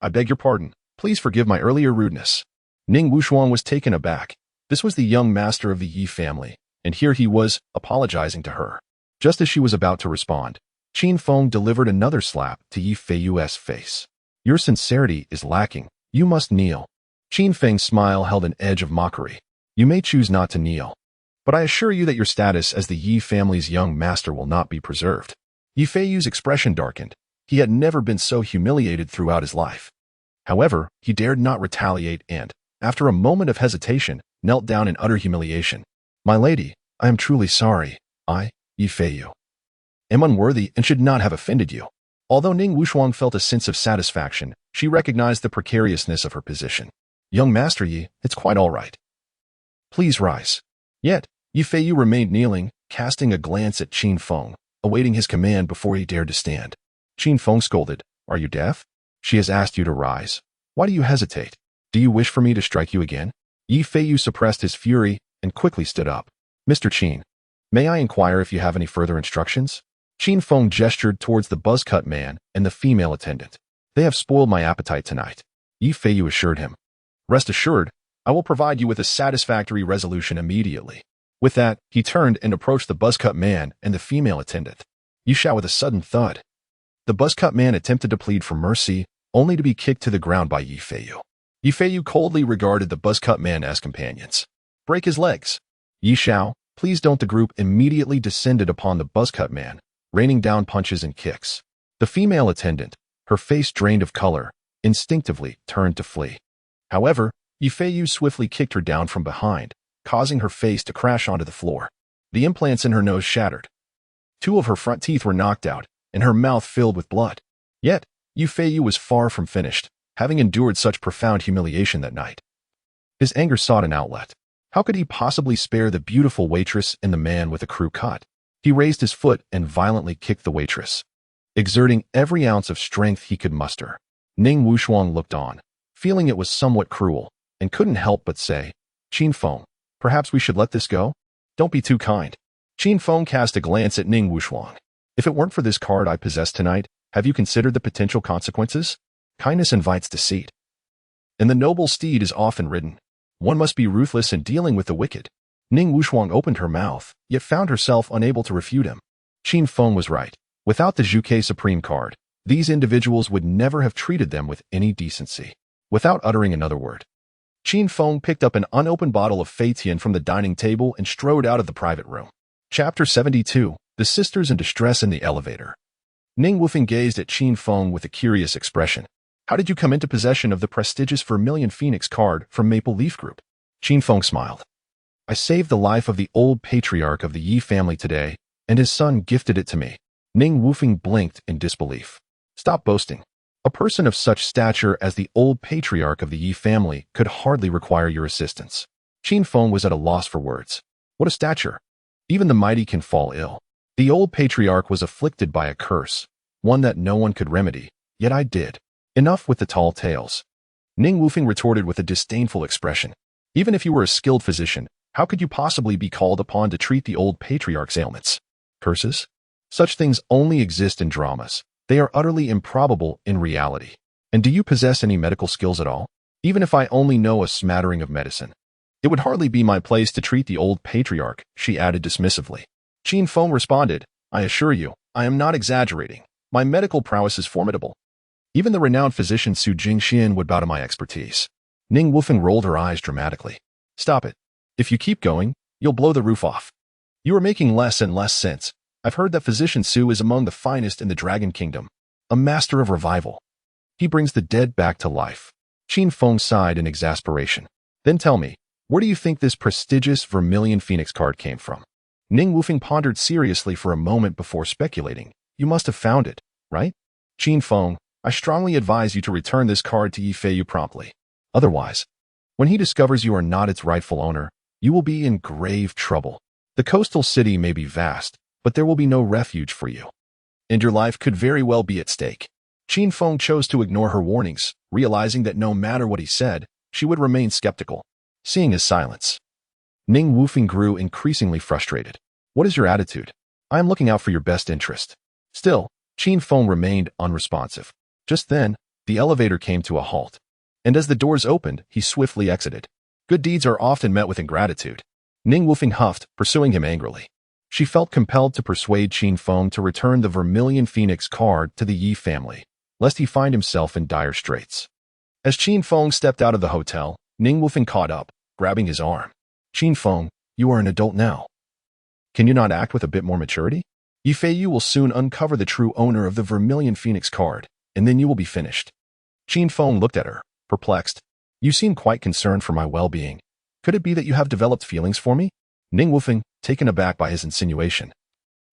I beg your pardon. Please forgive my earlier rudeness." Ning Wushuang was taken aback. This was the young master of the Yi family, and here he was apologizing to her. Just as she was about to respond, Qin Feng delivered another slap to Yi Feiyu's face. "Your sincerity is lacking. You must kneel." Qin Feng's smile held an edge of mockery. "You may choose not to kneel, but I assure you that your status as the Yi family's young master will not be preserved." Yi Feiyu's expression darkened. He had never been so humiliated throughout his life. However, he dared not retaliate and, after a moment of hesitation, knelt down in utter humiliation. "My lady, I am truly sorry. I, Yi Feiyu, am unworthy and should not have offended you." Although Ning Wushuang felt a sense of satisfaction, she recognized the precariousness of her position. "Young Master Yi, it's quite all right. Please rise." Yet, Yi Feiyu remained kneeling, casting a glance at Qin Feng, awaiting his command before he dared to stand. Qin Feng scolded, "Are you deaf? She has asked you to rise. Why do you hesitate? Do you wish for me to strike you again?" Yi Feiyu suppressed his fury and quickly stood up. "Mr. Qin, may I inquire if you have any further instructions?" Qin Feng gestured towards the buzz-cut man and the female attendant. "They have spoiled my appetite tonight," Yi Feiyu assured him. "Rest assured, I will provide you with a satisfactory resolution immediately." With that, he turned and approached the buzz-cut man and the female attendant. Yi Shao with a sudden thud. The buzz-cut man attempted to plead for mercy, only to be kicked to the ground by Yi Feiyu. Yi Feiyu coldly regarded the buzz-cut man as companions. "Break his legs." "Yi Shao, please don't." The group immediately descended upon the buzz-cut man, raining down punches and kicks. The female attendant, her face drained of color, instinctively turned to flee. However, Yi Feiyu swiftly kicked her down from behind, causing her face to crash onto the floor. The implants in her nose shattered. 2 of her front teeth were knocked out, and her mouth filled with blood. Yet, Yi Feiyu was far from finished, having endured such profound humiliation that night. His anger sought an outlet. How could he possibly spare the beautiful waitress and the man with a crew cut? He raised his foot and violently kicked the waitress, exerting every ounce of strength he could muster. Ning Wushuang looked on, feeling it was somewhat cruel, and couldn't help but say, "Qin Feng, perhaps we should let this go? Don't be too kind." Qin Feng cast a glance at Ning Wushuang. "If it weren't for this card I possess tonight, have you considered the potential consequences? Kindness invites deceit, and the noble steed is often ridden. One must be ruthless in dealing with the wicked." Ning Wushuang opened her mouth, yet found herself unable to refute him. Qin Feng was right. Without the Zhuke Supreme card, these individuals would never have treated them with any decency. Without uttering another word, Qin Feng picked up an unopened bottle of Fei Tian from the dining table and strode out of the private room. Chapter 72, The Sisters in Distress in the Elevator. Ning Wufeng gazed at Qin Feng with a curious expression. "How did you come into possession of the prestigious Vermilion Phoenix card from Maple Leaf Group?" Qin Feng smiled. "I saved the life of the old patriarch of the Yi family today, and his son gifted it to me." Ning Wufeng blinked in disbelief. "Stop boasting. A person of such stature as the old patriarch of the Yi family could hardly require your assistance." Qin Feng was at a loss for words. What a stature! Even the mighty can fall ill. The old patriarch was afflicted by a curse, one that no one could remedy, yet I did. Enough with the tall tales. Ning Wufeng retorted with a disdainful expression. Even if you were a skilled physician, how could you possibly be called upon to treat the old patriarch's ailments? Curses? Such things only exist in dramas. They are utterly improbable in reality. And do you possess any medical skills at all? Even if I only know a smattering of medicine. It would hardly be my place to treat the old patriarch, she added dismissively. Qin Feng responded, I assure you, I am not exaggerating. My medical prowess is formidable. Even the renowned physician Su Jingxian would bow to my expertise. Ning Wufeng rolled her eyes dramatically. Stop it. If you keep going, you'll blow the roof off. You are making less and less sense. I've heard that physician Su is among the finest in the Dragon Kingdom. A master of revival. He brings the dead back to life. Qin Feng sighed in exasperation. Then tell me, where do you think this prestigious Vermilion Phoenix card came from? Ning Wufeng pondered seriously for a moment before speculating. You must have found it, right? Qin Feng, I strongly advise you to return this card to Yi Feiyu promptly. Otherwise, when he discovers you are not its rightful owner, you will be in grave trouble. The coastal city may be vast, but there will be no refuge for you. And your life could very well be at stake. Qin Feng chose to ignore her warnings, realizing that no matter what he said, she would remain skeptical. Seeing his silence, Ning Wufeng grew increasingly frustrated. What is your attitude? I am looking out for your best interest. Still, Qin Feng remained unresponsive. Just then, the elevator came to a halt. And as the doors opened, he swiftly exited. Good deeds are often met with ingratitude. Ning Wufeng huffed, pursuing him angrily. She felt compelled to persuade Qin Feng to return the Vermilion Phoenix card to the Yi family, lest he find himself in dire straits. As Qin Feng stepped out of the hotel, Ning Wufeng caught up, grabbing his arm. Qin Feng, you are an adult now. Can you not act with a bit more maturity? Yi Feiyu will soon uncover the true owner of the Vermilion Phoenix card, and then you will be finished. Qin Feng looked at her, perplexed. You seem quite concerned for my well-being. Could it be that you have developed feelings for me? Ning Wufeng, taken aback by his insinuation,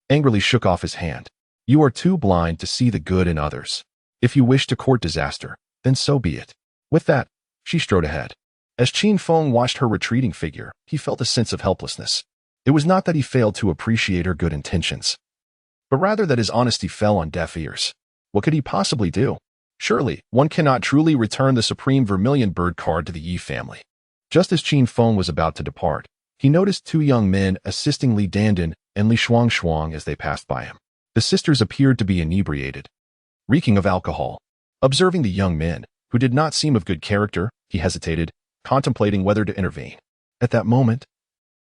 angrily shook off his hand. You are too blind to see the good in others. If you wish to court disaster, then so be it. With that, she strode ahead. As Qin Feng watched her retreating figure, he felt a sense of helplessness. It was not that he failed to appreciate her good intentions, but rather that his honesty fell on deaf ears. What could he possibly do? Surely, one cannot truly return the Supreme Vermilion Bird card to the Yi family. Just as Qin Feng was about to depart, he noticed two young men assisting Li Dandan and Li Shuangshuang as they passed by him. The sisters appeared to be inebriated, reeking of alcohol. Observing the young men, who did not seem of good character, he hesitated, contemplating whether to intervene. At that moment,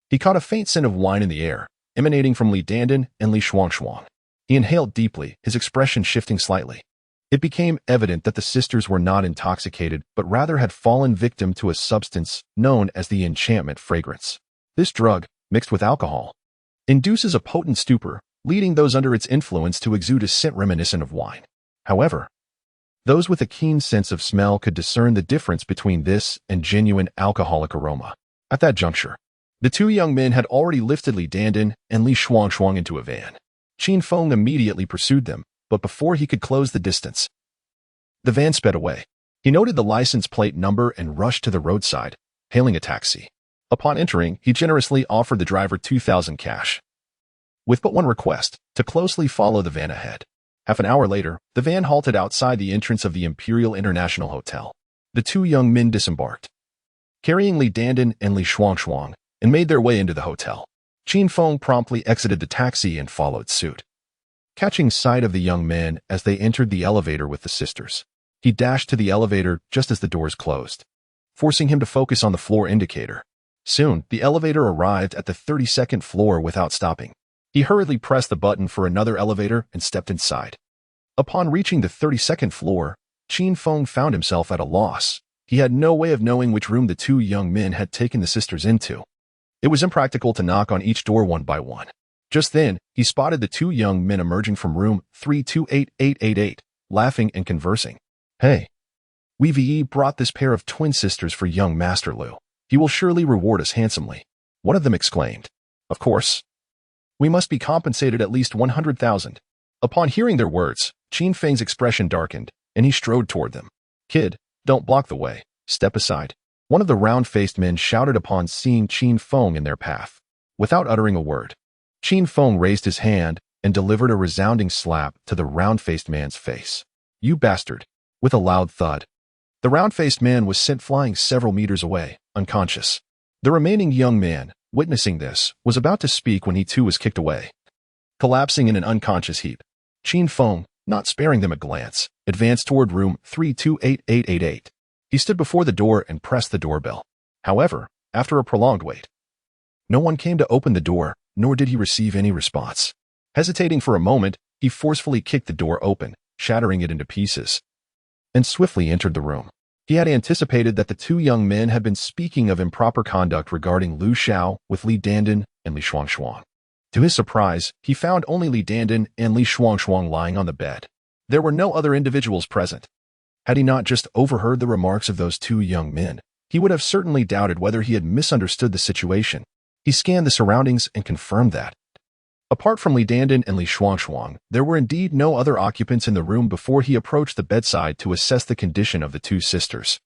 he caught a faint scent of wine in the air, emanating from Li Dandan and Li Shuangshuang. He inhaled deeply, his expression shifting slightly. It became evident that the sisters were not intoxicated, but rather had fallen victim to a substance known as the enchantment fragrance. This drug, mixed with alcohol, induces a potent stupor, leading those under its influence to exude a scent reminiscent of wine. However, those with a keen sense of smell could discern the difference between this and genuine alcoholic aroma. At that juncture, the two young men had already lifted Li Dandan and Li Shuangshuang into a van. Qin Feng immediately pursued them, but before he could close the distance, the van sped away. He noted the license plate number and rushed to the roadside, hailing a taxi. Upon entering, he generously offered the driver 2,000 cash, with but one request, to closely follow the van ahead. Half an hour later, the van halted outside the entrance of the Imperial International Hotel. The two young men disembarked, carrying Li Dandan and Li Shuangshuang, and made their way into the hotel. Qin Feng promptly exited the taxi and followed suit. Catching sight of the young men as they entered the elevator with the sisters, he dashed to the elevator just as the doors closed, forcing him to focus on the floor indicator. Soon, the elevator arrived at the 32nd floor without stopping. He hurriedly pressed the button for another elevator and stepped inside. Upon reaching the 32nd floor, Qin Feng found himself at a loss. He had no way of knowing which room the two young men had taken the sisters into. It was impractical to knock on each door one by one. Just then, he spotted the two young men emerging from room 328888, laughing and conversing. Hey, we brought this pair of twin sisters for young Master Lu. He will surely reward us handsomely. One of them exclaimed. Of course. We must be compensated at least 100,000. Upon hearing their words, Qin Feng's expression darkened, and he strode toward them. Kid, don't block the way. Step aside. One of the round-faced men shouted upon seeing Qin Feng in their path. Without uttering a word, Qin Feng raised his hand, and delivered a resounding slap to the round-faced man's face. "You bastard!" With a loud thud, the round-faced man was sent flying several meters away, unconscious. The remaining young man, witnessing this, was about to speak when he too was kicked away, collapsing in an unconscious heap. Qin Feng, not sparing them a glance, advanced toward room 328888. He stood before the door and pressed the doorbell. However, after a prolonged wait, no one came to open the door, nor did he receive any response. Hesitating for a moment, he forcefully kicked the door open, shattering it into pieces, and swiftly entered the room. He had anticipated that the two young men had been speaking of improper conduct regarding Lu Xiao with Li Dandan and Li Shuangshuang. To his surprise, he found only Li Dandan and Li Shuangshuang lying on the bed. There were no other individuals present. Had he not just overheard the remarks of those two young men, he would have certainly doubted whether he had misunderstood the situation. He scanned the surroundings and confirmed that, apart from Li Dandan and Li Shuangshuang, there were indeed no other occupants in the room before he approached the bedside to assess the condition of the two sisters.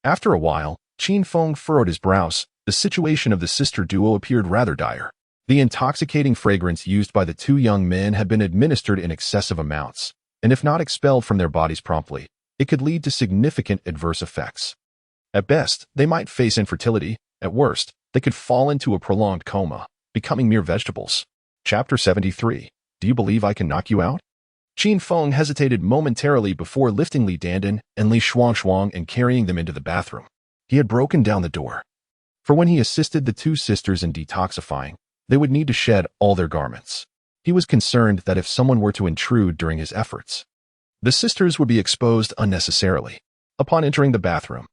After a while, Qin Feng furrowed his brows. The situation of the sister duo appeared rather dire. The intoxicating fragrance used by the two young men had been administered in excessive amounts, and if not expelled from their bodies promptly, it could lead to significant adverse effects. At best, they might face infertility. At worst, they could fall into a prolonged coma, becoming mere vegetables. Chapter 73. Do you believe I can knock you out? Qin Feng hesitated momentarily before lifting Li Dandan and Li Shuangshuang and carrying them into the bathroom. He had broken down the door, for when he assisted the two sisters in detoxifying, they would need to shed all their garments. He was concerned that if someone were to intrude during his efforts, the sisters would be exposed unnecessarily. Upon entering the bathroom,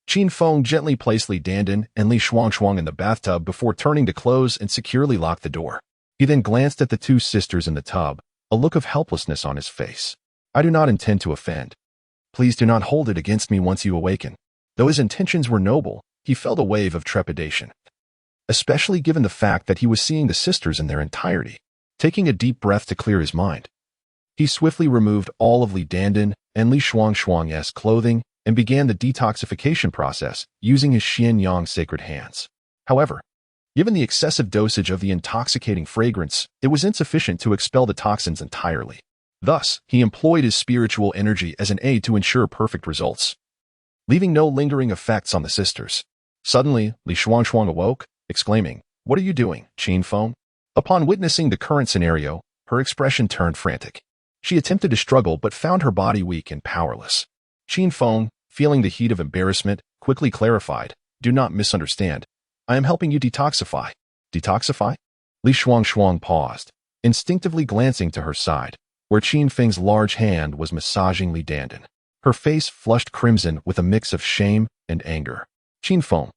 Qin Feng gently placed Li Dandan and Li Shuangshuang in the bathtub before turning to close and securely lock the door. He then glanced at the two sisters in the tub, a look of helplessness on his face. "I do not intend to offend. Please do not hold it against me once you awaken." Though his intentions were noble, he felt a wave of trepidation, especially given the fact that he was seeing the sisters in their entirety. Taking a deep breath to clear his mind, he swiftly removed all of Li Dandan and Li Shuangshuang's clothing and began the detoxification process using his Xian Yang sacred hands. However, given the excessive dosage of the intoxicating fragrance, it was insufficient to expel the toxins entirely. Thus, he employed his spiritual energy as an aid to ensure perfect results, leaving no lingering effects on the sisters. Suddenly, Li Shuangshuang awoke, exclaiming, "What are you doing, Qin Feng?" Upon witnessing the current scenario, her expression turned frantic. She attempted to struggle but found her body weak and powerless. Qin Feng, feeling the heat of embarrassment, quickly clarified, "Do not misunderstand. I am helping you detoxify." "Detoxify?" Li Shuangshuang paused, instinctively glancing to her side, where Qin Feng's large hand was massaging Li Dandan. Her face flushed crimson with a mix of shame and anger. "Qin Feng,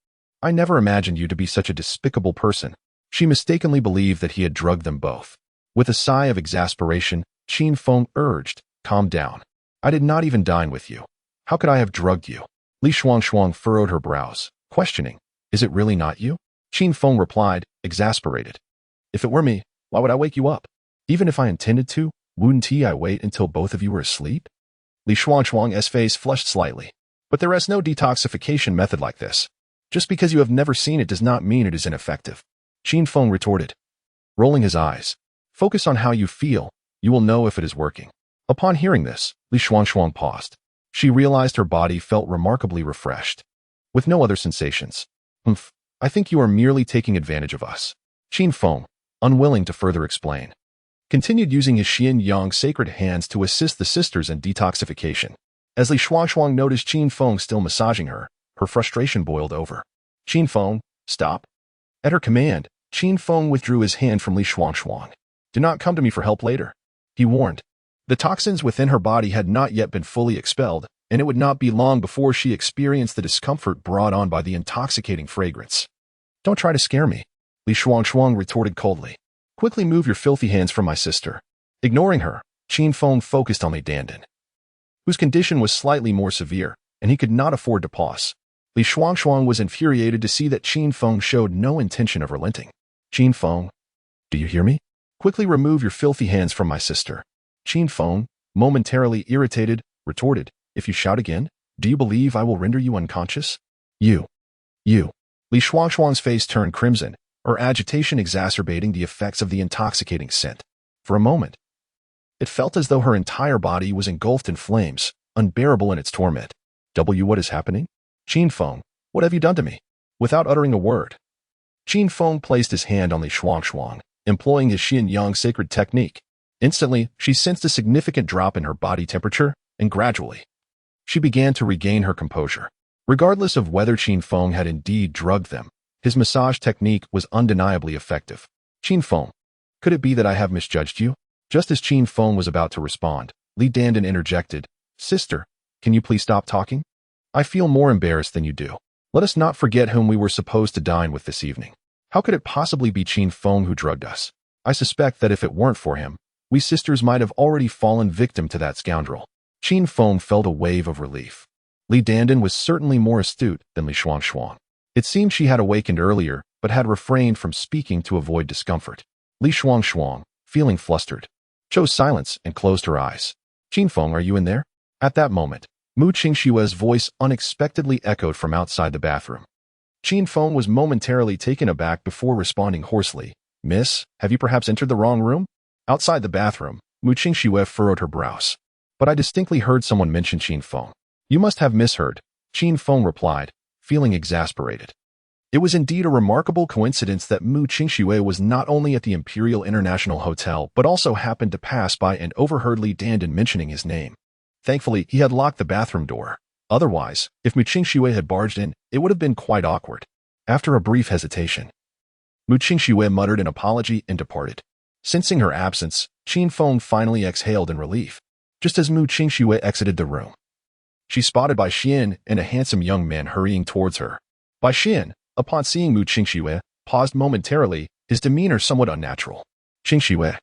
I never imagined you to be such a despicable person." She mistakenly believed that he had drugged them both. With a sigh of exasperation, Qin Feng urged, "Calm down. I did not even dine with you. How could I have drugged you?" Li Shuangshuang furrowed her brows, questioning, "Is it really not you?" Qin Feng replied, exasperated, "If it were me, why would I wake you up? Even if I intended to, wouldn't I wait until both of you were asleep?" Li Shuangshuang's face flushed slightly. "But there is no detoxification method like this. Just because you have never seen it does not mean it is ineffective," Qin Feng retorted, rolling his eyes. "Focus on how you feel. You will know if it is working." Upon hearing this, Li Shuangshuang paused. She realized her body felt remarkably refreshed, with no other sensations. "I think you are merely taking advantage of us." Qin Feng, unwilling to further explain, continued using his Xian Yang sacred hands to assist the sisters in detoxification. As Li Shuangshuang noticed Qin Feng still massaging her, her frustration boiled over. "Qin Feng, stop." At her command, Qin Feng withdrew his hand from Li Shuangshuang. "Do not come to me for help later," he warned. The toxins within her body had not yet been fully expelled, and it would not be long before she experienced the discomfort brought on by the intoxicating fragrance. "Don't try to scare me," Li Shuangshuang retorted coldly. "Quickly move your filthy hands from my sister." Ignoring her, Qin Feng focused on Li Dandan, whose condition was slightly more severe, and he could not afford to pause. Li Shuangshuang was infuriated to see that Qin Feng showed no intention of relenting. "Qin Feng, do you hear me? Quickly remove your filthy hands from my sister." Qin Feng, momentarily irritated, retorted, "If you shout again, do you believe I will render you unconscious?" You. Li Shuangshuang's face turned crimson, her agitation exacerbating the effects of the intoxicating scent. For a moment, it felt as though her entire body was engulfed in flames, unbearable in its torment. What is happening? Qin Feng, what have you done to me? Without uttering a word, Qin Feng placed his hand on Li Shuangshuang, employing his Xian Yang sacred technique. Instantly, she sensed a significant drop in her body temperature, and gradually, she began to regain her composure. Regardless of whether Qin Feng had indeed drugged them, his massage technique was undeniably effective. Qin Feng, could it be that I have misjudged you? Just as Qin Feng was about to respond, Li Dandan interjected, Sister, can you please stop talking? I feel more embarrassed than you do. Let us not forget whom we were supposed to dine with this evening. How could it possibly be Qin Feng who drugged us? I suspect that if it weren't for him, we sisters might have already fallen victim to that scoundrel. Qin Feng felt a wave of relief. Li Dandan was certainly more astute than Li Shuangshuang. It seemed she had awakened earlier, but had refrained from speaking to avoid discomfort. Li Shuangshuang, feeling flustered, chose silence and closed her eyes. Qin Feng, are you in there? At that moment, Mu Qingshue's voice unexpectedly echoed from outside the bathroom. Qin Feng was momentarily taken aback before responding hoarsely, Miss, have you perhaps entered the wrong room? Outside the bathroom, Mu Qingxue furrowed her brows. But I distinctly heard someone mention Qin Feng. You must have misheard, Qin Feng replied, feeling exasperated. It was indeed a remarkable coincidence that Mu Qingxue was not only at the Imperial International Hotel but also happened to pass by and overheard Li Dandan mentioning his name. Thankfully, he had locked the bathroom door. Otherwise, if Mu Qingxue had barged in, it would have been quite awkward. After a brief hesitation, Mu Qingxue muttered an apology and departed. Sensing her absence, Qin Feng finally exhaled in relief. Just as Mu Qingxue exited the room, she spotted Bai Xian and a handsome young man hurrying towards her. Bai Xian, upon seeing Mu Qingxue, paused momentarily, his demeanor somewhat unnatural. Qingxue,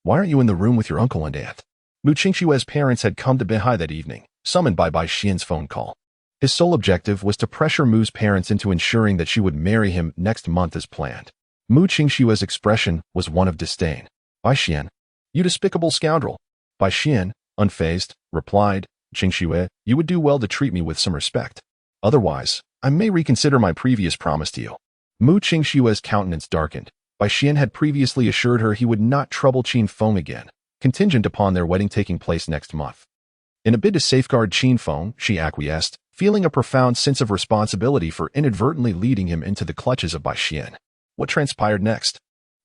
why aren't you in the room with your uncle and aunt? Mu Qingxue's parents had come to Beihai that evening, summoned by Bai Xian's phone call. His sole objective was to pressure Mu's parents into ensuring that she would marry him next month as planned. Mu Qingshue's expression was one of disdain. Bai Xian, you despicable scoundrel. Bai Xian, unfazed, replied, Qingxue, you would do well to treat me with some respect. Otherwise, I may reconsider my previous promise to you. Mu Qingshue's countenance darkened. Bai Xian had previously assured her he would not trouble Qin Feng again, contingent upon their wedding taking place next month. In a bid to safeguard Qin Feng, she acquiesced, feeling a profound sense of responsibility for inadvertently leading him into the clutches of Bai Xian. What transpired next?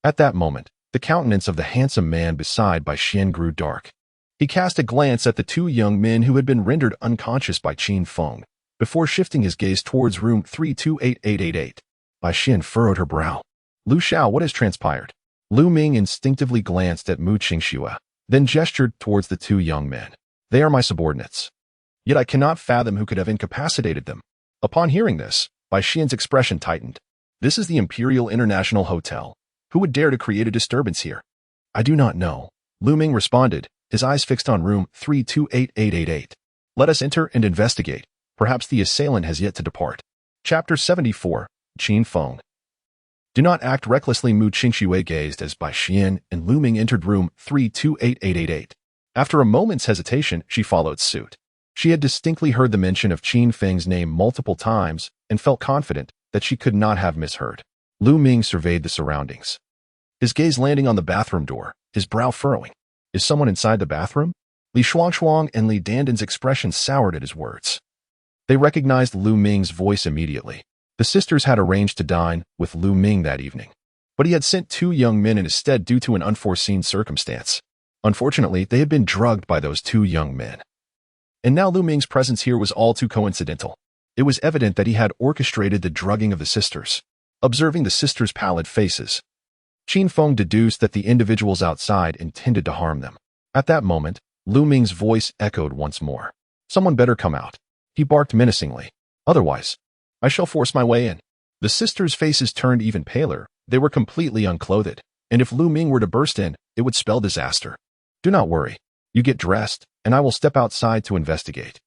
At that moment, the countenance of the handsome man beside Bai Xian grew dark. He cast a glance at the two young men who had been rendered unconscious by Qin Feng, before shifting his gaze towards room 328888. Bai Xian furrowed her brow. Lu Xiao, what has transpired? Lu Ming instinctively glanced at Mu Qingxue, then gestured towards the two young men. They are my subordinates. Yet I cannot fathom who could have incapacitated them. Upon hearing this, Bai Xian's expression tightened. This is the Imperial International Hotel. Who would dare to create a disturbance here? I do not know. Lu Ming responded, his eyes fixed on room 328888. Let us enter and investigate. Perhaps the assailant has yet to depart. Chapter 74, Qin Feng. Do not act recklessly, Mu Qingxue gazed as Bai Xian and Lu Ming entered room 328888. After a moment's hesitation, she followed suit. She had distinctly heard the mention of Qin Feng's name multiple times and felt confident that she could not have misheard. Lu Ming surveyed the surroundings, his gaze landing on the bathroom door, his brow furrowing. Is someone inside the bathroom? Li Shuangshuang and Li Dandan's expression soured at his words. They recognized Lu Ming's voice immediately. The sisters had arranged to dine with Lu Ming that evening, but he had sent two young men in his stead due to an unforeseen circumstance. Unfortunately, they had been drugged by those two young men. And now Lu Ming's presence here was all too coincidental. It was evident that he had orchestrated the drugging of the sisters. Observing the sisters' pallid faces, Qin Feng deduced that the individuals outside intended to harm them. At that moment, Lu Ming's voice echoed once more. Someone better come out. He barked menacingly. Otherwise, I shall force my way in. The sisters' faces turned even paler. They were completely unclothed, and if Lu Ming were to burst in, it would spell disaster. Do not worry. You get dressed, and I will step outside to investigate.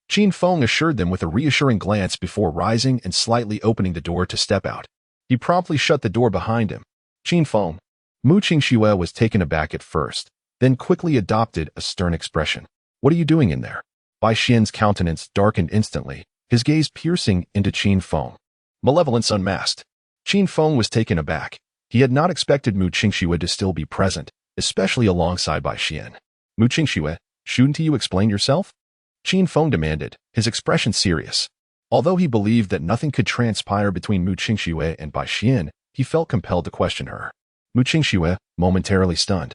Qin Feng assured them with a reassuring glance before rising and slightly opening the door to step out. He promptly shut the door behind him. Qin Feng. Mu Qingxue was taken aback at first, then quickly adopted a stern expression. What are you doing in there? Bai Xian's countenance darkened instantly, his gaze piercing into Qin Feng. Malevolence unmasked. Qin Feng was taken aback. He had not expected Mu Qingxue to still be present, especially alongside Bai Xian. Mu Qingxue, shouldn't you explain yourself? Qin Feng demanded, his expression serious. Although he believed that nothing could transpire between Mu Qingxue and Bai Xian, he felt compelled to question her. Mu Qingxue, momentarily stunned,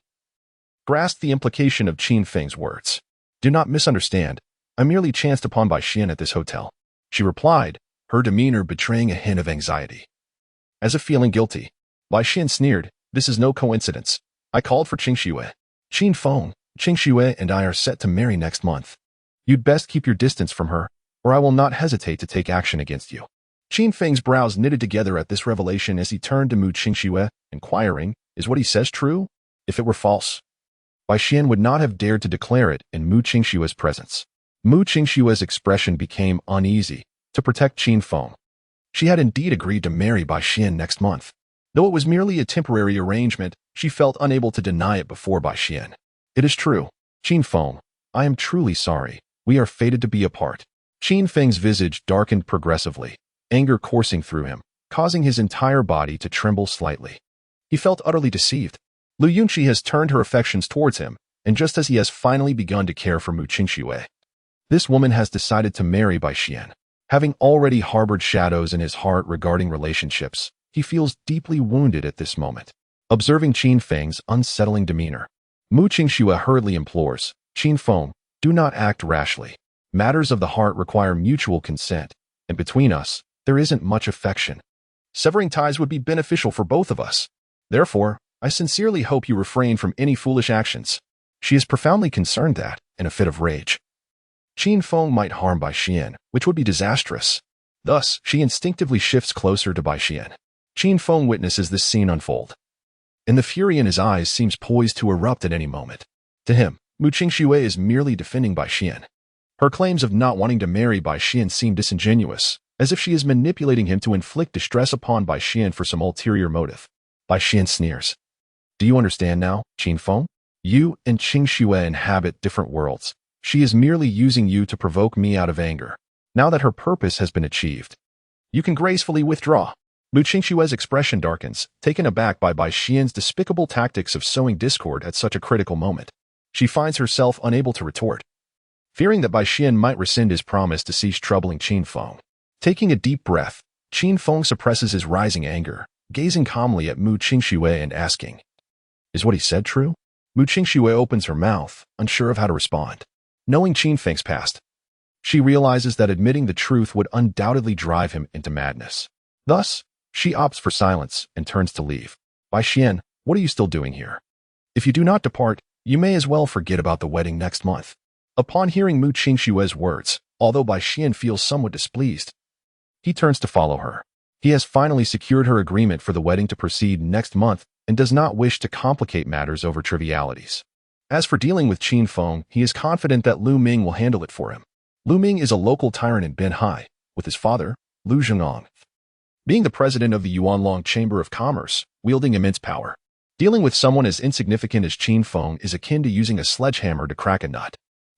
grasped the implication of Qin Feng's words. Do not misunderstand. I merely chanced upon Bai Xian at this hotel, she replied, her demeanor betraying a hint of anxiety. As if feeling guilty, Bai Xian sneered, this is no coincidence. I called for Qingxue. Qin Feng, Qingxue and I are set to marry next month. You'd best keep your distance from her, or I will not hesitate to take action against you. Qin Feng's brows knitted together at this revelation as he turned to Mu Qingxue, inquiring, is what he says true? If it were false, Bai Xian would not have dared to declare it in Mu Qingxue's presence. Mu Qingxue's expression became uneasy. To protect Qin Feng, she had indeed agreed to marry Bai Xian next month. Though it was merely a temporary arrangement, she felt unable to deny it before Bai Xian. It is true. Qin Feng, I am truly sorry. We are fated to be apart. Qin Feng's visage darkened progressively, anger coursing through him, causing his entire body to tremble slightly. He felt utterly deceived. Lu Yunqi has turned her affections towards him, and just as he has finally begun to care for Mu Qingxue, this woman has decided to marry Bai Xian. Having already harbored shadows in his heart regarding relationships, he feels deeply wounded at this moment. Observing Qin Feng's unsettling demeanor, Mu Qingxue hurriedly implores, Qin Feng, do not act rashly. Matters of the heart require mutual consent, and between us, there isn't much affection. Severing ties would be beneficial for both of us. Therefore, I sincerely hope you refrain from any foolish actions. She is profoundly concerned that, in a fit of rage, Qin Feng might harm Bai Xian, which would be disastrous. Thus, she instinctively shifts closer to Bai Xian. Qin Feng witnesses this scene unfold, and the fury in his eyes seems poised to erupt at any moment. To him, Mu Qingxue is merely defending Bai Xian. Her claims of not wanting to marry Bai Xian seem disingenuous, as if she is manipulating him to inflict distress upon Bai Xian for some ulterior motive. Bai Xian sneers. Do you understand now, Qin Feng? You and Qingxue inhabit different worlds. She is merely using you to provoke me out of anger. Now that her purpose has been achieved, you can gracefully withdraw. Mu Qingxue's expression darkens, taken aback by Bai Xian's despicable tactics of sowing discord at such a critical moment. She finds herself unable to retort, fearing that Bai Xian might rescind his promise to cease troubling Qin Feng. Taking a deep breath, Qin Feng suppresses his rising anger, gazing calmly at Mu Qingxue and asking, is what he said true? Mu Qingxue opens her mouth, unsure of how to respond. Knowing Qin Feng's past, she realizes that admitting the truth would undoubtedly drive him into madness. Thus, she opts for silence and turns to leave. Bai Xian, what are you still doing here? If you do not depart, you may as well forget about the wedding next month. Upon hearing Mu Qingxue's words, although Bai Xian feels somewhat displeased, he turns to follow her. He has finally secured her agreement for the wedding to proceed next month and does not wish to complicate matters over trivialities. As for dealing with Qin Feng, he is confident that Lu Ming will handle it for him. Lu Ming is a local tyrant in Binhai, with his father, Lu Zhengong, being the president of the Yuanlong Chamber of Commerce, wielding immense power. Dealing with someone as insignificant as Qin Feng is akin to using a sledgehammer to crack a nut.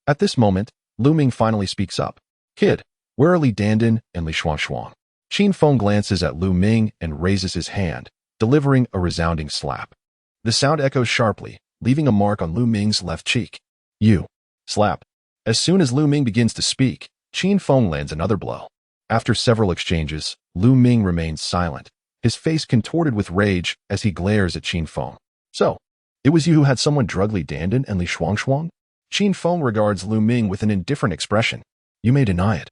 At this moment, Lu Ming finally speaks up. Kid, where are Li Dandan and Li Xuanshuang? Qin Feng glances at Lu Ming and raises his hand, delivering a resounding slap. The sound echoes sharply, leaving a mark on Lu Ming's left cheek. You. Slap. As soon as Lu Ming begins to speak, Qin Feng lands another blow. After several exchanges, Lu Ming remains silent, his face contorted with rage as he glares at Qin Feng. So, it was you who had someone drug Li Dandan and Li Xuanshuang? Qin Feng regards Lu Ming with an indifferent expression. You may deny it,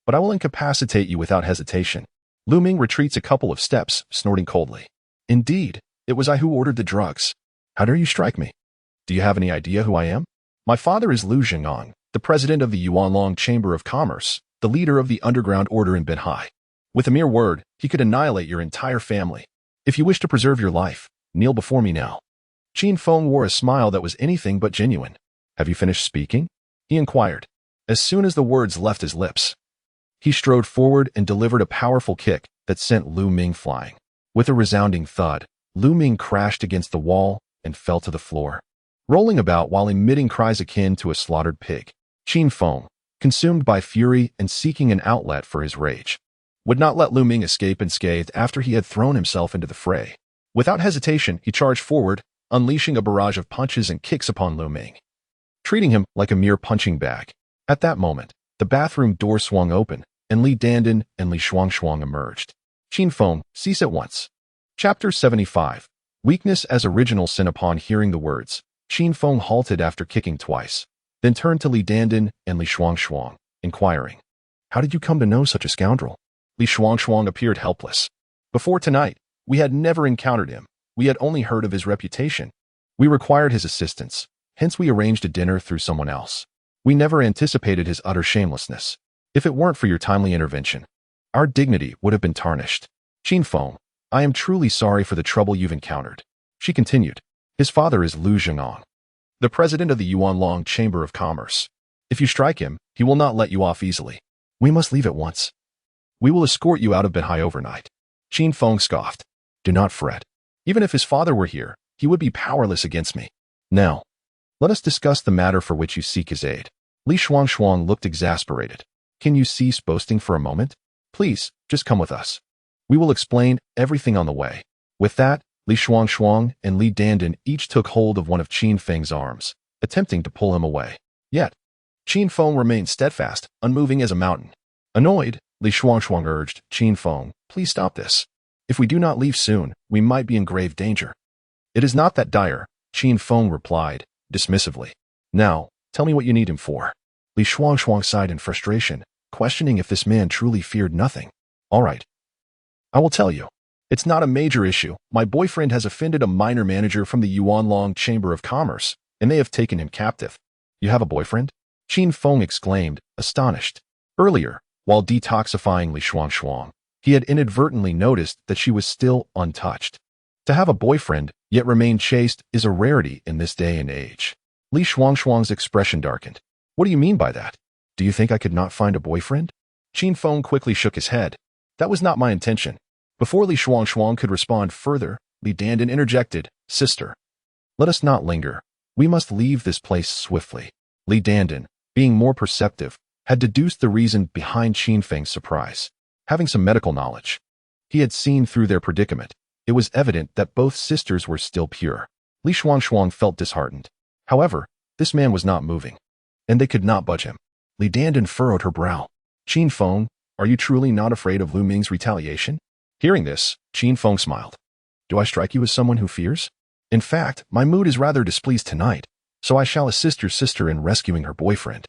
but I will incapacitate you without hesitation. Lu Ming retreats a couple of steps, snorting coldly. Indeed, it was I who ordered the drugs. How dare you strike me? Do you have any idea who I am? My father is Lu Zhengong, the president of the Yuanlong Chamber of Commerce, the leader of the underground order in Binhai. With a mere word, he could annihilate your entire family. If you wish to preserve your life, kneel before me now. Qin Feng wore a smile that was anything but genuine. Have you finished speaking? He inquired. As soon as the words left his lips, he strode forward and delivered a powerful kick that sent Lu Ming flying. With a resounding thud, Lu Ming crashed against the wall and fell to the floor, rolling about while emitting cries akin to a slaughtered pig. Qin Feng, consumed by fury and seeking an outlet for his rage, would not let Lu Ming escape unscathed after he had thrown himself into the fray. Without hesitation, he charged forward, unleashing a barrage of punches and kicks upon Lu Ming, treating him like a mere punching bag. At that moment, the bathroom door swung open, and Li Dandan and Li Shuangshuang emerged. Qin Feng, cease at once. Chapter 75. Weakness as original sin. Upon hearing the words, Qin Feng halted after kicking twice, then turned to Li Dandan and Li Shuangshuang, inquiring, "How did you come to know such a scoundrel?" Li Shuangshuang appeared helpless. "Before tonight, we had never encountered him. We had only heard of his reputation. We required his assistance, hence we arranged a dinner through someone else. We never anticipated his utter shamelessness. If it weren't for your timely intervention, our dignity would have been tarnished. Qin Feng, I am truly sorry for the trouble you've encountered." She continued, "His father is Lu Zhengong, the president of the Yuanlong Chamber of Commerce. If you strike him, he will not let you off easily. We must leave at once. We will escort you out of Benhai overnight." Qin Feng scoffed. "Do not fret. Even if his father were here, he would be powerless against me. Now, let us discuss the matter for which you seek his aid." Li Shuangshuang looked exasperated. "Can you cease boasting for a moment? Please, just come with us. We will explain everything on the way." With that, Li Shuangshuang and Li Dandan each took hold of one of Qin Feng's arms, attempting to pull him away. Yet, Qin Feng remained steadfast, unmoving as a mountain. Annoyed, Li Shuangshuang urged, "Qin Feng, please stop this. If we do not leave soon, we might be in grave danger." "It is not that dire," Qin Feng replied, dismissively. "Now, tell me what you need him for." Li Shuangshuang sighed in frustration, questioning if this man truly feared nothing. "All right. I will tell you. It's not a major issue. My boyfriend has offended a minor manager from the Yuanlong Chamber of Commerce, and they have taken him captive." "You have a boyfriend?" Qin Feng exclaimed, astonished. Earlier, while detoxifying Li Shuangshuang, he had inadvertently noticed that she was still untouched. To have a boyfriend, yet remain chaste, is a rarity in this day and age. Li Shuangshuang's expression darkened. "What do you mean by that? Do you think I could not find a boyfriend?" Qin Feng quickly shook his head. "That was not my intention." Before Li Shuangshuang could respond further, Li Dandan interjected, "Sister, let us not linger. We must leave this place swiftly." Li Dandan, being more perceptive, had deduced the reason behind Qin Feng's surprise. Having some medical knowledge, he had seen through their predicament. It was evident that both sisters were still pure. Li Shuangshuang felt disheartened. However, this man was not moving, and they could not budge him. Li Dandan furrowed her brow. "Qin Feng, are you truly not afraid of Lu Ming's retaliation?" Hearing this, Qin Feng smiled. "Do I strike you as someone who fears? In fact, my mood is rather displeased tonight, so I shall assist your sister in rescuing her boyfriend."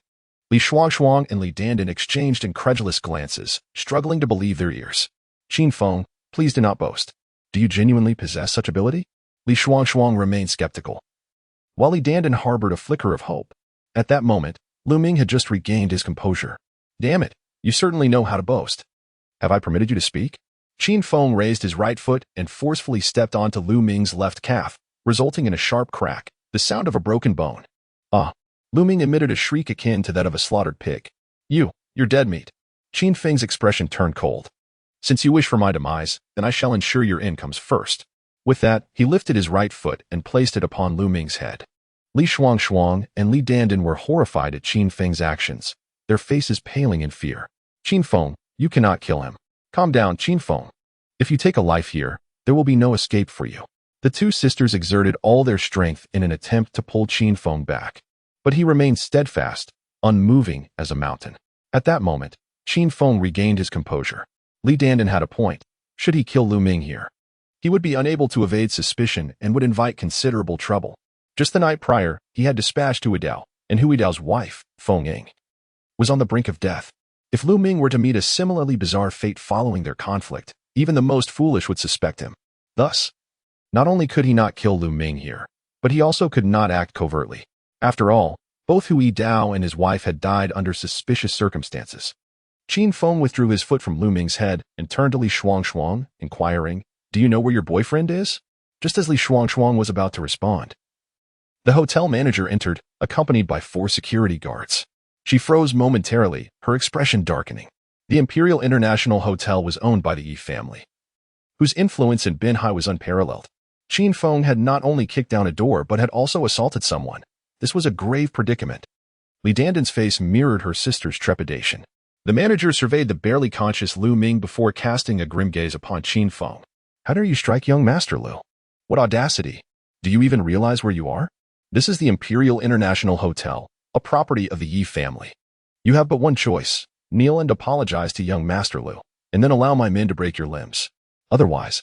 Li Shuangshuang and Li Dandan exchanged incredulous glances, struggling to believe their ears. "Qin Feng, please do not boast. Do you genuinely possess such ability?" Li Shuangshuang remained skeptical, while Li Dandan harbored a flicker of hope. At that moment, Lu Ming had just regained his composure. "Damn it, you certainly know how to boast. Have I permitted you to speak?" Qin Feng raised his right foot and forcefully stepped onto Lu Ming's left calf, resulting in a sharp crack, the sound of a broken bone. "Ah!" Lu Ming emitted a shriek akin to that of a slaughtered pig. You're dead meat." Qin Feng's expression turned cold. "Since you wish for my demise, then I shall ensure your end comes first." With that, he lifted his right foot and placed it upon Lu Ming's head. Li Shuangshuang and Li Dandan were horrified at Qin Feng's actions, their faces paling in fear. "Qin Feng, you cannot kill him. Calm down, Qin Feng. If you take a life here, there will be no escape for you." The two sisters exerted all their strength in an attempt to pull Qin Feng back, but he remained steadfast, unmoving as a mountain. At that moment, Qin Feng regained his composure. Li Dandan had a point. Should he kill Lu Ming here, he would be unable to evade suspicion and would invite considerable trouble. Just the night prior, he had dispatched Hu Dao, and Hu Dao's wife, Feng Ying, was on the brink of death. If Lu Ming were to meet a similarly bizarre fate following their conflict, even the most foolish would suspect him. Thus, not only could he not kill Lu Ming here, but he also could not act covertly. After all, both Hu Dao and his wife had died under suspicious circumstances. Qin Feng withdrew his foot from Lu Ming's head and turned to Li Shuangshuang, inquiring, "Do you know where your boyfriend is?" Just as Li Shuangshuang was about to respond, the hotel manager entered, accompanied by 4 security guards. She froze momentarily, her expression darkening. The Imperial International Hotel was owned by the Yi family, whose influence in Binhai was unparalleled. Qin Feng had not only kicked down a door but had also assaulted someone. This was a grave predicament. Li Dandan's face mirrored her sister's trepidation. The manager surveyed the barely conscious Lu Ming before casting a grim gaze upon Qin Feng. "How dare you strike young Master Lu? What audacity! Do you even realize where you are? This is the Imperial International Hotel, a property of the Yi family. You have but one choice. Kneel and apologize to young Master Lu, and then allow my men to break your limbs. Otherwise,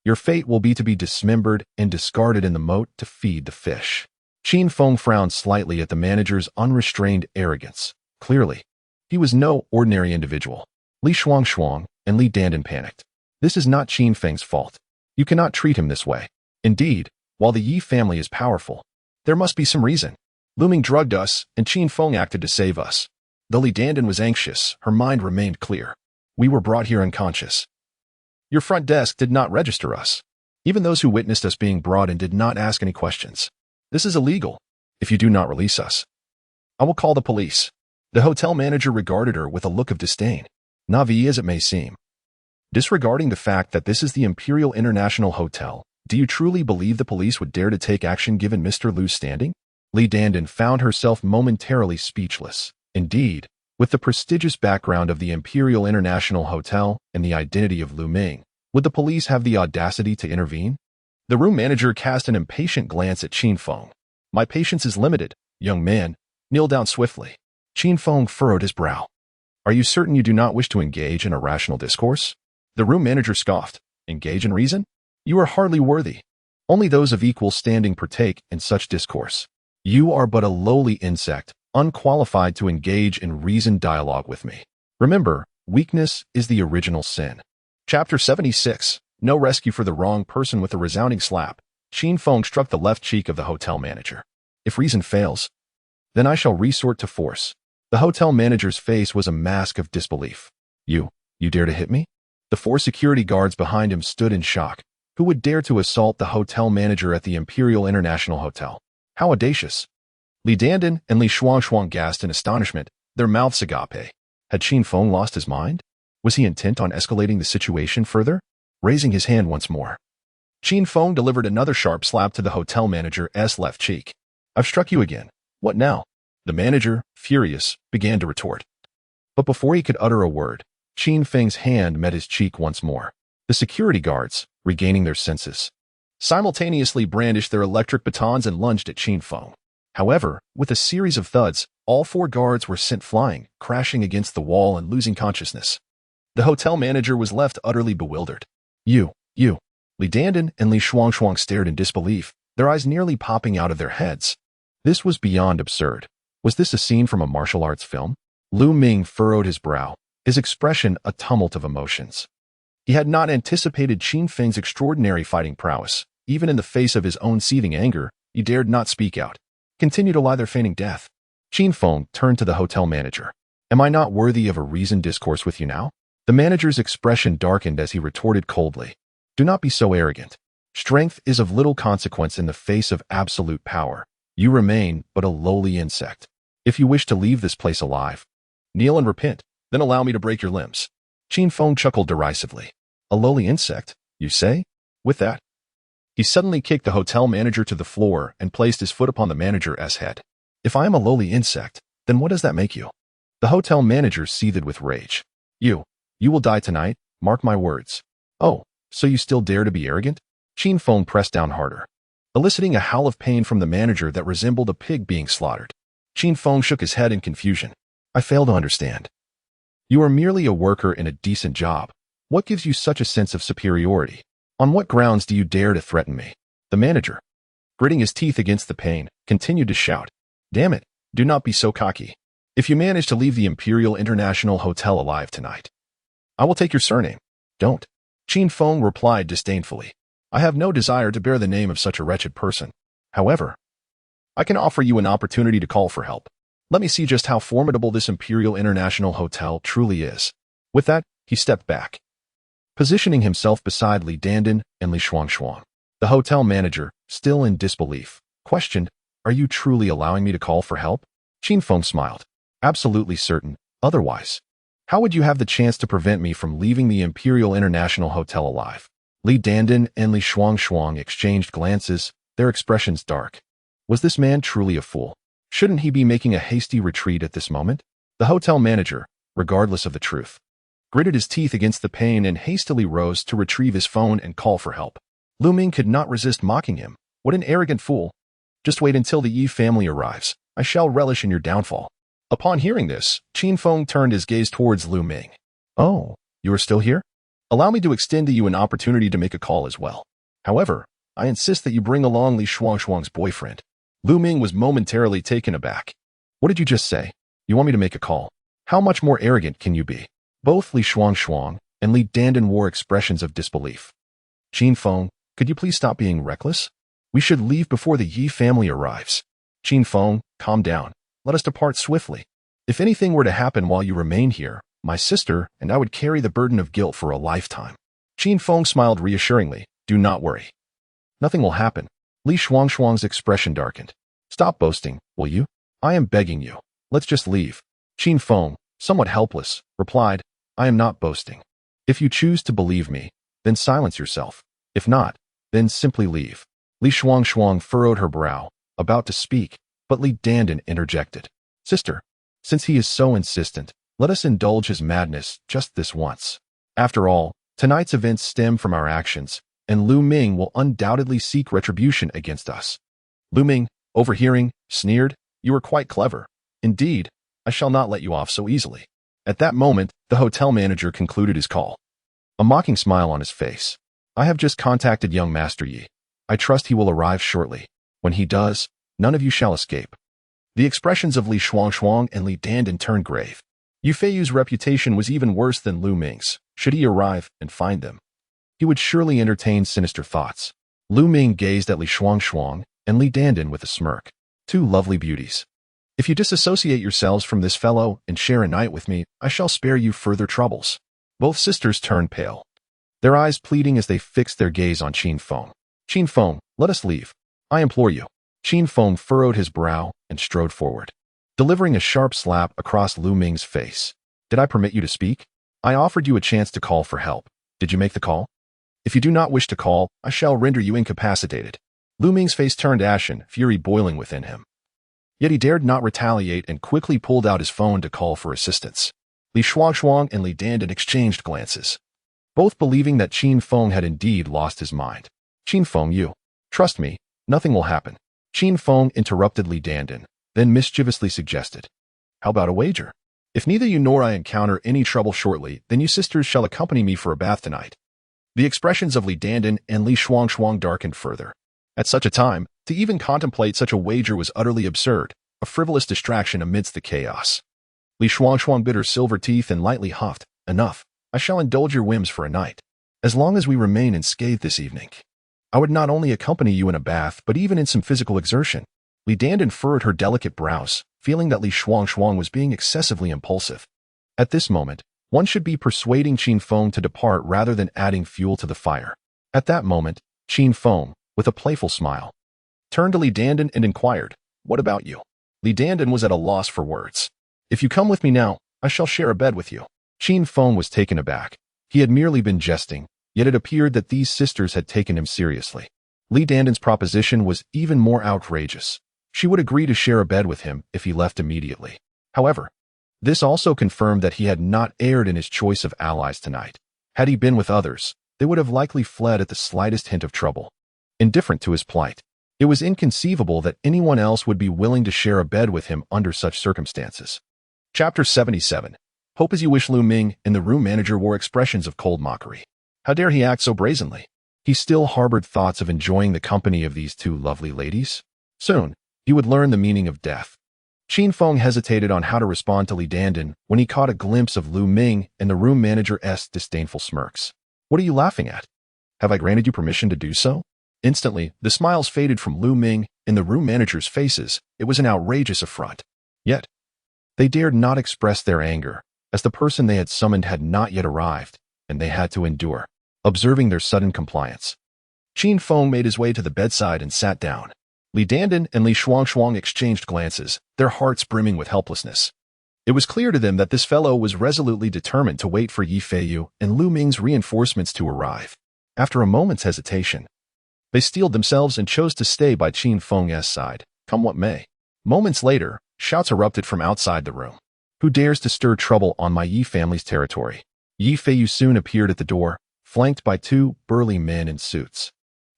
your fate will be to be dismembered and discarded in the moat to feed the fish. Qin Feng frowned slightly at the manager's unrestrained arrogance. Clearly, he was no ordinary individual. Li Shuangshuang and Li Dandan panicked. This is not Qin Feng's fault. You cannot treat him this way. Indeed, while the Yi family is powerful, there must be some reason. Lu Ming drugged us, and Qin Feng acted to save us. Though Li Dandan was anxious, her mind remained clear. We were brought here unconscious. Your front desk did not register us. Even those who witnessed us being brought in did not ask any questions. This is illegal. If you do not release us, I will call the police. The hotel manager regarded her with a look of disdain, naive as it may seem. Disregarding the fact that this is the Imperial International Hotel, do you truly believe the police would dare to take action given Mr. Lu's standing? Li Dandan found herself momentarily speechless. Indeed, with the prestigious background of the Imperial International Hotel and the identity of Lu Ming, would the police have the audacity to intervene? The room manager cast an impatient glance at Qin Feng. My patience is limited, young man. Kneel down swiftly. Qin Feng furrowed his brow. Are you certain you do not wish to engage in a rational discourse? The room manager scoffed. Engage in reason? You are hardly worthy. Only those of equal standing partake in such discourse. You are but a lowly insect, unqualified to engage in reasoned dialogue with me. Remember, weakness is the original sin. Chapter 76. No rescue for the wrong person. With a resounding slap, Qin Feng struck the left cheek of the hotel manager. If reason fails, then I shall resort to force. The hotel manager's face was a mask of disbelief. You dare to hit me? The 4 security guards behind him stood in shock. Who would dare to assault the hotel manager at the Imperial International Hotel? How audacious! Li Dandan and Li Shuangshuang gasped in astonishment, their mouths agape. Had Qin Feng lost his mind? Was he intent on escalating the situation further? Raising his hand once more, Qin Feng delivered another sharp slap to the hotel manager's left cheek. I've struck you again. What now? The manager, furious, began to retort. But before he could utter a word, Qin Feng's hand met his cheek once more. The security guards, regaining their senses, simultaneously brandished their electric batons and lunged at Qin Feng. However, with a series of thuds, all 4 guards were sent flying, crashing against the wall and losing consciousness. The hotel manager was left utterly bewildered. You. Li Dandan and Li Shuangshuang stared in disbelief, their eyes nearly popping out of their heads. This was beyond absurd. Was this a scene from a martial arts film? Lu Ming furrowed his brow, his expression a tumult of emotions. He had not anticipated Qin Feng's extraordinary fighting prowess. Even in the face of his own seething anger, he dared not speak out. Continue to lie there feigning death. Qin Feng turned to the hotel manager. Am I not worthy of a reasoned discourse with you now? The manager's expression darkened as he retorted coldly. Do not be so arrogant. Strength is of little consequence in the face of absolute power. You remain but a lowly insect. If you wish to leave this place alive, kneel and repent, then allow me to break your limbs. Qin Feng chuckled derisively. A lowly insect, you say? With that, he suddenly kicked the hotel manager to the floor and placed his foot upon the manager's head. If I am a lowly insect, then what does that make you? The hotel manager seethed with rage. You will die tonight, mark my words. Oh, so you still dare to be arrogant? Qin Feng pressed down harder, eliciting a howl of pain from the manager that resembled a pig being slaughtered. Qin Feng shook his head in confusion. I fail to understand. You are merely a worker in a decent job. What gives you such a sense of superiority? On what grounds do you dare to threaten me? The manager, gritting his teeth against the pain, continued to shout. Damn it, do not be so cocky. If you manage to leave the Imperial International Hotel alive tonight, I will take your surname. Don't. Qin Feng replied disdainfully. I have no desire to bear the name of such a wretched person. However, I can offer you an opportunity to call for help. Let me see just how formidable this Imperial International Hotel truly is. With that, he stepped back, positioning himself beside Li Dandan and Li Shuangshuang. The hotel manager, still in disbelief, questioned, Are you truly allowing me to call for help? Qin Feng smiled. Absolutely certain. Otherwise, how would you have the chance to prevent me from leaving the Imperial International Hotel alive? Li Dandan and Li Shuangshuang exchanged glances, their expressions dark. Was this man truly a fool? Shouldn't he be making a hasty retreat at this moment? The hotel manager, regardless of the truth, gritted his teeth against the pain and hastily rose to retrieve his phone and call for help. Lu Ming could not resist mocking him. What an arrogant fool. Just wait until the Yi family arrives. I shall relish in your downfall. Upon hearing this, Qin Feng turned his gaze towards Lu Ming. Oh, you are still here? Allow me to extend to you an opportunity to make a call as well. However, I insist that you bring along Li Shuangshuang's boyfriend. Lu Ming was momentarily taken aback. What did you just say? You want me to make a call? How much more arrogant can you be? Both Li Shuangshuang and Li Dandan wore expressions of disbelief. Qin Feng, could you please stop being reckless? We should leave before the Yi family arrives. Qin Feng, calm down. Let us depart swiftly. If anything were to happen while you remain here, my sister and I would carry the burden of guilt for a lifetime. Qin Feng smiled reassuringly. Do not worry. Nothing will happen. Li Shuangshuang's expression darkened. Stop boasting, will you? I am begging you. Let's just leave. Qin Feng, somewhat helpless, replied, I am not boasting. If you choose to believe me, then silence yourself. If not, then simply leave. Li Shuangshuang furrowed her brow, about to speak, but Li Dandan interjected. Sister, since he is so insistent, let us indulge his madness just this once. After all, tonight's events stem from our actions, and Lu Ming will undoubtedly seek retribution against us. Lu Ming, overhearing, sneered, You are quite clever. Indeed, I shall not let you off so easily. At that moment, the hotel manager concluded his call. A mocking smile on his face. I have just contacted young Master Yi. I trust he will arrive shortly. When he does, none of you shall escape. The expressions of Li Shuangshuang and Li Dandan turned grave. Yu Feiyu's reputation was even worse than Lu Ming's. Should he arrive and find them, he would surely entertain sinister thoughts. Lu Ming gazed at Li Shuangshuang and Li Dandan with a smirk. Two lovely beauties. If you disassociate yourselves from this fellow and share a night with me, I shall spare you further troubles. Both sisters turned pale, their eyes pleading as they fixed their gaze on Qin Feng. Qin Feng, let us leave. I implore you. Qin Feng furrowed his brow and strode forward, delivering a sharp slap across Lu Ming's face. Did I permit you to speak? I offered you a chance to call for help. Did you make the call? If you do not wish to call, I shall render you incapacitated. Lu Ming's face turned ashen, fury boiling within him. Yet he dared not retaliate and quickly pulled out his phone to call for assistance. Li Shuangshuang and Li Dandan exchanged glances, both believing that Qin Feng had indeed lost his mind. Qin Feng, you. Trust me, nothing will happen. Qin Feng interrupted Li Dandan, then mischievously suggested. How about a wager? If neither you nor I encounter any trouble shortly, then you sisters shall accompany me for a bath tonight. The expressions of Li Dandan and Li Shuangshuang darkened further. At such a time, to even contemplate such a wager was utterly absurd, a frivolous distraction amidst the chaos. Li Shuangshuang bit her silver teeth and lightly huffed. Enough. I shall indulge your whims for a night. As long as we remain unscathed this evening, I would not only accompany you in a bath, but even in some physical exertion. Li Dandan furrowed her delicate brows, feeling that Li Shuangshuang was being excessively impulsive. At this moment, one should be persuading Qin Feng to depart rather than adding fuel to the fire. At that moment, Qin Feng, with a playful smile, turned to Li Dandan and inquired, What about you? Li Dandan was at a loss for words. If you come with me now, I shall share a bed with you. Qin Feng was taken aback. He had merely been jesting, yet it appeared that these sisters had taken him seriously. Li Dandan's proposition was even more outrageous. She would agree to share a bed with him if he left immediately. However, this also confirmed that he had not erred in his choice of allies tonight. Had he been with others, they would have likely fled at the slightest hint of trouble. Indifferent to his plight, it was inconceivable that anyone else would be willing to share a bed with him under such circumstances. Chapter 77. Hope as you wish. Lu Ming and the room manager wore expressions of cold mockery. How dare he act so brazenly? He still harbored thoughts of enjoying the company of these two lovely ladies. Soon, he would learn the meaning of death. Qin Feng hesitated on how to respond to Li Dandan when he caught a glimpse of Lu Ming and the room manager's disdainful smirks. What are you laughing at? Have I granted you permission to do so? Instantly, the smiles faded from Lu Ming and the room manager's faces. It was an outrageous affront. Yet, they dared not express their anger, as the person they had summoned had not yet arrived, and they had to endure, observing their sudden compliance. Qin Feng made his way to the bedside and sat down. Li Dandan and Li Shuangshuang exchanged glances, their hearts brimming with helplessness. It was clear to them that this fellow was resolutely determined to wait for Yi Feiyu and Lu Ming's reinforcements to arrive. After a moment's hesitation, they steeled themselves and chose to stay by Qin Feng's side, come what may. Moments later, shouts erupted from outside the room. Who dares to stir trouble on my Yi family's territory? Yi Feiyu soon appeared at the door, flanked by two burly men in suits.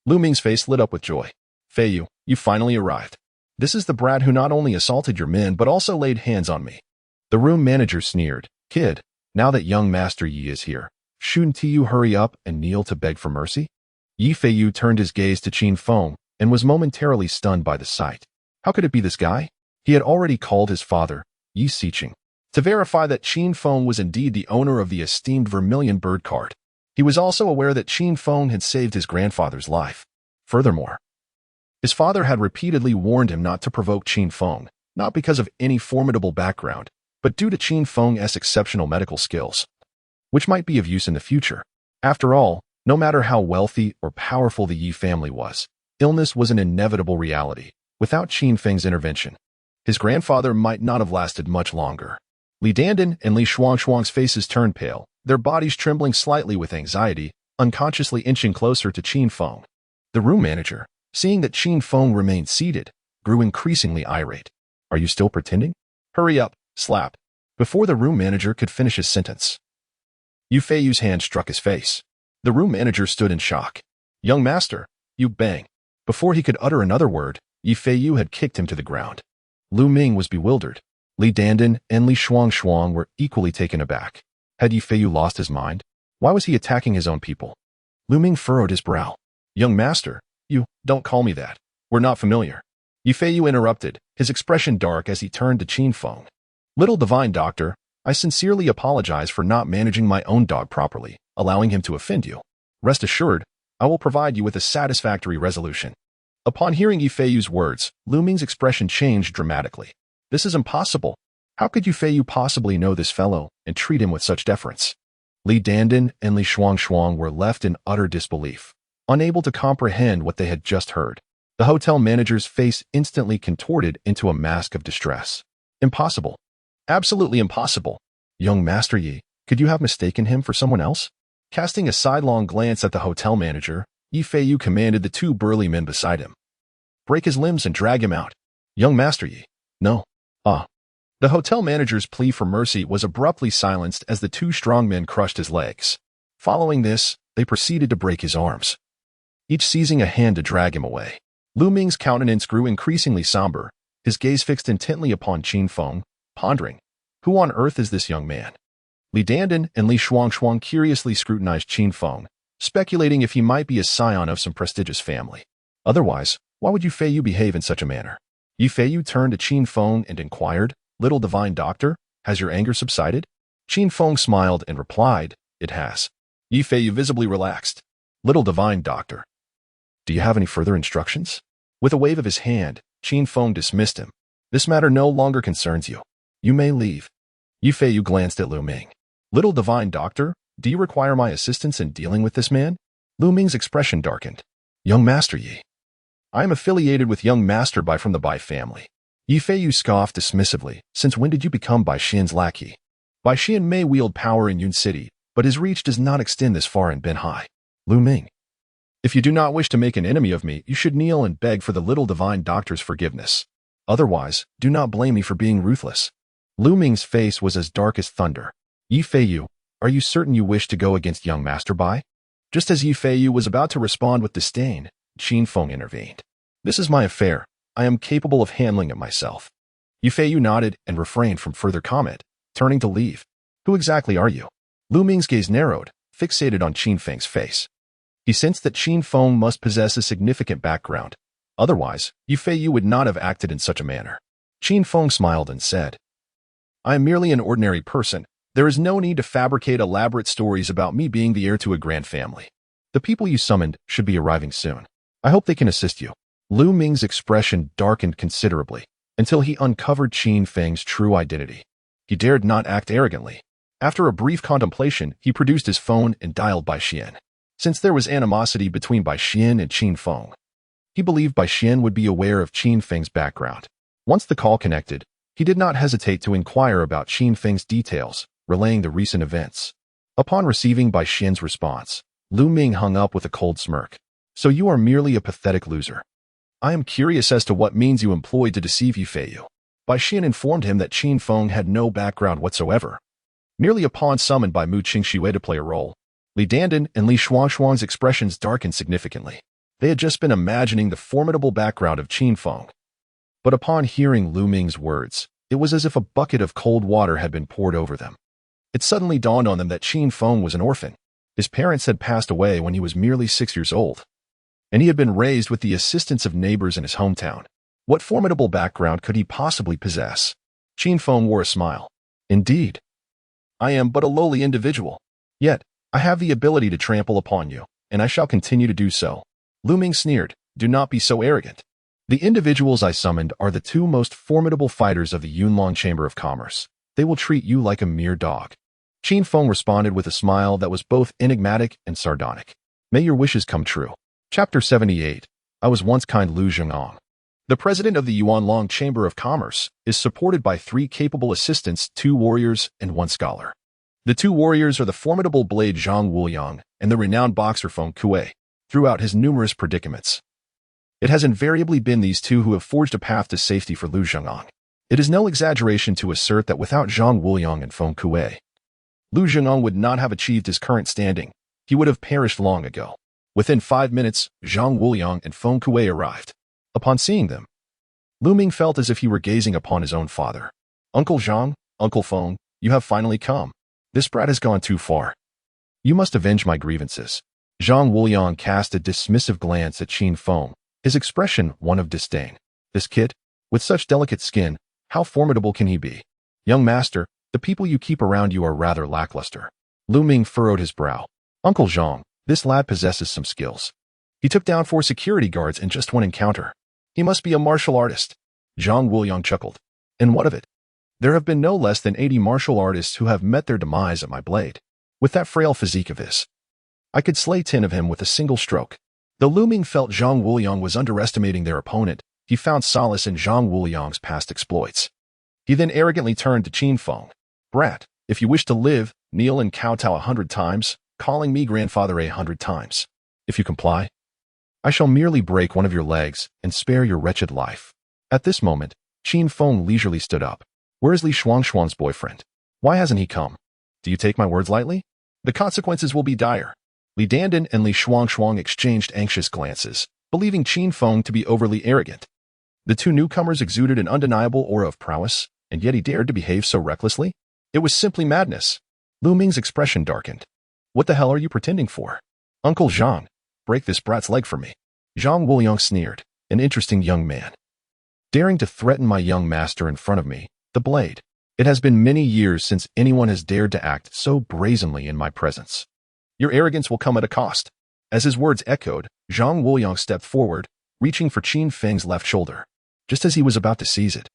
Lu Ming's face lit up with joy. Feiyu, you finally arrived. This is the brat who not only assaulted your men but also laid hands on me. The room manager sneered. Kid, now that young Master Yi is here, shouldn't you hurry up and kneel to beg for mercy? Yi Feiyu turned his gaze to Qin Feng and was momentarily stunned by the sight. How could it be this guy? He had already called his father, Yi Siqing, to verify that Qin Feng was indeed the owner of the esteemed vermilion bird card. He was also aware that Qin Feng had saved his grandfather's life. Furthermore, his father had repeatedly warned him not to provoke Qin Feng, not because of any formidable background, but due to Qin Feng's exceptional medical skills, which might be of use in the future. After all, no matter how wealthy or powerful the Yi family was, illness was an inevitable reality. Without Qin Feng's intervention, his grandfather might not have lasted much longer. Li Dandan and Li Shuangshuang's faces turned pale, their bodies trembling slightly with anxiety, unconsciously inching closer to Qin Feng. The room manager, seeing that Qin Feng remained seated, grew increasingly irate. Are you still pretending? Hurry up, slap. Before the room manager could finish his sentence, Yu Feiyu's hand struck his face. The room manager stood in shock. Young master, you bang. Before he could utter another word, Yi Feiyu had kicked him to the ground. Lu Ming was bewildered. Li Dandan and Li Shuangshuang were equally taken aback. Had Yi Feiyu lost his mind? Why was he attacking his own people? Lu Ming furrowed his brow. Young master, you, don't call me that. We're not familiar. Yi Feiyu interrupted, his expression dark as he turned to Qin Feng. Little divine doctor, I sincerely apologize for not managing my own dog properly, allowing him to offend you. Rest assured, I will provide you with a satisfactory resolution. Upon hearing Yi Feiyu's words, Lu Ming's expression changed dramatically. This is impossible. How could Yu Feiyu possibly know this fellow and treat him with such deference? Li Dandan and Li Shuangshuang were left in utter disbelief, unable to comprehend what they had just heard. The hotel manager's face instantly contorted into a mask of distress. Impossible. Absolutely impossible. Young Master Yi, could you have mistaken him for someone else? Casting a sidelong glance at the hotel manager, Yi Feiyu commanded the two burly men beside him. Break his limbs and drag him out. Young Master Yi. No. The hotel manager's plea for mercy was abruptly silenced as the two strong men crushed his legs. Following this, they proceeded to break his arms, each seizing a hand to drag him away. Lu Ming's countenance grew increasingly somber, his gaze fixed intently upon Qin Feng, pondering, who on earth is this young man? Li Dandan and Li Shuangshuang curiously scrutinized Qin Feng, speculating if he might be a scion of some prestigious family. Otherwise, why would Yu Feiyu behave in such a manner? Yu Feiyu turned to Qin Feng and inquired, Little divine doctor, has your anger subsided? Qin Feng smiled and replied, It has. Yi Feiyu visibly relaxed. Little divine doctor, do you have any further instructions? With a wave of his hand, Qin Feng dismissed him. This matter no longer concerns you. You may leave. Yi Feiyu glanced at Lu Ming. Little divine doctor, do you require my assistance in dealing with this man? Lu Ming's expression darkened. Young Master Yi. I am affiliated with Young Master Bai from the Bai family. Yi Feiyu scoffed dismissively. Since when did you become Bai Xian's lackey? Bai Xian may wield power in Yun City, but his reach does not extend this far in Benhai. Lu Ming. If you do not wish to make an enemy of me, you should kneel and beg for the little divine doctor's forgiveness. Otherwise, do not blame me for being ruthless. Lu Ming's face was as dark as thunder. Yi Feiyu, are you certain you wish to go against Young Master Bai? Just as Yi Feiyu was about to respond with disdain, Qin Feng intervened. This is my affair. I am capable of handling it myself. Yi Feiyu nodded and refrained from further comment, turning to leave. Who exactly are you? Lu Ming's gaze narrowed, fixated on Qin Feng's face. He sensed that Qin Feng must possess a significant background. Otherwise, Yi Feiyu would not have acted in such a manner. Qin Feng smiled and said, I am merely an ordinary person. There is no need to fabricate elaborate stories about me being the heir to a grand family. The people you summoned should be arriving soon. I hope they can assist you. Lu Ming's expression darkened considerably until he uncovered Qin Feng's true identity. He dared not act arrogantly. After a brief contemplation, he produced his phone and dialed Bai Xian. Since there was animosity between Bai Xian and Qin Feng, he believed Bai Xian would be aware of Qin Feng's background. Once the call connected, he did not hesitate to inquire about Qin Feng's details, relaying the recent events. Upon receiving Bai Xian's response, Lu Ming hung up with a cold smirk. So you are merely a pathetic loser. I am curious as to what means you employed to deceive Yi Feiyu. Bai Xian informed him that Qin Feng had no background whatsoever, merely a pawn summoned by Mu Qingxue to play a role. Li Dandan and Li Shuangshuang's expressions darkened significantly. They had just been imagining the formidable background of Qin Feng. But upon hearing Lu Ming's words, it was as if a bucket of cold water had been poured over them. It suddenly dawned on them that Qin Feng was an orphan. His parents had passed away when he was merely 6 years old, and he had been raised with the assistance of neighbors in his hometown. What formidable background could he possibly possess? Qin Feng wore a smile. Indeed, I am but a lowly individual. Yet, I have the ability to trample upon you, and I shall continue to do so. Lu Ming sneered. Do not be so arrogant. The individuals I summoned are the two most formidable fighters of the Yunlong Chamber of Commerce. They will treat you like a mere dog. Qin Feng responded with a smile that was both enigmatic and sardonic. May your wishes come true. Chapter 78. I was once kind Lu Zhengong. The president of the Yunlong Chamber of Commerce is supported by 3 capable assistants, 2 warriors, and 1 scholar. The 2 warriors are the formidable blade Zhang Wuliang and the renowned boxer Feng Kuei. Throughout his numerous predicaments, it has invariably been these 2 who have forged a path to safety for Lu Zhengong. It is no exaggeration to assert that without Zhang Wuliang and Feng Kuei, Lu Zhengong would not have achieved his current standing. He would have perished long ago. Within 5 minutes, Zhang Wuliang and Feng Kuei arrived. Upon seeing them, Lu Ming felt as if he were gazing upon his own father. Uncle Zhang, Uncle Feng, you have finally come. This brat has gone too far. You must avenge my grievances. Zhang Wuliang cast a dismissive glance at Qin Feng, his expression one of disdain. This kid, with such delicate skin, how formidable can he be? Young master, the people you keep around you are rather lackluster. Lu Ming furrowed his brow. Uncle Zhang, this lad possesses some skills. He took down 4 security guards in just one encounter. He must be a martial artist. Zhang Wuliang chuckled. And what of it? There have been no less than 80 martial artists who have met their demise at my blade. With that frail physique of his, I could slay 10 of him with a single stroke. Though Lu Ming felt Zhang Wuliang was underestimating their opponent, he found solace in Zhang Wuliang's past exploits. He then arrogantly turned to Qin Feng. Brat, if you wish to live, kneel and kowtow 100 times, calling me grandfather 100 times. If you comply, I shall merely break one of your legs and spare your wretched life. At this moment, Qin Feng leisurely stood up. Where is Li Shuangshuang's boyfriend? Why hasn't he come? Do you take my words lightly? The consequences will be dire. Li Dandan and Li Shuangshuang exchanged anxious glances, believing Qin Feng to be overly arrogant. The 2 newcomers exuded an undeniable aura of prowess, and yet he dared to behave so recklessly? It was simply madness. Lu Ming's expression darkened. What the hell are you pretending for? Uncle Zhang, break this brat's leg for me. Zhang Wuliang sneered. An interesting young man. Daring to threaten my young master in front of me, the blade. It has been many years since anyone has dared to act so brazenly in my presence. Your arrogance will come at a cost. As his words echoed, Zhang Wuliang stepped forward, reaching for Qin Feng's left shoulder. Just as he was about to seize it,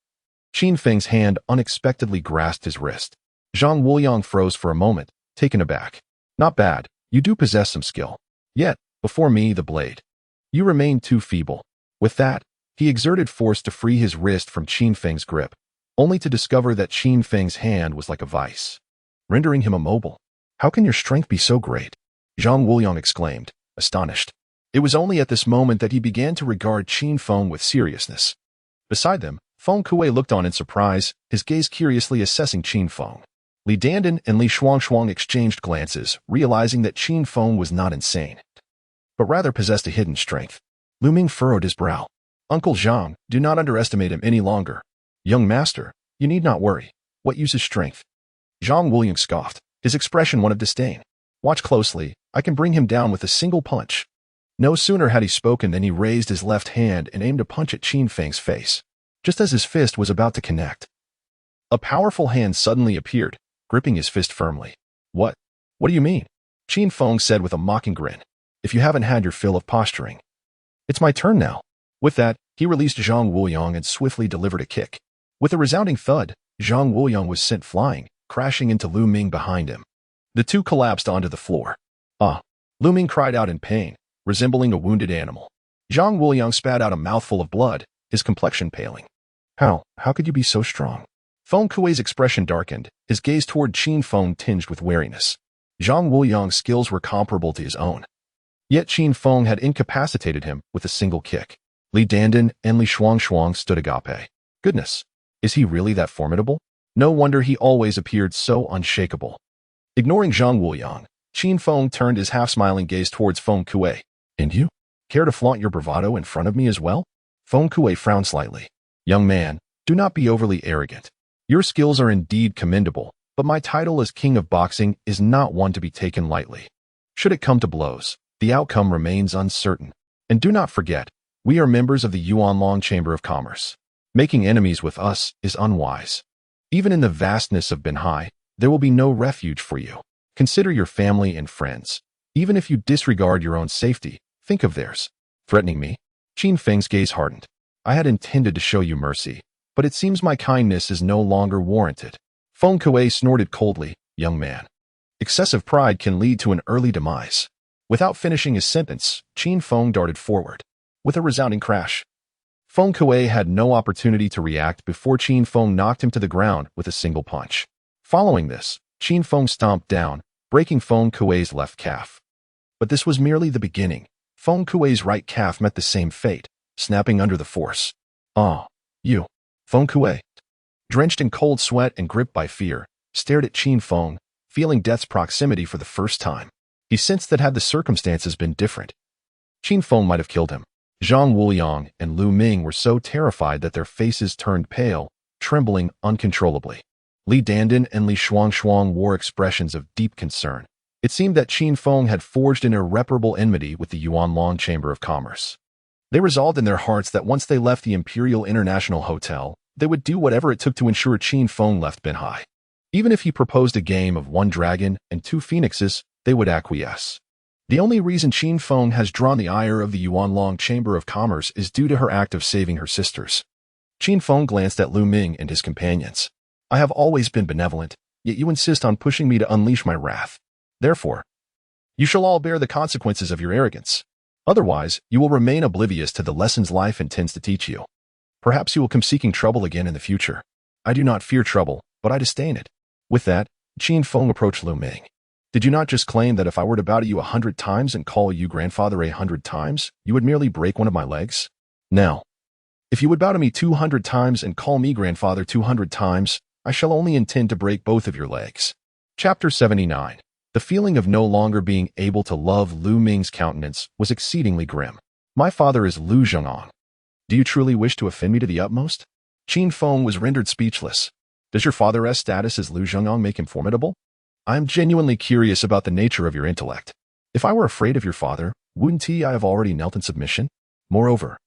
Qin Feng's hand unexpectedly grasped his wrist. Zhang Wuliang froze for a moment, taken aback. Not bad, you do possess some skill. Yet, before me, the blade. You remain too feeble. With that, he exerted force to free his wrist from Qin Feng's grip, only to discover that Qin Feng's hand was like a vice, rendering him immobile. How can your strength be so great? Zhang Wuliang exclaimed, astonished. It was only at this moment that he began to regard Qin Feng with seriousness. Beside them, Feng Kuei looked on in surprise, his gaze curiously assessing Qin Feng. Li Dandan and Li Shuangshuang exchanged glances, realizing that Qin Feng was not insane, but rather possessed a hidden strength. Lu Ming furrowed his brow. Uncle Zhang, do not underestimate him any longer. Young master, you need not worry. What use is strength? Zhang Wuliang scoffed, his expression one of disdain. Watch closely, I can bring him down with a single punch. No sooner had he spoken than he raised his left hand and aimed a punch at Qin Feng's face. Just as his fist was about to connect, a powerful hand suddenly appeared, gripping his fist firmly. What? What do you mean? Qin Feng said with a mocking grin. If you haven't had your fill of posturing, it's my turn now. With that, he released Zhang Wuliang and swiftly delivered a kick. With a resounding thud, Zhang Wuliang was sent flying, crashing into Lu Ming behind him. The 2 collapsed onto the floor. Ah! Lu Ming cried out in pain, resembling a wounded animal. Zhang Wuliang spat out a mouthful of blood, his complexion paling. How could you be so strong? Feng Kuei's expression darkened, his gaze toward Qin Feng tinged with wariness. Zhang Wuliang's skills were comparable to his own. Yet Qin Feng had incapacitated him with a single kick. Li Dandan and Li Shuangshuang stood agape. Goodness, is he really that formidable? No wonder he always appeared so unshakable. Ignoring Zhang Wuliang, Qin Feng turned his half-smiling gaze towards Feng Kuei. And you? Care to flaunt your bravado in front of me as well? Feng Kuei frowned slightly. Young man, do not be overly arrogant. Your skills are indeed commendable, but my title as King of Boxing is not one to be taken lightly. Should it come to blows, the outcome remains uncertain. And do not forget, we are members of the Yuanlong Chamber of Commerce. Making enemies with us is unwise. Even in the vastness of Benhai, there will be no refuge for you. Consider your family and friends. Even if you disregard your own safety, think of theirs. Threatening me? Qin Feng's gaze hardened. I had intended to show you mercy, but it seems my kindness is no longer warranted. Feng Kuei snorted coldly, young man. Excessive pride can lead to an early demise. Without finishing his sentence, Qin Feng darted forward. With a resounding crash, Feng Kuei had no opportunity to react before Qin Feng knocked him to the ground with a single punch. Following this, Qin Feng stomped down, breaking Feng Kuei's left calf. But this was merely the beginning. Feng Kuei's right calf met the same fate, snapping under the force. Ah, you. Feng Kuei, drenched in cold sweat and gripped by fear, stared at Qin Feng, feeling death's proximity for the first time. He sensed that had the circumstances been different, Qin Feng might have killed him. Zhang Wuliang and Lu Ming were so terrified that their faces turned pale, trembling uncontrollably. Li Dandan and Li Shuangshuang wore expressions of deep concern. It seemed that Qin Feng had forged an irreparable enmity with the Yuanlong Chamber of Commerce. They resolved in their hearts that once they left the Imperial International Hotel, they would do whatever it took to ensure Qin Feng left Benhai. Even if he proposed a game of 1 dragon and 2 phoenixes, they would acquiesce. The only reason Qin Feng has drawn the ire of the Yuanlong Chamber of Commerce is due to her act of saving her sisters. Qin Feng glanced at Lu Ming and his companions. I have always been benevolent, yet you insist on pushing me to unleash my wrath. Therefore, you shall all bear the consequences of your arrogance. Otherwise, you will remain oblivious to the lessons life intends to teach you. Perhaps you will come seeking trouble again in the future. I do not fear trouble, but I disdain it. With that, Qin Feng approached Lu Ming. Did you not just claim that if I were to bow to you 100 times and call you grandfather 100 times, you would merely break one of my legs? Now, if you would bow to me 200 times and call me grandfather 200 times, I shall only intend to break both of your legs. Chapter 79. The feeling of no longer being able to love Lu Ming's countenance was exceedingly grim. My father is Lu Zhongang. Do you truly wish to offend me to the utmost? Qin Feng was rendered speechless. Does your father's status as Lu Zhongang make him formidable? I am genuinely curious about the nature of your intellect. If I were afraid of your father, wouldn't I have already knelt in submission? Moreover,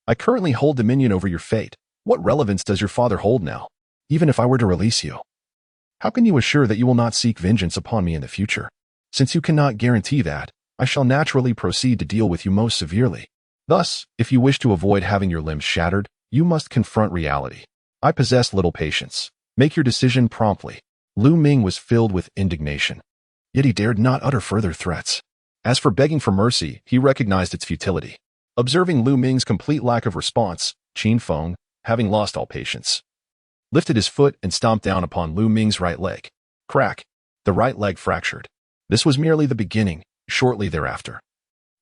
I currently hold dominion over your fate. What relevance does your father hold now? Even if I were to release you, how can you assure that you will not seek vengeance upon me in the future? Since you cannot guarantee that, I shall naturally proceed to deal with you most severely. Thus, if you wish to avoid having your limbs shattered, you must confront reality. I possess little patience. Make your decision promptly. Lu Ming was filled with indignation. Yet he dared not utter further threats. As for begging for mercy, he recognized its futility. Observing Lu Ming's complete lack of response, Qin Feng, having lost all patience, lifted his foot and stomped down upon Lu Ming's right leg. Crack! The right leg fractured. This was merely the beginning. Shortly thereafter,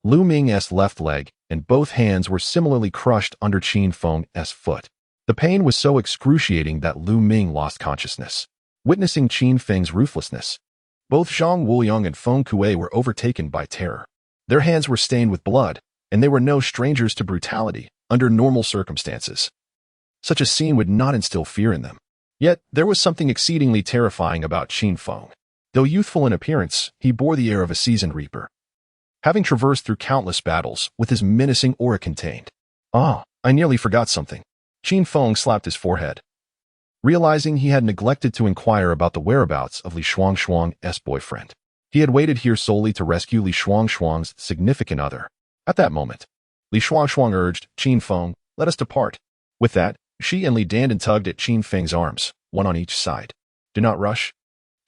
Lu Ming's left leg and both hands were similarly crushed under Qin Feng's foot. The pain was so excruciating that Lu Ming lost consciousness. Witnessing Qin Feng's ruthlessness, both Zhang Wuliang and Feng Kuei were overtaken by terror. Their hands were stained with blood, and they were no strangers to brutality under normal circumstances. Such a scene would not instill fear in them. Yet, there was something exceedingly terrifying about Qin Feng. Though youthful in appearance, he bore the air of a seasoned reaper, having traversed through countless battles with his menacing aura contained. Ah, I nearly forgot something. Qin Feng slapped his forehead, realizing he had neglected to inquire about the whereabouts of Li Shuangshuang's boyfriend. He had waited here solely to rescue Li Shuangshuang's significant other. At that moment, Li Shuangshuang urged, Qin Feng, let us depart. With that, she and Li Dandan tugged at Qin Feng's arms, one on each side. Do not rush.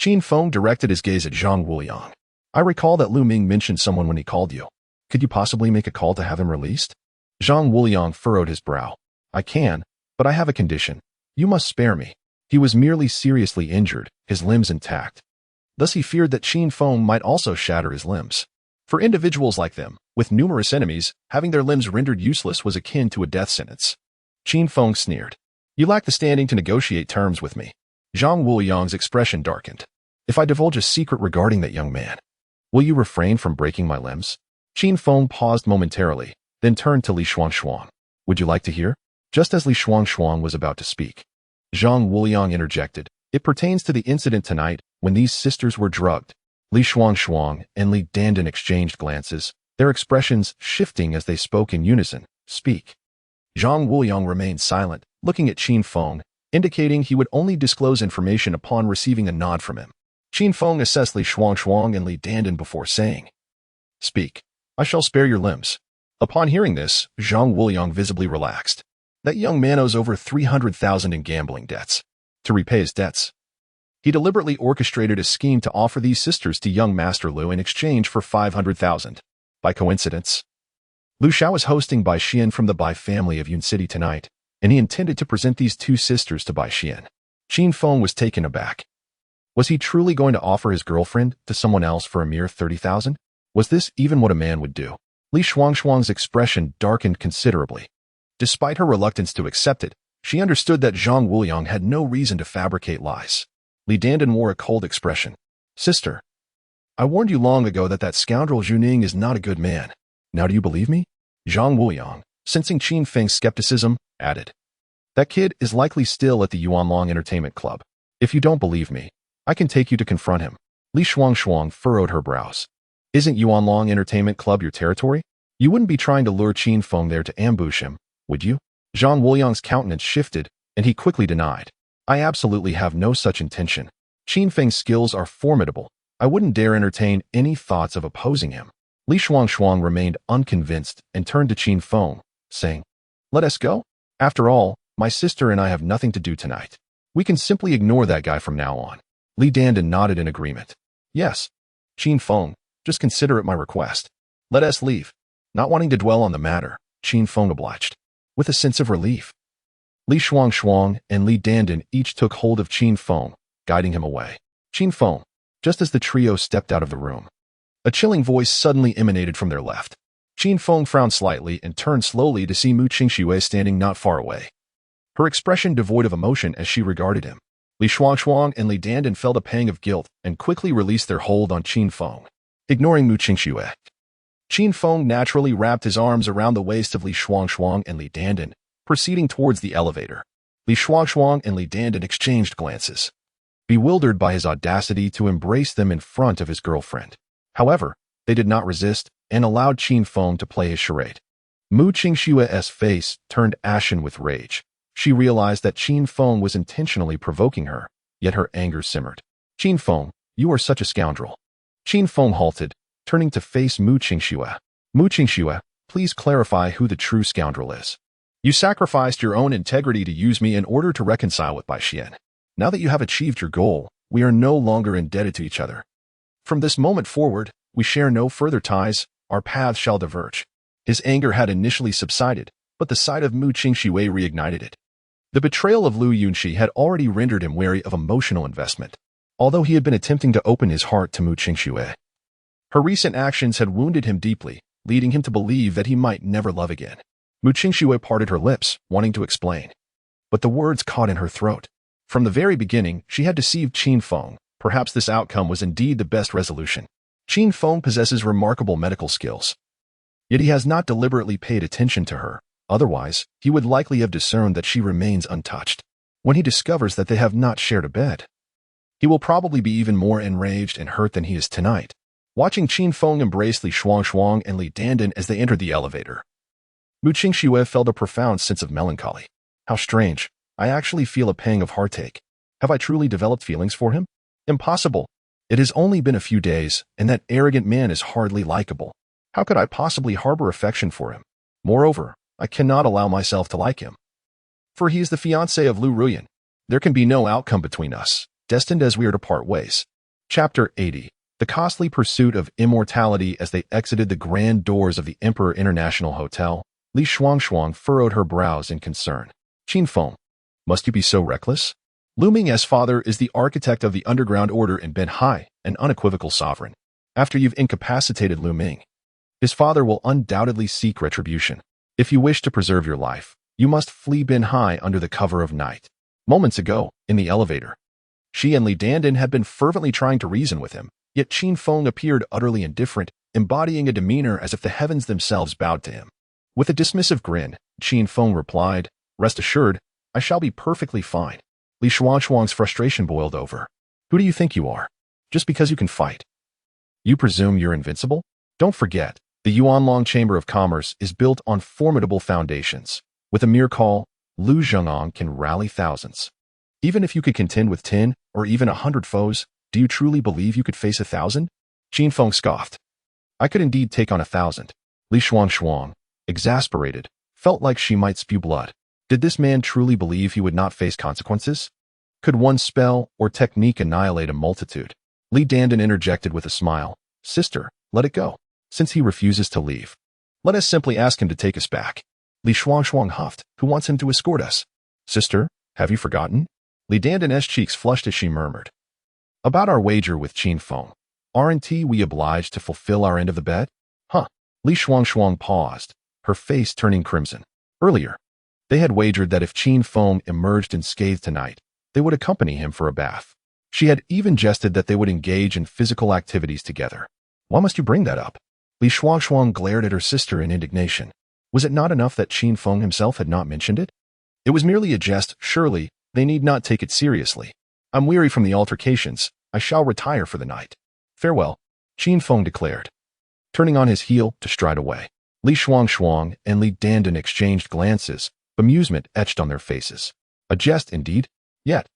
Qin Feng directed his gaze at Zhang Wuliang. I recall that Lu Ming mentioned someone when he called you. Could you possibly make a call to have him released? Zhang Wuliang furrowed his brow. I can, but I have a condition. You must spare me. He was merely seriously injured, his limbs intact. Thus he feared that Qin Feng might also shatter his limbs. For individuals like them, with numerous enemies, having their limbs rendered useless was akin to a death sentence. Qin Feng sneered. You lack the standing to negotiate terms with me. Zhang Wuliang's expression darkened. If I divulge a secret regarding that young man, will you refrain from breaking my limbs? Qin Feng paused momentarily, then turned to Li Shuangshuang. Would you like to hear? Just as Li Shuangshuang was about to speak, Zhang Wuliang interjected. It pertains to the incident tonight when these sisters were drugged. Li Shuangshuang and Li Dandan exchanged glances, their expressions shifting as they spoke in unison. Speak. Zhang Wuliang remained silent, looking at Qin Feng, indicating he would only disclose information upon receiving a nod from him. Qin Feng assessed Li Shuangshuang and Li Dandan before saying, Speak. I shall spare your limbs. Upon hearing this, Zhang Wuliang visibly relaxed. That young man owes over 300,000 in gambling debts. To repay his debts, he deliberately orchestrated a scheme to offer these sisters to young Master Lu in exchange for 500,000. By coincidence, Lu Xiao is hosting Bai Xian from the Bai family of Yun City tonight, and he intended to present these two sisters to Bai Xian. Qin Feng was taken aback. Was he truly going to offer his girlfriend to someone else for a mere 30,000? Was this even what a man would do? Li Shuangshuang's expression darkened considerably. Despite her reluctance to accept it, she understood that Zhang Wuliang had no reason to fabricate lies. Li Dandan wore a cold expression. Sister, I warned you long ago that scoundrel Zhu Ning is not a good man. Now do you believe me? Zhang Wuliang, sensing Qin Feng's skepticism, added. That kid is likely still at the Yuanlong Entertainment Club. If you don't believe me, I can take you to confront him. Li Shuangshuang furrowed her brows. Isn't Yuanlong Entertainment Club your territory? You wouldn't be trying to lure Qin Feng there to ambush him, would you? Zhang Wuliang's countenance shifted, and he quickly denied. I absolutely have no such intention. Qin Feng's skills are formidable. I wouldn't dare entertain any thoughts of opposing him. Li Shuangshuang remained unconvinced and turned to Qin Feng, saying, Let us go. After all, my sister and I have nothing to do tonight. We can simply ignore that guy from now on. Li Dandan nodded in agreement. Yes. Qin Feng, just consider it my request. Let us leave. Not wanting to dwell on the matter, Qin Feng obliged. With a sense of relief, Li Shuangshuang and Li Dandan each took hold of Qin Feng, guiding him away. Qin Feng, just as the trio stepped out of the room, a chilling voice suddenly emanated from their left. Qin Feng frowned slightly and turned slowly to see Mu Qingxue standing not far away, her expression devoid of emotion as she regarded him. Li Shuangshuang and Li Dandan felt a pang of guilt and quickly released their hold on Qin Feng, ignoring Mu Qingxue. Qin Feng naturally wrapped his arms around the waist of Li Shuangshuang and Li Dandan, proceeding towards the elevator. Li Shuangshuang and Li Dandan exchanged glances, bewildered by his audacity to embrace them in front of his girlfriend. However, they did not resist and allowed Qin Feng to play his charade. Mu Qingxue's face turned ashen with rage. She realized that Qin Feng was intentionally provoking her, yet her anger simmered. Qin Feng, you are such a scoundrel. Qin Feng halted, turning to face Mu Qingxue. Mu Qingxue, please clarify who the true scoundrel is. You sacrificed your own integrity to use me in order to reconcile with Bai Xian. Now that you have achieved your goal, we are no longer indebted to each other. From this moment forward, we share no further ties, our paths shall diverge. His anger had initially subsided, but the sight of Mu Qingxue reignited it. The betrayal of Lu Yunxi had already rendered him wary of emotional investment, although he had been attempting to open his heart to Mu Qingxue. Her recent actions had wounded him deeply, leading him to believe that he might never love again. Mu Qingxue parted her lips, wanting to explain, but the words caught in her throat. From the very beginning, she had deceived Qin Feng. Perhaps this outcome was indeed the best resolution. Qin Feng possesses remarkable medical skills, yet he has not deliberately paid attention to her. Otherwise, he would likely have discerned that she remains untouched. When he discovers that they have not shared a bed, he will probably be even more enraged and hurt than he is tonight. Watching Qin Feng embrace Li Shuangshuang and Li Dandan as they entered the elevator, Mu Qingxue felt a profound sense of melancholy. How strange. I actually feel a pang of heartache. Have I truly developed feelings for him? Impossible. It has only been a few days, and that arrogant man is hardly likable. How could I possibly harbor affection for him? Moreover, I cannot allow myself to like him, for he is the fiancé of Lu Ruyan. There can be no outcome between us, destined as we are to part ways. Chapter 80. The costly pursuit of immortality. As they exited the grand doors of the Emperor International Hotel, Li Shuangshuang furrowed her brows in concern. Qin Feng, must you be so reckless? Lu Ming's father is the architect of the underground order in Benhai, an unequivocal sovereign. After you've incapacitated Lu Ming, his father will undoubtedly seek retribution. If you wish to preserve your life, you must flee Benhai under the cover of night. Moments ago, in the elevator, she and Li Dandan had been fervently trying to reason with him, yet Qin Feng appeared utterly indifferent, embodying a demeanor as if the heavens themselves bowed to him. With a dismissive grin, Qin Feng replied, "Rest assured, I shall be perfectly fine." Li Xuanxuang's frustration boiled over. "Who do you think you are? Just because you can fight, you presume you're invincible? Don't forget, the Yuanlong Chamber of Commerce is built on formidable foundations. With a mere call, Lu Zhengong can rally thousands. Even if you could contend with 10 or even 100 foes, do you truly believe you could face 1,000? Qin Feng scoffed. "I could indeed take on 1,000. Li Xuanxuang, exasperated, felt like she might spew blood. Did this man truly believe he would not face consequences? Could one spell or technique annihilate a multitude? Li Dandan interjected with a smile. "Sister, let it go. Since he refuses to leave, let us simply ask him to take us back." Li Xuanxuang huffed. "Who wants him to escort us?" "Sister, have you forgotten?" Li Dandan's cheeks flushed as she murmured. "About our wager with Qin Feng. Aren't we obliged to fulfill our end of the bet?" "Huh." Li Xuanxuang paused, her face turning crimson. Earlier, they had wagered that if Qin Feng emerged unscathed tonight, they would accompany him for a bath. She had even jested that they would engage in physical activities together. "Why must you bring that up?" Li Xuanxuang glared at her sister in indignation. Was it not enough that Qin Feng himself had not mentioned it? It was merely a jest, surely, they need not take it seriously. "I'm weary from the altercations, I shall retire for the night. Farewell," Qin Feng declared, turning on his heel to stride away. Li Xuanxuang and Li Dandan exchanged glances, bemusement etched on their faces. A jest indeed, yet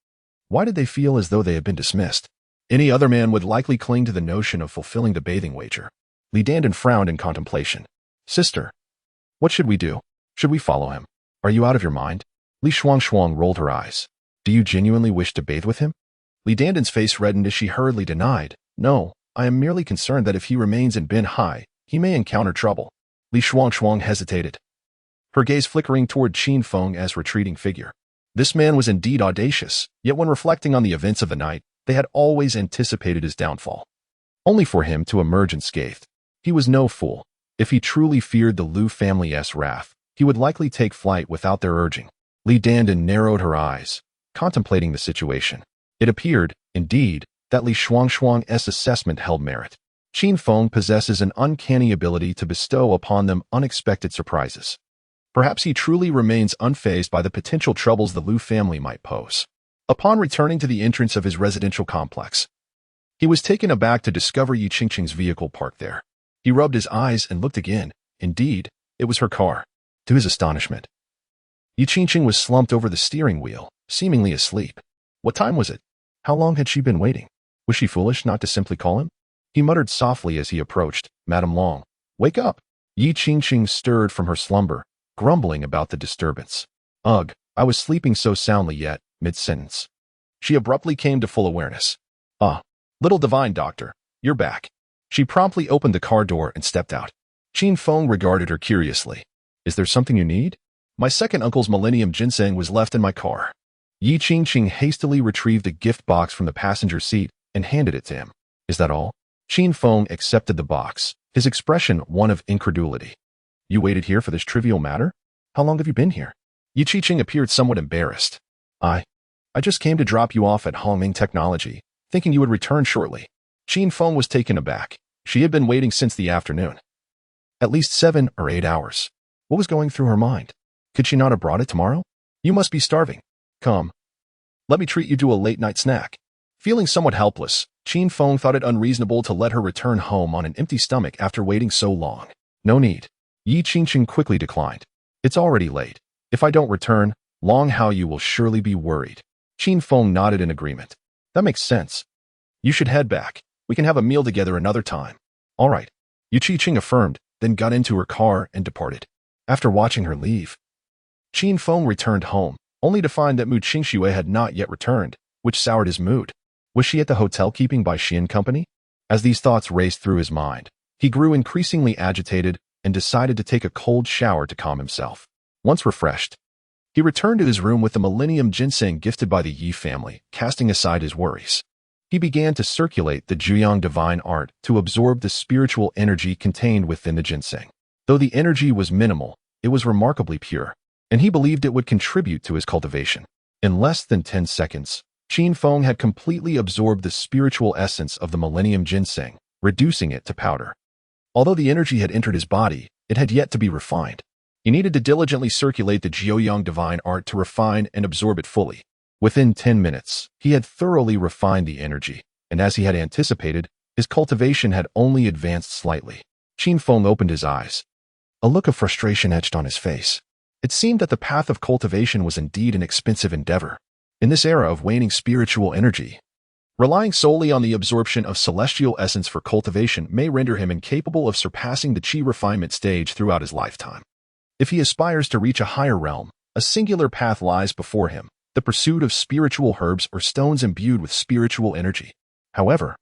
why did they feel as though they had been dismissed? Any other man would likely cling to the notion of fulfilling the bathing wager. Li Dandan frowned in contemplation. "Sister, what should we do? Should we follow him? Are you out of your mind?" Li Xuanxuang rolled her eyes. "Do you genuinely wish to bathe with him?" Li Dandan's face reddened as she hurriedly denied. "No, I am merely concerned that if he remains in Ben Hai, he may encounter trouble." Li Xuanxuang hesitated, her gaze flickering toward Qin Feng as retreating figure. This man was indeed audacious, yet when reflecting on the events of the night, they had always anticipated his downfall. Only for him to emerge unscathed. He was no fool. If he truly feared the Lu family's wrath, he would likely take flight without their urging. Li Dandan narrowed her eyes, contemplating the situation. It appeared, indeed, that Li Xuanxuang's assessment held merit. Qin Feng possesses an uncanny ability to bestow upon them unexpected surprises. Perhaps he truly remains unfazed by the potential troubles the Lu family might pose. Upon returning to the entrance of his residential complex, he was taken aback to discover Yi Qingqing's vehicle parked there. He rubbed his eyes and looked again. Indeed, it was her car. To his astonishment, Yi Qingqing was slumped over the steering wheel, seemingly asleep. What time was it? How long had she been waiting? Was she foolish not to simply call him? He muttered softly as he approached. "Madame Long, wake up." Yi Qingqing stirred from her slumber, grumbling about the disturbance. "Ugh, I was sleeping so soundly yet," mid-sentence. She abruptly came to full awareness. "Ah, little divine doctor, you're back." She promptly opened the car door and stepped out. Qin Feng regarded her curiously. "Is there something you need?" "My second uncle's millennium ginseng was left in my car." Yi Qingqing hastily retrieved a gift box from the passenger seat and handed it to him. "Is that all?" Qin Feng accepted the box, his expression one of incredulity. "You waited here for this trivial matter? How long have you been here?" Yi Qingqing appeared somewhat embarrassed. I just came to drop you off at Hongming Technology, thinking you would return shortly." Qin Feng was taken aback. She had been waiting since the afternoon. At least 7 or 8 hours. What was going through her mind? Could she not have brought it tomorrow? "You must be starving. Come. Let me treat you to a late-night snack." Feeling somewhat helpless, Qin Feng thought it unreasonable to let her return home on an empty stomach after waiting so long. "No need." Yi Qingqing quickly declined. "It's already late. If I don't return, Long Hao you will surely be worried." Qin Feng nodded in agreement. "That makes sense. You should head back. We can have a meal together another time." "All right," Yi Qingqing affirmed, then got into her car and departed. After watching her leave, Qin Feng returned home, only to find that Mu Qingxue had not yet returned, which soured his mood. Was she at the hotel keeping by Xian Company? As these thoughts raced through his mind, he grew increasingly agitated and decided to take a cold shower to calm himself. Once refreshed, he returned to his room with the millennium ginseng gifted by the Yi family, casting aside his worries. He began to circulate the Juyang divine art to absorb the spiritual energy contained within the ginseng. Though the energy was minimal, it was remarkably pure, and he believed it would contribute to his cultivation. In less than 10 seconds, Qin Feng had completely absorbed the spiritual essence of the millennium ginseng, reducing it to powder. Although the energy had entered his body, it had yet to be refined. He needed to diligently circulate the Jiuyang divine art to refine and absorb it fully. Within 10 minutes, he had thoroughly refined the energy, and as he had anticipated, his cultivation had only advanced slightly. Qin Feng opened his eyes. A look of frustration etched on his face. It seemed that the path of cultivation was indeed an expensive endeavor. In this era of waning spiritual energy, relying solely on the absorption of celestial essence for cultivation may render him incapable of surpassing the qi refinement stage throughout his lifetime. If he aspires to reach a higher realm, a singular path lies before him, the pursuit of spiritual herbs or stones imbued with spiritual energy. However,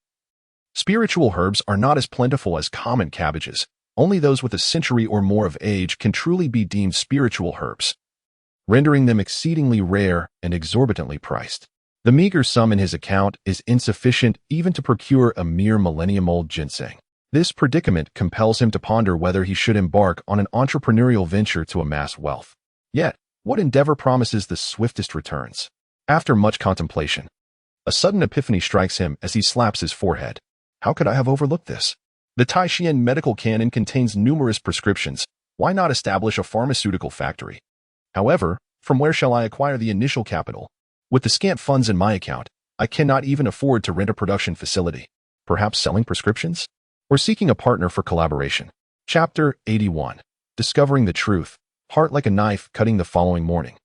spiritual herbs are not as plentiful as common cabbages. Only those with a century or more of age can truly be deemed spiritual herbs, rendering them exceedingly rare and exorbitantly priced. The meager sum in his account is insufficient even to procure a mere millennium-old ginseng. This predicament compels him to ponder whether he should embark on an entrepreneurial venture to amass wealth. Yet, what endeavor promises the swiftest returns? After much contemplation, a sudden epiphany strikes him as he slaps his forehead. How could I have overlooked this? The Taishan medical canon contains numerous prescriptions. Why not establish a pharmaceutical factory? However, from where shall I acquire the initial capital? With the scant funds in my account, I cannot even afford to rent a production facility. Perhaps selling prescriptions? Or seeking a partner for collaboration. Chapter 81. Discovering the Truth. Heart like a knife cutting the following morning.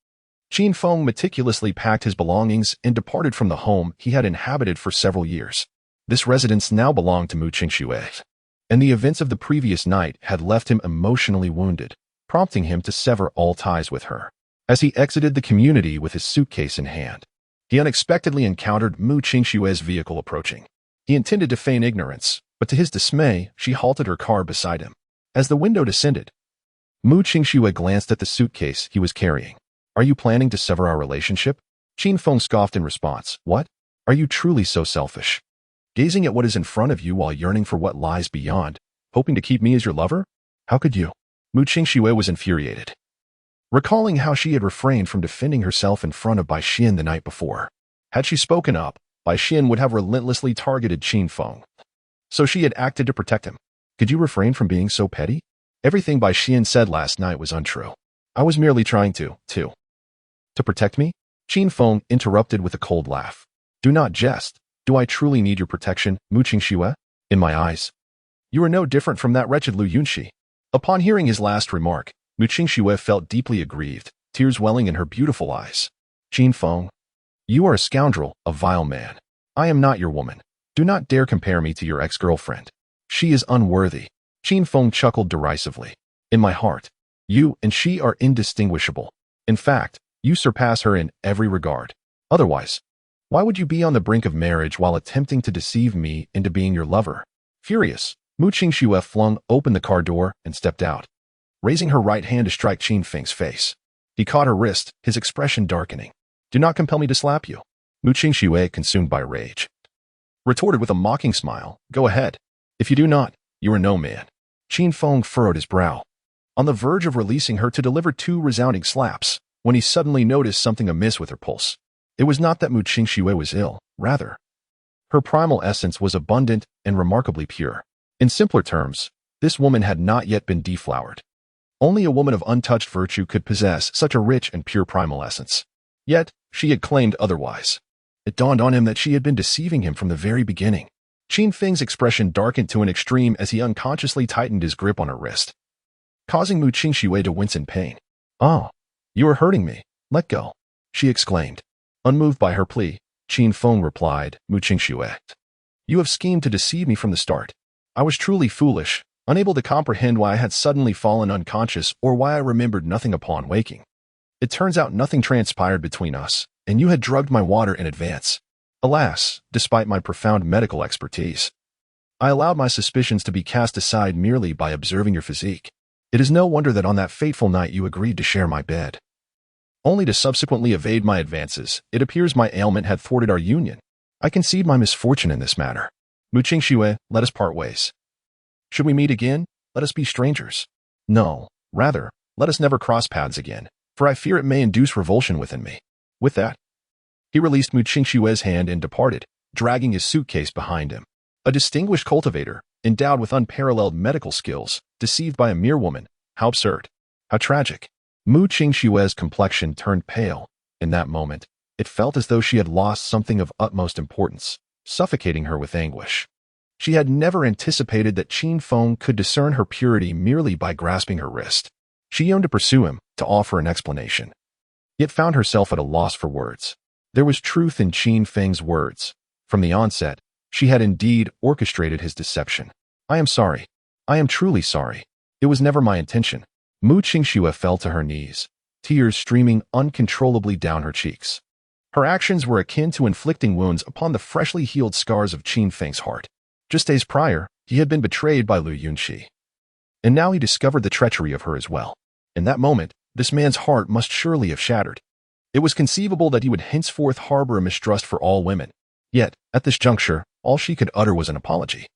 Qin Feng meticulously packed his belongings and departed from the home he had inhabited for several years. This residence now belonged to Mu Qingxue, and the events of the previous night had left him emotionally wounded, prompting him to sever all ties with her. As he exited the community with his suitcase in hand, he unexpectedly encountered Mu Qingxue's vehicle approaching. He intended to feign ignorance, but to his dismay, she halted her car beside him. As the window descended, Mu Qingxue glanced at the suitcase he was carrying. Are you planning to sever our relationship? Qin Feng scoffed in response. What? Are you truly so selfish? Gazing at what is in front of you while yearning for what lies beyond, hoping to keep me as your lover? How could you? Mu Qingxue was infuriated, recalling how she had refrained from defending herself in front of Bai Xian the night before. Had she spoken up, Bai Xian would have relentlessly targeted Qin Feng. So she had acted to protect him. Could you refrain from being so petty? Everything Bai Xian said last night was untrue. I was merely trying to protect me? Qin Feng interrupted with a cold laugh. Do not jest. Do I truly need your protection, Mu Qingxue? In my eyes, you are no different from that wretched Lu Yunxi. Upon hearing his last remark, Mu Qingxue felt deeply aggrieved, tears welling in her beautiful eyes. Qin Feng, you are a scoundrel, a vile man. I am not your woman. Do not dare compare me to your ex-girlfriend. She is unworthy. Qin Feng chuckled derisively. In my heart, you and she are indistinguishable. In fact, you surpass her in every regard. Otherwise, why would you be on the brink of marriage while attempting to deceive me into being your lover? Furious, Mu Qingxue flung open the car door and stepped out, raising her right hand to strike Qin Feng's face. He caught her wrist, his expression darkening. Do not compel me to slap you. Mu Qingxue, consumed by rage, retorted with a mocking smile. Go ahead. If you do not, you are no man. Qin Feng furrowed his brow, on the verge of releasing her to deliver 2 resounding slaps, when he suddenly noticed something amiss with her pulse. It was not that Mu Qingxue was ill, rather, her primal essence was abundant and remarkably pure. In simpler terms, this woman had not yet been deflowered. Only a woman of untouched virtue could possess such a rich and pure primal essence. Yet, she had claimed otherwise. It dawned on him that she had been deceiving him from the very beginning. Qin Feng's expression darkened to an extreme as he unconsciously tightened his grip on her wrist, causing Mu Qingxue to wince in pain. Oh, you are hurting me. Let go, she exclaimed. Unmoved by her plea, Qin Feng replied, Mu Qingxue, you have schemed to deceive me from the start. I was truly foolish, unable to comprehend why I had suddenly fallen unconscious or why I remembered nothing upon waking. It turns out nothing transpired between us, and you had drugged my water in advance. Alas, despite my profound medical expertise, I allowed my suspicions to be cast aside merely by observing your physique. It is no wonder that on that fateful night you agreed to share my bed, only to subsequently evade my advances. It appears my ailment had thwarted our union. I concede my misfortune in this matter. Mu Qingxue, let us part ways. Should we meet again, let us be strangers. No, rather, let us never cross paths again, for I fear it may induce revulsion within me. With that, he released Mu Qingxue's hand and departed, dragging his suitcase behind him. A distinguished cultivator, endowed with unparalleled medical skills, deceived by a mere woman. How absurd. How tragic. Mu Qingshue's complexion turned pale. In that moment, it felt as though she had lost something of utmost importance, suffocating her with anguish. She had never anticipated that Qin Feng could discern her purity merely by grasping her wrist. She yearned to pursue him, to offer an explanation, yet found herself at a loss for words. There was truth in Qin Feng's words. From the onset, she had indeed orchestrated his deception. I am sorry. I am truly sorry. It was never my intention. Mu Qingxue fell to her knees, tears streaming uncontrollably down her cheeks. Her actions were akin to inflicting wounds upon the freshly healed scars of Qin Feng's heart. Just days prior, he had been betrayed by Lu Yunxi. And now he discovered the treachery of her as well. In that moment, this man's heart must surely have shattered. It was conceivable that he would henceforth harbor a mistrust for all women. Yet, at this juncture, all she could utter was an apology.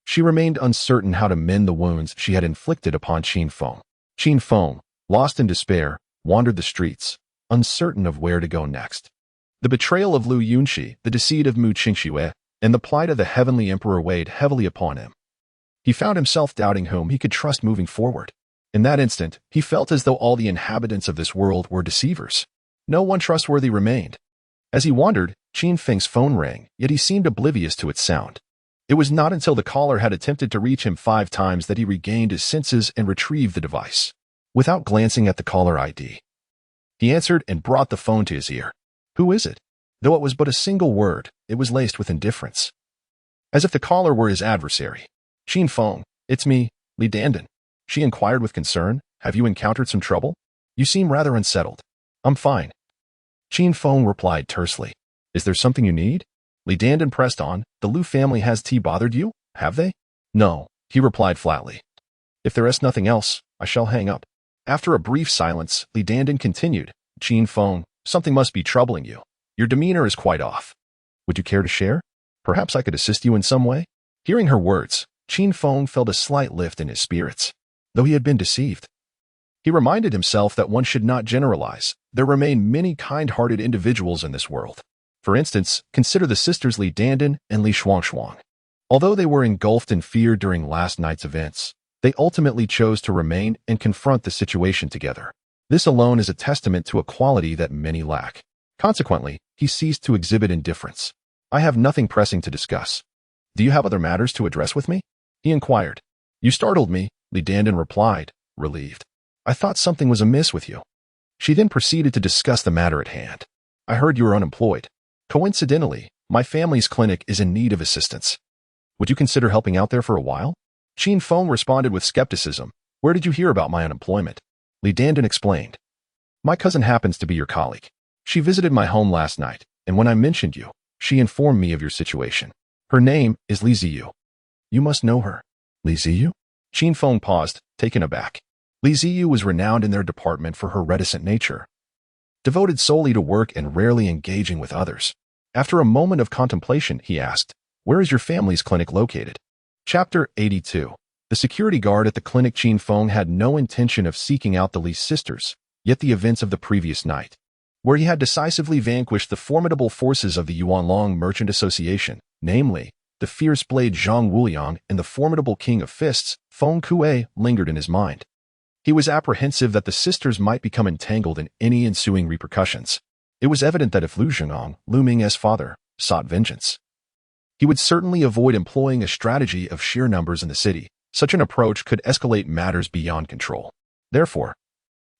She remained uncertain how to mend the wounds she had inflicted upon Qin Feng. Qin Feng, lost in despair, wandered the streets, uncertain of where to go next. The betrayal of Lu Yunxi, the deceit of Mu Qingxue, and the plight of the heavenly emperor weighed heavily upon him. He found himself doubting whom he could trust moving forward. In that instant, he felt as though all the inhabitants of this world were deceivers. No one trustworthy remained. As he wandered, Qin Feng's phone rang, yet he seemed oblivious to its sound. It was not until the caller had attempted to reach him 5 times that he regained his senses and retrieved the device. Without glancing at the caller ID, he answered and brought the phone to his ear. Who is it? Though it was but a single word, it was laced with indifference. As if the caller were his adversary. Qin Feng, it's me, Li Dandan. She inquired with concern. Have you encountered some trouble? You seem rather unsettled. I'm fine. Qin Feng replied tersely. Is there something you need? Li Dandan pressed on. The Lu family has tea bothered you? Have they? No, he replied flatly. If there is nothing else, I shall hang up. After a brief silence, Li Dandan continued. Qin Feng, something must be troubling you. Your demeanor is quite off. Would you care to share? Perhaps I could assist you in some way? Hearing her words, Qin Feng felt a slight lift in his spirits, though he had been deceived. He reminded himself that one should not generalize. There remain many kind-hearted individuals in this world. For instance, consider the sisters Li Dandan and Li Shuangshuang. Although they were engulfed in fear during last night's events, they ultimately chose to remain and confront the situation together. This alone is a testament to a quality that many lack. Consequently, he ceased to exhibit indifference. I have nothing pressing to discuss. Do you have other matters to address with me? He inquired. You startled me, Li Dandan replied, relieved. I thought something was amiss with you. She then proceeded to discuss the matter at hand. I heard you are unemployed. Coincidentally, my family's clinic is in need of assistance. Would you consider helping out there for a while? Qin Feng responded with skepticism. Where did you hear about my unemployment? Li Dandan explained. My cousin happens to be your colleague. She visited my home last night, and when I mentioned you, she informed me of your situation. Her name is Li Ziyu. You must know her. Li Ziyu? Qin Feng paused, taken aback. Li Ziyu was renowned in their department for her reticent nature, devoted solely to work and rarely engaging with others. After a moment of contemplation, he asked, Where is your family's clinic located? Chapter 82. The security guard at the clinic. Qin Feng had no intention of seeking out the Li sisters, yet the events of the previous night, where he had decisively vanquished the formidable forces of the Yuanlong Merchant Association, namely, the fierce blade Zhang Wuliang and the formidable king of fists, Feng Kuei, lingered in his mind. He was apprehensive that the sisters might become entangled in any ensuing repercussions. It was evident that if Lu Zhengong, Lu Ming's father, sought vengeance, he would certainly avoid employing a strategy of sheer numbers in the city. Such an approach could escalate matters beyond control. Therefore,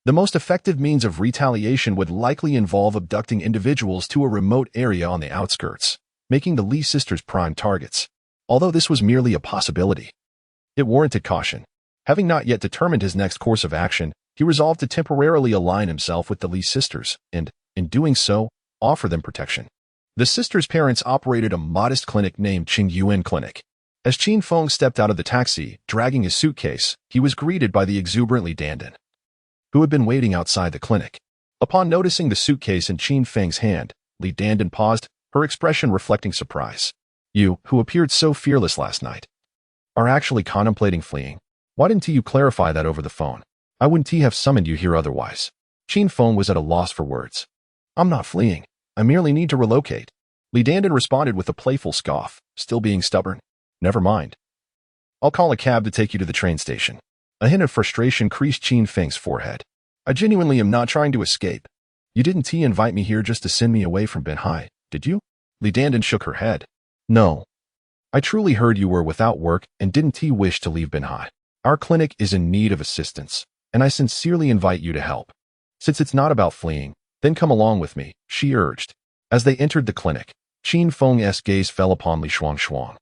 the most effective means of retaliation would likely involve abducting individuals to a remote area on the outskirts, making the Li sisters prime targets. Although this was merely a possibility, it warranted caution. Having not yet determined his next course of action, he resolved to temporarily align himself with the Li sisters and, in doing so, offer them protection. The sisters' parents operated a modest clinic named Qingyuan Clinic. As Qin Feng stepped out of the taxi, dragging his suitcase, he was greeted by the exuberant Li Dandan, who had been waiting outside the clinic. Upon noticing the suitcase in Qin Feng's hand, Li Dandan paused, her expression reflecting surprise. You, who appeared so fearless last night, are actually contemplating fleeing. Why didn't you clarify that over the phone? I wouldn't have summoned you here otherwise. Qin Feng was at a loss for words. I'm not fleeing. I merely need to relocate. Li Dandan responded with a playful scoff, still being stubborn. Never mind. I'll call a cab to take you to the train station. A hint of frustration creased Qin Feng's forehead. I genuinely am not trying to escape. You didn't invite me here just to send me away from Binhai, did you? Li Dandan shook her head. No. I truly heard you were without work and didn't wish to leave Binhai. Our clinic is in need of assistance, and I sincerely invite you to help. Since it's not about fleeing, then come along with me, she urged. As they entered the clinic, Qin Feng's gaze fell upon Li Shuangshuang,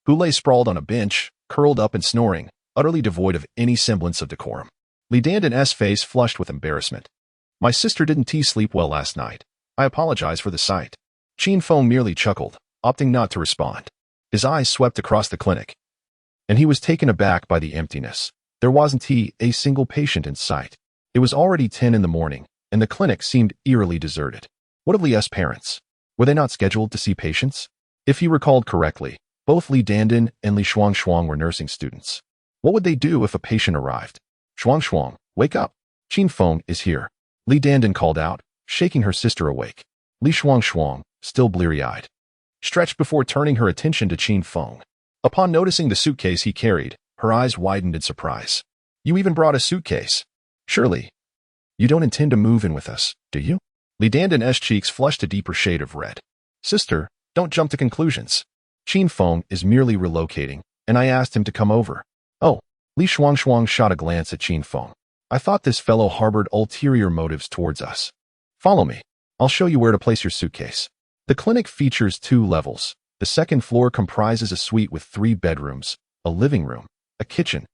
who lay sprawled on a bench, curled up and snoring, utterly devoid of any semblance of decorum. Li Dandan's face flushed with embarrassment. My sister didn't sleep well last night. I apologize for the sight. Qin Feng merely chuckled, opting not to respond. His eyes swept across the clinic, and he was taken aback by the emptiness. There wasn't a single patient in sight. It was already 10 in the morning, and the clinic seemed eerily deserted. What of Li's parents? Were they not scheduled to see patients? If he recalled correctly, both Li Dandan and Li Shuangshuang were nursing students. What would they do if a patient arrived? Shuangshuang, wake up. Qin Feng is here. Li Dandan called out, shaking her sister awake. Li Shuangshuang, still bleary-eyed, stretched before turning her attention to Qin Feng. Upon noticing the suitcase he carried, her eyes widened in surprise. You even brought a suitcase. Surely, you don't intend to move in with us, do you? Li Dandan's cheeks flushed a deeper shade of red. Sister, don't jump to conclusions. Qin Feng is merely relocating, and I asked him to come over. Oh, Li Shuangshuang shot a glance at Qin Feng. I thought this fellow harbored ulterior motives towards us. Follow me. I'll show you where to place your suitcase. The clinic features 2 levels. The second floor comprises a suite with 3 bedrooms, a living room, a kitchen,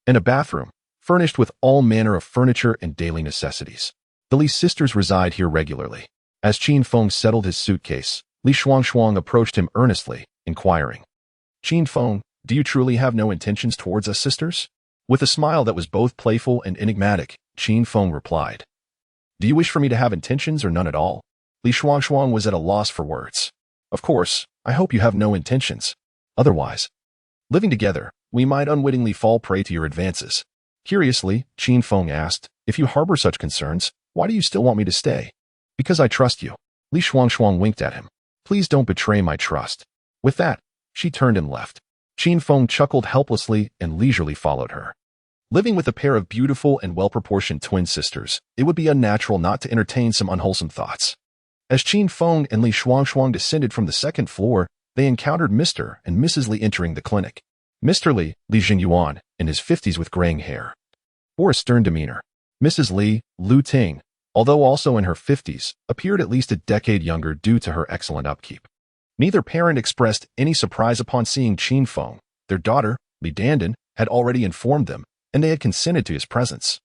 and a bathroom, furnished with all manner of furniture and daily necessities. The Li sisters reside here regularly. As Qin Feng settled his suitcase, Li Shuangshuang approached him earnestly, inquiring, Qin Feng, do you truly have no intentions towards us sisters? With a smile that was both playful and enigmatic, Qin Feng replied, Do you wish for me to have intentions or none at all? Li Shuangshuang was at a loss for words. Of course, I hope you have no intentions. Otherwise, living together, we might unwittingly fall prey to your advances. Curiously, Qin Feng asked, If you harbor such concerns, why do you still want me to stay? Because I trust you. Li Shuangshuang winked at him. Please don't betray my trust. With that, she turned and left. Qin Feng chuckled helplessly and leisurely followed her. Living with a pair of beautiful and well-proportioned twin sisters, it would be unnatural not to entertain some unwholesome thoughts. As Qin Feng and Li Shuangshuang descended from the second floor, they encountered Mr. and Mrs. Li entering the clinic. Mr. Li, Li Jingyuan, in his 50s with graying hair, bore a stern demeanor. Mrs. Li, Lu Ting, although also in her 50s, appeared at least a decade younger due to her excellent upkeep. Neither parent expressed any surprise upon seeing Qin Feng. Their daughter, Li Dandan, had already informed them, and they had consented to his presence.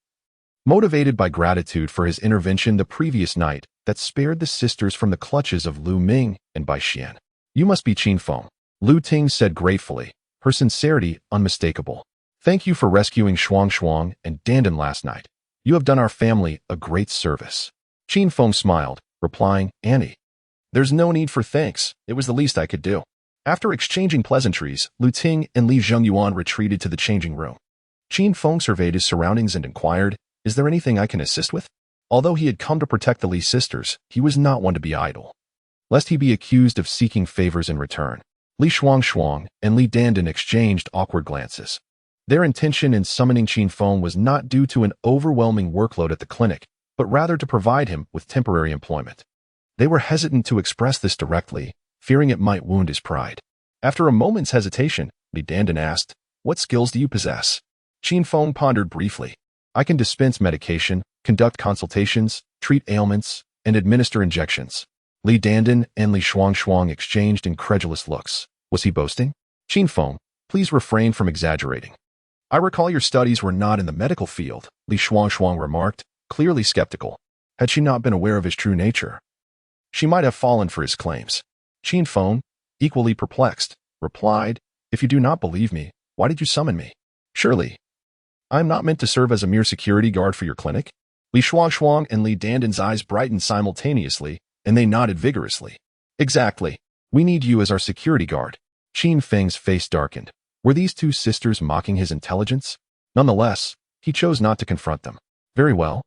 Motivated by gratitude for his intervention the previous night that spared the sisters from the clutches of Lu Ming and Bai Xian. You must be Qin Feng, Lu Ting said gratefully, her sincerity unmistakable. Thank you for rescuing Shuangshuang and Dandan last night. You have done our family a great service. Qin Feng smiled, replying, Annie, there's no need for thanks. It was the least I could do. After exchanging pleasantries, Lu Ting and Li Zhengyuan retreated to the changing room. Qin Feng surveyed his surroundings and inquired, Is there anything I can assist with? Although he had come to protect the Li sisters, he was not one to be idle, lest he be accused of seeking favors in return. Li Shuangshuang and Li Dandan exchanged awkward glances. Their intention in summoning Qin Feng was not due to an overwhelming workload at the clinic, but rather to provide him with temporary employment. They were hesitant to express this directly, fearing it might wound his pride. After a moment's hesitation, Li Dandan asked, What skills do you possess? Qin Feng pondered briefly. I can dispense medication, conduct consultations, treat ailments, and administer injections. Li Dandan and Li Shuangshuang exchanged incredulous looks. Was he boasting? Qin Feng, please refrain from exaggerating. I recall your studies were not in the medical field, Li Shuangshuang remarked, clearly skeptical. Had she not been aware of his true nature, she might have fallen for his claims. Qin Feng, equally perplexed, replied, If you do not believe me, why did you summon me? Surely, I am not meant to serve as a mere security guard for your clinic? Li Shuangshuang and Li Dandan's eyes brightened simultaneously, and they nodded vigorously. Exactly. We need you as our security guard. Qin Feng's face darkened. Were these 2 sisters mocking his intelligence? Nonetheless, he chose not to confront them. Very well.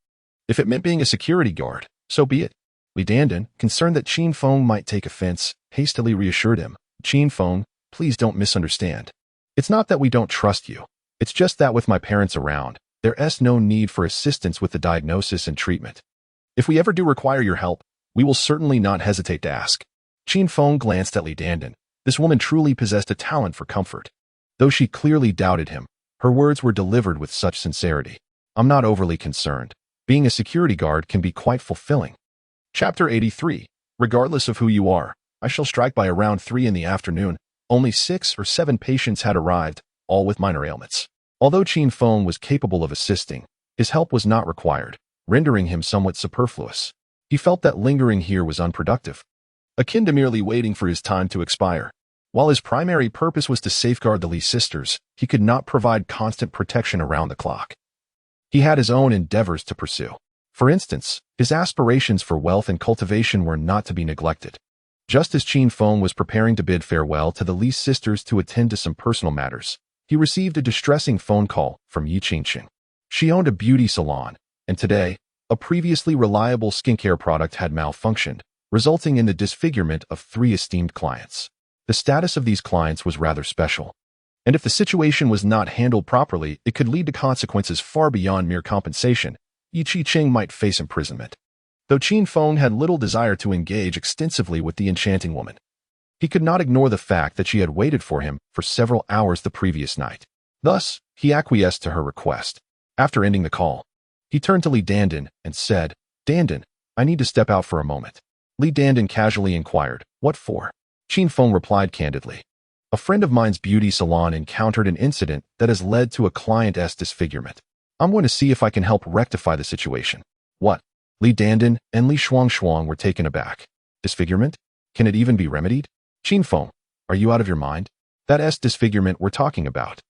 If it meant being a security guard, so be it. Li Dandan, concerned that Qin Feng might take offense, hastily reassured him. Qin Feng, please don't misunderstand. It's not that we don't trust you. It's just that with my parents around, there's no need for assistance with the diagnosis and treatment. If we ever do require your help, we will certainly not hesitate to ask. Qin Feng glanced at Li Dandan. This woman truly possessed a talent for comfort. Though she clearly doubted him, her words were delivered with such sincerity. I'm not overly concerned. Being a security guard can be quite fulfilling. Chapter 83. Regardless of who you are, I shall strike by around 3 in the afternoon. Only 6 or 7 patients had arrived, all with minor ailments. Although Qin Feng was capable of assisting, his help was not required, rendering him somewhat superfluous. He felt that lingering here was unproductive, akin to merely waiting for his time to expire. While his primary purpose was to safeguard the Li sisters, he could not provide constant protection around the clock. He had his own endeavors to pursue. For instance, his aspirations for wealth and cultivation were not to be neglected. Just as Qin Feng was preparing to bid farewell to the Li sisters to attend to some personal matters, he received a distressing phone call from Yi Qingqing. She owned a beauty salon, and today, a previously reliable skincare product had malfunctioned, resulting in the disfigurement of 3 esteemed clients. The status of these clients was rather special, and if the situation was not handled properly, it could lead to consequences far beyond mere compensation. Yi Qingqing might face imprisonment. Though Qin Feng had little desire to engage extensively with the enchanting woman, he could not ignore the fact that she had waited for him for several hours the previous night. Thus, he acquiesced to her request. After ending the call, he turned to Li Dandan and said, Dandan, I need to step out for a moment. Li Dandan casually inquired, what for? Qin Feng replied candidly. A friend of mine's beauty salon encountered an incident that has led to a client's disfigurement. I'm going to see if I can help rectify the situation. What? Li Dandan and Li Shuangshuang were taken aback. Disfigurement? Can it even be remedied? Qin Feng, are you out of your mind? That's disfigurement we're talking about.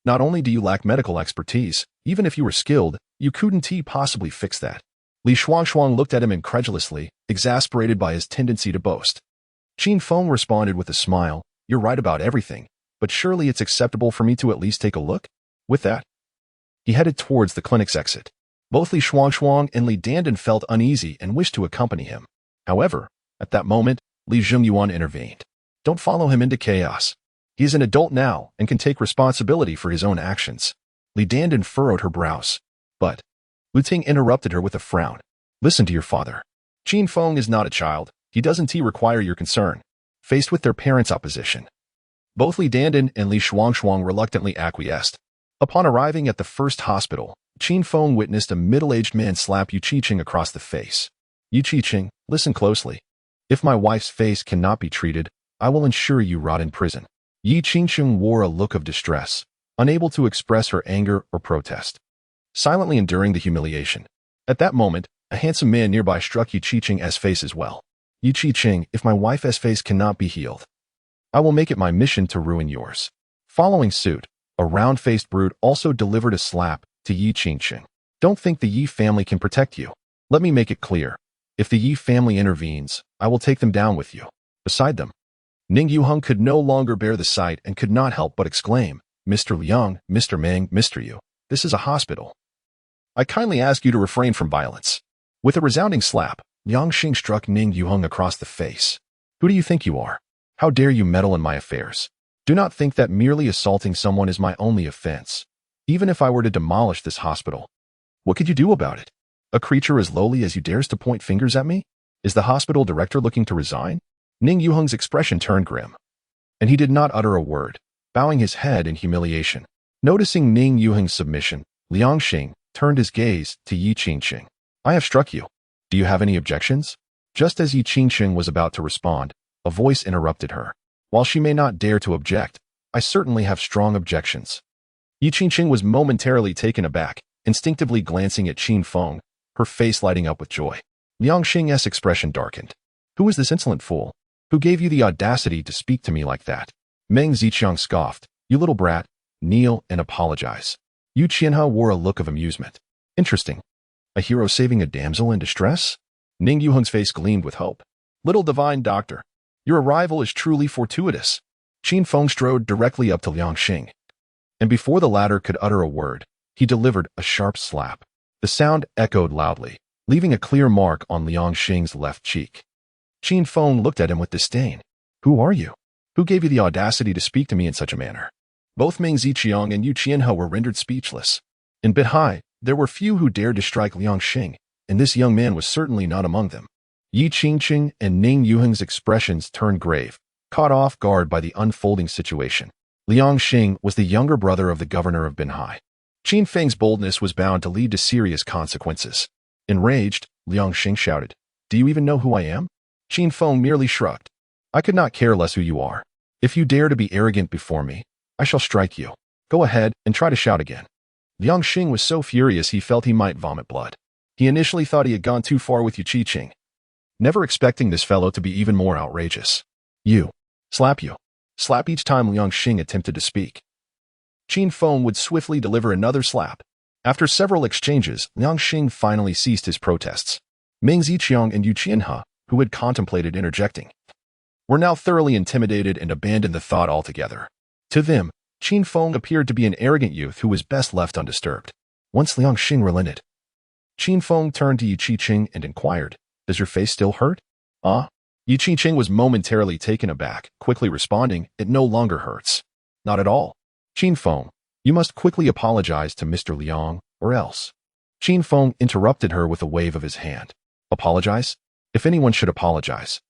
Not only do you lack medical expertise, even if you were skilled, you couldn't possibly fix that. Li Shuangshuang looked at him incredulously, exasperated by his tendency to boast. Qin Feng responded with a smile, you're right about everything, but surely it's acceptable for me to at least take a look? With that, he headed towards the clinic's exit. Both Li Shuangshuang and Li Dandan felt uneasy and wished to accompany him. However, at that moment, Li Zhengyuan intervened. Don't follow him into chaos. He is an adult now and can take responsibility for his own actions. Li Dandan furrowed her brows. But Lu Ting interrupted her with a frown. Listen to your father. Qin Feng is not a child. He doesn't require your concern. Faced with their parents' opposition, both Li Dandan and Li Shuangshuang reluctantly acquiesced. Upon arriving at the first hospital, Qin Feng witnessed a middle-aged man slap Yi Qingqing across the face. Yi Qingqing, listen closely. If my wife's face cannot be treated, I will ensure you rot in prison. Yi Qingqing wore a look of distress, unable to express her anger or protest, silently enduring the humiliation. At that moment, a handsome man nearby struck Yi Qingqing's face as well. Yi Qingqing, if my wife's face cannot be healed, I will make it my mission to ruin yours. Following suit, a round-faced brute also delivered a slap to Yi Qingqing. Don't think the Yi family can protect you. Let me make it clear. If the Yi family intervenes, I will take them down with you. Beside them, Ning Yuheng could no longer bear the sight and could not help but exclaim, Mr. Liang, Mr. Meng, Mr. Yu, this is a hospital. I kindly ask you to refrain from violence. With a resounding slap, Liang Xing struck Ning Yuheng across the face. Who do you think you are? How dare you meddle in my affairs? Do not think that merely assaulting someone is my only offense. Even if I were to demolish this hospital, what could you do about it? A creature as lowly as you dares to point fingers at me? Is the hospital director looking to resign? Ning Yuheng's expression turned grim, and he did not utter a word, bowing his head in humiliation. Noticing Ning Yuheng's submission, Liang Xing turned his gaze to Yi Qingqing. I have struck you. Do you have any objections? Just as Yi Qingqing was about to respond, a voice interrupted her. While she may not dare to object, I certainly have strong objections. Yi Qingqing was momentarily taken aback, instinctively glancing at Qin Feng, her face lighting up with joy. Liang Xing's expression darkened. Who is this insolent fool? Who gave you the audacity to speak to me like that? Meng Ziqiang scoffed. You little brat, kneel and apologize. Yu Qianhe wore a look of amusement. Interesting. A hero saving a damsel in distress? Ning Yuheng's face gleamed with hope. Little divine doctor, your arrival is truly fortuitous. Qin Feng strode directly up to Liang Xing, and before the latter could utter a word, he delivered a sharp slap. The sound echoed loudly, leaving a clear mark on Liang Xing's left cheek. Qin Feng looked at him with disdain. Who are you? Who gave you the audacity to speak to me in such a manner? Both Ming Ziqiang and Yu Qianhe were rendered speechless. In Bihai, there were few who dared to strike Liang Xing, and this young man was certainly not among them. Yi Qingqing and Ning Yuheng's expressions turned grave, caught off guard by the unfolding situation. Liang Xing was the younger brother of the governor of Binhai. Qin Feng's boldness was bound to lead to serious consequences. Enraged, Liang Xing shouted, "Do you even know who I am?" Qin Feng merely shrugged. "I could not care less who you are. If you dare to be arrogant before me, I shall strike you. Go ahead and try to shout again." Liang Xing was so furious he felt he might vomit blood. He initially thought he had gone too far with Yu Qiqing, never expecting this fellow to be even more outrageous. "You. Slap you." Slap each time Liang Xing attempted to speak. Qin Feng would swiftly deliver another slap. After several exchanges, Liang Xing finally ceased his protests. Ming Ziqiang and Yu Qianhe, who had contemplated interjecting, were now thoroughly intimidated and abandoned the thought altogether. To them, Qin Feng appeared to be an arrogant youth who was best left undisturbed. Once Liang Xing relented, Qin Feng turned to Yu Qiqing and inquired, "Does your face still hurt?" Yu Qiqing was momentarily taken aback, quickly responding, "It no longer hurts." "Not at all." "Qin Feng, you must quickly apologize to Mr. Liang, or else." Qin Feng interrupted her with a wave of his hand. "Apologize? If anyone should apologize,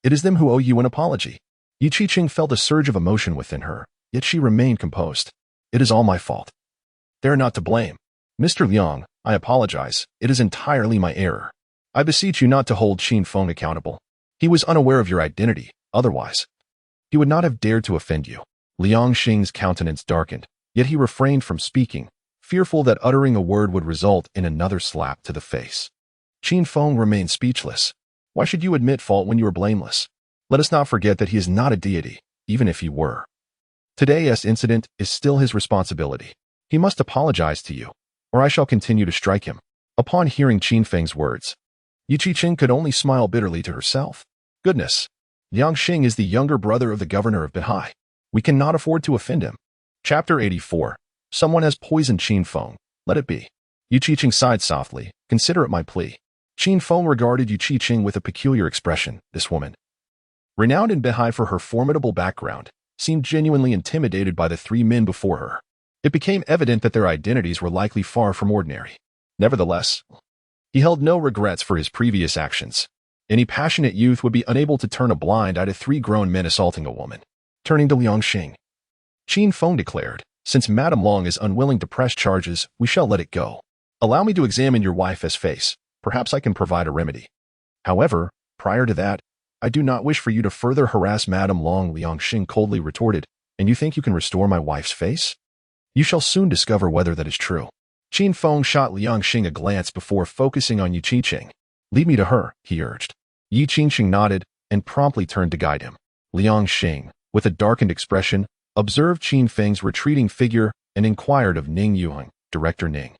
it is them who owe you an apology." Yu Qiqing felt a surge of emotion within her, yet she remained composed. "It is all my fault. They are not to blame. Mr. Liang, I apologize. It is entirely my error. I beseech you not to hold Qin Feng accountable. He was unaware of your identity, otherwise he would not have dared to offend you." Liang Xing's countenance darkened, yet he refrained from speaking, fearful that uttering a word would result in another slap to the face. Qin Feng remained speechless. Why should you admit fault when you are blameless? Let us not forget that he is not a deity, even if he were. Today's incident is still his responsibility. He must apologize to you, or I shall continue to strike him. Upon hearing Qin Feng's words, Yu Qiqing could only smile bitterly to herself. Goodness, Liang Xing is the younger brother of the governor of Binhai. We cannot afford to offend him. Chapter 84. Someone has poisoned Qin Feng. Let it be. Yu Qiqing sighed softly. Consider it my plea. Qin Feng regarded Yu Qiqing with a peculiar expression. This woman, renowned in Binhai for her formidable background, seemed genuinely intimidated by the three men before her. It became evident that their identities were likely far from ordinary. Nevertheless, he held no regrets for his previous actions. Any passionate youth would be unable to turn a blind eye to three grown men assaulting a woman. Turning to Liang Xing, Qin Feng declared, "Since Madame Long is unwilling to press charges, we shall let it go. Allow me to examine your wife's face. Perhaps I can provide a remedy. However, prior to that, I do not wish for you to further harass Madame Long," Liang Xing coldly retorted. "And you think you can restore my wife's face? You shall soon discover whether that is true." Qin Feng shot Liang Xing a glance before focusing on Yu Qiqing. "Lead me to her," he urged. Yu Qiqing nodded and promptly turned to guide him. Liang Xing, with a darkened expression, observed Qin Feng's retreating figure and inquired of Ning Yuheng, "Director Ning,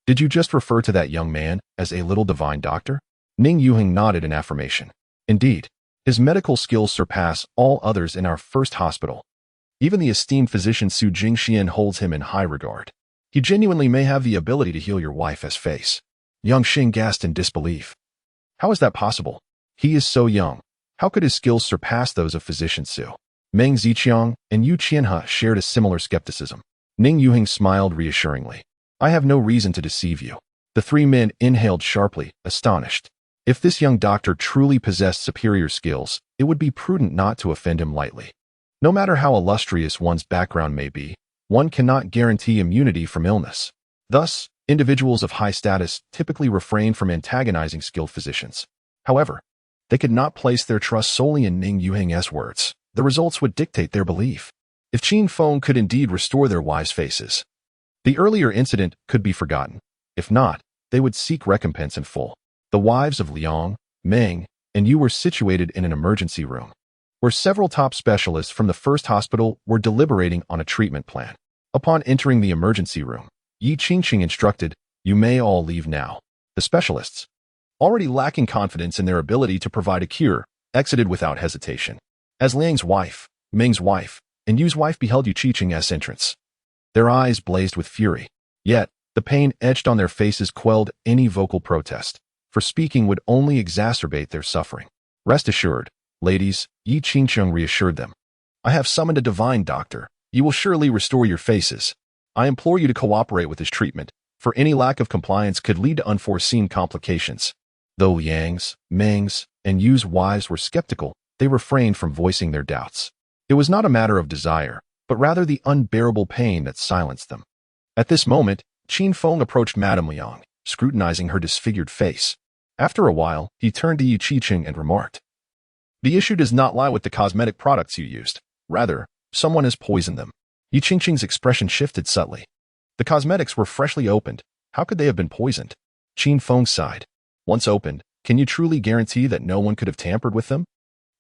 did you just refer to that young man as a little divine doctor?" Ning Yuheng nodded in affirmation. "Indeed, his medical skills surpass all others in our first hospital. Even the esteemed physician Su Jingxian holds him in high regard. He genuinely may have the ability to heal your wife's face." Liang Xing gasped in disbelief. "How is that possible? He is so young. How could his skills surpass those of physician Su?" Meng Ziqiang and Yu Qianhe shared a similar skepticism. Ning Yuheng smiled reassuringly. "I have no reason to deceive you." The three men inhaled sharply, astonished. If this young doctor truly possessed superior skills, it would be prudent not to offend him lightly. No matter how illustrious one's background may be, one cannot guarantee immunity from illness. Thus, individuals of high status typically refrain from antagonizing skilled physicians. However, they could not place their trust solely in Ning Yuheng's words. The results would dictate their belief. If Qin Feng could indeed restore their wise faces, the earlier incident could be forgotten. If not, they would seek recompense in full. The wives of Liang, Meng, and Yu were situated in an emergency room, where several top specialists from the first hospital were deliberating on a treatment plan. Upon entering the emergency room, Yi Qingqing instructed, "You may all leave now." The specialists, already lacking confidence in their ability to provide a cure, exited without hesitation. As Liang's wife, Meng's wife, and Yu's wife beheld Yu Qiqing's entrance, their eyes blazed with fury. Yet, the pain etched on their faces quelled any vocal protest, for speaking would only exacerbate their suffering. "Rest assured, ladies," Yi Qingqing reassured them. "I have summoned a divine doctor, You will surely restore your faces. I implore you to cooperate with this treatment, for any lack of compliance could lead to unforeseen complications. Though Liang's, Meng's, and Yu's wives were skeptical, they refrained from voicing their doubts. It was not a matter of desire, but rather the unbearable pain that silenced them. At this moment, Qin Feng approached Madame Liang, scrutinizing her disfigured face. After a while, he turned to Yu Qiqing and remarked, "The issue does not lie with the cosmetic products you used. Rather, someone has poisoned them." Yu Qiqing's expression shifted subtly. The cosmetics were freshly opened. How could they have been poisoned? Qin Feng sighed. Once opened, can you truly guarantee that no one could have tampered with them?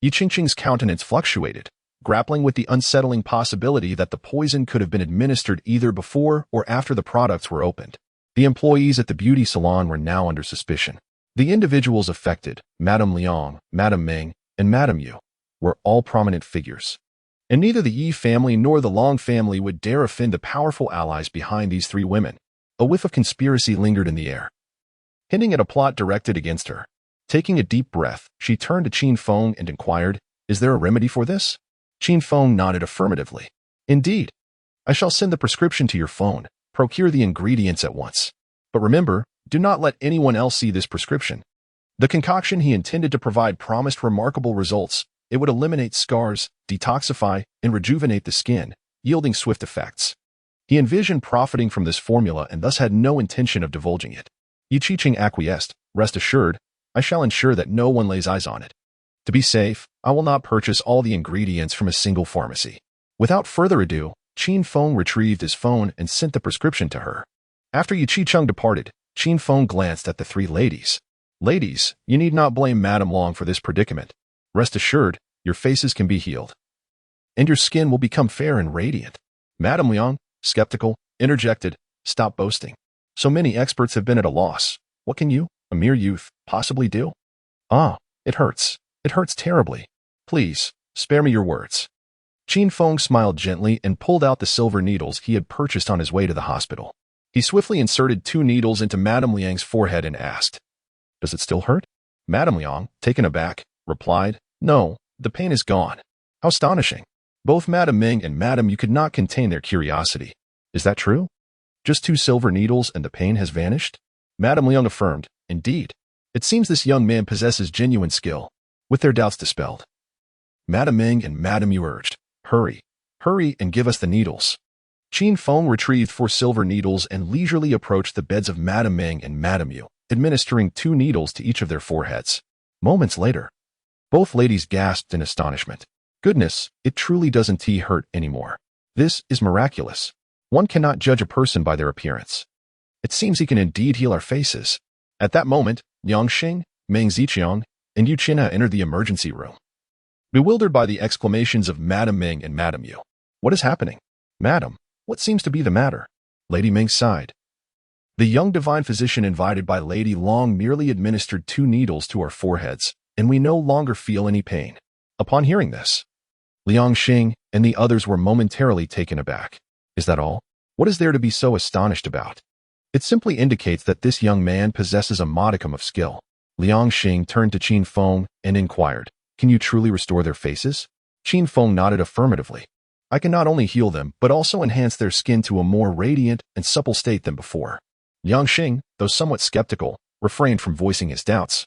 Yu Qingqing's countenance fluctuated, grappling with the unsettling possibility that the poison could have been administered either before or after the products were opened. The employees at the beauty salon were now under suspicion. The individuals affected, Madame Liang, Madame Meng, and Madame Yu, were all prominent figures. And neither the Yi family nor the Long family would dare offend the powerful allies behind these three women. A whiff of conspiracy lingered in the air, hinting at a plot directed against her. Taking a deep breath, she turned to Qin Feng and inquired, "Is there a remedy for this?" Qin Feng nodded affirmatively. "Indeed. I shall send the prescription to your phone. Procure the ingredients at once. But remember, do not let anyone else see this prescription." The concoction he intended to provide promised remarkable results. It would eliminate scars, detoxify, and rejuvenate the skin, yielding swift effects. He envisioned profiting from this formula and thus had no intention of divulging it. Yu Qiqing acquiesced. "Rest assured, I shall ensure that no one lays eyes on it. To be safe, I will not purchase all the ingredients from a single pharmacy." Without further ado, Qin Feng retrieved his phone and sent the prescription to her. After Yu Qiqing departed, Qin Feng glanced at the three ladies. "Ladies, you need not blame Madame Long for this predicament. Rest assured, your faces can be healed, and your skin will become fair and radiant." Madame Liang, skeptical, interjected, "Stop boasting. So many experts have been at a loss. What can you, a mere youth, possibly do?" "Ah, it hurts. It hurts terribly. Please, spare me your words." Qin Feng smiled gently and pulled out the silver needles he had purchased on his way to the hospital. He swiftly inserted 2 needles into Madame Liang's forehead and asked, "Does it still hurt?" Madame Liang, taken aback, replied, "No, the pain is gone." How astonishing. Both Madame Ming and Madame Yu could not contain their curiosity. "Is that true? Just 2 silver needles and the pain has vanished?" Madame Liang affirmed, "Indeed. It seems this young man possesses genuine skill." With their doubts dispelled, Madame Ming and Madame Yu urged, "Hurry, hurry and give us the needles." Qin Feng retrieved 4 silver needles and leisurely approached the beds of Madame Ming and Madame Yu, administering 2 needles to each of their foreheads. Moments later, both ladies gasped in astonishment. "Goodness, it truly doesn't hurt anymore. This is miraculous. One cannot judge a person by their appearance. It seems he can indeed heal our faces." At that moment, Liang Xing, Meng Ziqiang, and Yu Qinhe entered the emergency room, bewildered by the exclamations of Madame Ming and Madame Yu. "What is happening? Madam, what seems to be the matter?" Lady Ming sighed. "The young divine physician invited by Lady Long merely administered 2 needles to our foreheads, and we no longer feel any pain." Upon hearing this, Liang Xing and the others were momentarily taken aback. "Is that all? What is there to be so astonished about?" "It simply indicates that this young man possesses a modicum of skill." Liang Xing turned to Qin Feng and inquired, "Can you truly restore their faces?" Qin Feng nodded affirmatively. "I can not only heal them, but also enhance their skin to a more radiant and supple state than before." Liang Xing, though somewhat skeptical, refrained from voicing his doubts,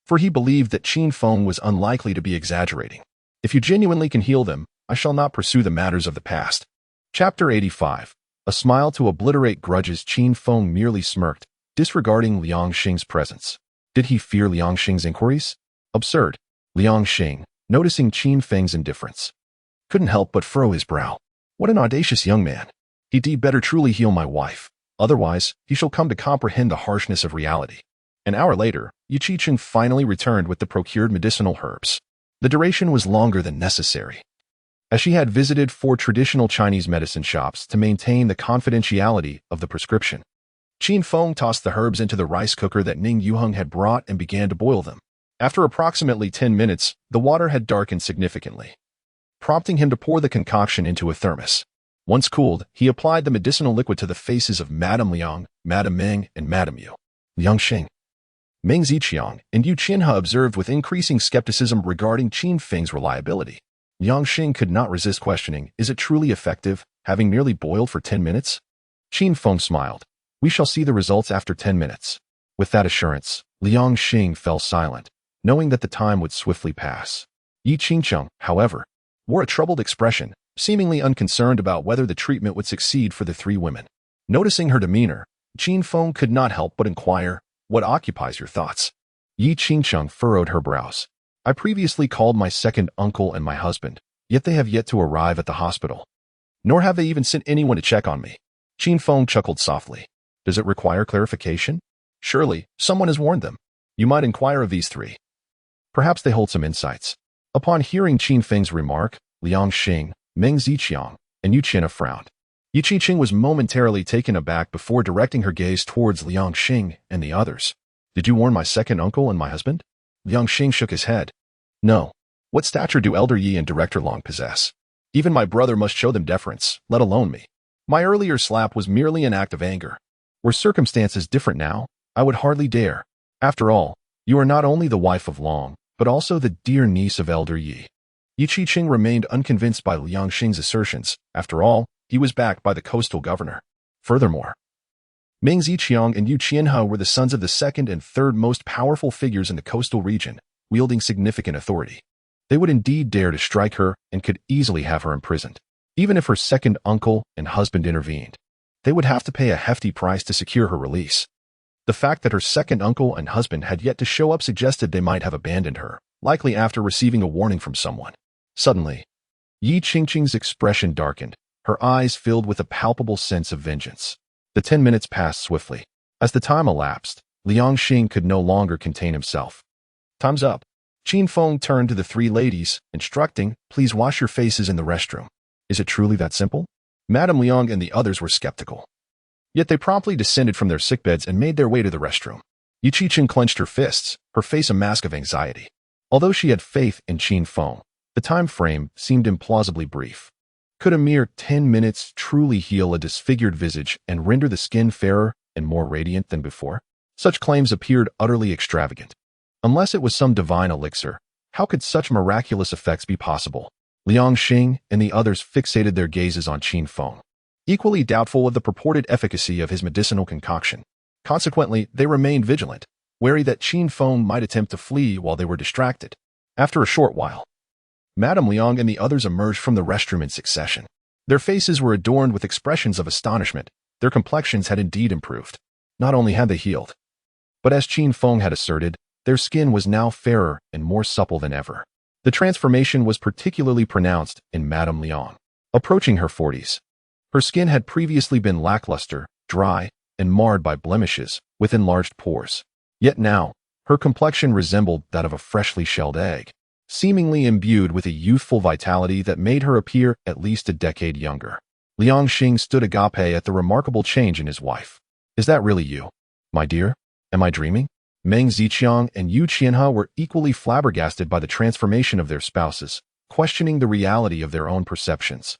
for he believed that Qin Feng was unlikely to be exaggerating. "If you genuinely can heal them, I shall not pursue the matters of the past." Chapter 85. A smile to obliterate grudges. Qin Feng merely smirked, disregarding Liang Xing's presence. Did he fear Liang Xing's inquiries? Absurd. Liang Xing, noticing Qin Feng's indifference, couldn't help but furrow his brow. What an audacious young man. He'd better truly heal my wife. Otherwise, he shall come to comprehend the harshness of reality. An hour later, Yu Qiqing finally returned with the procured medicinal herbs. The duration was longer than necessary, as she had visited 4 traditional Chinese medicine shops to maintain the confidentiality of the prescription. Qin Feng tossed the herbs into the rice cooker that Ning Yuheng had brought and began to boil them. After approximately 10 minutes, the water had darkened significantly, prompting him to pour the concoction into a thermos. Once cooled, he applied the medicinal liquid to the faces of Madame Liang, Madame Ming, and Madame Yu. Liang Xing, Meng Ziqiang, and Yu Qinhe observed with increasing skepticism regarding Qin Feng's reliability. Liang Xing could not resist questioning, is it truly effective, having merely boiled for 10 minutes? Qin Feng smiled. We shall see the results after 10 minutes. With that assurance, Liang Xing fell silent, knowing that the time would swiftly pass. Yi Qingcheng, however, wore a troubled expression, seemingly unconcerned about whether the treatment would succeed for the three women. Noticing her demeanor, Qin Feng could not help but inquire, what occupies your thoughts? Yi Qingcheng furrowed her brows. I previously called my second uncle and my husband, yet they have yet to arrive at the hospital. Nor have they even sent anyone to check on me. Qin Feng chuckled softly. Does it require clarification? Surely, someone has warned them. You might inquire of these three. Perhaps they hold some insights. Upon hearing Qin Feng's remark, Liang Xing, Meng Ziqiang, and Yu Qianhe frowned. Yi Qingcheng was momentarily taken aback before directing her gaze towards Liang Xing and the others. Did you warn my second uncle and my husband? Liang Xing shook his head. No. What stature do Elder Yi and Director Long possess? Even my brother must show them deference, let alone me. My earlier slap was merely an act of anger. Were circumstances different now, I would hardly dare. After all, you are not only the wife of Long, but also the dear niece of Elder Yi. Yi Qingcheng remained unconvinced by Liang Xing's assertions. After all, he was backed by the coastal governor. Furthermore, Meng Ziqiang and Yu Qianhe were the sons of the second and third most powerful figures in the coastal region, wielding significant authority. They would indeed dare to strike her and could easily have her imprisoned. Even if her second uncle and husband intervened, they would have to pay a hefty price to secure her release. The fact that her second uncle and husband had yet to show up suggested they might have abandoned her, likely after receiving a warning from someone. Suddenly, Yi Qingcheng's expression darkened, her eyes filled with a palpable sense of vengeance. The 10 minutes passed swiftly. As the time elapsed, Liang Xing could no longer contain himself. Time's up. Qin Feng turned to the three ladies, instructing, please wash your faces in the restroom. Is it truly that simple? Madame Liang and the others were skeptical. Yet they promptly descended from their sickbeds and made their way to the restroom. Yi Qingcheng clenched her fists, her face a mask of anxiety. Although she had faith in Qin Feng, the time frame seemed implausibly brief. Could a mere 10 minutes truly heal a disfigured visage and render the skin fairer and more radiant than before? Such claims appeared utterly extravagant. Unless it was some divine elixir, how could such miraculous effects be possible? Liang Xing and the others fixated their gazes on Qin Feng, equally doubtful of the purported efficacy of his medicinal concoction. Consequently, they remained vigilant, wary that Qin Feng might attempt to flee while they were distracted. After a short while, Madame Liang and the others emerged from the restroom in succession. Their faces were adorned with expressions of astonishment. Their complexions had indeed improved. Not only had they healed, but as Qin Feng had asserted, their skin was now fairer and more supple than ever. The transformation was particularly pronounced in Madame Liang. Approaching her 40s, her skin had previously been lackluster, dry, and marred by blemishes, with enlarged pores. Yet now, her complexion resembled that of a freshly shelled egg, seemingly imbued with a youthful vitality that made her appear at least a decade younger. Liang Xing stood agape at the remarkable change in his wife. Is that really you, my dear? Am I dreaming? Meng Ziqiang and Yu Qianhe were equally flabbergasted by the transformation of their spouses, questioning the reality of their own perceptions.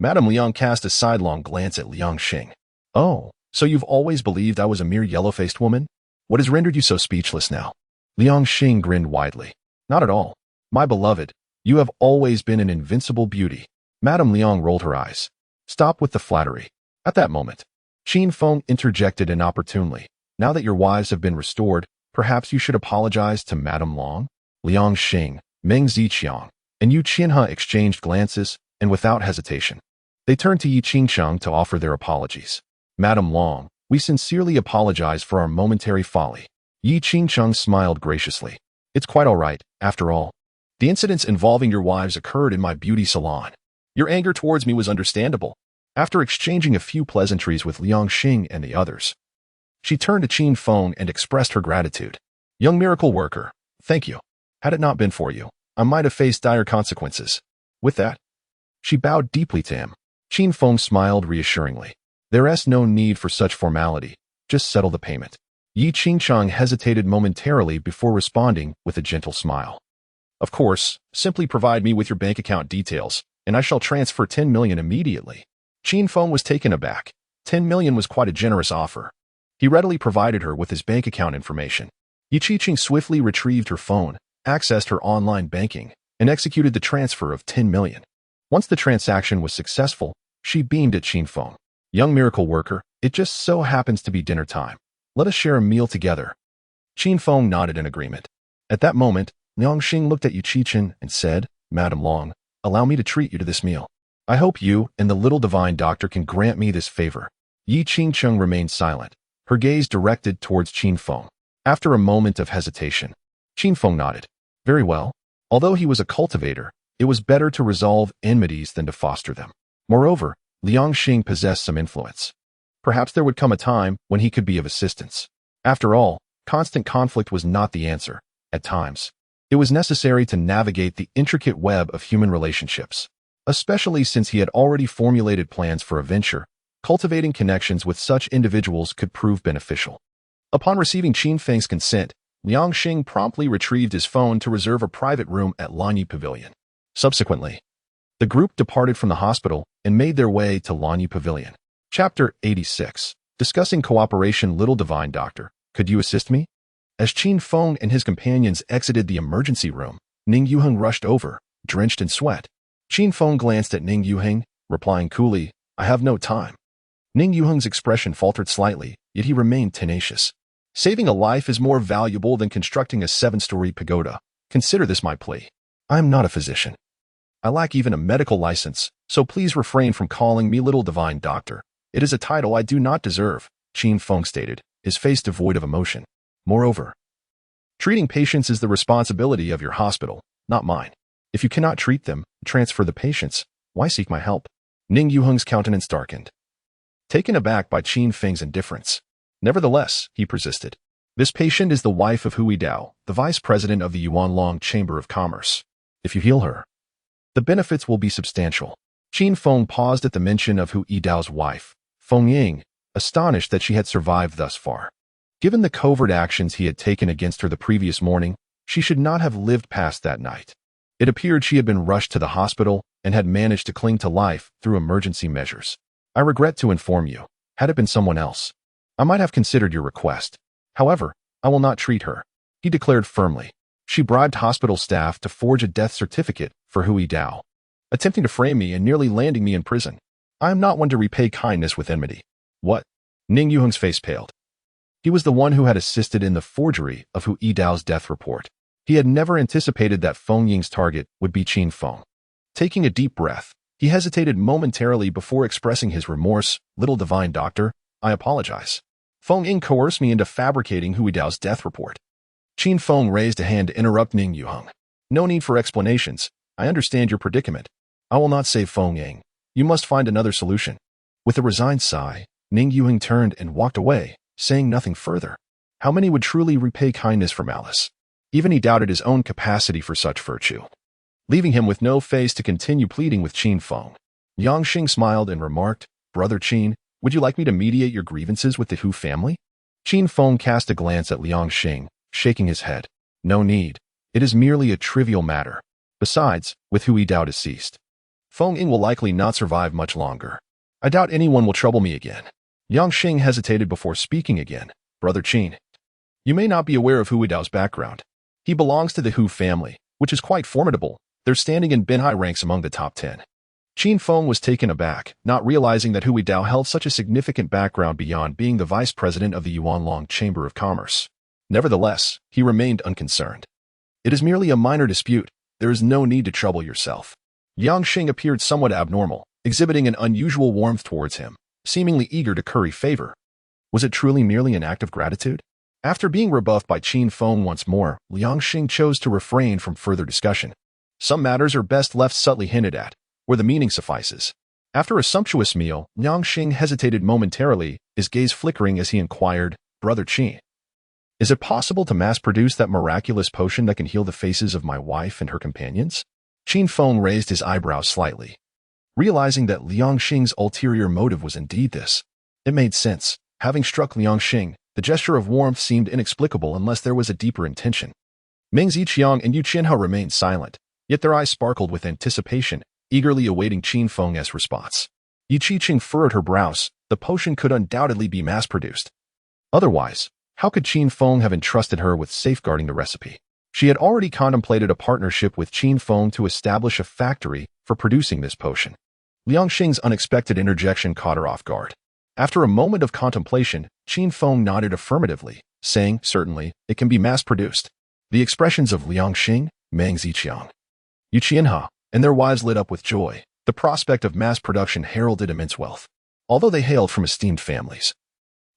Madame Liang cast a sidelong glance at Liang Xing. Oh, so you've always believed I was a mere yellow-faced woman? What has rendered you so speechless now? Liang Xing grinned widely. Not at all. My beloved, you have always been an invincible beauty. Madame Liang rolled her eyes. Stop with the flattery. At that moment, Qin Feng interjected inopportunely. Now that your wives have been restored, perhaps you should apologize to Madame Liang? Liang Xing, Meng Ziqiang, and Yu Qianhe exchanged glances, and without hesitation, they turned to Yi Qingcheng to offer their apologies. Madame Liang, we sincerely apologize for our momentary folly. Yi Qingcheng smiled graciously. It's quite all right, after all. The incidents involving your wives occurred in my beauty salon. Your anger towards me was understandable. After exchanging a few pleasantries with Liang Xing and the others, she turned to Qin Feng and expressed her gratitude. Young miracle worker, thank you. Had it not been for you, I might have faced dire consequences. With that, she bowed deeply to him. Qin Feng smiled reassuringly. There's no need for such formality. Just settle the payment. Yi Qingcheng hesitated momentarily before responding with a gentle smile. Of course, simply provide me with your bank account details, and I shall transfer 10 million immediately. Qin Feng was taken aback. 10 million was quite a generous offer. He readily provided her with his bank account information. Yi Qingcheng swiftly retrieved her phone, accessed her online banking, and executed the transfer of 10 million. Once the transaction was successful, she beamed at Qin Feng. Young miracle worker, it just so happens to be dinner time. Let us share a meal together. Qin Feng nodded in agreement. At that moment, Liang Xing looked at Yu Qichen and said, Madam Long, allow me to treat you to this meal. I hope you and the little divine doctor can grant me this favor. Yi Qingcheng remained silent, her gaze directed towards Qin Feng. After a moment of hesitation, Qin Feng nodded. Very well. Although he was a cultivator, it was better to resolve enmities than to foster them. Moreover, Liang Xing possessed some influence. Perhaps there would come a time when he could be of assistance. After all, constant conflict was not the answer. At times, it was necessary to navigate the intricate web of human relationships. Especially since he had already formulated plans for a venture, cultivating connections with such individuals could prove beneficial. Upon receiving Qin Feng's consent, Liang Xing promptly retrieved his phone to reserve a private room at Lanyi Pavilion. Subsequently, the group departed from the hospital and made their way to Lanyi Pavilion. Chapter 86. Discussing cooperation. Little divine doctor, could you assist me? As Qin Feng and his companions exited the emergency room, Ning Yuheng rushed over, drenched in sweat. Qin Feng glanced at Ning Yuheng, replying coolly, I have no time. Ning Yuheng's expression faltered slightly, yet he remained tenacious. Saving a life is more valuable than constructing a 7-story pagoda. Consider this my plea. I am not a physician. I lack even a medical license, so please refrain from calling me little divine doctor. It is a title I do not deserve, Qin Feng stated, his face devoid of emotion. Moreover, treating patients is the responsibility of your hospital, not mine. If you cannot treat them, transfer the patients. Why seek my help? Ning Yuheng's countenance darkened, taken aback by Qin Feng's indifference. Nevertheless, he persisted. This patient is the wife of Hui Dao, the vice president of the Yuanlong Chamber of Commerce. If you heal her, the benefits will be substantial. Qin Feng paused at the mention of Hui Dao's wife, Feng Ying, astonished that she had survived thus far. Given the covert actions he had taken against her the previous morning, she should not have lived past that night. It appeared she had been rushed to the hospital and had managed to cling to life through emergency measures. I regret to inform you, had it been someone else, I might have considered your request. However, I will not treat her, he declared firmly. She bribed hospital staff to forge a death certificate for Hui Dao, attempting to frame me and nearly landing me in prison. I am not one to repay kindness with enmity. What? Ning Yuheng's face paled. He was the one who had assisted in the forgery of Hui Dao's death report. He had never anticipated that Feng Ying's target would be Qin Feng. Taking a deep breath, he hesitated momentarily before expressing his remorse. Little divine doctor, I apologize. Feng Ying coerced me into fabricating Hui Dao's death report. Qin Feng raised a hand to interrupt Ning Yuheng. No need for explanations. I understand your predicament. I will not save Feng Ying. You must find another solution. With a resigned sigh, Ning Yuheng turned and walked away, saying nothing further. How many would truly repay kindness for malice? Even he doubted his own capacity for such virtue. Leaving him with no face to continue pleading with Qin Feng, Yang Xing smiled and remarked, Brother Qin, would you like me to mediate your grievances with the Hu family? Qin Feng cast a glance at Liang Xing, shaking his head. No need. It is merely a trivial matter. Besides, with Hui Dao deceased, Feng Ying will likely not survive much longer. I doubt anyone will trouble me again. Yang Xing hesitated before speaking again. Brother Qin, you may not be aware of Hui Dao's background. He belongs to the Hu family, which is quite formidable. They're standing in Binhai ranks among the top 10. Qin Feng was taken aback, not realizing that Hui Dao held such a significant background beyond being the vice president of the Yuanlong Chamber of Commerce. Nevertheless, he remained unconcerned. It is merely a minor dispute. There is no need to trouble yourself. Yang Xing appeared somewhat abnormal, exhibiting an unusual warmth towards him, seemingly eager to curry favor. Was it truly merely an act of gratitude? After being rebuffed by Qin Feng once more, Liang Xing chose to refrain from further discussion. Some matters are best left subtly hinted at, where the meaning suffices. After a sumptuous meal, Liang Xing hesitated momentarily, his gaze flickering as he inquired, Brother Qin, is it possible to mass-produce that miraculous potion that can heal the faces of my wife and her companions? Qin Feng raised his eyebrows slightly, realizing that Liang Xing's ulterior motive was indeed this. It made sense. Having struck Liang Xing, the gesture of warmth seemed inexplicable unless there was a deeper intention. Ming Ziqiang and Yu Qianhao remained silent, yet their eyes sparkled with anticipation, eagerly awaiting Qin Feng's response. Yu Qiqing furrowed her brows. The potion could undoubtedly be mass-produced. Otherwise, how could Qin Feng have entrusted her with safeguarding the recipe? She had already contemplated a partnership with Qin Feng to establish a factory for producing this potion. Liang Xing's unexpected interjection caught her off guard. After a moment of contemplation, Qin Feng nodded affirmatively, saying, certainly, it can be mass-produced. The expressions of Liang Xing, Meng Ziqiang, Yu Qianhe, and their wives lit up with joy. The prospect of mass production heralded immense wealth, although they hailed from esteemed families.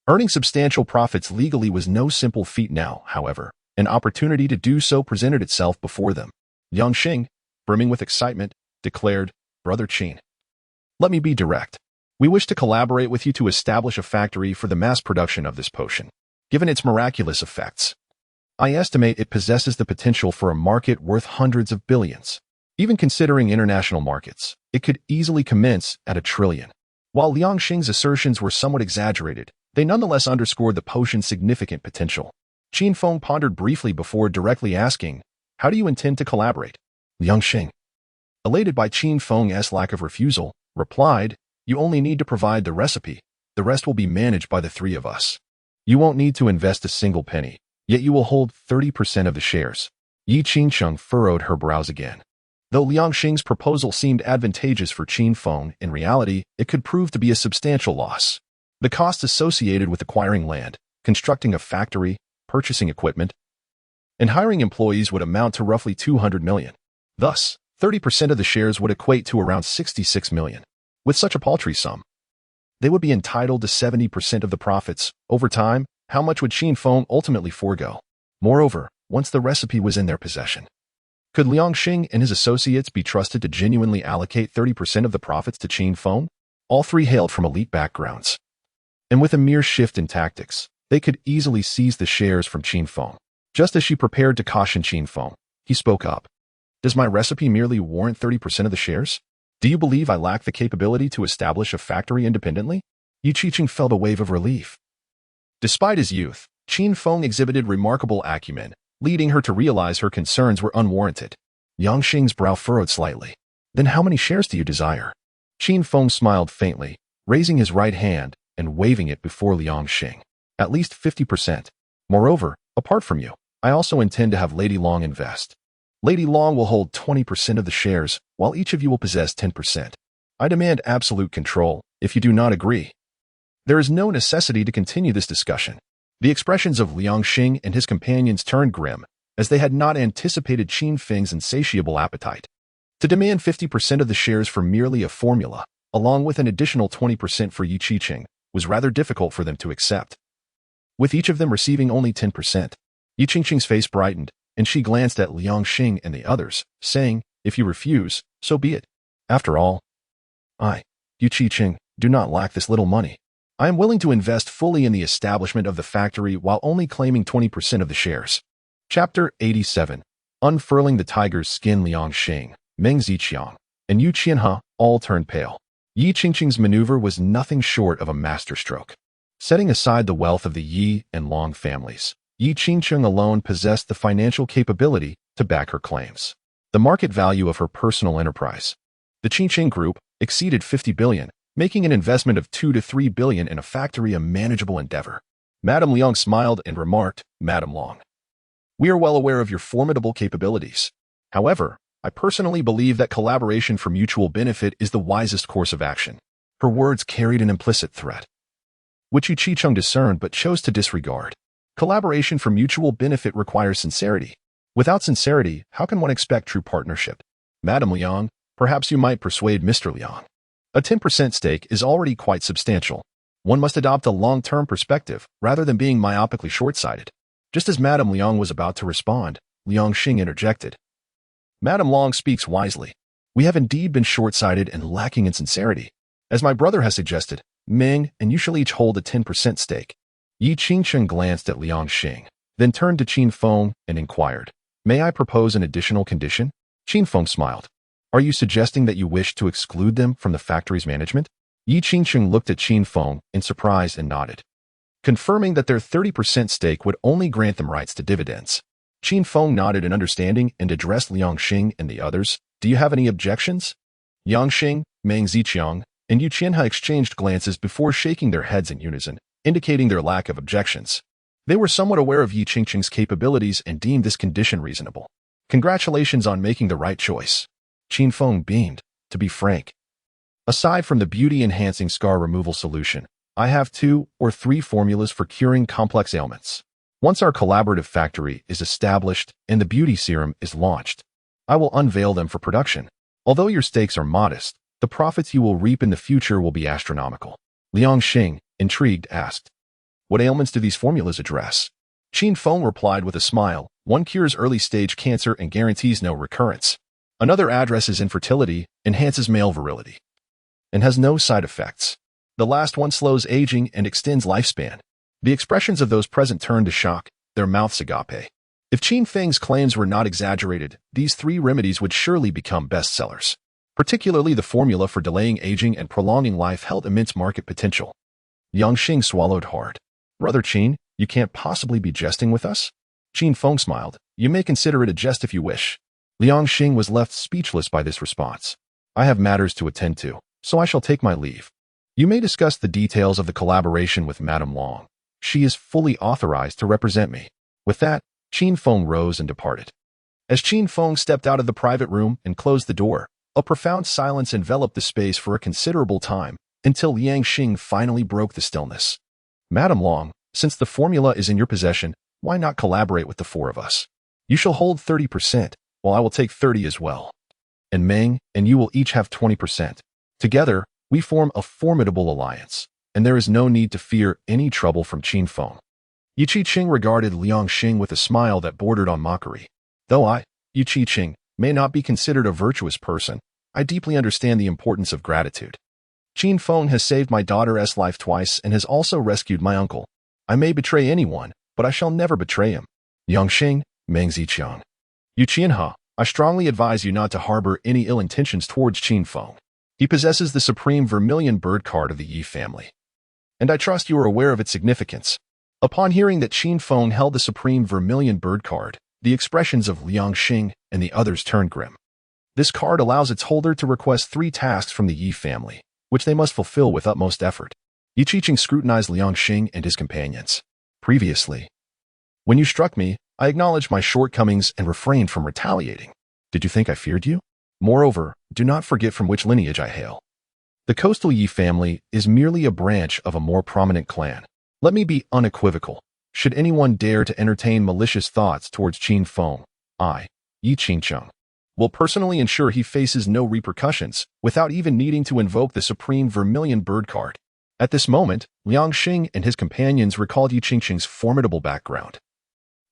Earning substantial profits legally was no simple feat now, however. An opportunity to do so presented itself before them. Liang Xing, brimming with excitement, declared, Brother Qin, let me be direct. We wish to collaborate with you to establish a factory for the mass production of this potion. Given its miraculous effects, I estimate it possesses the potential for a market worth hundreds of billions. Even considering international markets, it could easily commence at $1 trillion. While Liang Xing's assertions were somewhat exaggerated, they nonetheless underscored the potion's significant potential. Qin Feng pondered briefly before directly asking, how do you intend to collaborate? Liang Xing, elated by Qin Feng's lack of refusal, replied, you only need to provide the recipe. The rest will be managed by the three of us. You won't need to invest a single penny, yet you will hold 30% of the shares. Yi Qingcheng furrowed her brows again. Though Liang Xing's proposal seemed advantageous for Qin Feng, in reality, it could prove to be a substantial loss. The costs associated with acquiring land, constructing a factory, purchasing equipment, and hiring employees would amount to roughly 200 million. Thus, 30% of the shares would equate to around 66 million. With such a paltry sum, they would be entitled to 70% of the profits. Over time, how much would Qin Feng ultimately forego? Moreover, once the recipe was in their possession, could Liang Xing and his associates be trusted to genuinely allocate 30% of the profits to Qin Feng? All three hailed from elite backgrounds, and with a mere shift in tactics, they could easily seize the shares from Qin Feng. Just as she prepared to caution Qin Feng, he spoke up. Does my recipe merely warrant 30% of the shares? Do you believe I lack the capability to establish a factory independently? Yu Qiqing felt a wave of relief. Despite his youth, Qin Feng exhibited remarkable acumen, leading her to realize her concerns were unwarranted. Liang Xing's brow furrowed slightly. Then how many shares do you desire? Qin Feng smiled faintly, raising his right hand and waving it before Liang Xing. At least 50%. Moreover, apart from you, I also intend to have Lady Long invest. Lady Long will hold 20% of the shares, while each of you will possess 10%. I demand absolute control, if you do not agree. There is no necessity to continue this discussion. The expressions of Liang Xing and his companions turned grim, as they had not anticipated Qin Feng's insatiable appetite. To demand 50% of the shares for merely a formula, along with an additional 20% for Yi Qiqing, was rather difficult for them to accept. With each of them receiving only 10%, Yi Qingqing's face brightened, and she glanced at Liang Xing and the others, saying, if you refuse, so be it. After all, I, Yu Qiqing, do not lack this little money. I am willing to invest fully in the establishment of the factory while only claiming 20% of the shares. Chapter 87. Unfurling the tiger's skin. Liang Xing, Meng Ziqiang, and Yu Qianhe all turned pale. Yi Qingqing's maneuver was nothing short of a masterstroke. Setting aside the wealth of the Yi and Long families, Yi Qingqing alone possessed the financial capability to back her claims. The market value of her personal enterprise, the Qingqing Group, exceeded 50 billion, making an investment of 2 to 3 billion in a factory a manageable endeavor. Madame Liang smiled and remarked, Madame Long, we are well aware of your formidable capabilities. However, I personally believe that collaboration for mutual benefit is the wisest course of action. Her words carried an implicit threat, which Yu Qiqing discerned but chose to disregard. Collaboration for mutual benefit requires sincerity. Without sincerity, how can one expect true partnership? Madame Liang, perhaps you might persuade Mr. Liang. A 10% stake is already quite substantial. One must adopt a long-term perspective rather than being myopically short-sighted. Just as Madame Liang was about to respond, Liang Xing interjected. Madame Long speaks wisely. We have indeed been short-sighted and lacking in sincerity. As my brother has suggested, Ming and you shall each hold a 10% stake. Yi Qingqing glanced at Liang Xing, then turned to Qin Feng and inquired, may I propose an additional condition? Qin Feng smiled. Are you suggesting that you wish to exclude them from the factory's management? Yi Qingqing looked at Qin Feng in surprise and nodded, confirming that their 30% stake would only grant them rights to dividends. Qin Feng nodded in understanding and addressed Liang Xing and the others. Do you have any objections? Liang Xing, Meng Ziqiang, and Yu Qianhe exchanged glances before shaking their heads in unison, indicating their lack of objections. They were somewhat aware of Yi Qingqing's capabilities and deemed this condition reasonable. Congratulations on making the right choice. Qin Feng beamed. To be frank, aside from the beauty-enhancing scar removal solution, I have 2 or 3 formulas for curing complex ailments. Once our collaborative factory is established and the beauty serum is launched, I will unveil them for production. Although your stakes are modest, the profits you will reap in the future will be astronomical. Liang Xing, intrigued, asked, what ailments do these formulas address? Qin Feng replied with a smile, one cures early-stage cancer and guarantees no recurrence. Another addresses infertility, enhances male virility, and has no side effects. The last one slows aging and extends lifespan. The expressions of those present turned to shock, their mouths agape. If Qin Feng's claims were not exaggerated, these 3 remedies would surely become bestsellers. Particularly the formula for delaying aging and prolonging life held immense market potential. Liang Xing swallowed hard. Brother Qin, you can't possibly be jesting with us? Qin Feng smiled. You may consider it a jest if you wish. Liang Xing was left speechless by this response. I have matters to attend to, so I shall take my leave. You may discuss the details of the collaboration with Madame Long. She is fully authorized to represent me. With that, Qin Feng rose and departed. As Qin Feng stepped out of the private room and closed the door, a profound silence enveloped the space for a considerable time, until Liang Xing finally broke the stillness. Madame Long, since the formula is in your possession, why not collaborate with the 4 of us? You shall hold 30%, while I will take 30 as well. And Meng and you will each have 20%. Together, we form a formidable alliance, and there is no need to fear any trouble from Qin Feng. Yi Qingqing regarded Liang Xing with a smile that bordered on mockery. Though I, Yi Qingqing, may not be considered a virtuous person, I deeply understand the importance of gratitude. Qin Feng has saved my daughter's life twice and has also rescued my uncle. I may betray anyone, but I shall never betray him. Liang Xing, Meng Ziqiang. Yu Qianhe, I strongly advise you not to harbor any ill intentions towards Qin Feng. He possesses the supreme vermilion bird card of the Yi family, and I trust you are aware of its significance. Upon hearing that Qin Feng held the supreme vermilion bird card, the expressions of Liang Xing and the others turned grim. This card allows its holder to request 3 tasks from the Yi family, which they must fulfill with utmost effort. Yi Qingqing scrutinized Liang Xing and his companions. Previously, when you struck me, I acknowledged my shortcomings and refrained from retaliating. Did you think I feared you? Moreover, do not forget from which lineage I hail. The coastal Yi family is merely a branch of a more prominent clan. Let me be unequivocal. Should anyone dare to entertain malicious thoughts towards Qin Feng, I, Yi Qingqing, will personally ensure he faces no repercussions without even needing to invoke the supreme vermilion bird card. At this moment, Liang Xing and his companions recalled Yi Qingqing's formidable background,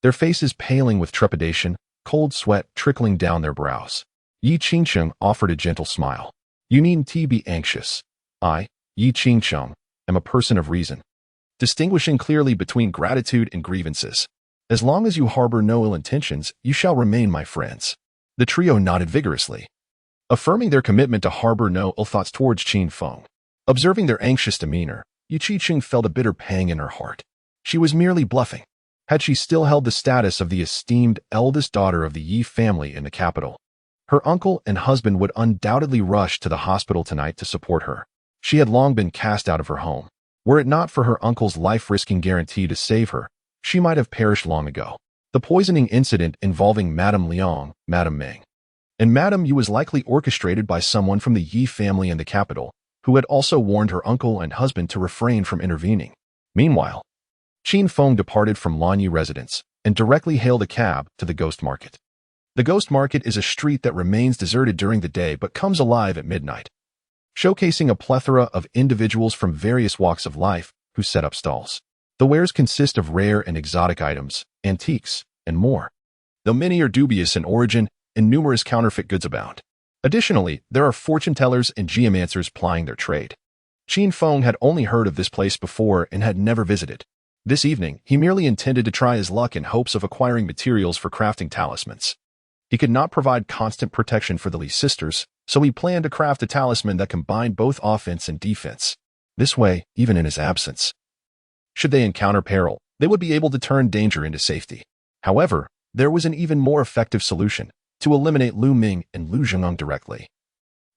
their faces paling with trepidation, cold sweat trickling down their brows. Yi Qingqing offered a gentle smile. You needn't be anxious. I, Yi Qingqing, am a person of reason, distinguishing clearly between gratitude and grievances. As long as you harbor no ill intentions, you shall remain my friends. The trio nodded vigorously, affirming their commitment to harbor no ill thoughts towards Qin Feng. Observing their anxious demeanor, Yi Qingqing felt a bitter pang in her heart. She was merely bluffing. Had she still held the status of the esteemed eldest daughter of the Yi family in the capital, her uncle and husband would undoubtedly rush to the hospital tonight to support her. She had long been cast out of her home. Were it not for her uncle's life-risking guarantee to save her, she might have perished long ago. The poisoning incident involving Madame Liang, Madame Meng, and Madame Yu was likely orchestrated by someone from the Yi family in the capital, who had also warned her uncle and husband to refrain from intervening. Meanwhile, Qin Feng departed from Lanyi residence and directly hailed a cab to the Ghost Market. The Ghost Market is a street that remains deserted during the day but comes alive at midnight, showcasing a plethora of individuals from various walks of life who set up stalls. The wares consist of rare and exotic items, antiques, and more, though many are dubious in origin and numerous counterfeit goods abound. Additionally, there are fortune-tellers and geomancers plying their trade. Qin Feng had only heard of this place before and had never visited. This evening, he merely intended to try his luck in hopes of acquiring materials for crafting talismans. He could not provide constant protection for the Li sisters, so he planned to craft a talisman that combined both offense and defense. This way, even in his absence, should they encounter peril, they would be able to turn danger into safety. However, there was an even more effective solution: to eliminate Lu Ming and Lu Zhengeng directly,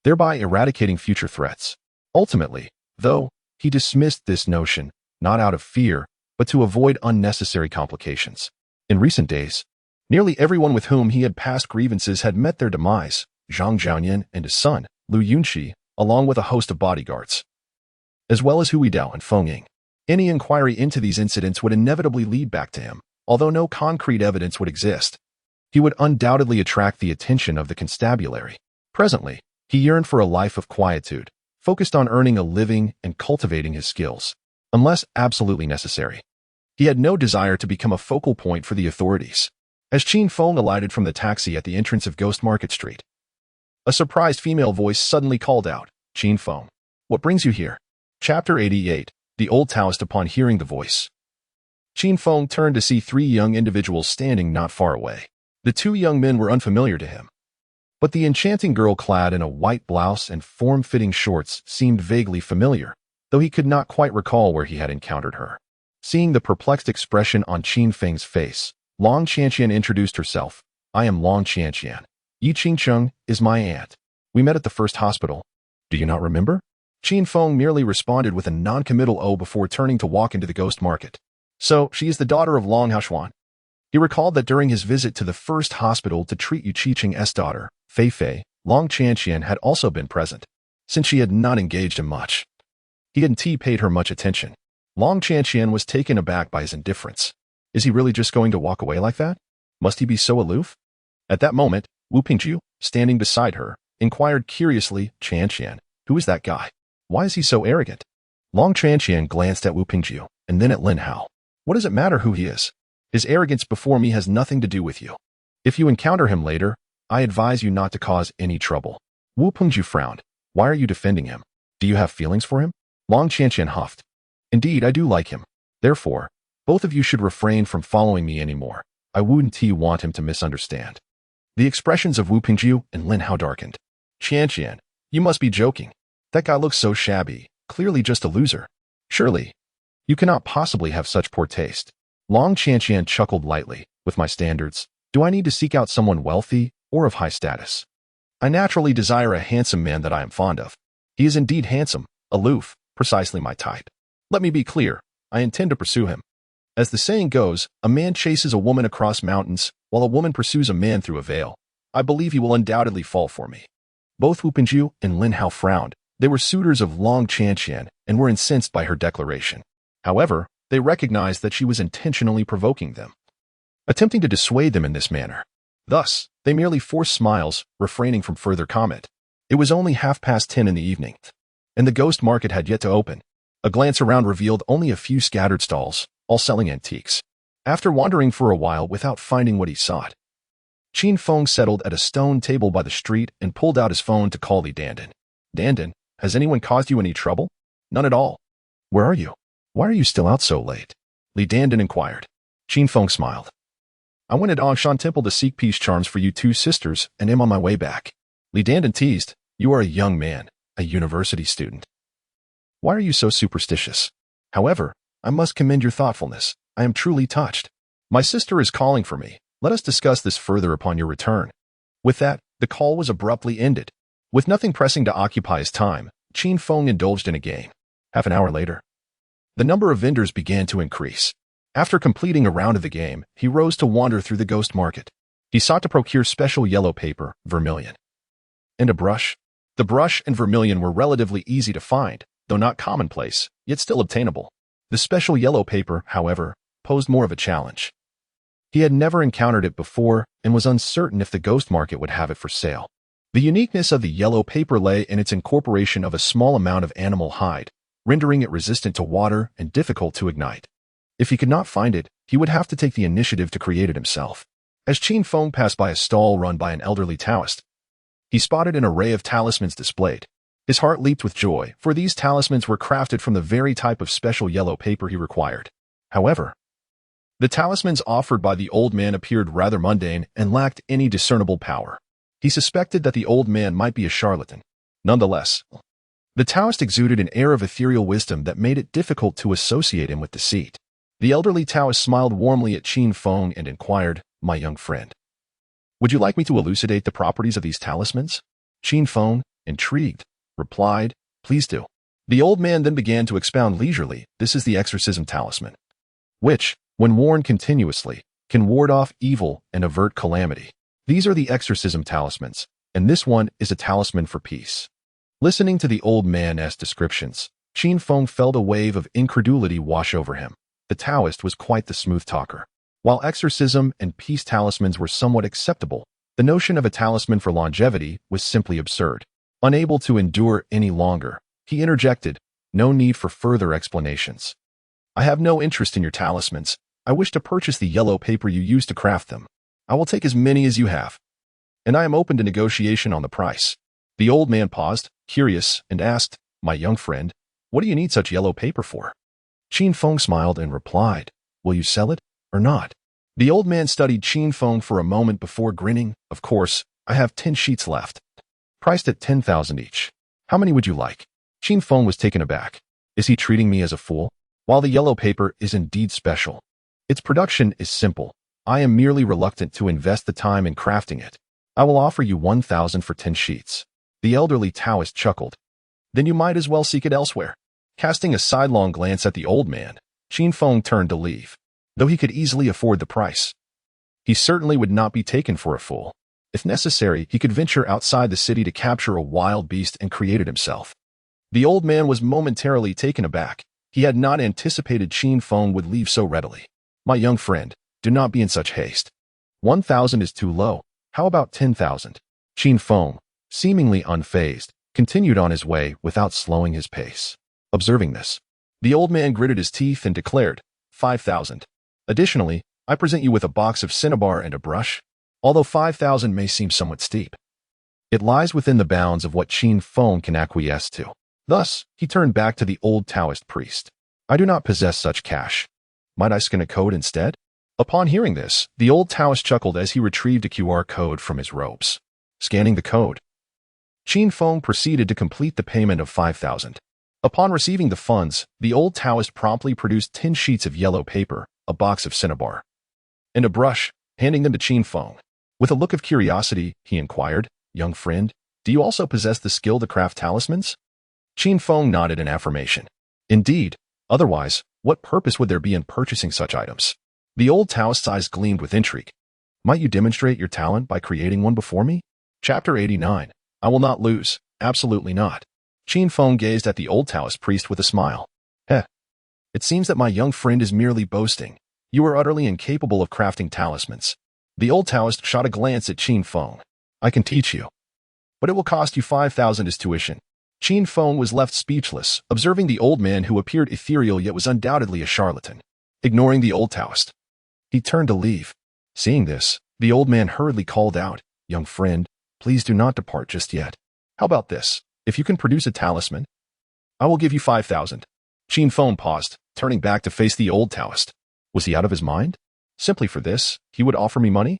thereby eradicating future threats. Ultimately, though, he dismissed this notion, not out of fear, but to avoid unnecessary complications. In recent days, nearly everyone with whom he had past grievances had met their demise, Zhang Zhaoyan and his son, Lu Yunqi, along with a host of bodyguards, as well as Hui Dao and Feng Ying. Any inquiry into these incidents would inevitably lead back to him, although no concrete evidence would exist. He would undoubtedly attract the attention of the constabulary. Presently, he yearned for a life of quietude, focused on earning a living and cultivating his skills, unless absolutely necessary. He had no desire to become a focal point for the authorities. As Qin Feng alighted from the taxi at the entrance of Ghost Market Street, a surprised female voice suddenly called out, "Qin Feng, what brings you here?" Chapter 88, The Old Taoist. Upon hearing the voice, Qin Feng turned to see three young individuals standing not far away. The two young men were unfamiliar to him, but the enchanting girl clad in a white blouse and form-fitting shorts seemed vaguely familiar, though he could not quite recall where he had encountered her. Seeing the perplexed expression on Qin Feng's face, Long Qianqian introduced herself. "I am Long Qianqian. Yi Qingcheng is my aunt. We met at the first hospital. Do you not remember?" Qin Feng merely responded with a non-committal "oh" before turning to walk into the ghost market. So, she is the daughter of Long Haoshuan. He recalled that during his visit to the first hospital to treat Yu Qiqing's daughter, Fei Fei, Long Qianqian had also been present. Since she had not engaged him much, he hadn't paid her much attention. Long Qianqian was taken aback by his indifference. Is he really just going to walk away like that? Must he be so aloof? At that moment, Wu Pingjiu, standing beside her, inquired curiously, "Qianqian, who is that guy? Why is he so arrogant?" Long Qianqian glanced at Wu Pingjiu, and then at Lin Hao. "What does it matter who he is? His arrogance before me has nothing to do with you. If you encounter him later, I advise you not to cause any trouble." Wu Pingjiu frowned. "Why are you defending him? Do you have feelings for him?" Long Qianqian huffed. "Indeed, I do like him. Therefore, both of you should refrain from following me anymore. I wouldn't want him to misunderstand." The expressions of Wu Pingjiu and Lin Hao darkened. "Qianqian, you must be joking. That guy looks so shabby, clearly just a loser. Surely, you cannot possibly have such poor taste." Long Qianqian chuckled lightly. "With my standards, do I need to seek out someone wealthy or of high status? I naturally desire a handsome man that I am fond of. He is indeed handsome, aloof, precisely my type. Let me be clear, I intend to pursue him. As the saying goes, a man chases a woman across mountains, while a woman pursues a man through a veil. I believe he will undoubtedly fall for me." Both Wu Pingjiu and Lin Hao frowned. They were suitors of Long Qianqian and were incensed by her declaration. However, they recognized that she was intentionally provoking them, attempting to dissuade them in this manner. Thus, they merely forced smiles, refraining from further comment. It was only 10:30 in the evening, and the ghost market had yet to open. A glance around revealed only a few scattered stalls, all selling antiques. After wandering for a while without finding what he sought, Qin Feng settled at a stone table by the street and pulled out his phone to call Li Dandan. "Dandan, has anyone caused you any trouble?" "None at all." "Where are you? Why are you still out so late?" Li Dandan inquired. Qin Feng smiled. "I went to Angshan Temple to seek peace charms for you two sisters and am on my way back." Li Dandan teased. "You are a young man, a university student. Why are you so superstitious? However, I must commend your thoughtfulness. I am truly touched. My sister is calling for me. Let us discuss this further upon your return." With that, the call was abruptly ended. With nothing pressing to occupy his time, Qin Feng indulged in a game. Half an hour later, the number of vendors began to increase. After completing a round of the game, he rose to wander through the ghost market. He sought to procure special yellow paper, vermilion, and a brush. The brush and vermilion were relatively easy to find, though not commonplace, yet still obtainable. The special yellow paper, however, posed more of a challenge. He had never encountered it before and was uncertain if the ghost market would have it for sale. The uniqueness of the yellow paper lay in its incorporation of a small amount of animal hide, rendering it resistant to water and difficult to ignite. If he could not find it, he would have to take the initiative to create it himself. As Qin Feng passed by a stall run by an elderly Taoist, he spotted an array of talismans displayed. His heart leaped with joy, for these talismans were crafted from the very type of special yellow paper he required. However, the talismans offered by the old man appeared rather mundane and lacked any discernible power. He suspected that the old man might be a charlatan. Nonetheless, the Taoist exuded an air of ethereal wisdom that made it difficult to associate him with deceit. The elderly Taoist smiled warmly at Qin Feng and inquired, "My young friend, would you like me to elucidate the properties of these talismans?" Qin Feng, intrigued, replied, "Please do." The old man then began to expound leisurely, "This is the exorcism talisman. which, when worn continuously, can ward off evil and avert calamity. These are the exorcism talismans, and this one is a talisman for peace. Listening to the old man's descriptions, Qin Feng felt a wave of incredulity wash over him. The Taoist was quite the smooth talker. While exorcism and peace talismans were somewhat acceptable, the notion of a talisman for longevity was simply absurd. Unable to endure any longer, he interjected, "No need for further explanations. I have no interest in your talismans. I wish to purchase the yellow paper you use to craft them. I will take as many as you have, and I am open to negotiation on the price." The old man paused, curious, and asked, "My young friend, what do you need such yellow paper for?" Qin Feng smiled and replied, "Will you sell it or not?" The old man studied Qin Feng for a moment before grinning. "Of course, I have 10 sheets left, priced at 10,000 each. How many would you like?" Qin Feng was taken aback. Is he treating me as a fool? While the yellow paper is indeed special, its production is simple. I am merely reluctant to invest the time in crafting it. I will offer you 1,000 for 10 sheets. The elderly Taoist chuckled. Then you might as well seek it elsewhere. Casting a sidelong glance at the old man, Qin Feng turned to leave. Though he could easily afford the price, he certainly would not be taken for a fool. If necessary, he could venture outside the city to capture a wild beast and create it himself. The old man was momentarily taken aback. He had not anticipated Qin Feng would leave so readily. "My young friend, do not be in such haste. 1,000 is too low. How about 10,000? Qin Feng, seemingly unfazed, continued on his way without slowing his pace. Observing this, the old man gritted his teeth and declared, 5,000. Additionally, I present you with a box of cinnabar and a brush. Although 5,000 may seem somewhat steep, it lies within the bounds of what Qin Feng can acquiesce to." Thus, he turned back to the old Taoist priest. "I do not possess such cash. Might I scan a code instead?" Upon hearing this, the old Taoist chuckled as he retrieved a QR code from his robes. Scanning the code, Qin Feng proceeded to complete the payment of 5,000. Upon receiving the funds, the old Taoist promptly produced 10 sheets of yellow paper, a box of cinnabar, and a brush, handing them to Qin Feng. With a look of curiosity, he inquired, "Young friend, do you also possess the skill to craft talismans?" Qin Feng nodded in affirmation. "Indeed, otherwise, what purpose would there be in purchasing such items?" The old Taoist's eyes gleamed with intrigue. "Might you demonstrate your talent by creating one before me?" Chapter 89. I will not lose. Absolutely not. Qin Feng gazed at the old Taoist priest with a smile. "Heh. It seems that my young friend is merely boasting. You are utterly incapable of crafting talismans." The old Taoist shot a glance at Qin Feng. "I can teach you, but it will cost you 5,000 as tuition." Qin Feng was left speechless, observing the old man who appeared ethereal yet was undoubtedly a charlatan. Ignoring the old Taoist, he turned to leave. Seeing this, the old man hurriedly called out, "Young friend, please do not depart just yet. How about this? If you can produce a talisman, I will give you 5,000. Qin Feng paused, turning back to face the old Taoist. Was he out of his mind? Simply for this, he would offer me money?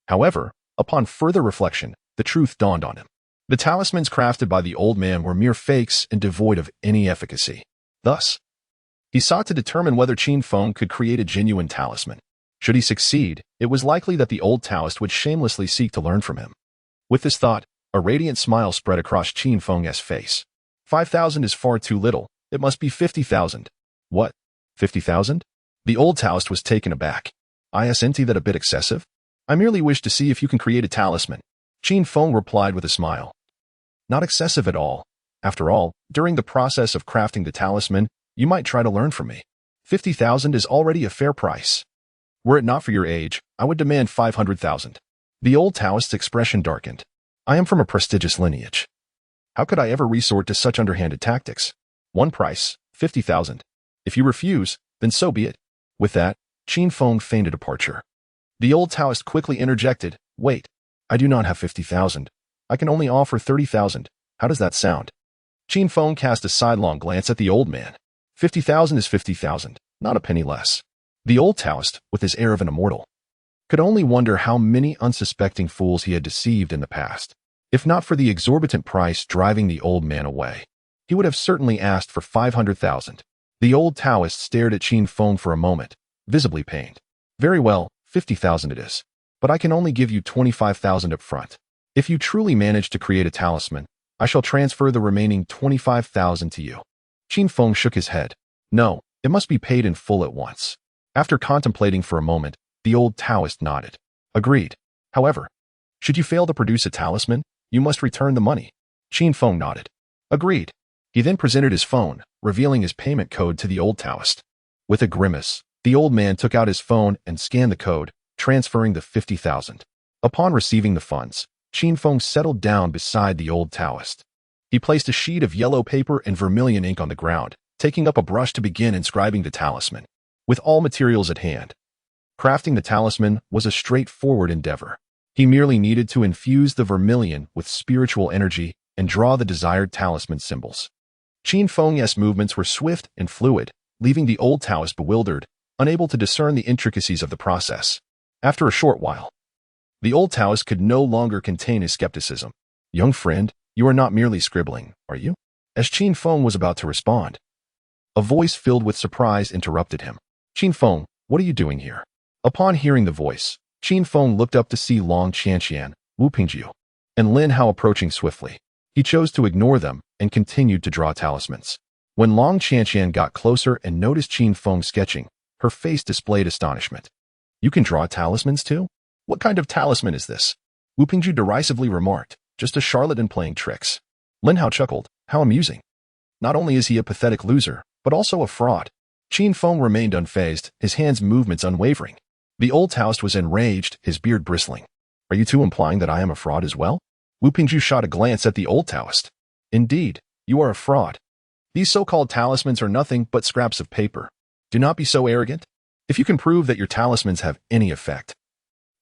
However, upon further reflection, the truth dawned on him. The talismans crafted by the old man were mere fakes and devoid of any efficacy. Thus, he sought to determine whether Qin Feng could create a genuine talisman. Should he succeed, it was likely that the old Taoist would shamelessly seek to learn from him. With this thought, a radiant smile spread across Qin Feng's face. 5,000 is far too little. It must be 50,000. What? 50,000? The old Taoist was taken aback. Isn't that a bit excessive? I merely wish to see if you can create a talisman. Qin Feng replied with a smile. Not excessive at all. After all, during the process of crafting the talisman, you might try to learn from me. 50,000 is already a fair price. Were it not for your age, I would demand 500,000. The old Taoist's expression darkened. I am from a prestigious lineage. How could I ever resort to such underhanded tactics? One price, 50,000. If you refuse, then so be it. With that, Qin Feng feigned a departure. The old Taoist quickly interjected, Wait, I do not have 50,000. I can only offer 30,000. How does that sound? Qin Feng cast a sidelong glance at the old man. 50,000 is 50,000, not a penny less. The old Taoist, with his air of an immortal, could only wonder how many unsuspecting fools he had deceived in the past. If not for the exorbitant price driving the old man away, he would have certainly asked for 500,000. The old Taoist stared at Qin Feng for a moment, visibly pained. Very well, 50,000 it is. But I can only give you 25,000 up front. If you truly manage to create a talisman, I shall transfer the remaining 25,000 to you. Qin Feng shook his head. No, it must be paid in full at once. After contemplating for a moment, the old Taoist nodded. Agreed. However, should you fail to produce a talisman, you must return the money. Qin Feng nodded. Agreed. He then presented his phone, revealing his payment code to the old Taoist. With a grimace, the old man took out his phone and scanned the code, transferring the 50,000. Upon receiving the funds, Qin Feng settled down beside the old Taoist. He placed a sheet of yellow paper and vermilion ink on the ground, taking up a brush to begin inscribing the talisman. With all materials at hand, crafting the talisman was a straightforward endeavor. He merely needed to infuse the vermilion with spiritual energy and draw the desired talisman symbols. Qin Feng's movements were swift and fluid, leaving the old Taoist bewildered, unable to discern the intricacies of the process. After a short while, the old Taoist could no longer contain his skepticism. Young friend, you are not merely scribbling, are you? As Qin Feng was about to respond, a voice filled with surprise interrupted him. Qin Feng, what are you doing here? Upon hearing the voice, Qin Feng looked up to see Long Qianqian, Wu Pingjiu, and Lin Hao approaching swiftly. He chose to ignore them and continued to draw talismans. When Long Qianqian got closer and noticed Qin Feng sketching, her face displayed astonishment. You can draw talismans too? What kind of talisman is this? Wu Pingjiu derisively remarked, just a charlatan playing tricks. Lin Hao chuckled, how amusing. Not only is he a pathetic loser, but also a fraud. Qin Feng remained unfazed, his hands' movements unwavering. The old Taoist was enraged, his beard bristling. Are you two implying that I am a fraud as well? Wu Pingjiu shot a glance at the old Taoist. Indeed, you are a fraud. These so-called talismans are nothing but scraps of paper. Do not be so arrogant. If you can prove that your talismans have any effect,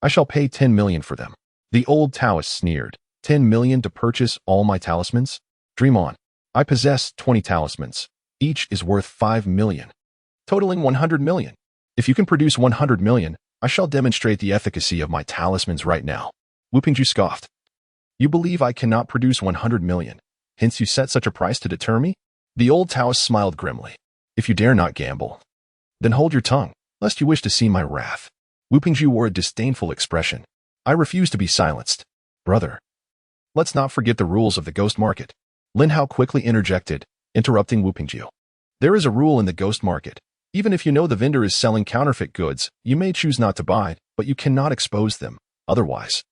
I shall pay 10 million for them. The old Taoist sneered. 10 million to purchase all my talismans? Dream on. I possess 20 talismans. Each is worth 5 million, totaling 100 million. If you can produce 100 million, I shall demonstrate the efficacy of my talismans right now. Wu Pingjiu scoffed. You believe I cannot produce 100 million, hence you set such a price to deter me? The old Taoist smiled grimly. If you dare not gamble, then hold your tongue, lest you wish to see my wrath. Wu Pingjiu wore a disdainful expression. I refuse to be silenced. Brother, let's not forget the rules of the ghost market. Lin Hao quickly interjected, interrupting Wu Pingjiu. There is a rule in the ghost market. Even if you know the vendor is selling counterfeit goods, you may choose not to buy, but you cannot expose them. Otherwise,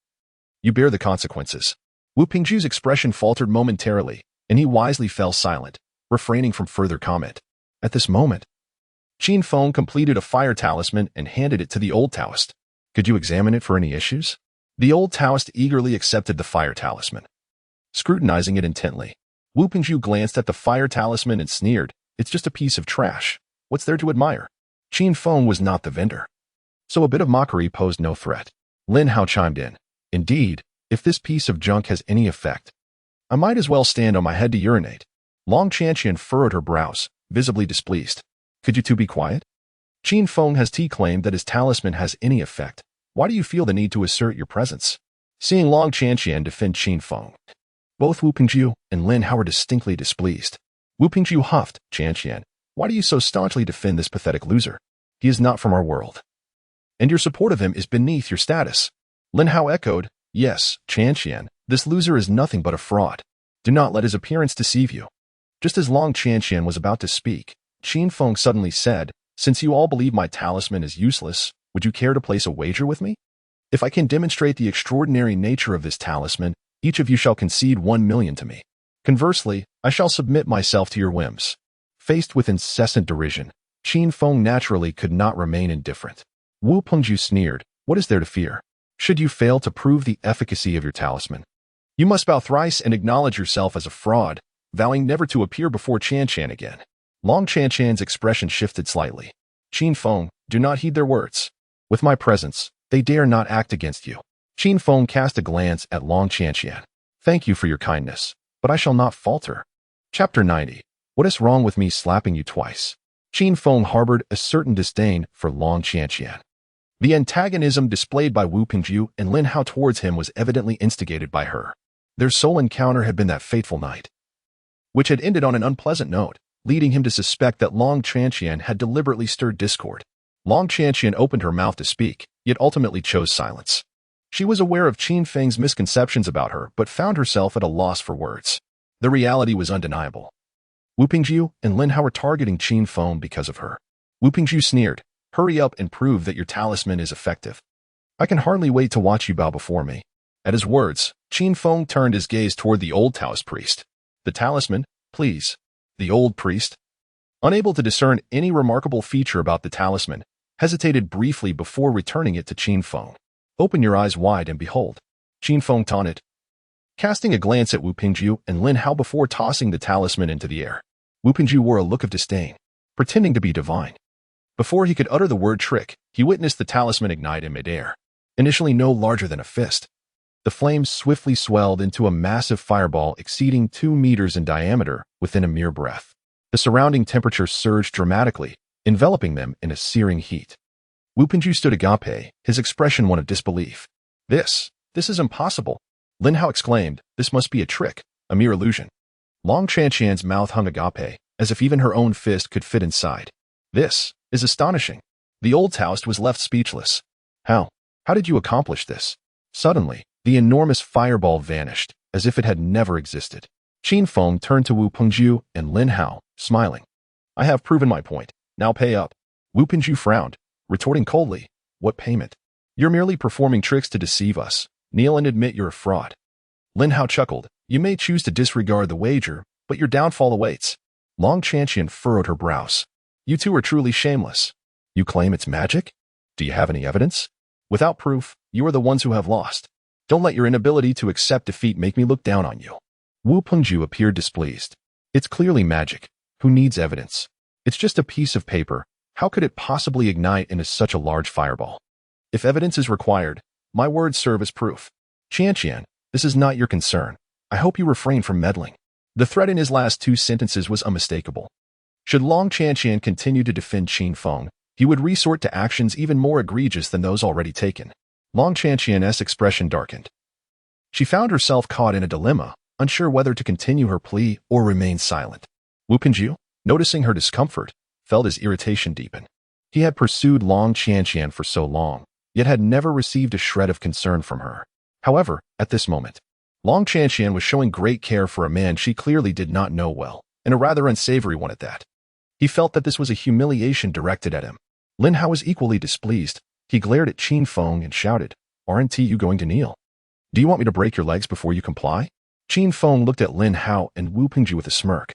you bear the consequences. Wu Pingjiu's expression faltered momentarily, and he wisely fell silent, refraining from further comment. At this moment, Qin Feng completed a fire talisman and handed it to the old Taoist. Could you examine it for any issues? The old Taoist eagerly accepted the fire talisman. Scrutinizing it intently, Wu Pingjiu glanced at the fire talisman and sneered, it's just a piece of trash. What's there to admire? Qin Feng was not the vendor, so a bit of mockery posed no threat. Lin Hao chimed in. Indeed, if this piece of junk has any effect, I might as well stand on my head to urinate. Long Qianqian furrowed her brows, visibly displeased. Could you two be quiet? Qin Feng has claimed that his talisman has any effect. Why do you feel the need to assert your presence? Seeing Long Qianqian defend Qin Feng, both Wu Pingjiu and Lin Hao were distinctly displeased. Wu Pingjiu huffed, Qianqian, why do you so staunchly defend this pathetic loser? He is not from our world, and your support of him is beneath your status. Lin Hao echoed, yes, Qianqian, this loser is nothing but a fraud. Do not let his appearance deceive you. Just as Long Qianqian was about to speak, Qin Feng suddenly said, since you all believe my talisman is useless, would you care to place a wager with me? If I can demonstrate the extraordinary nature of this talisman, each of you shall concede 1 million to me. Conversely, I shall submit myself to your whims. Faced with incessant derision, Qin Feng naturally could not remain indifferent. Wu Pingjiu sneered, what is there to fear? Should you fail to prove the efficacy of your talisman, you must bow thrice and acknowledge yourself as a fraud, vowing never to appear before Qianqian again. Long Qianqian's expression shifted slightly. Qin Feng, do not heed their words. With my presence, they dare not act against you. Qin Feng cast a glance at Long Qianqian. Thank you for your kindness, but I shall not falter. Chapter 90. What is wrong with me slapping you twice? Qin Feng harbored a certain disdain for Long Qianqian. The antagonism displayed by Wu Pingjiu and Lin Hao towards him was evidently instigated by her. Their sole encounter had been that fateful night, which had ended on an unpleasant note, leading him to suspect that Long Qianqian had deliberately stirred discord. Long Qianqian opened her mouth to speak, yet ultimately chose silence. She was aware of Qin Feng's misconceptions about her, but found herself at a loss for words. The reality was undeniable. Wu Pingjiu and Lin Hao were targeting Qin Feng because of her. Wu Pingjiu sneered. Hurry up and prove that your talisman is effective. I can hardly wait to watch you bow before me. At his words, Qin Feng turned his gaze toward the old Taoist priest. The talisman, please. The old priest, unable to discern any remarkable feature about the talisman, hesitated briefly before returning it to Qin Feng. Open your eyes wide and behold. Qin Feng taunted, casting a glance at Wu Pingju and Lin Hao before tossing the talisman into the air. Wu Pingju wore a look of disdain, pretending to be divine. Before he could utter the word trick, he witnessed the talisman ignite in midair, initially no larger than a fist. The flames swiftly swelled into a massive fireball exceeding 2 meters in diameter within a mere breath. The surrounding temperature surged dramatically, enveloping them in a searing heat. Wu Pingju stood agape, his expression one of disbelief. This is impossible. Lin Hao exclaimed, this must be a trick, a mere illusion. Long Chanqian's mouth hung agape, as if even her own fist could fit inside. This is astonishing. The old Taoist was left speechless. How did you accomplish this? Suddenly, the enormous fireball vanished, as if it had never existed. Qin Feng turned to Wu Pingju and Lin Hao, smiling. I have proven my point. Now pay up. Wu Pingju frowned, retorting coldly, what payment? You're merely performing tricks to deceive us. Kneel and admit you're a fraud. Lin Hao chuckled. You may choose to disregard the wager, but your downfall awaits. Long Chanqian furrowed her brows. You two are truly shameless. You claim it's magic? Do you have any evidence? Without proof, you are the ones who have lost. Don't let your inability to accept defeat make me look down on you. Wu Pingju appeared displeased. It's clearly magic. Who needs evidence? It's just a piece of paper. How could it possibly ignite into such a large fireball? If evidence is required, my words serve as proof. Chanqian, this is not your concern. I hope you refrain from meddling. The threat in his last 2 sentences was unmistakable. Should Long Chanqian continue to defend Qin Feng, he would resort to actions even more egregious than those already taken. Long Chanqian's expression darkened. She found herself caught in a dilemma, unsure whether to continue her plea or remain silent. Wu Pingju, noticing her discomfort, felt his irritation deepen. He had pursued Long Chanqian for so long, yet had never received a shred of concern from her. However, at this moment, Long Chanqian was showing great care for a man she clearly did not know well, and a rather unsavory one at that. He felt that this was a humiliation directed at him. Lin Hao was equally displeased. He glared at Qin Feng and shouted, Aren't you going to kneel? Do you want me to break your legs before you comply? Qin Feng looked at Lin Hao and Wu Pingju with a smirk,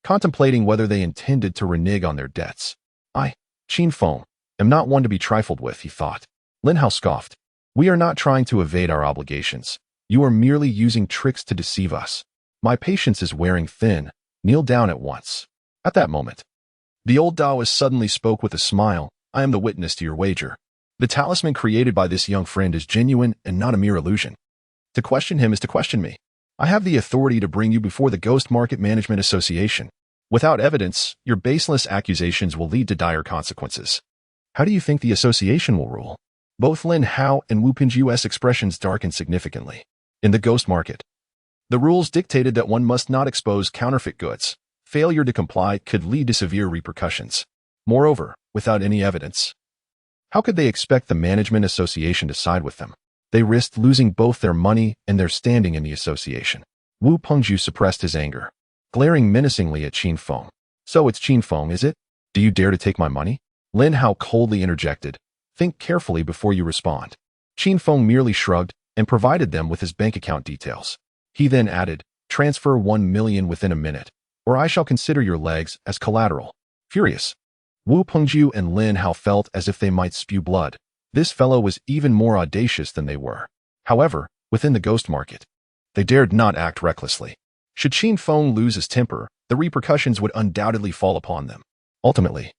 contemplating whether they intended to renege on their debts. I, Qin Feng, am not one to be trifled with, he thought. Lin Hao scoffed. We are not trying to evade our obligations. You are merely using tricks to deceive us. My patience is wearing thin. Kneel down at once. At that moment, the old Taoist suddenly spoke with a smile. I am the witness to your wager. The talisman created by this young friend is genuine and not a mere illusion. To question him is to question me. I have the authority to bring you before the Ghost Market Management Association. Without evidence, your baseless accusations will lead to dire consequences. How do you think the association will rule? Both Lin Hao and Wu Pingju's expressions darkened significantly. In the ghost market, the rules dictated that one must not expose counterfeit goods. Failure to comply could lead to severe repercussions. Moreover, without any evidence, how could they expect the management association to side with them? They risked losing both their money and their standing in the association. Wu Pingju suppressed his anger, glaring menacingly at Qin Feng. So it's Qin Feng, is it? Do you dare to take my money? Lin Hao coldly interjected. Think carefully before you respond. Qin Feng merely shrugged and provided them with his bank account details. He then added, transfer 1 million within a minute, or I shall consider your legs as collateral. Furious, Wu Pingju and Lin Hao felt as if they might spew blood. This fellow was even more audacious than they were. However, within the ghost market, they dared not act recklessly. Should Qin Feng lose his temper, the repercussions would undoubtedly fall upon them. Ultimately,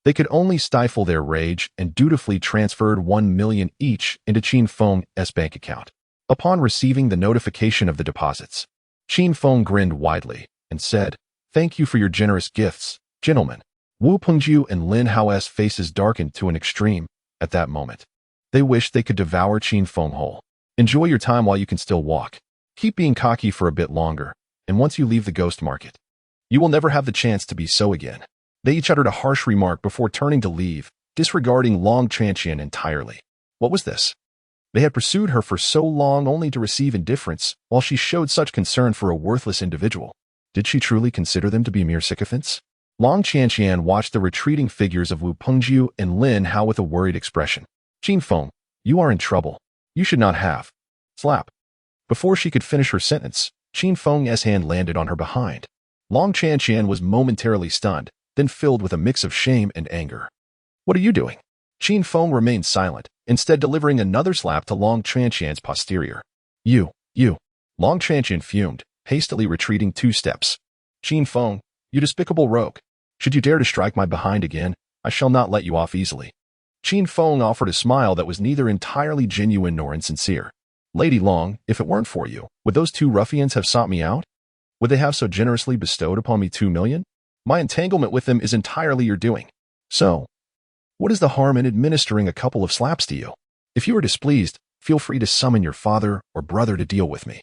they could only stifle their rage and dutifully transferred 1 million each into Qin Feng's bank account. Upon receiving the notification of the deposits, Qin Feng grinned widely and said, Thank you for your generous gifts, gentlemen. Wu Pingju and Lin Hao's faces darkened to an extreme. At that moment, they wished they could devour Qin Feng whole. Enjoy your time while you can still walk. Keep being cocky for a bit longer, and once you leave the ghost market, you will never have the chance to be so again. They each uttered a harsh remark before turning to leave, disregarding Long Chanqian entirely. What was this? They had pursued her for so long only to receive indifference, while she showed such concern for a worthless individual. Did she truly consider them to be mere sycophants? Long Qianqian watched the retreating figures of Wu Pengjiu and Lin Hao with a worried expression. Qin Feng, you are in trouble. You should not have. Slap. Before she could finish her sentence, Qin Feng's hand landed on her behind. Long Qianqian was momentarily stunned, then filled with a mix of shame and anger. What are you doing? Qin Feng remained silent, instead delivering another slap to Long Qianqian's posterior. You. Long Qianqian fumed, hastily retreating 2 steps. Qin Feng, you despicable rogue. Should you dare to strike my behind again, I shall not let you off easily. Qin Feng offered a smile that was neither entirely genuine nor insincere. Lady Long, if it weren't for you, would those 2 ruffians have sought me out? Would they have so generously bestowed upon me 2 million? My entanglement with them is entirely your doing. So, what is the harm in administering a couple of slaps to you? If you are displeased, feel free to summon your father or brother to deal with me.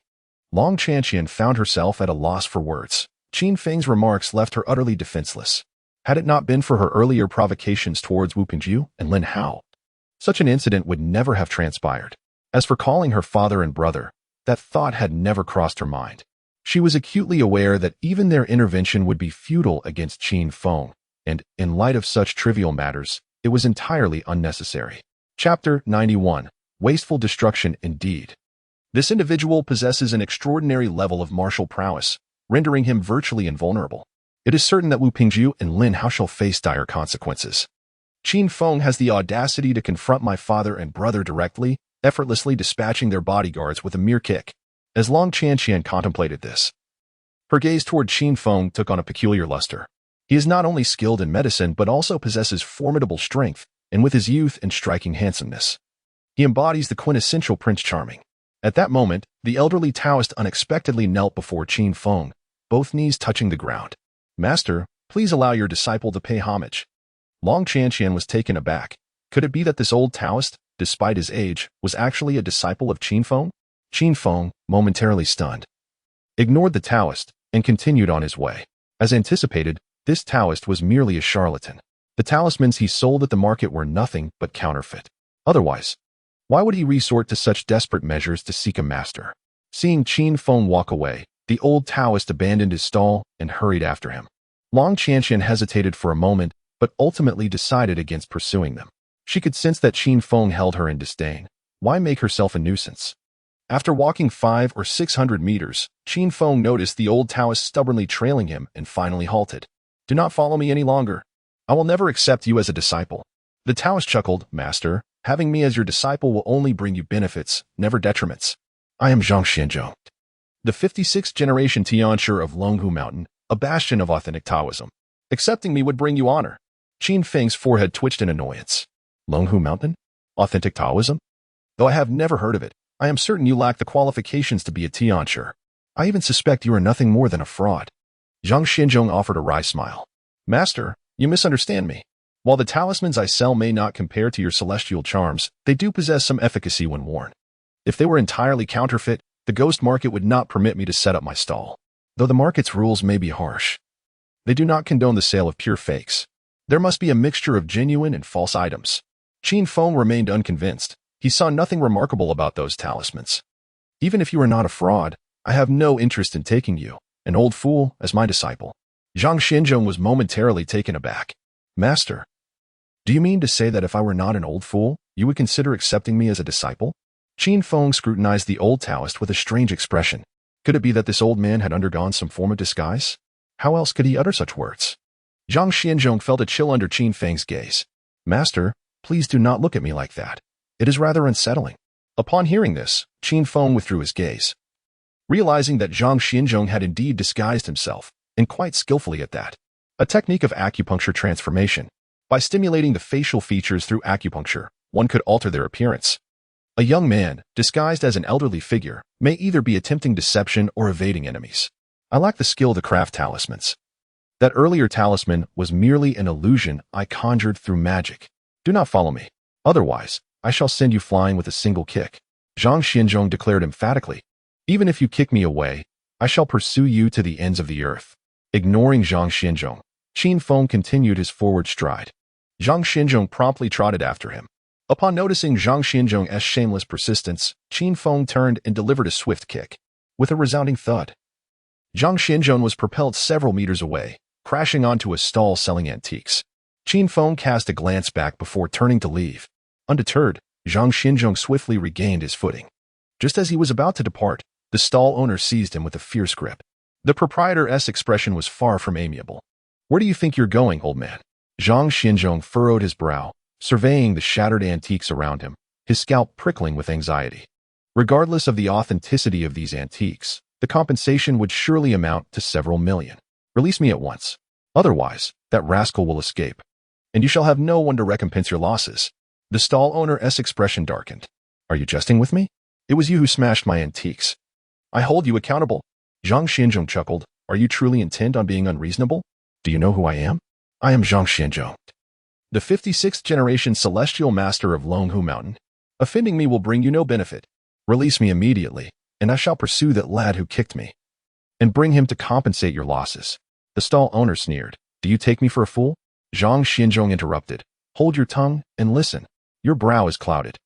Long Qianqian found herself at a loss for words. Qin Feng's remarks left her utterly defenseless. Had it not been for her earlier provocations towards Wu Pengjiu and Lin Hao, such an incident would never have transpired. As for calling her father and brother, that thought had never crossed her mind. She was acutely aware that even their intervention would be futile against Qin Feng, and, in light of such trivial matters, it was entirely unnecessary. Chapter 91. Wasteful Destruction Indeed. This individual possesses an extraordinary level of martial prowess, rendering him virtually invulnerable. It is certain that Wu Pengjiu and Lin Hao shall face dire consequences. Qin Feng has the audacity to confront my father and brother directly, effortlessly dispatching their bodyguards with a mere kick. As Long Qianqian contemplated this, her gaze toward Qin Feng took on a peculiar luster. He is not only skilled in medicine but also possesses formidable strength, and with his youth and striking handsomeness, he embodies the quintessential Prince Charming. At that moment, the elderly Taoist unexpectedly knelt before Qin Feng, both knees touching the ground. Master, please allow your disciple to pay homage. Long Qianqian was taken aback. Could it be that this old Taoist, despite his age, was actually a disciple of Qin Feng? Qin Feng, momentarily stunned, ignored the Taoist and continued on his way. As anticipated, this Taoist was merely a charlatan. The talismans he sold at the market were nothing but counterfeit. Otherwise, why would he resort to such desperate measures to seek a master? Seeing Qin Feng walk away, the old Taoist abandoned his stall and hurried after him. Long Qianqian hesitated for a moment, but ultimately decided against pursuing them. She could sense that Qin Feng held her in disdain. Why make herself a nuisance? After walking 500 or 600 meters, Qin Feng noticed the old Taoist stubbornly trailing him and finally halted. Do not follow me any longer. I will never accept you as a disciple. The Taoist chuckled, Master, having me as your disciple will only bring you benefits, never detriments. I am Zhang Xianzhong, the 56th generation Tianshi of Longhu Mountain, a bastion of authentic Taoism. Accepting me would bring you honor. Qin Feng's forehead twitched in annoyance. Longhu Mountain? Authentic Taoism? Though I have never heard of it, I am certain you lack the qualifications to be a Tianshi. I even suspect you are nothing more than a fraud. Zhang Xianzhong offered a wry smile. Master, you misunderstand me. While the talismans I sell may not compare to your celestial charms, they do possess some efficacy when worn. If they were entirely counterfeit, the ghost market would not permit me to set up my stall. Though the market's rules may be harsh, they do not condone the sale of pure fakes. There must be a mixture of genuine and false items. Qin Feng remained unconvinced. He saw nothing remarkable about those talismans. Even if you are not a fraud, I have no interest in taking you, an old fool, as my disciple. Zhang Xianzhong was momentarily taken aback. Master, do you mean to say that if I were not an old fool, you would consider accepting me as a disciple? Qin Feng scrutinized the old Taoist with a strange expression. Could it be that this old man had undergone some form of disguise? How else could he utter such words? Zhang Xianzhong felt a chill under Qin Feng's gaze. Master, please do not look at me like that. It is rather unsettling. Upon hearing this, Qin Feng withdrew his gaze. Realizing that Zhang Xianzhong had indeed disguised himself, and quite skillfully at that, a technique of acupuncture transformation. By stimulating the facial features through acupuncture, one could alter their appearance. A young man, disguised as an elderly figure, may either be attempting deception or evading enemies. I lack the skill to craft talismans. That earlier talisman was merely an illusion I conjured through magic. Do not follow me. Otherwise, I shall send you flying with a single kick. Zhang Xianzhong declared emphatically. Even if you kick me away, I shall pursue you to the ends of the earth. Ignoring Zhang Xianzhong, Qin Feng continued his forward stride. Zhang Xianzhong promptly trotted after him. Upon noticing Zhang Xianzhong's shameless persistence, Qin Feng turned and delivered a swift kick. With a resounding thud, Zhang Xianzhong was propelled several meters away, crashing onto a stall selling antiques. Qin Feng cast a glance back before turning to leave. Undeterred, Zhang Xinzhong swiftly regained his footing. Just as he was about to depart, the stall owner seized him with a fierce grip. The proprietor's expression was far from amiable. "Where do you think you're going, old man?" Zhang Xinzhong furrowed his brow, surveying the shattered antiques around him, his scalp prickling with anxiety. Regardless of the authenticity of these antiques, the compensation would surely amount to several million. "Release me at once. Otherwise, that rascal will escape, and you shall have no one to recompense your losses." The stall owner's expression darkened. "Are you jesting with me? It was you who smashed my antiques. I hold you accountable." Zhang Xinzhong chuckled. "Are you truly intent on being unreasonable? Do you know who I am? I am Zhang Xinzhong, the 56th generation celestial master of Longhu Mountain. Offending me will bring you no benefit. Release me immediately, and I shall pursue that lad who kicked me, and bring him to compensate your losses." The stall owner sneered. "Do you take me for a fool?" Zhang Xinzhong interrupted. "Hold your tongue and listen. Your brow is clouded,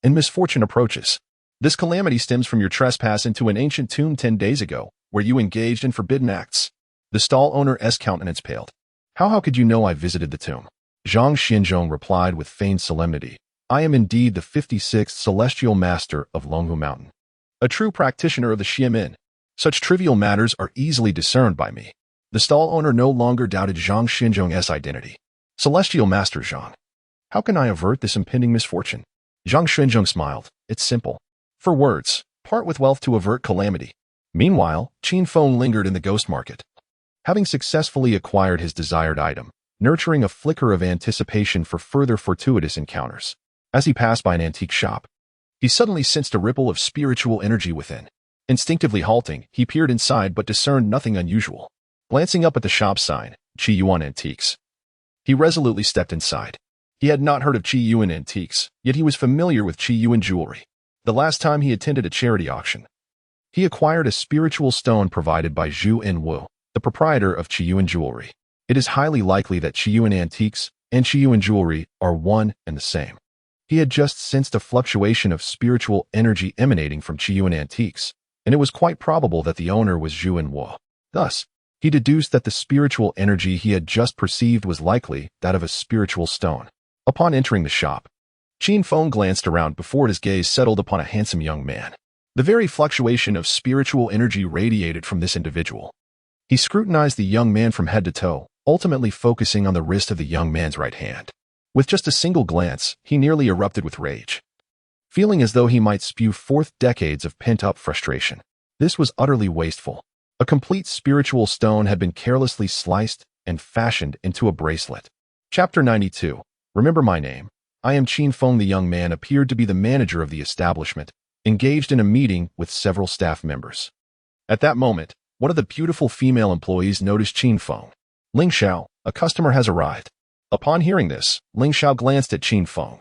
and misfortune approaches. This calamity stems from your trespass into an ancient tomb 10 days ago, where you engaged in forbidden acts." The stall owner's countenance paled. How could you know I visited the tomb?" Zhang Xinzhong replied with feigned solemnity. "I am indeed the 56th celestial master of Longhu Mountain, a true practitioner of the Xiamen. Such trivial matters are easily discerned by me." The stall owner no longer doubted Zhang Xinzhong's identity. "Celestial Master Zhang, how can I avert this impending misfortune?" Zhang Xinzhong smiled. "It's simple. 4 words. Part with wealth to avert calamity." Meanwhile, Qin Feng lingered in the ghost market. Having successfully acquired his desired item, nurturing a flicker of anticipation for further fortuitous encounters. As he passed by an antique shop, he suddenly sensed a ripple of spiritual energy within. Instinctively halting, he peered inside but discerned nothing unusual. Glancing up at the shop sign, Qi Yuan Antiques, he resolutely stepped inside. He had not heard of Qi Yuan Antiques, yet he was familiar with Qi Yuan jewelry. The last time he attended a charity auction, he acquired a spiritual stone provided by Zhu Enwu, the proprietor of Qi Yuan Jewelry. It is highly likely that Qi Yuan Antiques and Qi Yuan Jewelry are one and the same. He had just sensed a fluctuation of spiritual energy emanating from Qi Yuan Antiques, and it was quite probable that the owner was Zhu Enwu. Thus, he deduced that the spiritual energy he had just perceived was likely that of a spiritual stone. Upon entering the shop, Qin Feng glanced around before his gaze settled upon a handsome young man. The very fluctuation of spiritual energy radiated from this individual. He scrutinized the young man from head to toe, ultimately focusing on the wrist of the young man's right hand. With just a single glance, he nearly erupted with rage, feeling as though he might spew forth decades of pent-up frustration. This was utterly wasteful. A complete spiritual stone had been carelessly sliced and fashioned into a bracelet. Chapter 92. Remember my name. I am Qin Feng. The young man appeared to be the manager of the establishment, engaged in a meeting with several staff members. At that moment, one of the beautiful female employees noticed Qin Feng. "Ling Xiao, a customer has arrived." Upon hearing this, Ling Xiao glanced at Qin Feng,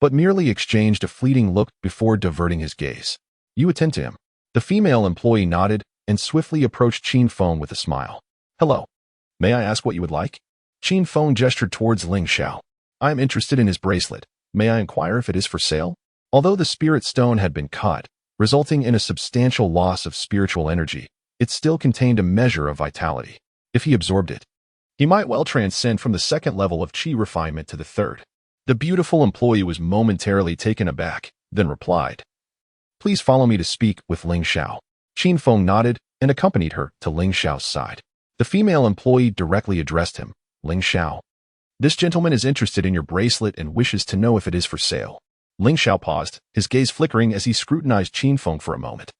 but merely exchanged a fleeting look before diverting his gaze. "You attend to him." The female employee nodded and swiftly approached Qin Feng with a smile. "Hello. May I ask what you would like?" Qin Feng gestured towards Ling Xiao. "I am interested in his bracelet. May I inquire if it is for sale?" Although the spirit stone had been cut, resulting in a substantial loss of spiritual energy, it still contained a measure of vitality. If he absorbed it, he might well transcend from the second level of qi refinement to the third. The beautiful employee was momentarily taken aback, then replied, "Please follow me to speak with Ling Xiao." Qin Feng nodded and accompanied her to Ling Xiao's side. The female employee directly addressed him. "Ling Xiao, this gentleman is interested in your bracelet and wishes to know if it is for sale." Ling Xiao paused, his gaze flickering as he scrutinized Qin Feng for a moment.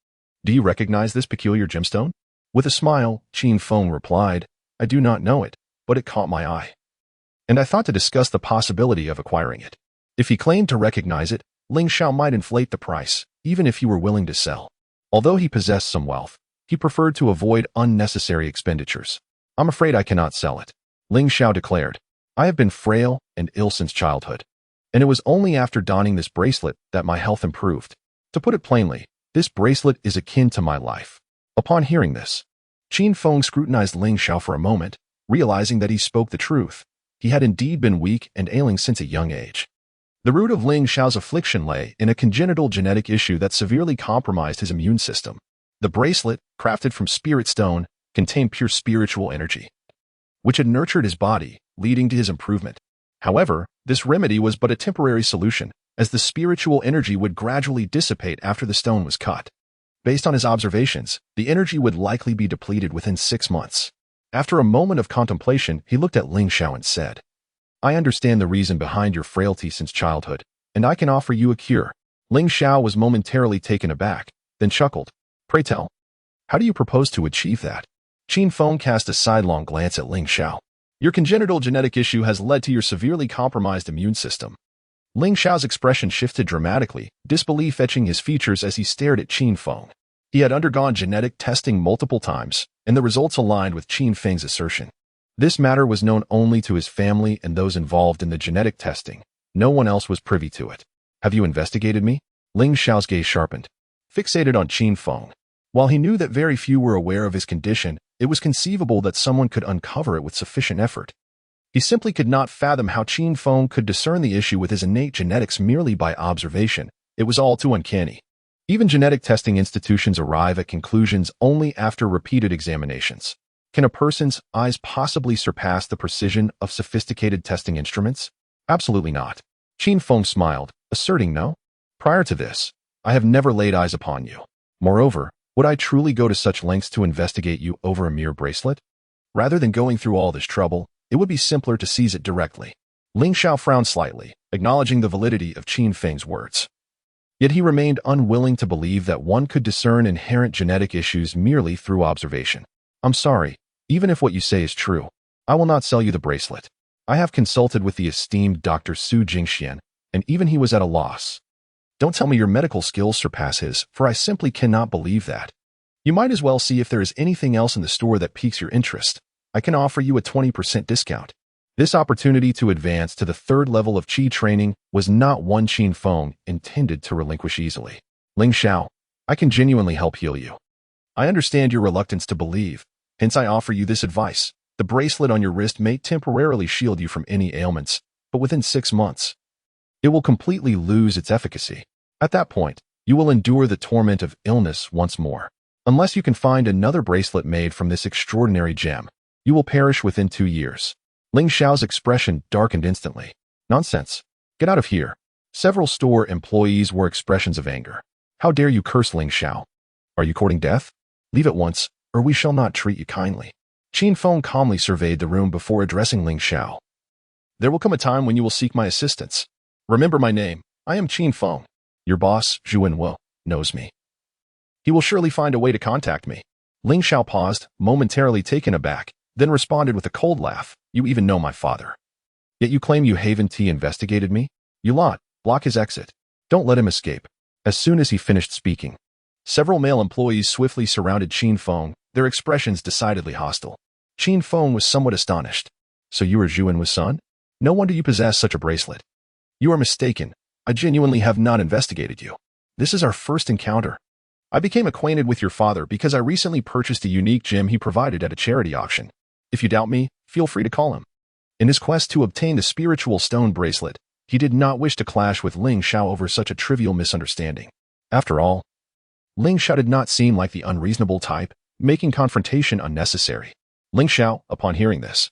"Do you recognize this peculiar gemstone?" With a smile, Qin Feng replied, "I do not know it, but it caught my eye, and I thought to discuss the possibility of acquiring it." If he claimed to recognize it, Ling Xiao might inflate the price, even if he were willing to sell. Although he possessed some wealth, he preferred to avoid unnecessary expenditures. "I'm afraid I cannot sell it," Ling Xiao declared. "I have been frail and ill since childhood, and it was only after donning this bracelet that my health improved. To put it plainly, this bracelet is akin to my life." Upon hearing this, Qin Feng scrutinized Ling Xiao for a moment, realizing that he spoke the truth. He had indeed been weak and ailing since a young age. The root of Ling Xiao's affliction lay in a congenital genetic issue that severely compromised his immune system. The bracelet, crafted from spirit stone, contained pure spiritual energy. which had nurtured his body, leading to his improvement. However, this remedy was but a temporary solution, as the spiritual energy would gradually dissipate after the stone was cut. Based on his observations, the energy would likely be depleted within 6 months. After a moment of contemplation, he looked at Ling Xiao and said, "I understand the reason behind your frailty since childhood, and I can offer you a cure." Ling Xiao was momentarily taken aback, then chuckled. "Pray tell, how do you propose to achieve that?" Qin Feng cast a sidelong glance at Ling Xiao. "Your congenital genetic issue has led to your severely compromised immune system." Ling Xiao's expression shifted dramatically, disbelief etching his features as he stared at Qin Feng. He had undergone genetic testing multiple times, and the results aligned with Qin Feng's assertion. This matter was known only to his family and those involved in the genetic testing. No one else was privy to it. "Have you investigated me?" Ling Xiao's gaze sharpened, fixated on Qin Feng. While he knew that very few were aware of his condition, it was conceivable that someone could uncover it with sufficient effort. He simply could not fathom how Qin Feng could discern the issue with his innate genetics merely by observation. It was all too uncanny. Even genetic testing institutions arrive at conclusions only after repeated examinations. Can a person's eyes possibly surpass the precision of sophisticated testing instruments? Absolutely not. Qin Feng smiled, asserting no. "Prior to this, I have never laid eyes upon you. Moreover, would I truly go to such lengths to investigate you over a mere bracelet? Rather than going through all this trouble, it would be simpler to seize it directly." Ling Xiao frowned slightly, acknowledging the validity of Qin Feng's words. Yet he remained unwilling to believe that one could discern inherent genetic issues merely through observation. "I'm sorry, even if what you say is true, I will not sell you the bracelet. I have consulted with the esteemed Dr. Su Jingxian, and even he was at a loss. Don't tell me your medical skills surpass his, for I simply cannot believe that. You might as well see if there is anything else in the store that piques your interest. I can offer you a 20% discount." This opportunity to advance to the 3rd level of Qi training was not one Qin Feng intended to relinquish easily. "Ling Xiao, I can genuinely help heal you. I understand your reluctance to believe, hence I offer you this advice. The bracelet on your wrist may temporarily shield you from any ailments, but within 6 months, it will completely lose its efficacy. At that point, you will endure the torment of illness once more. Unless you can find another bracelet made from this extraordinary gem, you will perish within 2 years. Ling Xiao's expression darkened instantly. "Nonsense. Get out of here." Several store employees wore expressions of anger. "How dare you curse Ling Xiao? Are you courting death? Leave at once, or we shall not treat you kindly." Qin Feng calmly surveyed the room before addressing Ling Xiao. "There will come a time when you will seek my assistance. Remember my name. I am Qin Feng. Your boss, Zhu Wenwu, knows me. He will surely find a way to contact me." Ling Xiao paused, momentarily taken aback, then responded with a cold laugh. "You even know my father. Yet you claim you haven't investigated me? You lot, block his exit. Don't let him escape." As soon as he finished speaking, several male employees swiftly surrounded Qin Feng, their expressions decidedly hostile. Qin Feng was somewhat astonished. "So you are Zhu Wenwu's son? No wonder you possess such a bracelet." "You are mistaken. I genuinely have not investigated you. This is our first encounter. I became acquainted with your father because I recently purchased a unique gem he provided at a charity auction. If you doubt me, feel free to call him." In his quest to obtain the spiritual stone bracelet, he did not wish to clash with Ling Xiao over such a trivial misunderstanding. After all, Ling Xiao did not seem like the unreasonable type, making confrontation unnecessary. Ling Xiao, upon hearing this,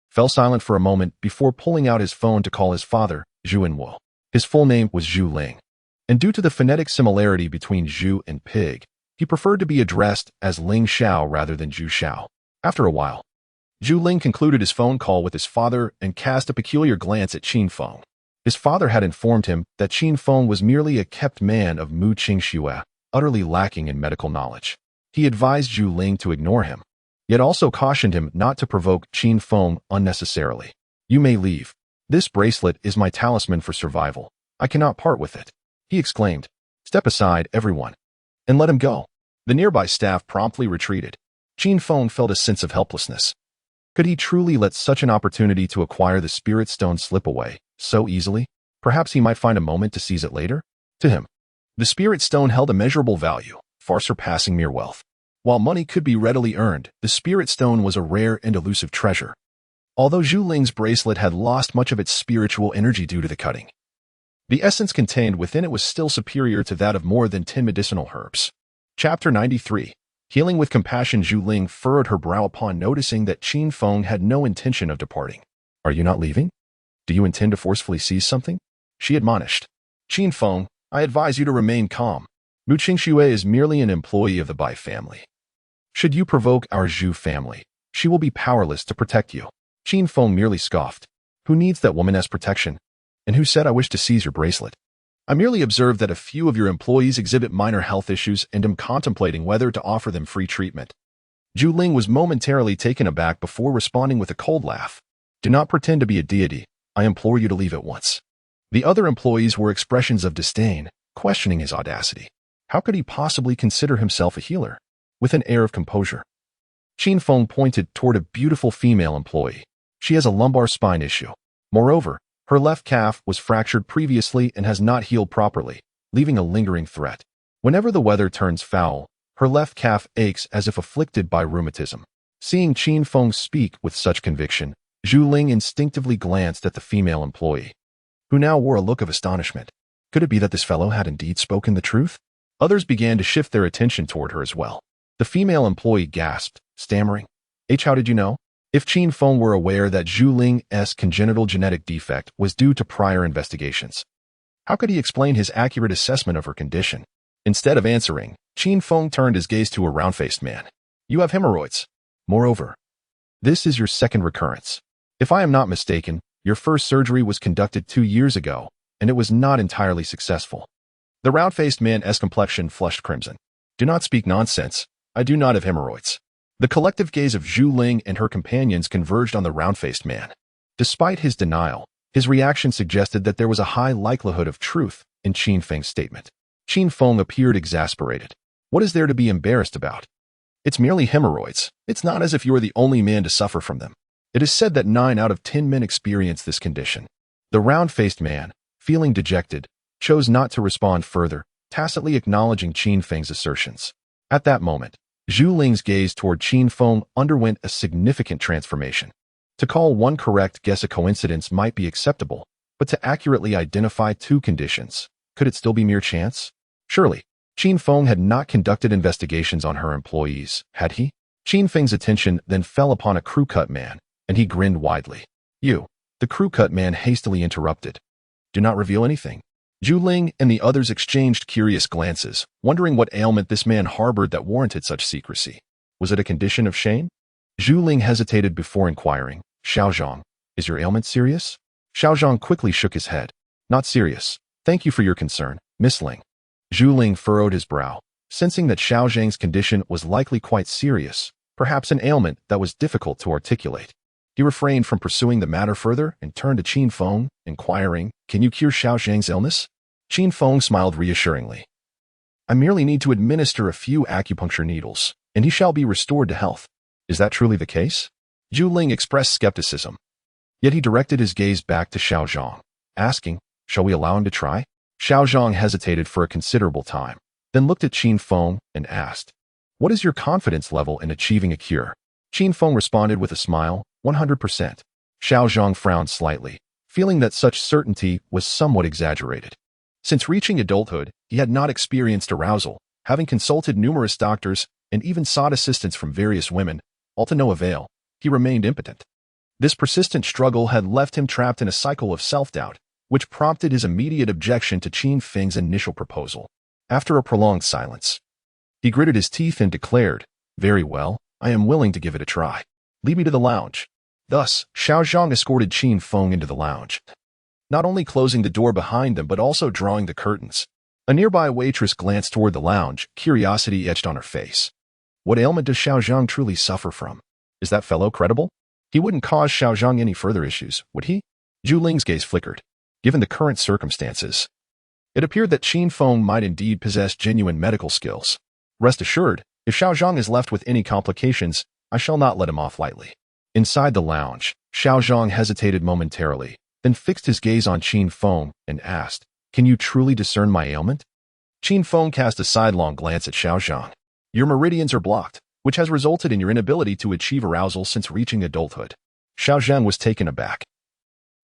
fell silent for a moment before pulling out his phone to call his father, Zhu Wenwu. His full name was Zhu Ling, and due to the phonetic similarity between Zhu and pig, he preferred to be addressed as Ling Xiao rather than Zhu Xiao. After a while, Zhu Ling concluded his phone call with his father and cast a peculiar glance at Qin Feng. His father had informed him that Qin Feng was merely a kept man of Mu Qingxue, utterly lacking in medical knowledge. He advised Zhu Ling to ignore him, yet also cautioned him not to provoke Qin Feng unnecessarily. "You may leave. This bracelet is my talisman for survival. I cannot part with it," he exclaimed. "Step aside, everyone, and let him go." The nearby staff promptly retreated. Qin Feng felt a sense of helplessness. Could he truly let such an opportunity to acquire the spirit stone slip away so easily? Perhaps he might find a moment to seize it later? To him, the spirit stone held immeasurable value, far surpassing mere wealth. While money could be readily earned, the spirit stone was a rare and elusive treasure. Although Zhu Ling's bracelet had lost much of its spiritual energy due to the cutting, the essence contained within it was still superior to that of more than 10 medicinal herbs. Chapter 93. Healing with compassion, Zhu Ling furrowed her brow upon noticing that Qin Feng had no intention of departing. Are you not leaving? Do you intend to forcefully seize something? She admonished. Qin Feng, I advise you to remain calm. Mu Qingxue is merely an employee of the Bai family. Should you provoke our Zhu family, she will be powerless to protect you. Qin Feng merely scoffed. Who needs that woman as protection? And who said I wish to seize your bracelet? I merely observed that a few of your employees exhibit minor health issues and am contemplating whether to offer them free treatment. Zhu Ling was momentarily taken aback before responding with a cold laugh. Do not pretend to be a deity. I implore you to leave at once. The other employees were expressions of disdain, questioning his audacity. How could he possibly consider himself a healer? With an air of composure, Qin Feng pointed toward a beautiful female employee. She has a lumbar spine issue. Moreover, her left calf was fractured previously and has not healed properly, leaving a lingering threat. Whenever the weather turns foul, her left calf aches as if afflicted by rheumatism. Seeing Qin Feng speak with such conviction, Zhu Ling instinctively glanced at the female employee, who now wore a look of astonishment. Could it be that this fellow had indeed spoken the truth? Others began to shift their attention toward her as well. The female employee gasped, stammering. How did you know? If Qin Feng were aware that Zhu Ling's congenital genetic defect was due to prior investigations, how could he explain his accurate assessment of her condition? Instead of answering, Qin Feng turned his gaze to a round-faced man. You have hemorrhoids. Moreover, this is your second recurrence. If I am not mistaken, your first surgery was conducted 2 years ago, and it was not entirely successful. The round-faced man's complexion flushed crimson. Do not speak nonsense. I do not have hemorrhoids. The collective gaze of Zhu Ling and her companions converged on the round-faced man. Despite his denial, his reaction suggested that there was a high likelihood of truth in Qin Feng's statement. Qin Feng appeared exasperated. What is there to be embarrassed about? It's merely hemorrhoids. It's not as if you are the only man to suffer from them. It is said that 9 out of 10 men experience this condition. The round-faced man, feeling dejected, chose not to respond further, tacitly acknowledging Qin Feng's assertions. At that moment, Zhu Ling's gaze toward Qin Feng underwent a significant transformation. To call one correct guess a coincidence might be acceptable, but to accurately identify 2 conditions, could it still be mere chance? Surely, Qin Feng had not conducted investigations on her employees, had he? Qin Feng's attention then fell upon a crew-cut man, and he grinned widely. You, the crew-cut man hastily interrupted. Do not reveal anything. Zhu Ling and the others exchanged curious glances, wondering what ailment this man harbored that warranted such secrecy. Was it a condition of shame? Zhu Ling hesitated before inquiring, Xiaozhang, is your ailment serious? Xiaozhang quickly shook his head. Not serious. Thank you for your concern, Miss Ling. Zhu Ling furrowed his brow, sensing that Xiaozhang's condition was likely quite serious, perhaps an ailment that was difficult to articulate. He refrained from pursuing the matter further and turned to Qin Feng, inquiring, Can you cure Xiaozhang's illness? Qin Feng smiled reassuringly. I merely need to administer a few acupuncture needles, and he shall be restored to health. Is that truly the case? Zhu Ling expressed skepticism. Yet he directed his gaze back to Xiaozhang, asking, Shall we allow him to try? Xiaozhang hesitated for a considerable time, then looked at Qin Feng and asked, What is your confidence level in achieving a cure? Qin Feng responded with a smile, 100%. Xiaozhang frowned slightly, feeling that such certainty was somewhat exaggerated. Since reaching adulthood, he had not experienced arousal, having consulted numerous doctors and even sought assistance from various women, all to no avail. He remained impotent. This persistent struggle had left him trapped in a cycle of self-doubt, which prompted his immediate objection to Qin Feng's initial proposal. After a prolonged silence, he gritted his teeth and declared, Very well, I am willing to give it a try. Lead me to the lounge. Thus, Xiaozhang escorted Qin Feng into the lounge, not only closing the door behind them but also drawing the curtains. A nearby waitress glanced toward the lounge, curiosity etched on her face. What ailment does Xiaozhang truly suffer from? Is that fellow credible? He wouldn't cause Xiaozhang any further issues, would he? Zhu Ling's gaze flickered. Given the current circumstances, it appeared that Qin Feng might indeed possess genuine medical skills. Rest assured, if Xiaozhang is left with any complications, I shall not let him off lightly. Inside the lounge, Xiaozhang hesitated momentarily, then fixed his gaze on Qin Feng and asked, Can you truly discern my ailment? Qin Feng cast a sidelong glance at Xiaozhang. Your meridians are blocked, which has resulted in your inability to achieve arousal since reaching adulthood. Xiaozhang was taken aback,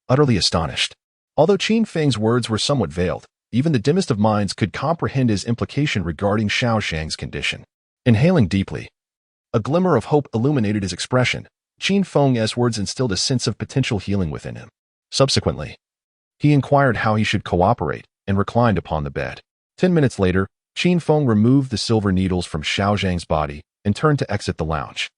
utterly astonished. Although Qin Feng's words were somewhat veiled, even the dimmest of minds could comprehend his implication regarding Xiaozhang's condition. Inhaling deeply, a glimmer of hope illuminated his expression. Qin Feng's words instilled a sense of potential healing within him. Subsequently, he inquired how he should cooperate and reclined upon the bed. 10 minutes later, Qin Feng removed the silver needles from Xiao Zhang's body and turned to exit the lounge.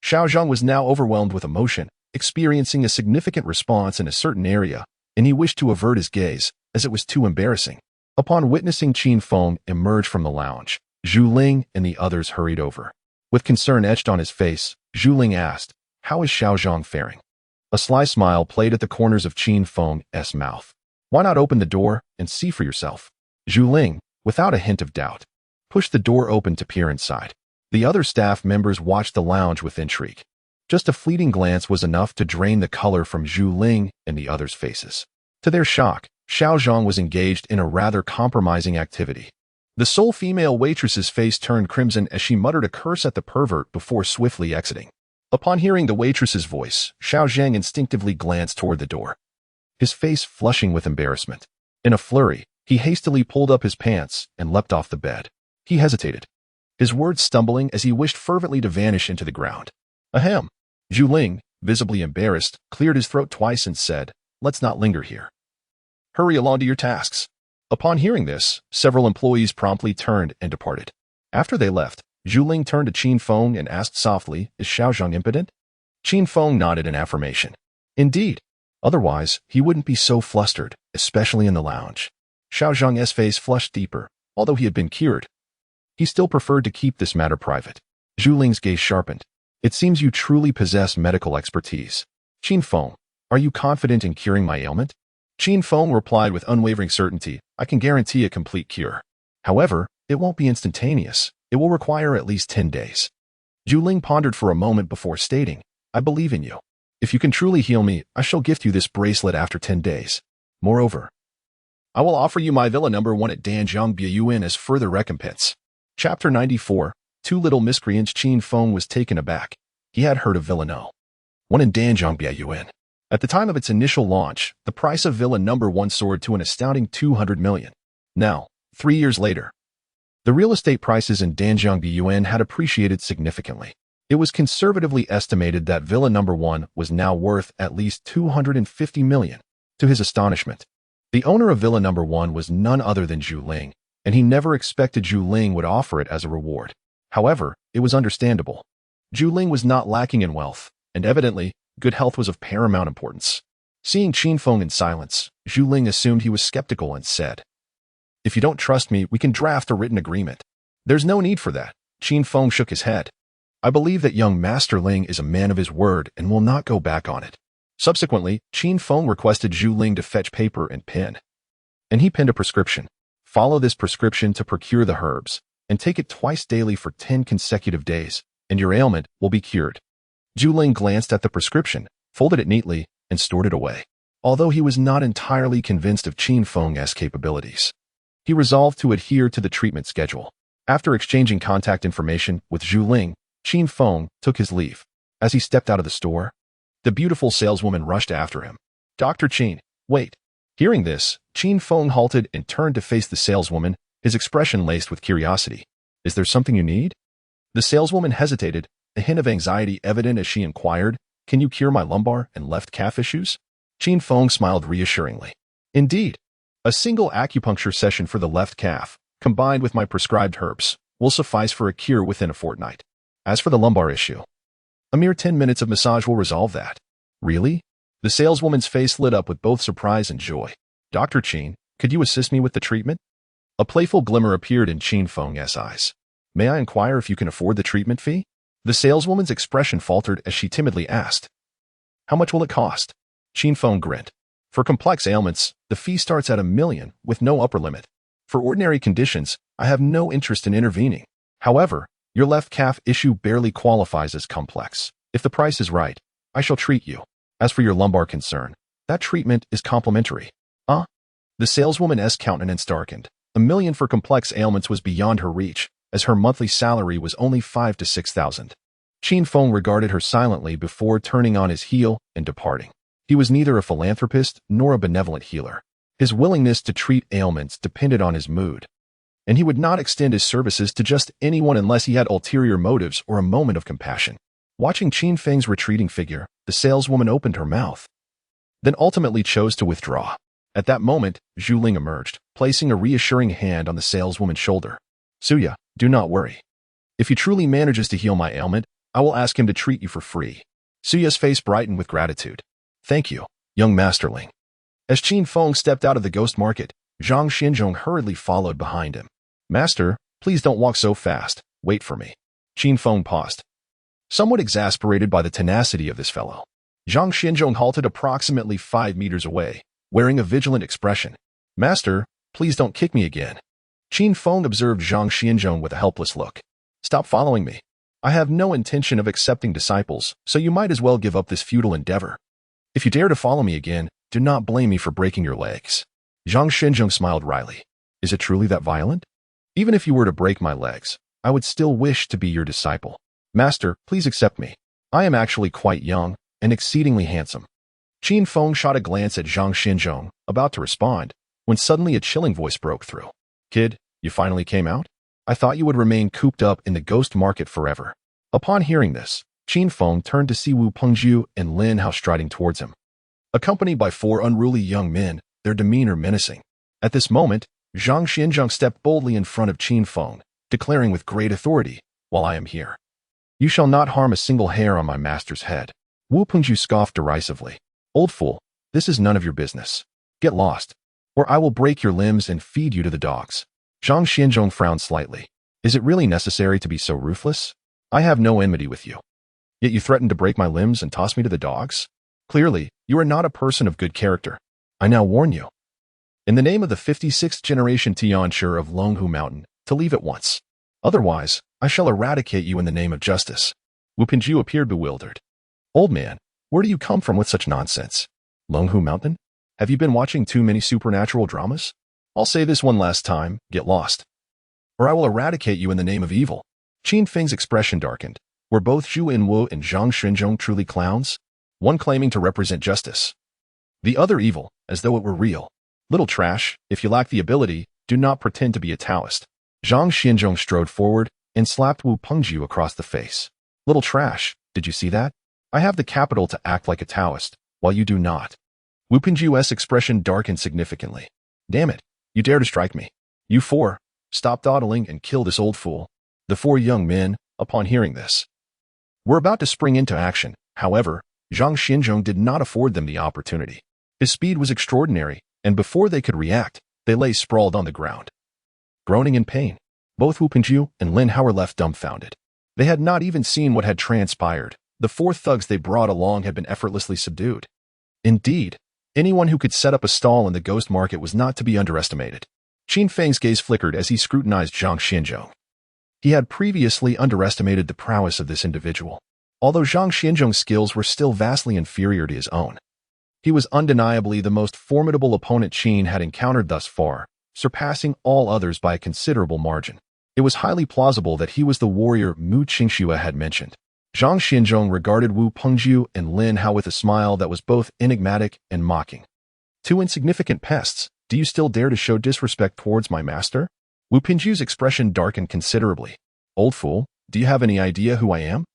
Xiao Zhang was now overwhelmed with emotion, experiencing a significant response in a certain area, and he wished to avert his gaze, as it was too embarrassing. Upon witnessing Qin Feng emerge from the lounge, Zhu Ling and the others hurried over. With concern etched on his face, Zhu Ling asked, "How is Xiao Zhang faring?" A sly smile played at the corners of Qin Feng's mouth. "Why not open the door and see for yourself?" Zhu Ling, without a hint of doubt, pushed the door open to peer inside. The other staff members watched the lounge with intrigue. Just a fleeting glance was enough to drain the color from Zhu Ling and the others' faces. To their shock, Xiao Zhang was engaged in a rather compromising activity. The sole female waitress's face turned crimson as she muttered a curse at the pervert before swiftly exiting. Upon hearing the waitress's voice, Xiao Zhang instinctively glanced toward the door, his face flushing with embarrassment. In a flurry, he hastily pulled up his pants and leapt off the bed. He hesitated, his words stumbling as he wished fervently to vanish into the ground. Ahem. Zhu Ling, visibly embarrassed, cleared his throat twice and said, "Let's not linger here. Hurry along to your tasks." Upon hearing this, several employees promptly turned and departed. After they left, Zhu Ling turned to Qin Feng and asked softly, "Is Xiao Zhang impotent?" Qin Feng nodded in affirmation. Indeed. Otherwise, he wouldn't be so flustered, especially in the lounge. Xiao Zhang's face flushed deeper. Although he had been cured, he still preferred to keep this matter private. Zhu Ling's gaze sharpened. "It seems you truly possess medical expertise. Qin Feng, are you confident in curing my ailment?" Qin Feng replied with unwavering certainty, "I can guarantee a complete cure. However, it won't be instantaneous. It will require at least 10 days. Zhu Ling pondered for a moment before stating, "I believe in you. If you can truly heal me, I shall gift you this bracelet after 10 days. Moreover, I will offer you my villa number 1 at Danjiang Biyuan as further recompense." Chapter 94. Two little miscreants. Qin Feng was taken aback. He had heard of Villa No. 1 in Danjiang Biyuan. At the time of its initial launch, the price of Villa number 1 soared to an astounding 200 million. Now, 3 years later, the real estate prices in Danjiang Biyuan had appreciated significantly. It was conservatively estimated that Villa number 1 was now worth at least 250 million. To his astonishment, the owner of Villa number 1 was none other than Zhu Ling, and he never expected Zhu Ling would offer it as a reward. However, it was understandable. Zhu Ling was not lacking in wealth, and evidently, good health was of paramount importance. Seeing Qin Feng in silence, Zhu Ling assumed he was skeptical and said, "If you don't trust me, we can draft a written agreement." "There's no need for that." Qin Feng shook his head. "I believe that young Master Ling is a man of his word and will not go back on it." Subsequently, Qin Feng requested Zhu Ling to fetch paper and pen, and he penned a prescription. "Follow this prescription to procure the herbs, and take it twice daily for 10 consecutive days, and your ailment will be cured." Zhu Ling glanced at the prescription, folded it neatly, and stored it away. Although he was not entirely convinced of Qin Feng's capabilities, he resolved to adhere to the treatment schedule. After exchanging contact information with Zhu Ling, Qin Feng took his leave. As he stepped out of the store, the beautiful saleswoman rushed after him. "Dr. Qin, wait." Hearing this, Qin Feng halted and turned to face the saleswoman, his expression laced with curiosity. "Is there something you need?" The saleswoman hesitated, a hint of anxiety evident as she inquired, "Can you cure my lumbar and left calf issues?" Qin Feng smiled reassuringly. "Indeed. A single acupuncture session for the left calf, combined with my prescribed herbs, will suffice for a cure within a fortnight. As for the lumbar issue, a mere 10 minutes of massage will resolve that." "Really?" The saleswoman's face lit up with both surprise and joy. "Dr. Qin, could you assist me with the treatment?" A playful glimmer appeared in Qin Feng's eyes. "May I inquire if you can afford the treatment fee?" The saleswoman's expression faltered as she timidly asked, "How much will it cost?" Qin Feng grinned. "For complex ailments, the fee starts at 1 million, with no upper limit. For ordinary conditions, I have no interest in intervening. However, your left calf issue barely qualifies as complex. If the price is right, I shall treat you. As for your lumbar concern, that treatment is complimentary." The saleswoman's countenance darkened. 1 million for complex ailments was beyond her reach, as her monthly salary was only 5,000 to 6,000. Qin Feng regarded her silently before turning on his heel and departing. He was neither a philanthropist nor a benevolent healer. His willingness to treat ailments depended on his mood. and he would not extend his services to just anyone unless he had ulterior motives or a moment of compassion. Watching Qin Feng's retreating figure, the saleswoman opened her mouth, then ultimately chose to withdraw. At that moment, Zhu Ling emerged, placing a reassuring hand on the saleswoman's shoulder. Suya, do not worry. If he truly manages to heal my ailment, I will ask him to treat you for free. Suya's face brightened with gratitude. Thank you, young masterling. As Qin Feng stepped out of the ghost market, Zhang Xinzhong hurriedly followed behind him. Master, please don't walk so fast. Wait for me. Qin Feng paused, somewhat exasperated by the tenacity of this fellow. Zhang Xinzhong halted approximately 5 meters away, wearing a vigilant expression. Master, please don't kick me again. Qin Feng observed Zhang Xinzhong with a helpless look. Stop following me. I have no intention of accepting disciples, so you might as well give up this futile endeavor. If you dare to follow me again, do not blame me for breaking your legs. Zhang Xinzhong smiled wryly. Is it truly that violent? Even if you were to break my legs, I would still wish to be your disciple. Master, please accept me. I am actually quite young and exceedingly handsome. Qin Feng shot a glance at Zhang Xinzhong, about to respond, when suddenly a chilling voice broke through. Kid, you finally came out? I thought you would remain cooped up in the ghost market forever. Upon hearing this, Qin Feng turned to see Wu Pengju and Lin Hao striding towards him, accompanied by 4 unruly young men, their demeanor menacing. At this moment, Zhang Xinzhong stepped boldly in front of Qin Feng, declaring with great authority, while I am here, you shall not harm a single hair on my master's head. Wu Pengju scoffed derisively. Old fool, this is none of your business. Get lost, or I will break your limbs and feed you to the dogs. Zhang Xinzhong frowned slightly. Is it really necessary to be so ruthless? I have no enmity with you. Yet you threaten to break my limbs and toss me to the dogs? Clearly, you are not a person of good character. I now warn you, in the name of the 56th generation Tianshi of Longhu Mountain, to leave at once. Otherwise, I shall eradicate you in the name of justice. Wu Pengju appeared bewildered. Old man, where do you come from with such nonsense? Longhu Mountain? Have you been watching too many supernatural dramas? I'll say this one last time, get lost, or I will eradicate you in the name of evil. Qin Feng's expression darkened. Were both Zhu Inwu and Zhang Xinzhong truly clowns? One claiming to represent justice, the other evil, as though it were real. Little trash, if you lack the ability, do not pretend to be a Taoist. Zhang Xinzhong strode forward and slapped Wu Pengju across the face. Little trash, did you see that? I have the capital to act like a Taoist, while you do not. Wu Pengju's expression darkened significantly. Damn it, you dare to strike me. You 4, stop dawdling and kill this old fool. The 4 young men, upon hearing this, were about to spring into action. However, Zhang Xinzhong did not afford them the opportunity. His speed was extraordinary, and before they could react, they lay sprawled on the ground, groaning in pain. Both Wu Pengju and Lin Hao were left dumbfounded. They had not even seen what had transpired. The 4 thugs they brought along had been effortlessly subdued. Indeed, anyone who could set up a stall in the ghost market was not to be underestimated. Qin Feng's gaze flickered as he scrutinized Zhang Xinzhong. He had previously underestimated the prowess of this individual. Although Zhang Xinzhong's skills were still vastly inferior to his own, he was undeniably the most formidable opponent Qin had encountered thus far, surpassing all others by a considerable margin. It was highly plausible that he was the warrior Mu Qingxue had mentioned. Zhang Xinzhong regarded Wu Pengju and Lin Hao with a smile that was both enigmatic and mocking. 2 insignificant pests, do you still dare to show disrespect towards my master? Wu Pengju's expression darkened considerably. Old fool, do you have any idea who I am?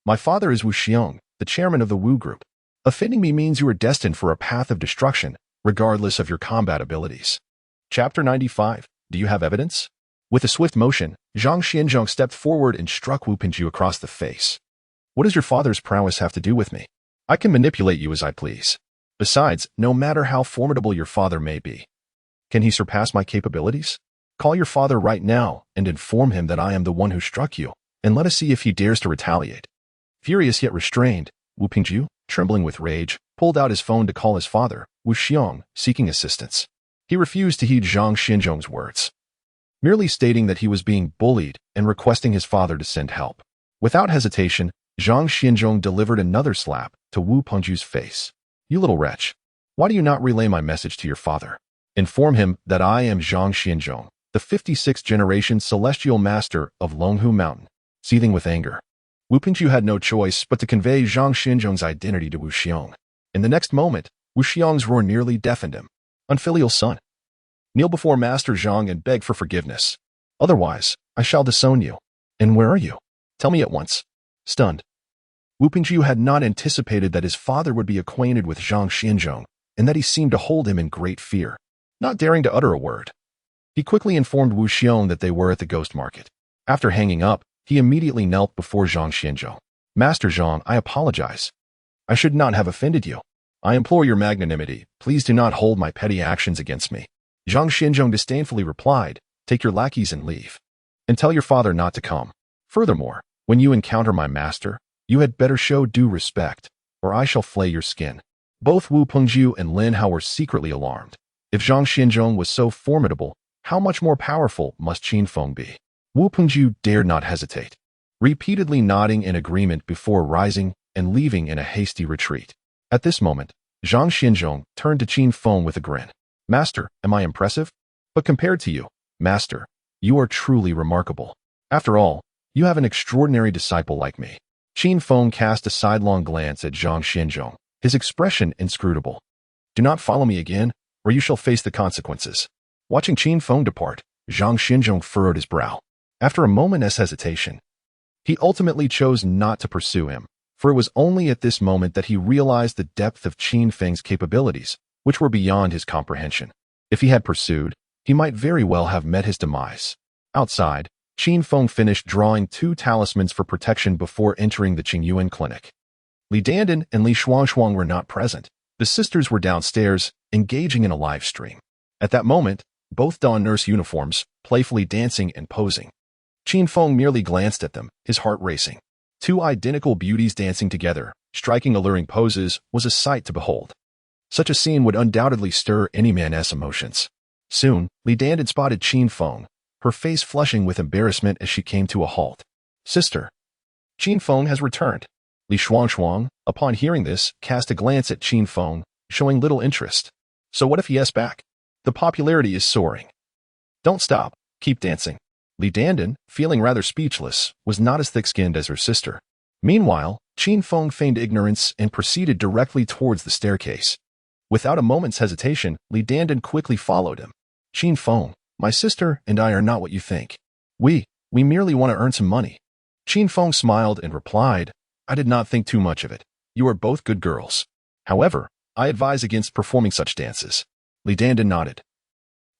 My father is Wu Xiong, the chairman of the Wu Group. Offending me means you are destined for a path of destruction, regardless of your combat abilities. Chapter 95. Do you have evidence? With a swift motion, Zhang Xinzhong stepped forward and struck Wu Pengju across the face. What does your father's prowess have to do with me? I can manipulate you as I please. Besides, no matter how formidable your father may be, can he surpass my capabilities? Call your father right now and inform him that I am the one who struck you, and let us see if he dares to retaliate. Furious yet restrained, Wu Pengju, trembling with rage, pulled out his phone to call his father, Wu Xiong, seeking assistance. He refused to heed Zhang Xinzhong's words, merely stating that he was being bullied and requesting his father to send help. Without hesitation, Zhang Xinzhong delivered another slap to Wu Pengju's face. You little wretch, why do you not relay my message to your father? Inform him that I am Zhang Xinzhong, the 56th generation celestial master of Longhu Mountain. Seething with anger, Wu Pengju had no choice but to convey Zhang Xinzhong's identity to Wu Xiong. In the next moment, Wu Xiong's roar nearly deafened him. Unfilial son, kneel before Master Zhang and beg for forgiveness. Otherwise, I shall disown you. And where are you? Tell me at once. Stunned, Wu Pingjiu had not anticipated that his father would be acquainted with Zhang Xianzhong, and that he seemed to hold him in great fear, not daring to utter a word. He quickly informed Wu Xiong that they were at the ghost market. After hanging up, he immediately knelt before Zhang Xianzhong. Master Zhang, I apologize. I should not have offended you. I implore your magnanimity. Please do not hold my petty actions against me. Zhang Xianzhong disdainfully replied, Take your lackeys and leave. And tell your father not to come. Furthermore, when you encounter my master, you had better show due respect, or I shall flay your skin. Both Wu Pengjiu and Lin Hao were secretly alarmed. If Zhang Xianzhong was so formidable, how much more powerful must Qin Feng be? Wu Pengjiu dared not hesitate, repeatedly nodding in agreement before rising and leaving in a hasty retreat. At this moment, Zhang Xianzhong turned to Qin Feng with a grin. Master, am I impressive? But compared to you, Master, you are truly remarkable. After all, you have an extraordinary disciple like me. Qin Feng cast a sidelong glance at Zhang Xianzhong, his expression inscrutable. Do not follow me again, or you shall face the consequences. Watching Qin Feng depart, Zhang Xianzhong furrowed his brow. After a moment's hesitation, he ultimately chose not to pursue him, for it was only at this moment that he realized the depth of Qin Feng's capabilities, which were beyond his comprehension. If he had pursued, he might very well have met his demise. Outside, Qin Feng finished drawing 2 talismans for protection before entering the Qingyuan clinic. Li Dandan and Li Shuangshuang were not present. The sisters were downstairs, engaging in a live stream. At that moment, both donned nurse uniforms, playfully dancing and posing. Qin Feng merely glanced at them, his heart racing. 2 identical beauties dancing together, striking alluring poses, was a sight to behold. Such a scene would undoubtedly stir any man's emotions. Soon, Li Dandan spotted Qin Feng, her face flushing with embarrassment as she came to a halt. Sister, Qin Feng has returned. Li Shuangshuang, upon hearing this, cast a glance at Qin Feng, showing little interest. So what if he asks back? The popularity is soaring. Don't stop, keep dancing. Li Dandan, feeling rather speechless, was not as thick-skinned as her sister. Meanwhile, Qin Feng feigned ignorance and proceeded directly towards the staircase. Without a moment's hesitation, Li Dandan quickly followed him. Qin Feng, my sister and I are not what you think. We merely want to earn some money. Qin Feng smiled and replied, I did not think too much of it. You are both good girls. However, I advise against performing such dances. Li Dandan nodded.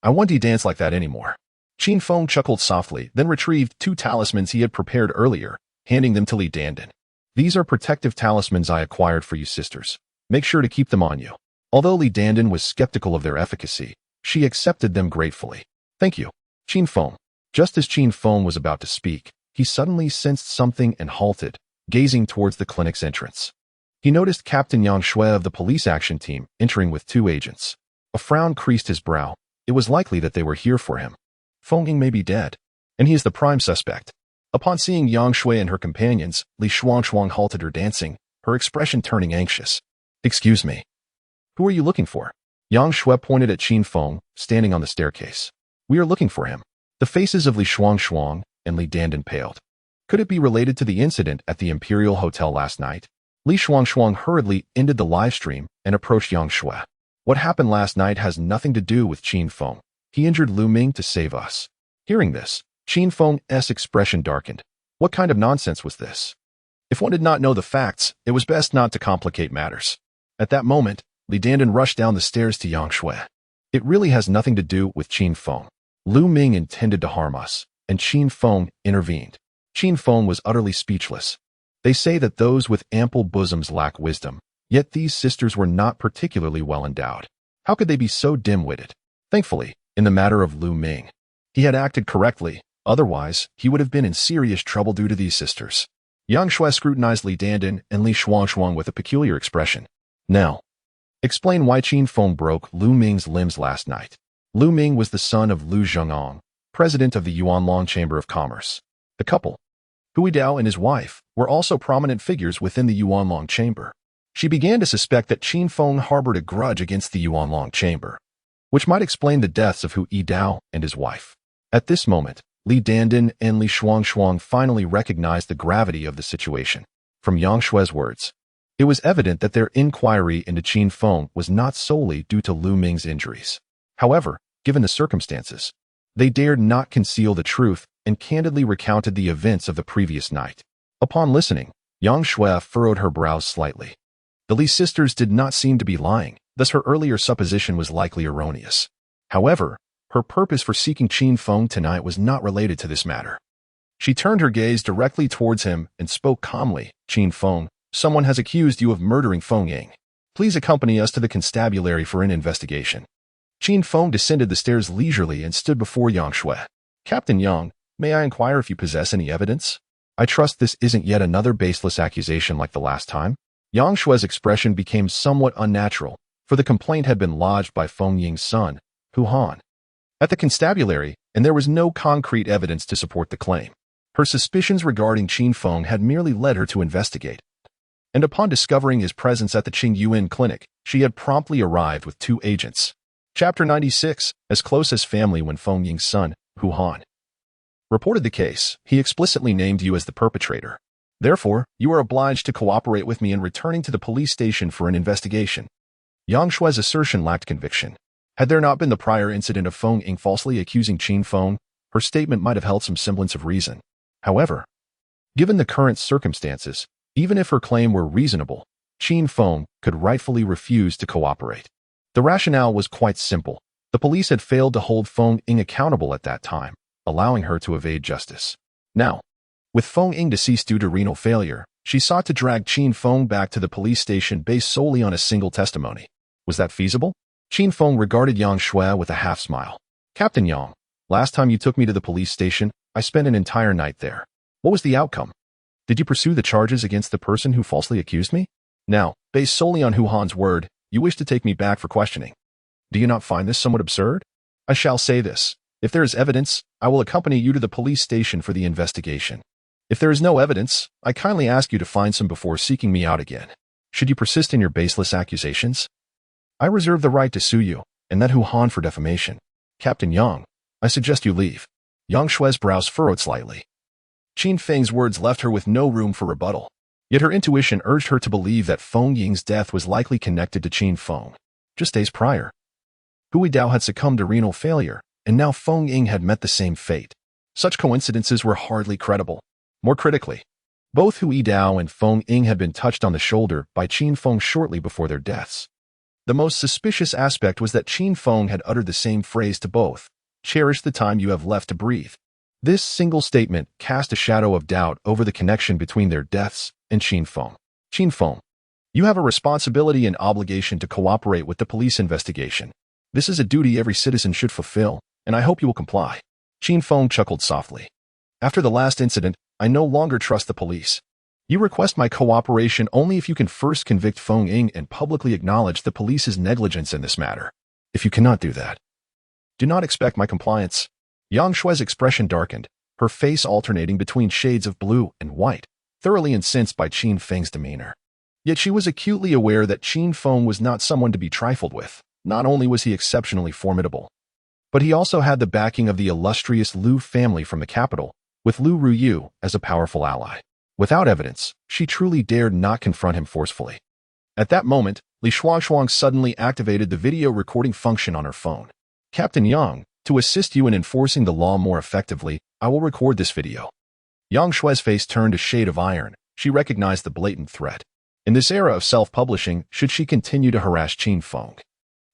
I won't dance like that anymore. Qin Feng chuckled softly, then retrieved 2 talismans he had prepared earlier, handing them to Li Dandan. These are protective talismans I acquired for you sisters. Make sure to keep them on you. Although Li Dandan was skeptical of their efficacy, she accepted them gratefully. Thank you, Qin Feng. Just as Qin Feng was about to speak, he suddenly sensed something and halted, gazing towards the clinic's entrance. He noticed Captain Yang Shui of the police action team entering with 2 agents. A frown creased his brow. It was likely that they were here for him. Feng Ying may be dead, and he is the prime suspect. Upon seeing Yang Shui and her companions, Li Shuangshuang halted her dancing, her expression turning anxious. Excuse me. Who are you looking for? Yang Shui pointed at Qin Feng, standing on the staircase. We are looking for him. The faces of Li Shuangshuang and Li Dandan paled. Could it be related to the incident at the Imperial Hotel last night? Li Shuangshuang hurriedly ended the live stream and approached Yang Shui. What happened last night has nothing to do with Qin Feng. He injured Lu Ming to save us. Hearing this, Qin Feng's expression darkened. What kind of nonsense was this? If one did not know the facts, it was best not to complicate matters. At that moment, Li Dandan rushed down the stairs to Yang Shui. It really has nothing to do with Qin Feng. Lu Ming intended to harm us, and Qin Feng intervened. Qin Feng was utterly speechless. They say that those with ample bosoms lack wisdom, yet these sisters were not particularly well endowed. How could they be so dim-witted? Thankfully, in the matter of Lu Ming, he had acted correctly, otherwise he would have been in serious trouble due to these sisters. Yang Shui scrutinized Li Dandan and Li Shuangshuang with a peculiar expression. Now, explain why Qin Feng broke Lu Ming's limbs last night. Lu Ming was the son of Lu Zhengong, president of the Yuanlong Chamber of Commerce. The couple, Hui Dao and his wife, were also prominent figures within the Yuanlong Chamber. She began to suspect that Qin Feng harbored a grudge against the Yuanlong Chamber, which might explain the deaths of Hui Dao and his wife. At this moment, Li Dandan and Li Shuangshuang finally recognized the gravity of the situation. From Yang Shui's words, it was evident that their inquiry into Qin Feng was not solely due to Lu Ming's injuries. However, given the circumstances, They dared not conceal the truth and candidly recounted the events of the previous night. Upon listening, Yang Shui furrowed her brows slightly. The Li sisters did not seem to be lying, thus her earlier supposition was likely erroneous. However, her purpose for seeking Qin Feng tonight was not related to this matter. She turned her gaze directly towards him and spoke calmly. Qin Feng, someone has accused you of murdering Feng Ying. Please accompany us to the constabulary for an investigation. Qin Feng descended the stairs leisurely and stood before Yang Shui. Captain Yang, may I inquire if you possess any evidence? I trust this isn't yet another baseless accusation like the last time. Yang Shui's expression became somewhat unnatural, for the complaint had been lodged by Feng Ying's son, Hu Han, at the constabulary, and there was no concrete evidence to support the claim. Her suspicions regarding Qin Feng had merely led her to investigate. And upon discovering his presence at the Qing Yuan clinic, she had promptly arrived with 2 agents. Chapter 96, as close as family when Feng Ying's son, Hu Han, reported the case, he explicitly named you as the perpetrator. Therefore, you are obliged to cooperate with me in returning to the police station for an investigation. Yang Shui's assertion lacked conviction. Had there not been the prior incident of Feng Ying falsely accusing Qin Feng, her statement might have held some semblance of reason. However, given the current circumstances, even if her claim were reasonable, Qin Feng could rightfully refuse to cooperate. The rationale was quite simple. The police had failed to hold Feng Ying accountable at that time, allowing her to evade justice. Now, with Feng Ying deceased due to renal failure, she sought to drag Qin Feng back to the police station based solely on a single testimony. Was that feasible? Qin Feng regarded Yang Shui with a half-smile. Captain Yang, last time you took me to the police station, I spent an entire night there. What was the outcome? Did you pursue the charges against the person who falsely accused me? Now, based solely on Hu Han's word, you wish to take me back for questioning. Do you not find this somewhat absurd? I shall say this. If there is evidence, I will accompany you to the police station for the investigation. If there is no evidence, I kindly ask you to find some before seeking me out again. Should you persist in your baseless accusations, I reserve the right to sue you, and that Hu Han for defamation. Captain Yang, I suggest you leave. Yang Shui's brows furrowed slightly. Qin Feng's words left her with no room for rebuttal. Yet her intuition urged her to believe that Feng Ying's death was likely connected to Qin Feng. Just days prior, Hu Dao had succumbed to renal failure, and now Feng Ying had met the same fate. Such coincidences were hardly credible. More critically, both Hu Dao and Feng Ying had been touched on the shoulder by Qin Feng shortly before their deaths. The most suspicious aspect was that Qin Feng had uttered the same phrase to both, "Cherish the time you have left to breathe." This single statement cast a shadow of doubt over the connection between their deaths and Qin Feng. Qin Feng, you have a responsibility and obligation to cooperate with the police investigation. This is a duty every citizen should fulfill, and I hope you will comply. Qin Feng chuckled softly. After the last incident, I no longer trust the police. You request my cooperation only if you can first convict Feng Ying and publicly acknowledge the police's negligence in this matter. If you cannot do that, do not expect my compliance. Yang Shui's expression darkened, her face alternating between shades of blue and white, thoroughly incensed by Qin Feng's demeanor. Yet she was acutely aware that Qin Feng was not someone to be trifled with. Not only was he exceptionally formidable, but he also had the backing of the illustrious Lu family from the capital, with Lu Ruyu as a powerful ally. Without evidence, she truly dared not confront him forcefully. At that moment, Li Shuangshuang suddenly activated the video recording function on her phone. Captain Yang, to assist you in enforcing the law more effectively, I will record this video. Yang Shui's face turned a shade of iron. She recognized the blatant threat. In this era of self-publishing, should she continue to harass Qin Feng,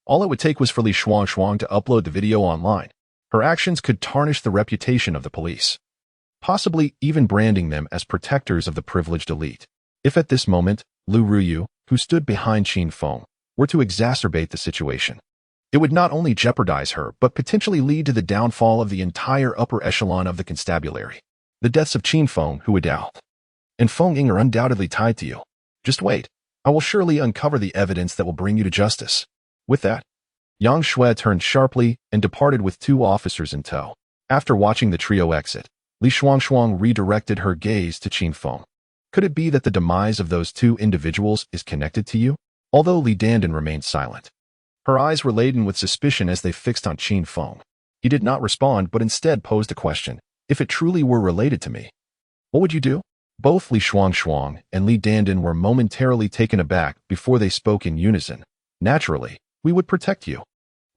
all it would take was for Li Shuangshuang to upload the video online. Her actions could tarnish the reputation of the police, possibly even branding them as protectors of the privileged elite. If at this moment, Lu Ruyu, who stood behind Qin Feng, were to exacerbate the situation, it would not only jeopardize her, but potentially lead to the downfall of the entire upper echelon of the constabulary. The deaths of Qin Feng, Hu Dao, and Feng Ying are undoubtedly tied to you. Just wait. I will surely uncover the evidence that will bring you to justice. With that, Yang Shui turned sharply and departed with 2 officers in tow. After watching the trio exit, Li Shuangshuang redirected her gaze to Qin Feng. Could it be that the demise of those 2 individuals is connected to you? Although Li Dandan remained silent, her eyes were laden with suspicion as they fixed on Qin Feng. He did not respond, but instead posed a question. If it truly were related to me, what would you do? Both Li Shuangshuang and Li Dandan were momentarily taken aback before they spoke in unison. Naturally, we would protect you,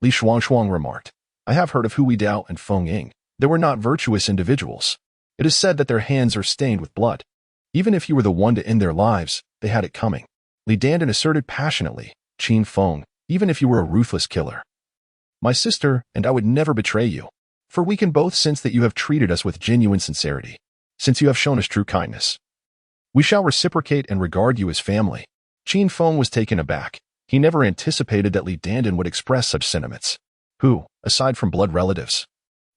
Li Shuangshuang remarked. I have heard of Hui Dao and Feng Ying. They were not virtuous individuals. It is said that their hands are stained with blood. Even if you were the one to end their lives, they had it coming. Li Dandan asserted passionately, Qin Feng, even if you were a ruthless killer. My sister and I would never betray you, for we can both sense that you have treated us with genuine sincerity, since you have shown us true kindness. We shall reciprocate and regard you as family. Qin Feng was taken aback. He never anticipated that Li Dandan would express such sentiments. Who, aside from blood relatives,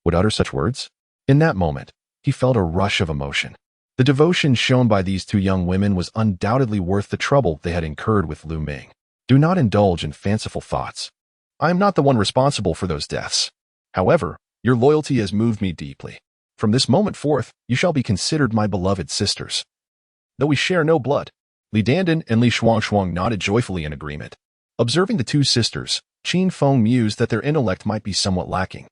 would utter such words? In that moment, he felt a rush of emotion. The devotion shown by these two young women was undoubtedly worth the trouble they had incurred with Lu Ming. Do not indulge in fanciful thoughts. I am not the one responsible for those deaths. However, your loyalty has moved me deeply. From this moment forth, you shall be considered my beloved sisters. Though we share no blood. Li Dandan and Li Shuangshuang nodded joyfully in agreement. Observing the two sisters, Qin Feng mused that their intellect might be somewhat lacking.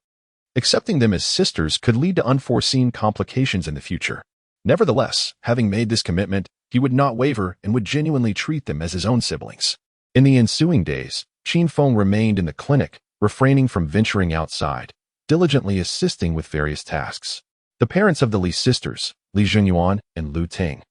Accepting them as sisters could lead to unforeseen complications in the future. Nevertheless, having made this commitment, he would not waver and would genuinely treat them as his own siblings. In the ensuing days, Qin Feng remained in the clinic, refraining from venturing outside, diligently assisting with various tasks. The parents of the Li sisters, Li Zhenyuan and Lu Ting,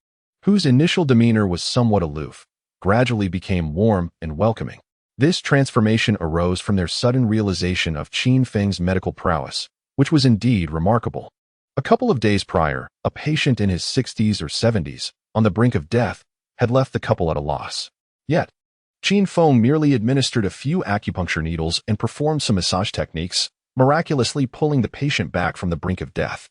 whose initial demeanor was somewhat aloof, gradually became warm and welcoming. This transformation arose from their sudden realization of Qin Feng's medical prowess, which was indeed remarkable. A couple of days prior, a patient in his 60s or 70s, on the brink of death, had left the couple at a loss. Yet, Qin Feng merely administered a few acupuncture needles and performed some massage techniques, miraculously pulling the patient back from the brink of death.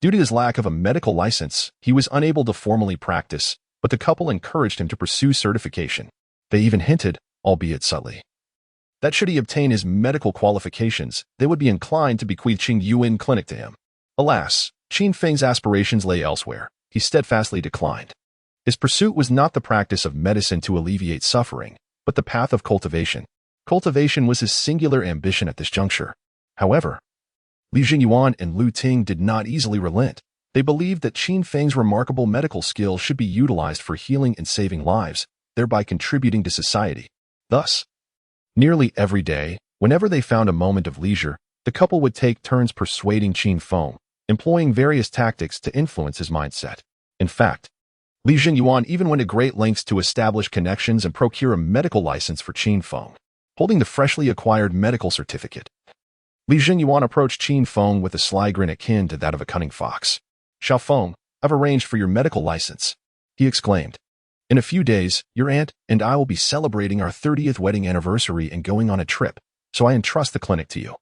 Due to his lack of a medical license, he was unable to formally practice, but the couple encouraged him to pursue certification. They even hinted, albeit subtly, that should he obtain his medical qualifications, they would be inclined to bequeath Qing Yuan Clinic to him. Alas, Qin Feng's aspirations lay elsewhere. He steadfastly declined. His pursuit was not the practice of medicine to alleviate suffering, but the path of cultivation. Cultivation was his singular ambition at this juncture. However, Li Zhenyuan and Lu Ting did not easily relent. They believed that Qin Feng's remarkable medical skill should be utilized for healing and saving lives, thereby contributing to society. Thus, nearly every day, whenever they found a moment of leisure, the couple would take turns persuading Qin Feng, employing various tactics to influence his mindset. In fact, Li Zhenyuan even went to great lengths to establish connections and procure a medical license for Qin Feng. Holding the freshly acquired medical certificate, Li Zhenyuan approached Qin Feng with a sly grin akin to that of a cunning fox. Xiao Feng, I've arranged for your medical license, he exclaimed. In a few days, your aunt and I will be celebrating our 30th wedding anniversary and going on a trip, so I entrust the clinic to you.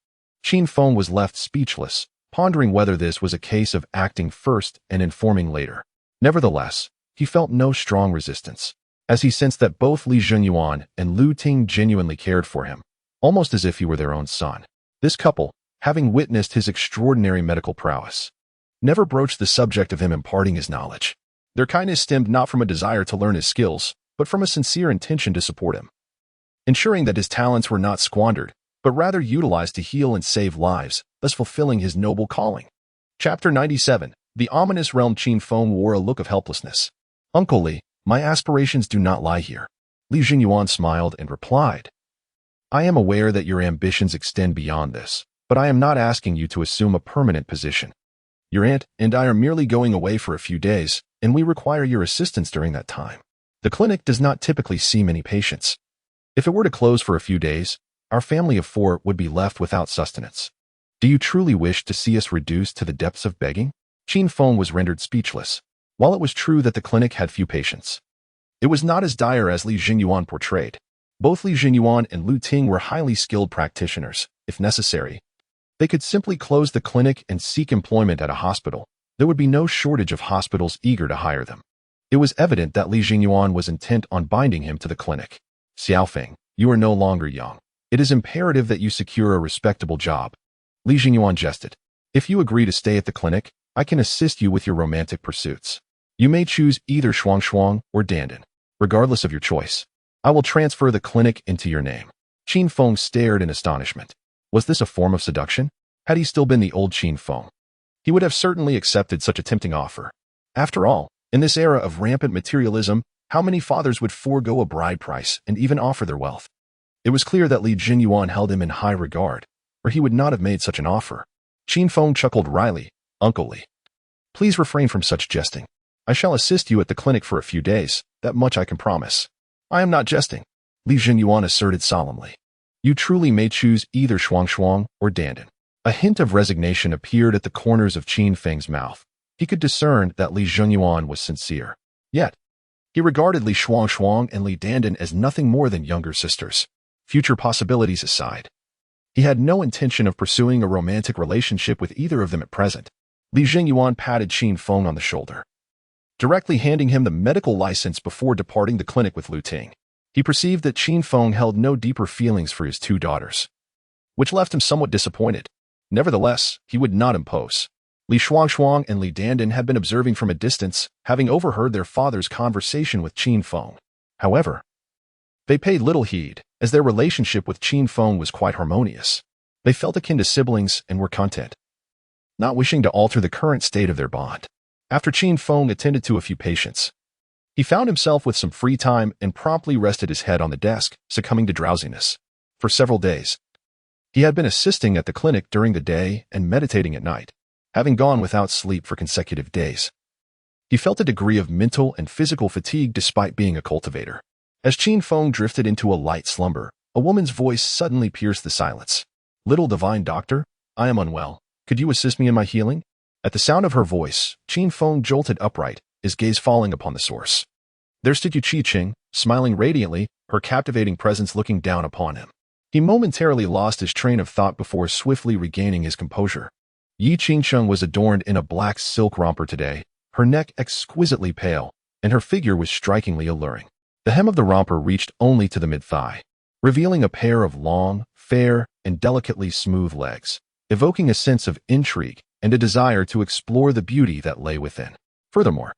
Qin Feng was left speechless, pondering whether this was a case of acting first and informing later. Nevertheless, he felt no strong resistance, as he sensed that both Li Zhenyuan and Lu Ting genuinely cared for him, almost as if he were their own son. This couple, having witnessed his extraordinary medical prowess, never broached the subject of him imparting his knowledge. Their kindness stemmed not from a desire to learn his skills, but from a sincere intention to support him, ensuring that his talents were not squandered, but rather utilized to heal and save lives, thus fulfilling his noble calling. Chapter 97. The ominous realm. Qin Feng wore a look of helplessness. Uncle Li, my aspirations do not lie here. Li Zhenyuan smiled and replied, I am aware that your ambitions extend beyond this, but I am not asking you to assume a permanent position. Your aunt and I are merely going away for a few days, and we require your assistance during that time. The clinic does not typically see many patients. If it were to close for a few days, our family of 4 would be left without sustenance. Do you truly wish to see us reduced to the depths of begging? Qin Feng was rendered speechless. While it was true that the clinic had few patients, it was not as dire as Li Zhenyuan portrayed. Both Li Zhenyuan and Lu Ting were highly skilled practitioners. If necessary, they could simply close the clinic and seek employment at a hospital. There would be no shortage of hospitals eager to hire them. It was evident that Li Zhenyuan was intent on binding him to the clinic. Xiaofeng, you are no longer young. It is imperative that you secure a respectable job. Li Zhenyuan jested. If you agree to stay at the clinic, I can assist you with your romantic pursuits. You may choose either Shuangshuang or Dandan. Regardless of your choice, I will transfer the clinic into your name. Qin Feng stared in astonishment. Was this a form of seduction? Had he still been the old Qin Feng, he would have certainly accepted such a tempting offer. After all, in this era of rampant materialism, how many fathers would forego a bride price and even offer their wealth? It was clear that Li Zhenyuan held him in high regard. or he would not have made such an offer. Qin Feng chuckled wryly. Uncle Li, please refrain from such jesting. I shall assist you at the clinic for a few days, that much I can promise. I am not jesting, Li Jinyuan asserted solemnly. You truly may choose either Shuang or Dandan. A hint of resignation appeared at the corners of Qin Feng's mouth. He could discern that Li Jinyuan was sincere. Yet, he regarded Li Shuang and Li Dandan as nothing more than younger sisters. Future possibilities aside, he had no intention of pursuing a romantic relationship with either of them at present. Li Jinyuan patted Qin Feng on the shoulder, directly handing him the medical license before departing the clinic with Lu Ting. He perceived that Qin Feng held no deeper feelings for his two daughters, which left him somewhat disappointed. Nevertheless, he would not impose. Li Shuang and Li Dandan had been observing from a distance, having overheard their father's conversation with Qin Feng. However, they paid little heed, as their relationship with Qin Feng was quite harmonious. They felt akin to siblings and were content, not wishing to alter the current state of their bond. After Qin Feng attended to a few patients, he found himself with some free time and promptly rested his head on the desk, succumbing to drowsiness. For several days, he had been assisting at the clinic during the day and meditating at night. Having gone without sleep for consecutive days, he felt a degree of mental and physical fatigue despite being a cultivator. As Qin Feng drifted into a light slumber, a woman's voice suddenly pierced the silence. Little divine doctor, I am unwell. Could you assist me in my healing? At the sound of her voice, Qin Feng jolted upright, his gaze falling upon the source. There stood Yu Qi-Ching, smiling radiantly, her captivating presence looking down upon him. He momentarily lost his train of thought before swiftly regaining his composure. Yi Qingcheng was adorned in a black silk romper today, her neck exquisitely pale, and her figure was strikingly alluring. The hem of the romper reached only to the mid-thigh, revealing a pair of long, fair, and delicately smooth legs, evoking a sense of intrigue and a desire to explore the beauty that lay within. Furthermore,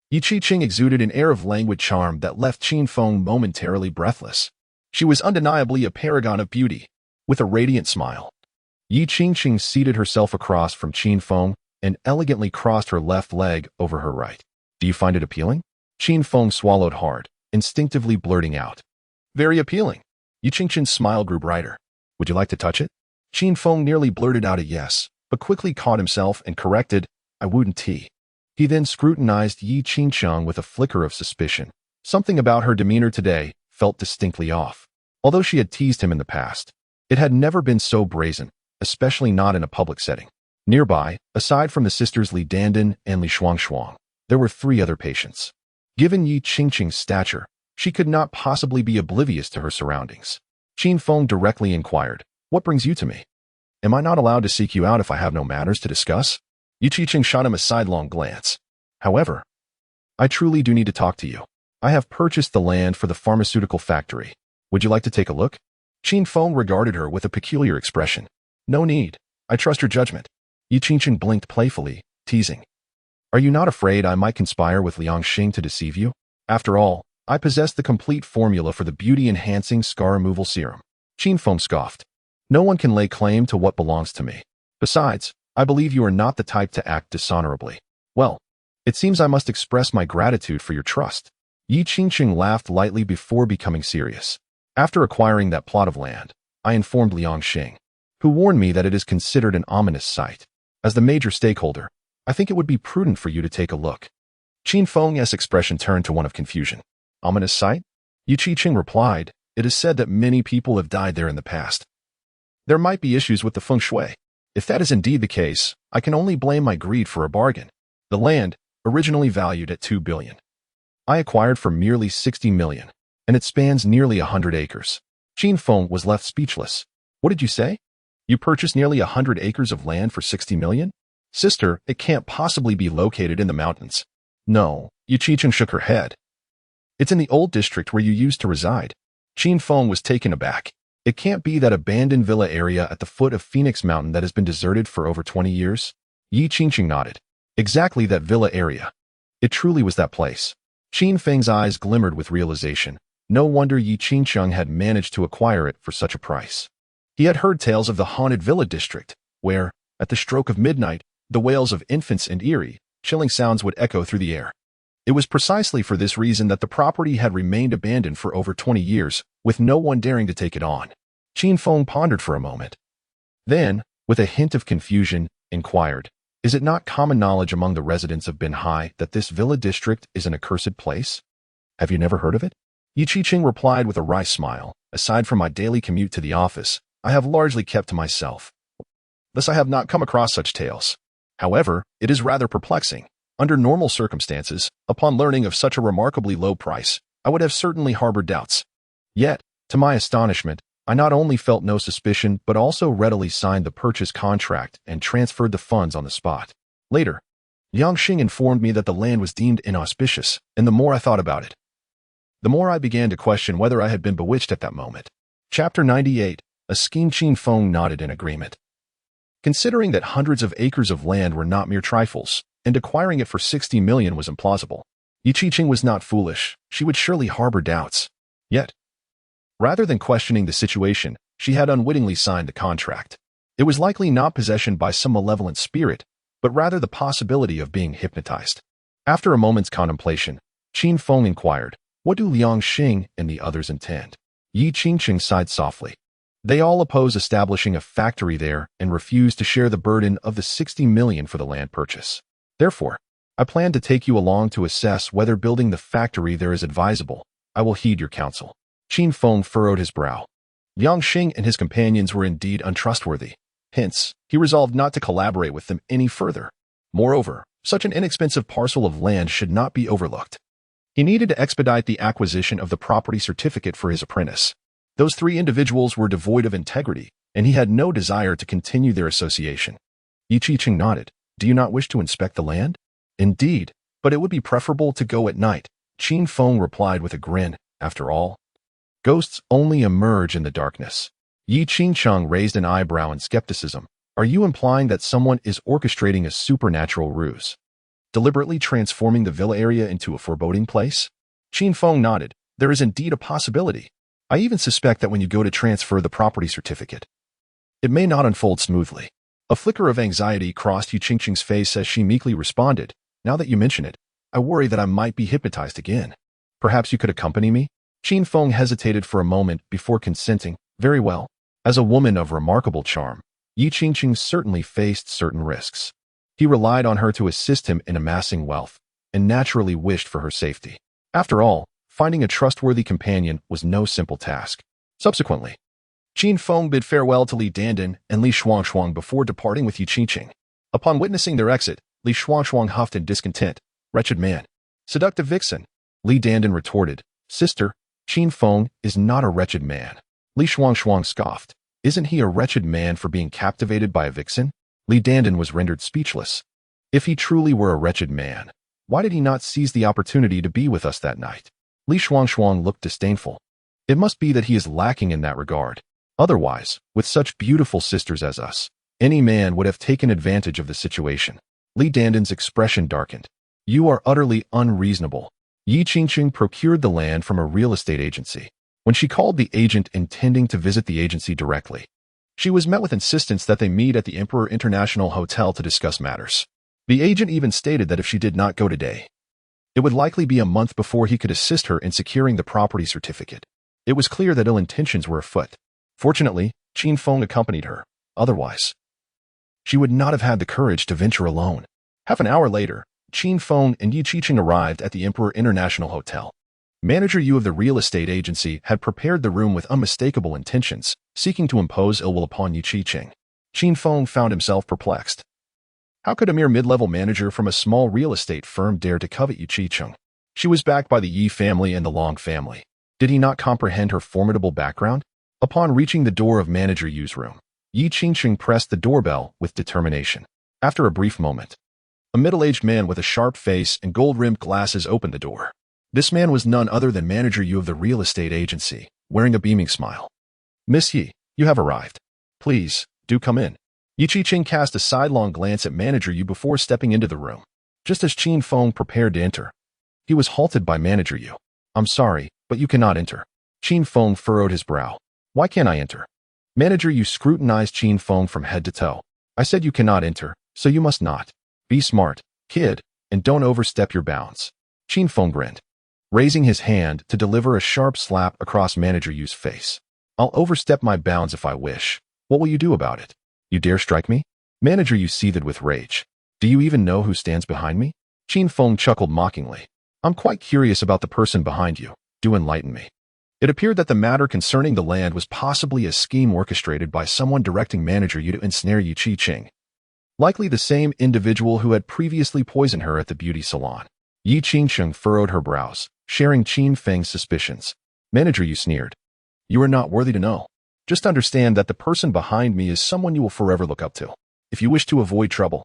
Yi Qi-Ching exuded an air of languid charm that left Qin Feng momentarily breathless. She was undeniably a paragon of beauty, with a radiant smile. Yi Qingqing seated herself across from Qin Feng and elegantly crossed her left leg over her right. Do you find it appealing? Qin Feng swallowed hard, instinctively blurting out. Very appealing. Yi Qingqing's smile grew brighter. Would you like to touch it? Qin Feng nearly blurted out a yes, but quickly caught himself and corrected, I wouldn't. He then scrutinized Yi Qingcheng with a flicker of suspicion. Something about her demeanor today felt distinctly off. Although she had teased him in the past, it had never been so brazen, especially not in a public setting. Nearby, aside from the sisters Li Dandan and Li Shuang, there were 3 other patients. Given Yi Qingqing's stature, she could not possibly be oblivious to her surroundings. Qin Feng directly inquired, what brings you to me? Am I not allowed to seek you out if I have no matters to discuss? Yi Qingqing shot him a sidelong glance. However, I truly do need to talk to you. I have purchased the land for the pharmaceutical factory. Would you like to take a look? Qin Feng regarded her with a peculiar expression. No need. I trust your judgment. Yi Qingqing blinked playfully, teasing. Are you not afraid I might conspire with Liang Xing to deceive you? After all, I possess the complete formula for the beauty-enhancing scar removal serum. Qin Feng scoffed. No one can lay claim to what belongs to me. Besides, I believe you are not the type to act dishonorably. Well, it seems I must express my gratitude for your trust. Yi Qingqing laughed lightly before becoming serious. After acquiring that plot of land, I informed Liang Xing, who warned me that it is considered an ominous site. As the major stakeholder, I think it would be prudent for you to take a look. Qin Feng's expression turned to one of confusion. Ominous site? Yu Qi-Ching replied, it is said that many people have died there in the past. There might be issues with the feng shui. If that is indeed the case, I can only blame my greed for a bargain. The land, originally valued at 2 billion, I acquired for merely 60 million, and it spans nearly 100 acres. Qin Feng was left speechless. What did you say? You purchased nearly 100 acres of land for 60 million? Sister, it can't possibly be located in the mountains. No, Yu Qi-Ching shook her head. It's in the old district where you used to reside. Qin Feng was taken aback. It can't be that abandoned villa area at the foot of Phoenix Mountain that has been deserted for over 20 years? Yi Qingqing nodded. Exactly that villa area. It truly was that place. Qin Feng's eyes glimmered with realization. No wonder Yi Qingcheng had managed to acquire it for such a price. He had heard tales of the haunted villa district, where, at the stroke of midnight, the wails of infants and eerie, chilling sounds would echo through the air. It was precisely for this reason that the property had remained abandoned for over 20 years, with no one daring to take it on. Qin Feng pondered for a moment. Then, with a hint of confusion, inquired, "Is it not common knowledge among the residents of Binhai that this villa district is an accursed place? Have you never heard of it?" Yi Qiqing replied with a wry smile, "Aside from my daily commute to the office, I have largely kept to myself. Thus I have not come across such tales. However, it is rather perplexing. Under normal circumstances, upon learning of such a remarkably low price, I would have certainly harbored doubts. Yet, to my astonishment, I not only felt no suspicion but also readily signed the purchase contract and transferred the funds on the spot. Later, Yang Xing informed me that the land was deemed inauspicious, and the more I thought about it, the more I began to question whether I had been bewitched at that moment. Chapter 98. A scheme. Qin Feng nodded in agreement. Considering that hundreds of acres of land were not mere trifles, and acquiring it for 60 million was implausible, Yi Qiqing was not foolish. She would surely harbor doubts. Yet, rather than questioning the situation, she had unwittingly signed the contract. It was likely not possession by some malevolent spirit, but rather the possibility of being hypnotized. After a moment's contemplation, Qin Feng inquired, "What do Liang Xing and the others intend?" Yi Qiqing sighed softly. "They all oppose establishing a factory there and refuse to share the burden of the 60 million for the land purchase. Therefore, I plan to take you along to assess whether building the factory there is advisable. I will heed your counsel." Qin Feng furrowed his brow. Liang Xing and his companions were indeed untrustworthy. Hence, he resolved not to collaborate with them any further. Moreover, such an inexpensive parcel of land should not be overlooked. He needed to expedite the acquisition of the property certificate for his apprentice. Those three individuals were devoid of integrity, and he had no desire to continue their association. Yi Qiqing nodded. "Do you not wish to inspect the land?" "Indeed, but it would be preferable to go at night," Qin Feng replied with a grin. "After all, ghosts only emerge in the darkness." Yi Qiqing raised an eyebrow in skepticism. "Are you implying that someone is orchestrating a supernatural ruse, deliberately transforming the villa area into a foreboding place?" Qin Feng nodded. "There is indeed a possibility. I even suspect that when you go to transfer the property certificate, it may not unfold smoothly." A flicker of anxiety crossed Yi Qiqing's face as she meekly responded, "Now that you mention it, I worry that I might be hypnotized again. Perhaps you could accompany me?" Qin Feng hesitated for a moment before consenting. "Very well." As a woman of remarkable charm, Yi Qiqing certainly faced certain risks. He relied on her to assist him in amassing wealth, and naturally wished for her safety. After all, finding a trustworthy companion was no simple task. Subsequently, Qin Feng bid farewell to Li Dandan and Li Shuangshuang before departing with Yi Qiqing. Upon witnessing their exit, Li Shuangshuang huffed in discontent. "Wretched man. Seductive vixen." Li Dandan retorted, "Sister, Qin Feng is not a wretched man." Li Shuangshuang scoffed. "Isn't he a wretched man for being captivated by a vixen?" Li Dandan was rendered speechless. If he truly were a wretched man, why did he not seize the opportunity to be with us that night? Li Shuangshuang looked disdainful. It must be that he is lacking in that regard. Otherwise, with such beautiful sisters as us, any man would have taken advantage of the situation. Li Dandan's expression darkened. "You are utterly unreasonable." Yi Qiqing procured the land from a real estate agency. When she called the agent intending to visit the agency directly, she was met with insistence that they meet at the Emperor International Hotel to discuss matters. The agent even stated that if she did not go today, it would likely be a month before he could assist her in securing the property certificate. It was clear that ill intentions were afoot. Fortunately, Qin Feng accompanied her. Otherwise, she would not have had the courage to venture alone. Half an hour later, Qin Feng and Yi Qiqing arrived at the Emperor International Hotel. Manager Yu of the real estate agency had prepared the room with unmistakable intentions, seeking to impose ill will upon Yi Qiqing. Qin Feng found himself perplexed. How could a mere mid-level manager from a small real estate firm dare to covet Yi Qiqing? She was backed by the Yi family and the Long family. Did he not comprehend her formidable background? Upon reaching the door of Manager Yu's room, Yi Qiqing pressed the doorbell with determination. After a brief moment, a middle-aged man with a sharp face and gold-rimmed glasses opened the door. This man was none other than Manager Yu of the real estate agency, wearing a beaming smile. "Miss Yi, you have arrived. Please, do come in." Yi Qiqing cast a sidelong glance at Manager Yu before stepping into the room. Just as Qin Feng prepared to enter, he was halted by Manager Yu. "I'm sorry, but you cannot enter." Qin Feng furrowed his brow. "Why can't I enter?" Manager Yu scrutinized Qin Feng from head to toe. "I said you cannot enter, so you must not. Be smart, kid, and don't overstep your bounds." Qin Feng grinned, raising his hand to deliver a sharp slap across Manager Yu's face. "I'll overstep my bounds if I wish. What will you do about it?" You dare strike me? Manager Yu seethed with rage. Do you even know who stands behind me? Qin Feng chuckled mockingly. I'm quite curious about the person behind you. Do enlighten me. It appeared that the matter concerning the land was possibly a scheme orchestrated by someone directing Manager Yu to ensnare Yi Qi-Qing. Likely the same individual who had previously poisoned her at the beauty salon. Yi Qingsheng furrowed her brows, sharing Qin Feng's suspicions. Manager Yu sneered. You are not worthy to know. Just understand that the person behind me is someone you will forever look up to. If you wish to avoid trouble,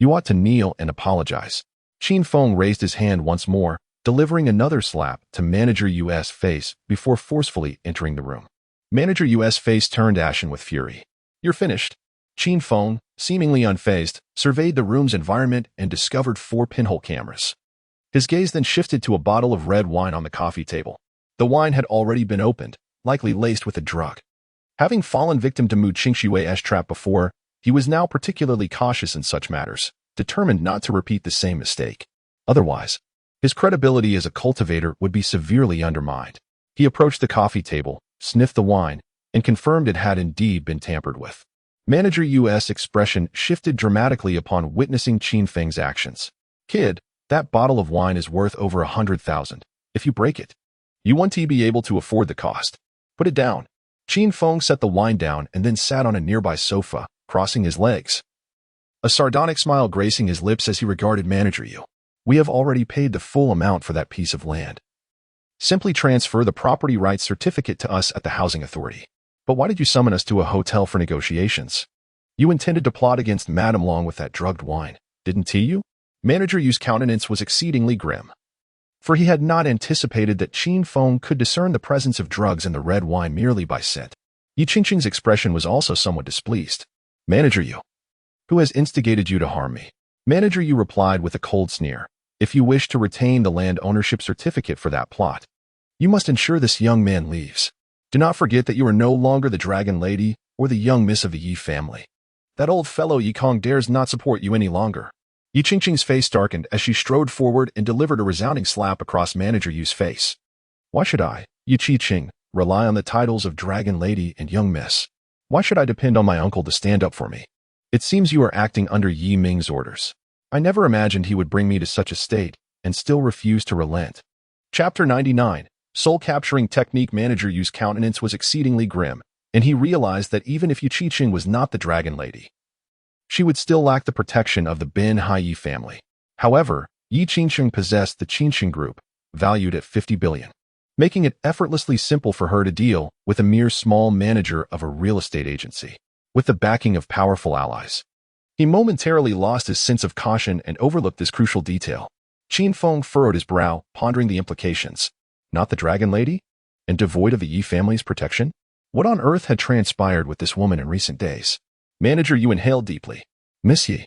you ought to kneel and apologize. Qin Feng raised his hand once more, delivering another slap to Manager Yu's face before forcefully entering the room. Manager Yu's face turned ashen with fury. You're finished. Qin Feng, seemingly unfazed, surveyed the room's environment and discovered 4 pinhole cameras. His gaze then shifted to a bottle of red wine on the coffee table. The wine had already been opened, likely laced with a drug. Having fallen victim to Mu Qingshui's trap before, he was now particularly cautious in such matters, determined not to repeat the same mistake. Otherwise, his credibility as a cultivator would be severely undermined. He approached the coffee table, sniffed the wine, and confirmed it had indeed been tampered with. Manager Yu's expression shifted dramatically upon witnessing Qin Feng's actions. Kid, that bottle of wine is worth over 100,000. If you break it, you won't be able to afford the cost. Put it down. Qin Feng set the wine down and then sat on a nearby sofa, crossing his legs. A sardonic smile gracing his lips as he regarded Manager Yu. We have already paid the full amount for that piece of land. Simply transfer the property rights certificate to us at the housing authority. But why did you summon us to a hotel for negotiations? You intended to plot against Madame Long with that drugged wine, didn't you? Manager Yu's countenance was exceedingly grim, for he had not anticipated that Qin Feng could discern the presence of drugs in the red wine merely by scent. Yi Qingqing's expression was also somewhat displeased. Manager Yu, who has instigated you to harm me? Manager Yu replied with a cold sneer. If you wish to retain the land ownership certificate for that plot, you must ensure this young man leaves. Do not forget that you are no longer the Dragon Lady or the young miss of the Yi family. That old fellow Yi Kong dares not support you any longer. Yi Qingqing's face darkened as she strode forward and delivered a resounding slap across Manager Yu's face. Why should I, Yi Qingqing, rely on the titles of Dragon Lady and Young Miss? Why should I depend on my uncle to stand up for me? It seems you are acting under Yi Ming's orders. I never imagined he would bring me to such a state and still refuse to relent. Chapter 99. Soul-capturing technique. Manager Yu's countenance was exceedingly grim, and he realized that even if Yi Qingqing was not the Dragon Lady, she would still lack the protection of the Ben Haiyi family. However, Yi Qingqing possessed the Qingqing Group, valued at 50 billion, making it effortlessly simple for her to deal with a mere small manager of a real estate agency, with the backing of powerful allies. He momentarily lost his sense of caution and overlooked this crucial detail. Qin Feng furrowed his brow, pondering the implications. Not the Dragon Lady? And devoid of the Yi family's protection? What on earth had transpired with this woman in recent days? Manager Yu inhaled deeply. Miss Yi,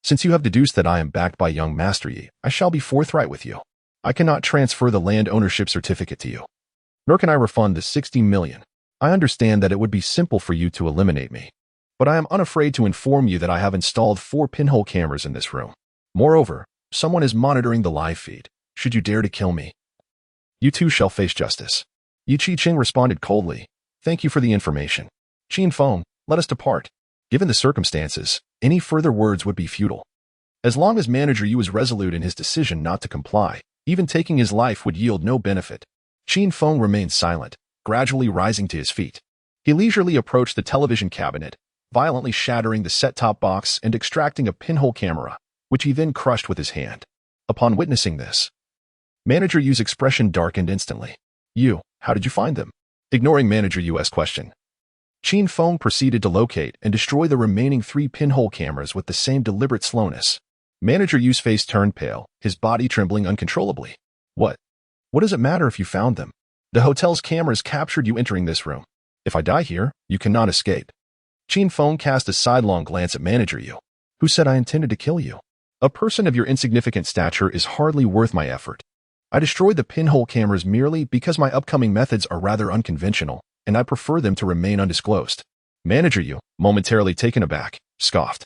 since you have deduced that I am backed by young Master Yi, I shall be forthright with you. I cannot transfer the land ownership certificate to you, nor can I refund the 60 million. I understand that it would be simple for you to eliminate me, but I am unafraid to inform you that I have installed 4 pinhole cameras in this room. Moreover, someone is monitoring the live feed. Should you dare to kill me, you too shall face justice. Yi Qingqing responded coldly. Thank you for the information. Qin Feng, let us depart. Given the circumstances, any further words would be futile. As long as Manager Yu was resolute in his decision not to comply, even taking his life would yield no benefit. Qin Feng remained silent, gradually rising to his feet. He leisurely approached the television cabinet, violently shattering the set-top box and extracting a pinhole camera, which he then crushed with his hand. Upon witnessing this, Manager Yu's expression darkened instantly. You, how did you find them? Ignoring Manager Yu's question, Qin Feng proceeded to locate and destroy the remaining 3 pinhole cameras with the same deliberate slowness. Manager Yu's face turned pale, his body trembling uncontrollably. What does it matter if you found them? The hotel's cameras captured you entering this room. If I die here, you cannot escape. Qin Feng cast a sidelong glance at Manager Yu. Who said I intended to kill you? A person of your insignificant stature is hardly worth my effort. I destroyed the pinhole cameras merely because my upcoming methods are rather unconventional, and I prefer them to remain undisclosed. Manager Yu, momentarily taken aback, scoffed.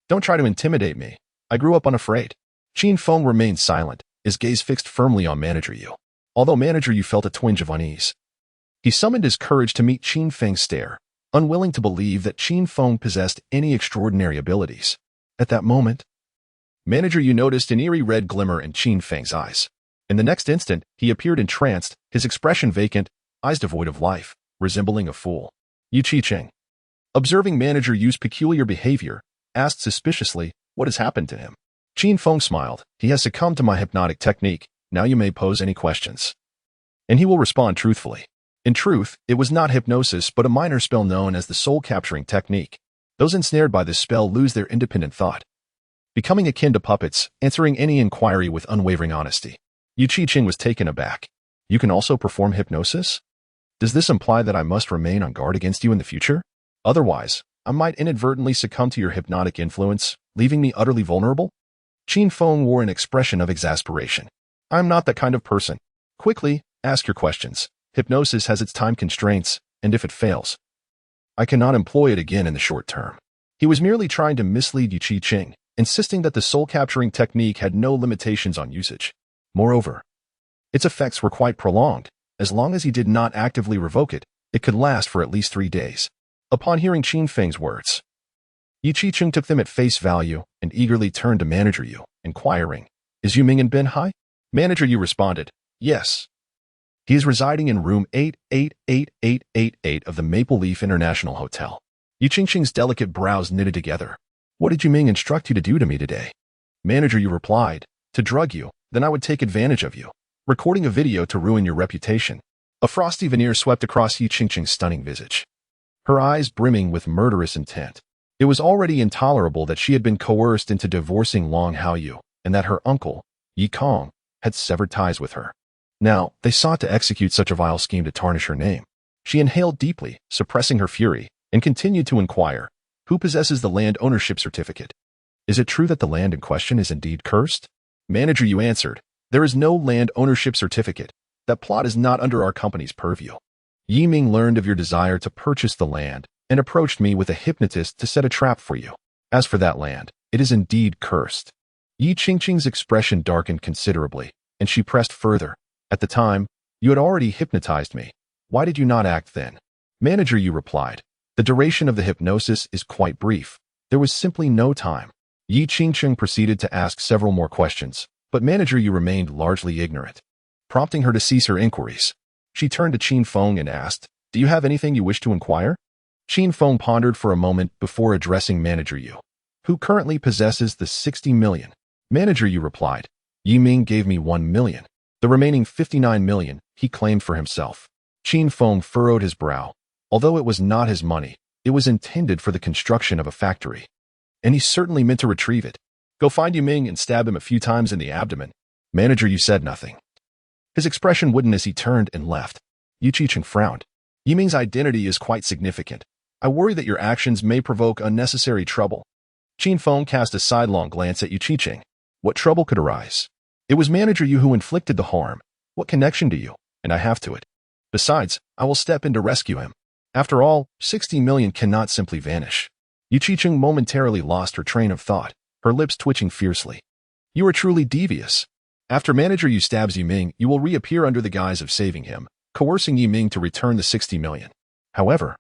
Don't try to intimidate me. I grew up unafraid. Qin Feng remained silent, his gaze fixed firmly on Manager Yu. Although Manager Yu felt a twinge of unease, he summoned his courage to meet Qin Feng's stare. unwilling to believe that Qin Feng possessed any extraordinary abilities. At that moment, Manager Yu noticed an eerie red glimmer in Qin Feng's eyes. In the next instant, he appeared entranced, his expression vacant, eyes devoid of life, resembling a fool. Yu Qiqing, observing Manager Yu's peculiar behavior, asked suspiciously what has happened to him. Qin Feng smiled. He has succumbed to my hypnotic technique. Now you may pose any questions, and he will respond truthfully. In truth, it was not hypnosis but a minor spell known as the soul-capturing technique. Those ensnared by this spell lose their independent thought, becoming akin to puppets, answering any inquiry with unwavering honesty. Yu Qiqing was taken aback. You can also perform hypnosis? Does this imply that I must remain on guard against you in the future? Otherwise, I might inadvertently succumb to your hypnotic influence, leaving me utterly vulnerable? Qin Feng wore an expression of exasperation. I'm not that kind of person. Quickly, ask your questions. Hypnosis has its time constraints, and if it fails, I cannot employ it again in the short term. He was merely trying to mislead Yu Qiqing, insisting that the soul-capturing technique had no limitations on usage. Moreover, its effects were quite prolonged. As long as he did not actively revoke it, it could last for at least 3 days. Upon hearing Qin Feng's words, Yu Qiqing took them at face value and eagerly turned to Manager Yu, inquiring, Is Yu Ming in Binhai? Manager Yu responded, Yes. He is residing in room 888888 of the Maple Leaf International Hotel. Yu Qiqing's delicate brows knitted together. What did Yu Ming instruct you to do to me today? Manager Yu replied, To drug you, then I would take advantage of you, recording a video to ruin your reputation. A frosty veneer swept across Yu Qiqing's stunning visage, her eyes brimming with murderous intent. It was already intolerable that she had been coerced into divorcing Long Haoyu, and that her uncle, Yi Kong, had severed ties with her. Now, they sought to execute such a vile scheme to tarnish her name. She inhaled deeply, suppressing her fury, and continued to inquire, Who possesses the land ownership certificate? Is it true that the land in question is indeed cursed? Manager Yu answered, There is no land ownership certificate. That plot is not under our company's purview. Yi Ming learned of your desire to purchase the land and approached me with a hypnotist to set a trap for you. As for that land, it is indeed cursed. Yu Qiqing's expression darkened considerably, and she pressed further. At the time, you had already hypnotized me. Why did you not act then? Manager Yu replied, The duration of the hypnosis is quite brief. There was simply no time. Yu Qiqing proceeded to ask several more questions, but Manager Yu remained largely ignorant, prompting her to cease her inquiries. She turned to Qin Feng and asked, Do you have anything you wish to inquire? Qin Feng pondered for a moment before addressing Manager Yu, who currently possesses the 60 million. Manager Yu replied, Yi Ming gave me 1 million. The remaining 59 million he claimed for himself. Qin Feng furrowed his brow. Although it was not his money, it was intended for the construction of a factory, and he certainly meant to retrieve it. Go find Yu Ming and stab him a few times in the abdomen. Manager Yu said nothing. His expression woodened as he turned and left. Yu Qiqing frowned. Yu Ming's identity is quite significant. I worry that your actions may provoke unnecessary trouble. Qin Feng cast a sidelong glance at Yu Qiqing. What trouble could arise? It was Manager Yu who inflicted the harm. What connection do you and I have to it? Besides, I will step in to rescue him. After all, 60 million cannot simply vanish. Yu Qiqing momentarily lost her train of thought, her lips twitching fiercely. You are truly devious. After Manager Yu stabs Yu Ming, you will reappear under the guise of saving him, coercing Yu Ming to return the 60 million. However,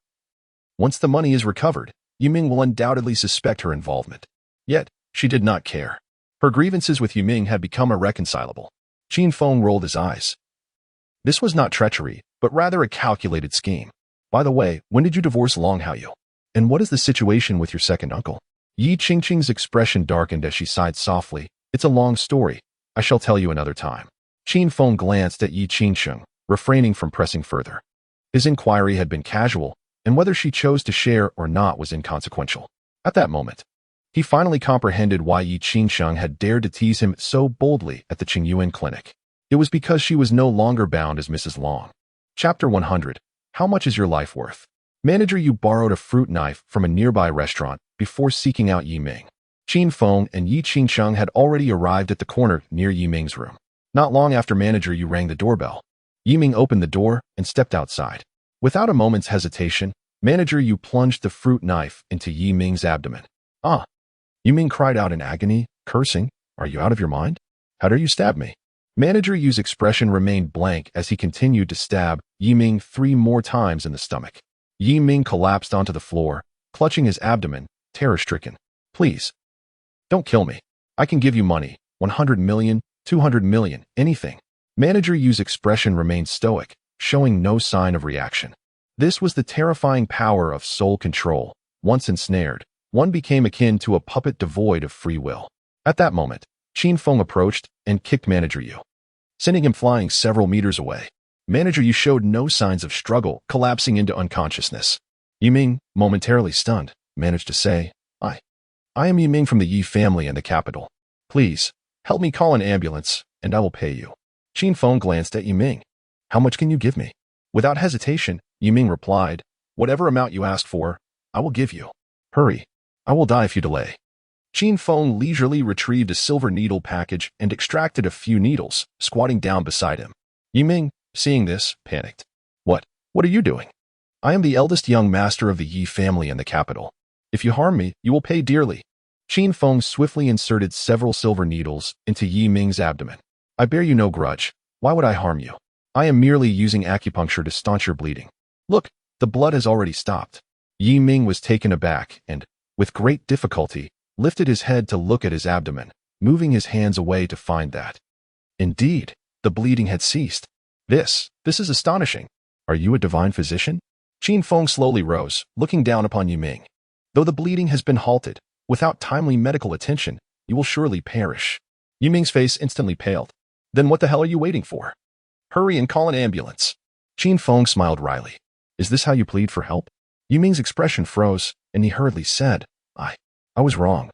once the money is recovered, Yu Ming will undoubtedly suspect her involvement. Yet, she did not care. Her grievances with Yu Ming had become irreconcilable. Qin Feng rolled his eyes. This was not treachery, but rather a calculated scheme. By the way, when did you divorce Long Haoyu? And what is the situation with your second uncle? Yu Qiqing's expression darkened as she sighed softly. It's a long story. I shall tell you another time. Qin Feng glanced at Yu Qiqing, refraining from pressing further. His inquiry had been casual, and whether she chose to share or not was inconsequential. At that moment, he finally comprehended why Yu Qiqing had dared to tease him so boldly at the Qingyuan clinic. It was because she was no longer bound as Mrs. Long. Chapter 100. How much is your life worth? Manager Yu borrowed a fruit knife from a nearby restaurant before seeking out Yi Ming. Qin Feng and Yu Qiqing had already arrived at the corner near Yi Ming's room. Not long after Manager Yu rang the doorbell, Yi Ming opened the door and stepped outside. Without a moment's hesitation, Manager Yu plunged the fruit knife into Yi Ming's abdomen. Ah! Yi Ming cried out in agony, cursing, Are you out of your mind? How dare you stab me? Manager Yu's expression remained blank as he continued to stab Yi Ming 3 more times in the stomach. Yi Ming collapsed onto the floor, clutching his abdomen, terror-stricken. Please, don't kill me. I can give you money, 100 million, 200 million, anything. Manager Yu's expression remained stoic, showing no sign of reaction. This was the terrifying power of soul control. Once ensnared, one became akin to a puppet devoid of free will. At that moment, Qin Feng approached and kicked Manager Yu, sending him flying several meters away. Manager Yu showed no signs of struggle, collapsing into unconsciousness. Yi Ming, momentarily stunned, managed to say, I am Yi Ming from the Yi family and the capital. Please, help me call an ambulance, and I will pay you. Qin Feng glanced at Yi Ming. How much can you give me? Without hesitation, Yi Ming replied, whatever amount you ask for, I will give you. Hurry. I will die if you delay. Qin Feng leisurely retrieved a silver needle package and extracted a few needles, squatting down beside him. Yi Ming, seeing this, panicked. What are you doing? I am the eldest young master of the Yi family in the capital. If you harm me, you will pay dearly. Qin Feng swiftly inserted several silver needles into Yi Ming's abdomen. I bear you no grudge. Why would I harm you? I am merely using acupuncture to staunch your bleeding. Look, the blood has already stopped. Yi Ming was taken aback and, with great difficulty, lifted his head to look at his abdomen, moving his hands away to find that. Indeed, the bleeding had ceased. This is astonishing. Are you a divine physician? Qin Feng slowly rose, looking down upon Yi Ming. Though the bleeding has been halted, without timely medical attention, you will surely perish. Yi Ming's face instantly paled. Then what the hell are you waiting for? Hurry and call an ambulance. Qin Feng smiled wryly. Is this how you plead for help? Yi Ming's expression froze, and he hurriedly said, I was wrong.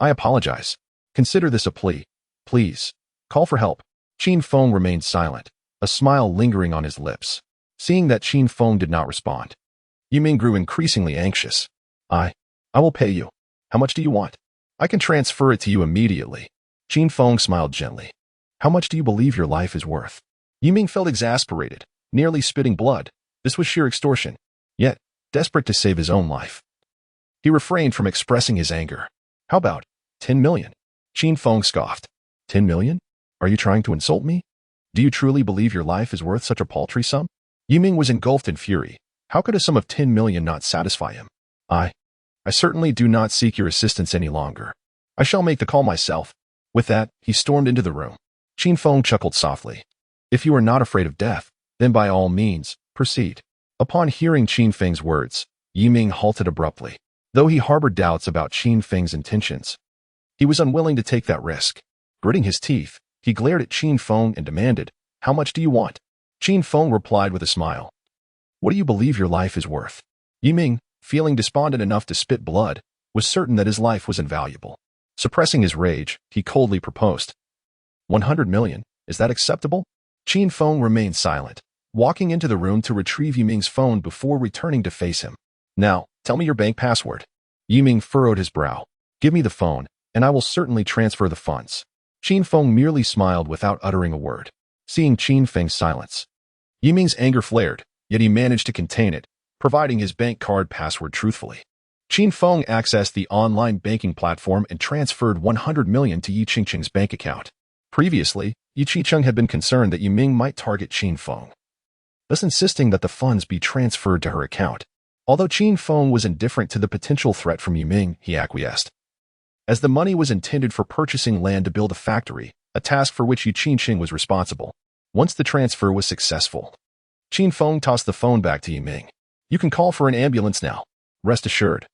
I apologize. Consider this a plea. Please, call for help. Qin Feng remained silent, a smile lingering on his lips. Seeing that Qin Feng did not respond, Yi Ming grew increasingly anxious. I will pay you. How much do you want? I can transfer it to you immediately. Qin Feng smiled gently. How much do you believe your life is worth? Yi Ming felt exasperated, nearly spitting blood. This was sheer extortion. Yet, desperate to save his own life, he refrained from expressing his anger. How about 10 million? Qin Feng scoffed. 10 million? Are you trying to insult me? Do you truly believe your life is worth such a paltry sum? Yi Ming was engulfed in fury. How could a sum of 10 million not satisfy him? I certainly do not seek your assistance any longer. I shall make the call myself. With that, he stormed into the room. Qin Feng chuckled softly. If you are not afraid of death, then by all means, proceed. Upon hearing Qin Feng's words, Yi Ming halted abruptly. Though he harbored doubts about Qin Feng's intentions, he was unwilling to take that risk. Gritting his teeth, he glared at Qin Feng and demanded, How much do you want? Qin Feng replied with a smile. What do you believe your life is worth? Yi Ming, feeling despondent enough to spit blood, was certain that his life was invaluable. Suppressing his rage, he coldly proposed. 100 million, is that acceptable? Qin Feng remained silent, walking into the room to retrieve Yi Ming's phone before returning to face him. Now, tell me your bank password. Yi Ming furrowed his brow. Give me the phone, and I will certainly transfer the funds. Qin Feng merely smiled without uttering a word. Seeing Qin Feng's silence, Yi Ming's anger flared, yet he managed to contain it, providing his bank card password truthfully. Qin Feng accessed the online banking platform and transferred 100 million to Yi Qingqing's bank account. Previously, Yi Qingqing had been concerned that Yi Ming might target Qin Feng, thus insisting that the funds be transferred to her account. Although Qin Feng was indifferent to the potential threat from Yi Ming, he acquiesced, as the money was intended for purchasing land to build a factory, a task for which Yi Qingqing was responsible. Once the transfer was successful, Qin Feng tossed the phone back to Yi Ming. You can call for an ambulance now. Rest assured,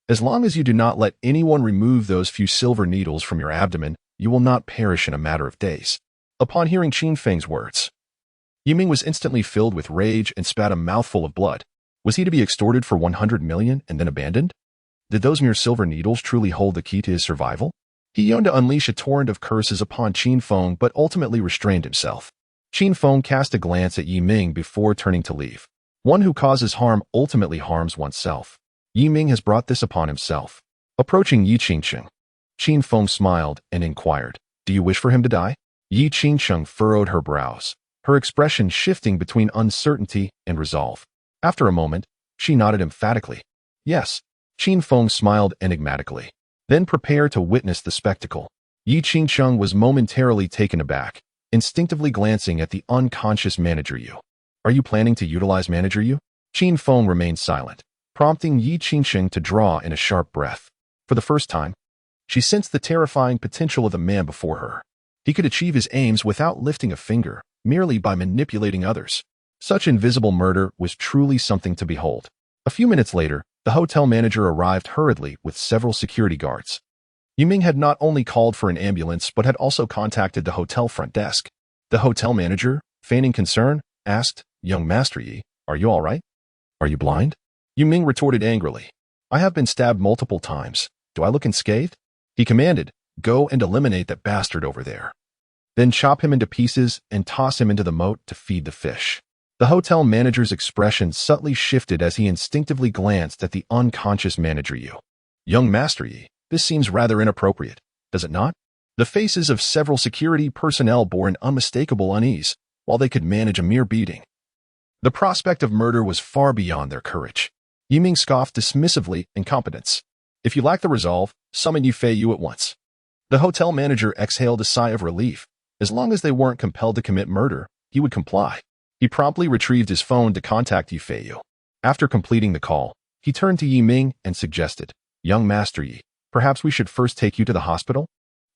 as long as you do not let anyone remove those few silver needles from your abdomen, you will not perish in a matter of days. Upon hearing Qin Feng's words, Yi Ming was instantly filled with rage and spat a mouthful of blood. Was he to be extorted for 100 million and then abandoned? Did those mere silver needles truly hold the key to his survival? He yearned to unleash a torrent of curses upon Qin Feng but ultimately restrained himself. Qin Feng cast a glance at Yi Ming before turning to leave. One who causes harm ultimately harms oneself. Yi Ming has brought this upon himself. Approaching Yi Qingqing, Qin Feng smiled and inquired, Do you wish for him to die? Yi Qingqing furrowed her brows, her expression shifting between uncertainty and resolve. After a moment, she nodded emphatically. Yes. Qin Feng smiled enigmatically. Then prepared to witness the spectacle. Yi Qingqing was momentarily taken aback, instinctively glancing at the unconscious Manager Yu. Are you planning to utilize Manager Yu? Qin Feng remained silent, prompting Yi Qingsheng to draw in a sharp breath. For the first time, she sensed the terrifying potential of the man before her. He could achieve his aims without lifting a finger, merely by manipulating others. Such invisible murder was truly something to behold. A few minutes later, the hotel manager arrived hurriedly with several security guards. Yiming had not only called for an ambulance but had also contacted the hotel front desk. The hotel manager, feigning concern, asked, "Young Master Yi, are you all right? Are you blind?" Yiming retorted angrily, "I have been stabbed multiple times. Do I look unscathed?" He commanded, "Go and eliminate that bastard over there. Then chop him into pieces and toss him into the moat to feed the fish." The hotel manager's expression subtly shifted as he instinctively glanced at the unconscious manager Yu. "Young Master Yi, this seems rather inappropriate, does it not?" The faces of several security personnel bore an unmistakable unease, while they could manage a mere beating. The prospect of murder was far beyond their courage. Yiming scoffed dismissively, "Incompetence. If you lack the resolve, summon Yufei Yu at once." The hotel manager exhaled a sigh of relief. As long as they weren't compelled to commit murder, he would comply. He promptly retrieved his phone to contact Yufei Yu. After completing the call, he turned to Yiming and suggested, "Young Master Yi, perhaps we should first take you to the hospital?"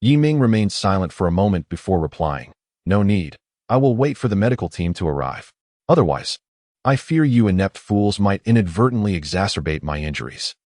Yiming remained silent for a moment before replying, "No need. I will wait for the medical team to arrive. Otherwise, I fear you inept fools might inadvertently exacerbate my injuries."